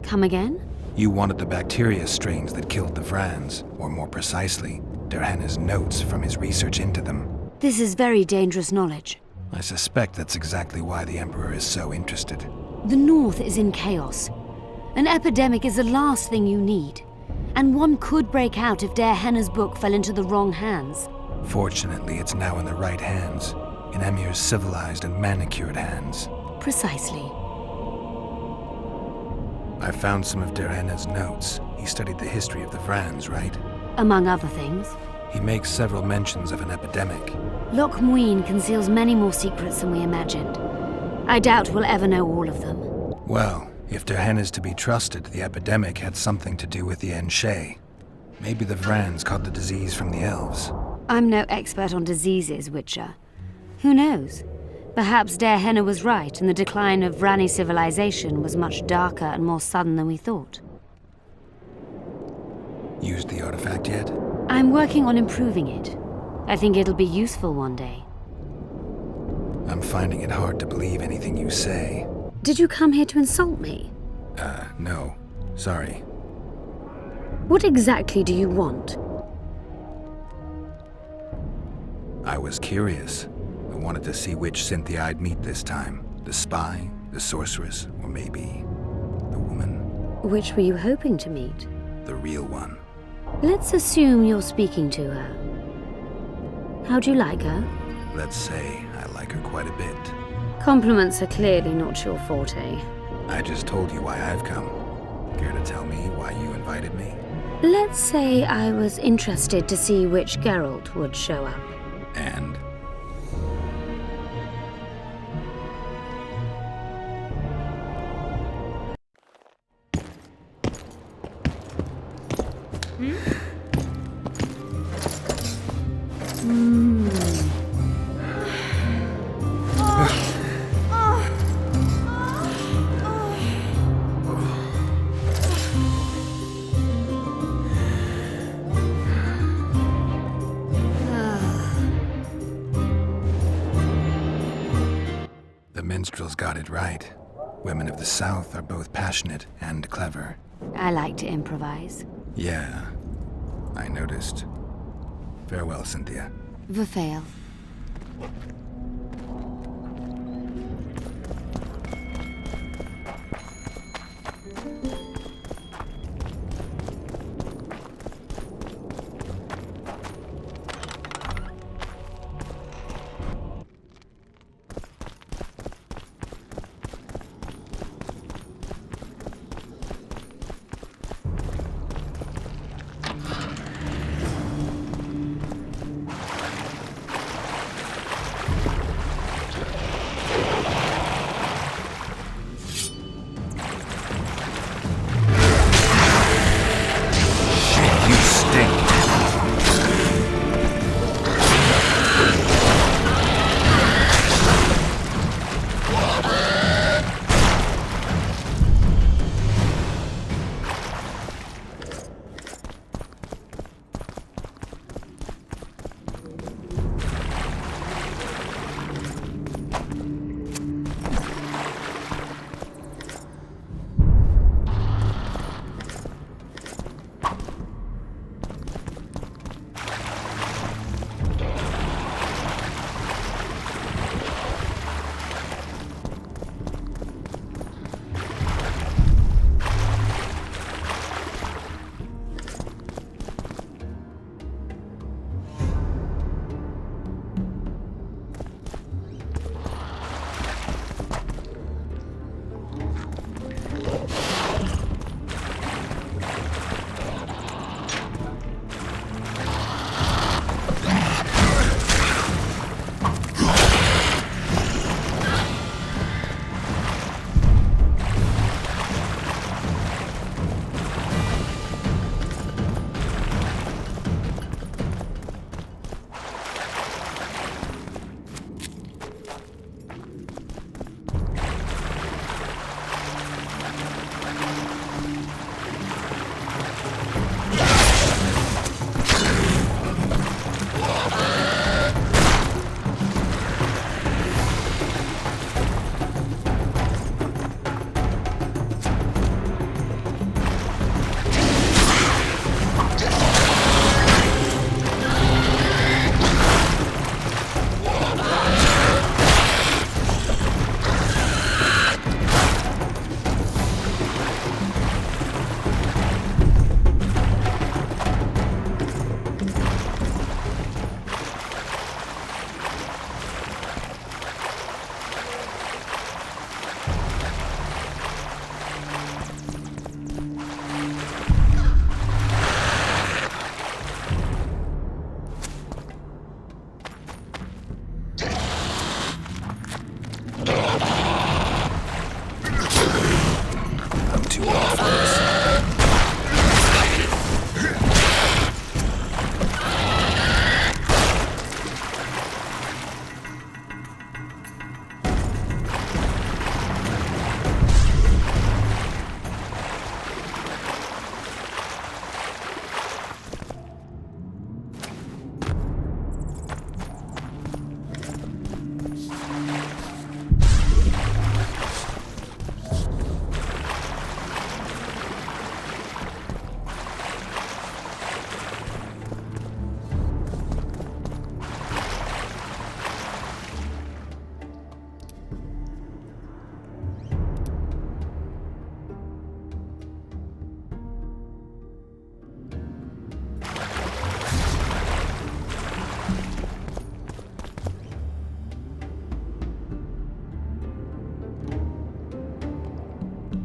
[SPEAKER 10] Come again?
[SPEAKER 4] You wanted the bacteria strains that killed the Vrans, or more precisely, Derhenna's notes from his research into them.
[SPEAKER 10] This is very dangerous knowledge.
[SPEAKER 4] I suspect that's exactly why the Emperor is so interested.
[SPEAKER 10] The North is in chaos. An epidemic is the last thing you need. And one could break out if Derhenna's book fell into the wrong hands.
[SPEAKER 4] Fortunately, it's now in the right hands. In Emir's civilized and manicured hands.
[SPEAKER 10] Precisely.
[SPEAKER 4] I found some of Derhenna's notes. He studied the history of the Vrans, right?
[SPEAKER 10] Among other things.
[SPEAKER 4] He makes several mentions of an epidemic.
[SPEAKER 10] Loch Muin conceals many more secrets than we imagined. I doubt we'll ever know all of them.
[SPEAKER 4] Well, if Derhenna's to be trusted, the epidemic had something to do with the Enshe. Maybe the Vrans caught the disease from the elves.
[SPEAKER 10] I'm no expert on diseases, Witcher. Who knows? Perhaps Derhenna was right, and the decline of Vrani civilization was much darker and more sudden than we thought.
[SPEAKER 4] Used the artifact yet?
[SPEAKER 10] I'm working on improving it. I think it'll be useful one day.
[SPEAKER 4] I'm finding it hard to believe anything you say.
[SPEAKER 10] Did you come here to insult me?
[SPEAKER 4] No. Sorry.
[SPEAKER 10] What exactly do you want?
[SPEAKER 4] I was curious. I wanted to see which Cynthia I'd meet this time. The spy, the sorceress, or maybe the woman.
[SPEAKER 10] Which were you hoping to meet?
[SPEAKER 4] The real one.
[SPEAKER 10] Let's assume you're speaking to her. How do you like her?
[SPEAKER 4] Let's say I like her quite a bit.
[SPEAKER 10] Compliments are clearly not your forte.
[SPEAKER 4] I just told you why I've come. Care to tell me why you invited me?
[SPEAKER 10] Let's say I was interested to see which Geralt would show up.
[SPEAKER 4] And? The minstrels got it right. Women of the South are both passionate and clever.
[SPEAKER 10] I like to improvise.
[SPEAKER 4] Yeah, I noticed. Farewell, Cynthia.
[SPEAKER 10] Verfail.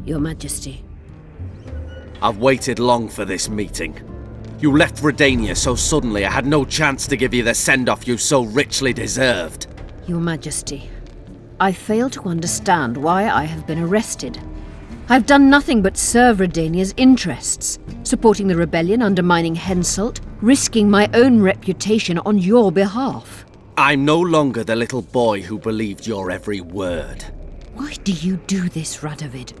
[SPEAKER 10] Your Majesty.
[SPEAKER 8] I've waited long for this meeting. You left Redania so suddenly I had no chance to give you the send-off you so richly deserved.
[SPEAKER 9] Your Majesty, I fail to understand why I have been arrested. I've done nothing but serve Redania's interests, supporting the rebellion, undermining Henselt, risking my own reputation on your behalf.
[SPEAKER 8] I'm no longer the little boy who believed your every word.
[SPEAKER 9] Why do you do this, Radovid?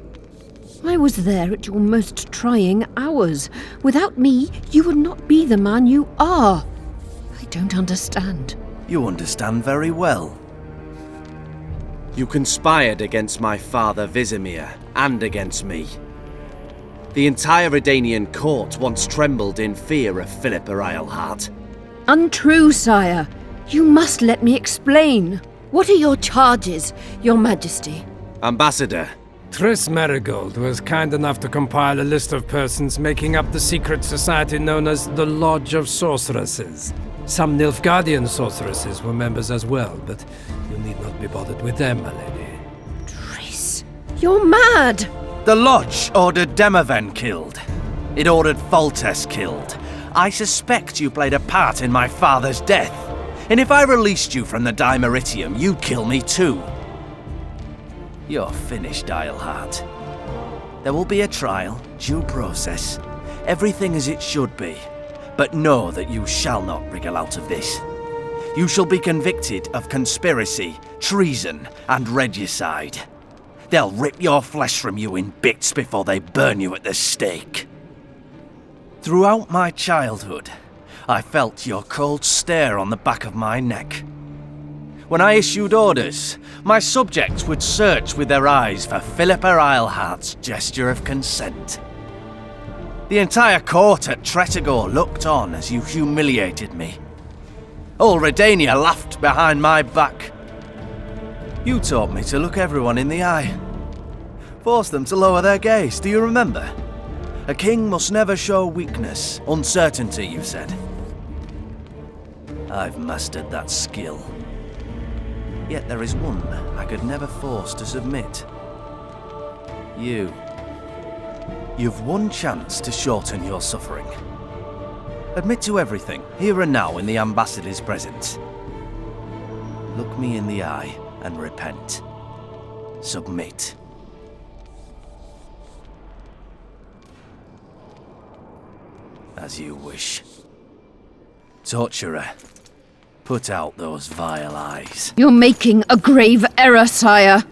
[SPEAKER 9] I was there at your most trying hours. Without me, you would not be the man you are. I don't understand.
[SPEAKER 8] You understand very well. You conspired against my father Vizimir, and against me. The entire Redanian court once trembled in fear of Philippa Eilhart.
[SPEAKER 9] Untrue, sire. You must let me explain. What are your charges, Your Majesty?
[SPEAKER 8] Ambassador.
[SPEAKER 5] Triss Marigold was kind enough to compile a list of persons making up the secret society known as the Lodge of Sorceresses. Some Nilfgaardian sorceresses were members as well, but you need not be bothered with them, my lady.
[SPEAKER 9] Triss, you're mad!
[SPEAKER 8] The Lodge ordered Demaven killed. It ordered Foltest killed. I suspect you played a part in my father's death. And if I released you from the Dimeritium, you'd kill me too. You're finished, Eilhart. There will be a trial, due process, everything as it should be. But know that you shall not wriggle out of this. You shall be convicted of conspiracy, treason, and regicide. They'll rip your flesh from you in bits before they burn you at the stake. Throughout my childhood, I felt your cold stare on the back of my neck. When I issued orders, my subjects would search with their eyes for Philippa Eilhart's gesture of consent. The entire court at Tretogor looked on as you humiliated me. All Redania laughed behind my back. You taught me to look everyone in the eye. Forced them to lower their gaze, do you remember? A king must never show weakness, uncertainty, you said. I've mastered that skill. Yet there is one I could never force to submit. You. You've one chance to shorten your suffering. Admit to everything, here and now in the ambassador's presence. Look me in the eye and repent. Submit. As you wish. Torturer, put out those vile eyes.
[SPEAKER 9] You're making a grave error, sire.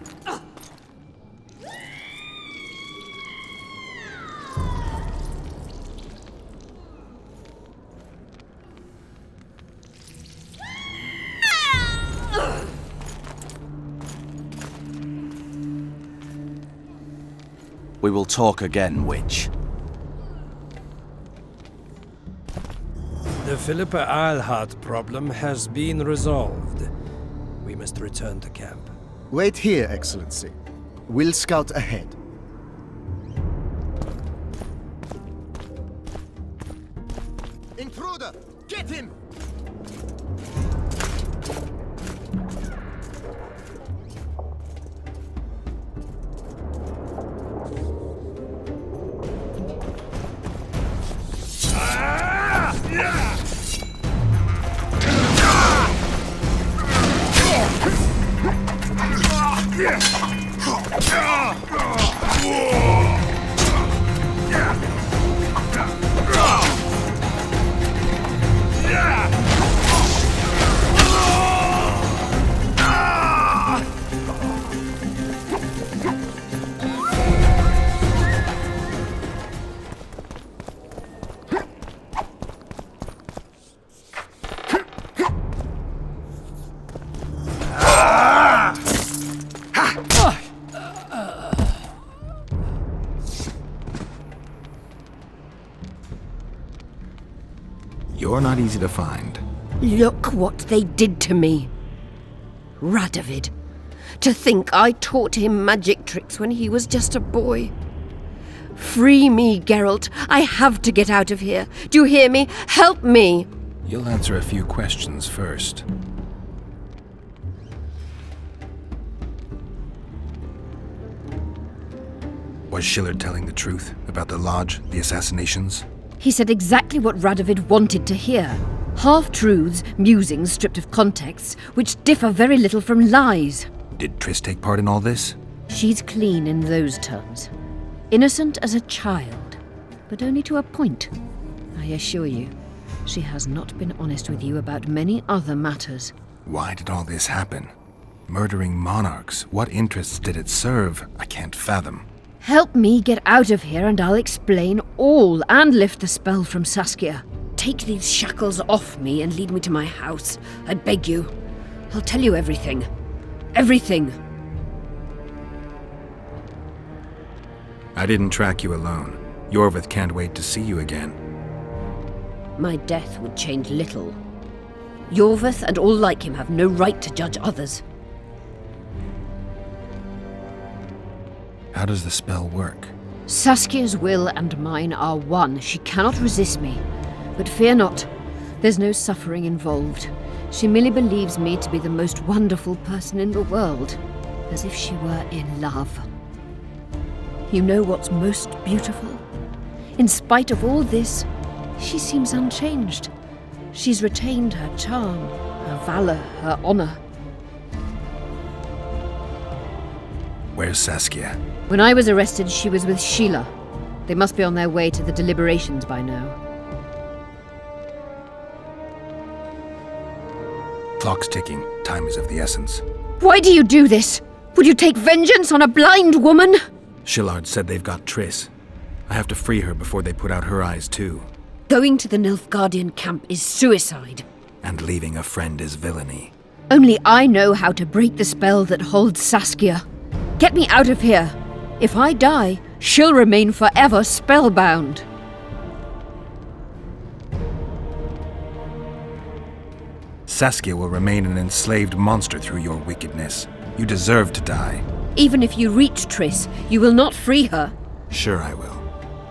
[SPEAKER 8] We will talk again, witch.
[SPEAKER 5] The Philippa Eilhart problem has been resolved. We must return to camp.
[SPEAKER 11] Wait here, Excellency. We'll scout ahead.
[SPEAKER 15] Intruder! Get him!
[SPEAKER 4] You're not easy to find.
[SPEAKER 9] Look what they did to me. Radovid. To think I taught him magic tricks when he was just a boy. Free me, Geralt. I have to get out of here. Do you hear me? Help me!
[SPEAKER 4] You'll answer a few questions first. Was Shillard telling the truth about the Lodge, the assassinations?
[SPEAKER 9] He said exactly what Radovid wanted to hear. Half-truths, musings stripped of context, which differ very little from lies.
[SPEAKER 4] Did Triss take part in all this?
[SPEAKER 9] She's clean in those terms. Innocent as a child, but only to a point. I assure you, she has not been honest with you about many other matters.
[SPEAKER 4] Why did all this happen? Murdering monarchs, what interests did it serve? I can't fathom.
[SPEAKER 9] Help me get out of here and I'll explain all and lift the spell from Saskia. Take these shackles off me and lead me to my house. I beg you. I'll tell you everything. Everything.
[SPEAKER 4] I didn't track you alone. Iorveth can't wait to see you again.
[SPEAKER 9] My death would change little. Iorveth and all like him have no right to judge others.
[SPEAKER 4] How does the spell work?
[SPEAKER 9] Saskia's will and mine are one. She cannot resist me. But fear not. There's no suffering involved. She merely believes me to be the most wonderful person in the world. As if she were in love. You know what's most beautiful? In spite of all this, she seems unchanged. She's retained her charm, her valor, her honor.
[SPEAKER 4] Where's Saskia?
[SPEAKER 9] When I was arrested, she was with Sheila. They must be on their way to the deliberations by now.
[SPEAKER 4] Clock's ticking. Time is of the essence.
[SPEAKER 9] Why do you do this? Would you take vengeance on a blind woman?
[SPEAKER 4] Shillard said they've got Triss. I have to free her before they put out her eyes too.
[SPEAKER 9] Going to the Nilfgaardian camp is suicide.
[SPEAKER 4] And leaving a friend is villainy.
[SPEAKER 9] Only I know how to break the spell that holds Saskia. Get me out of here. If I die, she'll remain forever spellbound.
[SPEAKER 4] Saskia will remain an enslaved monster through your wickedness. You deserve to die.
[SPEAKER 9] Even if you reach Triss, you will not free her.
[SPEAKER 4] Sure I will.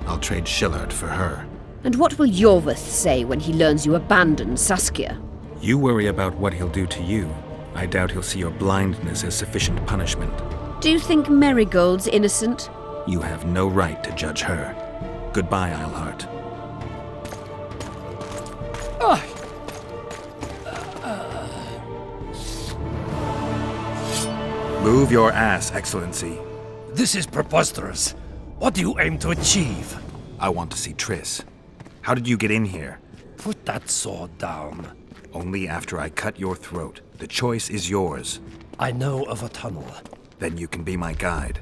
[SPEAKER 4] I'll trade Shillard for her.
[SPEAKER 9] And what will Iorveth say when he learns you abandoned Saskia?
[SPEAKER 4] You worry about what he'll do to you. I doubt he'll see your blindness as sufficient punishment.
[SPEAKER 9] Do you think Marigold's innocent?
[SPEAKER 4] You have no right to judge her. Goodbye, Eilhart. Move your ass, Excellency.
[SPEAKER 5] This is preposterous. What do you aim to achieve?
[SPEAKER 4] I want to see Triss. How did you get in here?
[SPEAKER 5] Put that sword down.
[SPEAKER 4] Only after I cut your throat. The choice is yours.
[SPEAKER 5] I know of a tunnel.
[SPEAKER 4] Then you can be my guide.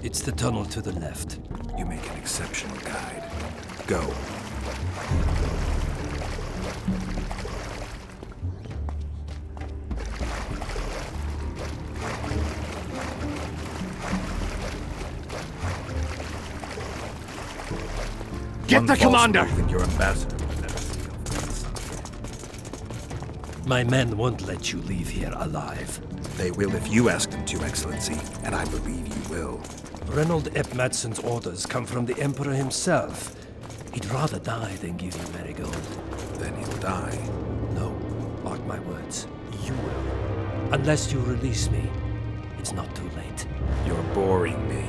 [SPEAKER 5] It's the tunnel to the left.
[SPEAKER 4] You make an exceptional guide. Go.
[SPEAKER 1] Get the commander!
[SPEAKER 4] And your ambassador.
[SPEAKER 5] My men won't let you leave here alive.
[SPEAKER 4] They will if you ask them to, Excellency, and I believe you will.
[SPEAKER 5] Reynold Ep Madsen's orders come from the Emperor himself. He'd rather die than give you Marigold.
[SPEAKER 4] Then he'll die.
[SPEAKER 5] No, mark my words. You will. Unless you release me, it's not too late.
[SPEAKER 4] You're boring me.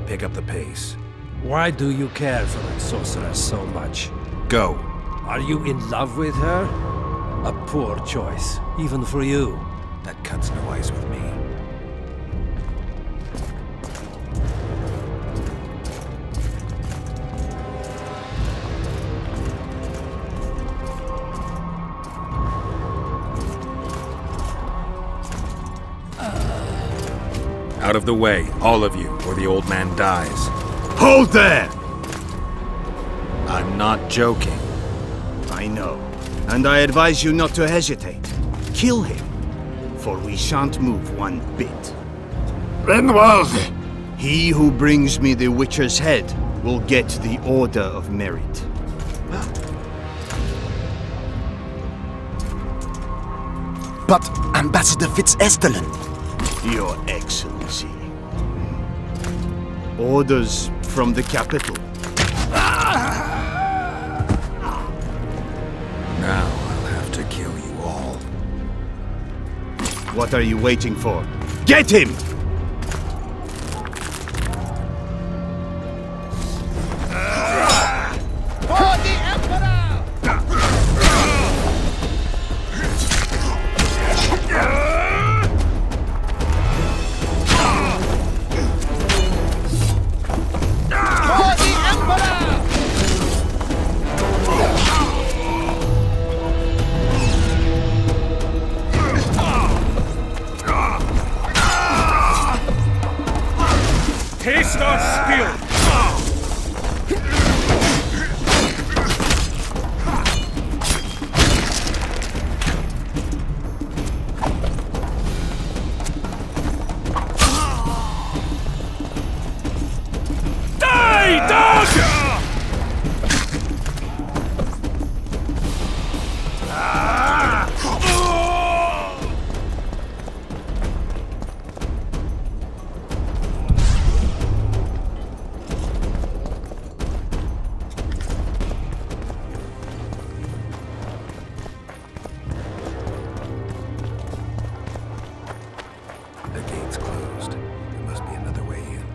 [SPEAKER 4] Pick up the pace.
[SPEAKER 5] Why do you care for that sorceress so much?
[SPEAKER 4] Go.
[SPEAKER 5] Are you in love with her? A poor choice, even for you.
[SPEAKER 4] That cuts no ice with me. Out of the way, all of you, or the old man dies.
[SPEAKER 1] Hold there!
[SPEAKER 4] I'm not joking.
[SPEAKER 1] I know. And I advise you not to hesitate. Kill him. for we shan't move one bit.
[SPEAKER 25] Renwald!
[SPEAKER 1] He who brings me the Witcher's head will get the Order of Merit.
[SPEAKER 11] But Ambassador Fitz-Estelen...
[SPEAKER 1] Your Excellency. Orders from the capital.
[SPEAKER 4] Now I'll have to kill you all.
[SPEAKER 1] What are you waiting for? Get him!
[SPEAKER 2] For the Emperor! For the Emperor!
[SPEAKER 21] Taste our skill! Die, dog!
[SPEAKER 4] The gate's closed. There must be another way in.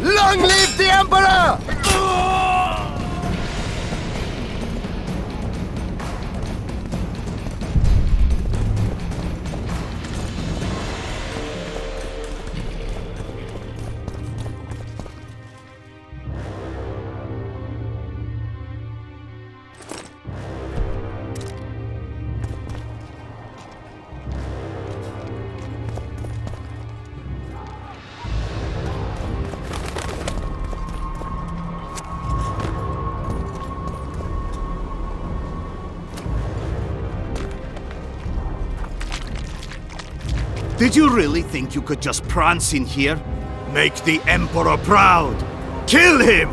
[SPEAKER 2] Long live the Emperor!
[SPEAKER 1] Did you really think you could just prance in here? Make the Emperor proud! Kill him!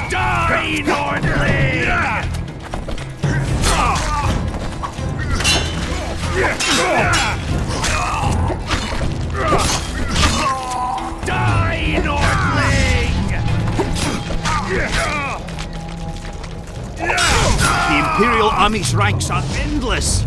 [SPEAKER 2] Die, Nordling! Die, Nordling!
[SPEAKER 1] The Imperial Army's ranks are endless!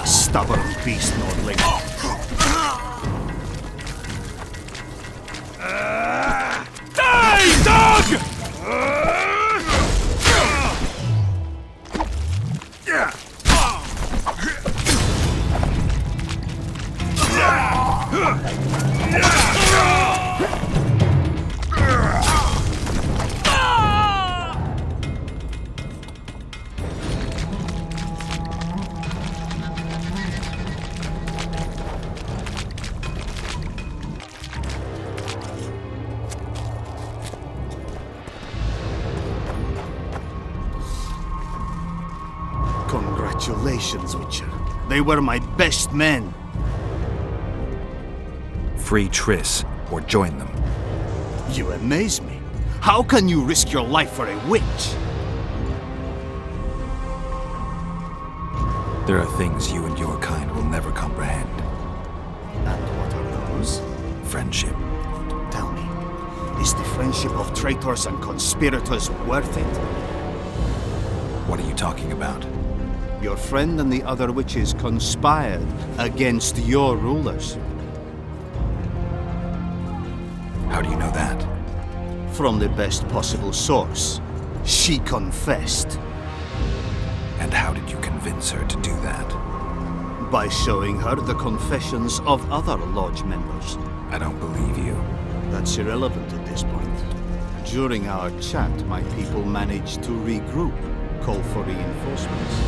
[SPEAKER 1] Stubborn beast, Nordling.
[SPEAKER 21] Die, dog!
[SPEAKER 11] Congratulations, Witcher. They were my best men.
[SPEAKER 4] Free Triss, or join them.
[SPEAKER 11] You amaze me. How can you risk your life for a witch?
[SPEAKER 4] There are things you and your kind will never comprehend.
[SPEAKER 11] And what are those?
[SPEAKER 4] Friendship.
[SPEAKER 11] Tell me, is the friendship of traitors and conspirators worth it?
[SPEAKER 4] What are you talking about?
[SPEAKER 11] Your friend and the other witches conspired against your rulers.
[SPEAKER 4] How do you know that?
[SPEAKER 11] From the best possible source. She confessed.
[SPEAKER 4] And how did you convince her to do that?
[SPEAKER 11] By showing her the confessions of other lodge members.
[SPEAKER 4] I don't believe you.
[SPEAKER 11] That's irrelevant at this point. During our chat, my people managed to regroup, call for reinforcements.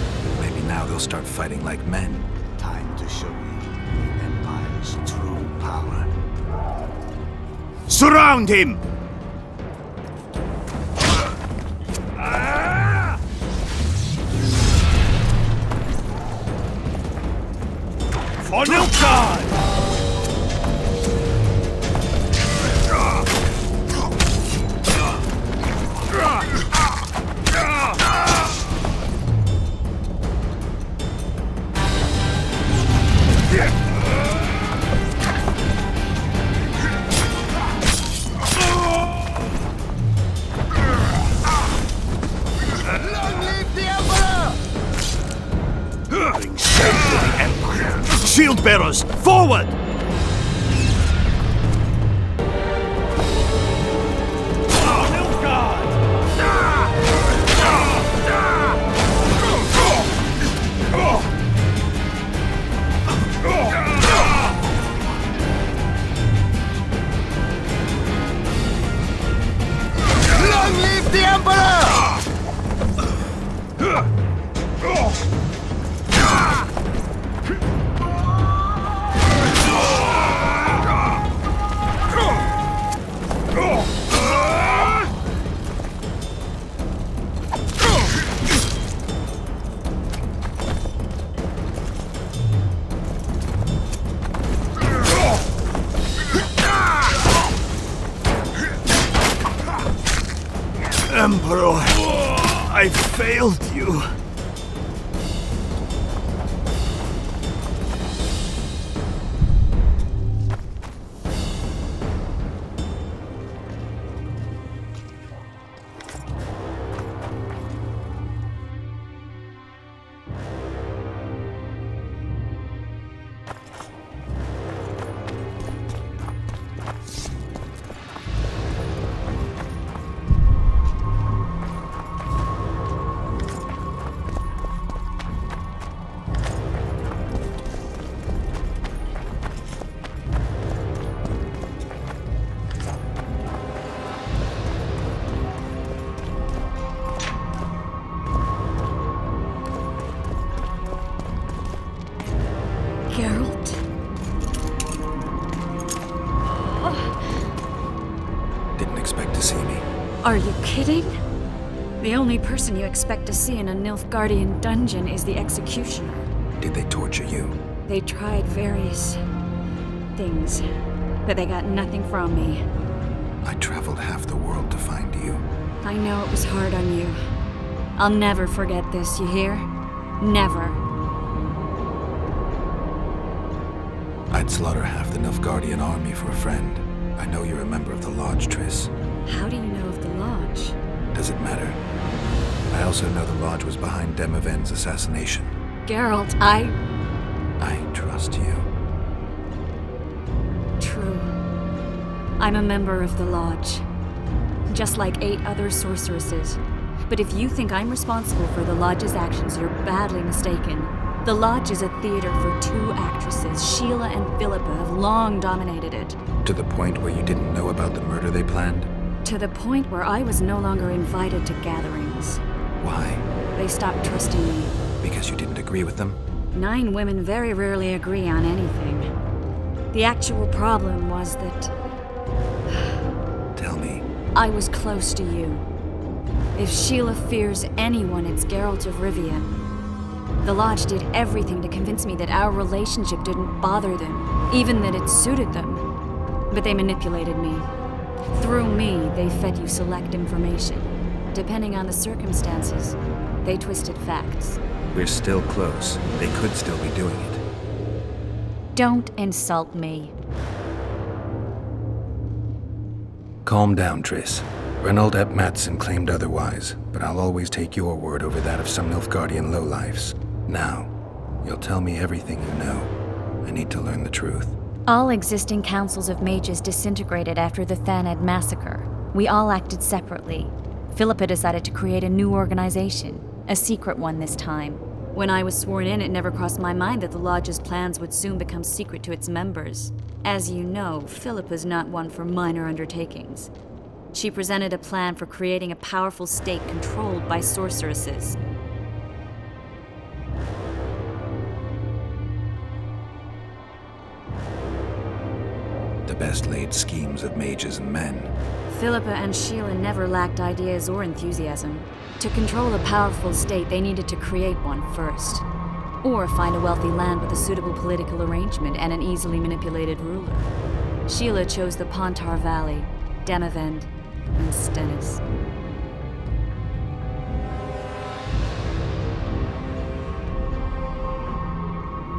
[SPEAKER 4] Maybe now they'll start fighting like men.
[SPEAKER 11] Time to show you the Empire's true power. Surround him! For Nilfgaard! Bring shame to the Empire! Shield bearers, forward! Long live the Emperor! Emperor, I failed you.
[SPEAKER 6] Are you kidding? The only person you expect to see in a Nilfgaardian dungeon is the executioner.
[SPEAKER 4] Did they torture you?
[SPEAKER 6] They tried various things, but they got nothing from me.
[SPEAKER 4] I traveled half the world to find you.
[SPEAKER 6] I know it was hard on you. I'll never forget this, you hear? Never.
[SPEAKER 4] I'd slaughter half the Nilfgaardian army for a friend. I know you're a member of the Lodge, Triss.
[SPEAKER 6] How do you know of the Lodge?
[SPEAKER 4] Does it matter? I also know the Lodge was behind Demoven's assassination.
[SPEAKER 6] Geralt,
[SPEAKER 4] I trust you.
[SPEAKER 6] True. I'm a member of the Lodge. Just like 8 other sorceresses. But if you think I'm responsible for the Lodge's actions, you're badly mistaken. The Lodge is a theater for 2 actresses. Sheila and Philippa have long dominated it.
[SPEAKER 4] To the point where you didn't know about the murder they planned?
[SPEAKER 6] To the point where I was no longer invited to gatherings.
[SPEAKER 4] Why?
[SPEAKER 6] They stopped trusting me.
[SPEAKER 4] Because you didn't agree with them?
[SPEAKER 6] 9 women very rarely agree on anything. The actual problem was that...
[SPEAKER 4] Tell me.
[SPEAKER 6] I was close to you. If Sheila fears anyone, it's Geralt of Rivia. The Lodge did everything to convince me that our relationship didn't bother them, even that it suited them. But they manipulated me. Through me, they fed you select information. Depending on the circumstances, they twisted facts.
[SPEAKER 4] We're still close. They could still be doing it.
[SPEAKER 6] Don't insult me.
[SPEAKER 4] Calm down, Triss. Reynold Ep Matson claimed otherwise, but I'll always take your word over that of some Nilfgaardian lowlifes. Now, you'll tell me everything you know. I need to learn the truth.
[SPEAKER 6] All existing councils of mages disintegrated after the Thaned massacre. We all acted separately. Philippa decided to create a new organization, a secret one this time. When I was sworn in, it never crossed my mind that the Lodge's plans would soon become secret to its members. As you know, Philippa's not one for minor undertakings. She presented a plan for creating a powerful state controlled by sorceresses.
[SPEAKER 4] The best laid schemes of mages and men.
[SPEAKER 6] Philippa and Sheila never lacked ideas or enthusiasm. To control a powerful state, they needed to create one first. Or find a wealthy land with a suitable political arrangement and an easily manipulated ruler. Sheila chose the Pontar Valley, Demavend, and Stennis.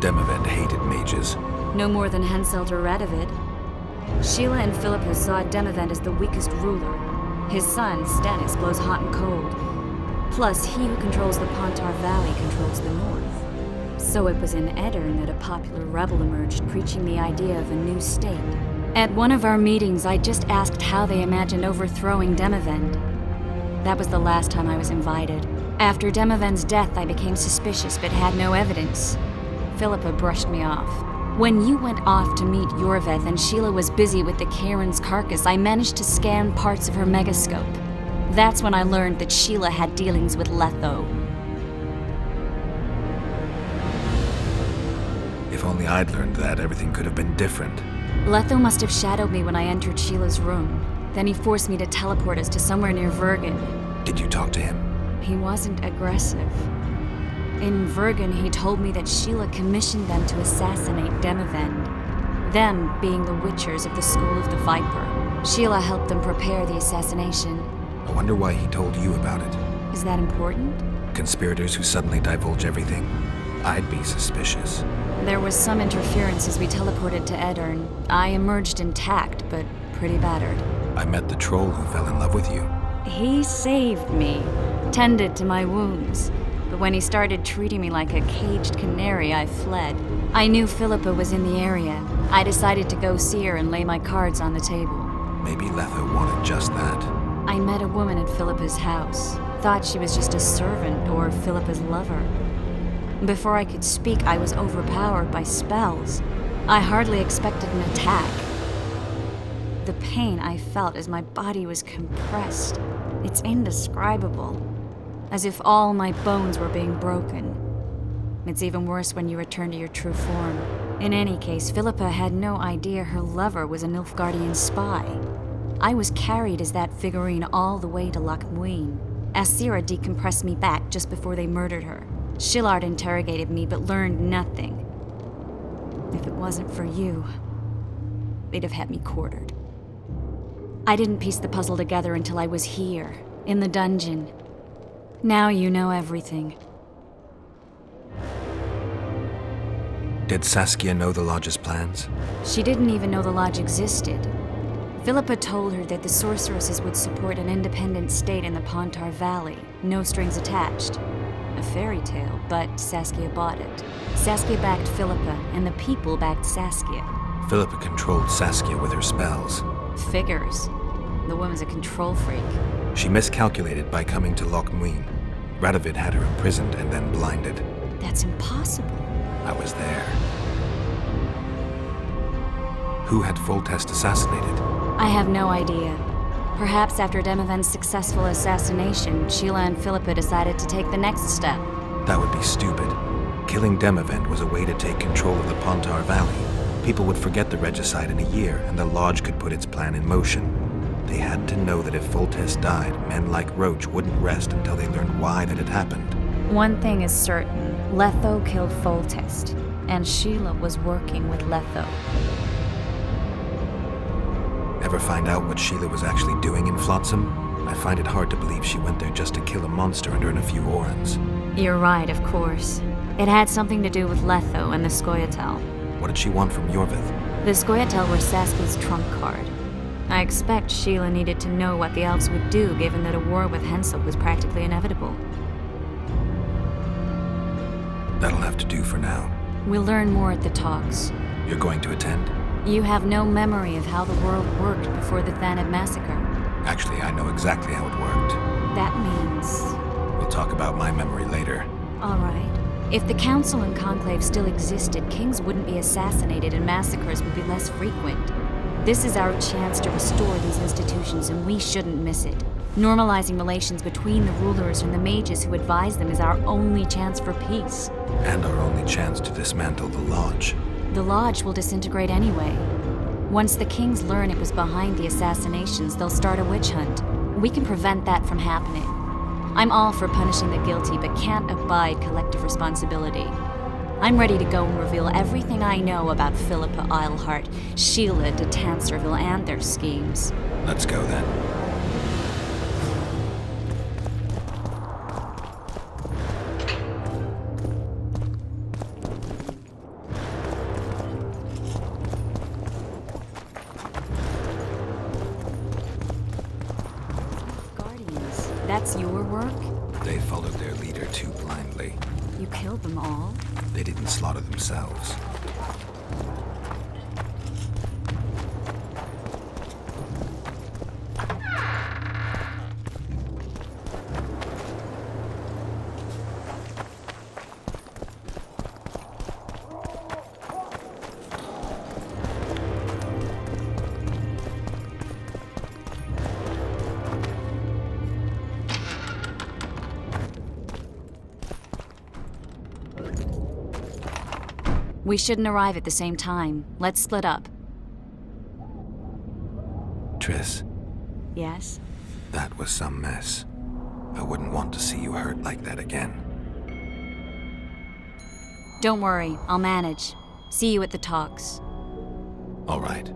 [SPEAKER 4] Demavend hated mages.
[SPEAKER 6] No more than Henselt or Radovid. Sheila and Philippa saw Demavend as the weakest ruler. His son, Stennis, blows hot and cold. Plus, he who controls the Pontar Valley controls the north. So it was in Edirn that a popular rebel emerged, preaching the idea of a new state. At one of our meetings, I just asked how they imagined overthrowing Demavend. That was the last time I was invited. After Demavend's death, I became suspicious but had no evidence. Philippa brushed me off. When you went off to meet Iorveth and Sheila was busy with the Kayran's carcass, I managed to scan parts of her megascope. That's when I learned that Sheila had dealings with Letho.
[SPEAKER 4] If only I'd learned that, everything could have been different.
[SPEAKER 6] Letho must have shadowed me when I entered Sheila's room. Then he forced me to teleport us to somewhere near Vergen.
[SPEAKER 4] Did you talk to him?
[SPEAKER 6] He wasn't aggressive. In Vergen, he told me that Sheila commissioned them to assassinate Demavend. Them being the Witchers of the School of the Viper. Sheila helped them prepare the assassination.
[SPEAKER 4] I wonder why he told you about it.
[SPEAKER 6] Is that important?
[SPEAKER 4] Conspirators who suddenly divulge everything. I'd be suspicious.
[SPEAKER 6] There was some interference as we teleported to Edirn. I emerged intact, but pretty battered.
[SPEAKER 4] I met the troll who fell in love with you.
[SPEAKER 6] He saved me, tended to my wounds. But when he started treating me like a caged canary, I fled. I knew Philippa was in the area. I decided to go see her and lay my cards on the table.
[SPEAKER 4] Maybe Letho wanted just that.
[SPEAKER 6] I met a woman at Philippa's house. Thought she was just a servant or Philippa's lover. Before I could speak, I was overpowered by spells. I hardly expected an attack. The pain I felt as my body was compressed. It's indescribable. As if all my bones were being broken. It's even worse when you return to your true form. In any case, Philippa had no idea her lover was a Nilfgaardian spy. I was carried as that figurine all the way to Loch Muin. Asira decompressed me back just before they murdered her. Shillard interrogated me but learned nothing. If it wasn't for you, they'd have had me quartered. I didn't piece the puzzle together until I was here, in the dungeon. Now you know everything.
[SPEAKER 4] Did Saskia know the Lodge's plans?
[SPEAKER 6] She didn't even know the Lodge existed. Philippa told her that the sorceresses would support an independent state in the Pontar Valley, no strings attached. A fairy tale, but Saskia bought it. Saskia backed Philippa, and the people backed Saskia.
[SPEAKER 4] Philippa controlled Saskia with her spells.
[SPEAKER 6] Figures. The woman's a control freak.
[SPEAKER 4] She miscalculated by coming to Loch Muin. Radovid had her imprisoned and then blinded.
[SPEAKER 6] That's impossible.
[SPEAKER 4] I was there. Who had Foltest assassinated?
[SPEAKER 6] I have no idea. Perhaps after Demavend's successful assassination, Sheila and Philippa decided to take the next step.
[SPEAKER 4] That would be stupid. Killing Demavend was a way to take control of the Pontar Valley. People would forget the regicide in a year, and the Lodge could put its plan in motion. They had to know that if Foltest died, men like Roach wouldn't rest until they learned why that had happened.
[SPEAKER 6] One thing is certain. Letho killed Foltest, and Sheila was working with Letho.
[SPEAKER 4] Ever find out what Sheila was actually doing in Flotsam? I find it hard to believe she went there just to kill a monster and earn a few orans.
[SPEAKER 6] You're right, of course. It had something to do with Letho and the Scoia'tael.
[SPEAKER 4] What did she want from Iorveth?
[SPEAKER 6] The Scoia'tael were Saski's trump card. I expect Sheila needed to know what the elves would do, given that a war with Hensel was practically inevitable.
[SPEAKER 4] That'll have to do for now.
[SPEAKER 6] We'll learn more at the talks.
[SPEAKER 4] You're going to attend?
[SPEAKER 6] You have no memory of how the world worked before the Thanid massacre.
[SPEAKER 4] Actually, I know exactly how it worked.
[SPEAKER 6] That means...
[SPEAKER 4] We'll talk about my memory later.
[SPEAKER 6] All right. If the Council and Conclave still existed, kings wouldn't be assassinated and massacres would be less frequent. This is our chance to restore these institutions, and we shouldn't miss it. Normalizing relations between the rulers and the mages who advise them is our only chance for peace.
[SPEAKER 4] And our only chance to dismantle the Lodge.
[SPEAKER 6] The Lodge will disintegrate anyway. Once the kings learn it was behind the assassinations, they'll start a witch hunt. We can prevent that from happening. I'm all for punishing the guilty, but can't abide collective responsibility. I'm ready to go and reveal everything I know about Philippa Eilhart, Sheila de Tanserville, and their schemes.
[SPEAKER 4] Let's go then.
[SPEAKER 6] Guardians, that's your work?
[SPEAKER 4] They followed their leader too blindly.
[SPEAKER 6] You killed them all?
[SPEAKER 4] They didn't slaughter themselves.
[SPEAKER 6] We shouldn't arrive at the same time. Let's split up.
[SPEAKER 4] Triss.
[SPEAKER 6] Yes?
[SPEAKER 4] That was some mess. I wouldn't want to see you hurt like that again.
[SPEAKER 6] Don't worry, I'll manage. See you at the talks.
[SPEAKER 4] All right.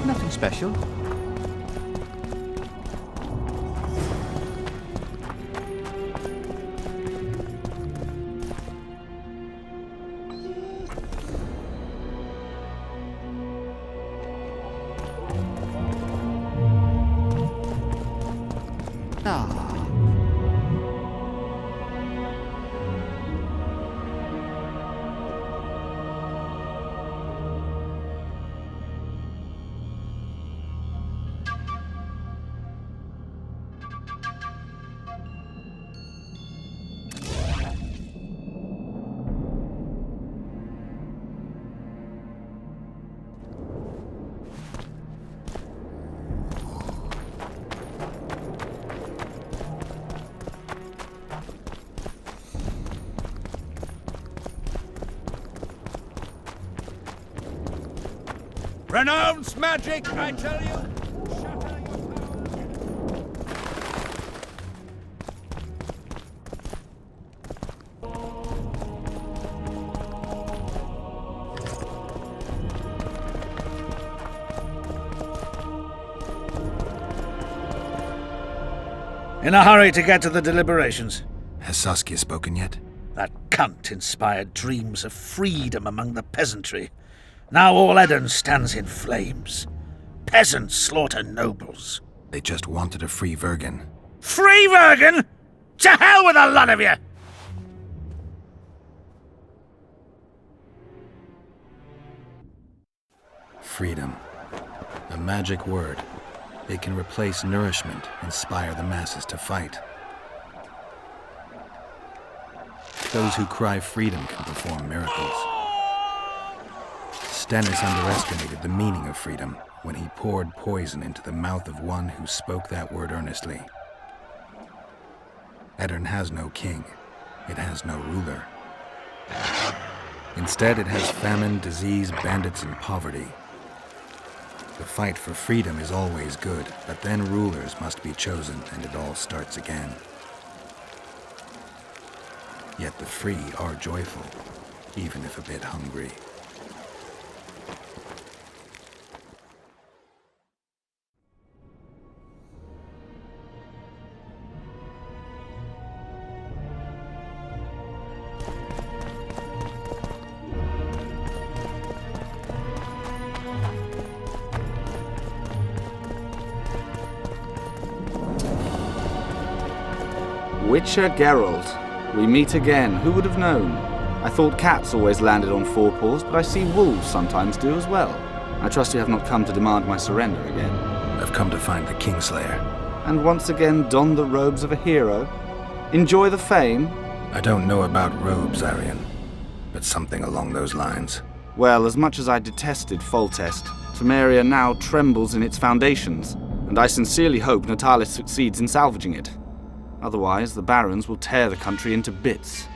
[SPEAKER 1] Nothing special.
[SPEAKER 21] Renounce magic, I tell you!
[SPEAKER 3] In a hurry to get to the deliberations.
[SPEAKER 4] Has Saskia spoken yet?
[SPEAKER 3] That cunt inspired dreams of freedom among the peasantry. Now all Edirn stands in flames. Peasants slaughter nobles.
[SPEAKER 4] They just wanted a free Vergen.
[SPEAKER 3] Free Vergen? To hell with a lot of you!
[SPEAKER 4] Freedom. A magic word. It can replace nourishment, inspire the masses to fight. Those who cry freedom can perform miracles. Stennis underestimated the meaning of freedom when he poured poison into the mouth of one who spoke that word earnestly. Edirn has no king. It has no ruler. Instead, it has famine, disease, bandits, and poverty. The fight for freedom is always good, but then rulers must be chosen and it all starts again. Yet the free are joyful, even if a bit hungry.
[SPEAKER 7] Witcher Geralt. We meet again. Who would have known? I thought cats always landed on four paws, but I see wolves sometimes do as well. I trust you have not come to demand my surrender again.
[SPEAKER 4] I've come to find the Kingslayer.
[SPEAKER 7] And once again don the robes of a hero? Enjoy the fame?
[SPEAKER 4] I don't know about robes, Arian, but something along those lines.
[SPEAKER 7] Well, as much as I detested Foltest, Temeria now trembles in its foundations, and I sincerely hope Natalis succeeds in salvaging it. Otherwise, the barons will tear the country into bits.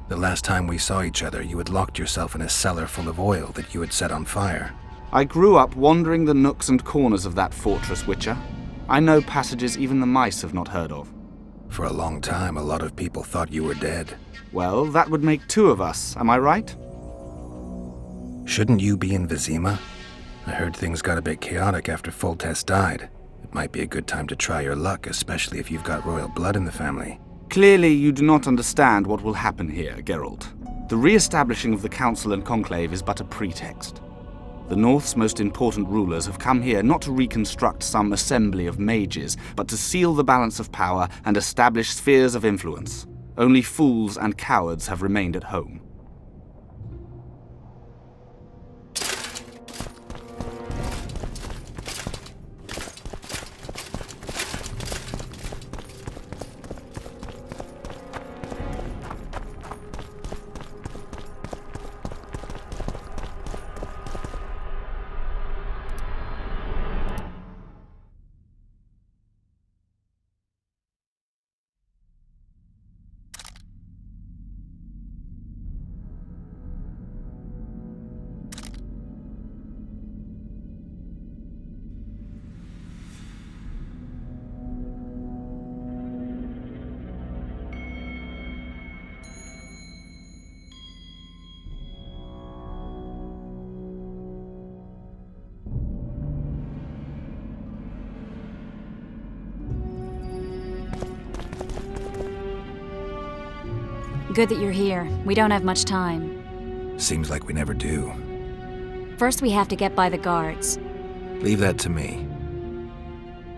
[SPEAKER 4] The last time we saw each other, you had locked yourself in a cellar full of oil that you had set on fire.
[SPEAKER 7] I grew up wandering the nooks and corners of that fortress, Witcher. I know passages even the mice have not heard of.
[SPEAKER 4] For a long time, a lot of people thought you were dead.
[SPEAKER 7] Well, that would make two of us, am I right?
[SPEAKER 4] Shouldn't you be in Vizima? I heard things got a bit chaotic after Foltest died. It might be a good time to try your luck, especially if you've got royal blood in the family.
[SPEAKER 7] Clearly, you do not understand what will happen here, Geralt. The re-establishing of the Council and Conclave is but a pretext. The North's most important rulers have come here not to reconstruct some assembly of mages, but to seal the balance of power and establish spheres of influence. Only fools and cowards have remained at home.
[SPEAKER 6] Good that you're here. We don't have much time.
[SPEAKER 4] Seems like we never do.
[SPEAKER 6] First, we have to get by the guards.
[SPEAKER 4] Leave that to me.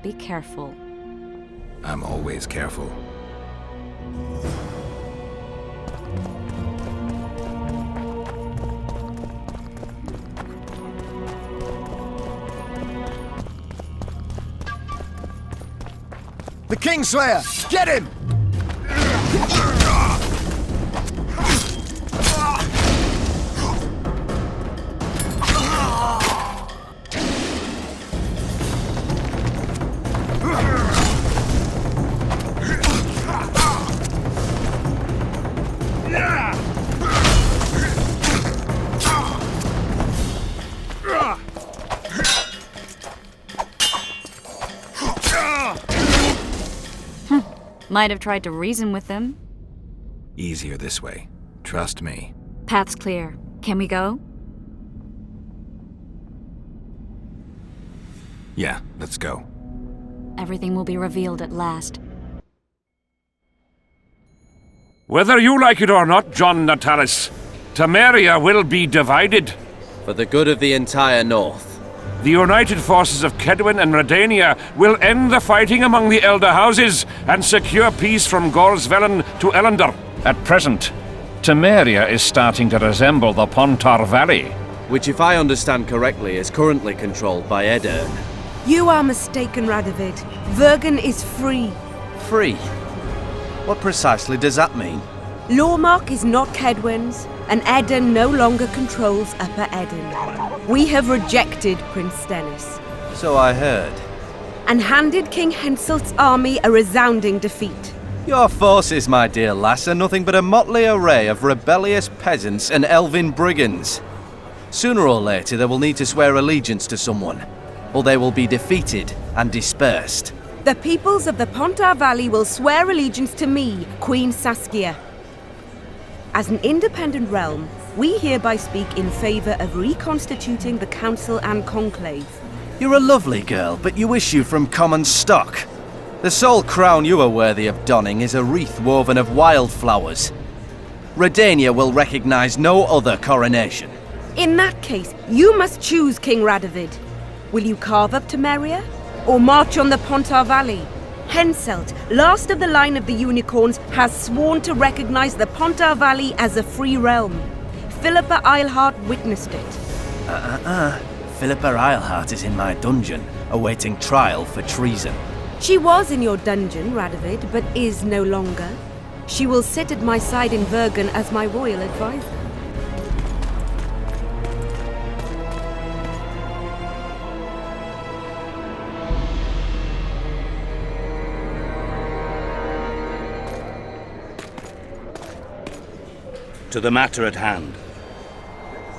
[SPEAKER 6] Be careful.
[SPEAKER 4] I'm always careful.
[SPEAKER 13] The Kingslayer! Get him!
[SPEAKER 6] Might have tried to reason with them.
[SPEAKER 4] Easier this way. Trust me.
[SPEAKER 6] Path's clear. Can we go?
[SPEAKER 4] Yeah, let's go.
[SPEAKER 6] Everything will be revealed at last.
[SPEAKER 12] Whether you like it or not, John Natalis, Temeria will be divided.
[SPEAKER 8] For the good of the entire North.
[SPEAKER 12] The united forces of Kedwin and Redania will end the fighting among the Elder Houses and secure peace from Gorsvelen to Ellendar. At present, Temeria is starting to resemble the Pontar Valley.
[SPEAKER 8] Which, if I understand correctly, is currently controlled by Edirn.
[SPEAKER 15] You are mistaken, Radovid. Vergen is free.
[SPEAKER 8] Free? What precisely does that mean?
[SPEAKER 15] Lawmark is not Kedwin's, and Edirn no longer controls Upper Edirn. We have rejected Prince Stennis.
[SPEAKER 8] So I heard.
[SPEAKER 15] And handed King Henselt's army a resounding defeat.
[SPEAKER 8] Your forces, my dear lass, are nothing but a motley array of rebellious peasants and elven brigands. Sooner or later, they will need to swear allegiance to someone, or they will be defeated and dispersed.
[SPEAKER 15] The peoples of the Pontar Valley will swear allegiance to me, Queen Saskia. As an independent realm, we hereby speak in favor of reconstituting the Council and Conclave.
[SPEAKER 8] You're a lovely girl, but you issue from common stock. The sole crown you are worthy of donning is a wreath woven of wildflowers. Redania will recognize no other coronation.
[SPEAKER 15] In that case, you must choose, King Radovid. Will you carve up Temeria, or march on the Pontar Valley? Henselt, last of the line of the unicorns, has sworn to recognize the Pontar Valley as a free realm. Philippa Eilhart witnessed it.
[SPEAKER 8] Philippa Eilhart is in my dungeon, awaiting trial for treason.
[SPEAKER 15] She was in your dungeon, Radovid, but is no longer. She will sit at my side in Vergen as my royal advisor.
[SPEAKER 3] To the matter at hand.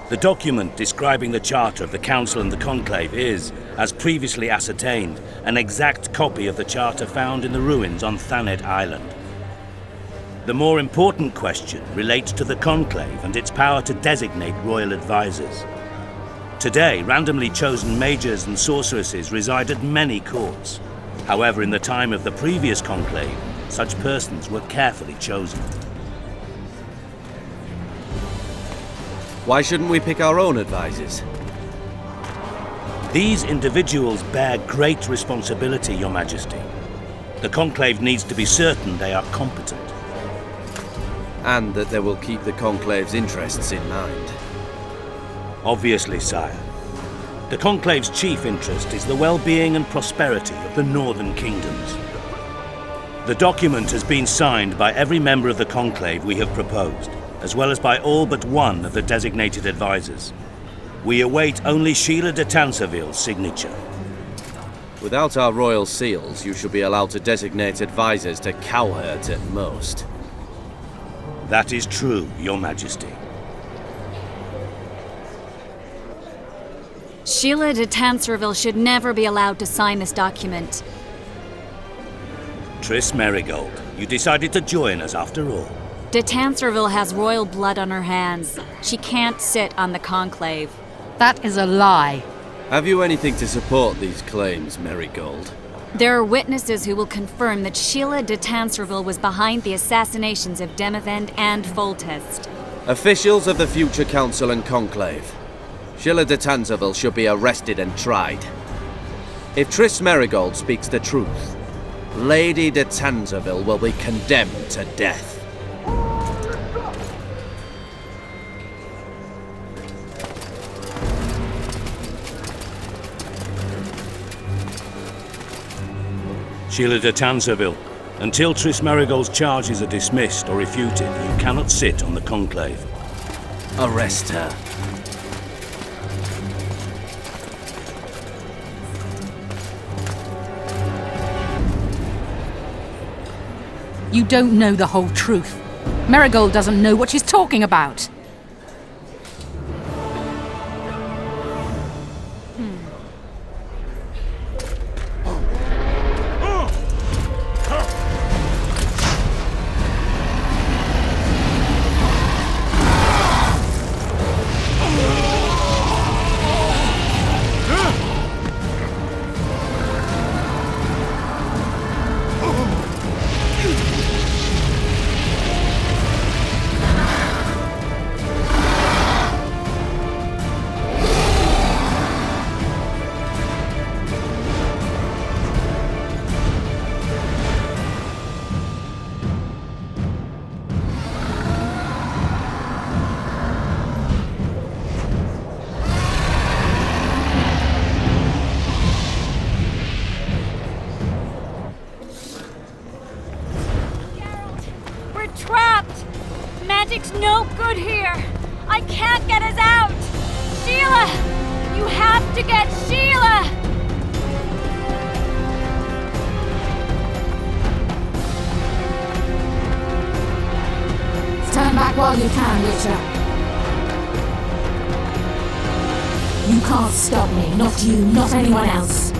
[SPEAKER 3] The document describing the charter of the Council and the Conclave is, as previously ascertained, an exact copy of the charter found in the ruins on Thanet Island. The more important question relates to the Conclave and its power to designate royal advisors. Today, randomly chosen mages and sorceresses reside at many courts. However, in the time of the previous Conclave, such persons were carefully chosen.
[SPEAKER 8] Why shouldn't we pick our own advisors?
[SPEAKER 3] These individuals bear great responsibility, Your Majesty. The Conclave needs to be certain they are competent.
[SPEAKER 8] And that they will keep the Conclave's interests in mind.
[SPEAKER 3] Obviously, sire. The Conclave's chief interest is the well-being and prosperity of the Northern Kingdoms. The document has been signed by every member of the Conclave we have proposed, as well as by all but one of the designated advisors. We await only Sheila de Tanserville's signature.
[SPEAKER 8] Without our royal seals, you should be allowed to designate advisors to cowherd at most.
[SPEAKER 3] That is true, Your Majesty.
[SPEAKER 6] Sheila de Tanserville should never be allowed to sign this document.
[SPEAKER 3] Triss Merigold, you decided to join us after all.
[SPEAKER 6] De Tanserville has royal blood on her hands. She can't sit on the Conclave.
[SPEAKER 16] That is a lie.
[SPEAKER 8] Have you anything to support these claims, Merigold?
[SPEAKER 6] There are witnesses who will confirm that Sheila de Tanserville was behind the assassinations of Demavend and Foltest.
[SPEAKER 8] Officials of the future Council and Conclave. Sheila de Tanserville should be arrested and tried. If Triss Merigold speaks the truth, Lady de Tanserville will be condemned to death.
[SPEAKER 3] Sheila de Tanserville, until Triss Merigold's charges are dismissed or refuted, you cannot sit on the Conclave.
[SPEAKER 8] Arrest her.
[SPEAKER 16] You don't know the whole truth. Merigold doesn't know what she's talking about.
[SPEAKER 6] Magic's no good here. I can't get us out. Sheila! You have to get Sheila!
[SPEAKER 16] Stand back while you can, Witcher. You can't stop me. Not you, not anyone else.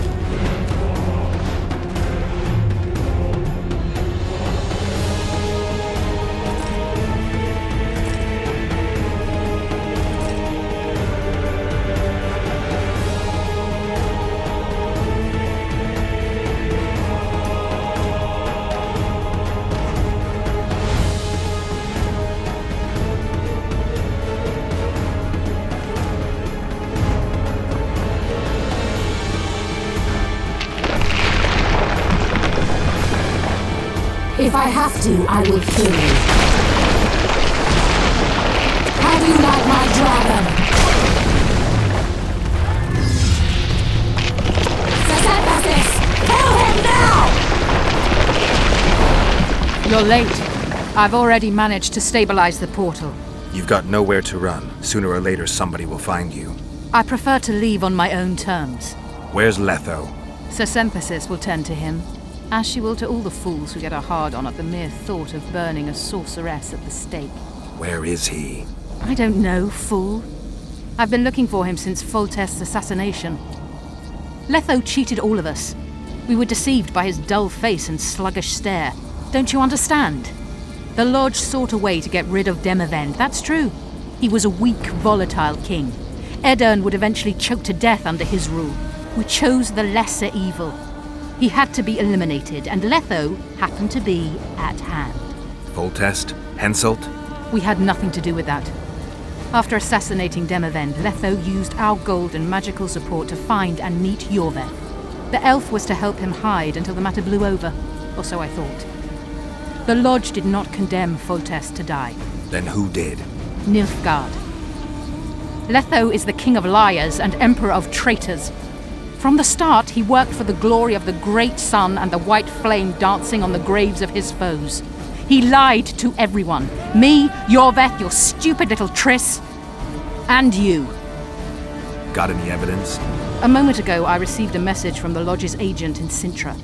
[SPEAKER 16] If I have to, I will kill you. How do you like my dragon? Sapkowski! Kill him now! You're late. I've already managed to stabilize the portal.
[SPEAKER 4] You've got nowhere to run. Sooner or later, somebody will find you.
[SPEAKER 16] I prefer to leave on my own terms.
[SPEAKER 4] Where's Letho?
[SPEAKER 16] Sapkowski will tend to him, as she will to all the fools who get a hard-on at the mere thought of burning a sorceress at the stake.
[SPEAKER 4] Where is he?
[SPEAKER 16] I don't know, fool. I've been looking for him since Foltest's assassination. Letho cheated all of us. We were deceived by his dull face and sluggish stare. Don't you understand? The Lodge sought a way to get rid of Demavend, that's true. He was a weak, volatile king. Edirn would eventually choke to death under his rule. We chose the lesser evil. He had to be eliminated, and Letho happened to be at hand.
[SPEAKER 4] Foltest? Henselt?
[SPEAKER 16] We had nothing to do with that. After assassinating Demavend, Letho used our gold and magical support to find and meet Iorveth. The elf was to help him hide until the matter blew over, or so I thought. The Lodge did not condemn Foltest to die.
[SPEAKER 4] Then who did?
[SPEAKER 16] Nilfgaard. Letho is the king of liars and emperor of traitors. From the start, he worked for the glory of the great sun and the white flame dancing on the graves of his foes. He lied to everyone. Me, Iorveth, your stupid little Triss, and you.
[SPEAKER 4] Got any evidence?
[SPEAKER 16] A moment ago, I received a message from the Lodge's agent in Sintra.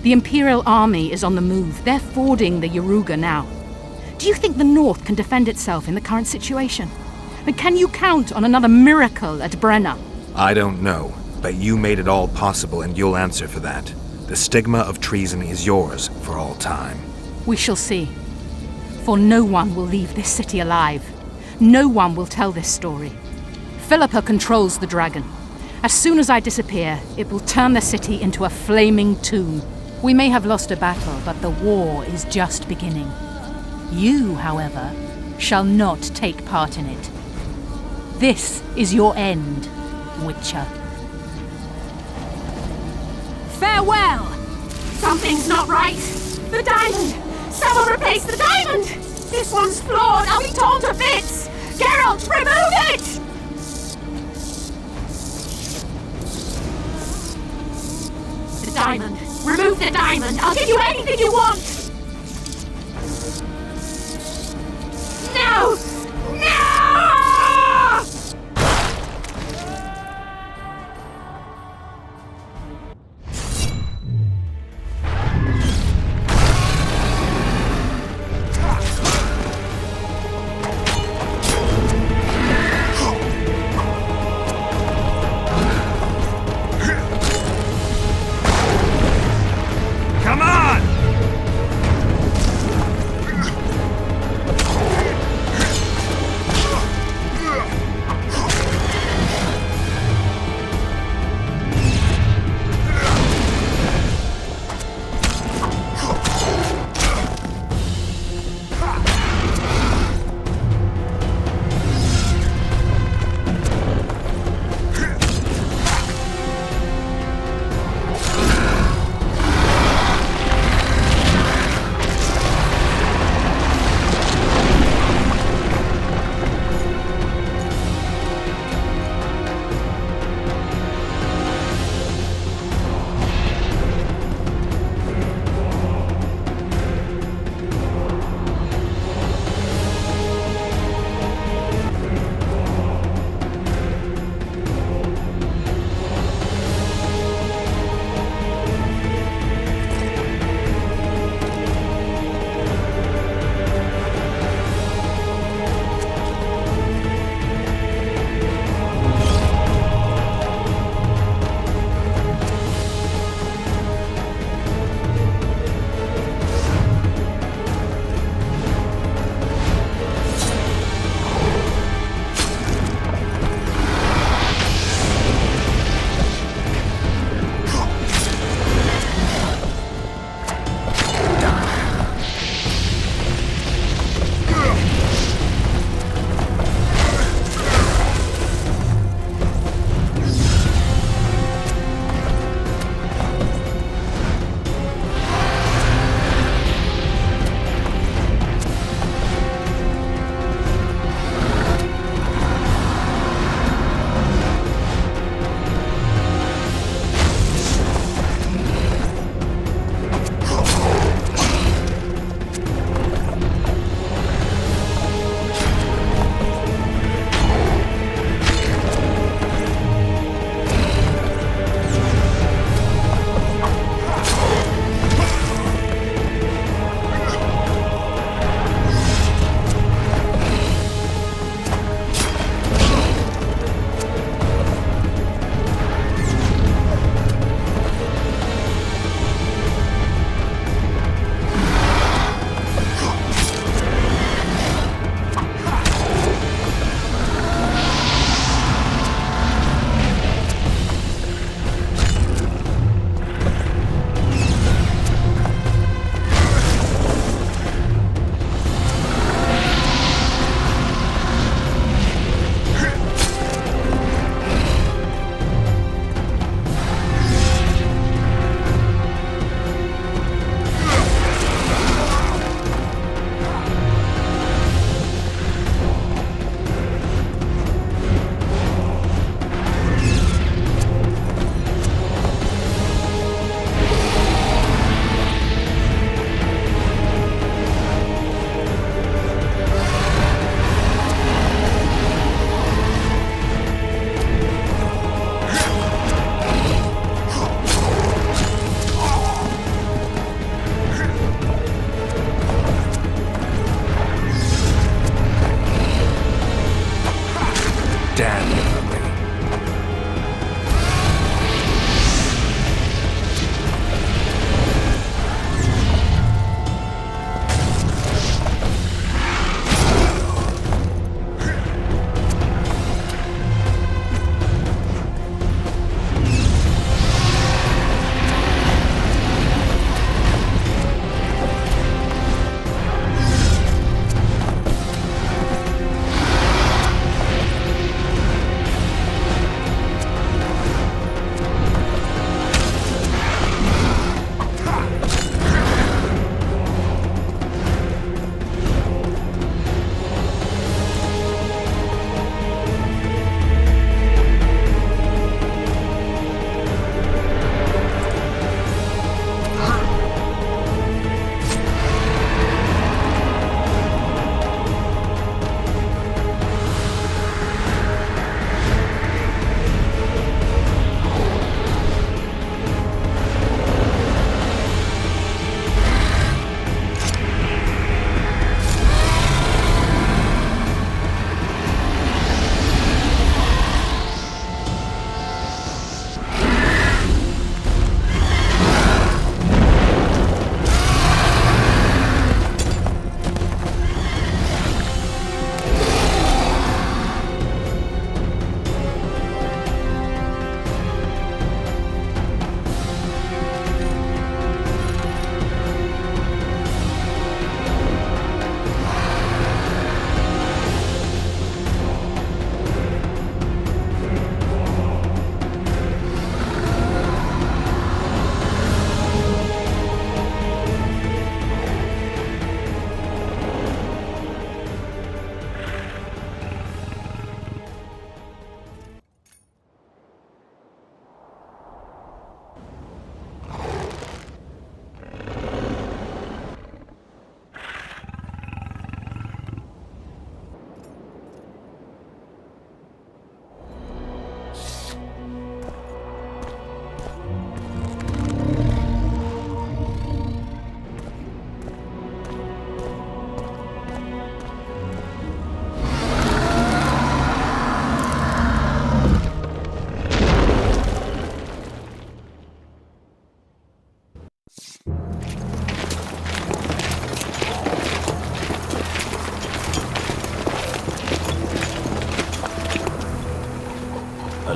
[SPEAKER 16] The Imperial Army is on the move. They're fording the Yaruga now. Do you think the North can defend itself in the current situation? And can you count on another miracle at Brenna?
[SPEAKER 4] I don't know. But you made it all possible, and you'll answer for that. The stigma of treason is yours for all time.
[SPEAKER 16] We shall see. For no one will leave this city alive. No one will tell this story. Philippa controls the dragon. As soon as I disappear, it will turn the city into a flaming tomb. We may have lost a battle, but the war is just beginning. You, however, shall not take part in it. This is your end, Witcher.
[SPEAKER 17] Farewell! Something's not right! The diamond! Someone replace the diamond! This one's flawed! I'll be torn to bits! Geralt, remove it! The diamond! Remove the diamond! I'll give you anything you want! No! No!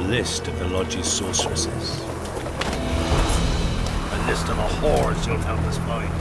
[SPEAKER 3] list of the Lodge's sorceresses.
[SPEAKER 21] A list of the whores you'll help us find.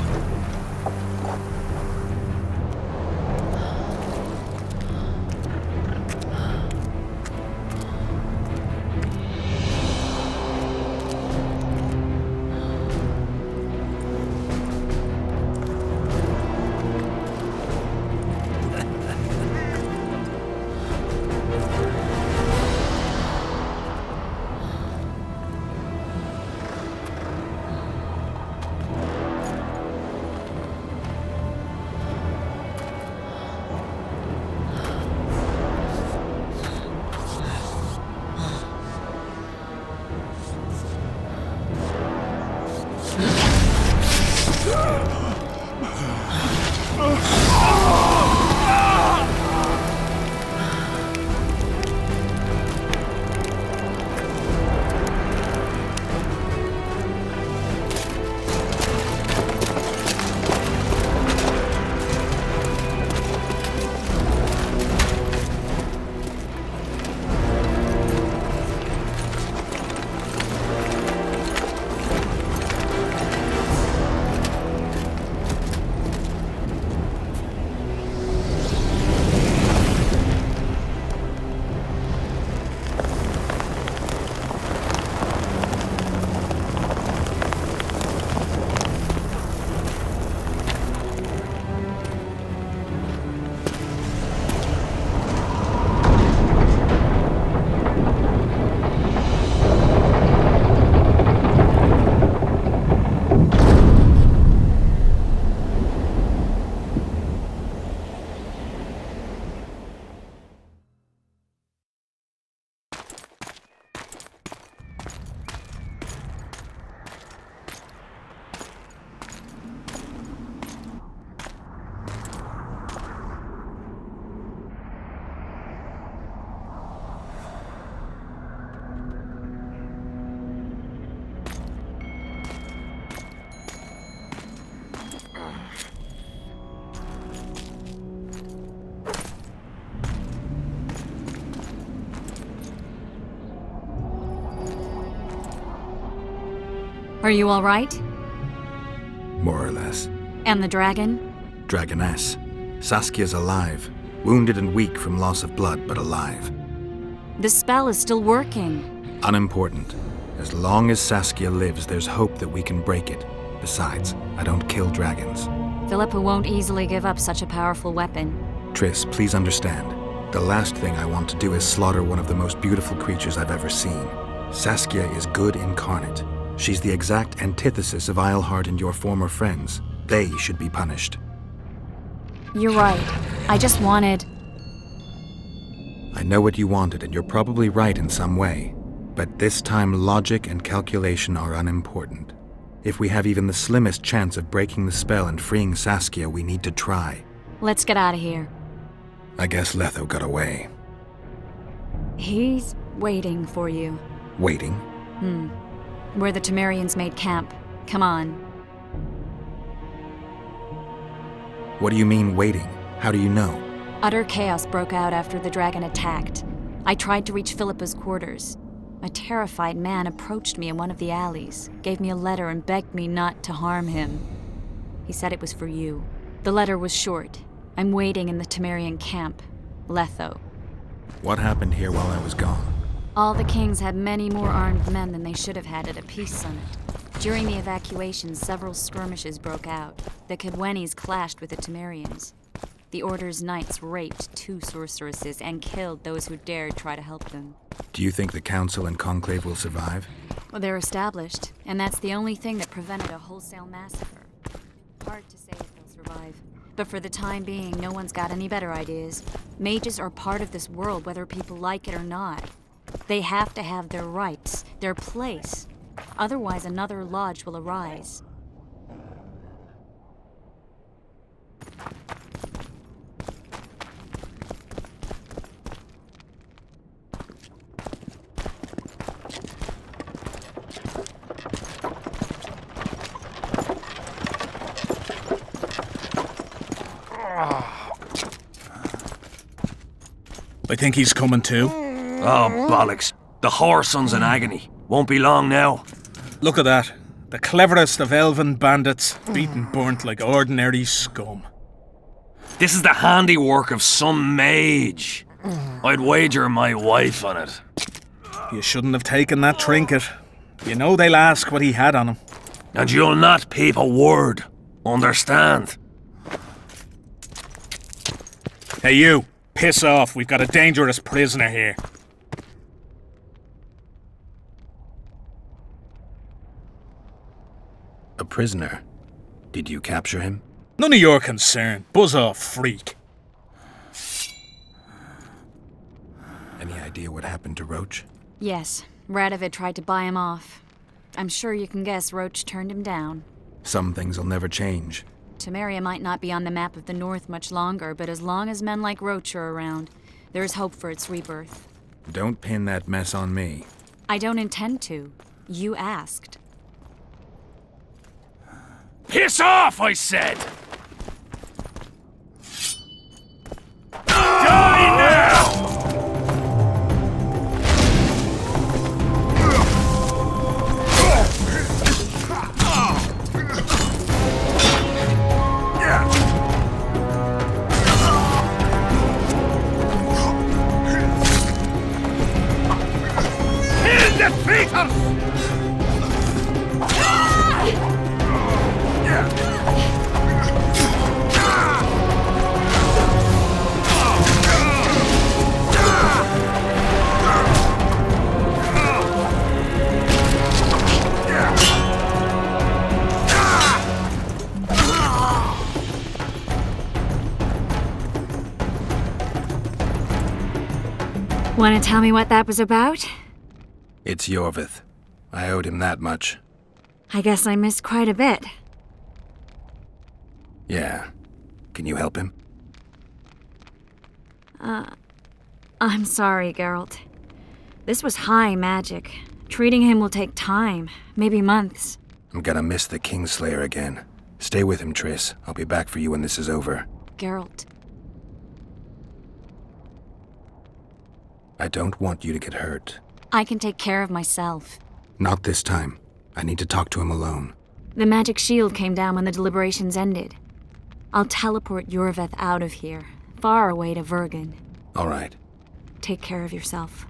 [SPEAKER 6] Are you all right?
[SPEAKER 4] More or less.
[SPEAKER 6] And the dragon?
[SPEAKER 4] Dragoness. Saskia's alive. Wounded and weak from loss of blood, but alive.
[SPEAKER 6] The spell is still working.
[SPEAKER 4] Unimportant. As long as Saskia lives, there's hope that we can break it. Besides, I don't kill dragons.
[SPEAKER 6] Philippa won't easily give up such a powerful weapon.
[SPEAKER 4] Triss, please understand. The last thing I want to do is slaughter one of the most beautiful creatures I've ever seen. Saskia is good incarnate. She's the exact antithesis of Eilhart and your former friends. They should be punished.
[SPEAKER 6] You're right. I just wanted...
[SPEAKER 4] I know what you wanted, and you're probably right in some way. But this time, logic and calculation are unimportant. If we have even the slimmest chance of breaking the spell and freeing Saskia, we need to try.
[SPEAKER 6] Let's get out of here.
[SPEAKER 4] I guess Letho got away.
[SPEAKER 6] He's waiting for you.
[SPEAKER 4] Waiting?
[SPEAKER 6] Where the Temerians made camp. Come on.
[SPEAKER 4] What do you mean, waiting? How do you know?
[SPEAKER 6] Utter chaos broke out after the dragon attacked. I tried to reach Philippa's quarters. A terrified man approached me in one of the alleys, gave me a letter and begged me not to harm him. He said it was for you. The letter was short. I'm waiting in the Temerian camp. Letho.
[SPEAKER 4] What happened here while I was gone?
[SPEAKER 6] All the kings had many more armed men than they should have had at a peace summit. During the evacuation, several skirmishes broke out. The Kedwenis clashed with the Temerians. The Order's knights raped 2 sorceresses and killed those who dared try to help them.
[SPEAKER 4] Do you think the Council and Conclave will survive?
[SPEAKER 6] Well, they're established, and that's the only thing that prevented a wholesale massacre. Hard to say if they'll survive. But for the time being, no one's got any better ideas. Mages are part of this world, whether people like it or not. They have to have their rights, their place. Otherwise, another lodge will arise.
[SPEAKER 18] I think he's coming too.
[SPEAKER 21] Oh, bollocks.
[SPEAKER 18] The whoreson's in agony. Won't be long now.
[SPEAKER 19] Look at that. The cleverest of elven bandits, beaten burnt like ordinary scum.
[SPEAKER 18] This is the handiwork of some mage. I'd wager my wife on it.
[SPEAKER 19] You shouldn't have taken that trinket. You know they'll ask what he had on him.
[SPEAKER 18] And you'll not peep a word. Understand?
[SPEAKER 19] Hey you, piss off. We've got a dangerous prisoner here.
[SPEAKER 4] A prisoner? Did you capture him?
[SPEAKER 19] None of your concern. Buzz off, freak.
[SPEAKER 4] Any idea what happened to Roach?
[SPEAKER 6] Yes, Radovid tried to buy him off. I'm sure you can guess Roach turned him down.
[SPEAKER 4] Some things will never change.
[SPEAKER 6] Temeria might not be on the map of the North much longer, but as long as men like Roach are around, there is hope for its rebirth.
[SPEAKER 4] Don't pin that mess on me.
[SPEAKER 6] I don't intend to. You asked.
[SPEAKER 18] Piss off, I said! Die now!
[SPEAKER 21] In the traitors!
[SPEAKER 6] Want to tell me what that was about?
[SPEAKER 4] It's Iorveth. I owed him that much.
[SPEAKER 6] I guess I missed quite a bit.
[SPEAKER 4] Yeah. Can you help him?
[SPEAKER 6] I'm sorry, Geralt. This was high magic. Treating him will take time, maybe months.
[SPEAKER 4] I'm gonna miss the Kingslayer again. Stay with him, Triss. I'll be back for you when this is over.
[SPEAKER 6] Geralt.
[SPEAKER 4] I don't want you to get hurt.
[SPEAKER 6] I can take care of myself.
[SPEAKER 4] Not this time. I need to talk to him alone.
[SPEAKER 6] The magic shield came down when the deliberations ended. I'll teleport Iorveth out of here, far away to Vergen.
[SPEAKER 4] All right.
[SPEAKER 6] Take care of yourself.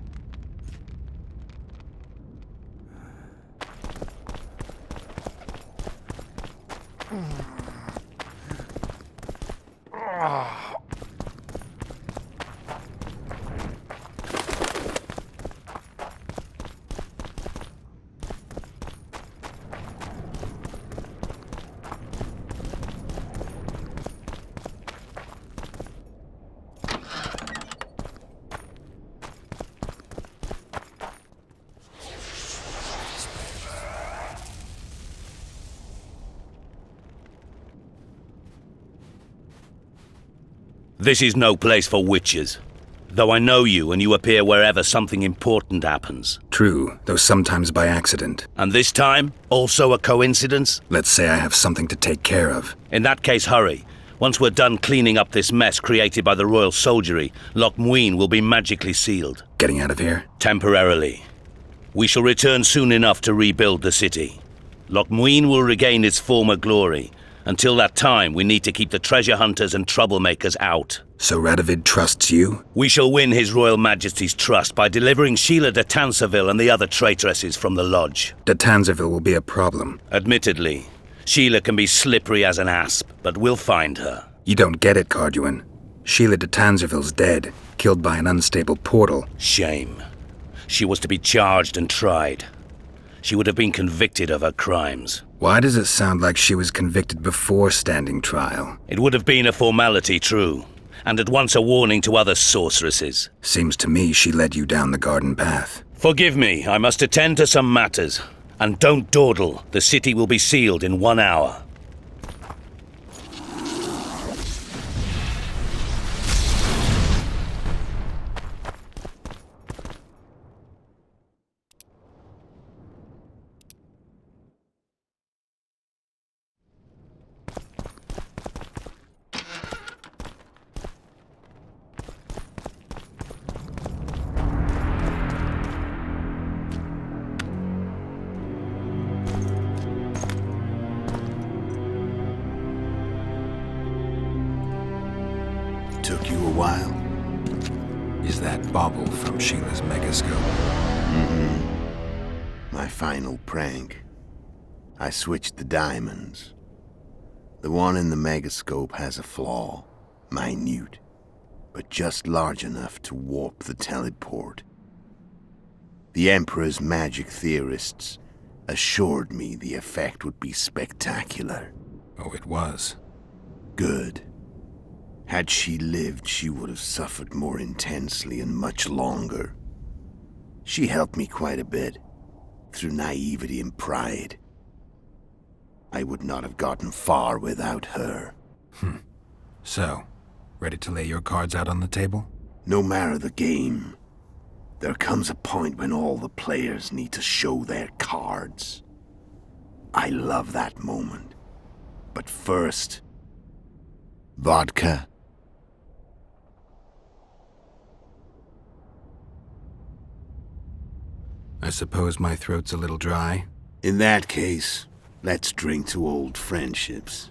[SPEAKER 3] This is no place for witches. Though I know you and you appear wherever something important happens.
[SPEAKER 4] True, though sometimes by accident.
[SPEAKER 3] And this time, also a coincidence?
[SPEAKER 4] Let's say I have something to take care of.
[SPEAKER 3] In that case, hurry. Once we're done cleaning up this mess created by the royal soldiery, Loch Muin will be magically sealed.
[SPEAKER 4] Getting out of here?
[SPEAKER 3] Temporarily. We shall return soon enough to rebuild the city. Loch Muin will regain its former glory. Until that time, we need to keep the treasure hunters and troublemakers out.
[SPEAKER 4] So Radovid trusts you?
[SPEAKER 3] We shall win His Royal Majesty's trust by delivering Sheila de Tansarville and the other traitresses from the lodge.
[SPEAKER 4] De Tansarville will be a problem.
[SPEAKER 3] Admittedly, Sheila can be slippery as an asp, but we'll find her.
[SPEAKER 4] You don't get it, Carduin. Sheila de Tansarville's dead, killed by an unstable portal.
[SPEAKER 3] Shame. She was to be charged and tried. She would have been convicted of her crimes.
[SPEAKER 4] Why does it sound like she was convicted before standing trial?
[SPEAKER 3] It would have been a formality, true, and at once a warning to other sorceresses.
[SPEAKER 4] Seems to me she led you down the garden path.
[SPEAKER 3] Forgive me, I must attend to some matters. And don't dawdle, the city will be sealed in 1 hour.
[SPEAKER 4] was that bauble from Sheila's megascope.
[SPEAKER 14] My final prank. I switched the diamonds. The one in the megascope has a flaw. Minute. But just large enough to warp the teleport. The Emperor's magic theorists assured me the effect would be spectacular.
[SPEAKER 4] Oh, it was.
[SPEAKER 14] Good. Had she lived, she would have suffered more intensely and much longer. She helped me quite a bit, through naivety and pride. I would not have gotten far without her.
[SPEAKER 4] So, ready to lay your cards out on the table?
[SPEAKER 14] No matter the game, there comes a point when all the players need to show their cards. I love that moment. But first, vodka.
[SPEAKER 4] I suppose my throat's a little dry.
[SPEAKER 14] In that case, let's drink to old friendships.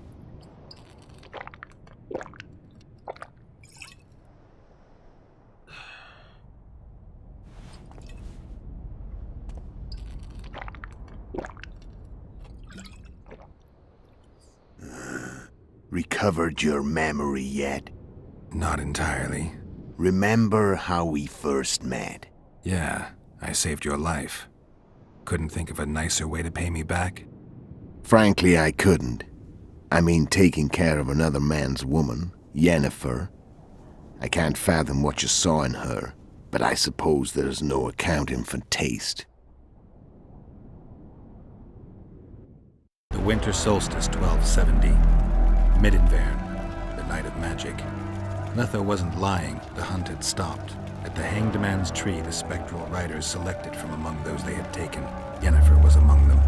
[SPEAKER 14] Recovered your memory yet?
[SPEAKER 4] Not entirely.
[SPEAKER 14] Remember how we first met?
[SPEAKER 4] Yeah, I saved your life. Couldn't think of a nicer way to pay me back?
[SPEAKER 14] Frankly, I couldn't. I mean, taking care of another man's woman, Yennefer. I can't fathom what you saw in her, but I suppose there's no accounting for taste.
[SPEAKER 4] The winter solstice 1270. Midinvern, the night of magic. Letho wasn't lying, the hunt had stopped. At the Hanged Man's Tree, the spectral riders selected from among those they had taken. Yennefer was among them.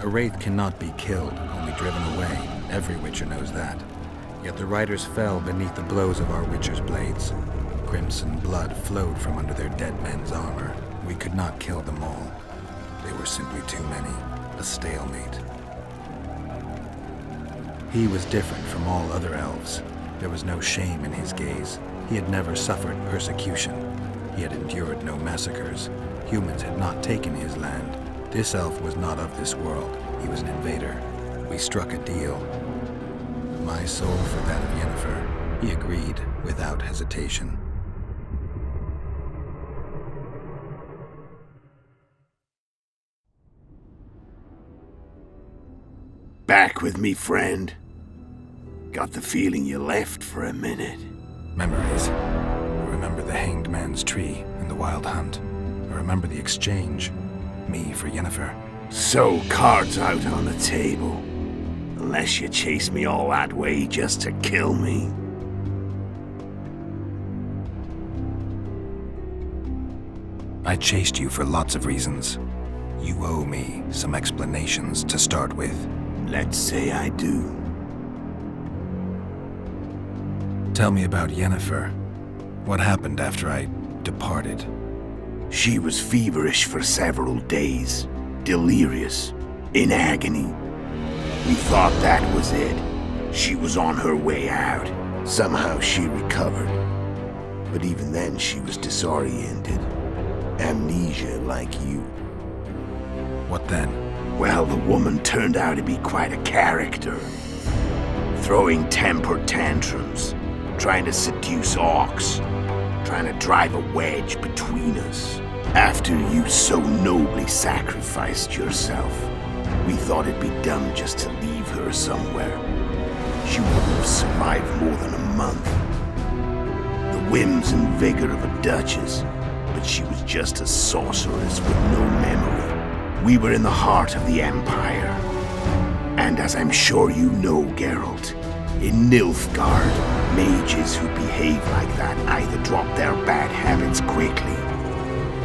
[SPEAKER 4] A wraith cannot be killed, only driven away. Every witcher knows that. Yet the riders fell beneath the blows of our witcher's blades. Crimson blood flowed from under their dead men's armor. We could not kill them all. They were simply too many. A stalemate. He was different from all other elves. There was no shame in his gaze. He had never suffered persecution. He had endured no massacres. Humans had not taken his land. This elf was not of this world. He was an invader. We struck a deal. My soul for that of Yennefer. He agreed without hesitation.
[SPEAKER 14] Back with me, friend. Got the feeling you left for a minute.
[SPEAKER 4] Memories. I remember the Hanged Man's Tree and the Wild Hunt. I remember the exchange. Me for Yennefer.
[SPEAKER 14] So, cards out on the table. Unless you chase me all that way just to kill me.
[SPEAKER 4] I chased you for lots of reasons. You owe me some explanations to start with.
[SPEAKER 14] Let's say I do.
[SPEAKER 4] Tell me about Yennefer. What happened after I departed?
[SPEAKER 14] She was feverish for several days. Delirious. In agony. We thought that was it. She was on her way out. Somehow she recovered. But even then she was disoriented. Amnesia like you.
[SPEAKER 4] What then?
[SPEAKER 14] Well, the woman turned out to be quite a character. Throwing temper tantrums. Trying to seduce orcs. Trying to drive a wedge between us. After you so nobly sacrificed yourself, we thought it'd be dumb just to leave her somewhere. She wouldn't have survived more than a month. The whims and vigor of a duchess, but she was just a sorceress with no memory. We were in the heart of the Empire. And as I'm sure you know, Geralt, in Nilfgaard, mages who behave like that either drop their bad habits quickly,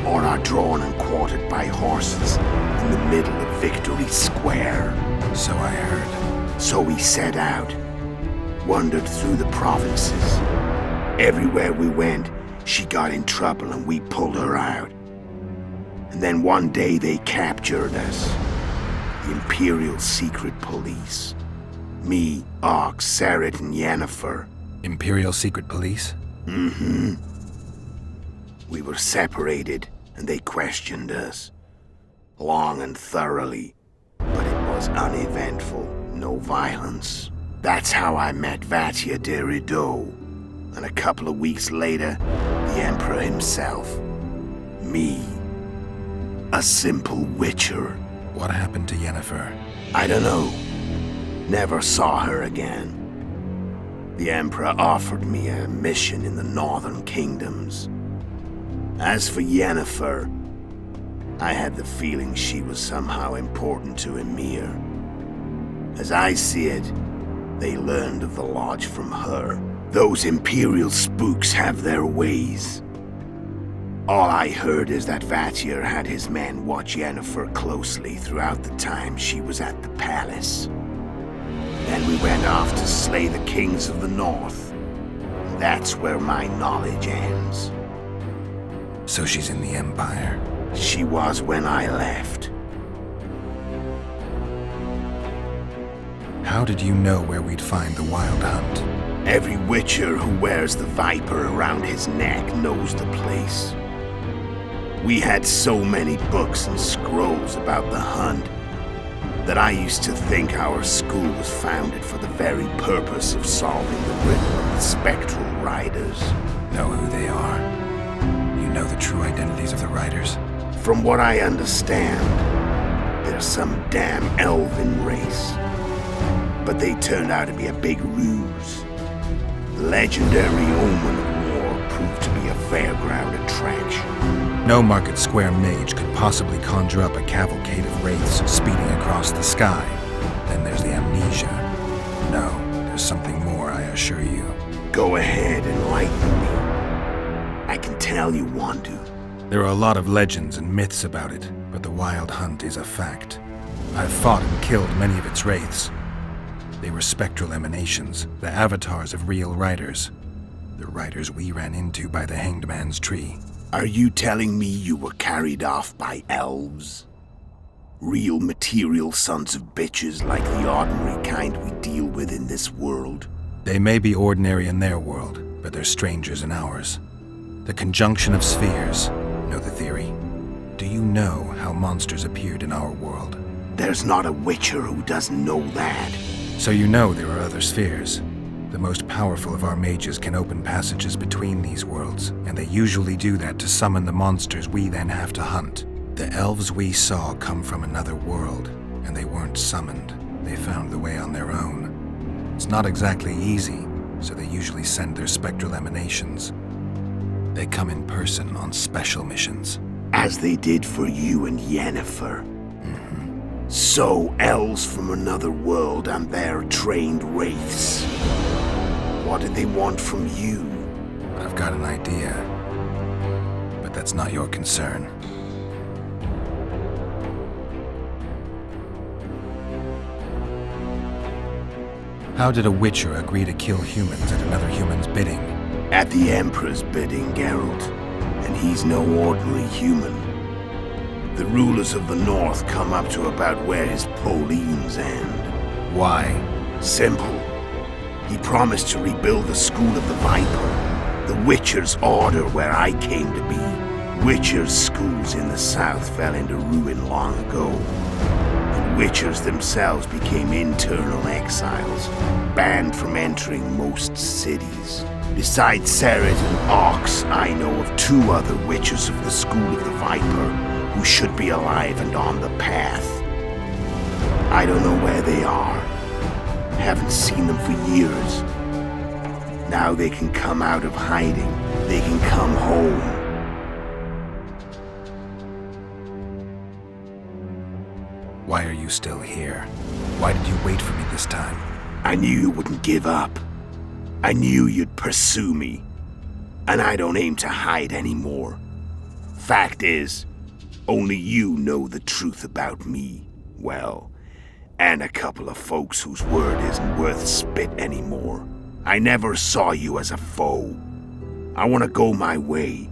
[SPEAKER 14] or are drawn and quartered by horses in the middle of Victory Square.
[SPEAKER 4] So I heard.
[SPEAKER 14] So we set out, wandered through the provinces. Everywhere we went, she got in trouble and we pulled her out. And then one day they captured us. The Imperial Secret Police. Me, Ox, Serret, and Yennefer.
[SPEAKER 4] Imperial Secret Police?
[SPEAKER 14] Mm-hmm. We were separated, and they questioned us. Long and thoroughly, but it was uneventful, no violence. That's how I met Vatia de Rideau, and a couple of weeks later, the Emperor himself. Me. A simple witcher.
[SPEAKER 4] What happened to Yennefer?
[SPEAKER 14] I don't know. Never saw her again. The Emperor offered me a mission in the northern kingdoms. As for Yennefer, I had the feeling she was somehow important to Emir. As I see it, they learned of the Lodge from her. Those Imperial spooks have their ways. All I heard is that Vatir had his men watch Yennefer closely throughout the time she was at the palace. Then we went off to slay the kings of the north. That's where my knowledge ends.
[SPEAKER 4] So she's in the Empire?
[SPEAKER 14] She was when I left.
[SPEAKER 4] How did you know where we'd find the Wild Hunt?
[SPEAKER 14] Every witcher who wears the viper around his neck knows the place. We had so many books and scrolls about the hunt that I used to think our school was founded for the very purpose of solving the riddle of the spectral riders.
[SPEAKER 4] Know who they are? You know the true identities of the riders?
[SPEAKER 14] From what I understand, they're some damn Elven race. But they turned out to be a big ruse. The legendary Omen of War proved to be a fairground attraction.
[SPEAKER 4] No Market Square mage could possibly conjure up a cavalcade of wraiths speeding across the sky. Then there's the amnesia. No, there's something more, I assure you.
[SPEAKER 14] Go ahead, enlighten me. I can tell you want to.
[SPEAKER 4] There are a lot of legends and myths about it, but the Wild Hunt is a fact. I've fought and killed many of its wraiths. They were spectral emanations, the avatars of real riders. The riders we ran into by the Hanged Man's Tree.
[SPEAKER 14] Are you telling me you were carried off by elves? Real material sons of bitches like the ordinary kind we deal with in this world?
[SPEAKER 4] They may be ordinary in their world, but they're strangers in ours. The conjunction of spheres. Know the theory? Do you know how monsters appeared in our world?
[SPEAKER 14] There's not a witcher who doesn't know that.
[SPEAKER 4] So you know there are other spheres. The most powerful of our mages can open passages between these worlds, and they usually do that to summon the monsters we then have to hunt. The elves we saw come from another world, and they weren't summoned. They found the way on their own. It's not exactly easy, so they usually send their spectral emanations. They come in person on special missions.
[SPEAKER 14] As they did for you and Yennefer. So, elves from another world and their trained wraiths. What did they want from you?
[SPEAKER 4] I've got an idea, but that's not your concern. How did a witcher agree to kill humans at another human's bidding?
[SPEAKER 14] At the Emperor's bidding, Geralt. And he's no ordinary human. The rulers of the North come up to about where his Pauline's end.
[SPEAKER 4] Why?
[SPEAKER 14] Simple. He promised to rebuild the School of the Viper, the Witcher's order where I came to be. Witcher's schools in the south fell into ruin long ago. And Witchers themselves became internal exiles, banned from entering most cities. Besides Seret and Ox, I know of 2 other Witchers of the School of the Viper who should be alive and on the path. I don't know where they are. Haven't seen them for years. Now they can come out of hiding. They can come home.
[SPEAKER 4] Why are you still here? Why did you wait for me this time?
[SPEAKER 14] I knew you wouldn't give up. I knew you'd pursue me. And I don't aim to hide anymore. Fact is, only you know the truth about me. Well, and a couple of folks whose word isn't worth spit anymore. I never saw you as a foe. I want to go my way,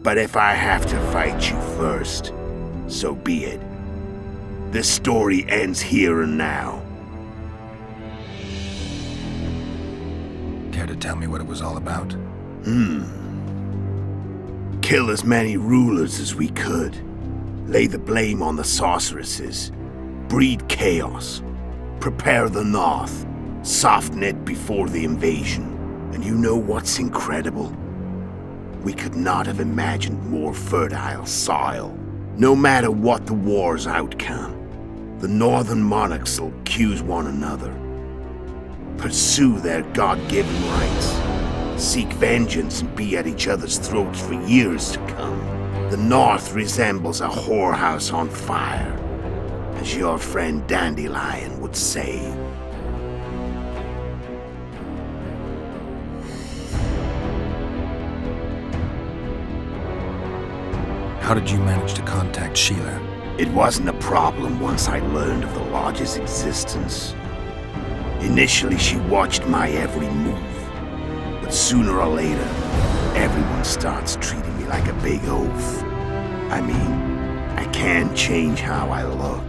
[SPEAKER 14] but if I have to fight you first, so be it. This story ends here and now.
[SPEAKER 4] Care to tell me what it was all about?
[SPEAKER 14] Kill as many rulers as we could. Lay the blame on the sorceresses. Breed chaos. Prepare the North. Soften it before the invasion. And you know what's incredible? We could not have imagined more fertile soil. No matter what the war's outcome, the northern monarchs will accuse one another. Pursue their God-given rights. Seek vengeance and be at each other's throats for years to come. The North resembles a whorehouse on fire, as your friend Dandelion would say.
[SPEAKER 4] How did you manage to contact Sheila?
[SPEAKER 14] It wasn't a problem once I learned of the Lodge's existence. Initially, she watched my every move. But sooner or later, everyone starts treating me like a big oaf. I mean, I can't change how I look.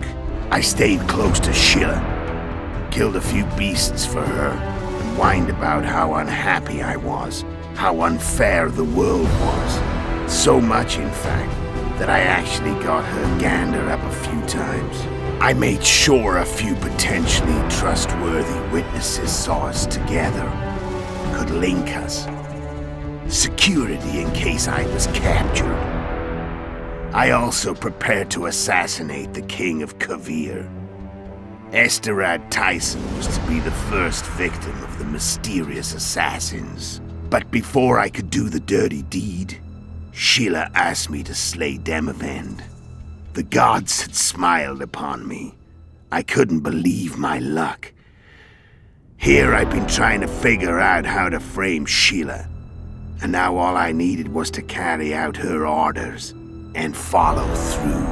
[SPEAKER 14] I stayed close to Sheila, killed a few beasts for her, and whined about how unhappy I was, how unfair the world was. So much, in fact, that I actually got her gander up a few times. I made sure a few potentially trustworthy witnesses saw us together, could link us. Security in case I was captured. I also prepared to assassinate the King of Kavir. Esterad Tyson was to be the first victim of the mysterious assassins. But before I could do the dirty deed, Sheila asked me to slay Demavend. The gods had smiled upon me. I couldn't believe my luck. Here I'd been trying to figure out how to frame Sheila, and now all I needed was to carry out her orders and follow through.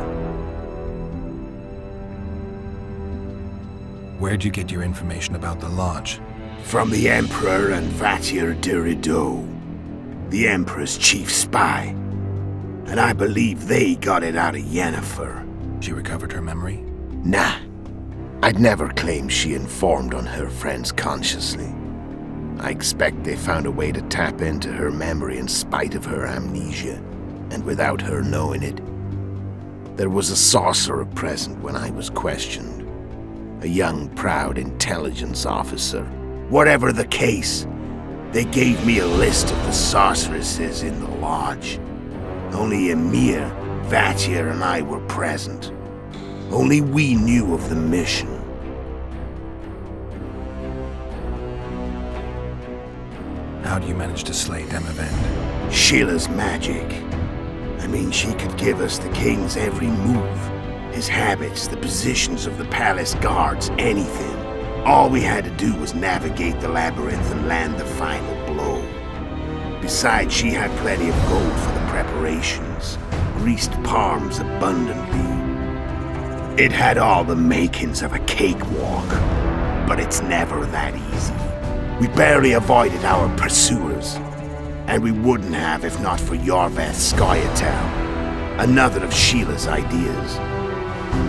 [SPEAKER 4] Where'd you get your information about the Lodge?
[SPEAKER 14] From the Emperor and Vatir de Rideau, the Emperor's chief spy. And I believe they got it out of Yennefer.
[SPEAKER 4] She recovered her memory?
[SPEAKER 14] Nah. I'd never claimed she informed on her friends consciously. I expect they found a way to tap into her memory in spite of her amnesia, and without her knowing it. There was a sorcerer present when I was questioned. A young, proud intelligence officer. Whatever the case, they gave me a list of the sorceresses in the Lodge. Only Emir, Vatir, and I were present. Only we knew of the mission.
[SPEAKER 4] How do you manage to slay Demavend?
[SPEAKER 14] Sheila's magic. I mean, she could give us the king's every move. His habits, the positions of the palace guards, anything. All we had to do was navigate the labyrinth and land the final blow. Besides, she had plenty of gold for the preparations. Greased palms abundantly. It had all the makings of a cakewalk, but it's never that easy. We barely avoided our pursuers, and we wouldn't have if not for Iorveth's Scoia'tael, another of Sheila's ideas.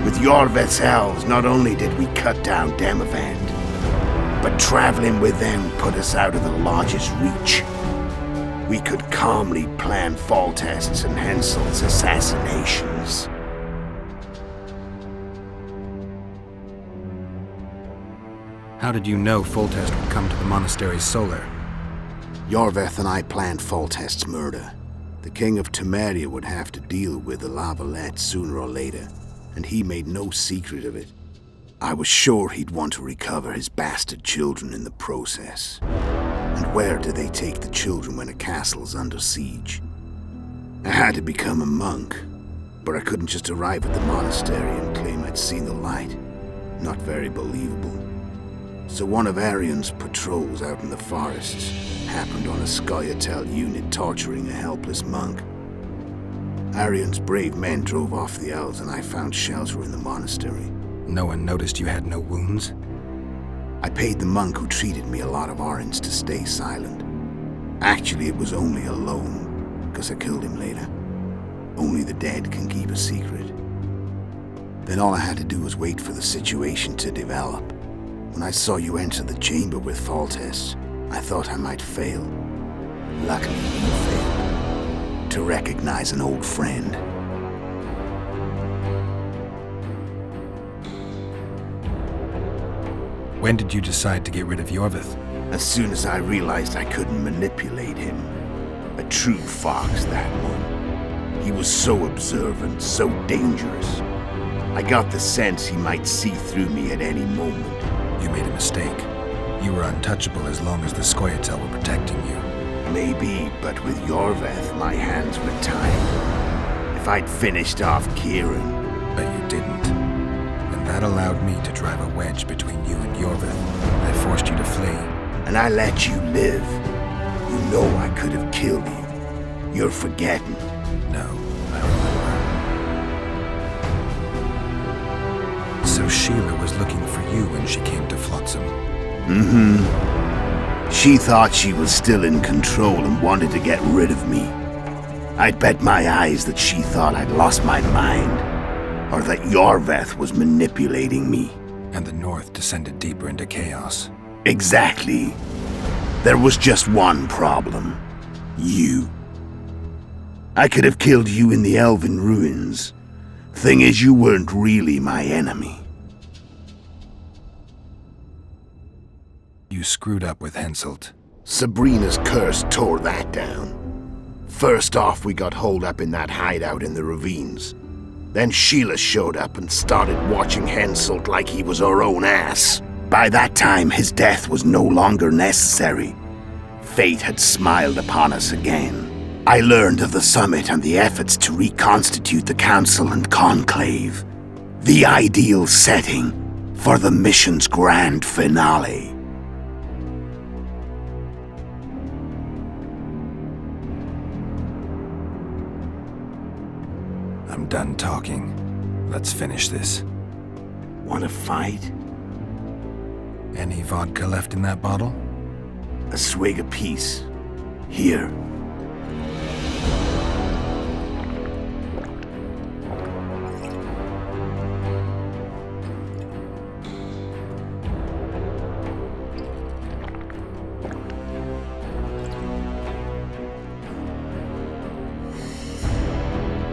[SPEAKER 14] With Iorveth's elves, not only did we cut down Demavend, but traveling with them put us out of the Lodge's reach. We could calmly plan Foltest's and Hensel's assassinations.
[SPEAKER 4] How did you know Foltest would come to the monastery's solar?
[SPEAKER 14] Iorveth and I planned Foltest's murder. The King of Temeria would have to deal with the Lavalette sooner or later, and he made no secret of it. I was sure he'd want to recover his bastard children in the process. And where do they take the children when a castle's under siege? I had to become a monk, but I couldn't just arrive at the monastery and claim I'd seen the light. Not very believable. So one of Arian's patrols out in the forests happened on a Scoia'tael unit torturing a helpless monk. Arian's brave men drove off the elves and I found shelter in the monastery.
[SPEAKER 4] No one noticed you had no wounds?
[SPEAKER 14] I paid the monk who treated me a lot of orange to stay silent. Actually, it was only a loan, because I killed him later. Only the dead can keep a secret. Then all I had to do was wait for the situation to develop. When I saw you enter the chamber with Foltest, I thought I might fail. Luckily, you failed. to recognize an old friend.
[SPEAKER 4] When did you decide to get rid of Iorveth?
[SPEAKER 14] As soon as I realized I couldn't manipulate him. A true fox, that one. He was so observant, so dangerous. I got the sense he might see through me at any moment.
[SPEAKER 4] You made a mistake. You were untouchable as long as the Scoia'tael were protecting you.
[SPEAKER 14] Maybe, but with Iorveth, my hands were tied. If I'd finished off Kayran...
[SPEAKER 4] But you didn't. And that allowed me to drive a wedge between you and Iorveth. I forced you to flee.
[SPEAKER 14] And I let you live. You know I could have killed you. You're forgetting.
[SPEAKER 4] No, I remember. So Sheila was looking for you when she came to Flotsam.
[SPEAKER 14] Mm-hmm. She thought she was still in control and wanted to get rid of me. I'd bet my eyes that she thought I'd lost my mind, or that Iorveth was manipulating me.
[SPEAKER 4] And the North descended deeper into chaos.
[SPEAKER 14] Exactly. There was just one problem. You. I could have killed you in the Elven ruins. Thing is, you weren't really my enemy.
[SPEAKER 4] You screwed up with Henselt.
[SPEAKER 14] Sabrina's curse tore that down. First off, we got holed up in that hideout in the ravines. Then Sheila showed up and started watching Henselt like he was her own ass. By that time, his death was no longer necessary. Fate had smiled upon us again. I learned of the summit and the efforts to reconstitute the Council and Conclave. The ideal setting for the mission's grand finale.
[SPEAKER 4] I'm done talking. Let's finish this.
[SPEAKER 14] Want to fight?
[SPEAKER 4] Any vodka left in that bottle?
[SPEAKER 14] A swig apiece. Here.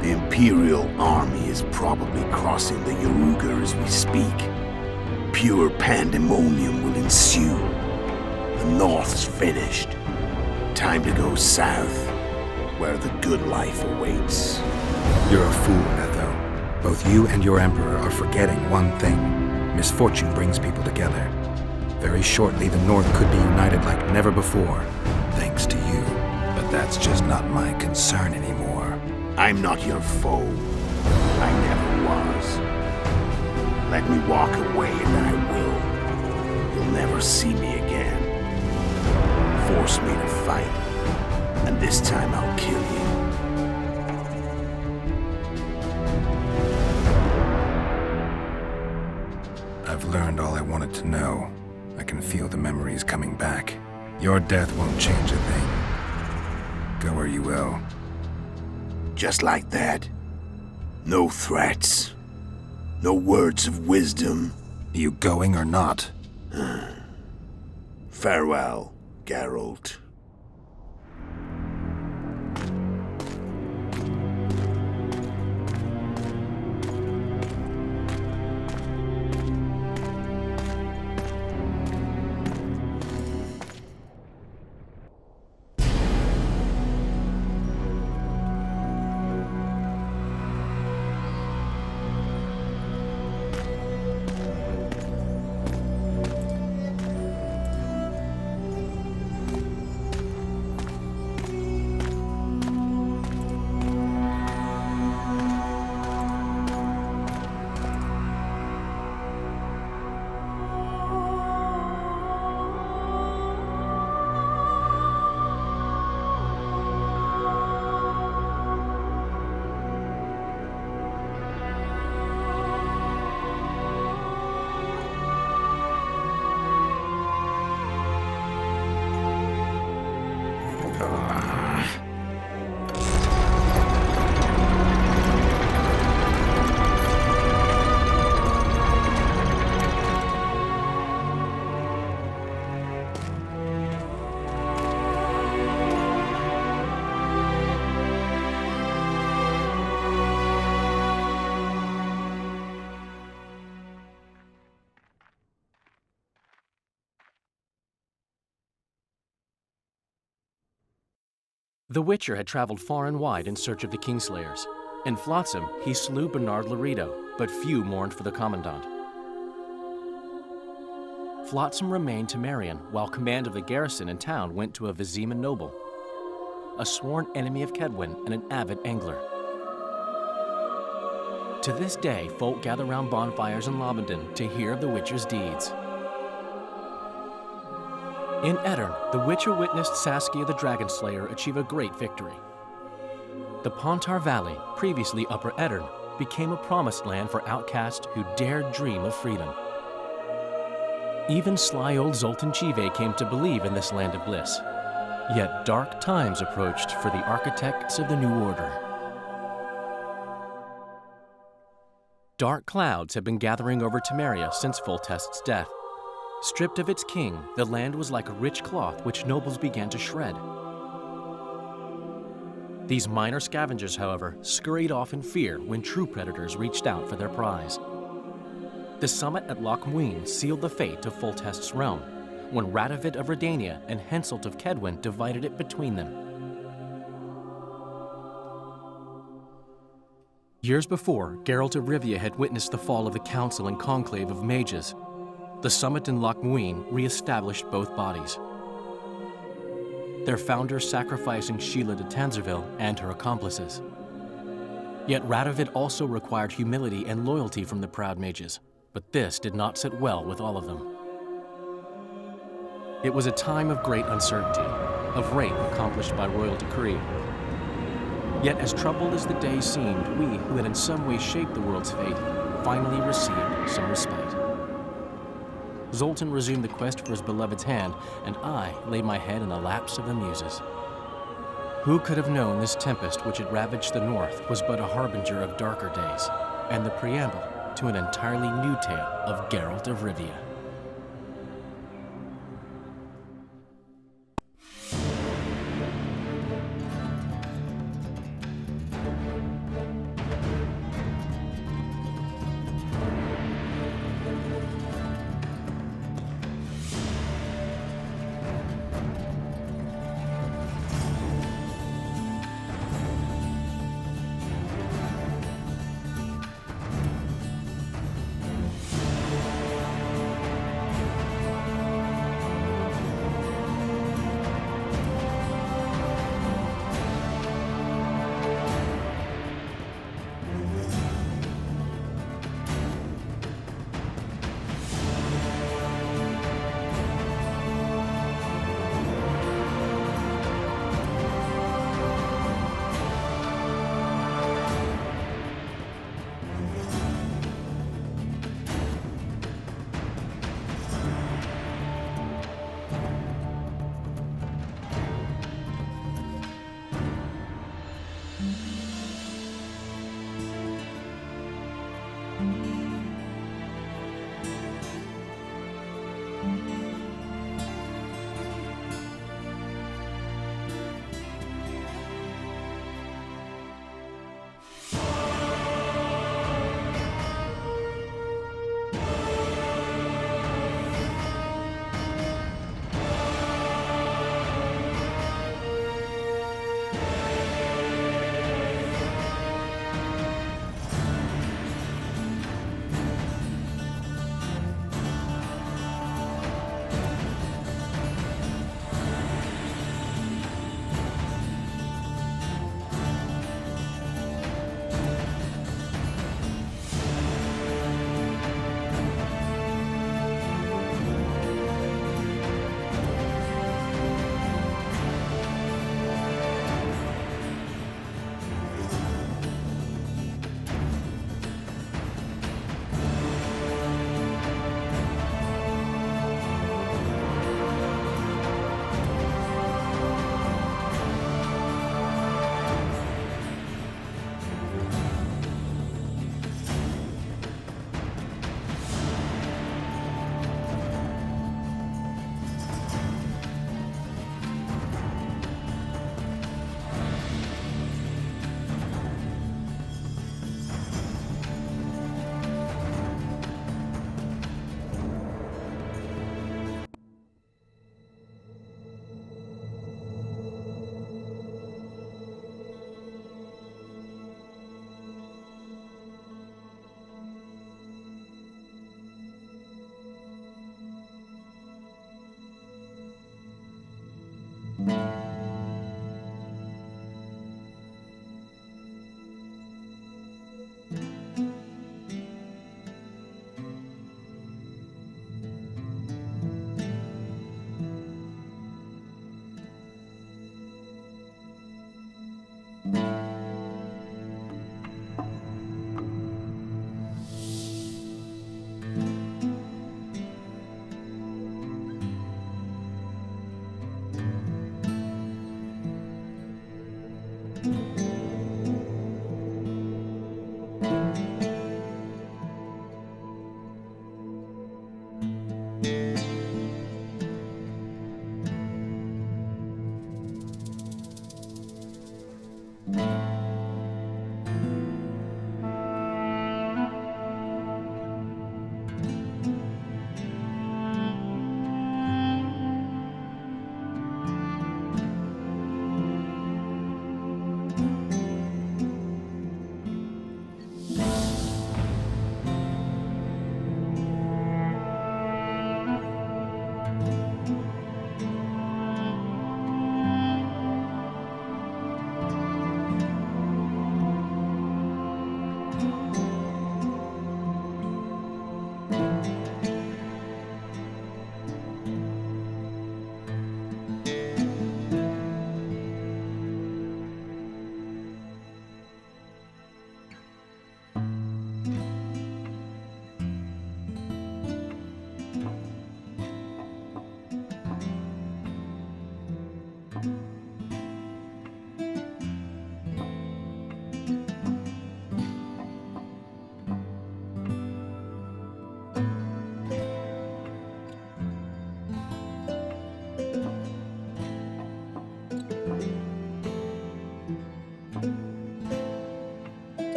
[SPEAKER 14] The Imperial army is probably crossing the Yaruga as we speak. Pure pandemonium will ensue. The North's finished. Time to go south, where the good life awaits.
[SPEAKER 4] You're a fool, Letho. Both you and your Emperor are forgetting one thing. Misfortune brings people together. Very shortly, the North could be united like never before, thanks to you. But that's just not my concern anymore.
[SPEAKER 14] I'm not your foe. I never was. Let me walk away and I will. You'll never see me again. Force me to fight, and this time I'll kill you.
[SPEAKER 4] I've learned all I wanted to know. I can feel the memories coming back. Your death won't change a thing. Go where you will.
[SPEAKER 14] Just like that. No threats. No words of wisdom.
[SPEAKER 4] You going or not?
[SPEAKER 14] Farewell, Geralt.
[SPEAKER 10] The Witcher had traveled far and wide in search of the Kingslayers. In Flotsam, he slew Bernard Laredo, but few mourned for the Commandant. Flotsam remained Temerian, while command of the garrison and town went to a Vizima noble, a sworn enemy of Kedwin and an avid angler. To this day, folk gather round bonfires in Lobendon to hear of the Witcher's deeds. In Edirn, the Witcher witnessed Saskia the Dragonslayer achieve a great victory. The Pontar Valley, previously Upper Edirn, became a promised land for outcasts who dared dream of freedom. Even sly old Zoltan Chive came to believe in this land of bliss. Yet dark times approached for the architects of the New Order. Dark clouds had been gathering over Temeria since Foltest's death. Stripped of its king, the land was like a rich cloth which nobles began to shred. These minor scavengers, however, scurried off in fear when true predators reached out for their prize. The summit at Loch Muin sealed the fate of Foltest's realm, when Radovid of Redania and Henselt of Kedwin divided it between them. Years before, Geralt of Rivia had witnessed the fall of the Council and Conclave of Mages. The summit in Loch Muin re-established both bodies, their founders sacrificing Sheila de Tanzerville and her accomplices. Yet Radovid also required humility and loyalty from the proud mages, but this did not sit well with all of them. It was a time of great uncertainty, of rape accomplished by royal decree. Yet as troubled as the days seemed, we, who had in some way shaped the world's fate, finally received some respite. Zoltan resumed the quest for his beloved's hand, and I laid my head in the laps of the muses. Who could have known this tempest which had ravaged the north was but a harbinger of darker days, and the preamble to an entirely new tale of Geralt of Rivia.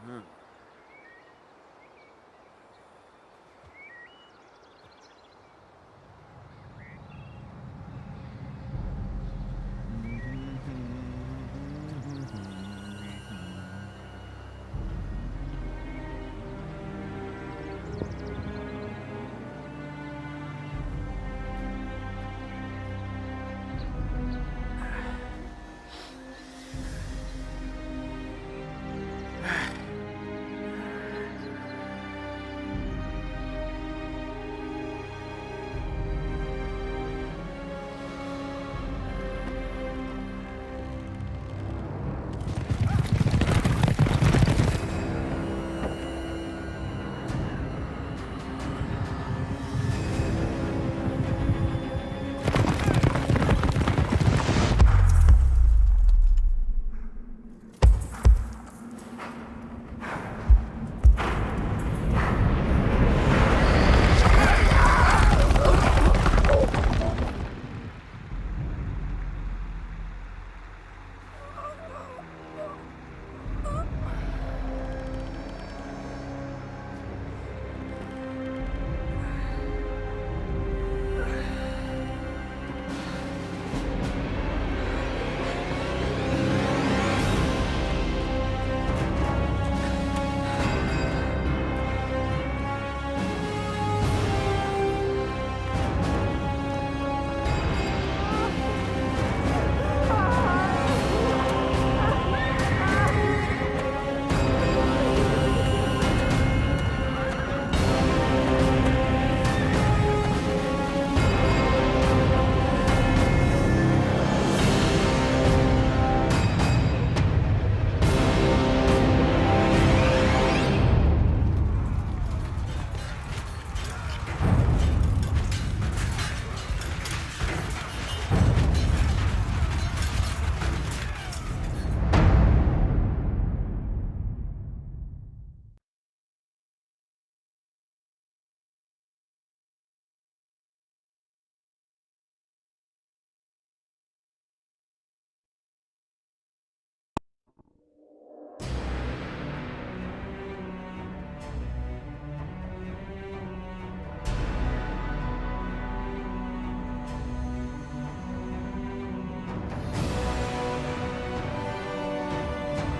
[SPEAKER 9] Hmm.